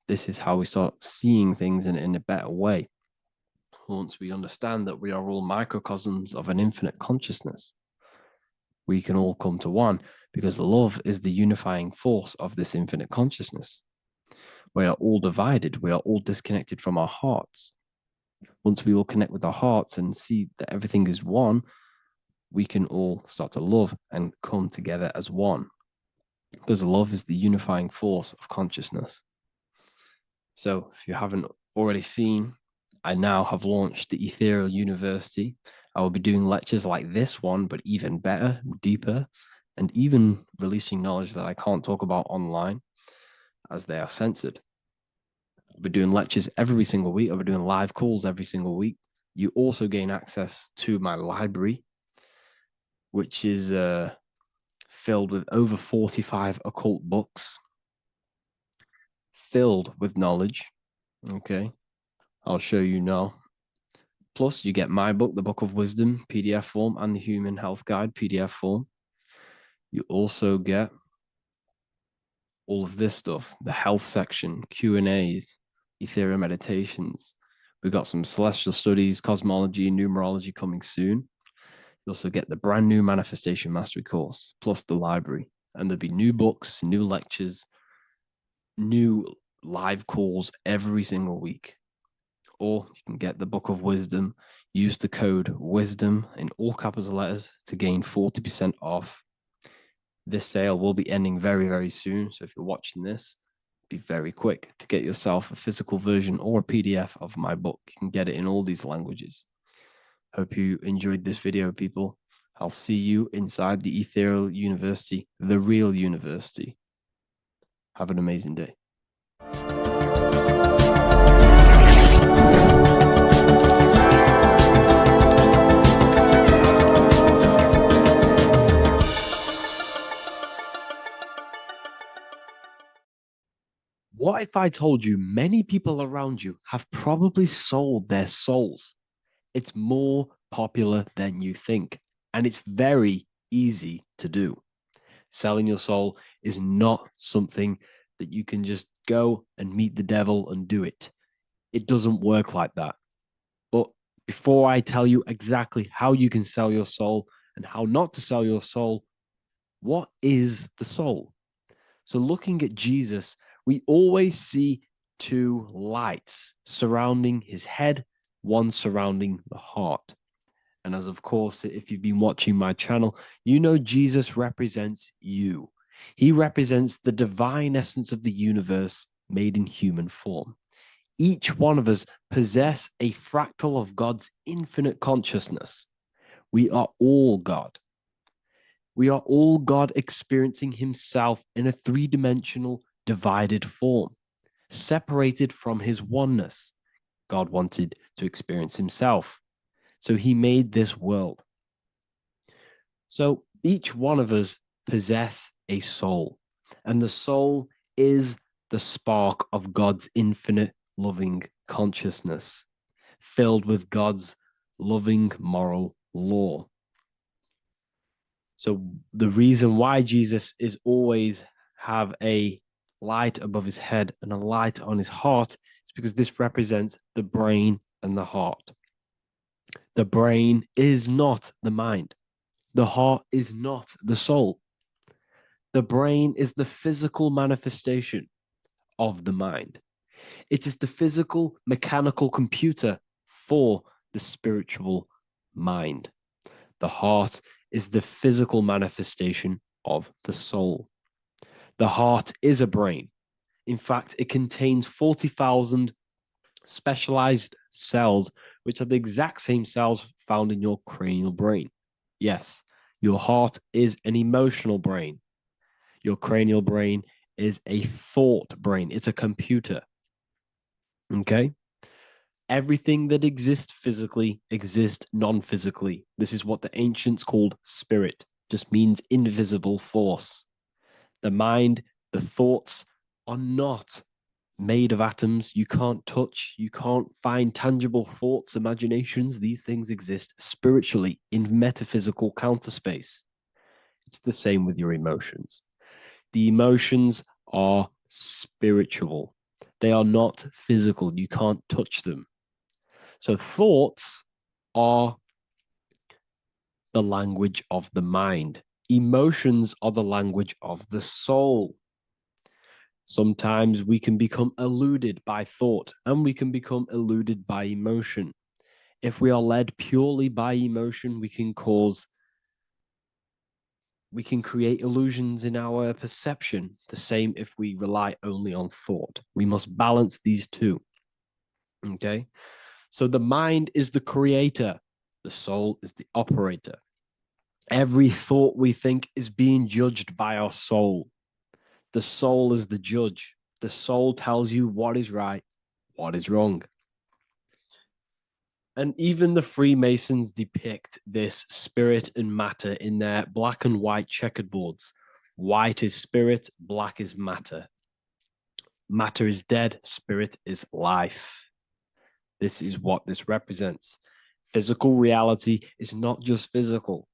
this is how we start seeing things in a better way. Once we understand that we are all microcosms of an infinite consciousness, we can all come to one, because love is the unifying force of this infinite consciousness. We are all divided. We are all disconnected from our hearts. Once we all connect with our hearts and see that everything is one, we can all start to love and come together as one, because love is the unifying force of consciousness. So if you haven't already seen, I now have launched the Ethereal University. I will be doing lectures like this one, but even better, deeper, and even releasing knowledge that I can't talk about online, as they are censored. I'll be doing lectures every single week. I'll be doing live calls every single week. You also gain access to my library, which is filled with over 45 occult books, filled with knowledge. Okay, I'll show you now. Plus, you get my book, The Book of Wisdom, PDF form, and the Human Health Guide, PDF form. You also get all of this stuff, the health section, Q&As, Ethereal meditations. We've got some celestial studies, cosmology, and numerology coming soon. You also get the brand new Manifestation Mastery course, plus the library. And there'll be new books, new lectures, new live calls every single week. Or you can get the Book of Wisdom, use the code WISDOM in all capital letters to gain 40% off. This sale will be ending very, very soon. So if you're watching this, be very quick to get yourself a physical version or a PDF of my book. You can get it in all these languages. Hope you enjoyed this video, people. I'll see you inside the Ethereal University, the real university. Have an amazing day. What if I told you many people around you have probably sold their souls? It's more popular than you think, and it's very easy to do. Selling your soul is not something that you can just go and meet the devil and do it. It doesn't work like that. But before I tell you exactly how you can sell your soul and how not to sell your soul, what is the soul? So looking at Jesus, we always see two lights surrounding his head, one surrounding the heart. And as of course, if you've been watching my channel, you know Jesus represents you. He represents the divine essence of the universe made in human form. Each one of us possess a fractal of God's infinite consciousness. We are all God. We are all God experiencing himself in a three-dimensional divided form, separated from his oneness. God wanted to experience himself, so he made this world. So each one of us possess a soul, and the soul is the spark of God's infinite loving consciousness, filled with God's loving moral law. So the reason why Jesus is always have a light above his head and a light on his heart is because this represents the brain and the heart. The brain is not the mind. The heart is not the soul. The brain is the physical manifestation of the mind. It is the physical mechanical computer for the spiritual mind. The heart is the physical manifestation of the soul. The heart is a brain. In fact, it contains 40,000 specialized cells, which are the exact same cells found in your cranial brain. Yes, your heart is an emotional brain. Your cranial brain is a thought brain. It's a computer. Okay? Everything that exists physically exists non-physically. This is what the ancients called spirit, just means invisible force. The mind, the thoughts are not made of atoms. You can't touch, you can't find tangible thoughts, imaginations. These things exist spiritually in metaphysical counterspace. It's the same with your emotions. The emotions are spiritual. They are not physical. You can't touch them. So thoughts are the language of the mind. Emotions are the language of the soul. Sometimes we can become eluded by thought and we can become eluded by emotion. If we are led purely by emotion, we can create illusions in our perception. The same if we rely only on thought. We must balance these two. Okay? So the mind is the creator. The soul is the operator. Every thought we think is being judged by our soul. The soul is the judge. The soul tells you what is right, what is wrong. And even the Freemasons depict this spirit and matter in their black and white checkerboards. White is spirit, black is matter. Matter is dead, spirit is life. This is what this represents. Physical reality is not just physical.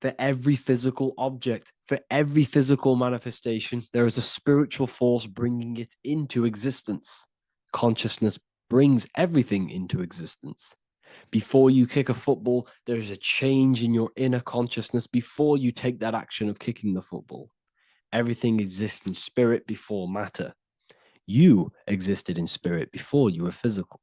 For every physical object, for every physical manifestation, there is a spiritual force bringing it into existence. Consciousness brings everything into existence. Before you kick a football, there is a change in your inner consciousness before you take that action of kicking the football. Everything exists in spirit before matter. You existed in spirit before you were physical.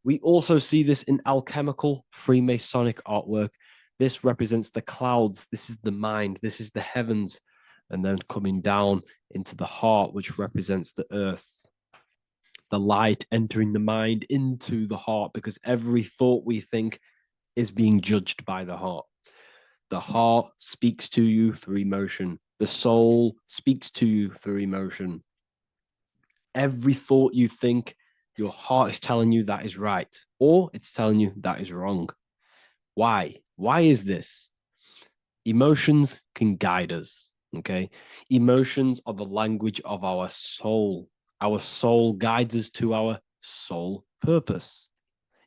We also see this in alchemical Freemasonic artwork. This represents the clouds. This is the mind. This is the heavens. And then coming down into the heart, which represents the earth. The light entering the mind into the heart, because every thought we think is being judged by the heart. The heart speaks to you through emotion. The soul speaks to you through emotion. Every thought you think, your heart is telling you that is right, or it's telling you that is wrong. Why? Why is this? Emotions can guide us, okay? Emotions are the language of our soul. Our soul guides us to our soul purpose.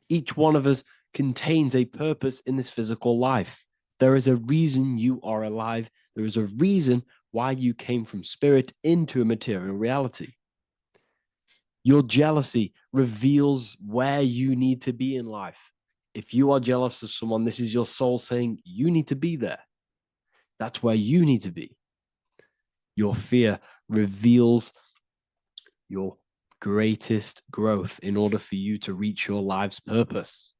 Each one of us contains a purpose in this physical life. There is a reason you are alive. There is a reason why you came from spirit into a material reality. Your jealousy reveals where you need to be in life. If you are jealous of someone, this is your soul saying you need to be there. That's where you need to be. Your fear reveals your greatest growth in order for you to reach your life's purpose.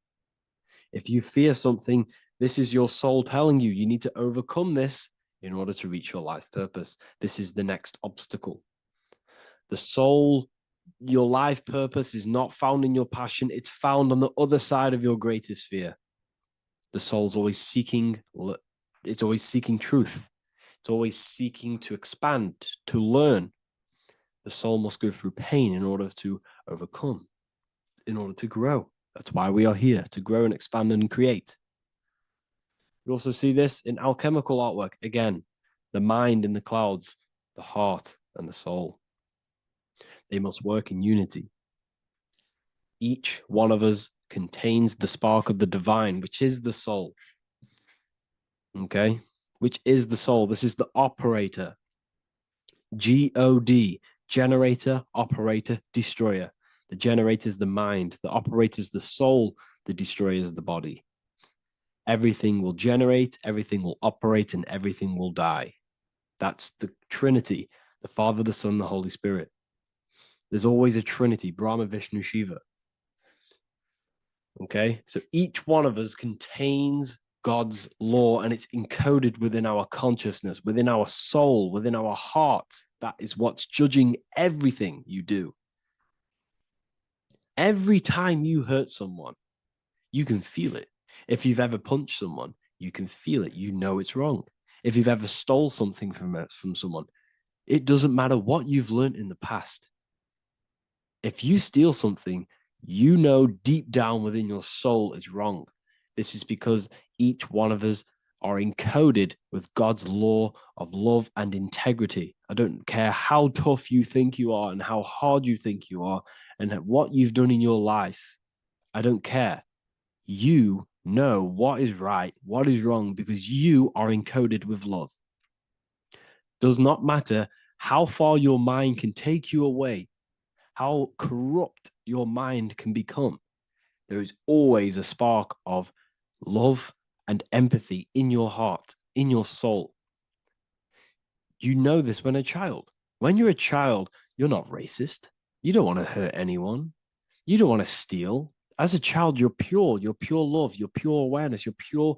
If you fear something, this is your soul telling you you need to overcome this in order to reach your life purpose. This is the next obstacle. The soul, your life purpose is not found in your passion. It's found on the other side of your greatest fear. The soul's always seeking, it's always seeking truth. It's always seeking to expand, to learn. The soul must go through pain in order to overcome, in order to grow. That's why we are here, to grow and expand and create. We also see this in alchemical artwork. Again, the mind in the clouds, the heart and the soul. They must work in unity. Each one of us contains the spark of the divine, which is the soul. Okay? Which is the soul. This is the operator. God, generator, operator, destroyer. The generator is the mind. The operator is the soul. The destroyer is the body. Everything will generate, everything will operate, and everything will die. That's the Trinity, the Father, the Son, the Holy Spirit. There's always a Trinity, Brahma, Vishnu, Shiva. Okay, so each one of us contains God's law, and it's encoded within our consciousness, within our soul, within our heart. That is what's judging everything you do. Every time you hurt someone, you can feel it. If you've ever punched someone, you can feel it. You know it's wrong. If you've ever stole something from someone, it doesn't matter what you've learned in the past. If you steal something, you know deep down within your soul it's wrong. This is because each one of us are encoded with God's law of love and integrity. I don't care how tough you think you are and how hard you think you are and what you've done in your life. I don't care. You know what is right, what is wrong, because you are encoded with love. Does not matter how far your mind can take you away, how corrupt your mind can become. There is always a spark of love and empathy in your heart, in your soul. You know this when a child. When you're a child, you're not racist. You don't want to hurt anyone. You don't want to steal. As a child, you're pure love, you're pure awareness, you're pure.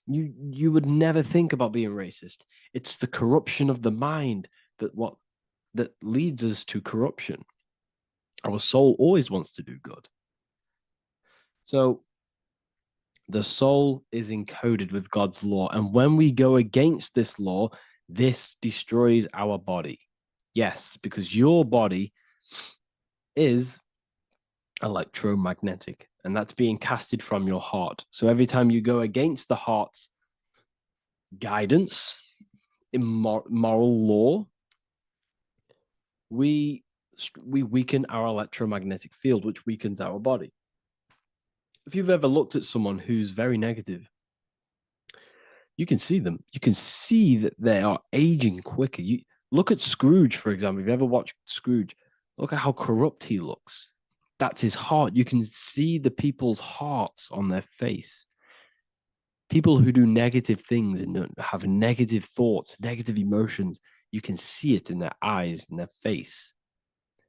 You would never think about being racist. It's the corruption of the mind that leads us to corruption. Our soul always wants to do good. So the soul is encoded with God's law. And when we go against this law, this destroys our body. Yes, because your body is electromagnetic, and that's being casted from your heart. So every time you go against the heart's guidance in moral law, we weaken our electromagnetic field, which weakens our body. If you've ever looked at someone who's very negative, you can see them. You can see that they are aging quicker. You look at Scrooge, for example. If you ever watched Scrooge, look at how corrupt he looks. That's his heart. You can see the people's hearts on their face. People who do negative things and have negative thoughts, negative emotions, you can see it in their eyes and their face.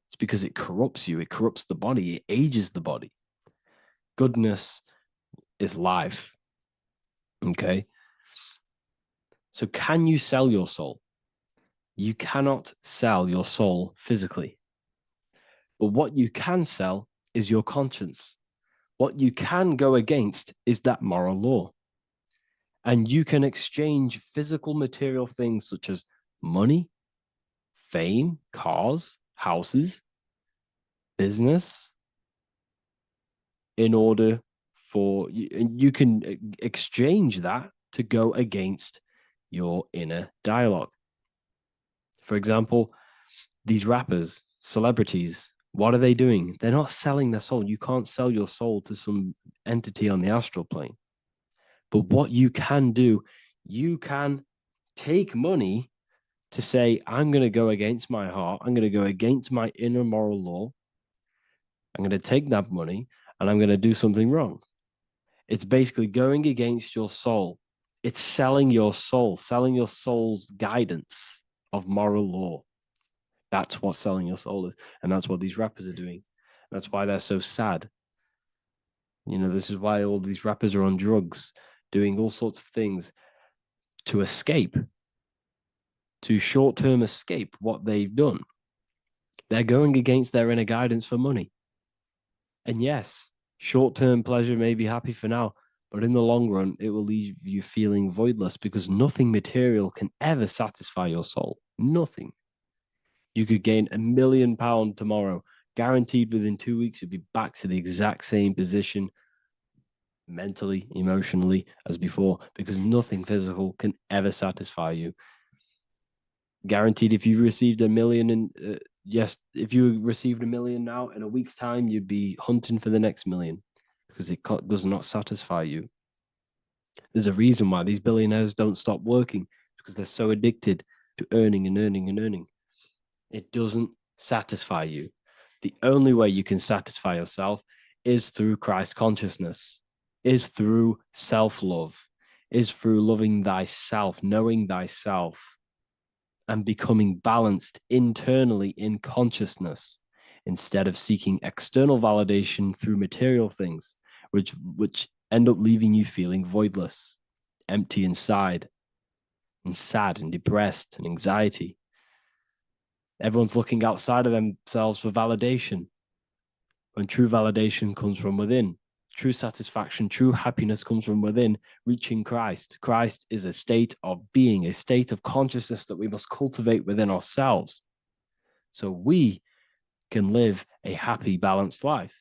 It's because it corrupts you. It corrupts the body. It ages the body. Goodness is life. Okay? So can you sell your soul? You cannot sell your soul physically. But what you can sell is your conscience. What you can go against is that moral law. And you can exchange physical material things such as money, fame, cars, houses, business, in order for you can exchange that to go against your inner dialogue. For example, these rappers, celebrities, what are they doing? They're not selling their soul. You can't sell your soul to some entity on the astral plane. But what you can do, you can take money to say, I'm going to go against my heart. I'm going to go against my inner moral law. I'm going to take that money and I'm going to do something wrong. It's basically going against your soul. It's selling your soul's guidance of moral law. That's what selling your soul is. And that's what these rappers are doing. That's why they're so sad. You know, this is why all these rappers are on drugs, doing all sorts of things to escape, to short-term escape what they've done. They're going against their inner guidance for money. And yes, short-term pleasure may be happy for now, but in the long run, it will leave you feeling voidless because nothing material can ever satisfy your soul. Nothing. You could gain £1 million tomorrow, guaranteed within 2 weeks, you'll be back to the exact same position mentally, emotionally as before, because nothing physical can ever satisfy you. Guaranteed, if you received a million in yes, if you received a million now, in a week's time, you'd be hunting for the next million because it does not satisfy you. There's a reason why these billionaires don't stop working, because they're so addicted to earning and earning and earning. It doesn't satisfy you. The only way you can satisfy yourself is through Christ consciousness, is through self-love, is through loving thyself, knowing thyself, and becoming balanced internally in consciousness instead of seeking external validation through material things, which end up leaving you feeling voidless, empty inside, and sad and depressed and anxiety. Everyone's looking outside of themselves for validation, when true validation comes from within. True satisfaction, true happiness comes from within, reaching Christ. Christ is a state of being, a state of consciousness that we must cultivate within ourselves so we can live a happy, balanced life.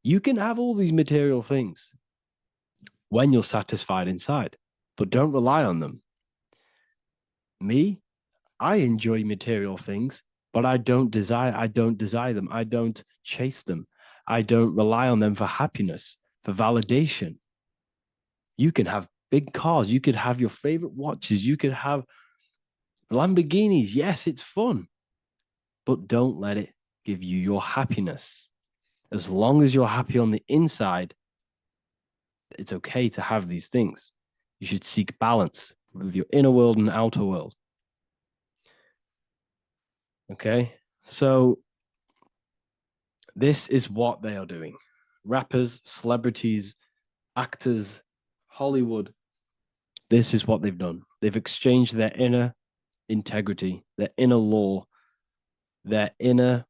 You can have all these material things when you're satisfied inside, but don't rely on them. Me, I enjoy material things, but I don't desire them. I don't chase them. I don't rely on them for happiness, for validation. You can have big cars. You could have your favorite watches. You could have Lamborghinis. Yes, it's fun, but don't let it give you your happiness. As long as you're happy on the inside, it's okay to have these things. You should seek balance with your inner world and outer world. Okay, so this is what they are doing. Rappers, celebrities, actors, Hollywood. This is what they've done. They've exchanged their inner integrity, their inner law, their inner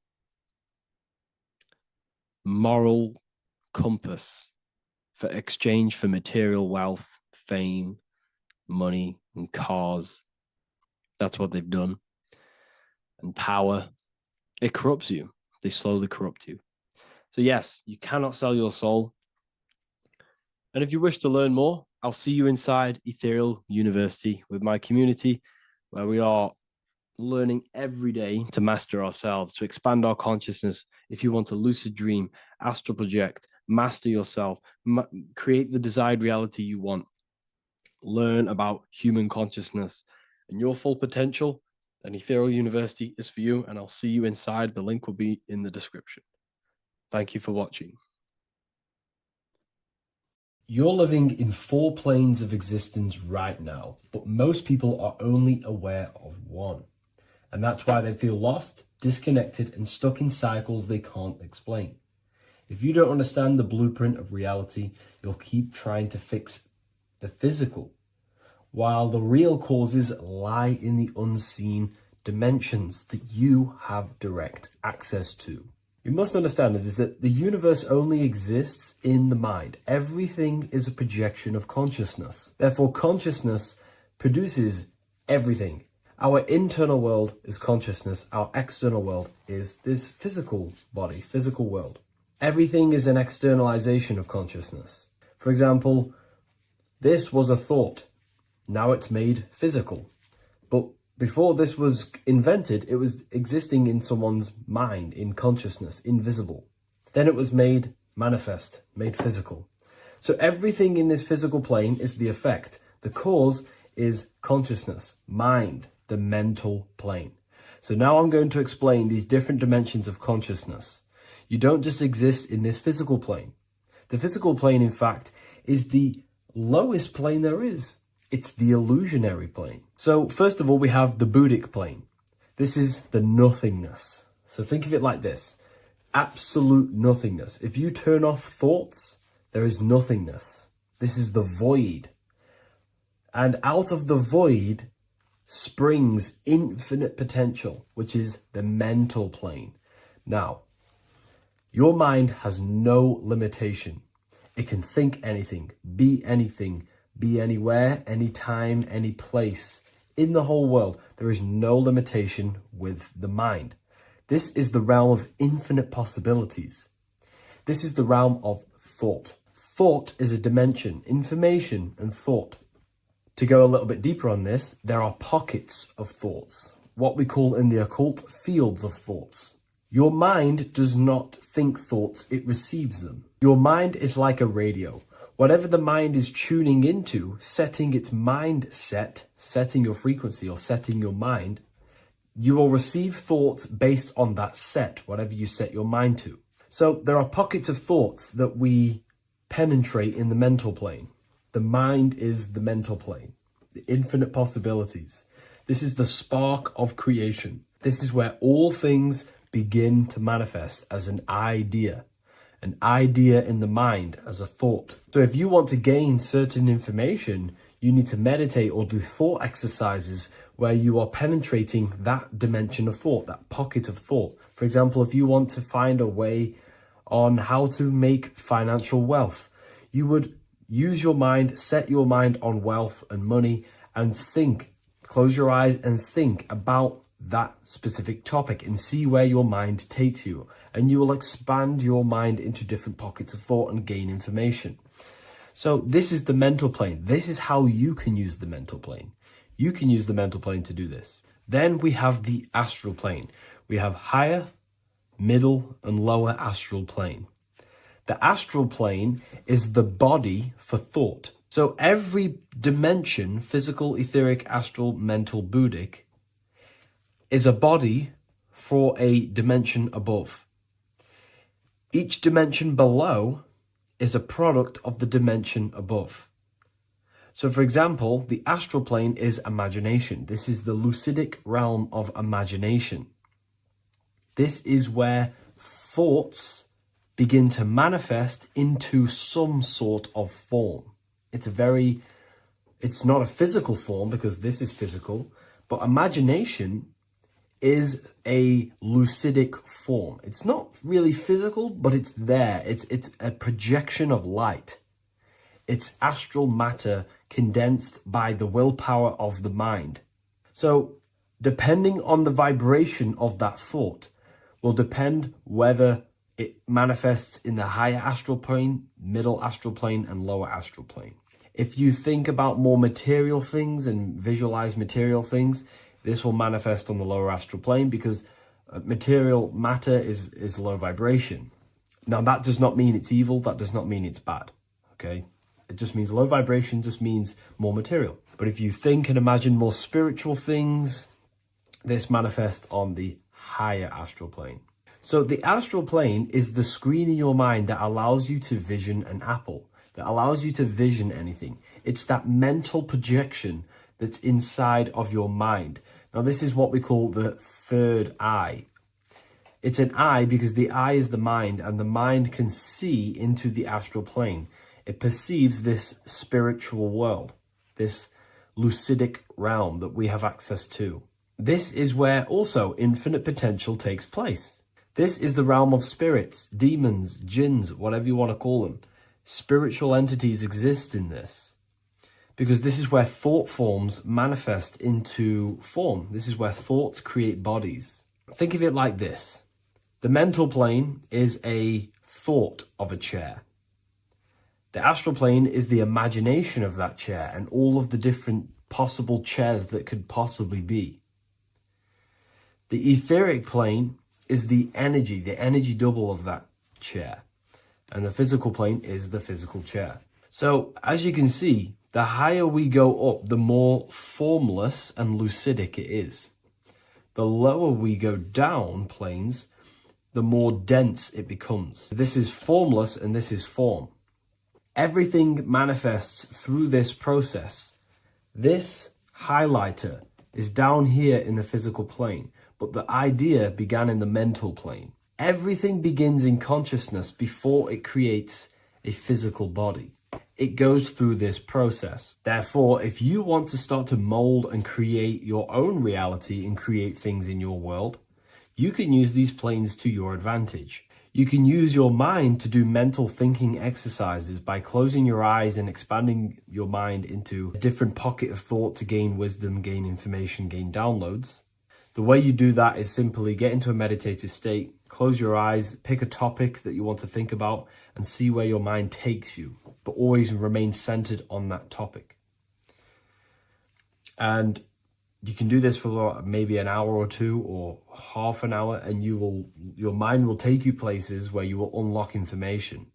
moral compass for exchange for material wealth, fame, money, and cars. That's what they've done. And power. It corrupts you. They slowly corrupt you. So yes, you cannot sell your soul. And if you wish to learn more, I'll see you inside Ethereal University with my community, where we are learning every day to master ourselves, to expand our consciousness. If you want to lucid dream, astral project, master yourself, create the desired reality you want, learn about human consciousness and your full potential, then Ethereal University is for you, and I'll see you inside. The link will be in the description. Thank you for watching. You're living in 4 planes of existence right now, but most people are only aware of one. And that's why they feel lost, disconnected, and stuck in cycles they can't explain. If you don't understand the blueprint of reality, you'll keep trying to fix the physical, while the real causes lie in the unseen dimensions that you have direct access to. You must understand is that the universe only exists in the mind. Everything is a projection of consciousness. Therefore, consciousness produces everything. Our internal world is consciousness. Our external world is this physical body, physical world. Everything is an externalization of consciousness. For example, this was a thought. Now it's made physical. But before this was invented, it was existing in someone's mind, in consciousness, invisible. Then it was made manifest, made physical. So everything in this physical plane is the effect. The cause is consciousness, mind, the mental plane. So now I'm going to explain these different dimensions of consciousness. You don't just exist in this physical plane. The physical plane, in fact, is the lowest plane there is. It's the illusionary plane. So first of all, we have the Buddhic plane. This is the nothingness. So think of it like this. Absolute nothingness. If you turn off thoughts, there is nothingness. This is the void. And out of the void springs infinite potential, which is the mental plane. Now, your mind has no limitation. It can think anything, be anywhere, anytime, any place. In the whole world, there is no limitation with the mind. This is the realm of infinite possibilities. This is the realm of thought. Thought is a dimension, information and thought. To go a little bit deeper on this, there are pockets of thoughts, what we call in the occult fields of thoughts. Your mind does not think thoughts, it receives them. Your mind is like a radio. Whatever the mind is tuning into, setting its mindset, setting your frequency or setting your mind, you will receive thoughts based on that set, whatever you set your mind to. So there are pockets of thoughts that we penetrate in the mental plane. The mind is the mental plane, the infinite possibilities. This is the spark of creation. This is where all things begin to manifest as an idea in the mind as a thought. So if you want to gain certain information, you need to meditate or do thought exercises where you are penetrating that dimension of thought, that pocket of thought. For example, if you want to find a way on how to make financial wealth, you would use your mind, set your mind on wealth and money, and think, close your eyes and think about that specific topic and see where your mind takes you. And you will expand your mind into different pockets of thought and gain information. So this is the mental plane. This is how you can use the mental plane. You can use the mental plane to do this. Then we have the astral plane. We have higher, middle, and lower astral plane. The astral plane is the body for thought. So every dimension, physical, etheric, astral, mental, Buddhic, is a body for a dimension above. Each dimension below is a product of the dimension above. So for example, the astral plane is imagination. This is the lucidic realm of imagination. This is where thoughts begin to manifest into some sort of form. It's not a physical form because this is physical, but imagination is a lucidic form. It's not really physical, but it's there. It's a projection of light. It's astral matter condensed by the willpower of the mind. So depending on the vibration of that thought will depend whether it manifests in the higher astral plane, middle astral plane, and lower astral plane. If you think about more material things and visualize material things, this will manifest on the lower astral plane because material matter is low vibration. Now, that does not mean it's evil. That does not mean it's bad. Okay? It just means low vibration just means more material. But if you think and imagine more spiritual things, this manifests on the higher astral plane. So the astral plane is the screen in your mind that allows you to vision an apple, that allows you to vision anything. It's that mental projection that's inside of your mind. Now, this is what we call the third eye. It's an eye because the eye is the mind, and the mind can see into the astral plane. It perceives this spiritual world, this lucidic realm that we have access to. This is where also infinite potential takes place. This is the realm of spirits, demons, jinns, whatever you want to call them. Spiritual entities exist in this because this is where thought forms manifest into form. This is where thoughts create bodies. Think of it like this. The mental plane is a thought of a chair. The astral plane is the imagination of that chair and all of the different possible chairs that could possibly be. The etheric plane is the energy double of that chair. And the physical plane is the physical chair. So as you can see, the higher we go up, the more formless and lucidic it is. The lower we go down planes, the more dense it becomes. This is formless and this is form. Everything manifests through this process. This highlighter is down here in the physical plane, but the idea began in the mental plane. Everything begins in consciousness before it creates a physical body. It goes through this process. Therefore, if you want to start to mold and create your own reality and create things in your world, you can use these planes to your advantage. You can use your mind to do mental thinking exercises by closing your eyes and expanding your mind into a different pocket of thought to gain wisdom, gain information, gain downloads. The way you do that is simply get into a meditative state, close your eyes, pick a topic that you want to think about and see where your mind takes you, but always remain centered on that topic. And you can do this for maybe an hour or two or half an hour, and your mind will take you places where you will unlock information.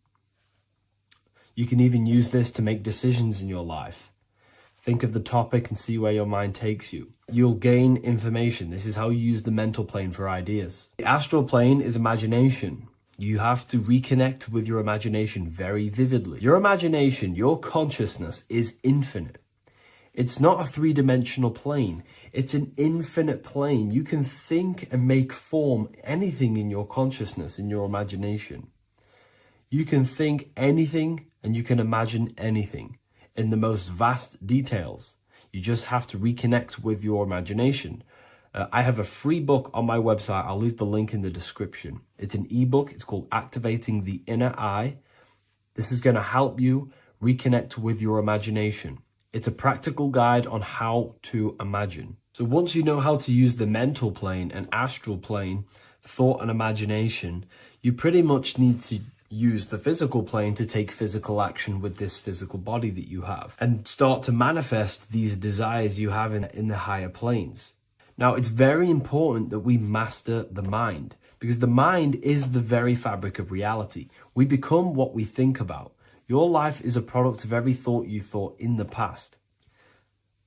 You can even use this to make decisions in your life. Think of the topic and see where your mind takes you. You'll gain information. This is how you use the mental plane for ideas. The astral plane is imagination. You have to reconnect with your imagination very vividly. Your imagination, your consciousness is infinite. It's not a three-dimensional plane. It's an infinite plane. You can think and make form anything in your consciousness, in your imagination. You can think anything and you can imagine anything in the most vast details. You just have to reconnect with your imagination. I have a free book on my website. I'll leave the link in the description. It's an ebook. It's called Activating the Inner Eye. This is going to help you reconnect with your imagination. It's a practical guide on how to imagine. So once you know how to use the mental plane and astral plane, thought and imagination, you pretty much need to use the physical plane to take physical action with this physical body that you have and start to manifest these desires you have in the higher planes. Now, it's very important that we master the mind, because the mind is the very fabric of reality. We become what we think about. Your life is a product of every thought you thought in the past.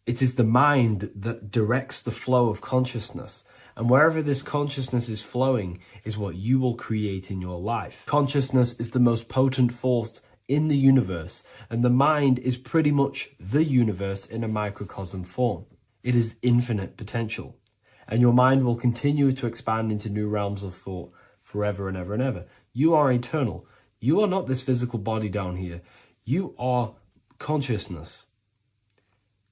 It is the mind that directs the flow of consciousness. And wherever this consciousness is flowing is what you will create in your life. Consciousness is the most potent force in the universe, and the mind is pretty much the universe in a microcosm form. It is infinite potential, and your mind will continue to expand into new realms of thought forever and ever and ever. You are eternal. You are not this physical body down here. You are consciousness,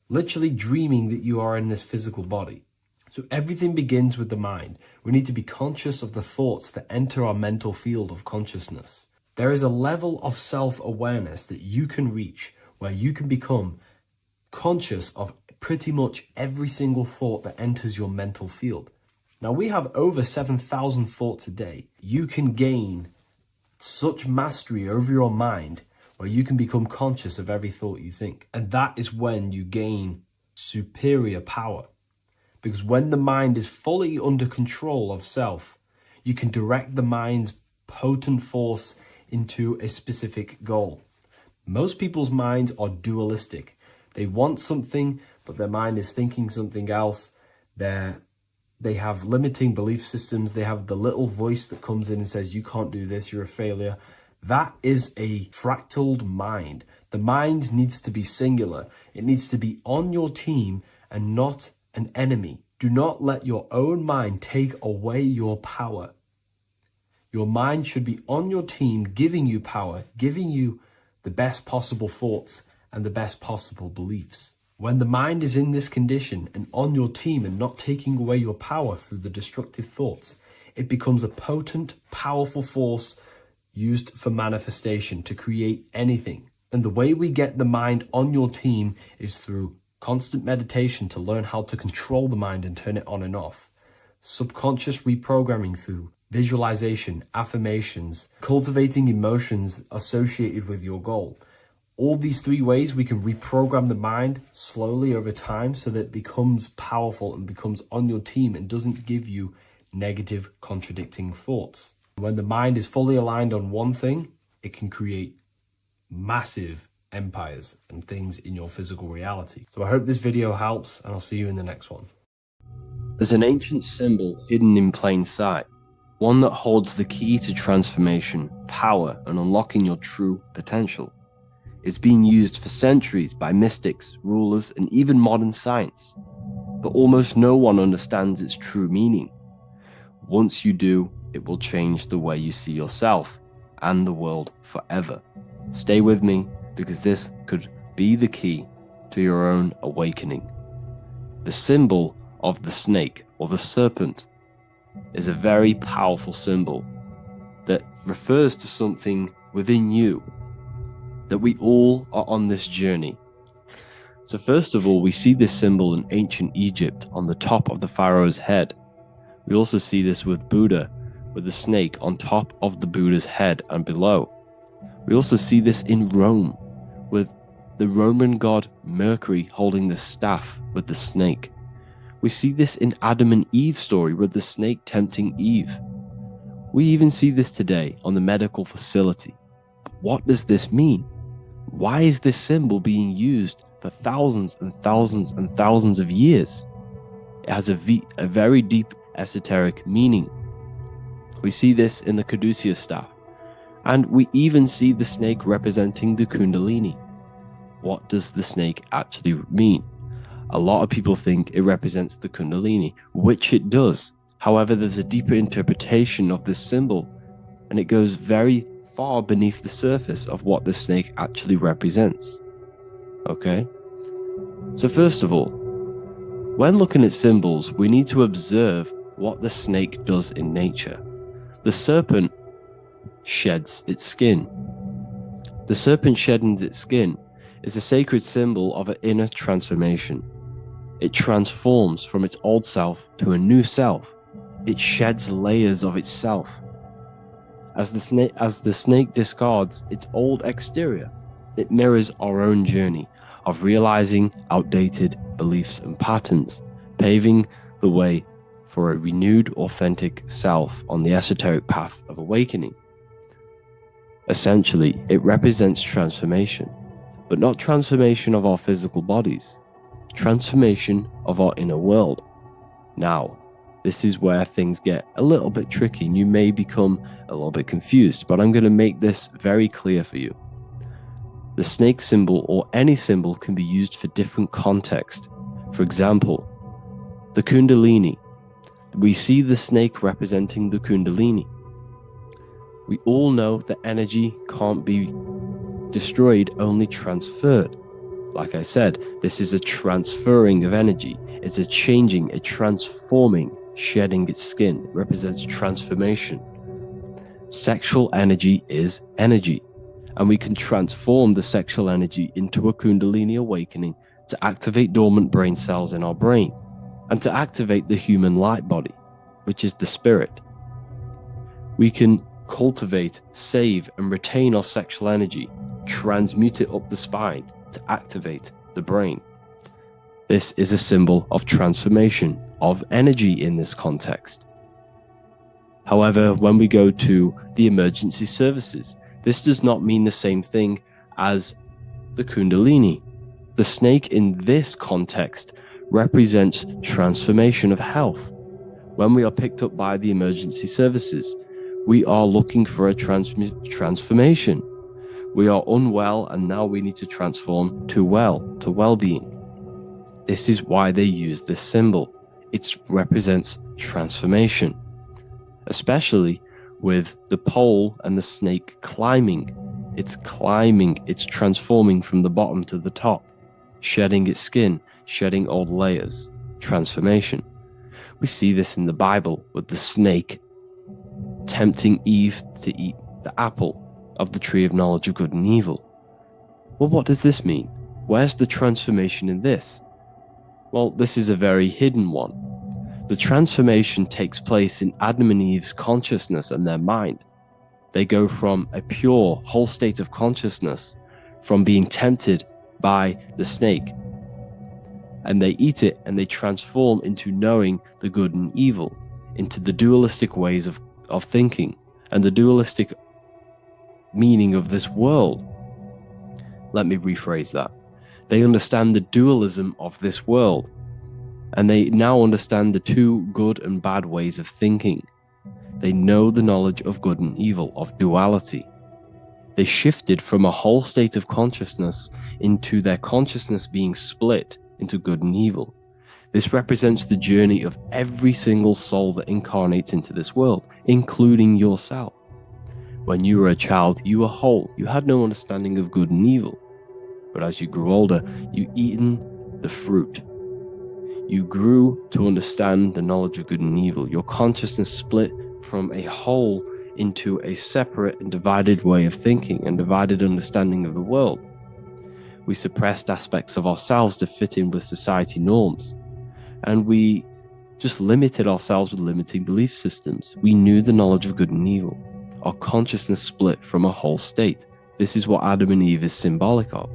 literally dreaming that you are in this physical body. So everything begins with the mind. We need to be conscious of the thoughts that enter our mental field of consciousness. There is a level of self-awareness that you can reach where you can become conscious of pretty much every single thought that enters your mental field. Now, we have over 7,000 thoughts a day. You can gain such mastery over your mind where you can become conscious of every thought you think. And that is when you gain superior power. Because when the mind is fully under control of self, you can direct the mind's potent force into a specific goal. Most people's minds are dualistic. They want something, but their mind is thinking something else. They have limiting belief systems. They have the little voice that comes in and says, you can't do this, you're a failure. That is a fractaled mind. The mind needs to be singular. It needs to be on your team and not an enemy. Do not let your own mind take away your power. Your mind should be on your team, giving you power, giving you the best possible thoughts and the best possible beliefs. When the mind is in this condition and on your team and not taking away your power through the destructive thoughts, it becomes a potent, powerful force used for manifestation to create anything. And the way we get the mind on your team is through constant meditation to learn how to control the mind and turn it on and off. Subconscious reprogramming through visualization, affirmations, cultivating emotions associated with your goal. All these three ways we can reprogram the mind slowly over time so that it becomes powerful and becomes on your team and doesn't give you negative contradicting thoughts. When the mind is fully aligned on one thing, it can create massive empires and things in your physical reality. So I hope this video helps, and I'll see you in the next one. There's an ancient symbol hidden in plain sight, one that holds the key to transformation, power, and unlocking your true potential. It's been used for centuries by mystics, rulers, and even modern science, but almost no one understands its true meaning. Once you do, it will change the way you see yourself and the world forever. Stay with me, because this could be the key to your own awakening. The symbol of the snake, or the serpent, is a very powerful symbol that refers to something within you, that we all are on this journey. So first of all, we see this symbol in ancient Egypt on the top of the pharaoh's head. We also see this with Buddha, with the snake on top of the Buddha's head and below. We also see this in Rome, with the Roman god Mercury holding the staff with the snake. We see this in Adam and Eve's story with the snake tempting Eve. We even see this today on the medical facility. What does this mean? Why is this symbol being used for thousands and thousands and thousands of years? It has a very deep esoteric meaning. We see this in the caduceus staff, and we even see the snake representing the Kundalini. What does the snake actually mean? A lot of people think it represents the Kundalini, which it does. However, there's a deeper interpretation of this symbol, and it goes very far beneath the surface of what the snake actually represents. Okay? So first of all, when looking at symbols, we need to observe what the snake does in nature. The serpent sheds its skin. The serpent shedding its skin is a sacred symbol of an inner transformation. It transforms from its old self to a new self. It sheds layers of itself. As the snake discards its old exterior, it mirrors our own journey of realizing outdated beliefs and patterns, paving the way for a renewed, authentic self on the esoteric path of awakening. Essentially, it represents transformation, but not transformation of our physical bodies, transformation of our inner world. Now, this is where things get a little bit tricky and you may become a little bit confused, but I'm going to make this very clear for you. The snake symbol or any symbol can be used for different context. For example, the Kundalini. We see the snake representing the Kundalini. We all know that energy can't be destroyed, only transferred. Like I said, this is a transferring of energy. It's a changing, a transforming, shedding its skin. It represents transformation. Sexual energy is energy, and we can transform the sexual energy into a Kundalini awakening to activate dormant brain cells in our brain and to activate the human light body, which is the spirit. We can cultivate, save, and retain our sexual energy, transmute it up the spine to activate the brain. This is a symbol of transformation, of energy in this context. However, when we go to the emergency services, this does not mean the same thing as the Kundalini. The snake in this context represents transformation of health. When we are picked up by the emergency services, we are looking for a transformation. We are unwell and now we need to transform to well-being. This is why they use this symbol. It represents transformation, especially with the pole and the snake climbing. It's climbing, it's transforming from the bottom to the top, shedding its skin, shedding old layers, transformation. We see this in the Bible with the snake tempting Eve to eat the apple of the tree of knowledge of good and evil. Well, what does this mean? Where's the transformation in this? Well, this is a very hidden one. The transformation takes place in Adam and Eve's consciousness and their mind. They go from a pure, whole state of consciousness, from being tempted by the snake, and they eat it and they transform into knowing the good and evil, into the dualistic ways of thinking and the dualistic meaning of this world. Let me rephrase that. They understand the dualism of this world, and they now understand the two good and bad ways of thinking. They know the knowledge of good and evil, of duality. They shifted from a whole state of consciousness into their consciousness being split into good and evil. This represents the journey of every single soul that incarnates into this world, including yourself. When you were a child, you were whole. You had no understanding of good and evil. But as you grew older, you eaten the fruit. You grew to understand the knowledge of good and evil. Your consciousness split from a whole into a separate and divided way of thinking and divided understanding of the world. We suppressed aspects of ourselves to fit in with society norms. And we just limited ourselves with limiting belief systems. We knew the knowledge of good and evil. Our consciousness split from a whole state. This is what Adam and Eve is symbolic of.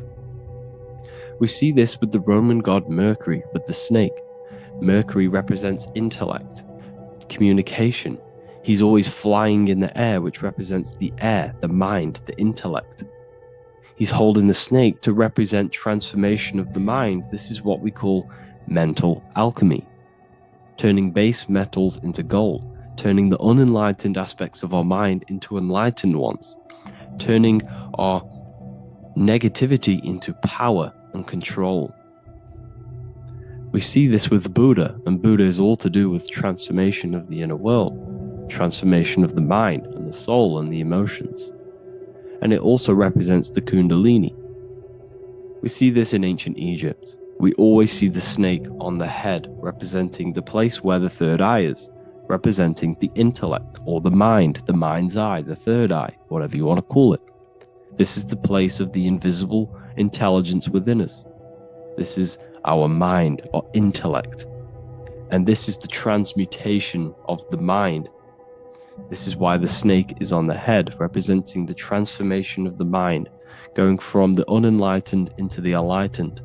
We see this with the Roman god Mercury, with the snake. Mercury represents intellect, communication. He's always flying in the air, which represents the air, the mind, the intellect. He's holding the snake to represent transformation of the mind. This is what we call mental alchemy. Turning base metals into gold, turning the unenlightened aspects of our mind into enlightened ones, turning our negativity into power and control. We see this with Buddha, and Buddha is all to do with transformation of the inner world, transformation of the mind and the soul and the emotions. And it also represents the Kundalini. We see this in ancient Egypt. We always see the snake on the head, representing the place where the third eye is, representing the intellect or the mind's eye, the third eye, whatever you want to call it. This is the place of the invisible intelligence within us. This is our mind or intellect. And this is the transmutation of the mind. This is why the snake is on the head, representing the transformation of the mind, going from the unenlightened into the enlightened,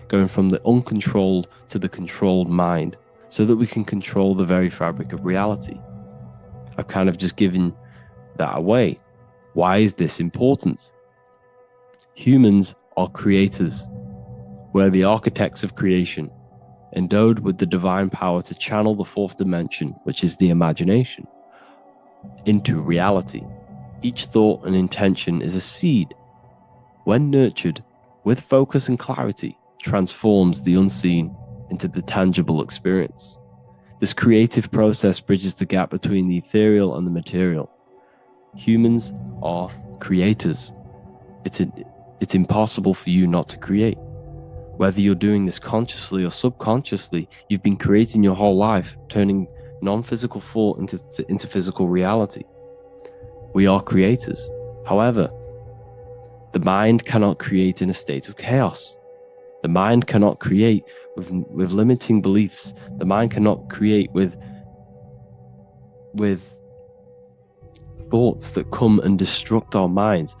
going from the uncontrolled to the controlled mind, so that we can control the very fabric of reality. I've kind of just given that away. Why is this important? Humans are creators. We're the architects of creation, endowed with the divine power to channel the fourth dimension, which is the imagination, into reality. Each thought and intention is a seed. When nurtured with focus and clarity, transforms the unseen into the tangible experience. This creative process bridges the gap between the ethereal and the material. Humans are creators. It's impossible for you not to create. Whether you're doing this consciously or subconsciously, you've been creating your whole life, turning non-physical thought into physical reality. We are creators. However, the mind cannot create in a state of chaos. The mind cannot create with limiting beliefs. The mind cannot create with thoughts that come and destruct our minds.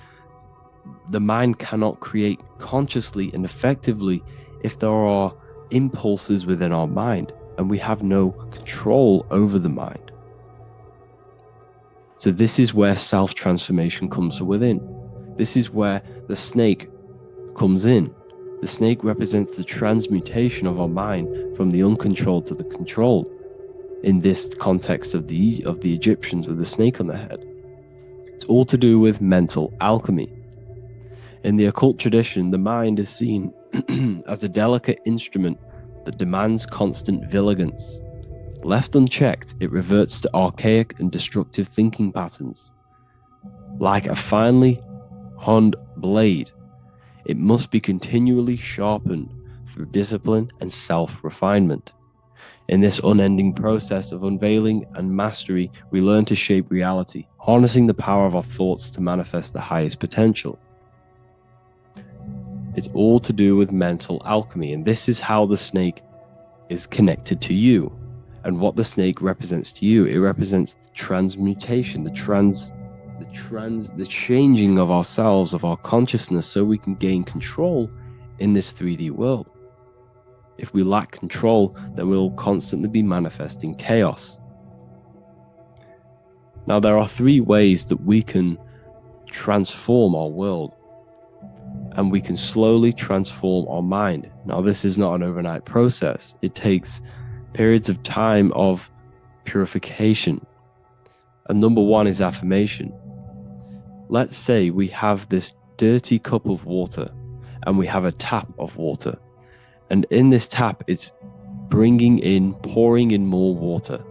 The mind cannot create consciously and effectively if there are impulses within our mind and we have no control over the mind. So this is where self-transformation comes from within. This is where the snake comes in. The snake represents the transmutation of our mind from the uncontrolled to the controlled. In this context of the Egyptians with the snake on their head, it's all to do with mental alchemy. In the occult tradition, the mind is seen as a delicate instrument that demands constant vigilance. Left unchecked, it reverts to archaic and destructive thinking patterns. Like a finely honed blade, it must be continually sharpened through discipline and self-refinement. In this unending process of unveiling and mastery, we learn to shape reality, harnessing the power of our thoughts to manifest the highest potential. It's all to do with mental alchemy, and this is how the snake is connected to you. And what the snake represents to you, it represents the transmutation, the changing of ourselves, of our consciousness, so we can gain control in this 3D world. If we lack control, then we'll constantly be manifesting chaos. Now, there are 3 ways that we can transform our world, and we can slowly transform our mind. Now, this is not an overnight process. It takes periods of time of purification. And number 1 is affirmation. Let's say we have this dirty cup of water and we have a tap of water. And in this tap, it's pouring in more water,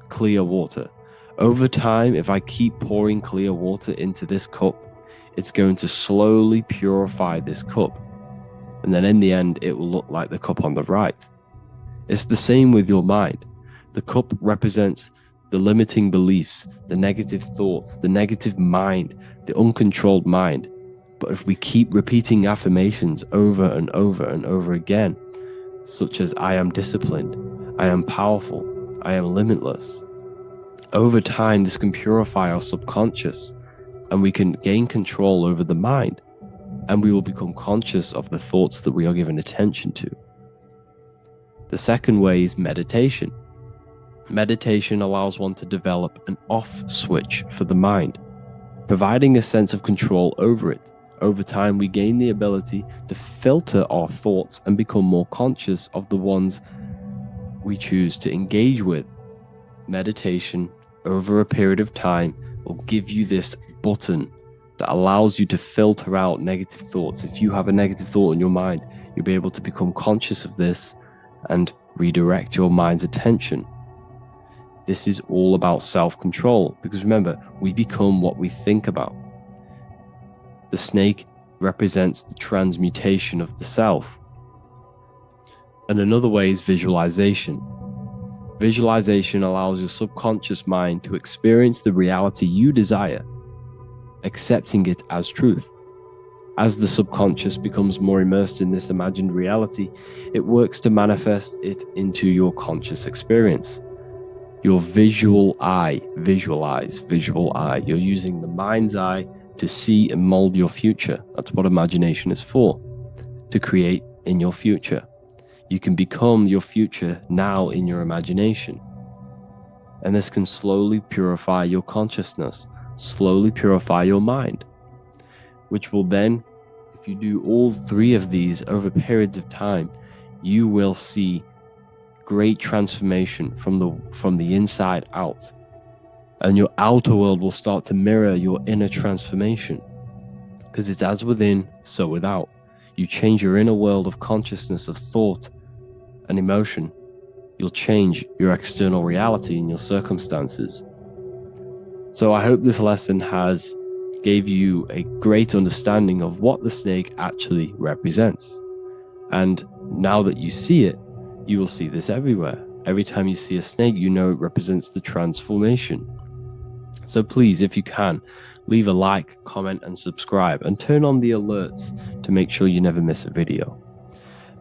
clear water. Over time, if I keep pouring clear water into this cup, it's going to slowly purify this cup. And then in the end, it will look like the cup on the right. It's the same with your mind. The cup represents the limiting beliefs, the negative thoughts, the negative mind, the uncontrolled mind. But if we keep repeating affirmations over and over and over again, such as I am disciplined, I am powerful, I am limitless, over time this can purify our subconscious and we can gain control over the mind. and we will become conscious of the thoughts that we are giving attention to. The second way is meditation. Meditation allows one to develop an off switch for the mind, providing a sense of control over it. Over time, we gain the ability to filter our thoughts and become more conscious of the ones we choose to engage with. Meditation, over a period of time, will give you this button that allows you to filter out negative thoughts. If you have a negative thought in your mind, you'll be able to become conscious of this and redirect your mind's attention. This is all about self-control, because remember, we become what we think about. The snake represents the transmutation of the self. And another way is visualization. Visualization allows your subconscious mind to experience the reality you desire, accepting it as truth. As the subconscious becomes more immersed in this imagined reality, it works to manifest it into your conscious experience. Your visual eye, visual eye. You're using the mind's eye to see and mold your future. That's what imagination is for, to create in your future. You can become your future now in your imagination. And this can slowly purify your consciousness, slowly purify your mind, which will then, if you do all three of these over periods of time, you will see great transformation from the inside out. And your outer world will start to mirror your inner transformation, because it's as within, so without. You change your inner world of consciousness, of thought and emotion, you'll change your external reality and your circumstances. So I hope this lesson has gave you a great understanding of what the snake actually represents. And now that you see it, you will see this everywhere. Every time you see a snake, you know it represents the transformation. So please, if you can, leave a like, comment, and subscribe, and turn on the alerts to make sure you never miss a video.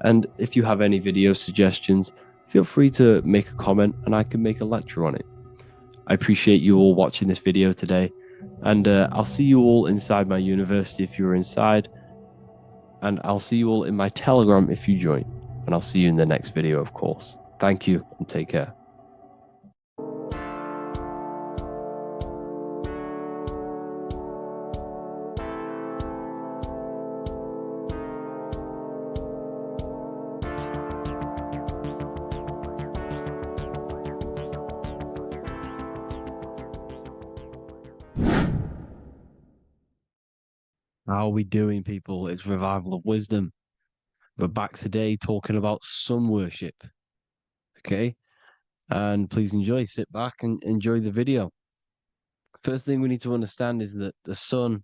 And if you have any video suggestions, feel free to make a comment and I can make a lecture on it. I appreciate you all watching this video today, and I'll see you all inside my university if you're inside, and I'll see you all in my Telegram if you join, and I'll see you in the next video, of course. Thank you and take care. How are we doing, people? It's Revival of Wisdom. We're back today talking about sun worship. Okay? And please enjoy, sit back and enjoy the video. First thing we need to understand is that the sun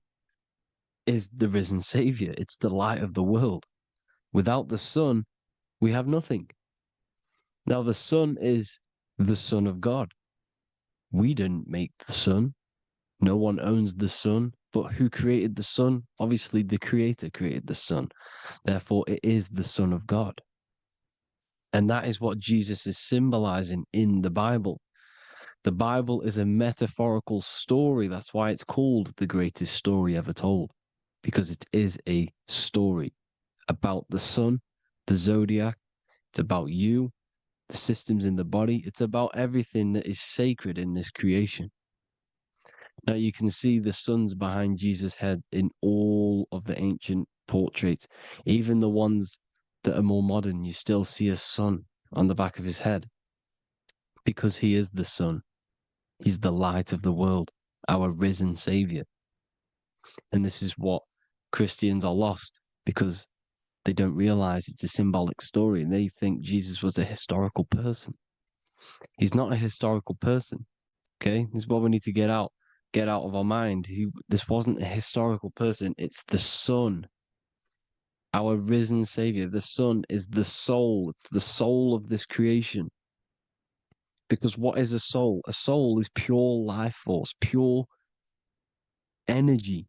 is the risen savior. It's the light of the world. Without the sun, we have nothing. Now, the sun is the Son of God. We didn't make the sun. No one owns the sun. But who created the sun? Obviously, the Creator created the sun. Therefore, it is the Son of God. And that is what Jesus is symbolizing in the Bible. The Bible is a metaphorical story. That's why it's called the greatest story ever told, because it is a story about the sun, the zodiac. It's about you, the systems in the body. It's about everything that is sacred in this creation. Now you can see the suns behind Jesus' head in all of the ancient portraits, even the ones that are more modern. You still see a sun on the back of his head, because he is the sun. He's the light of the world, our risen savior. And this is what Christians are lost, because they don't realize it's a symbolic story and they think Jesus was a historical person. He's not a historical person. Okay, this is what we need to get out of our mind. This wasn't a historical person. It's the Son, our risen savior. The Son is the soul. It's the soul of this creation. Because what is a soul? A soul is pure life force, pure energy.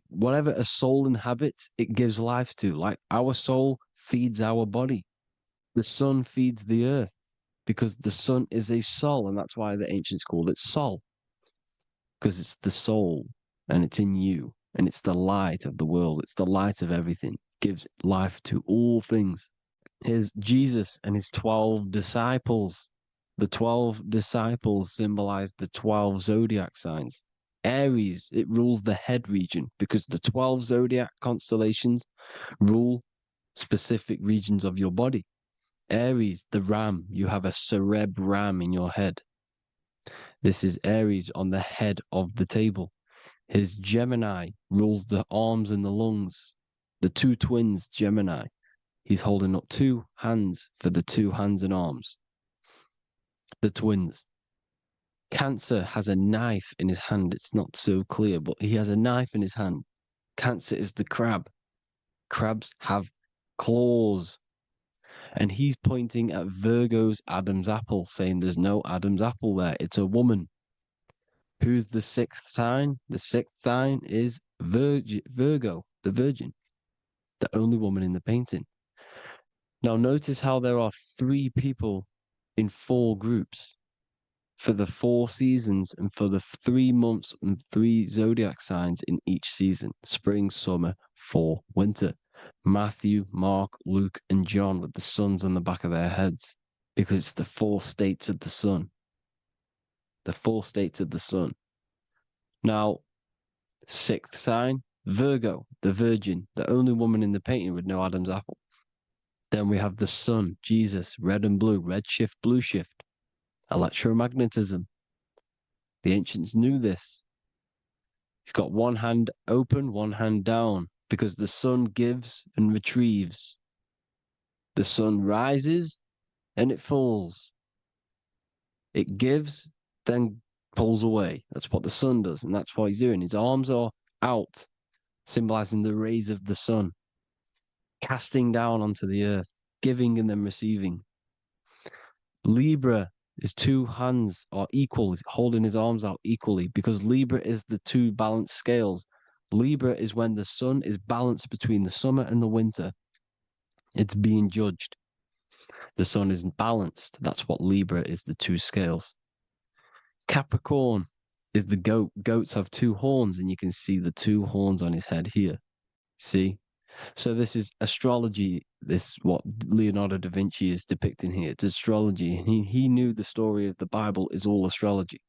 Whatever a soul inhabits, it gives life to. Like our soul feeds our body. The sun feeds the earth, because the sun is a soul, and that's why the ancients called it Sol, because it's the soul and it's in you. and it's the light of the world. It's the light of everything. Gives life to all things. Here's Jesus and his 12 disciples. The 12 disciples symbolize the 12 zodiac signs. Aries, it rules the head region because the 12 zodiac constellations rule specific regions of your body. Aries, the ram, you have a cerebrum in your head. This is Aries on the head of the table. His Gemini rules the arms and the lungs. The two twins, Gemini. He's holding up two hands for the two hands and arms. The twins. Cancer has a knife in his hand. It's not so clear, but he has a knife in his hand. Cancer is the crab. Crabs have claws. And he's pointing at Virgo's Adam's apple, saying there's no Adam's apple there. It's a woman. Who's the sixth sign? The sixth sign is Virgo, the virgin, the only woman in the painting. Now notice how there are 3 people in 4 groups for the 4 seasons and for the 3 months and 3 zodiac signs in each season: spring, summer, fall, winter. Matthew, Mark, Luke, and John with the suns on the back of their heads, because it's the 4 states of the sun. The 4 states of the sun. Now, 6th sign, Virgo, the virgin, the only woman in the painting with no Adam's apple. Then we have the sun, Jesus, red and blue, red shift, blue shift. Electromagnetism. The ancients knew this. He's got one hand open, one hand down, because the sun gives and retrieves. The sun rises and it falls. It gives, then pulls away. That's what the sun does, and that's what he's doing. His arms are out, symbolizing the rays of the sun, casting down onto the earth, giving and then receiving. Libra, his 2 hands are equal, he's holding his arms out equally, because Libra is the 2 balanced scales. Libra is when the sun is balanced between the summer and the winter. It's being judged. The sun isn't balanced. That's what Libra is, the 2 scales. Capricorn is the goat. Goats have 2 horns, and you can see the 2 horns on his head here. See? So this is astrology. This what Leonardo da Vinci is depicting here. It's astrology. And he knew the story of the Bible is all astrology.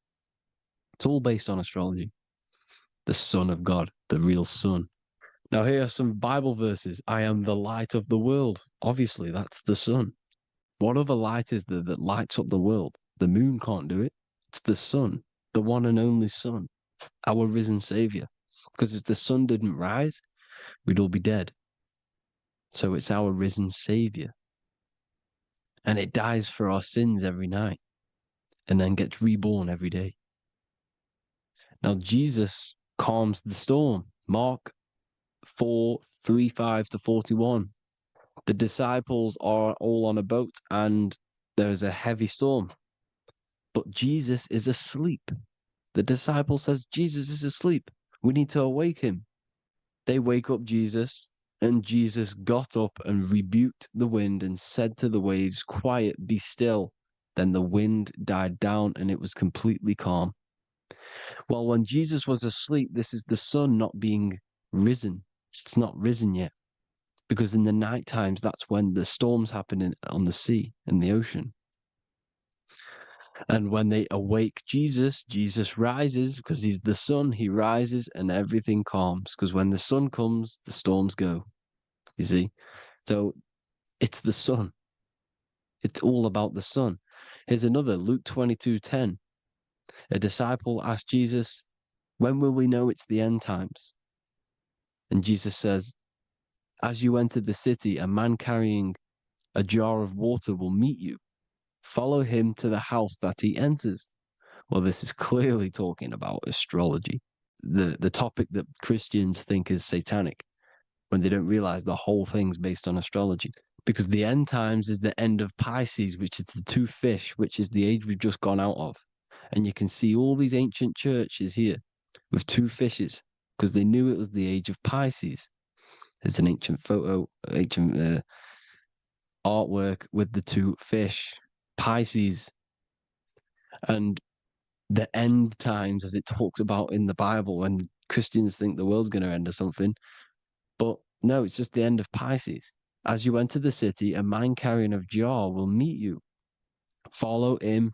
It's all based on astrology. The Son of God, the real Son. Now here are some Bible verses. I am the light of the world. Obviously, that's the sun. What other light is there that lights up the world? The moon can't do it. It's the sun, the one and only Son, our risen Savior. Because if the sun didn't rise, we'd all be dead. So it's our risen Savior. And it dies for our sins every night and then gets reborn every day. Now Jesus calms the storm. Mark 4:35-41. The disciples are all on a boat and there's a heavy storm. But Jesus is asleep. The disciple says, Jesus is asleep. We need to awake him. They wake up Jesus, and Jesus got up and rebuked the wind and said to the waves, quiet, be still. Then the wind died down and it was completely calm. Well, when Jesus was asleep, this is the sun not being risen. It's not risen yet. Because in the night times, that's when the storms happen on the sea and the ocean. And when they awake Jesus, Jesus rises because he's the sun. He rises and everything calms. Because when the sun comes, the storms go. You see? So it's the sun. It's all about the sun. Here's another, Luke 22:10. A disciple asked Jesus, when will we know it's the end times? And Jesus says, as you enter the city, a man carrying a jar of water will meet you. Follow him to the house that he enters. Well, this is clearly talking about astrology, the topic that Christians think is satanic, when they don't realize the whole thing's based on astrology. Because the end times is the end of Pisces, which is the 2 fish, which is the age we've just gone out of. And you can see all these ancient churches here with 2 fishes, because they knew it was the age of Pisces. There's an ancient photo, ancient artwork with the 2 fish, Pisces. And the end times, as it talks about in the Bible, when Christians think the world's going to end or something. But no, it's just the end of Pisces. As you enter the city, a man carrying a jar will meet you. Follow him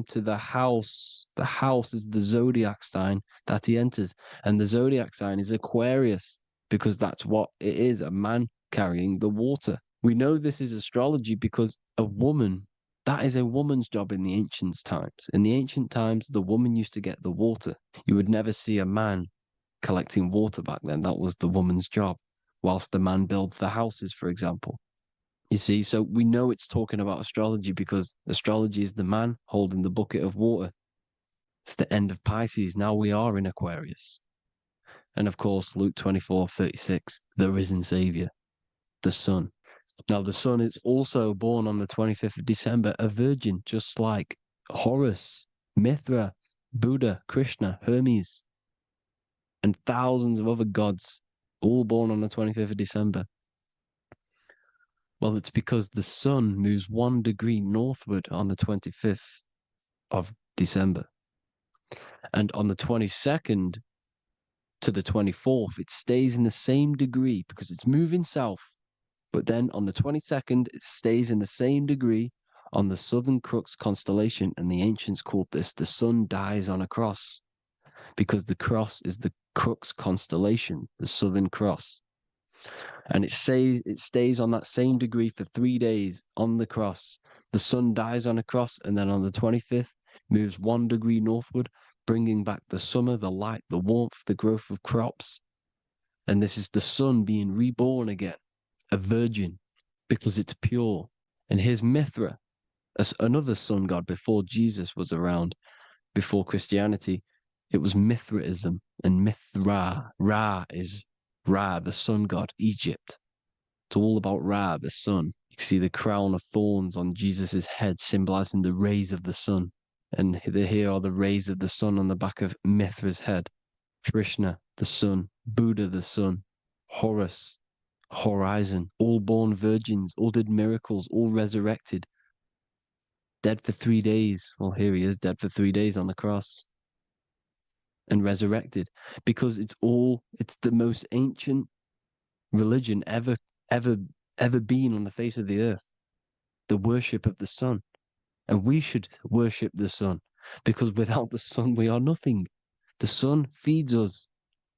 to the house. The house is the zodiac sign that he enters. And the zodiac sign is Aquarius, because that's what it is, a man carrying the water. We know this is astrology because a woman, that is a woman's job in the ancient times. In the ancient times, the woman used to get the water. You would never see a man collecting water back then. That was the woman's job, whilst the man builds the houses, for example. You see, so we know it's talking about astrology because astrology is the man holding the bucket of water. It's the end of Pisces. Now we are in Aquarius. And of course, Luke 24:36, the risen Savior, the Son. Now, the Son is also born on the 25th of December, a virgin, just like Horus, Mithra, Buddha, Krishna, Hermes, and thousands of other gods, all born on the 25th of December. Well, it's because the sun moves 1 degree northward on the 25th of December. And on the 22nd to the 24th, it stays in the same degree because it's moving south. But then on the 22nd, it stays in the same degree on the Southern Crux constellation. And the ancients called this the sun dies on a cross because the cross is the Crux constellation, the Southern Cross. And it stays on that same degree for 3 days on the cross. The sun dies on a cross, and then on the 25th, moves 1 degree northward, bringing back the summer, the light, the warmth, the growth of crops. And this is the sun being reborn again, a virgin, because it's pure. And here's Mithra, another sun god before Jesus was around, before Christianity. It was Mithraism, and Mithra, Ra is Ra, the sun god, Egypt. It's all about Ra, the sun. You can see the crown of thorns on Jesus' head, symbolizing the rays of the sun. And here are the rays of the sun on the back of Mithra's head. Krishna, the sun. Buddha, the sun. Horus, horizon. All born virgins, all did miracles, all resurrected. Dead for 3 days. Well, here he is, dead for 3 days on the cross. And resurrected, because it's the most ancient religion ever been on the face of the earth, the worship of the sun. And we should worship the sun, because without the sun we are nothing. The sun feeds us,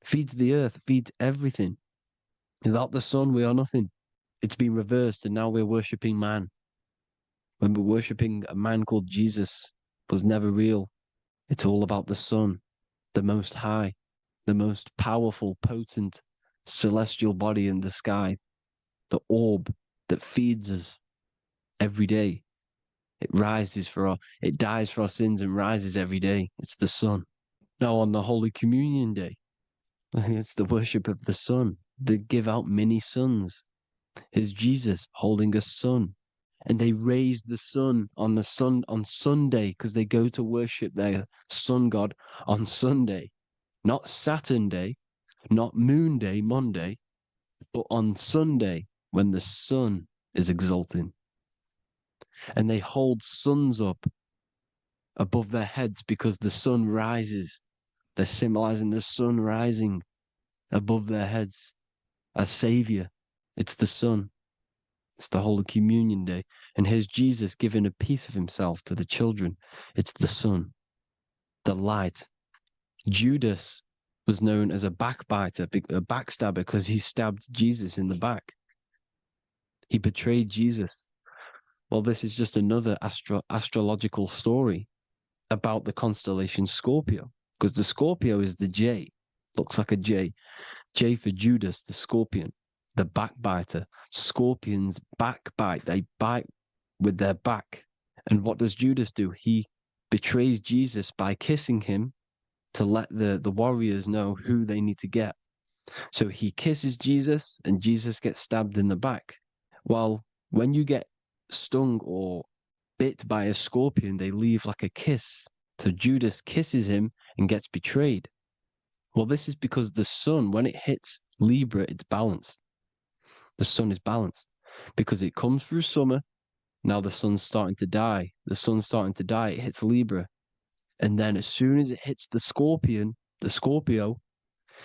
feeds the earth, feeds everything. Without the sun we are nothing. It's been reversed, and now we're worshipping man. When we're worshipping a man called Jesus, was never real. It's all about the sun, the most high, the most powerful, potent, celestial body in the sky, the orb that feeds us every day. It dies for our sins and rises every day. It's the sun. Now on the Holy Communion Day, it's the worship of the sun. They give out mini suns. Here's Jesus holding a sun. And they raise the sun on Sunday because they go to worship their sun god on Sunday. Not Saturn Day, not Moon Day, Monday, but on Sunday when the sun is exalting. And they hold suns up above their heads because the sun rises. They're symbolizing the sun rising above their heads as Savior. It's the sun. It's the Holy Communion Day. And here's Jesus giving a piece of himself to the children. It's the sun, the light. Judas was known as a backbiter, a backstabber, because he stabbed Jesus in the back. He betrayed Jesus. Well, this is just another astrological story about the constellation Scorpio, because the Scorpio is the J, looks like a J. J for Judas, the scorpion, the backbiter. Scorpions backbite. They bite with their back. And what does Judas do? He betrays Jesus by kissing him to let the warriors know who they need to get. So he kisses Jesus and Jesus gets stabbed in the back. Well, when you get stung or bit by a scorpion, they leave like a kiss. So Judas kisses him and gets betrayed. Well, this is because the sun, when it hits Libra, it's balanced. The sun is balanced because it comes through summer. Now the sun's starting to die. The sun's starting to die. It hits Libra. And then as soon as it hits the scorpion, The Scorpio,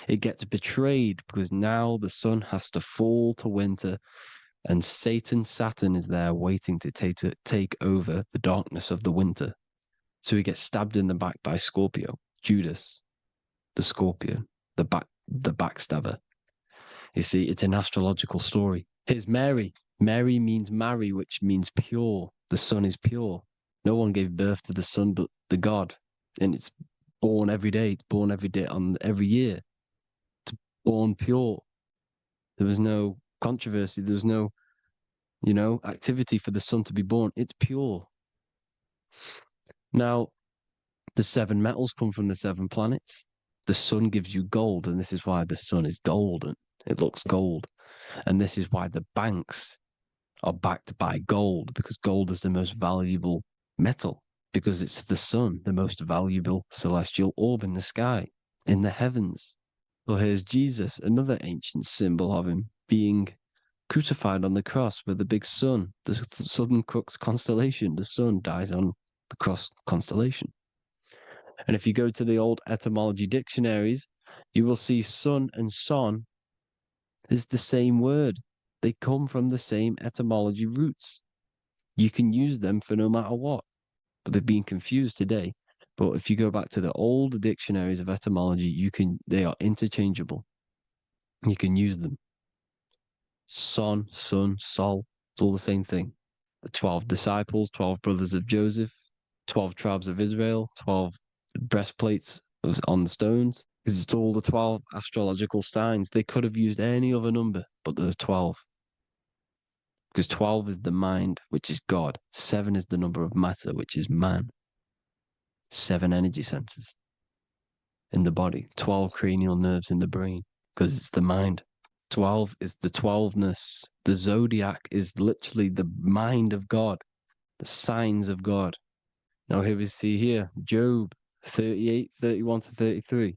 it gets betrayed because now the sun has to fall to winter and Saturn is there waiting to take over the darkness of the winter. So he gets stabbed in the back by Scorpio. Judas, the Scorpion, the backstabber. You see, it's an astrological story. Here's Mary. Mary means marry, which means pure. The sun is pure. No one gave birth to the sun but the God. And it's born every day. It's born every day on every year. It's born pure. There was no controversy. There was no, activity for the sun to be born. It's pure. Now, the 7 metals come from the 7 planets. The sun gives you gold, and this is why the sun is golden. It looks gold. And this is why the banks are backed by gold, because gold is the most valuable metal, because it's the sun, the most valuable celestial orb in the sky, in the heavens. Well, here's Jesus, another ancient symbol of him being crucified on the cross with the big sun, the Southern Cross constellation. The sun dies on the cross constellation. And if you go to the old etymology dictionaries, you will see sun and son is the same word. They come from the same etymology roots. You can use them for no matter what, but they've been confused today. But if you go back to the old dictionaries of etymology, they are interchangeable. You can use them. Son, sun, sol, it's all the same thing. The 12 disciples, 12 brothers of Joseph, 12 tribes of Israel, 12 breastplates on the stones, because it's all the 12 astrological signs. They could have used any other number, but there's 12. Because 12 is the mind, which is God. 7 is the number of matter, which is man. 7 energy centers in the body. 12 cranial nerves in the brain, because it's the mind. 12 is the 12ness. The zodiac is literally the mind of God, the signs of God. Now here we see here, Job 38, 31 to 33.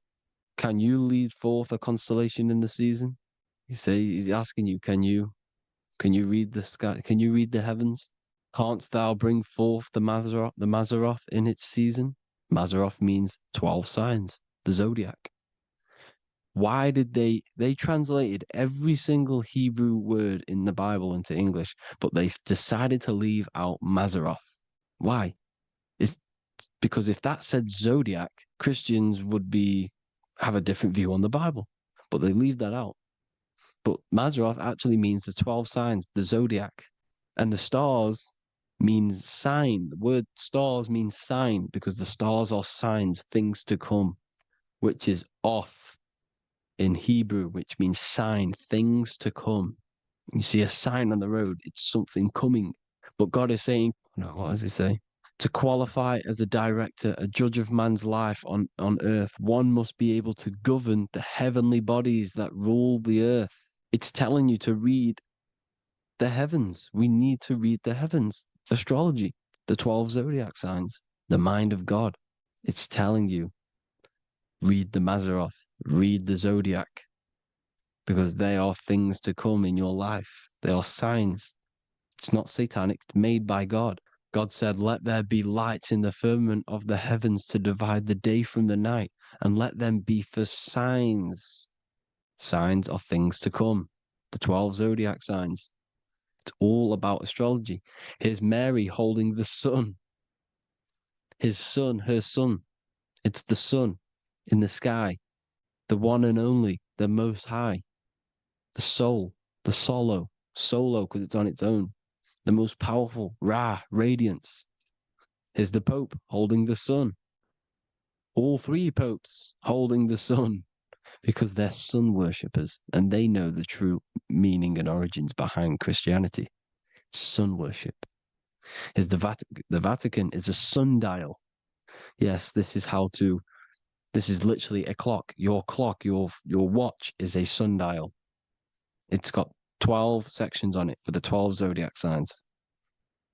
Can you lead forth a constellation in the season? He's asking you, can you read the sky? Can you read the heavens? Canst thou bring forth the Mazzaroth in its season? Mazzaroth means 12 signs, the zodiac. Why did they translated every single Hebrew word in the Bible into English, but they decided to leave out Mazzaroth? Why? It's because if that said zodiac, Christians would have a different view on the Bible, but they leave that out. But Mazzaroth actually means the 12 signs, the zodiac, and the stars means sign. The word stars means sign because the stars are signs, things to come, which is off in Hebrew, which means sign, things to come. You see a sign on the road, it's something coming. But God is saying, no, what does he say? To qualify as a director, a judge of man's life on earth, one must be able to govern the heavenly bodies that rule the earth. It's telling you to read the heavens. We need to read the heavens. Astrology, the 12 zodiac signs, the mind of God. It's telling you, read the Mazzaroth, read the zodiac, because they are things to come in your life. They are signs. It's not satanic, it's made by God. God said, let there be lights in the firmament of the heavens to divide the day from the night, and let them be for signs. Signs are things to come. The 12 zodiac signs. It's all about astrology. Here's Mary holding the sun. His son, her son. It's the sun in the sky. The one and only, the most high. The soul, the solo because it's on its own. The most powerful, Ra, radiance. Here's the Pope holding the sun. All 3 popes holding the sun because they're sun worshippers and they know the true meaning and origins behind Christianity. Sun worship. Here's the Vatican is a sundial. Yes, this is literally a clock. Your clock, your watch is a sundial. It's got 12 sections on it for the 12 zodiac signs.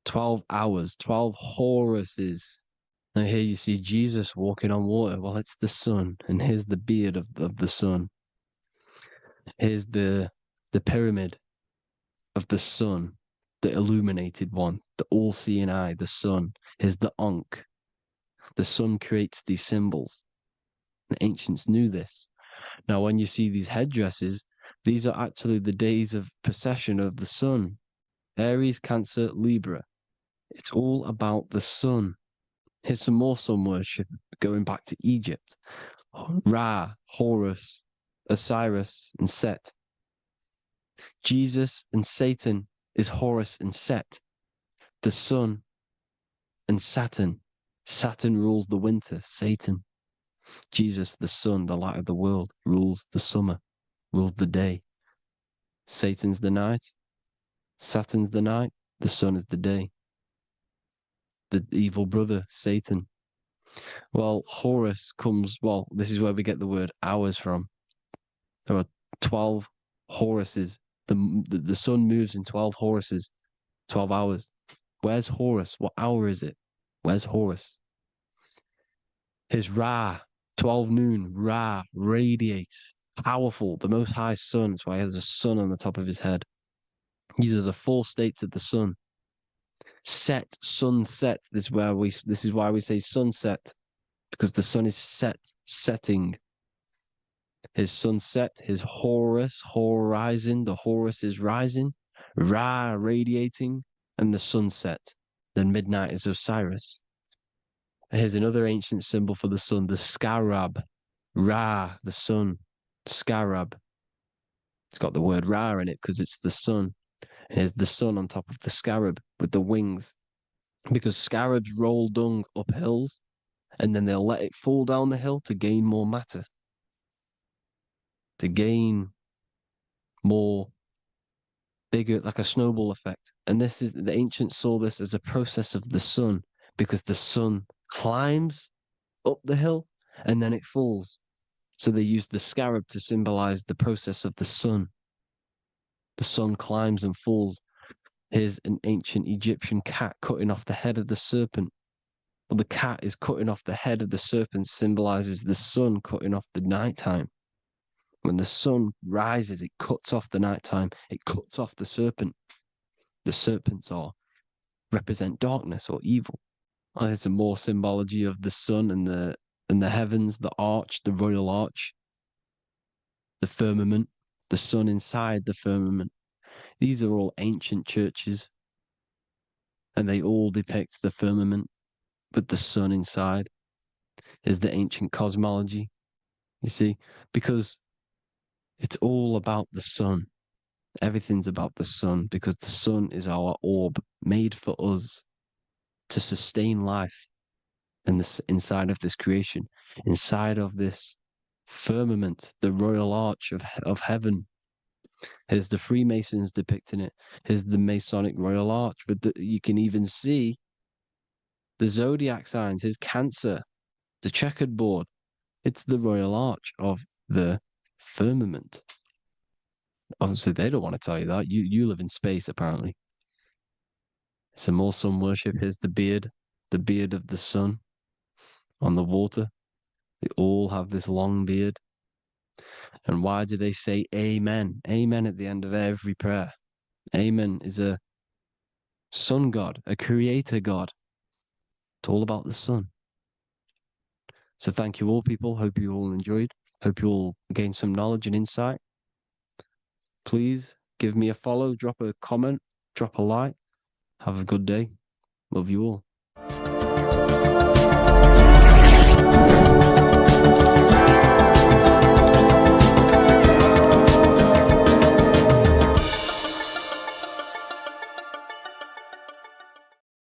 12 hours, 12 Horuses. Now here you see Jesus walking on water. Well, it's the sun. And here's the beard of the sun. Here's the pyramid of the sun, the illuminated one, the all-seeing eye, the sun. Here's the Ankh. The sun creates these symbols. The ancients knew this. Now, when you see these headdresses, these are actually the days of precession of the sun. Aries, Cancer, Libra. It's all about the sun. Here's some more sun worship going back to Egypt. Ra, Horus, Osiris, and Set. Jesus and Satan is Horus and Set. The sun and Saturn. Saturn rules the winter, Satan. Jesus, the sun, the light of the world, rules the summer, rules the day. Satan's the night, Saturn's the night, the sun is the day. The evil brother, Satan. Well, Horus comes, well, this is where we get the word hours from. There are 12 Horuses. The sun moves in 12 Horuses, 12 hours. Where's Horus? What hour is it? Where's Horus? His Ra, 12 noon, Ra, radiates, powerful, the most high sun. That's why he has a sun on the top of his head. These are the 4 states of the sun. Set, sunset. This is why we say sunset, because the sun is setting. His sunset, his Horus, horizon, the Horus is rising, Ra radiating, and the sunset. Then midnight is Osiris. Here's another ancient symbol for the sun, the scarab. Ra, the sun, scarab. It's got the word Ra in it because it's the sun. And here's the sun on top of the scarab with the wings. Because scarabs roll dung up hills, and then they'll let it fall down the hill to gain more matter. To gain more bigger, like a snowball effect. And this is, the ancients saw this as a process of the sun, because the sun climbs up the hill and then it falls. So they used the scarab to symbolize the process of the sun. The sun climbs and falls. Here's an ancient Egyptian cat cutting off the head of the serpent. Well, the cat is cutting off the head of the serpent, symbolizes the sun cutting off the nighttime. When the sun rises, it cuts off the nighttime. It cuts off the serpent. The serpents represent darkness or evil. Oh, there's some more symbology of the sun and the heavens, the arch, the royal arch, the firmament, the sun inside the firmament. These are all ancient churches, and they all depict the firmament with the sun inside. Is the ancient cosmology, you see, because it's all about the sun. Everything's about the sun, because the sun is our orb made for us to sustain life in this, inside of this creation, inside of this firmament, the royal arch of heaven. Here's the Freemasons depicting it. Here's the Masonic royal arch, but you can even see the zodiac signs. Here's Cancer, the checkered board. It's the royal arch of the firmament. Obviously, they don't want to tell you that. You live in space, apparently. Some more sun worship. Here's the beard of the sun on the water. They all have this long beard. And why do they say amen? Amen at the end of every prayer. Amen is a sun god, a creator god. It's all about the sun. So thank you all, people. Hope you all enjoyed. Hope you all gained some knowledge and insight. Please give me a follow, drop a comment, drop a like. Have a good day. Love you all.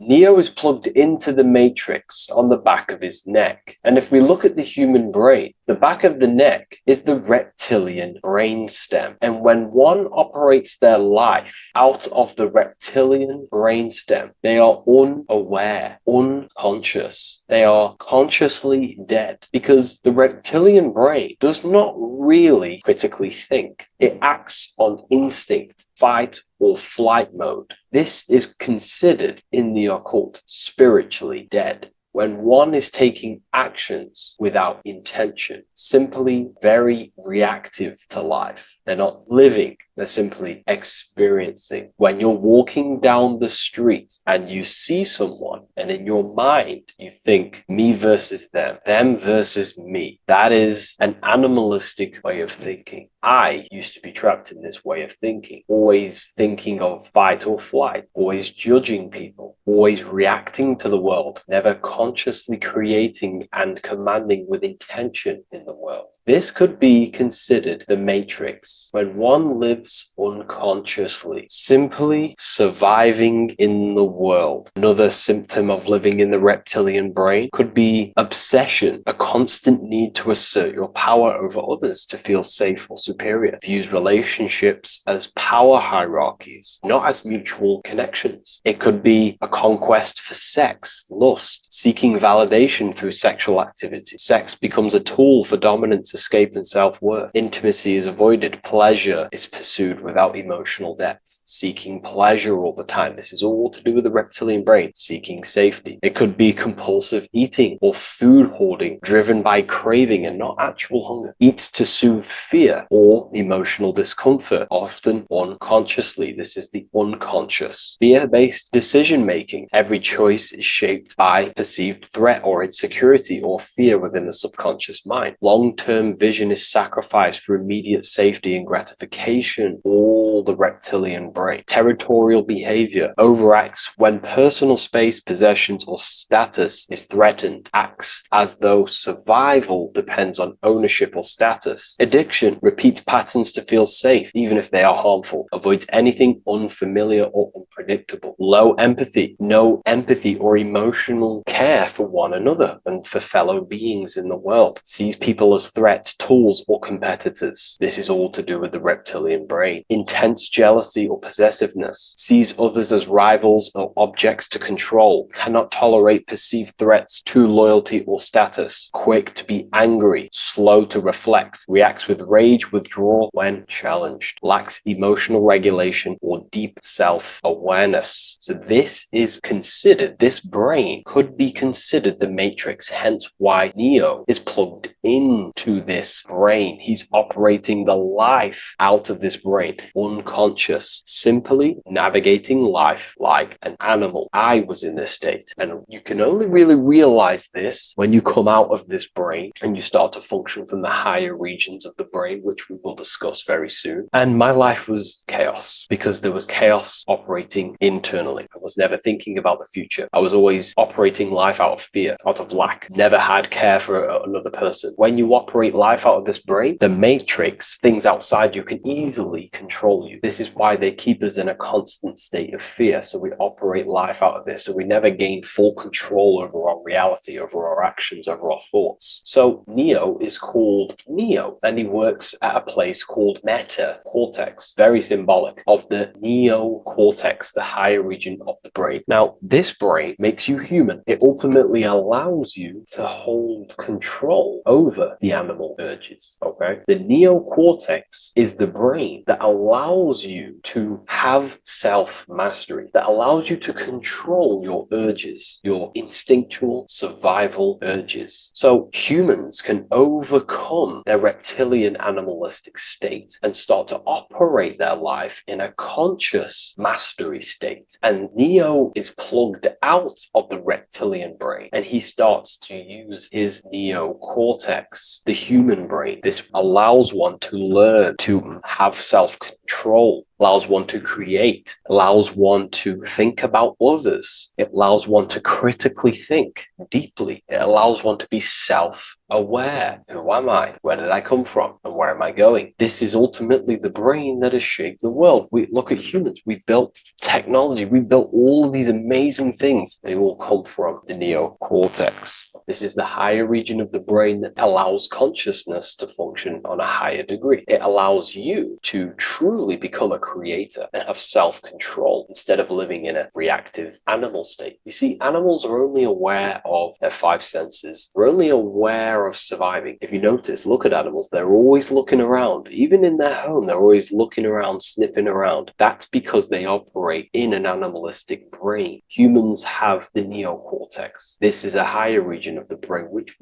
Neo is plugged into the matrix on the back of his neck. And if we look at the human brain, the back of the neck is the reptilian brain stem. And when one operates their life out of the reptilian brain stem, they are unaware, unconscious. They are consciously dead, because the reptilian brain does not really critically think. It acts on instinct, fight or flight mode. This is considered in the occult spiritually dead. when one is taking actions without intention, simply very reactive to life. They're not living, they're simply experiencing. When you're walking down the street and you see someone, and in your mind you think me versus them versus me, that is an animalistic way of thinking. I used to be trapped in this way of thinking, always thinking of fight or flight, always judging people, always reacting to the world, never consciously creating and commanding with intention in the world. This could be considered the matrix, when one lives unconsciously, simply surviving in the world. Another symptom of living in the reptilian brain could be obsession, a constant need to assert your power over others to feel safe or superior. Views relationships as power hierarchies, not as mutual connections. It could be a conquest for sex, lust, seeking validation through sexual activity. Sex becomes a tool for dominance, escape, and self-worth. Intimacy is avoided. Pleasure is pursued without emotional depth. Seeking pleasure all the time. This is all to do with the reptilian brain. Seeking safety. It could be compulsive eating or food hoarding, driven by craving and not actual hunger. Eats to soothe fear or emotional discomfort, often unconsciously. This is the unconscious. Fear-based decision making. Every choice is shaped by perceived threat or insecurity or fear within the subconscious mind. Long-term vision is sacrificed for immediate safety and gratification. All the reptilian brain. Territorial behavior overacts when personal space, possessions, or status is threatened. Acts as though survival depends on ownership or status. Addiction repeats patterns to feel safe, even if they are harmful. Avoids anything unfamiliar or unpredictable. Low empathy. No empathy or emotional care for one another and for fellow beings in the world. Sees people as threats, tools, or competitors. This is all to do with the reptilian brain. Intense jealousy or possessiveness. Sees others as rivals or objects to control. Cannot tolerate perceived threats, true loyalty, or status. Quick to be angry. Slow to reflect. Reacts with rage, withdrawal when challenged. Lacks emotional regulation or deep self-awareness. So this is considered, this brain could be considered the matrix, hence why Neo is plugged into this brain. He's operating the life out of this brain, unconscious, simply navigating life like an animal. I was in this state, and you can only really realize this when you come out of this brain and you start to function from the higher regions of the brain, which we will discuss very soon. And my life was chaos, because there was chaos operating internally. I was never thinking about the future. I was always operating life out of fear, out of lack. Never had care for another person. When you operate life out of this brain, the matrix, things outside you, can easily control you. This is why they keep us in a constant state of fear. So we operate life out of this. So we never gain full control over our reality, over our actions, over our thoughts. So Neo is called Neo, and he works at a place called meta cortex, very symbolic of the neocortex, the higher region of the brain. Now, this brain makes you human. It ultimately allows you to hold control over the animal urges, okay? The neocortex is the brain that allows you to have self-mastery, that allows you to control your urges, your instinctual survival urges. So humans can overcome their reptilian animalistic state and start to operate their life in a conscious mastery state. And Neo is plugged out of the reptilian brain, and he starts to use his neocortex, the human brain. This allows one to learn to have self-control, allows one to create, allows one to think about others. It allows one to critically think deeply. It allows one to be self-aware. Who am I? Where did I come from? And where am I going? This is ultimately the brain that has shaped the world. We look at humans. We built technology. We built all of these amazing things. They all come from the neocortex. This is the higher region of the brain that allows consciousness to function on a higher degree. It allows you to truly become a creator and have self-control instead of living in a reactive animal state. You see, animals are only aware of their five senses. They're only aware of surviving. If you notice, look at animals, they're always looking around. Even in their home, they're always looking around, sniffing around. That's because they operate in an animalistic brain. Humans have the neocortex. This is a higher region of the brain, which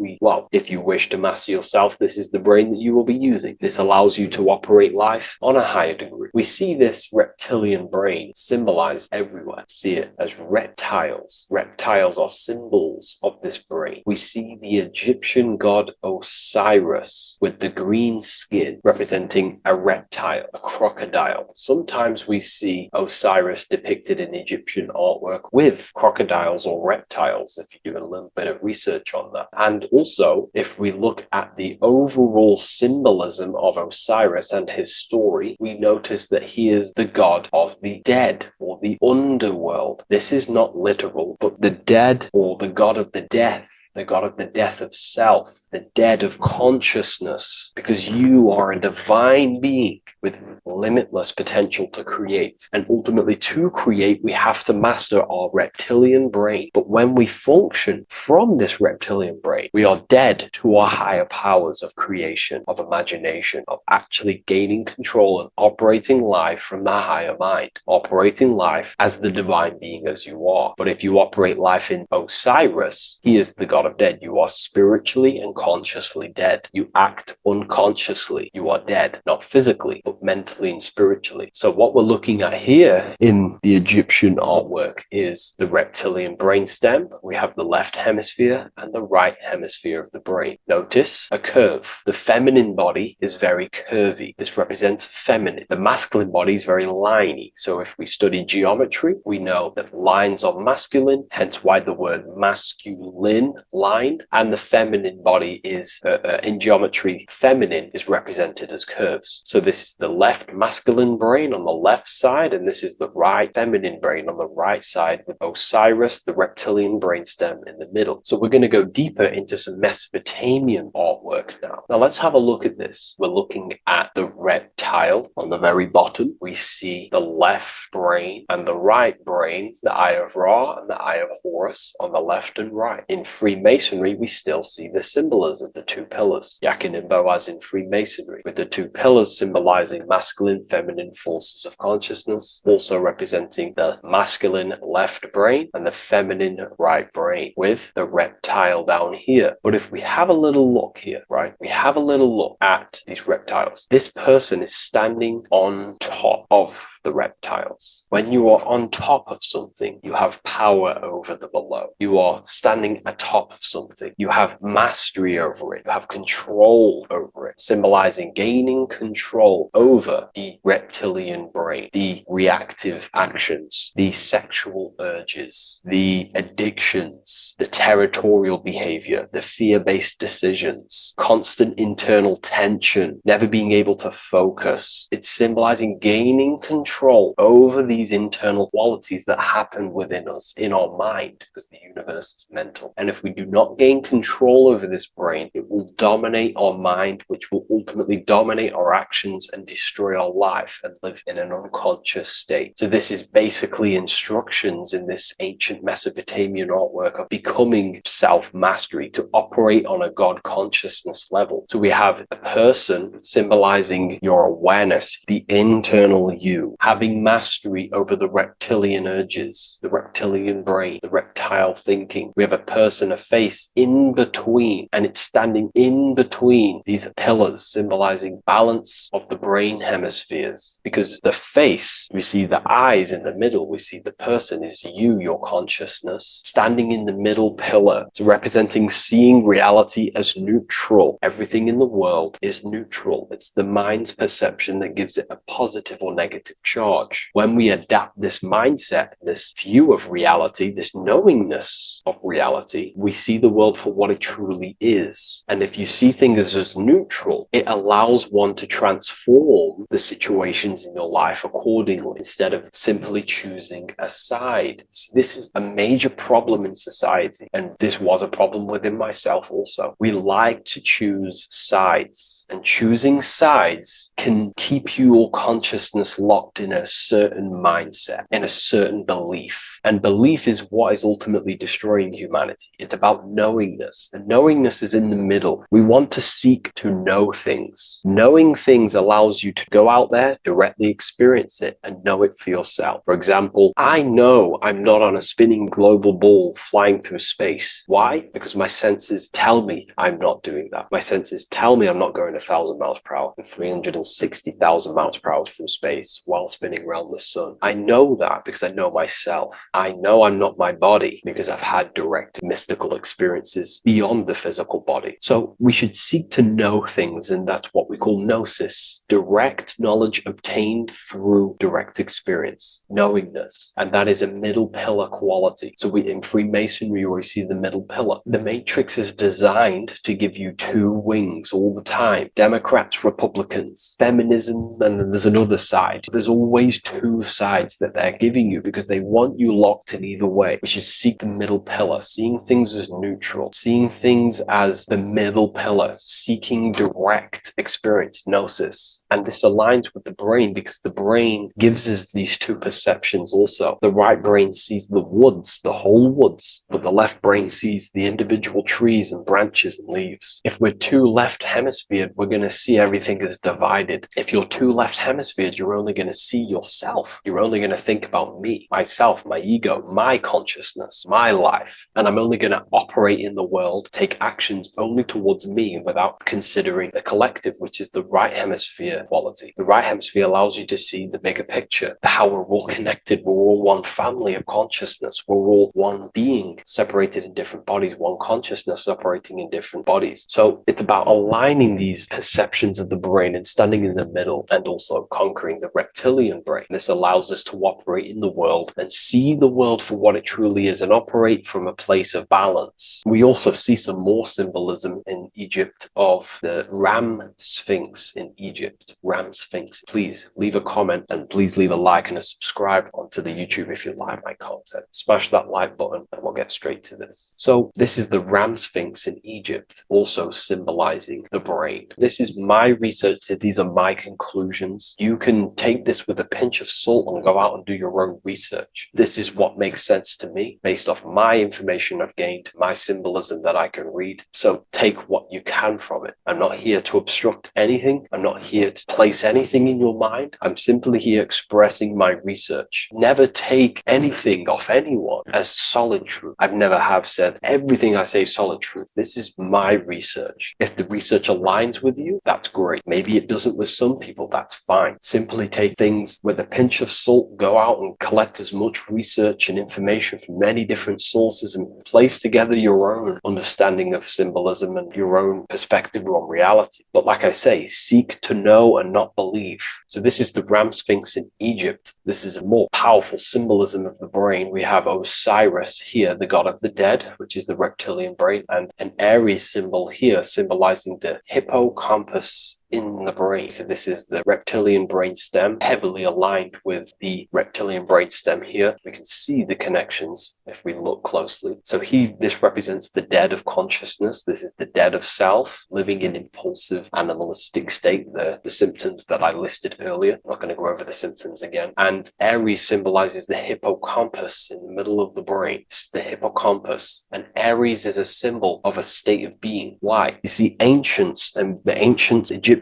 if you wish to master yourself, this is the brain that you will be using. This allows you to operate life on a higher degree. We see this reptilian brain symbolized everywhere. See it as reptiles. Reptiles are symbols of this brain. We see the Egyptian god Osiris with the green skin representing a reptile, a crocodile. Sometimes we see Osiris depicted in Egyptian artwork with crocodiles or reptiles, if you do a little bit of research on that. And also, if we look at the overall symbolism of Osiris and his story, we notice that he is the god of the dead or the underworld. This is not literal, but the dead or the god of the death, the god of the death of self, the dead of consciousness, because you are a divine being with limitless potential to create. And ultimately, to create, we have to master our reptilian brain. But when we function from this reptilian brain, we are dead to our higher powers of creation, of imagination, of actually gaining control and operating life from the higher mind, operating life as the divine being as you are. But if you operate life in Osiris, he is the god of dead. You are spiritually and consciously dead. You act unconsciously. You are dead, not physically, but mentally and spiritually. So what we're looking at here in the Egyptian artwork is the reptilian brainstem. We have the left hemisphere and the right hemisphere of the brain. Notice a curve. The feminine body is very curvy. This represents feminine. The masculine body is very liney. So if we study geometry, we know that lines are masculine, hence why the word masculine, line, and the feminine body is, in geometry, feminine is represented as curves. So this is the left masculine brain on the left side, and this is the right feminine brain on the right side, with Osiris, the reptilian brainstem, in the middle. So we're going to go deeper into some Mesopotamian artwork now. Now let's have a look at this. We're looking at the reptile on the very bottom. We see the left brain and the right brain, the Eye of Ra and the Eye of Horus on the left and right. In Freemasonry, we still see the symbolism of the two pillars, Yakin and Boaz in Freemasonry, with the two pillars symbolizing masculine, feminine forces of consciousness, also representing the masculine left brain and the feminine right brain, with the reptile down here. But if we have a little look here, right, we have a little look at these reptiles. This person is standing on top of the reptiles. When you are on top of something, you have power over the below. You are standing atop of something. You have mastery over it. You have control over it, symbolizing gaining control over the reptilian brain, the reactive actions, the sexual urges, the addictions, the territorial behavior, the fear-based decisions, constant internal tension, never being able to focus. It's symbolizing gaining control over these internal qualities that happen within us, in our mind, because the universe is mental. And if we do not gain control over this brain, it will dominate our mind, which will ultimately dominate our actions and destroy our life and live in an unconscious state. So this is basically instructions in this ancient Mesopotamian artwork of becoming self-mastery, to operate on a God consciousness level. So we have a person symbolizing your awareness, the internal you, having mastery over the reptilian urges, the reptilian brain, the reptile thinking. We have a person, a face in between, and it's standing in between these pillars, symbolizing balance of the brain hemispheres. Because the face, we see the eyes in the middle, we see the person is you, your consciousness, standing in the middle pillar. So representing seeing reality as neutral. Everything in the world is neutral. It's the mind's perception that gives it a positive or negative charge. When we adapt this mindset, this view of reality, this knowingness of reality, we see the world for what it truly is. And if you see things as neutral, it allows one to transform the situations in your life accordingly instead of simply choosing a side. This is a major problem in society, and this was a problem within myself also. We like to choose sides, and choosing sides can keep your consciousness locked in a certain mindset, in a certain belief. And belief is what is ultimately destroying humanity. It's about knowingness, and knowingness is in the middle. We want to seek to know things. Knowing things allows you to go out there, directly experience it, and know it for yourself. For example, I know I'm not on a spinning global ball flying through space. Why? Because my senses tell me I'm not doing that. My senses tell me I'm not going 1,000 miles per hour and 360,000 miles per hour through space while spinning around the sun. I know that because I know myself. I know I'm not my body because I've had direct mystical experiences beyond the physical body. So we should seek to know things, and that's what we call gnosis, direct knowledge obtained through direct experience, knowingness. And that is a middle pillar quality. So in Freemasonry, we see the middle pillar. The matrix is designed to give you two wings all the time. Democrats, Republicans, feminism, and then there's another side. There's always two sides that they're giving you because they want you locked in either way, which is seek the middle pillar, seeing things as neutral, seeing things as the middle pillar, seeking direct experience, gnosis. And this aligns with the brain because the brain gives us these two perceptions also. The right brain sees the woods, the whole woods, but the left brain sees the individual trees and branches and leaves. If we're too left hemisphered, we're going to see everything as divided. If you're too left hemisphered, you're only going to see yourself. You're only going to think about me, myself, my ego, my consciousness, my life. And I'm only going to operate in the world, take actions only towards me without considering the collective, which is the right hemisphere quality. The right hemisphere allows you to see the bigger picture, how we're all connected. We're all one family of consciousness. We're all one being separated in different bodies, one consciousness operating in different bodies. So it's about aligning these perceptions of the brain and standing in the middle, and also conquering the reptilian brain. This allows us to operate in the world and see the world for what it truly is and operate from a place of balance. We also see some more symbolism in Egypt of the ram sphinx in Egypt. Ram sphinx. Please leave a comment and please leave a like and a subscribe onto the YouTube if you like my content. Smash that like button and we'll get straight to this. So this is the ram sphinx in Egypt, also symbolizing the brain. This is my research. These are my conclusions. You can take this with a pinch of salt and go out and do your own research. This is what makes sense to me based off my information I've gained, my symbolism that I can read. So take what you can from it. I'm not here to obstruct anything. I'm not here to place anything in your mind. I'm simply here expressing my research. Never take anything off anyone as solid truth. I've never have said everything I say is solid truth. This is my research. If the research aligns with you, that's great. Maybe it doesn't with some people, that's fine. Simply take things with a pinch of salt, go out and collect as much research and information from many different sources and place together your own understanding of symbolism and your own perspective on reality. But like I say, seek to know and not believe. So this is the ram sphinx in Egypt. This is a more powerful symbolism of the brain. We have Osiris here, the god of the dead, which is the reptilian brain, and an Aries symbol here symbolizing the hippocampus in the brain. So this is the reptilian brain stem, heavily aligned with the reptilian brain stem here. We can see the connections if we look closely. So this represents the dead of consciousness. This is the dead of self, living in impulsive animalistic state, the symptoms that I listed earlier. I'm not going to go over the symptoms again. And Aries symbolizes the hippocampus in the middle of the brain. This is the hippocampus. And Aries is a symbol of a state of being. Why? You see, ancients and the ancient Egyptians,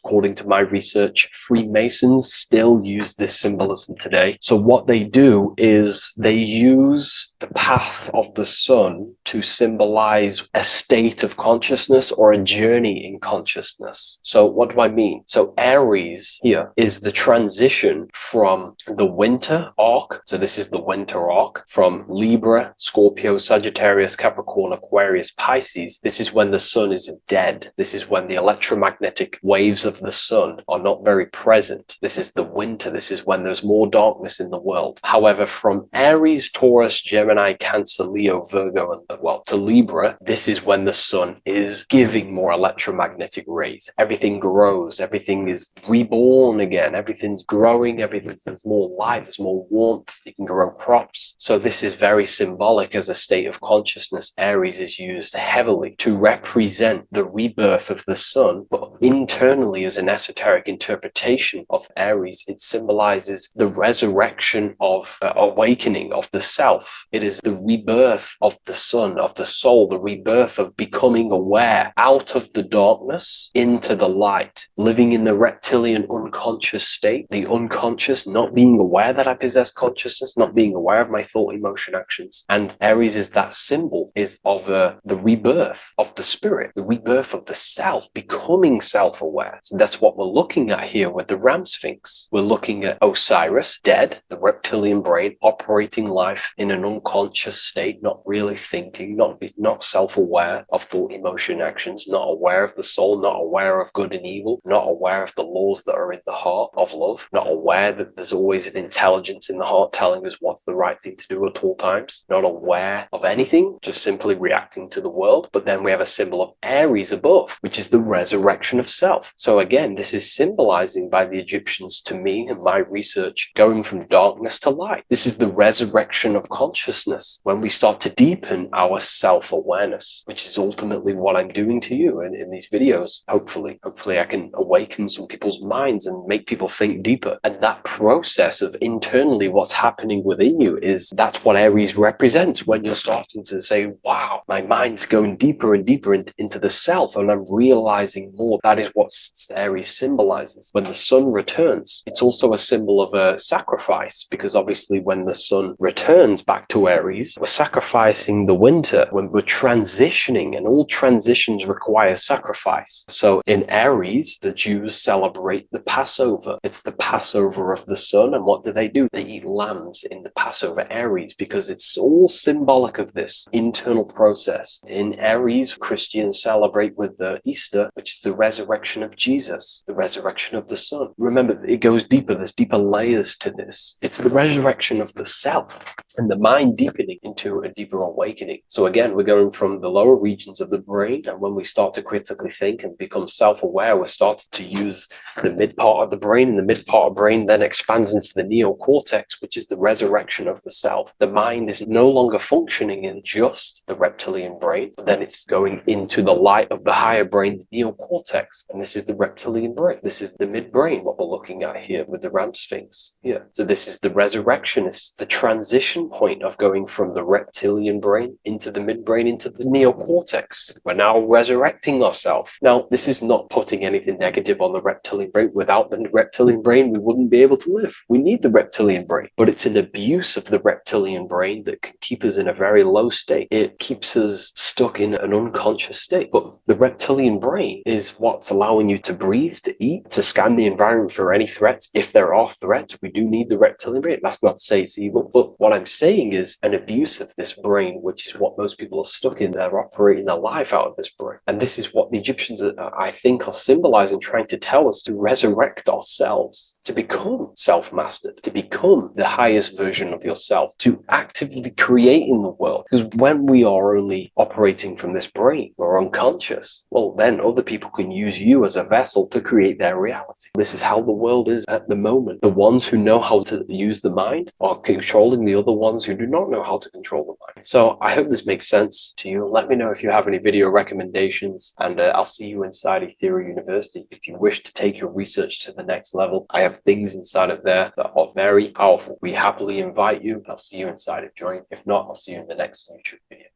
according to my research, Freemasons still use this symbolism today. So what they do is they use the path of the sun to symbolize a state of consciousness or a journey in consciousness. So what do I mean? So Aries here is the transition from the winter arc. So this is the winter arc from Libra, Scorpio, Sagittarius, Capricorn, Aquarius, Pisces. This is when the sun is dead. This is when the electromagnetic electromagnetic waves of the sun are not very present. This is the winter. This is when there's more darkness in the world. However, from Aries, Taurus, Gemini, Cancer, Leo, Virgo, and to Libra, this is when the sun is giving more electromagnetic rays. Everything grows. Everything is reborn again. Everything's growing. There's more light. There's more warmth. You can grow crops. So this is very symbolic as a state of consciousness. Aries is used heavily to represent the rebirth of the sun, but internally as an esoteric interpretation of Aries, it symbolizes the resurrection of awakening of the self. It is the rebirth of the sun, of the soul, the rebirth of becoming aware out of the darkness into the light, living in the reptilian unconscious state, the unconscious, not being aware that I possess consciousness, not being aware of my thought, emotion, actions. And Aries is that symbol, is of the rebirth of the spirit, the rebirth of the self, becoming self-aware. So that's what we're looking at here with the Ram Sphinx. We're looking at Osiris, dead, the reptilian brain, operating life in an unconscious state, not really thinking, not self-aware of thought, emotion, actions, not aware of the soul, not aware of good and evil, not aware of the laws that are in the heart of love, not aware that there's always an intelligence in the heart telling us what's the right thing to do at all times, not aware of anything, just simply reacting to the world. But then we have a symbol of Aries above, which is the resurrection of self. So again, this is symbolizing by the Egyptians, to me and my research, going from darkness to light. This is the resurrection of consciousness when we start to deepen our self-awareness, which is ultimately what I'm doing to you in these videos. Hopefully I can awaken some people's minds and make people think deeper. And that process of internally what's happening within you, that's what Aries represents when you're starting to say, wow, my mind's going deeper and deeper into the self, and I'm realizing more. That is what Aries symbolizes. When the sun returns, it's also a symbol of a sacrifice, because obviously when the sun returns back to Aries, we're sacrificing the winter, when we're transitioning, and all transitions require sacrifice. So in Aries, the Jews celebrate the Passover. It's the Passover of the sun, and what do? They eat lambs in the Passover Aries, because it's all symbolic of this internal process. In Aries, Christians celebrate with the Easter, which is the resurrection of Jesus, the resurrection of the sun. Remember, it goes deeper. There's deeper layers to this. It's the resurrection of the self and the mind deepening into a deeper awakening. So again, we're going from the lower regions of the brain, and when we start to critically think and become self-aware, we're starting to use the mid part of the brain, and the mid part of the brain then expands into the neocortex, which is the resurrection of the self. The mind is no longer functioning in just the reptilian brain, but then it's going into the light of the higher brain, the neocortex, and this is the reptilian brain. This is the midbrain, what we're looking at here with the Ram Sphinx. Yeah. So this is the resurrection. It's the transition point of going from the reptilian brain into the midbrain, into the neocortex. We're now resurrecting ourselves. Now, this is not putting anything negative on the reptilian brain. Without the reptilian brain, we wouldn't be able to live. We need the reptilian brain, but it's an abuse of the reptilian brain that can keep us in a very low state. It keeps us stuck in an unconscious state. But the reptilian brain is what's allowing you to breathe, to eat, to scan the environment for any threats. If there are threats, we do need the reptilian brain. That's not to say it's evil, but what I'm saying is an abuse of this brain, which is what most people are stuck in. They're operating their life out of this brain. And this is what the Egyptians, I think, are symbolizing, trying to tell us, to resurrect ourselves, to become self-mastered, to become the highest version of yourself, to actively create in the world. Because when we are only operating from this brain, we're unconscious, well, then other people can use you as a vessel to create their reality. This is how the world is at the moment. The ones who know how to use the mind are controlling the other ones who do not know how to control the mind. So I hope this makes sense to you. Let me know if you have any video recommendations, and I'll see you inside Ethereal University. If you wish to take your research to the next level, I have things inside of there that are very powerful. We happily invite you. I'll see you inside of Join. If not, I'll see you in the next YouTube video.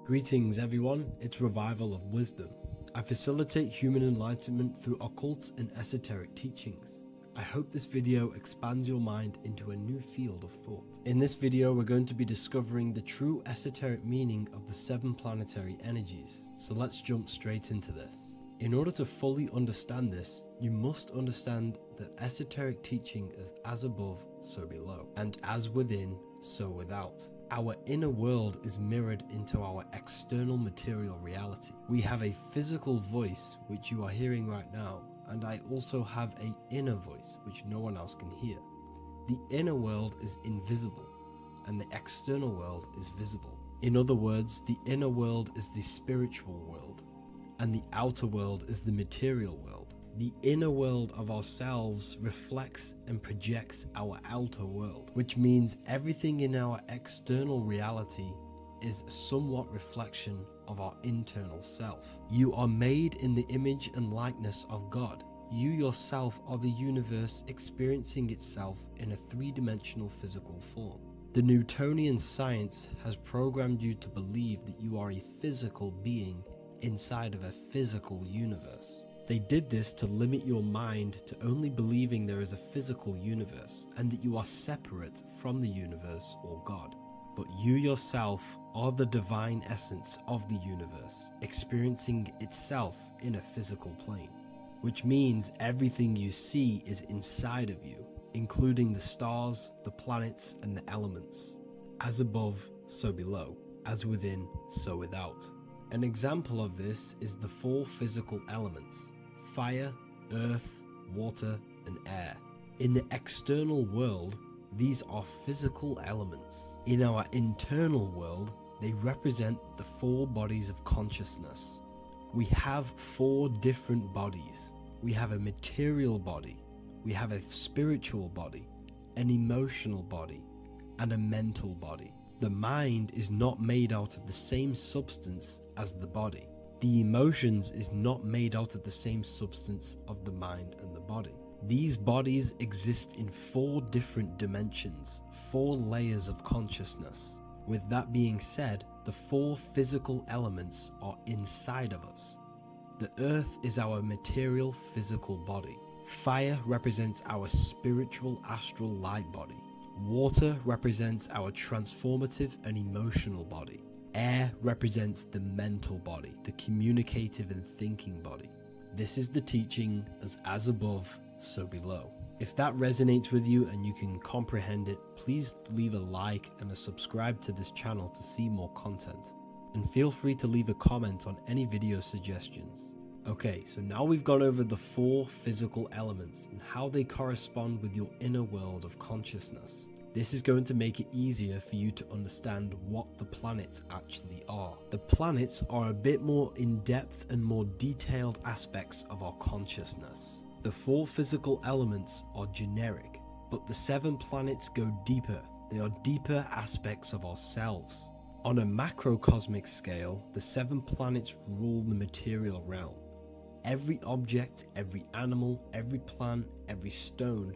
Greetings everyone, it's Revival of Wisdom. I facilitate human enlightenment through occult and esoteric teachings. I hope this video expands your mind into a new field of thought. In this video, we're going to be discovering the true esoteric meaning of the 7 planetary energies. So let's jump straight into this. In order to fully understand this, you must understand that esoteric teaching is as above, so below, and as within, so without. Our inner world is mirrored into our external material reality. We have a physical voice, which you are hearing right now, and I also have an inner voice, which no one else can hear. The inner world is invisible, and the external world is visible. In other words, the inner world is the spiritual world, and the outer world is the material world. The inner world of ourselves reflects and projects our outer world, which means everything in our external reality is a somewhat reflection of our internal self. You are made in the image and likeness of God. You yourself are the universe experiencing itself in a three-dimensional physical form. The Newtonian science has programmed you to believe that you are a physical being inside of a physical universe. They did this to limit your mind to only believing there is a physical universe and that you are separate from the universe or God. But you yourself are the divine essence of the universe, experiencing itself in a physical plane, which means everything you see is inside of you, including the stars, the planets, and the elements. As above, so below. As within, so without. An example of this is the four physical elements: fire, earth, water, and air. In the external world, these are physical elements. In our internal world, they represent the four bodies of consciousness. We have four different bodies. We have a material body, we have a spiritual body, an emotional body, and a mental body. The mind is not made out of the same substance as the body. The emotions is not made out of the same substance of the mind and the body. These bodies exist in four different dimensions, four layers of consciousness. With that being said, the four physical elements are inside of us. The earth is our material physical body. Fire represents our spiritual astral light body. Water represents our transformative and emotional body. Air represents the mental body, the communicative and thinking body. This is the teaching as above, so below. If that resonates with you and you can comprehend it, please leave a like and a subscribe to this channel to see more content. And feel free to leave a comment on any video suggestions. Okay, so now we've gone over the four physical elements and how they correspond with your inner world of consciousness. This is going to make it easier for you to understand what the planets actually are. The planets are a bit more in-depth and more detailed aspects of our consciousness. The four physical elements are generic, but the 7 planets go deeper. They are deeper aspects of ourselves. On a macrocosmic scale, the 7 planets rule the material realm. Every object, every animal, every plant, every stone,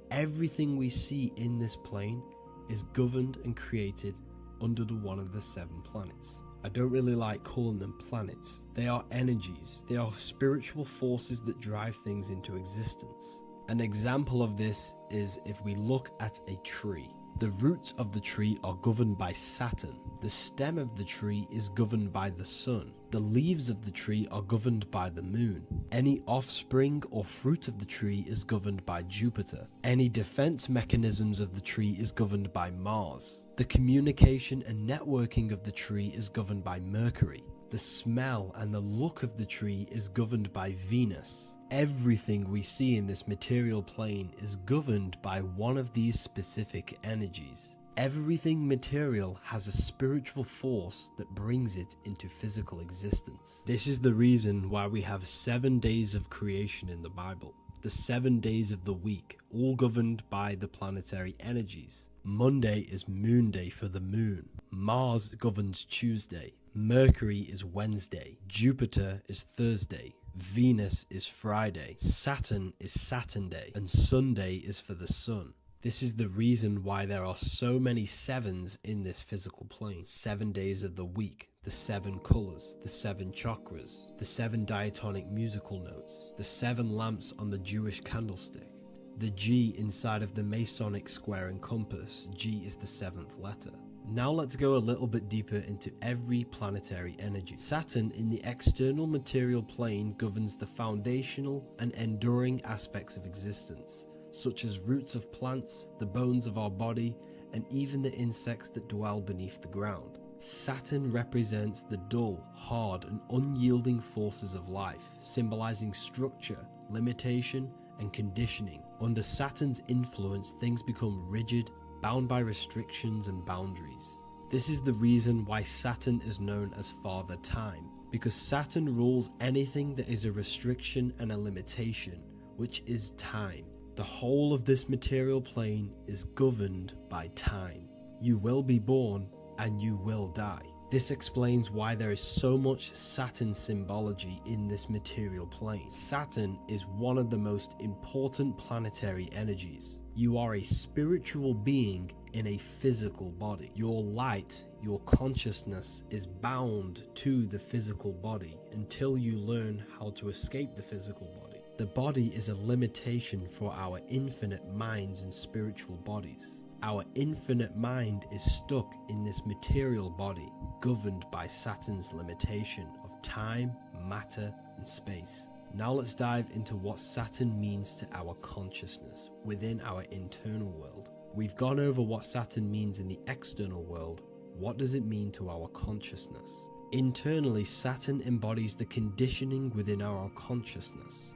everything we see in this plane is governed and created under one of the 7 planets. I don't really like calling them planets. They are energies. They are spiritual forces that drive things into existence. An example of this is if we look at a tree. The roots of the tree are governed by Saturn. The stem of the tree is governed by the sun. The leaves of the tree are governed by the moon. Any offspring or fruit of the tree is governed by Jupiter. Any defense mechanisms of the tree is governed by Mars. The communication and networking of the tree is governed by Mercury. The smell and the look of the tree is governed by Venus. Everything we see in this material plane is governed by one of these specific energies. Everything material has a spiritual force that brings it into physical existence. This is the reason why we have 7 days of creation in the Bible. The 7 days of the week, all governed by the planetary energies. Monday is Moon Day for the moon. Mars governs Tuesday. Mercury is Wednesday. Jupiter is Thursday. Venus is Friday. Saturn is Saturn Day. And Sunday is for the sun. This is the reason why there are so many 7s in this physical plane. 7 days of the week, the 7 colors, the 7 chakras, the 7 diatonic musical notes, the 7 lamps on the Jewish candlestick, the G inside of the Masonic square and compass. G is the 7th letter. Now let's go a little bit deeper into every planetary energy. Saturn in the external material plane governs the foundational and enduring aspects of existence, such as roots of plants, the bones of our body, and even the insects that dwell beneath the ground. Saturn represents the dull, hard, and unyielding forces of life, symbolizing structure, limitation, and conditioning. Under Saturn's influence, things become rigid, bound by restrictions and boundaries. This is the reason why Saturn is known as Father Time, because Saturn rules anything that is a restriction and a limitation, which is time. The whole of this material plane is governed by time. You will be born and you will die. This explains why there is so much Saturn symbology in this material plane. Saturn is one of the most important planetary energies. You are a spiritual being in a physical body. Your light, your consciousness is bound to the physical body until you learn how to escape the physical body. The body is a limitation for our infinite minds and spiritual bodies. Our infinite mind is stuck in this material body, governed by Saturn's limitation of time, matter, and space. Now let's dive into what Saturn means to our consciousness within our internal world. We've gone over what Saturn means in the external world. What does it mean to our consciousness? Internally, Saturn embodies the conditioning within our consciousness.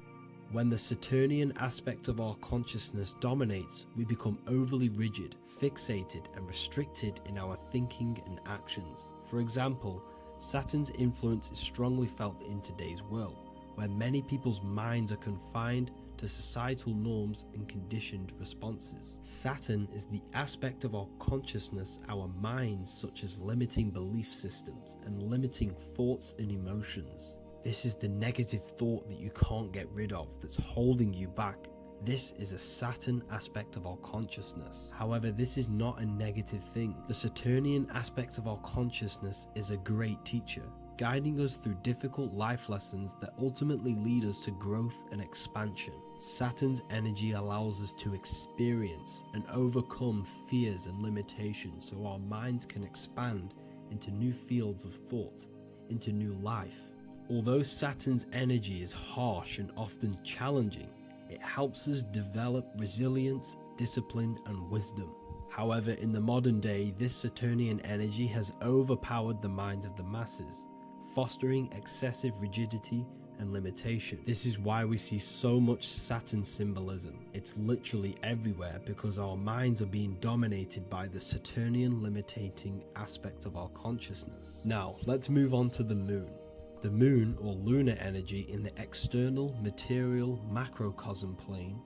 When the Saturnian aspect of our consciousness dominates, we become overly rigid, fixated, and restricted in our thinking and actions. For example, Saturn's influence is strongly felt in today's world, where many people's minds are confined to societal norms and conditioned responses. Saturn is the aspect of our consciousness, our minds, such as limiting belief systems and limiting thoughts and emotions. This is the negative thought that you can't get rid of that's holding you back. This is a Saturn aspect of our consciousness. However, this is not a negative thing. The Saturnian aspect of our consciousness is a great teacher, guiding us through difficult life lessons that ultimately lead us to growth and expansion. Saturn's energy allows us to experience and overcome fears and limitations so our minds can expand into new fields of thought, into new life. Although Saturn's energy is harsh and often challenging, it helps us develop resilience, discipline, and wisdom. However, in the modern day, this Saturnian energy has overpowered the minds of the masses, fostering excessive rigidity and limitation. This is why we see so much Saturn symbolism. It's literally everywhere because our minds are being dominated by the Saturnian limiting aspect of our consciousness. Now, let's move on to the moon. The moon, or lunar energy, in the external material macrocosm plane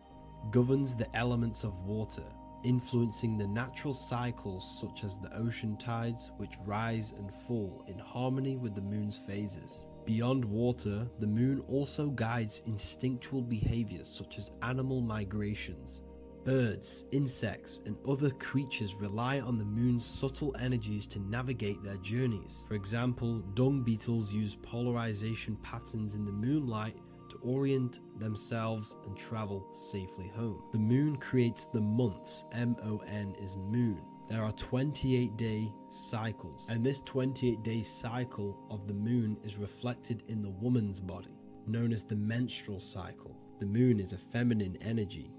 governs the elements of water, influencing the natural cycles such as the ocean tides, which rise and fall in harmony with the moon's phases. Beyond water, the moon also guides instinctual behaviors such as animal migrations. Birds, insects, and other creatures rely on the moon's subtle energies to navigate their journeys. For example, dung beetles use polarization patterns in the moonlight to orient themselves and travel safely home. The moon creates the months. M-O-N is moon. There are 28-day cycles, and this 28-day cycle of the moon is reflected in the woman's body, known as the menstrual cycle. The moon is a feminine energy,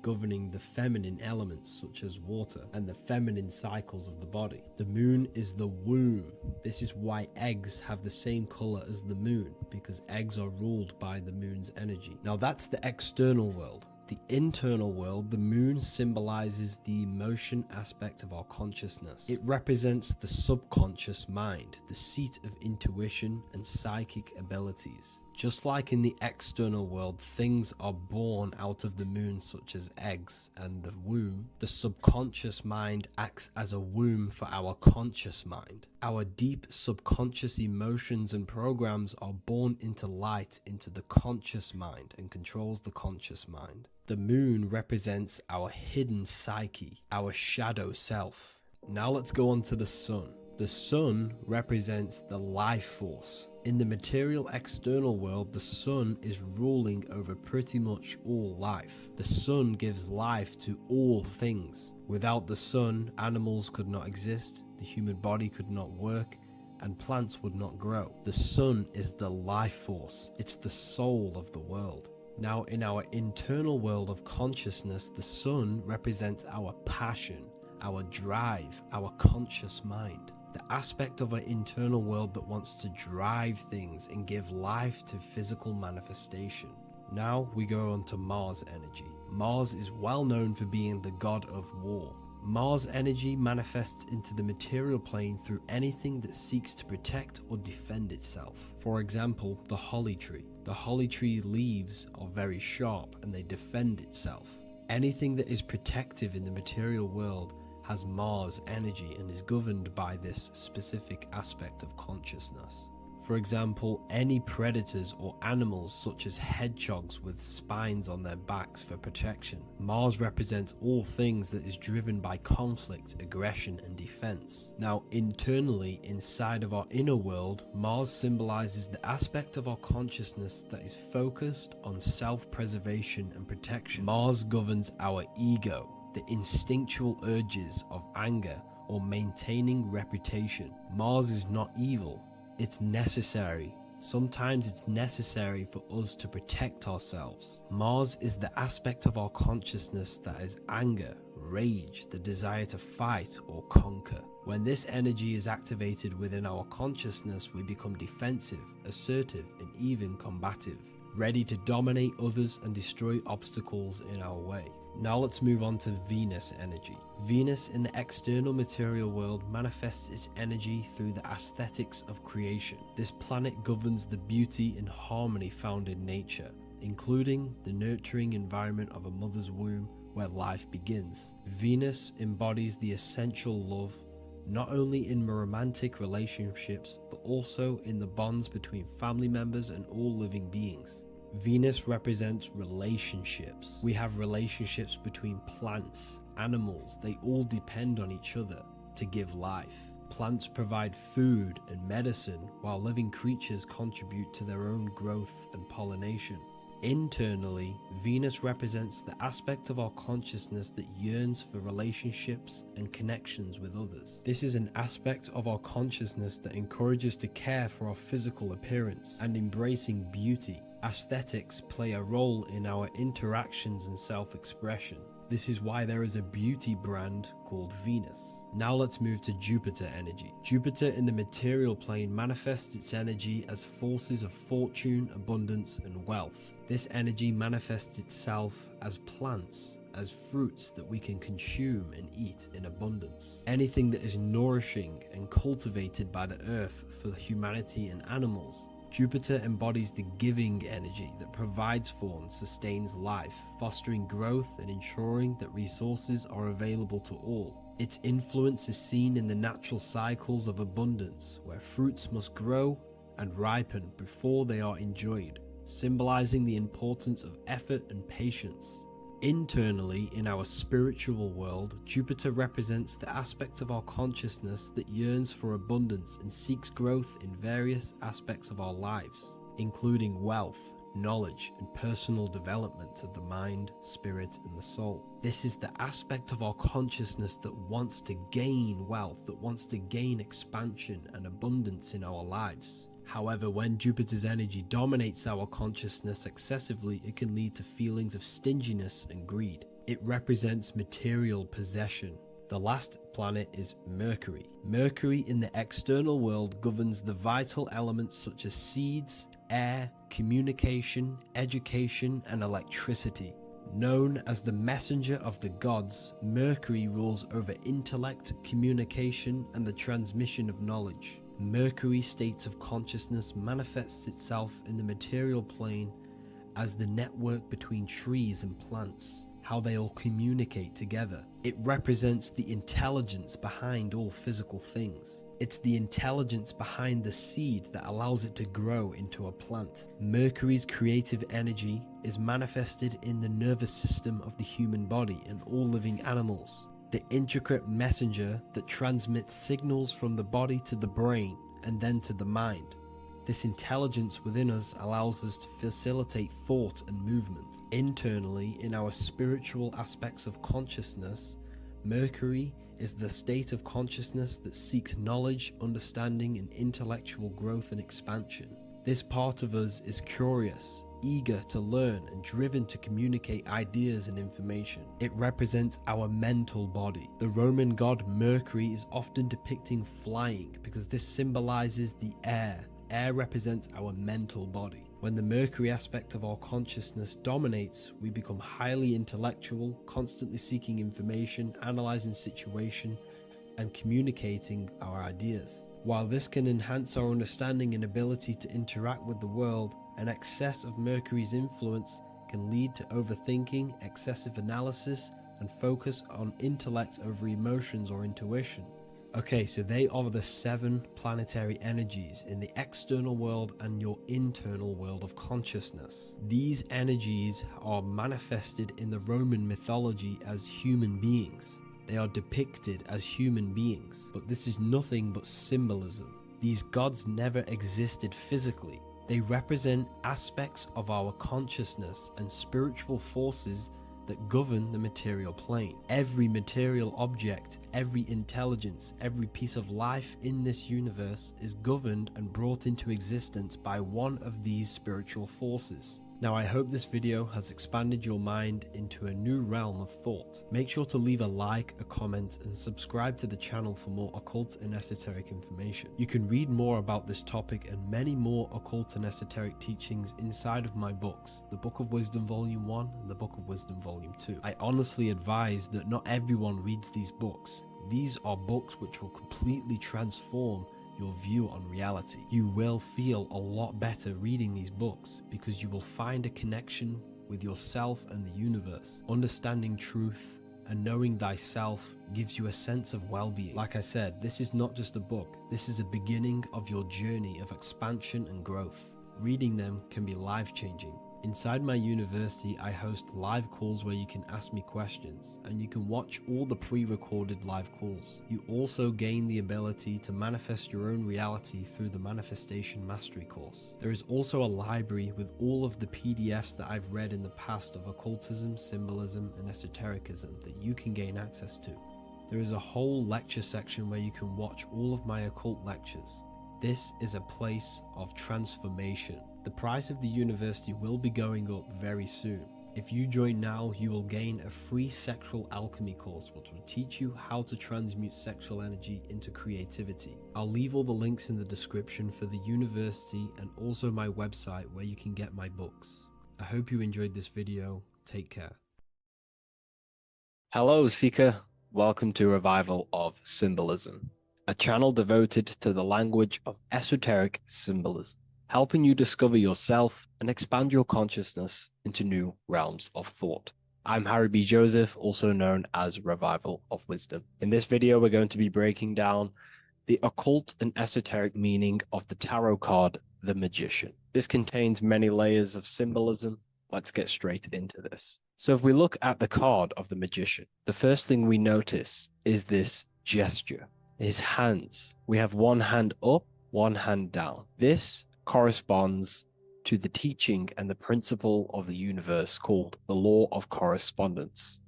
governing the feminine elements such as water and the feminine cycles of the body. The moon is the womb. This is why eggs have the same color as the moon, because eggs are ruled by the moon's energy. Now that's the external world. The internal world, the moon symbolizes the emotion aspect of our consciousness. It represents the subconscious mind, the seat of intuition and psychic abilities. Just like in the external world, things are born out of the moon, such as eggs and the womb. The subconscious mind acts as a womb for our conscious mind. Our deep subconscious emotions and programs are born into light into the conscious mind and controls the conscious mind. The moon represents our hidden psyche, our shadow self. Now let's go on to the sun. The sun represents the life force. In the material external world, the sun is ruling over pretty much all life. The sun gives life to all things. Without the sun, animals could not exist, the human body could not work, and plants would not grow. The sun is the life force. It's the soul of the world. Now, in our internal world of consciousness, the sun represents our passion, our drive, our conscious mind. The aspect of our internal world that wants to drive things and give life to physical manifestation. Now we go on to Mars energy. Mars is well known for being the god of war. Mars energy manifests into the material plane through anything that seeks to protect or defend itself. For example, the holly tree. The holly tree leaves are very sharp and they defend itself. Anything that is protective in the material world has Mars energy and is governed by this specific aspect of consciousness. For example, any predators or animals such as hedgehogs with spines on their backs for protection. Mars represents all things that is driven by conflict, aggression and defense. Now internally, inside of our inner world, Mars symbolizes the aspect of our consciousness that is focused on self-preservation and protection. Mars governs our ego, the instinctual urges of anger or maintaining reputation. Mars is not evil. It's necessary. Sometimes it's necessary for us to protect ourselves. Mars is the aspect of our consciousness that is anger, rage, the desire to fight or conquer. When this energy is activated within our consciousness, we become defensive, assertive, and even combative, ready to dominate others and destroy obstacles in our way. Now let's move on to Venus energy. Venus in the external material world manifests its energy through the aesthetics of creation. This planet governs the beauty and harmony found in nature, including the nurturing environment of a mother's womb where life begins. Venus embodies the essential love, not only in romantic relationships, but also in the bonds between family members and all living beings. Venus represents relationships. We have relationships between plants, animals. They all depend on each other to give life. Plants provide food and medicine, while living creatures contribute to their own growth and pollination. Internally, Venus represents the aspect of our consciousness that yearns for relationships and connections with others. This is an aspect of our consciousness that encourages to care for our physical appearance and embracing beauty. Aesthetics play a role in our interactions and self-expression. This is why there is a beauty brand called Venus. Now let's move to Jupiter energy. Jupiter in the material plane manifests its energy as forces of fortune, abundance, and wealth. This energy manifests itself as plants, as fruits that we can consume and eat in abundance. Anything that is nourishing and cultivated by the earth for humanity and animals. Jupiter embodies the giving energy that provides for and sustains life, fostering growth and ensuring that resources are available to all. Its influence is seen in the natural cycles of abundance, where fruits must grow and ripen before they are enjoyed, symbolizing the importance of effort and patience. Internally, in our spiritual world, Jupiter represents the aspect of our consciousness that yearns for abundance and seeks growth in various aspects of our lives, including wealth, knowledge, and personal development of the mind, spirit, and the soul. This is the aspect of our consciousness that wants to gain wealth, that wants to gain expansion and abundance in our lives. However, when Jupiter's energy dominates our consciousness excessively, it can lead to feelings of stinginess and greed. It represents material possession. The last planet is Mercury. Mercury in the external world governs the vital elements such as seeds, air, communication, education, and electricity. Known as the messenger of the gods, Mercury rules over intellect, communication, and the transmission of knowledge. Mercury's state of consciousness manifests itself in the material plane as the network between trees and plants, how they all communicate together. It represents the intelligence behind all physical things. It's the intelligence behind the seed that allows it to grow into a plant. Mercury's creative energy is manifested in the nervous system of the human body and all living animals. The intricate messenger that transmits signals from the body to the brain and then to the mind. This intelligence within us allows us to facilitate thought and movement. Internally, in our spiritual aspects of consciousness, Mercury is the state of consciousness that seeks knowledge, understanding, and intellectual growth and expansion. This part of us is curious, eager to learn and driven to communicate ideas and information. It represents our mental body. The Roman god Mercury is often depicting flying because this symbolizes the air. Air represents our mental body. When the Mercury aspect of our consciousness dominates, we become highly intellectual, constantly seeking information, analyzing situation, and communicating our ideas. While this can enhance our understanding and ability to interact with the world, an excess of Mercury's influence can lead to overthinking, excessive analysis, and focus on intellect over emotions or intuition. Okay, so they are the 7 planetary energies in the external world and your internal world of consciousness. These energies are manifested in the Roman mythology as human beings. They are depicted as human beings, but this is nothing but symbolism. These gods never existed physically. They represent aspects of our consciousness and spiritual forces that govern the material plane. Every material object, every intelligence, every piece of life in this universe is governed and brought into existence by one of these spiritual forces. Now, I hope this video has expanded your mind into a new realm of thought. Make sure to leave a like, a comment, and subscribe to the channel for more occult and esoteric information. You can read more about this topic and many more occult and esoteric teachings inside of my books, the Book of Wisdom Volume 1 and the Book of Wisdom Volume 2. I honestly advise that not everyone reads these books. These are books which will completely transform your view on reality. You will feel a lot better reading these books because you will find a connection with yourself and the universe. Understanding truth and knowing thyself gives you a sense of well-being. Like I said, this is not just a book. This is a beginning of your journey of expansion and growth. Reading them can be life-changing. Inside my university, I host live calls where you can ask me questions, and you can watch all the pre-recorded live calls. You also gain the ability to manifest your own reality through the Manifestation Mastery course. There is also a library with all of the PDFs that I've read in the past of occultism, symbolism, and esotericism that you can gain access to. There is a whole lecture section where you can watch all of my occult lectures. This is a place of transformation. The price of the university will be going up very soon. If you join now, you will gain a free sexual alchemy course which will teach you how to transmute sexual energy into creativity. I'll leave all the links in the description for the university and also my website where you can get my books. I hope you enjoyed this video. Take care. Hello, Seeker. Welcome to Revival of Symbolism, a channel devoted to the language of esoteric symbolism, helping you discover yourself and expand your consciousness into new realms of thought. I'm Harry B. Joseph, also known as Revival of Wisdom. In this video, we're going to be breaking down the occult and esoteric meaning of the tarot card, the Magician. This contains many layers of symbolism. Let's get straight into this. So if we look at the card of the Magician, the first thing we notice is this gesture, his hands. We have one hand up, one hand down. This corresponds to the teaching and the principle of the universe called the law of correspondence,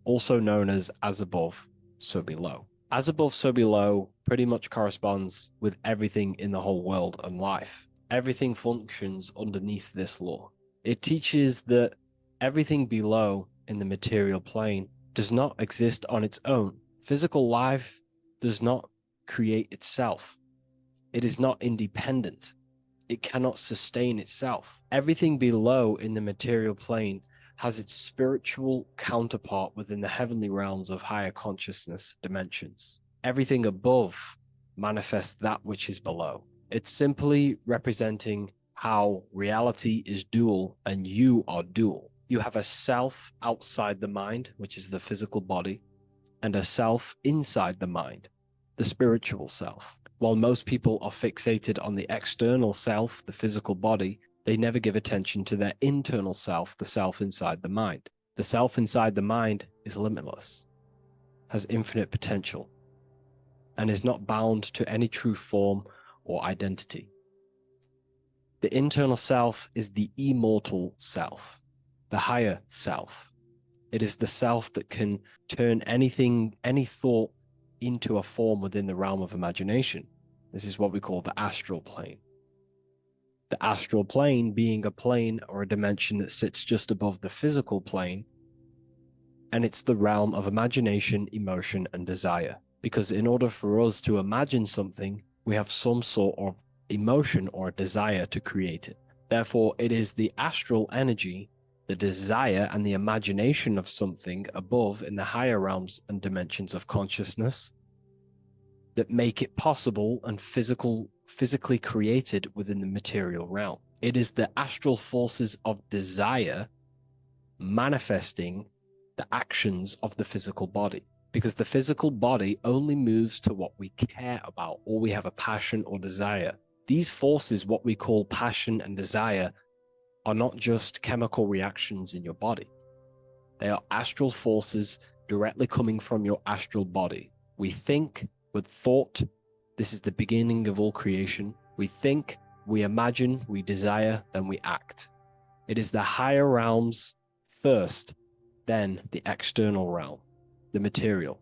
also known as above, so below. As above, so below pretty much corresponds with everything in the whole world and life. Everything functions underneath this law. It teaches that everything below in the material plane does not exist on its own. Physical life does not create itself. It is not independent. It cannot sustain itself. Everything below in the material plane has its spiritual counterpart within the heavenly realms of higher consciousness dimensions. Everything above manifests that which is below. It's simply representing how reality is dual and you are dual. You have a self outside the mind, which is the physical body, and a self inside the mind, the spiritual self. While most people are fixated on the external self, the physical body, they never give attention to their internal self, the self inside the mind. The self inside the mind is limitless, has infinite potential, and is not bound to any true form or identity. The internal self is the immortal self, the higher self. It is the self that can turn anything, any thought, into a form within the realm of imagination. This is what we call the astral plane. The astral plane being a plane or a dimension that sits just above the physical plane, and it's the realm of imagination, emotion, and desire. Because in order for us to imagine something, we have some sort of emotion or desire to create it. Therefore, it is the astral energy, the desire and the imagination of something above in the higher realms and dimensions of consciousness that make it possible and physically created within the material realm. It is the astral forces of desire manifesting the actions of the physical body, because the physical body only moves to what we care about or we have a passion or desire. These forces, what we call passion and desire, are not just chemical reactions in your body. They are astral forces directly coming from your astral body. We think with thought. This is the beginning of all creation. We think, we imagine, we desire, then we act. It is the higher realms first, then the external realm, the material.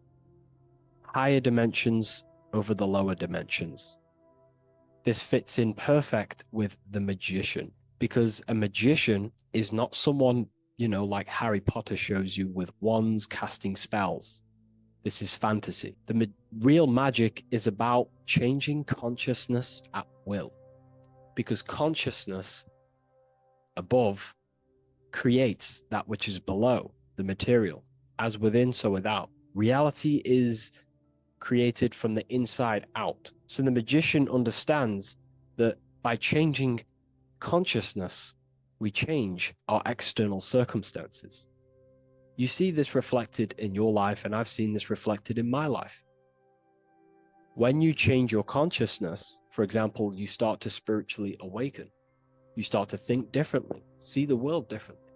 Higher dimensions over the lower dimensions. This fits in perfect with the magician, because a magician is not someone, like Harry Potter shows you with wands casting spells. This is fantasy. The real magic is about changing consciousness at will, because consciousness above creates that which is below, the material. As within, so without. Reality is created from the inside out. So the magician understands that by changing consciousness, we change our external circumstances. You see this reflected in your life, and I've seen this reflected in my life. When you change your consciousness, for example, you start to spiritually awaken. You start to think differently, see the world differently.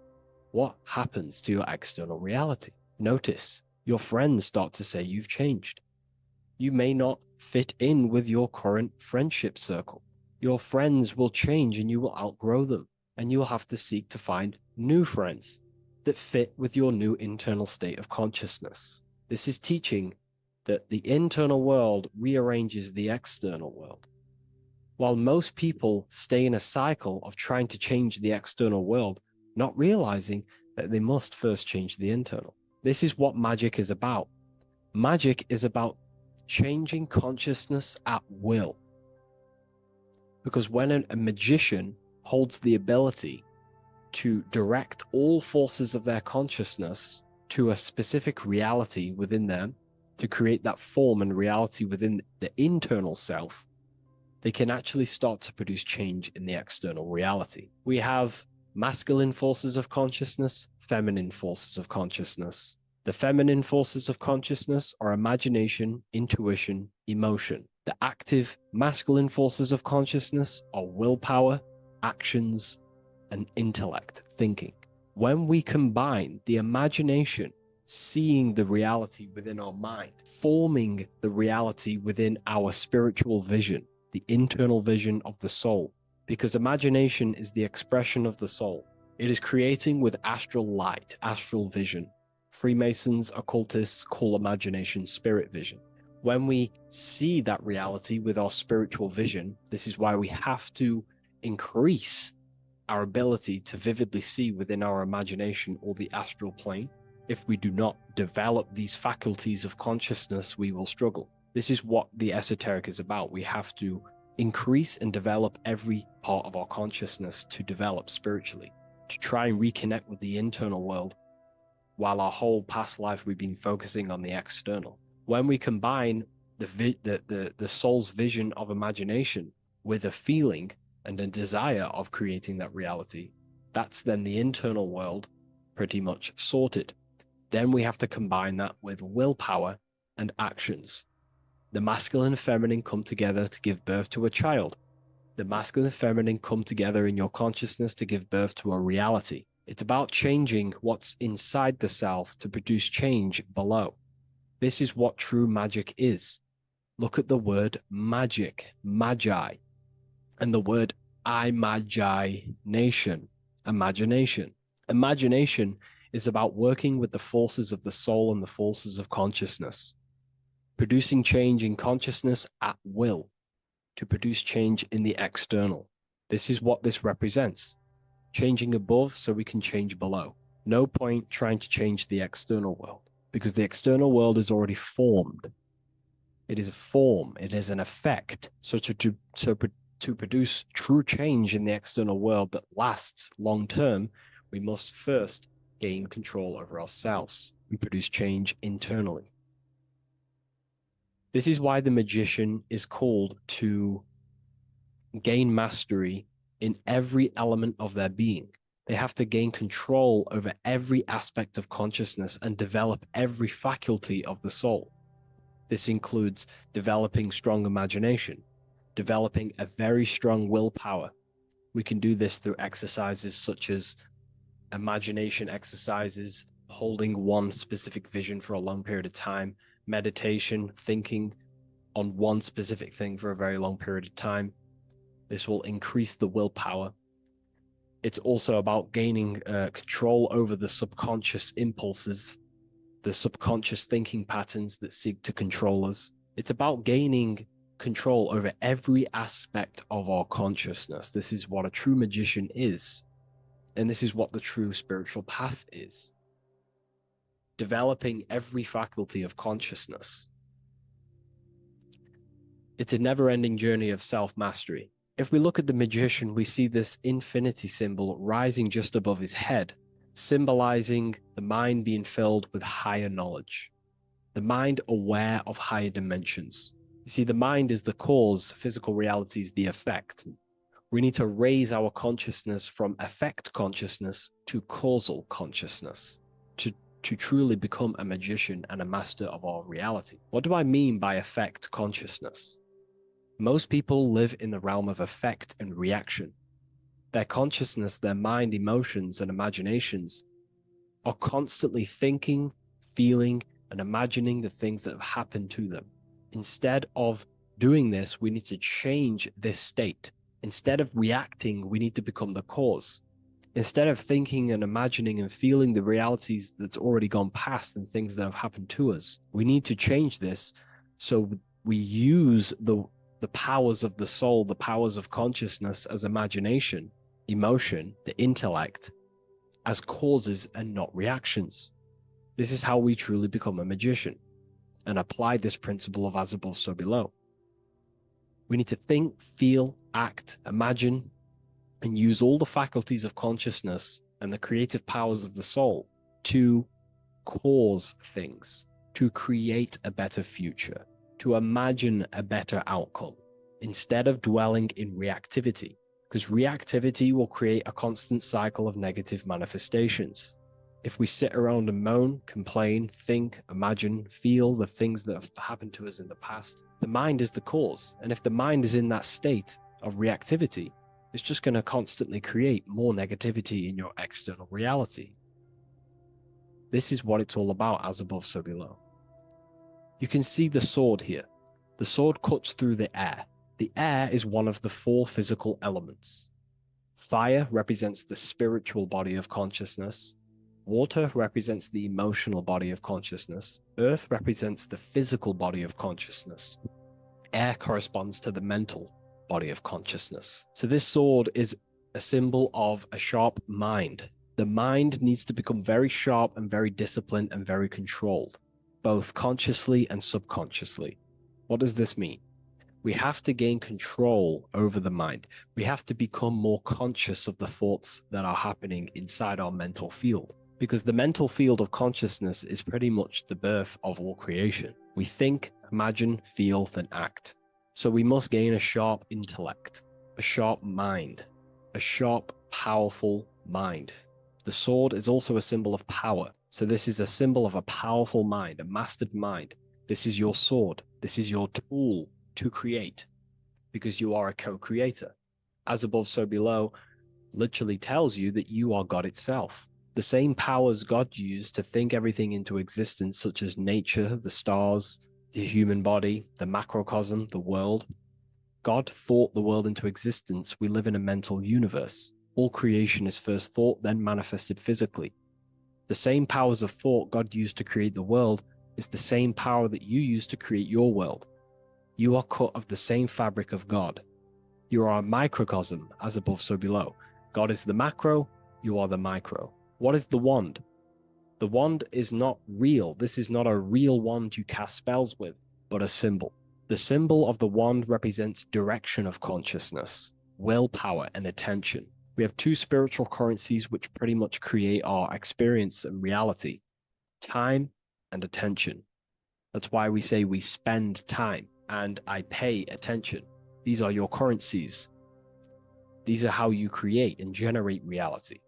What happens to your external reality? Notice your friends start to say you've changed. You may not fit in with your current friendship circle. Your friends will change and you will outgrow them, and you will have to seek to find new friends that fit with your new internal state of consciousness. This is teaching that the internal world rearranges the external world. While most people stay in a cycle of trying to change the external world, not realizing that they must first change the internal. This is what magic is about. Magic is about changing consciousness at will. Because when a magician holds the ability to direct all forces of their consciousness to a specific reality within them, to create that form and reality within the internal self, they can actually start to produce change in the external reality. We have masculine forces of consciousness, feminine forces of consciousness. The feminine forces of consciousness are imagination, intuition, emotion. The active masculine forces of consciousness are willpower, actions, and intellect, thinking. When we combine the imagination, seeing the reality within our mind, forming the reality within our spiritual vision, the internal vision of the soul, because imagination is the expression of the soul. It is creating with astral light, astral vision. Freemasons, occultists call imagination spirit vision. When we see that reality with our spiritual vision, this is why we have to increase our ability to vividly see within our imagination or the astral plane. If we do not develop these faculties of consciousness, we will struggle. This is what the esoteric is about. We have to increase and develop every part of our consciousness to develop spiritually, to try and reconnect with the internal world, while our whole past life we've been focusing on the external. When we combine the soul's vision of imagination with a feeling and a desire of creating that reality, that's then the internal world pretty much sorted. Then we have to combine that with willpower and actions. The masculine and feminine come together to give birth to a child. The masculine and feminine come together in your consciousness to give birth to a reality. It's about changing what's inside the self to produce change below. This is what true magic is. Look at the word magic, magi, and the word imagination, imagination. Imagination is about working with the forces of the soul and the forces of consciousness, producing change in consciousness at will to produce change in the external. This is what this represents. Changing above so we can change below. No point trying to change the external world, because the external world is already formed. It is a form, it is an effect. So to produce true change in the external world that lasts long term, we must first gain control over ourselves and produce change internally. This is why the magician is called to gain mastery in every element of their being. They have to gain control over every aspect of consciousness and develop every faculty of the soul. This includes developing strong imagination, developing a very strong willpower. We can do this through exercises such as imagination exercises, holding one specific vision for a long period of time, meditation, thinking on one specific thing for a very long period of time. This will increase the willpower. It's also about gaining control over the subconscious impulses, the subconscious thinking patterns that seek to control us. It's about gaining control over every aspect of our consciousness. This is what a true magician is. And this is what the true spiritual path is. Developing every faculty of consciousness. It's a never-ending journey of self-mastery. If we look at the magician, we see this infinity symbol rising just above his head, symbolizing the mind being filled with higher knowledge. The mind aware of higher dimensions. You see, the mind is the cause, physical reality is the effect. We need to raise our consciousness from effect consciousness to causal consciousness to truly become a magician and a master of our reality. What do I mean by effect consciousness? Most people live in the realm of effect and reaction. Their consciousness, their mind, emotions, and imaginations are constantly thinking, feeling, and imagining the things that have happened to them. Instead of doing this, we need to change this state. Instead of reacting, we need to become the cause. Instead of thinking and imagining and feeling the realities that's already gone past and things that have happened to us, we need to change this so we use the powers of the soul, the powers of consciousness as imagination, emotion, the intellect, as causes and not reactions. This is how we truly become a magician and apply this principle of as above, so below. We need to think, feel, act, imagine, and use all the faculties of consciousness and the creative powers of the soul to cause things, to create a better future, to imagine a better outcome, instead of dwelling in reactivity, because reactivity will create a constant cycle of negative manifestations. If we sit around and moan, complain, think, imagine, feel the things that have happened to us in the past, the mind is the cause. And if the mind is in that state of reactivity, it's just going to constantly create more negativity in your external reality. This is what it's all about, as above, so below. You can see the sword here. The sword cuts through the air. The air is one of the 4 physical elements. Fire represents the spiritual body of consciousness. Water represents the emotional body of consciousness. Earth represents the physical body of consciousness. Air corresponds to the mental body of consciousness. So this sword is a symbol of a sharp mind. The mind needs to become very sharp and very disciplined and very controlled, both consciously and subconsciously. What does this mean? We have to gain control over the mind. We have to become more conscious of the thoughts that are happening inside our mental field, because the mental field of consciousness is pretty much the birth of all creation. We think, imagine, feel, then act. So we must gain a sharp intellect, a sharp mind, a sharp, powerful mind. The sword is also a symbol of power. So this is a symbol of a powerful mind, a mastered mind. This is your sword. This is your tool to create, because you are a co-creator. As above, so below literally tells you that you are God itself. The same powers God used to think everything into existence, such as nature, the stars, the human body, the macrocosm, the world. God thought the world into existence. We live in a mental universe. All creation is first thought, then manifested physically. The same powers of thought God used to create the world is the same power that you use to create your world. You are cut of the same fabric of God. You are a microcosm, as above, so below. God is the macro, you are the micro. What is the wand? The wand is not real. This is not a real wand you cast spells with, but a symbol. The symbol of the wand represents direction of consciousness, willpower, and attention. We have two spiritual currencies which pretty much create our experience and reality: time and attention. That's why we say we spend time and I pay attention. These are your currencies. These are how you create and generate reality.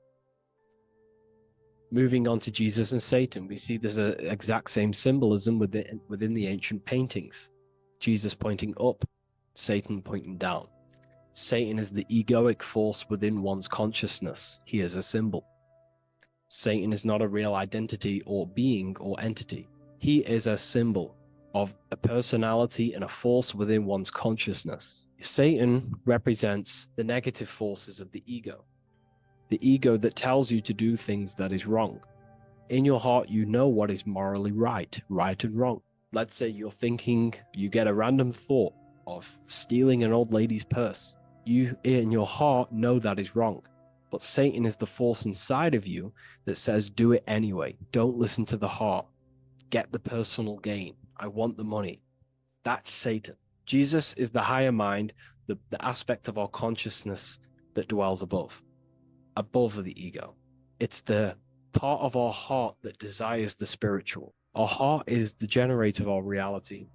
Moving on to Jesus and Satan, we see there's an exact same symbolism within the ancient paintings. Jesus pointing up, Satan pointing down. Satan is the egoic force within one's consciousness. He is a symbol. Satan is not a real identity or being or entity. He is a symbol of a personality and a force within one's consciousness. Satan represents the negative forces of the ego that tells you to do things that is wrong. In your heart, you know what is morally right and wrong. Let's say you're thinking, you get a random thought of stealing an old lady's purse. You, in your heart, know that is wrong. But Satan is the force inside of you that says, do it anyway. Don't listen to the heart. Get the personal gain. I want the money. That's Satan. Jesus is the higher mind, the aspect of our consciousness that dwells above the ego. It's the part of our heart that desires the spiritual. Our heart is the generator of our reality.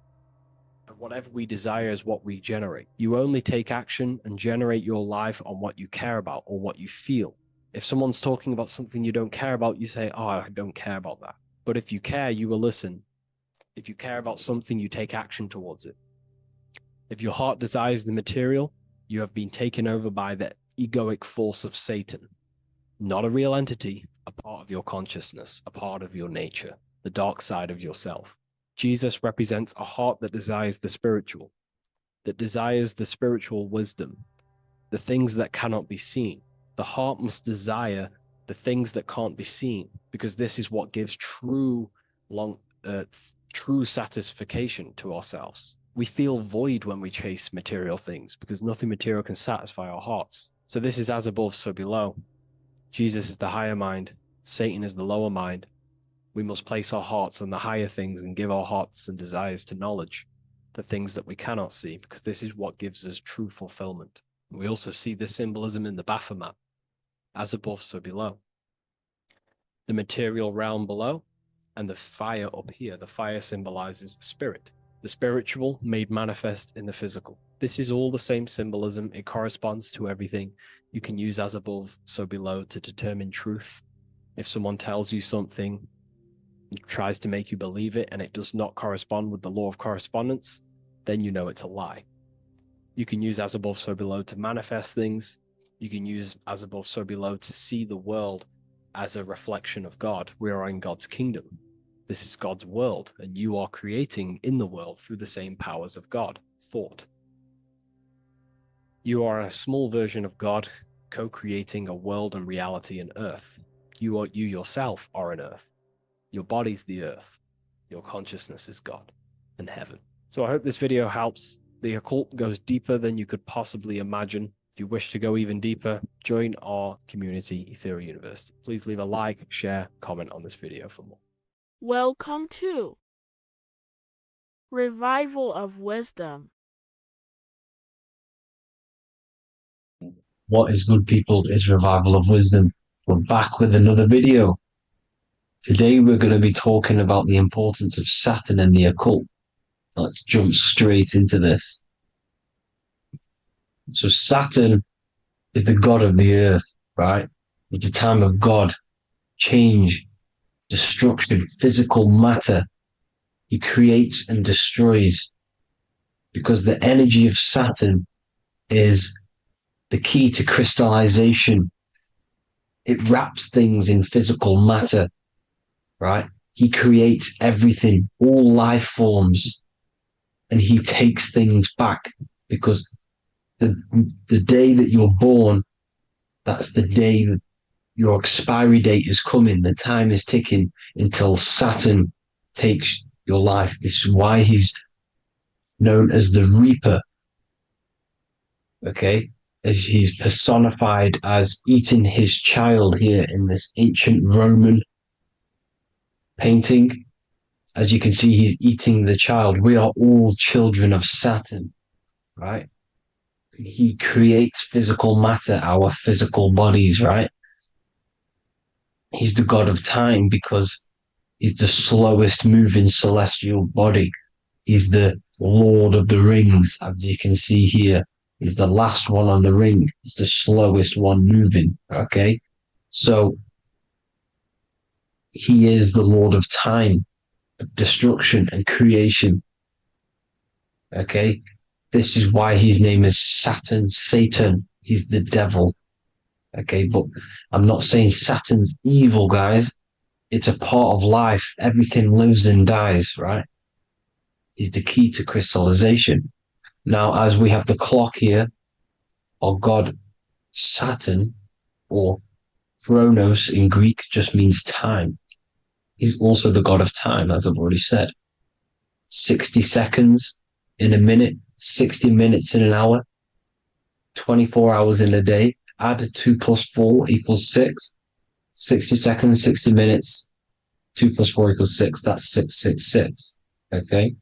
And whatever we desire is what we generate. You only take action and generate your life on what you care about or what you feel. If someone's talking about something you don't care about, you say, oh, I don't care about that. But if you care, you will listen. If you care about something, you take action towards it. If your heart desires the material, you have been taken over by the egoic force of Satan. Not a real entity, a part of your consciousness, a part of your nature, the dark side of yourself. Jesus represents a heart that desires the spiritual wisdom, the things that cannot be seen. The heart must desire the things that can't be seen, because this is what gives true satisfaction to ourselves. We feel void when we chase material things because nothing material can satisfy our hearts. So this is as above, so below. Jesus is the higher mind. Satan is the lower mind. We must place our hearts on the higher things and give our hearts and desires to knowledge, the things that we cannot see, because this is what gives us true fulfillment. We also see this symbolism in the Baphomet. As above, so below. The material realm below and the fire up here. The fire symbolizes spirit. The spiritual made manifest in the physical. This is all the same symbolism. It corresponds to everything. You can use as above, so below to determine truth. If someone tells you something, tries to make you believe it, and it does not correspond with the law of correspondence, then you know it's a lie. You can use as above, so below to manifest things. You can use as above, so below to see the world as a reflection of God. We are in God's kingdom. This is God's world, and you are creating in the world through the same powers of God, thought. You are a small version of God, co-creating a world and reality in earth. You yourself are an earth. Your body's the earth. Your consciousness is God and heaven. So I hope this video helps. The occult goes deeper than you could possibly imagine. If you wish to go even deeper, join our community, Ethereal University. Please leave a like, share, comment on this video for more. Welcome to Revival of Wisdom. What is good, people? Is Revival of Wisdom. We're back with another video. Today we're going to be talking about the importance of Saturn and the occult. Let's jump straight into this. So Saturn is the god of the earth, right? It's the time of God, change, destruction, physical matter. He creates and destroys, because the energy of Saturn is the key to crystallization. It wraps things in physical matter, right? He creates everything, all life forms, and he takes things back, because the day that you're born, that's the day that your expiry date is coming. The time is ticking until Saturn takes your life. This is why he's known as the Reaper. okay, as he's personified as eating his child here in this ancient Roman painting. As you can see, he's eating the child. We are all children of Saturn, right? He creates physical matter, our physical bodies, right? He's the god of time because he's the slowest moving celestial body. He's the Lord of the Rings, as you can see here. He's the last one on the ring. He's the slowest one moving, okay? So he is the Lord of time, destruction and creation, okay? This is why his name is Satan. He's the devil, okay? But I'm not saying Saturn's evil, guys. It's a part of life. Everything lives and dies, right? He's the key to crystallization. Now, as we have the clock here, our god Saturn, or Chronos in Greek, just means time. He's also the god of time, as I've already said. 60 seconds in a minute, 60 minutes in an hour, 24 hours in a day. Add 2 plus 4 equals 6. 60 seconds, 60 minutes, 2 plus 4 equals 6. That's 666. Okay?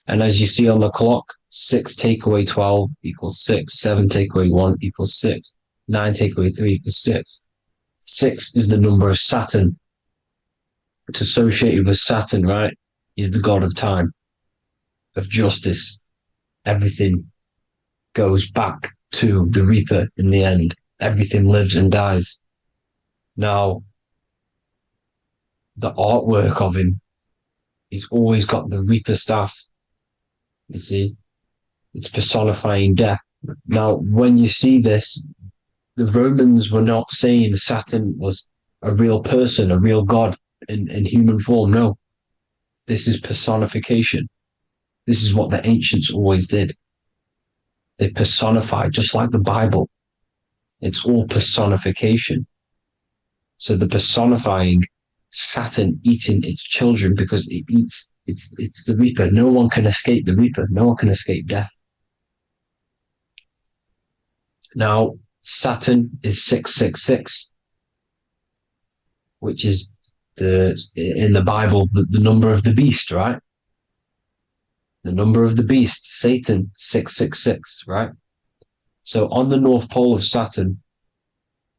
And as you see on the clock, 6 take away 12 equals 6. 7 take away 1 equals 6. 9 take away 3 equals 6. 6 is the number of Saturn. It's associated with Saturn, right? He's the god of time, of justice. Everything goes back to the Reaper in the end. Everything lives and dies. Now, the artwork of him, he's always got the Reaper staff. You see, it's personifying death. Now, when you see this, the Romans were not saying Saturn was a real person, a real god in human form. No, this is personification. This is what the ancients always did. They personified, just like the Bible. It's all personification. So the personifying Saturn eating its children because it eats, it's the Reaper. No one can escape the Reaper. No one can escape death. Now, Saturn is 666, which is in the Bible, the number of the beast, right? The number of the beast, Satan, 666, right? So on the North Pole of Saturn,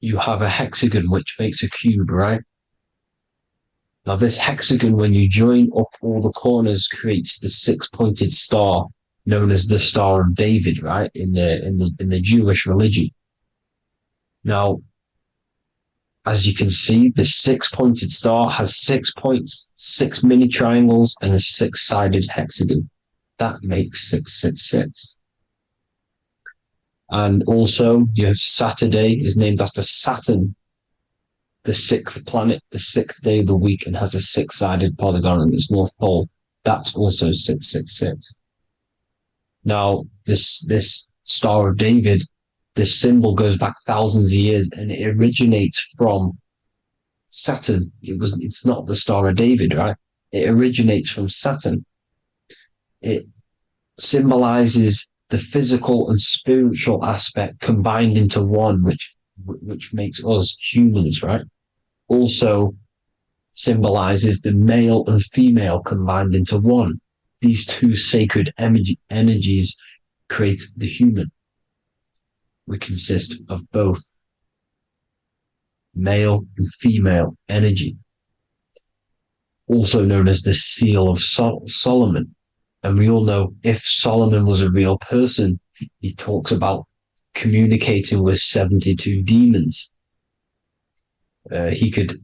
you have a hexagon which makes a cube, right? Now this hexagon, when you join up all the corners, creates the 6-pointed star known as the Star of David, right? In the Jewish religion. Now, as you can see, the 6-pointed star has 6 points, 6 mini triangles, and a 6-sided hexagon. That makes 666. And also, you have Saturday is named after Saturn, the 6th planet, the 6th day of the week, and has a 6-sided polygon in its north pole. That's also 666. Now, this Star of David, this symbol goes back thousands of years, and it originates from Saturn. It's not the Star of David, right? It originates from Saturn. It symbolizes the physical and spiritual aspect combined into one, which makes us humans, right? Also symbolizes the male and female combined into one. These two sacred energies create the human. We consist of both male and female energy, also known as the Seal of Solomon. And we all know if Solomon was a real person, he talks about communicating with 72 demons. He could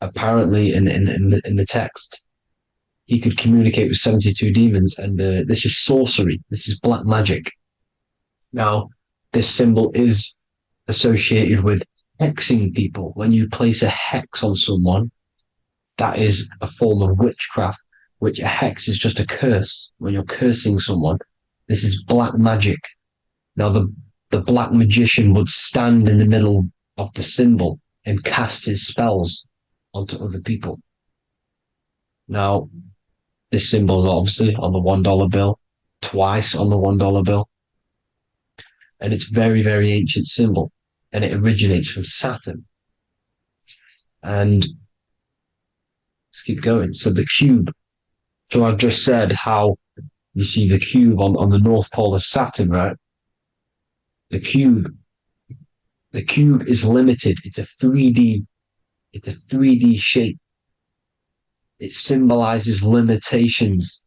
apparently, in the text, he could communicate with 72 demons, and this is sorcery. This is black magic. Now, this symbol is associated with hexing people. When you place a hex on someone, that is a form of witchcraft, which a hex is just a curse. When you're cursing someone, this is black magic. Now, the black magician would stand in the middle of the symbol and cast his spells onto other people. Now, this symbol is obviously on the $1 bill, twice on the $1 bill. and it's very, very ancient symbol, and it originates from Saturn. And let's keep going. So the cube. So I've just said how you see the cube on the North Pole of Saturn, right? The cube is limited. It's a 3D shape. It symbolizes limitations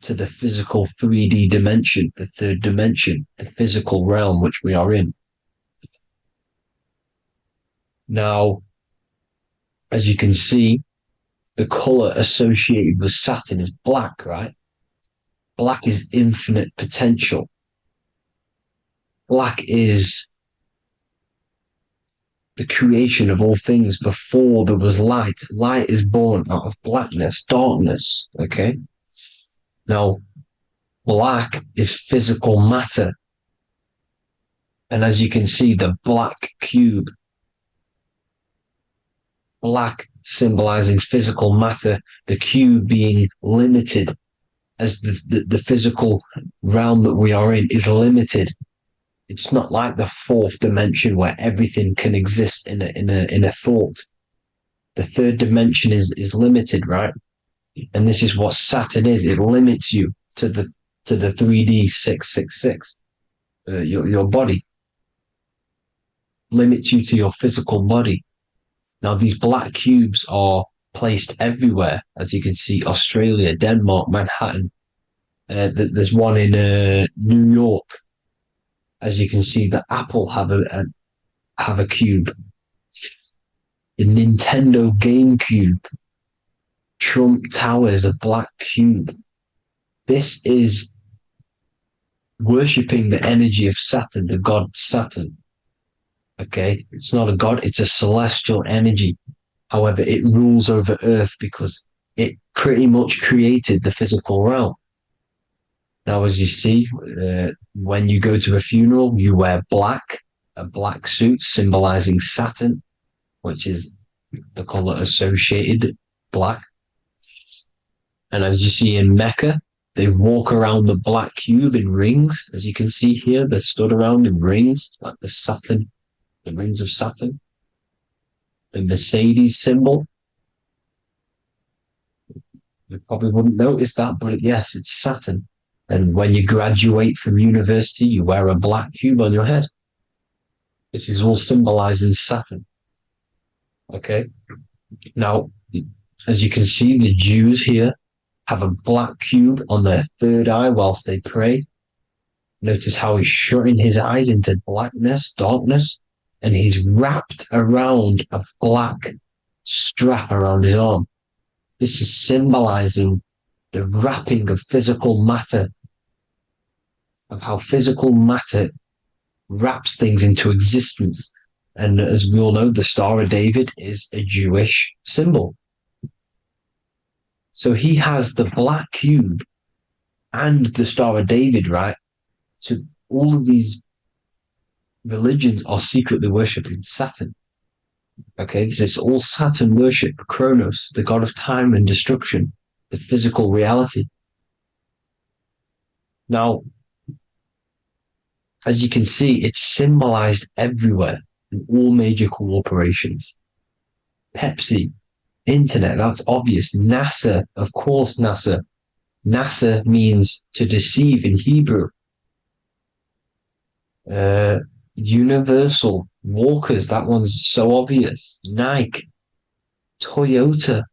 to the physical 3D dimension, the third dimension, the physical realm which we are in. Now, as you can see, the color associated with Saturn is black, right? Black is infinite potential. Black is the creation of all things before there was light. Light is born out of blackness, darkness, okay? Now, black is physical matter. And as you can see, the black cube, black symbolizing physical matter, the cube being limited, as the physical realm that we are in is limited. It's not like the fourth dimension where everything can exist in a thought. The third dimension is limited, right? And this is what Saturn is. It limits you to the 3D 666. Your body limits you to your physical body. Now these black cubes are placed everywhere, as you can see: Australia, Denmark, Manhattan. There's one in New York. As you can see, the Apple have a cube. The Nintendo GameCube, Trump Tower is a black cube. This is worshipping the energy of Saturn, the god Saturn. Okay, it's not a god; it's a celestial energy. However, it rules over Earth because it pretty much created the physical realm. Now, as you see, when you go to a funeral, you wear black, a black suit symbolizing Saturn, which is the color associated, black. And as you see in Mecca, they walk around the black cube in rings. As you can see here, they're stood around in rings, like the Saturn, the rings of Saturn. The Mercedes symbol. You probably wouldn't notice that, but yes, it's Saturn. And when you graduate from university, you wear a black cube on your head. This is all symbolizing Saturn. Okay. Now, as you can see, the Jews here have a black cube on their third eye whilst they pray. Notice how he's shutting his eyes into blackness, darkness, and he's wrapped around a black strap around his arm. This is symbolizing the wrapping of physical matter, of how physical matter wraps things into existence. And as we all know, the Star of David is a Jewish symbol. So he has the black cube and the Star of David, right? So all of these religions are secretly worshipping Saturn. Okay, this is all Saturn worship, Kronos, the god of time and destruction, the physical reality. Now, as you can see, it's symbolized everywhere in all major corporations. Pepsi, internet, that's obvious. NASA, of course, NASA. NASA means to deceive in Hebrew. Universal, Walkers, that one's so obvious. Nike, Toyota.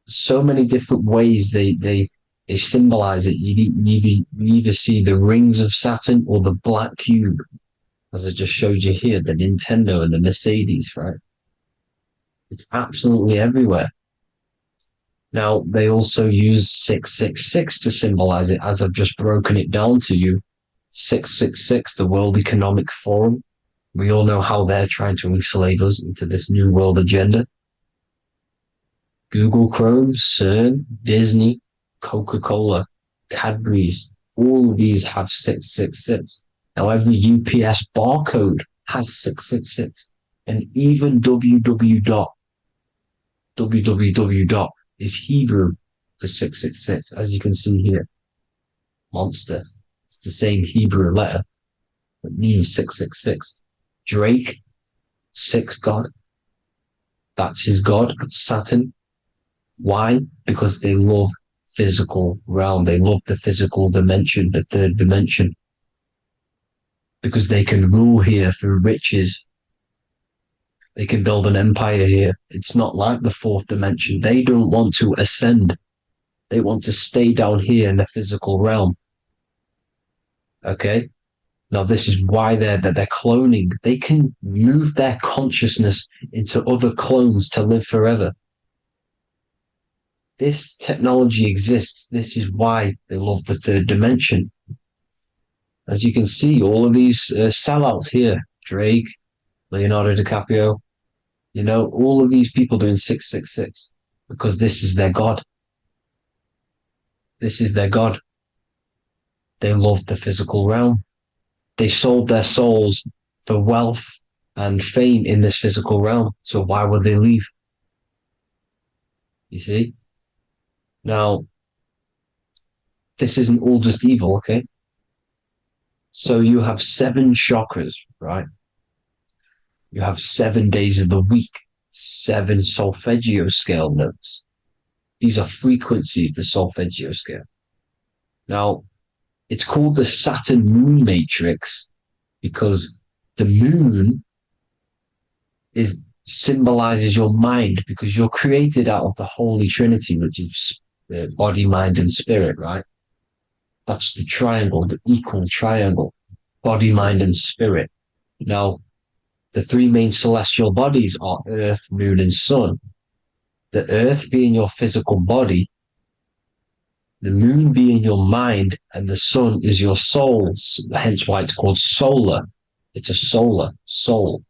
So many different ways they symbolize it. You either see the rings of Saturn or the black cube, as I just showed you here, the Nintendo and the Mercedes, right? It's absolutely everywhere. Now, they also use 666 to symbolize it, as I've just broken it down to you. 666, the World Economic Forum. We all know how they're trying to enslave us into this new world agenda. Google Chrome, CERN, Disney, Coca-Cola, Cadbury's, all of these have 666. Now, every UPS barcode has 666. And even www. Is Hebrew for 666, as you can see here. Monster. It's the same Hebrew letter. It means 666. Drake, 6 god. That's his god, Saturn. Why? Because they love physical realm. They love the physical dimension, the third dimension. Because they can rule here through riches. They can build an empire here. It's not like the fourth dimension. They don't want to ascend. They want to stay down here in the physical realm. Okay? Now, this is why they're cloning. They can move their consciousness into other clones to live forever. This technology exists. This is why they love the third dimension. As you can see, all of these sellouts here, Drake, Leonardo DiCaprio, you know, all of these people doing 666 because this is their God. This is their God. They love the physical realm. They sold their souls for wealth and fame in this physical realm. So why would they leave? You see? Now, this isn't all just evil, okay? So you have 7 chakras, right? You have 7 days of the week, 7 solfeggio scale notes. These are frequencies, the solfeggio scale. Now, it's called the Saturn moon matrix because the moon symbolizes your mind because you're created out of the Holy Trinity, which is body, mind, and spirit, right? That's the triangle, the equal triangle, body, mind, and spirit. Now, the 3 main celestial bodies are Earth, Moon, and Sun. The Earth being your physical body, the Moon being your mind, and the Sun is your soul, hence why it's called solar. It's a solar soul.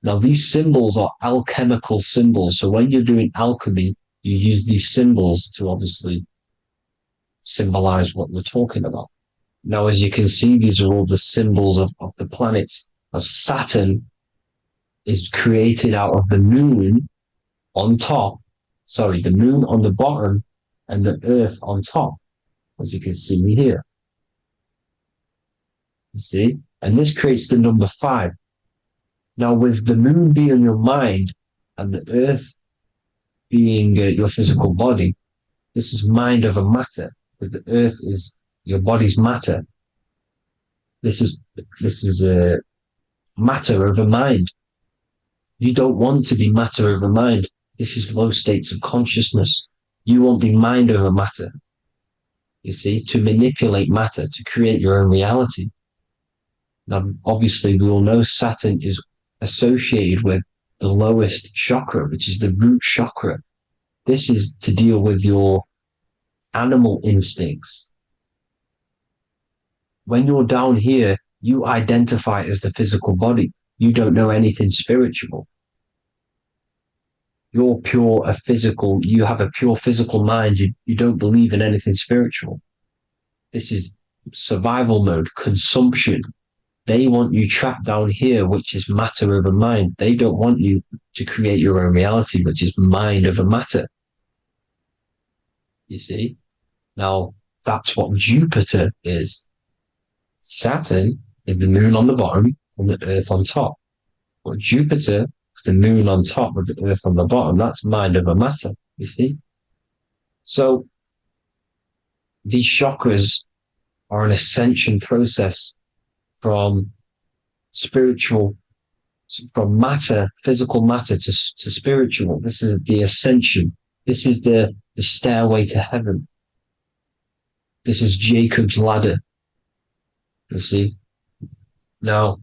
Now, these symbols are alchemical symbols. So when you're doing alchemy, you use these symbols to obviously symbolize what we're talking about. Now, as you can see, these are all the symbols of the planets. Of Saturn is created out of the moon on top, the moon on the bottom and the earth on top, as you can see here. You see? And this creates the number 5. Now, with the moon being your mind and the earth being your physical body, this is mind over matter, because the earth is your body's matter. This is matter over mind. You don't want to be matter over mind. This is low states of consciousness. You won't be mind over matter. You see, to manipulate matter, to create your own reality. Now, obviously, we all know Saturn is associated with the lowest chakra, which is the root chakra. This is to deal with your animal instincts. When you're down here, you identify as the physical body. You don't know anything spiritual. You're you have a pure physical mind. You don't believe in anything spiritual. This is survival mode, consumption. They want you trapped down here, which is matter over mind. They don't want you to create your own reality, which is mind over matter. You see? Now, that's what Jupiter is. Saturn is the moon on the bottom and the earth on top. But Jupiter is the moon on top with the earth on the bottom. That's mind over matter, you see? So, these chakras are an ascension process from matter, physical matter to spiritual. This is the ascension. This is the stairway to heaven. This is Jacob's ladder. You see? Now,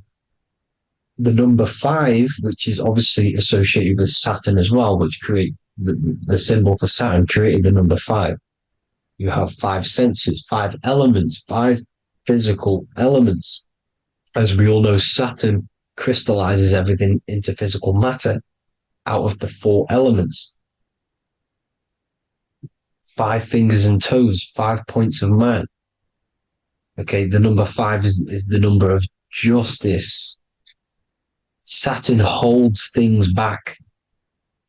the number 5, which is obviously associated with Saturn as well, which create the symbol for Saturn, created the number 5. You have 5 senses, 5 elements, 5 physical elements. As we all know, Saturn crystallizes everything into physical matter out of the 4 elements. 5 fingers and toes, 5 points of man. Okay, the number 5 is the number of justice. Saturn holds things back.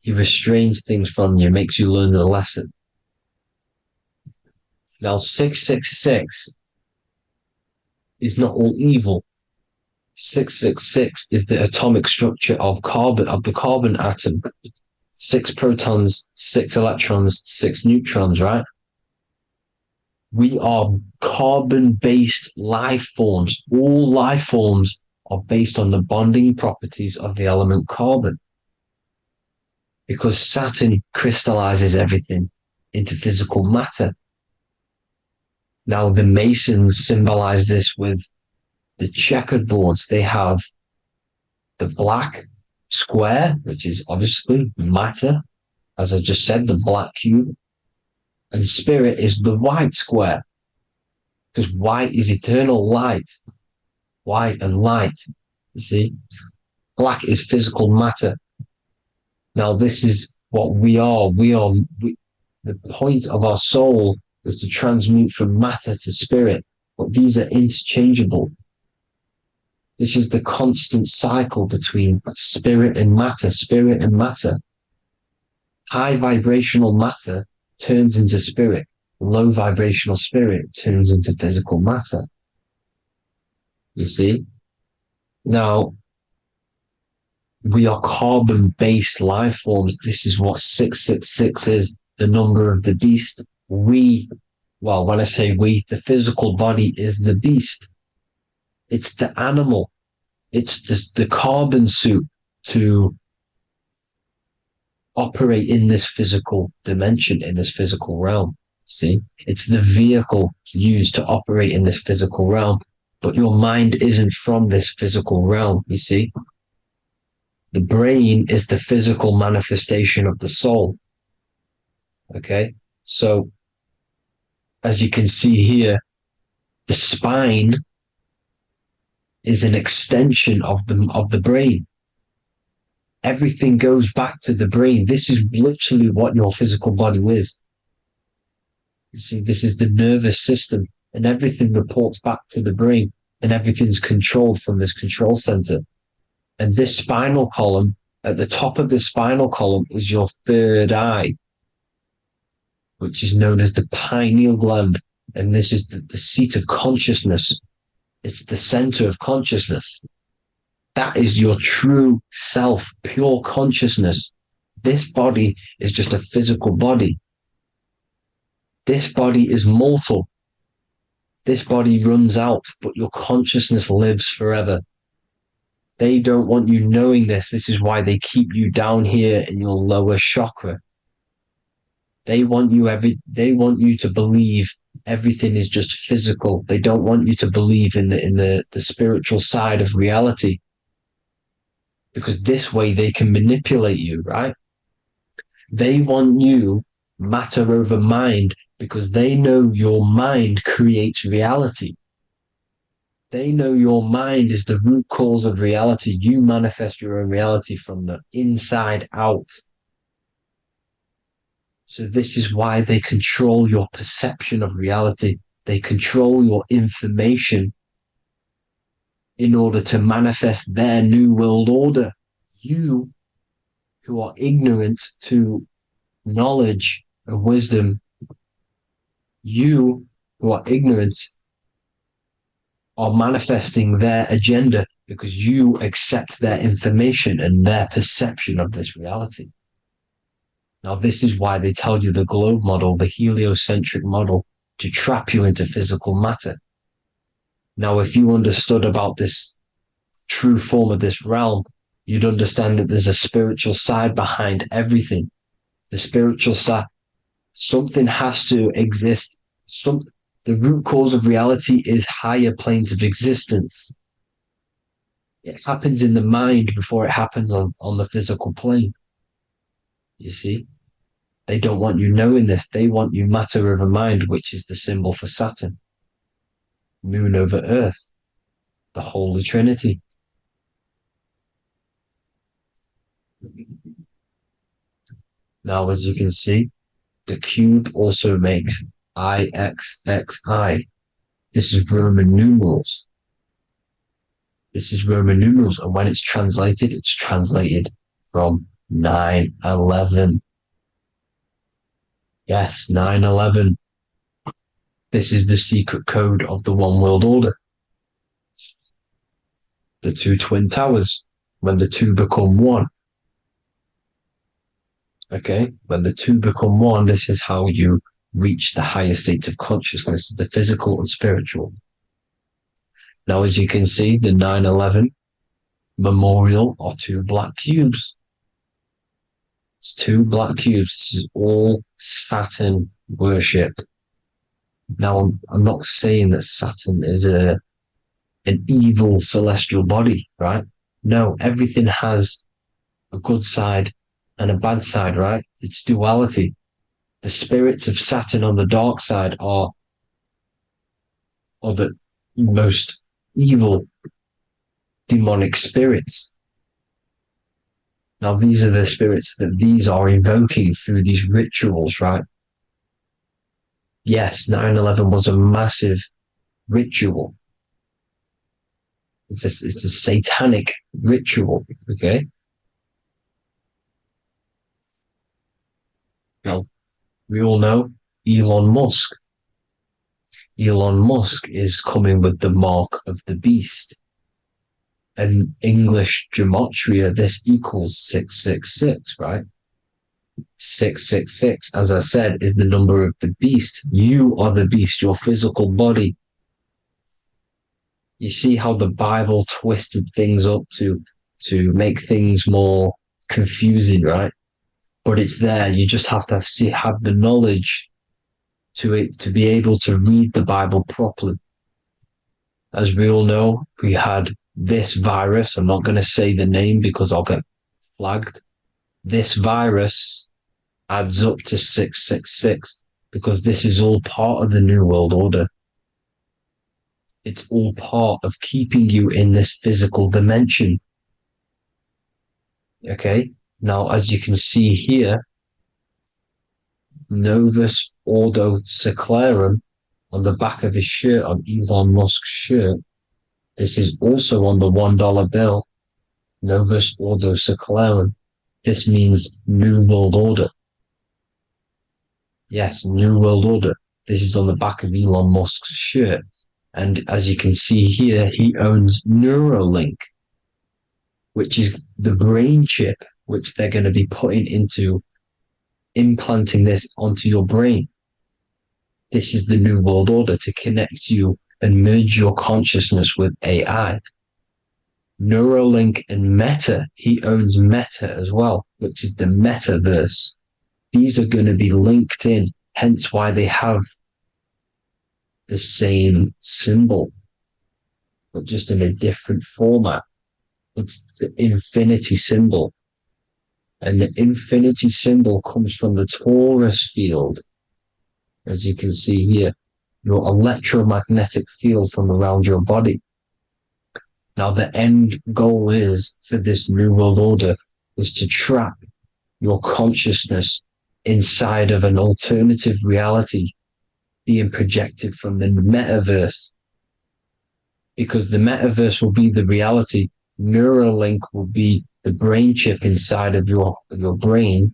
He restrains things from you, makes you learn the lesson. Now, 666 is not all evil. 666 is the atomic structure of the carbon atom. 6 protons, 6 electrons, 6 neutrons, right? We are carbon-based life forms. All life forms are based on the bonding properties of the element carbon. Because Saturn crystallizes everything into physical matter. Now, the Masons symbolize this with the checkered boards. They have the black square, which is obviously matter, as I just said, the black cube. And spirit is the white square, because white is eternal light. White and light, you see. Black is physical matter. Now, this is what we are. The point of our soul is to transmute from matter to spirit, but these are interchangeable. This is the constant cycle between spirit and matter, spirit and matter. High vibrational matter turns into spirit. Low vibrational spirit turns into physical matter. You see? Now, we are carbon-based life forms. This is what 666 is, the number of the beast. When I say we, the physical body is the beast. It's the animal. It's the carbon suit to operate in this physical dimension, in this physical realm. See? It's the vehicle used to operate in this physical realm. But your mind isn't from this physical realm, you see? The brain is the physical manifestation of the soul. Okay? So, as you can see here, the spine is an extension of the brain. Everything goes back to the brain. This is literally what your physical body is. You see, this is the nervous system, and everything reports back to the brain, and everything's controlled from this control center. And this spinal column, at the top of the spinal column, is your third eye, which is known as the pineal gland. And this is the seat of consciousness. It's the center of consciousness. That is your true self, pure consciousness. This body is just a physical body. This body is mortal. This body runs out, but your consciousness lives forever. They don't want you knowing this. This is why they keep you down here in your lower chakra. They want you to believe everything is just physical. They don't want you to believe in the spiritual side of reality. Because this way they can manipulate you, right? They want you matter over mind because they know your mind creates reality. They know your mind is the root cause of reality. You manifest your own reality from the inside out. So this is why they control your perception of reality. They control your information in order to manifest their new world order. You, who are ignorant to knowledge and wisdom, you who are ignorant are manifesting their agenda because you accept their information and their perception of this reality. Now, this is why they tell you the globe model, the heliocentric model, to trap you into physical matter. Now, if you understood about this true form of this realm, you'd understand that there's a spiritual side behind everything. The spiritual side, something has to exist. The root cause of reality is higher planes of existence. It happens in the mind before it happens on the physical plane. You see? They don't want you knowing this. They want you matter over mind, which is the symbol for Saturn. Moon over Earth. The Holy Trinity. Now, as you can see, the cube also makes IXXI. This is Roman numerals. This is Roman numerals, and when it's translated from 9/11. Yes, 9/11. This is the secret code of the One World Order. the two twin towers, when the two become one. Okay, when the two become one, this is how you reach the higher states of consciousness, the physical and spiritual. Now, as you can see, the 9/11 memorial are two black cubes. It's two black cubes. This is all Saturn worship. Now, I'm not saying that Saturn is an evil celestial body, right? No, everything has a good side and a bad side, right? It's duality. The spirits of Saturn on the dark side are the most evil demonic spirits. Now, these are the spirits that these are invoking through these rituals, right? Yes, 9/11 was a massive ritual. It's a satanic ritual, okay? Now, we all know Elon Musk. Elon Musk is coming with the mark of the beast. And English gematria, this equals 666, right? 666, as I said, is the number of the beast. You are the beast, your physical body. You see how the Bible twisted things up to make things more confusing, right? But it's there. You just have to have the knowledge to be able to read the Bible properly. As we all know, we had this virus. I'm not going to say the name because I'll get flagged. This virus adds up to 666 because this is all part of the New World Order. It's all part of keeping you in this physical dimension. Okay? Now, as you can see here, Novus Ordo Secularum on the back of his shirt, on Elon Musk's shirt, this is also on the $1 bill, Novus Ordo Secularum. This means New World Order. Yes, New World Order. This is on the back of Elon Musk's shirt. And as you can see here, he owns Neuralink, which is the brain chip, which they're going to be putting into implanting this onto your brain. This is the New World Order to connect you and merge your consciousness with AI. Neuralink and Meta, he owns Meta as well, which is the metaverse. These are going to be linked in, hence why they have the same symbol, but just in a different format. It's the infinity symbol. And the infinity symbol comes from the torus field, as you can see here, your electromagnetic field from around your body. Now, the end goal is for this New World Order is to trap your consciousness inside of an alternative reality being projected from the metaverse. Because the metaverse will be the reality, Neuralink will be the brain chip inside of your brain,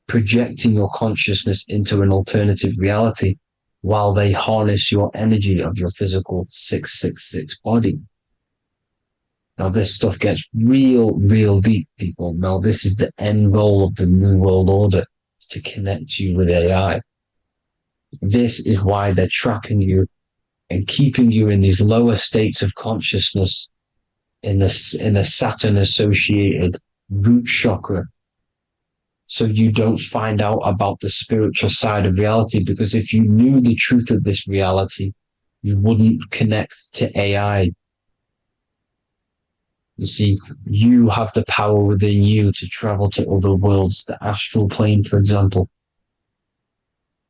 projecting your consciousness into an alternative reality while they harness your energy of your physical 666 body. Now, this stuff gets real deep, people. Now, this is the end goal of the New World Order, is to connect you with AI. This is why they're trapping you and keeping you in these lower states of consciousness in the Saturn-associated root chakra, so you don't find out about the spiritual side of reality. Because if you knew the truth of this reality, you wouldn't connect to AI. You see, you have the power within you to travel to other worlds, the astral plane, for example.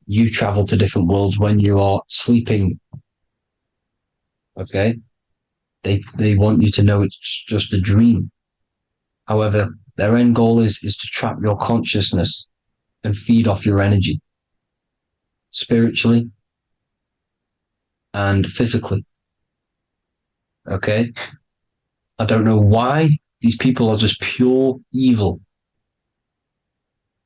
You travel to different worlds when you are sleeping. Okay? They want you to know it's just a dream. However, their end goal is to trap your consciousness and feed off your energy, spiritually and physically. Okay? I don't know why these people are just pure evil.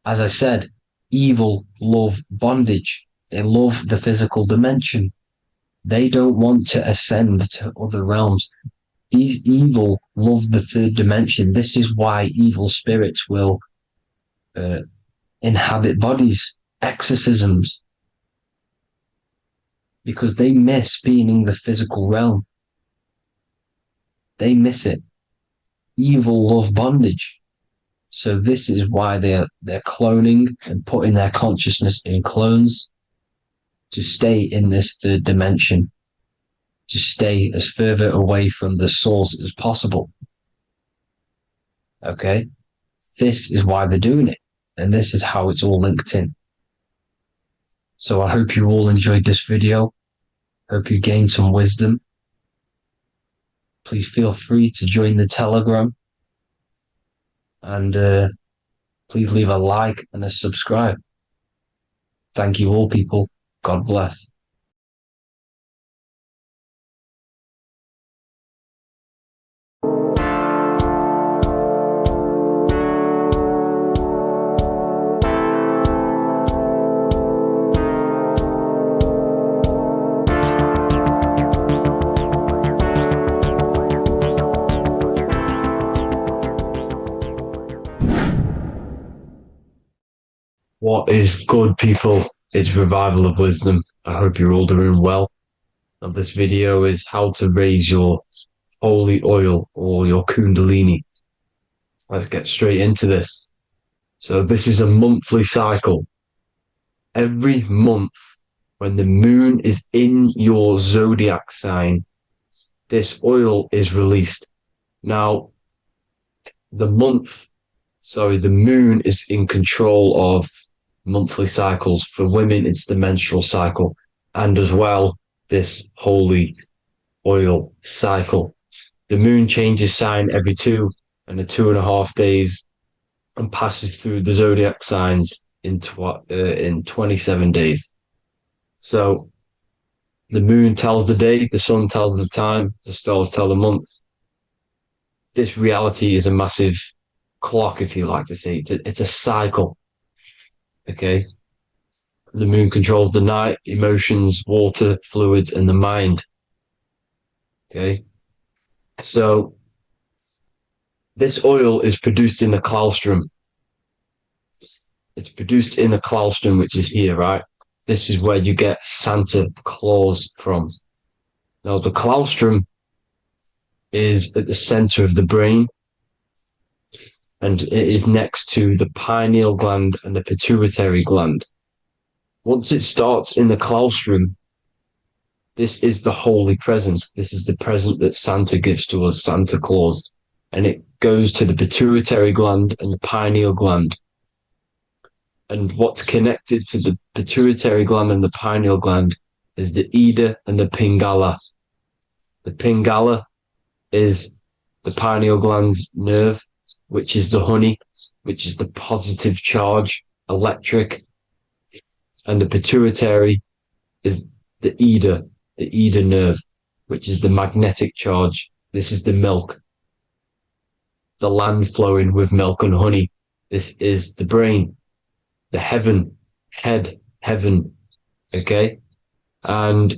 As I said, evil love bondage. They love the physical dimension. They don't want to ascend to other realms. These evil love the third dimension. This is why evil spirits will inhabit bodies, exorcisms, because they miss being in the physical realm. They miss it. Evil love bondage. So this is why they're cloning and putting their consciousness in clones to stay in this third dimension, to stay as further away from the source as possible. Okay? This is why they're doing it. And this is how it's all linked in. So I hope you all enjoyed this video. Hope you gained some wisdom. Please feel free to join the Telegram. And please leave a like and a subscribe. Thank you all, people. God bless. What is good, people? It's Revival of Wisdom. I hope you're all doing well. And this video is how to raise your holy oil or your kundalini. Let's get straight into this. So this is a monthly cycle. Every month, when the moon is in your zodiac sign, this oil is released. Now, the moon is in control of monthly cycles. For women, it's the menstrual cycle, and as well, this holy oil cycle. The moon changes sign every 2.5 days and passes through the zodiac signs in 27 days. So the moon tells the day, the sun tells the time, the stars tell the month. This reality is a massive clock, if you like to say. It's a cycle. Okay. The moon controls the night, emotions, water, fluids, and the mind. Okay. So this oil is produced in the claustrum. It's produced in the claustrum, which is here, right? This is where you get Santa Claus from. Now, the claustrum is at the center of the brain, and it is next to the pineal gland and the pituitary gland. Once it starts in the claustrum, this is the holy presence. This is the present that Santa gives to us, Santa Claus. And it goes to the pituitary gland and the pineal gland. And what's connected to the pituitary gland and the pineal gland is the Ida and the Pingala. The Pingala is the pineal gland's nerve, which is the honey, which is the positive charge, electric. And the pituitary is the Ida nerve, which is the magnetic charge. This is the milk, the land flowing with milk and honey. This is the brain, the heaven, heaven, okay? And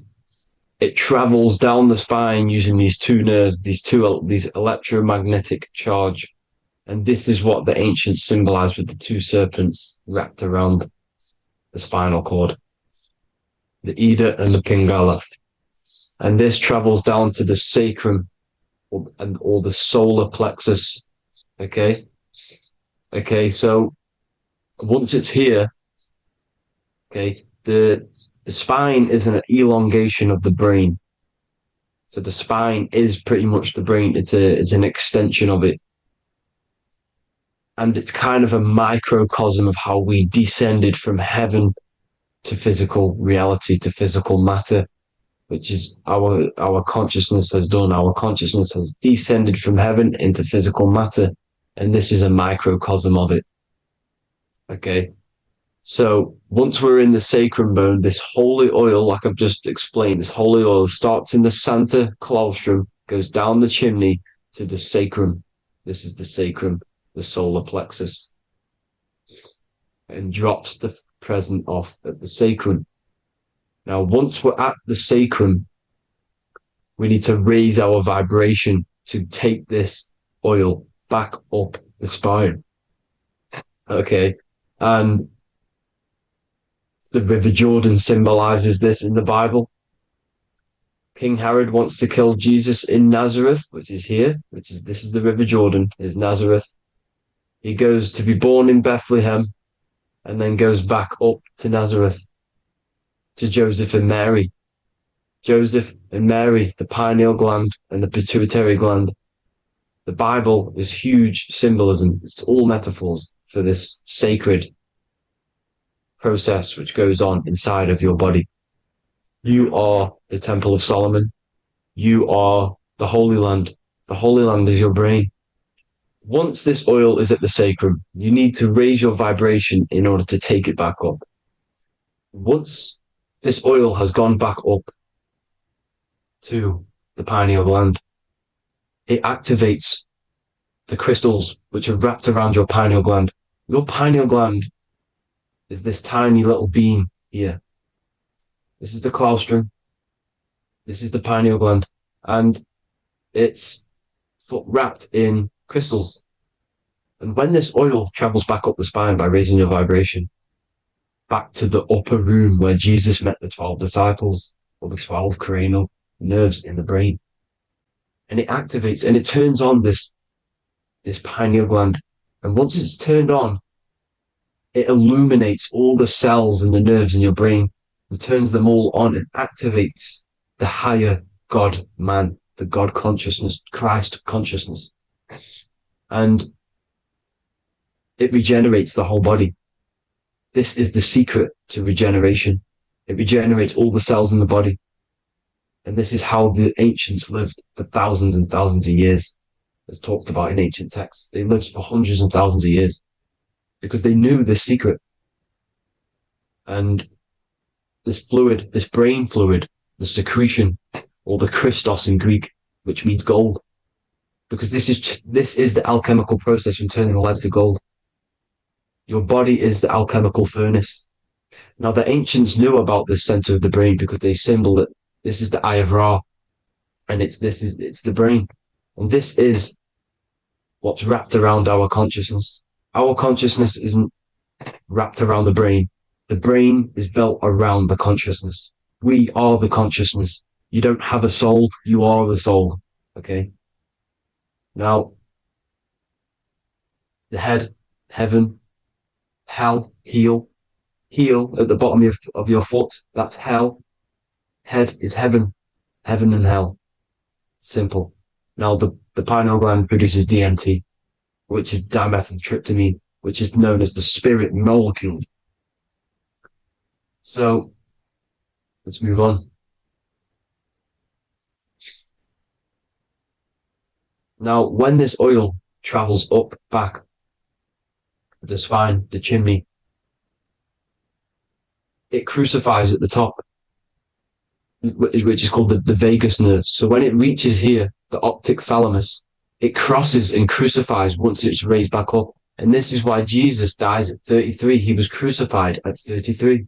it travels down the spine using these two nerves, these electromagnetic charge. And this is what the ancients symbolized with the two serpents wrapped around the spinal cord, the Ida and the Pingala. And this travels down to the sacrum or the solar plexus. Okay. So once it's here, okay, the spine is an elongation of the brain. So the spine is pretty much the brain. It's an extension of it. And it's kind of a microcosm of how we descended from heaven to physical reality, to physical matter, which is our consciousness has done. Our consciousness has descended from heaven into physical matter. And this is a microcosm of it. Okay. So once we're in the sacrum bone, this holy oil, like I've just explained, this holy oil starts in the Santa Claustrum, goes down the chimney to the sacrum. This is the sacrum, the solar plexus, and drops the present off at the sacrum. Now, once we're at the sacrum, we need to raise our vibration to take this oil back up the spine. Okay. And the River Jordan symbolizes this in the Bible. King Herod wants to kill Jesus in Nazareth, which is here, this is the River Jordan, is Nazareth. He goes to be born in Bethlehem and then goes back up to Nazareth to Joseph and Mary. Joseph and Mary, the pineal gland and the pituitary gland. The Bible is huge symbolism. It's all metaphors for this sacred process which goes on inside of your body. You are the Temple of Solomon. You are the Holy Land. The Holy Land is your brain. Once this oil is at the sacrum, you need to raise your vibration in order to take it back up. Once this oil has gone back up to the pineal gland, it activates the crystals which are wrapped around your pineal gland. Your pineal gland is this tiny little bean here. This is the claustrum. This is the pineal gland. And it's wrapped in crystals. And when this oil travels back up the spine by raising your vibration, back to the upper room where Jesus met the 12 disciples, or the 12 cranial nerves in the brain, and it activates and it turns on this pineal gland. And once it's turned on, it illuminates all the cells and the nerves in your brain and turns them all on and activates the higher God man, the God consciousness, Christ consciousness. And it regenerates the whole body. This is the secret to regeneration. It regenerates all the cells in the body. And this is how the ancients lived for thousands and thousands of years, as talked about in ancient texts. They lived for hundreds and thousands of years because they knew this secret. And this fluid, this brain fluid, the secretion, or the Christos in Greek, which means gold, because this is the alchemical process from turning lead to gold. Your body is the alchemical furnace. Now, the ancients knew about this center of the brain because they symboled it. This is the Eye of Ra, and it's the brain. And this is what's wrapped around our consciousness. Our consciousness isn't wrapped around the brain. The brain is built around the consciousness. We are the consciousness. You don't have a soul, you are the soul. Okay? Now, the head, heaven, hell, heel at the bottom of your foot, that's hell. Head is heaven and hell. Simple. Now, the pineal gland produces DMT, which is dimethyltryptamine, which is known as the spirit molecule. So, let's move on. Now, when this oil travels up, back, the spine, the chimney, it crucifies at the top, which is called the vagus nerve. So when it reaches here, the optic thalamus, it crosses and crucifies once it's raised back up. And this is why Jesus dies at 33. He was crucified at 33.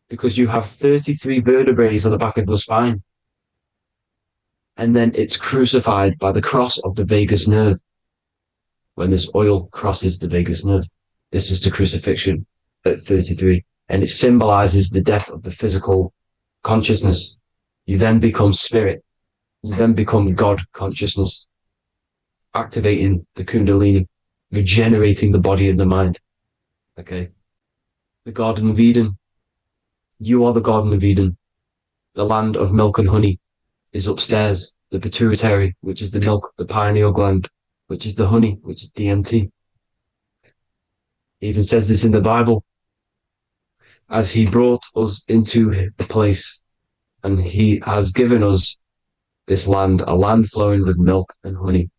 Because you have 33 vertebrae on the back of your spine. And then it's crucified by the cross of the vagus nerve. When this oil crosses the vagus nerve, this is the crucifixion at 33. And it symbolizes the death of the physical consciousness. You then become spirit. You then become God consciousness, activating the Kundalini, regenerating the body and the mind. Okay. The Garden of Eden. You are the Garden of Eden. The land of milk and honey is upstairs. The pituitary, which is the milk, the pineal gland, which is the honey, which is DMT. It even says this in the Bible. As he brought us into the place, and he has given us this land, a land flowing with milk and honey,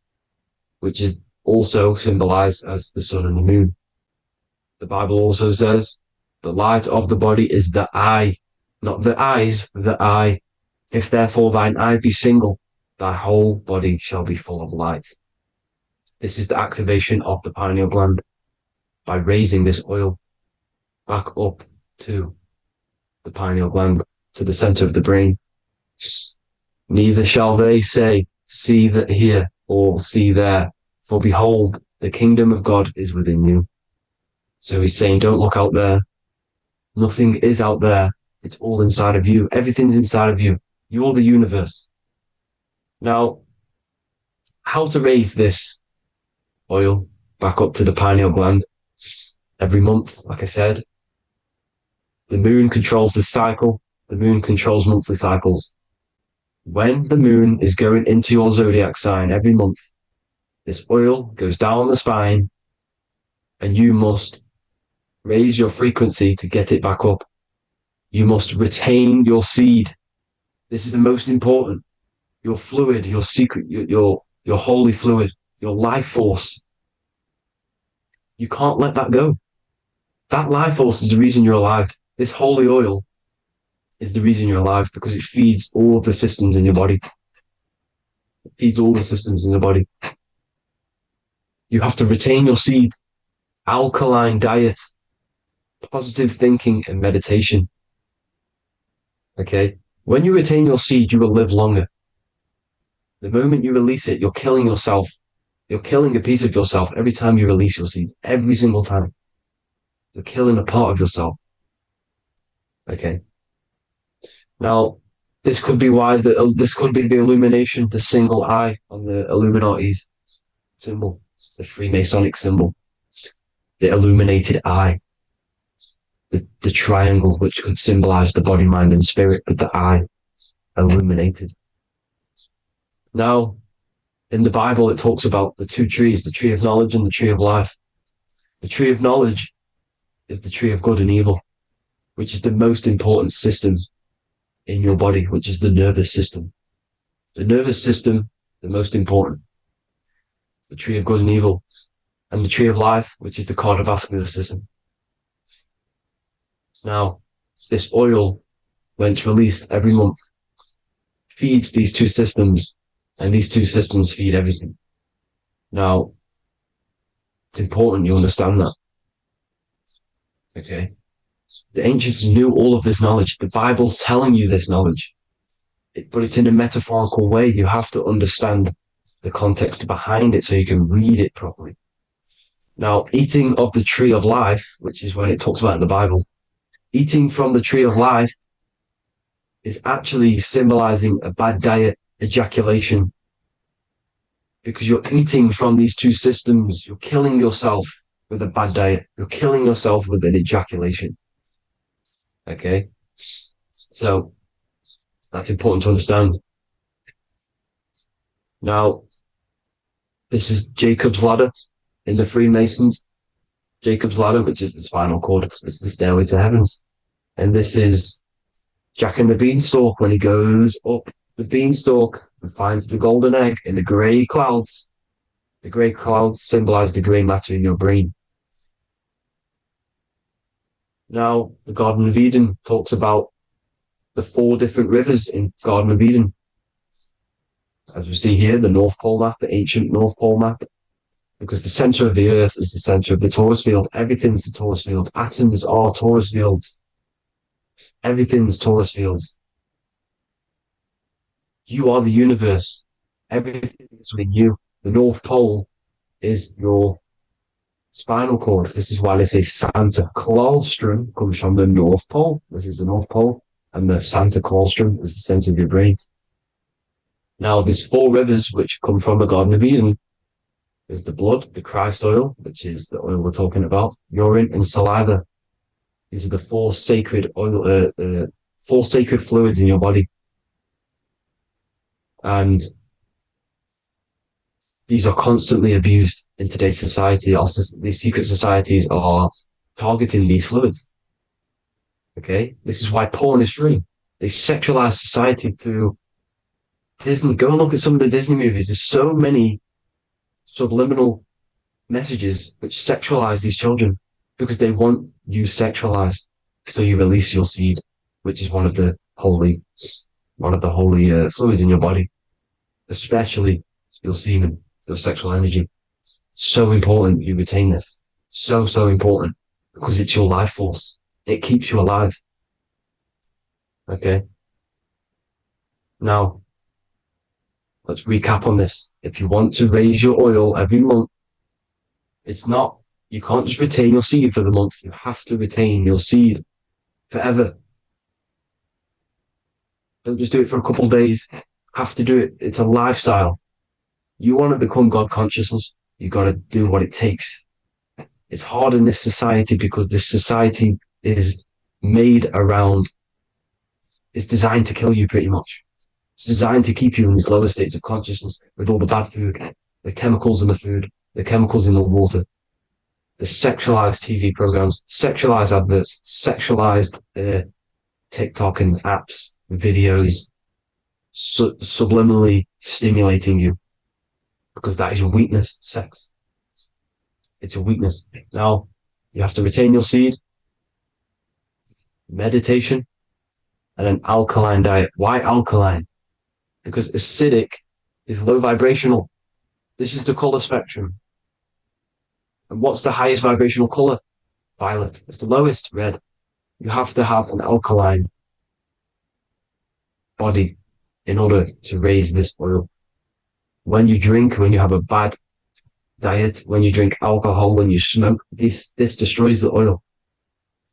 which is also symbolized as the sun and the moon. The Bible also says, the light of the body is the eye, not the eyes, the eye. If therefore thine eye be single, thy whole body shall be full of light. This is the activation of the pineal gland by raising this oil back up to the pineal gland, to the center of the brain. Neither shall they say, see that here or see there, for behold, the kingdom of God is within you. So he's saying, don't look out there. Nothing is out there. It's all inside of you. Everything's inside of you. You're the universe. Now, how to raise this oil back up to the pineal gland every month, like I said. The moon controls the cycle. The moon controls monthly cycles. When the moon is going into your zodiac sign every month, this oil goes down the spine and you must raise your frequency to get it back up. You must retain your seed. This is the most important. Your fluid, your secret, your holy fluid, your life force. You can't let that go. That life force is the reason you're alive. This holy oil is the reason you're alive, because it feeds all of the systems in your body. It feeds all the systems in your body. You have to retain your seed, alkaline diet, positive thinking, and meditation. Okay? When you retain your seed, you will live longer. The moment you release it, you're killing yourself. You're killing a piece of yourself every time you release your seed. Every single time. You're killing a part of yourself. Okay? Now, this could be why this could be the illumination, the single eye on the Illuminati's symbol, the Freemasonic symbol, the illuminated eye, the triangle, which could symbolize the body, mind, and spirit, but the eye illuminated. Now, in the Bible, it talks about the two trees, the tree of knowledge and the tree of life. The tree of knowledge is the tree of good and evil, which is the most important system in your body, which is the nervous system. The nervous system, the most important. The tree of good and evil, and the tree of life, which is the cardiovascular system. Now, this oil, when it's released every month, feeds these two systems, and these two systems feed everything. Now, it's important you understand that. Okay? The ancients knew all of this knowledge. The Bible's telling you this knowledge. But it's in a metaphorical way. You have to understand the context behind it so you can read it properly. Now, eating of the tree of life, which is when it talks about in the Bible, eating from the tree of life is actually symbolizing a bad diet, ejaculation, because you're eating from these two systems. You're killing yourself with a bad diet. You're killing yourself with an ejaculation. Okay? So, that's important to understand. Now, this is Jacob's ladder in the Freemasons. Jacob's ladder, which is the spinal cord, it's the stairway to heaven. And this is Jack and the Beanstalk when he goes up the beanstalk and finds the golden egg in the grey clouds. The grey clouds symbolize the grey matter in your brain. Now, the Garden of Eden talks about the 4 different rivers in Garden of Eden. As we see here, the North Pole map, the ancient North Pole map, because the center of the earth is the center of the torus field. Everything's the torus field. Atoms are torus fields. Everything's torus fields. You are the universe. Everything is within you. The North Pole is your spinal cord. This is why they say Santa Claustrum comes from the North Pole. This is the North Pole. And the Santa Claustrum is the center of your brain. Now, there's 4 rivers which come from the Garden of Eden. There's the blood, the Christ oil, which is the oil we're talking about, urine, and saliva. These are the 4 sacred oil, 4 sacred fluids in your body. And these are constantly abused in today's society. These secret societies are targeting these fluids. Okay? This is why porn is free. They sexualize society through Disney. Go and look at some of the Disney movies. There's so many subliminal messages which sexualize these children because they want you sexualized. So you release your seed, which is one of the holy fluids in your body, especially your semen, your sexual energy. So important you retain this. So important, because it's your life force. It keeps you alive. Okay. Now, let's recap on this. If you want to raise your oil every month, you can't just retain your seed for the month. You have to retain your seed forever. Don't just do it for a couple of days. Have to do it. It's a lifestyle. You want to become God consciousness, you got to do what it takes. It's hard in this society because this society is made around, it's designed to kill you pretty much. It's designed to keep you in these lower states of consciousness with all the bad food, the chemicals in the food, the chemicals in the water, the sexualized TV programs, sexualized adverts, sexualized TikTok and apps, videos, subliminally stimulating you because that is your weakness, sex. It's your weakness. Now, you have to retain your seed, meditation, and an alkaline diet. Why alkaline? Because acidic is low vibrational. This is the color spectrum. And what's the highest vibrational color? Violet. It's the lowest, red. You have to have an alkaline body in order to raise this oil. When you drink, when you have a bad diet, when you drink alcohol, when you smoke, this destroys the oil.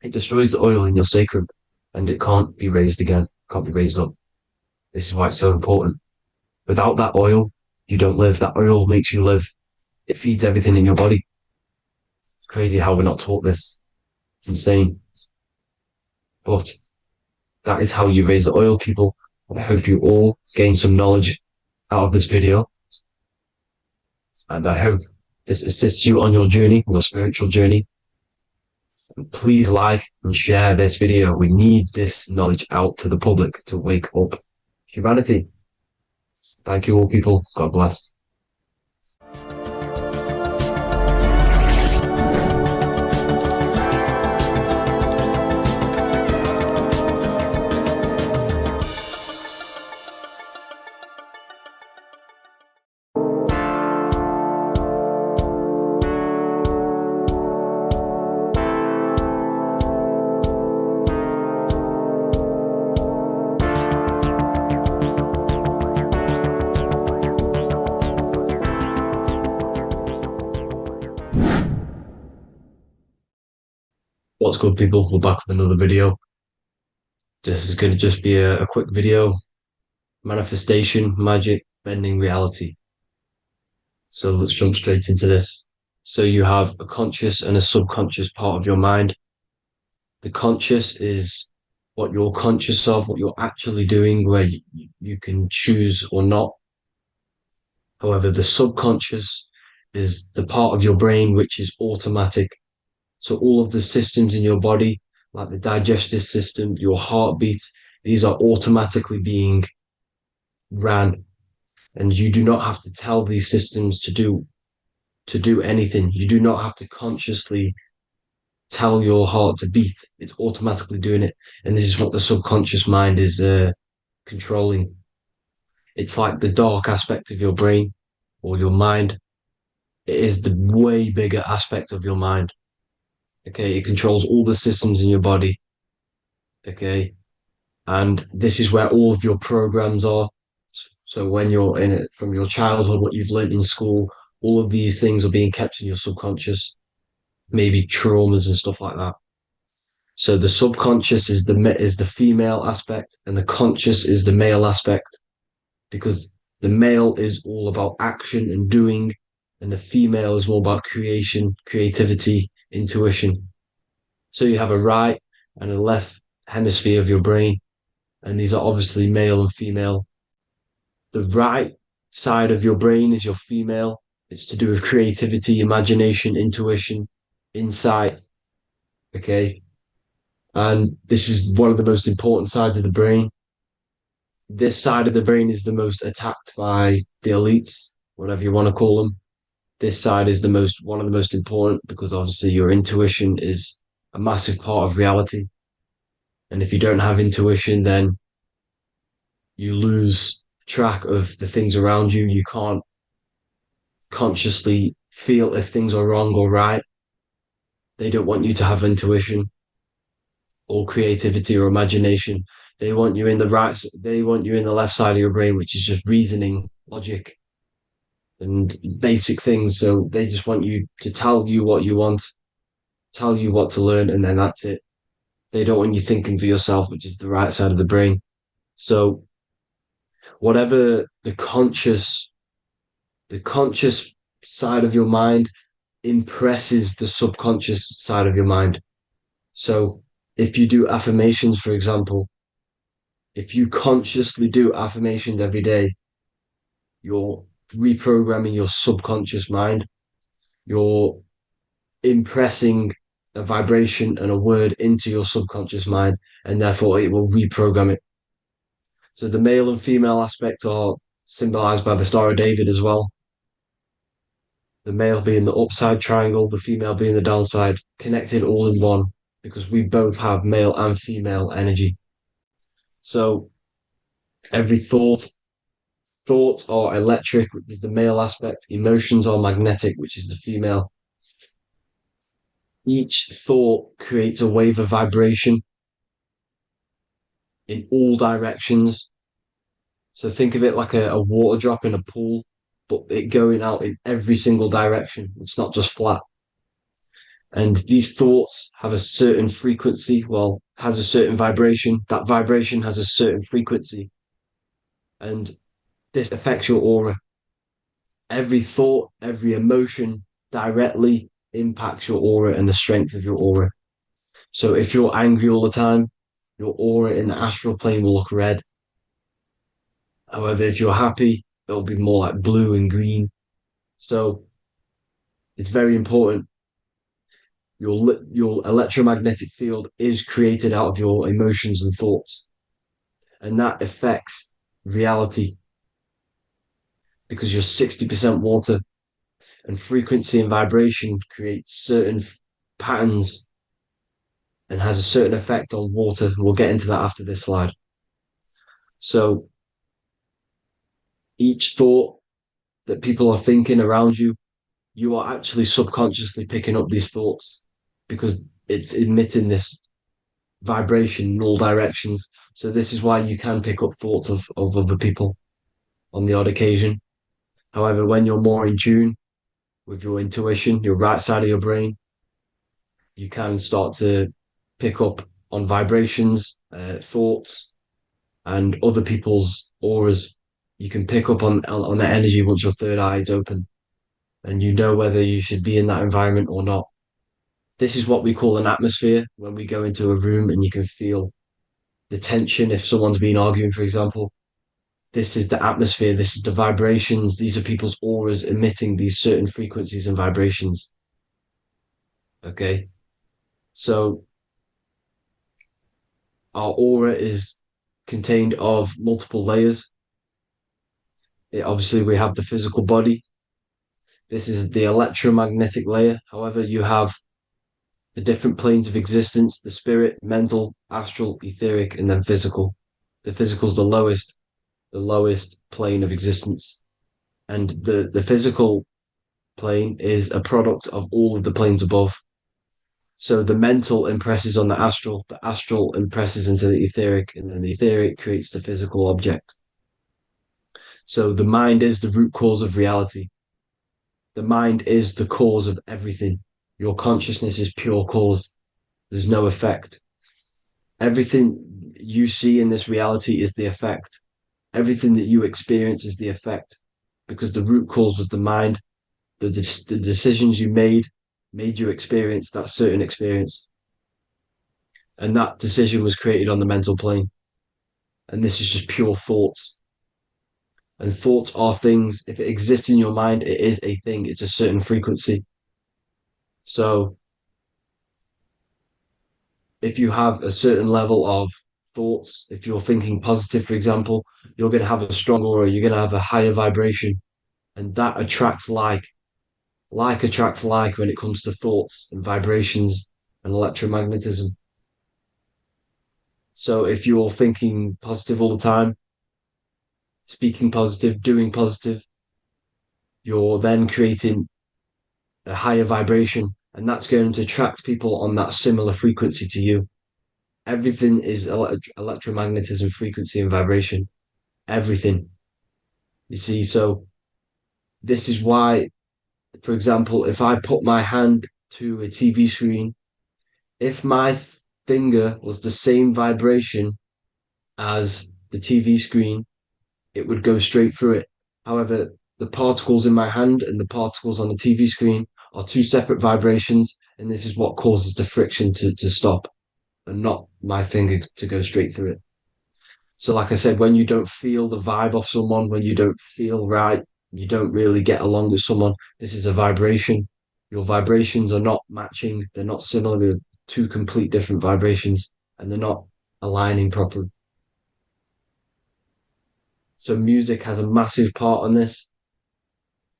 It destroys the oil in your sacrum and it can't be raised again, can't be raised up. This is why it's so important. Without that oil, you don't live. That oil makes you live. It feeds everything in your body. It's crazy how we're not taught this. It's insane. But that is how you raise the oil, people. I hope you all gain some knowledge out of this video. And I hope this assists you on your journey, your spiritual journey. And please like and share this video. We need this knowledge out to the public to wake up humanity. Thank you all, people. God bless. What's good, people? We're back with another video. This is going to just be a quick video. Manifestation, magic, bending reality. So let's jump straight into this. So you have a conscious and a subconscious part of your mind. The conscious is what you're conscious of, what you're actually doing, where you can choose or not. However, the subconscious is the part of your brain which is automatic. So all of the systems in your body, like the digestive system, your heartbeat, these are automatically being ran. And you do not have to tell these systems to do anything. You do not have to consciously tell your heart to beat. It's automatically doing it. And this is what the subconscious mind is controlling. It's like the dark aspect of your brain or your mind. It is the way bigger aspect of your mind. Okay, it controls all the systems in your body. Okay, and this is where all of your programs are. So when you're in it from your childhood, what you've learned in school, all of these things are being kept in your subconscious, maybe traumas and stuff like that. So the subconscious is the female aspect, and the conscious is the male aspect, because the male is all about action and doing, and the female is more about creation, creativity, intuition. So you have a right and a left hemisphere of your brain, and these are obviously male and female. The right side of your brain is your female. It's to do with creativity, imagination, intuition, insight. Okay. And this is one of the most important sides of the brain. This side of the brain is the most attacked by the elites, whatever you want to call them. This side is one of the most important, because obviously your intuition is a massive part of reality. And if you don't have intuition, then you lose track of the things around you. You can't consciously feel if things are wrong or right. They don't want you to have intuition or creativity or imagination. They want you in the left side of your brain, which is just reasoning logic, and basic things. So they just want you to tell you what you want, tell you what to learn, and then that's it. They don't want you thinking for yourself, which is the right side of the brain. So whatever the conscious side of your mind impresses the subconscious side of your mind. So if you do affirmations, for example, if you consciously do affirmations every day, you're reprogramming your subconscious mind. You're impressing a vibration and a word into your subconscious mind, and therefore it will reprogram it. So the male and female aspect are symbolized by the Star of David as well. The male being the upside triangle, the female being the downside, connected all in one, because we both have male and female energy. So every thoughts are electric, which is the male aspect. Emotions are magnetic, which is the female. Each thought creates a wave of vibration in all directions. So think of it like a water drop in a pool, but it going out in every single direction. It's not just flat. And these thoughts have a certain frequency, well, has a certain vibration. That vibration has a certain frequency. And this affects your aura. Every thought, every emotion directly impacts your aura and the strength of your aura. So if you're angry all the time, your aura in the astral plane will look red. However, if you're happy, it'll be more like blue and green. So it's very important. Your electromagnetic field is created out of your emotions and thoughts. And that affects reality because you're 60% water, and frequency and vibration create certain patterns and has a certain effect on water. We'll get into that after this slide. So each thought that people are thinking around you, you are actually subconsciously picking up these thoughts because it's emitting this vibration in all directions. So this is why you can pick up thoughts of other people on the odd occasion. However, when you're more in tune with your intuition, your right side of your brain, you can start to pick up on vibrations, thoughts, and other people's auras. You can pick up on the energy once your third eye is open, and you know whether you should be in that environment or not. This is what we call an atmosphere. When we go into a room and you can feel the tension if someone's been arguing, for example. This is the atmosphere, this is the vibrations, these are people's auras emitting these certain frequencies and vibrations. Okay, so our aura is contained of multiple layers. Obviously, we have the physical body. This is the electromagnetic layer. However, you have the different planes of existence, the spirit, mental, astral, etheric, and then physical. The physical is the lowest plane of existence. And the physical plane is a product of all of the planes above. So the mental impresses on the astral impresses into the etheric, and then the etheric creates the physical object. So the mind is the root cause of reality. The mind is the cause of everything. Your consciousness is pure cause. There's no effect. Everything you see in this reality is the effect. Everything that you experience is the effect, because the root cause was the mind. The decisions you made you experience that certain experience. And that decision was created on the mental plane. And this is just pure thoughts. And thoughts are things. If it exists in your mind, it is a thing. It's a certain frequency. So if you have a certain level of thoughts, if you're thinking positive, for example, you're going to have a strong aura, you're going to have a higher vibration, and that attracts like. Like attracts like when it comes to thoughts and vibrations and electromagnetism. So if you're thinking positive all the time, speaking positive, doing positive, you're then creating a higher vibration, and that's going to attract people on that similar frequency to you. Everything is electromagnetism, frequency, and vibration. Everything. You see, so this is why, for example, if I put my hand to a TV screen, if my finger was the same vibration as the TV screen, it would go straight through it. However, the particles in my hand and the particles on the TV screen are two separate vibrations, and this is what causes the friction to stop and not my finger to go straight through it. So, like I said, when you don't feel the vibe of someone, when you don't feel right, you don't really get along with someone, this is a vibration. Your vibrations are not matching, they're not similar, they're two complete different vibrations, and they're not aligning properly. So music has a massive part on this.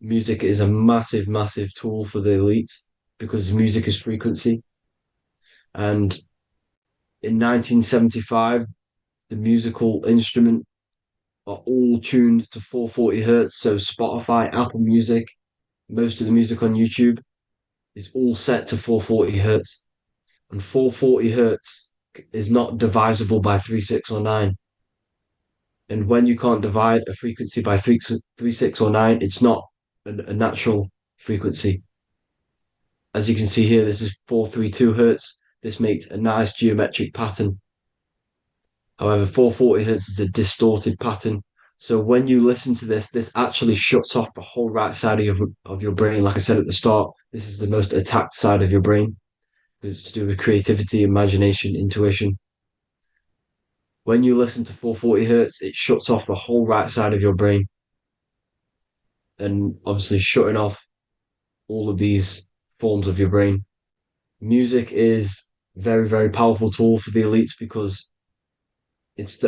Music is a massive, massive tool for the elites because music is frequency. And in 1975, the musical instrument are all tuned to 440 hertz. So Spotify, Apple Music, most of the music on YouTube is all set to 440 hertz. And 440 hertz is not divisible by 3, 6, or 9. And when you can't divide a frequency by 3, 6, or 9, it's not a natural frequency. As you can see here, this is 432 hertz. This makes a nice geometric pattern. However, 440 hertz is a distorted pattern. So when you listen to this, this actually shuts off the whole right side of your brain. Like I said at the start, this is the most attacked side of your brain. It's to do with creativity, imagination, intuition. When you listen to 440 hertz, it shuts off the whole right side of your brain. And obviously shutting off all of these forms of your brain. Music is very, very powerful tool for the elites because it's the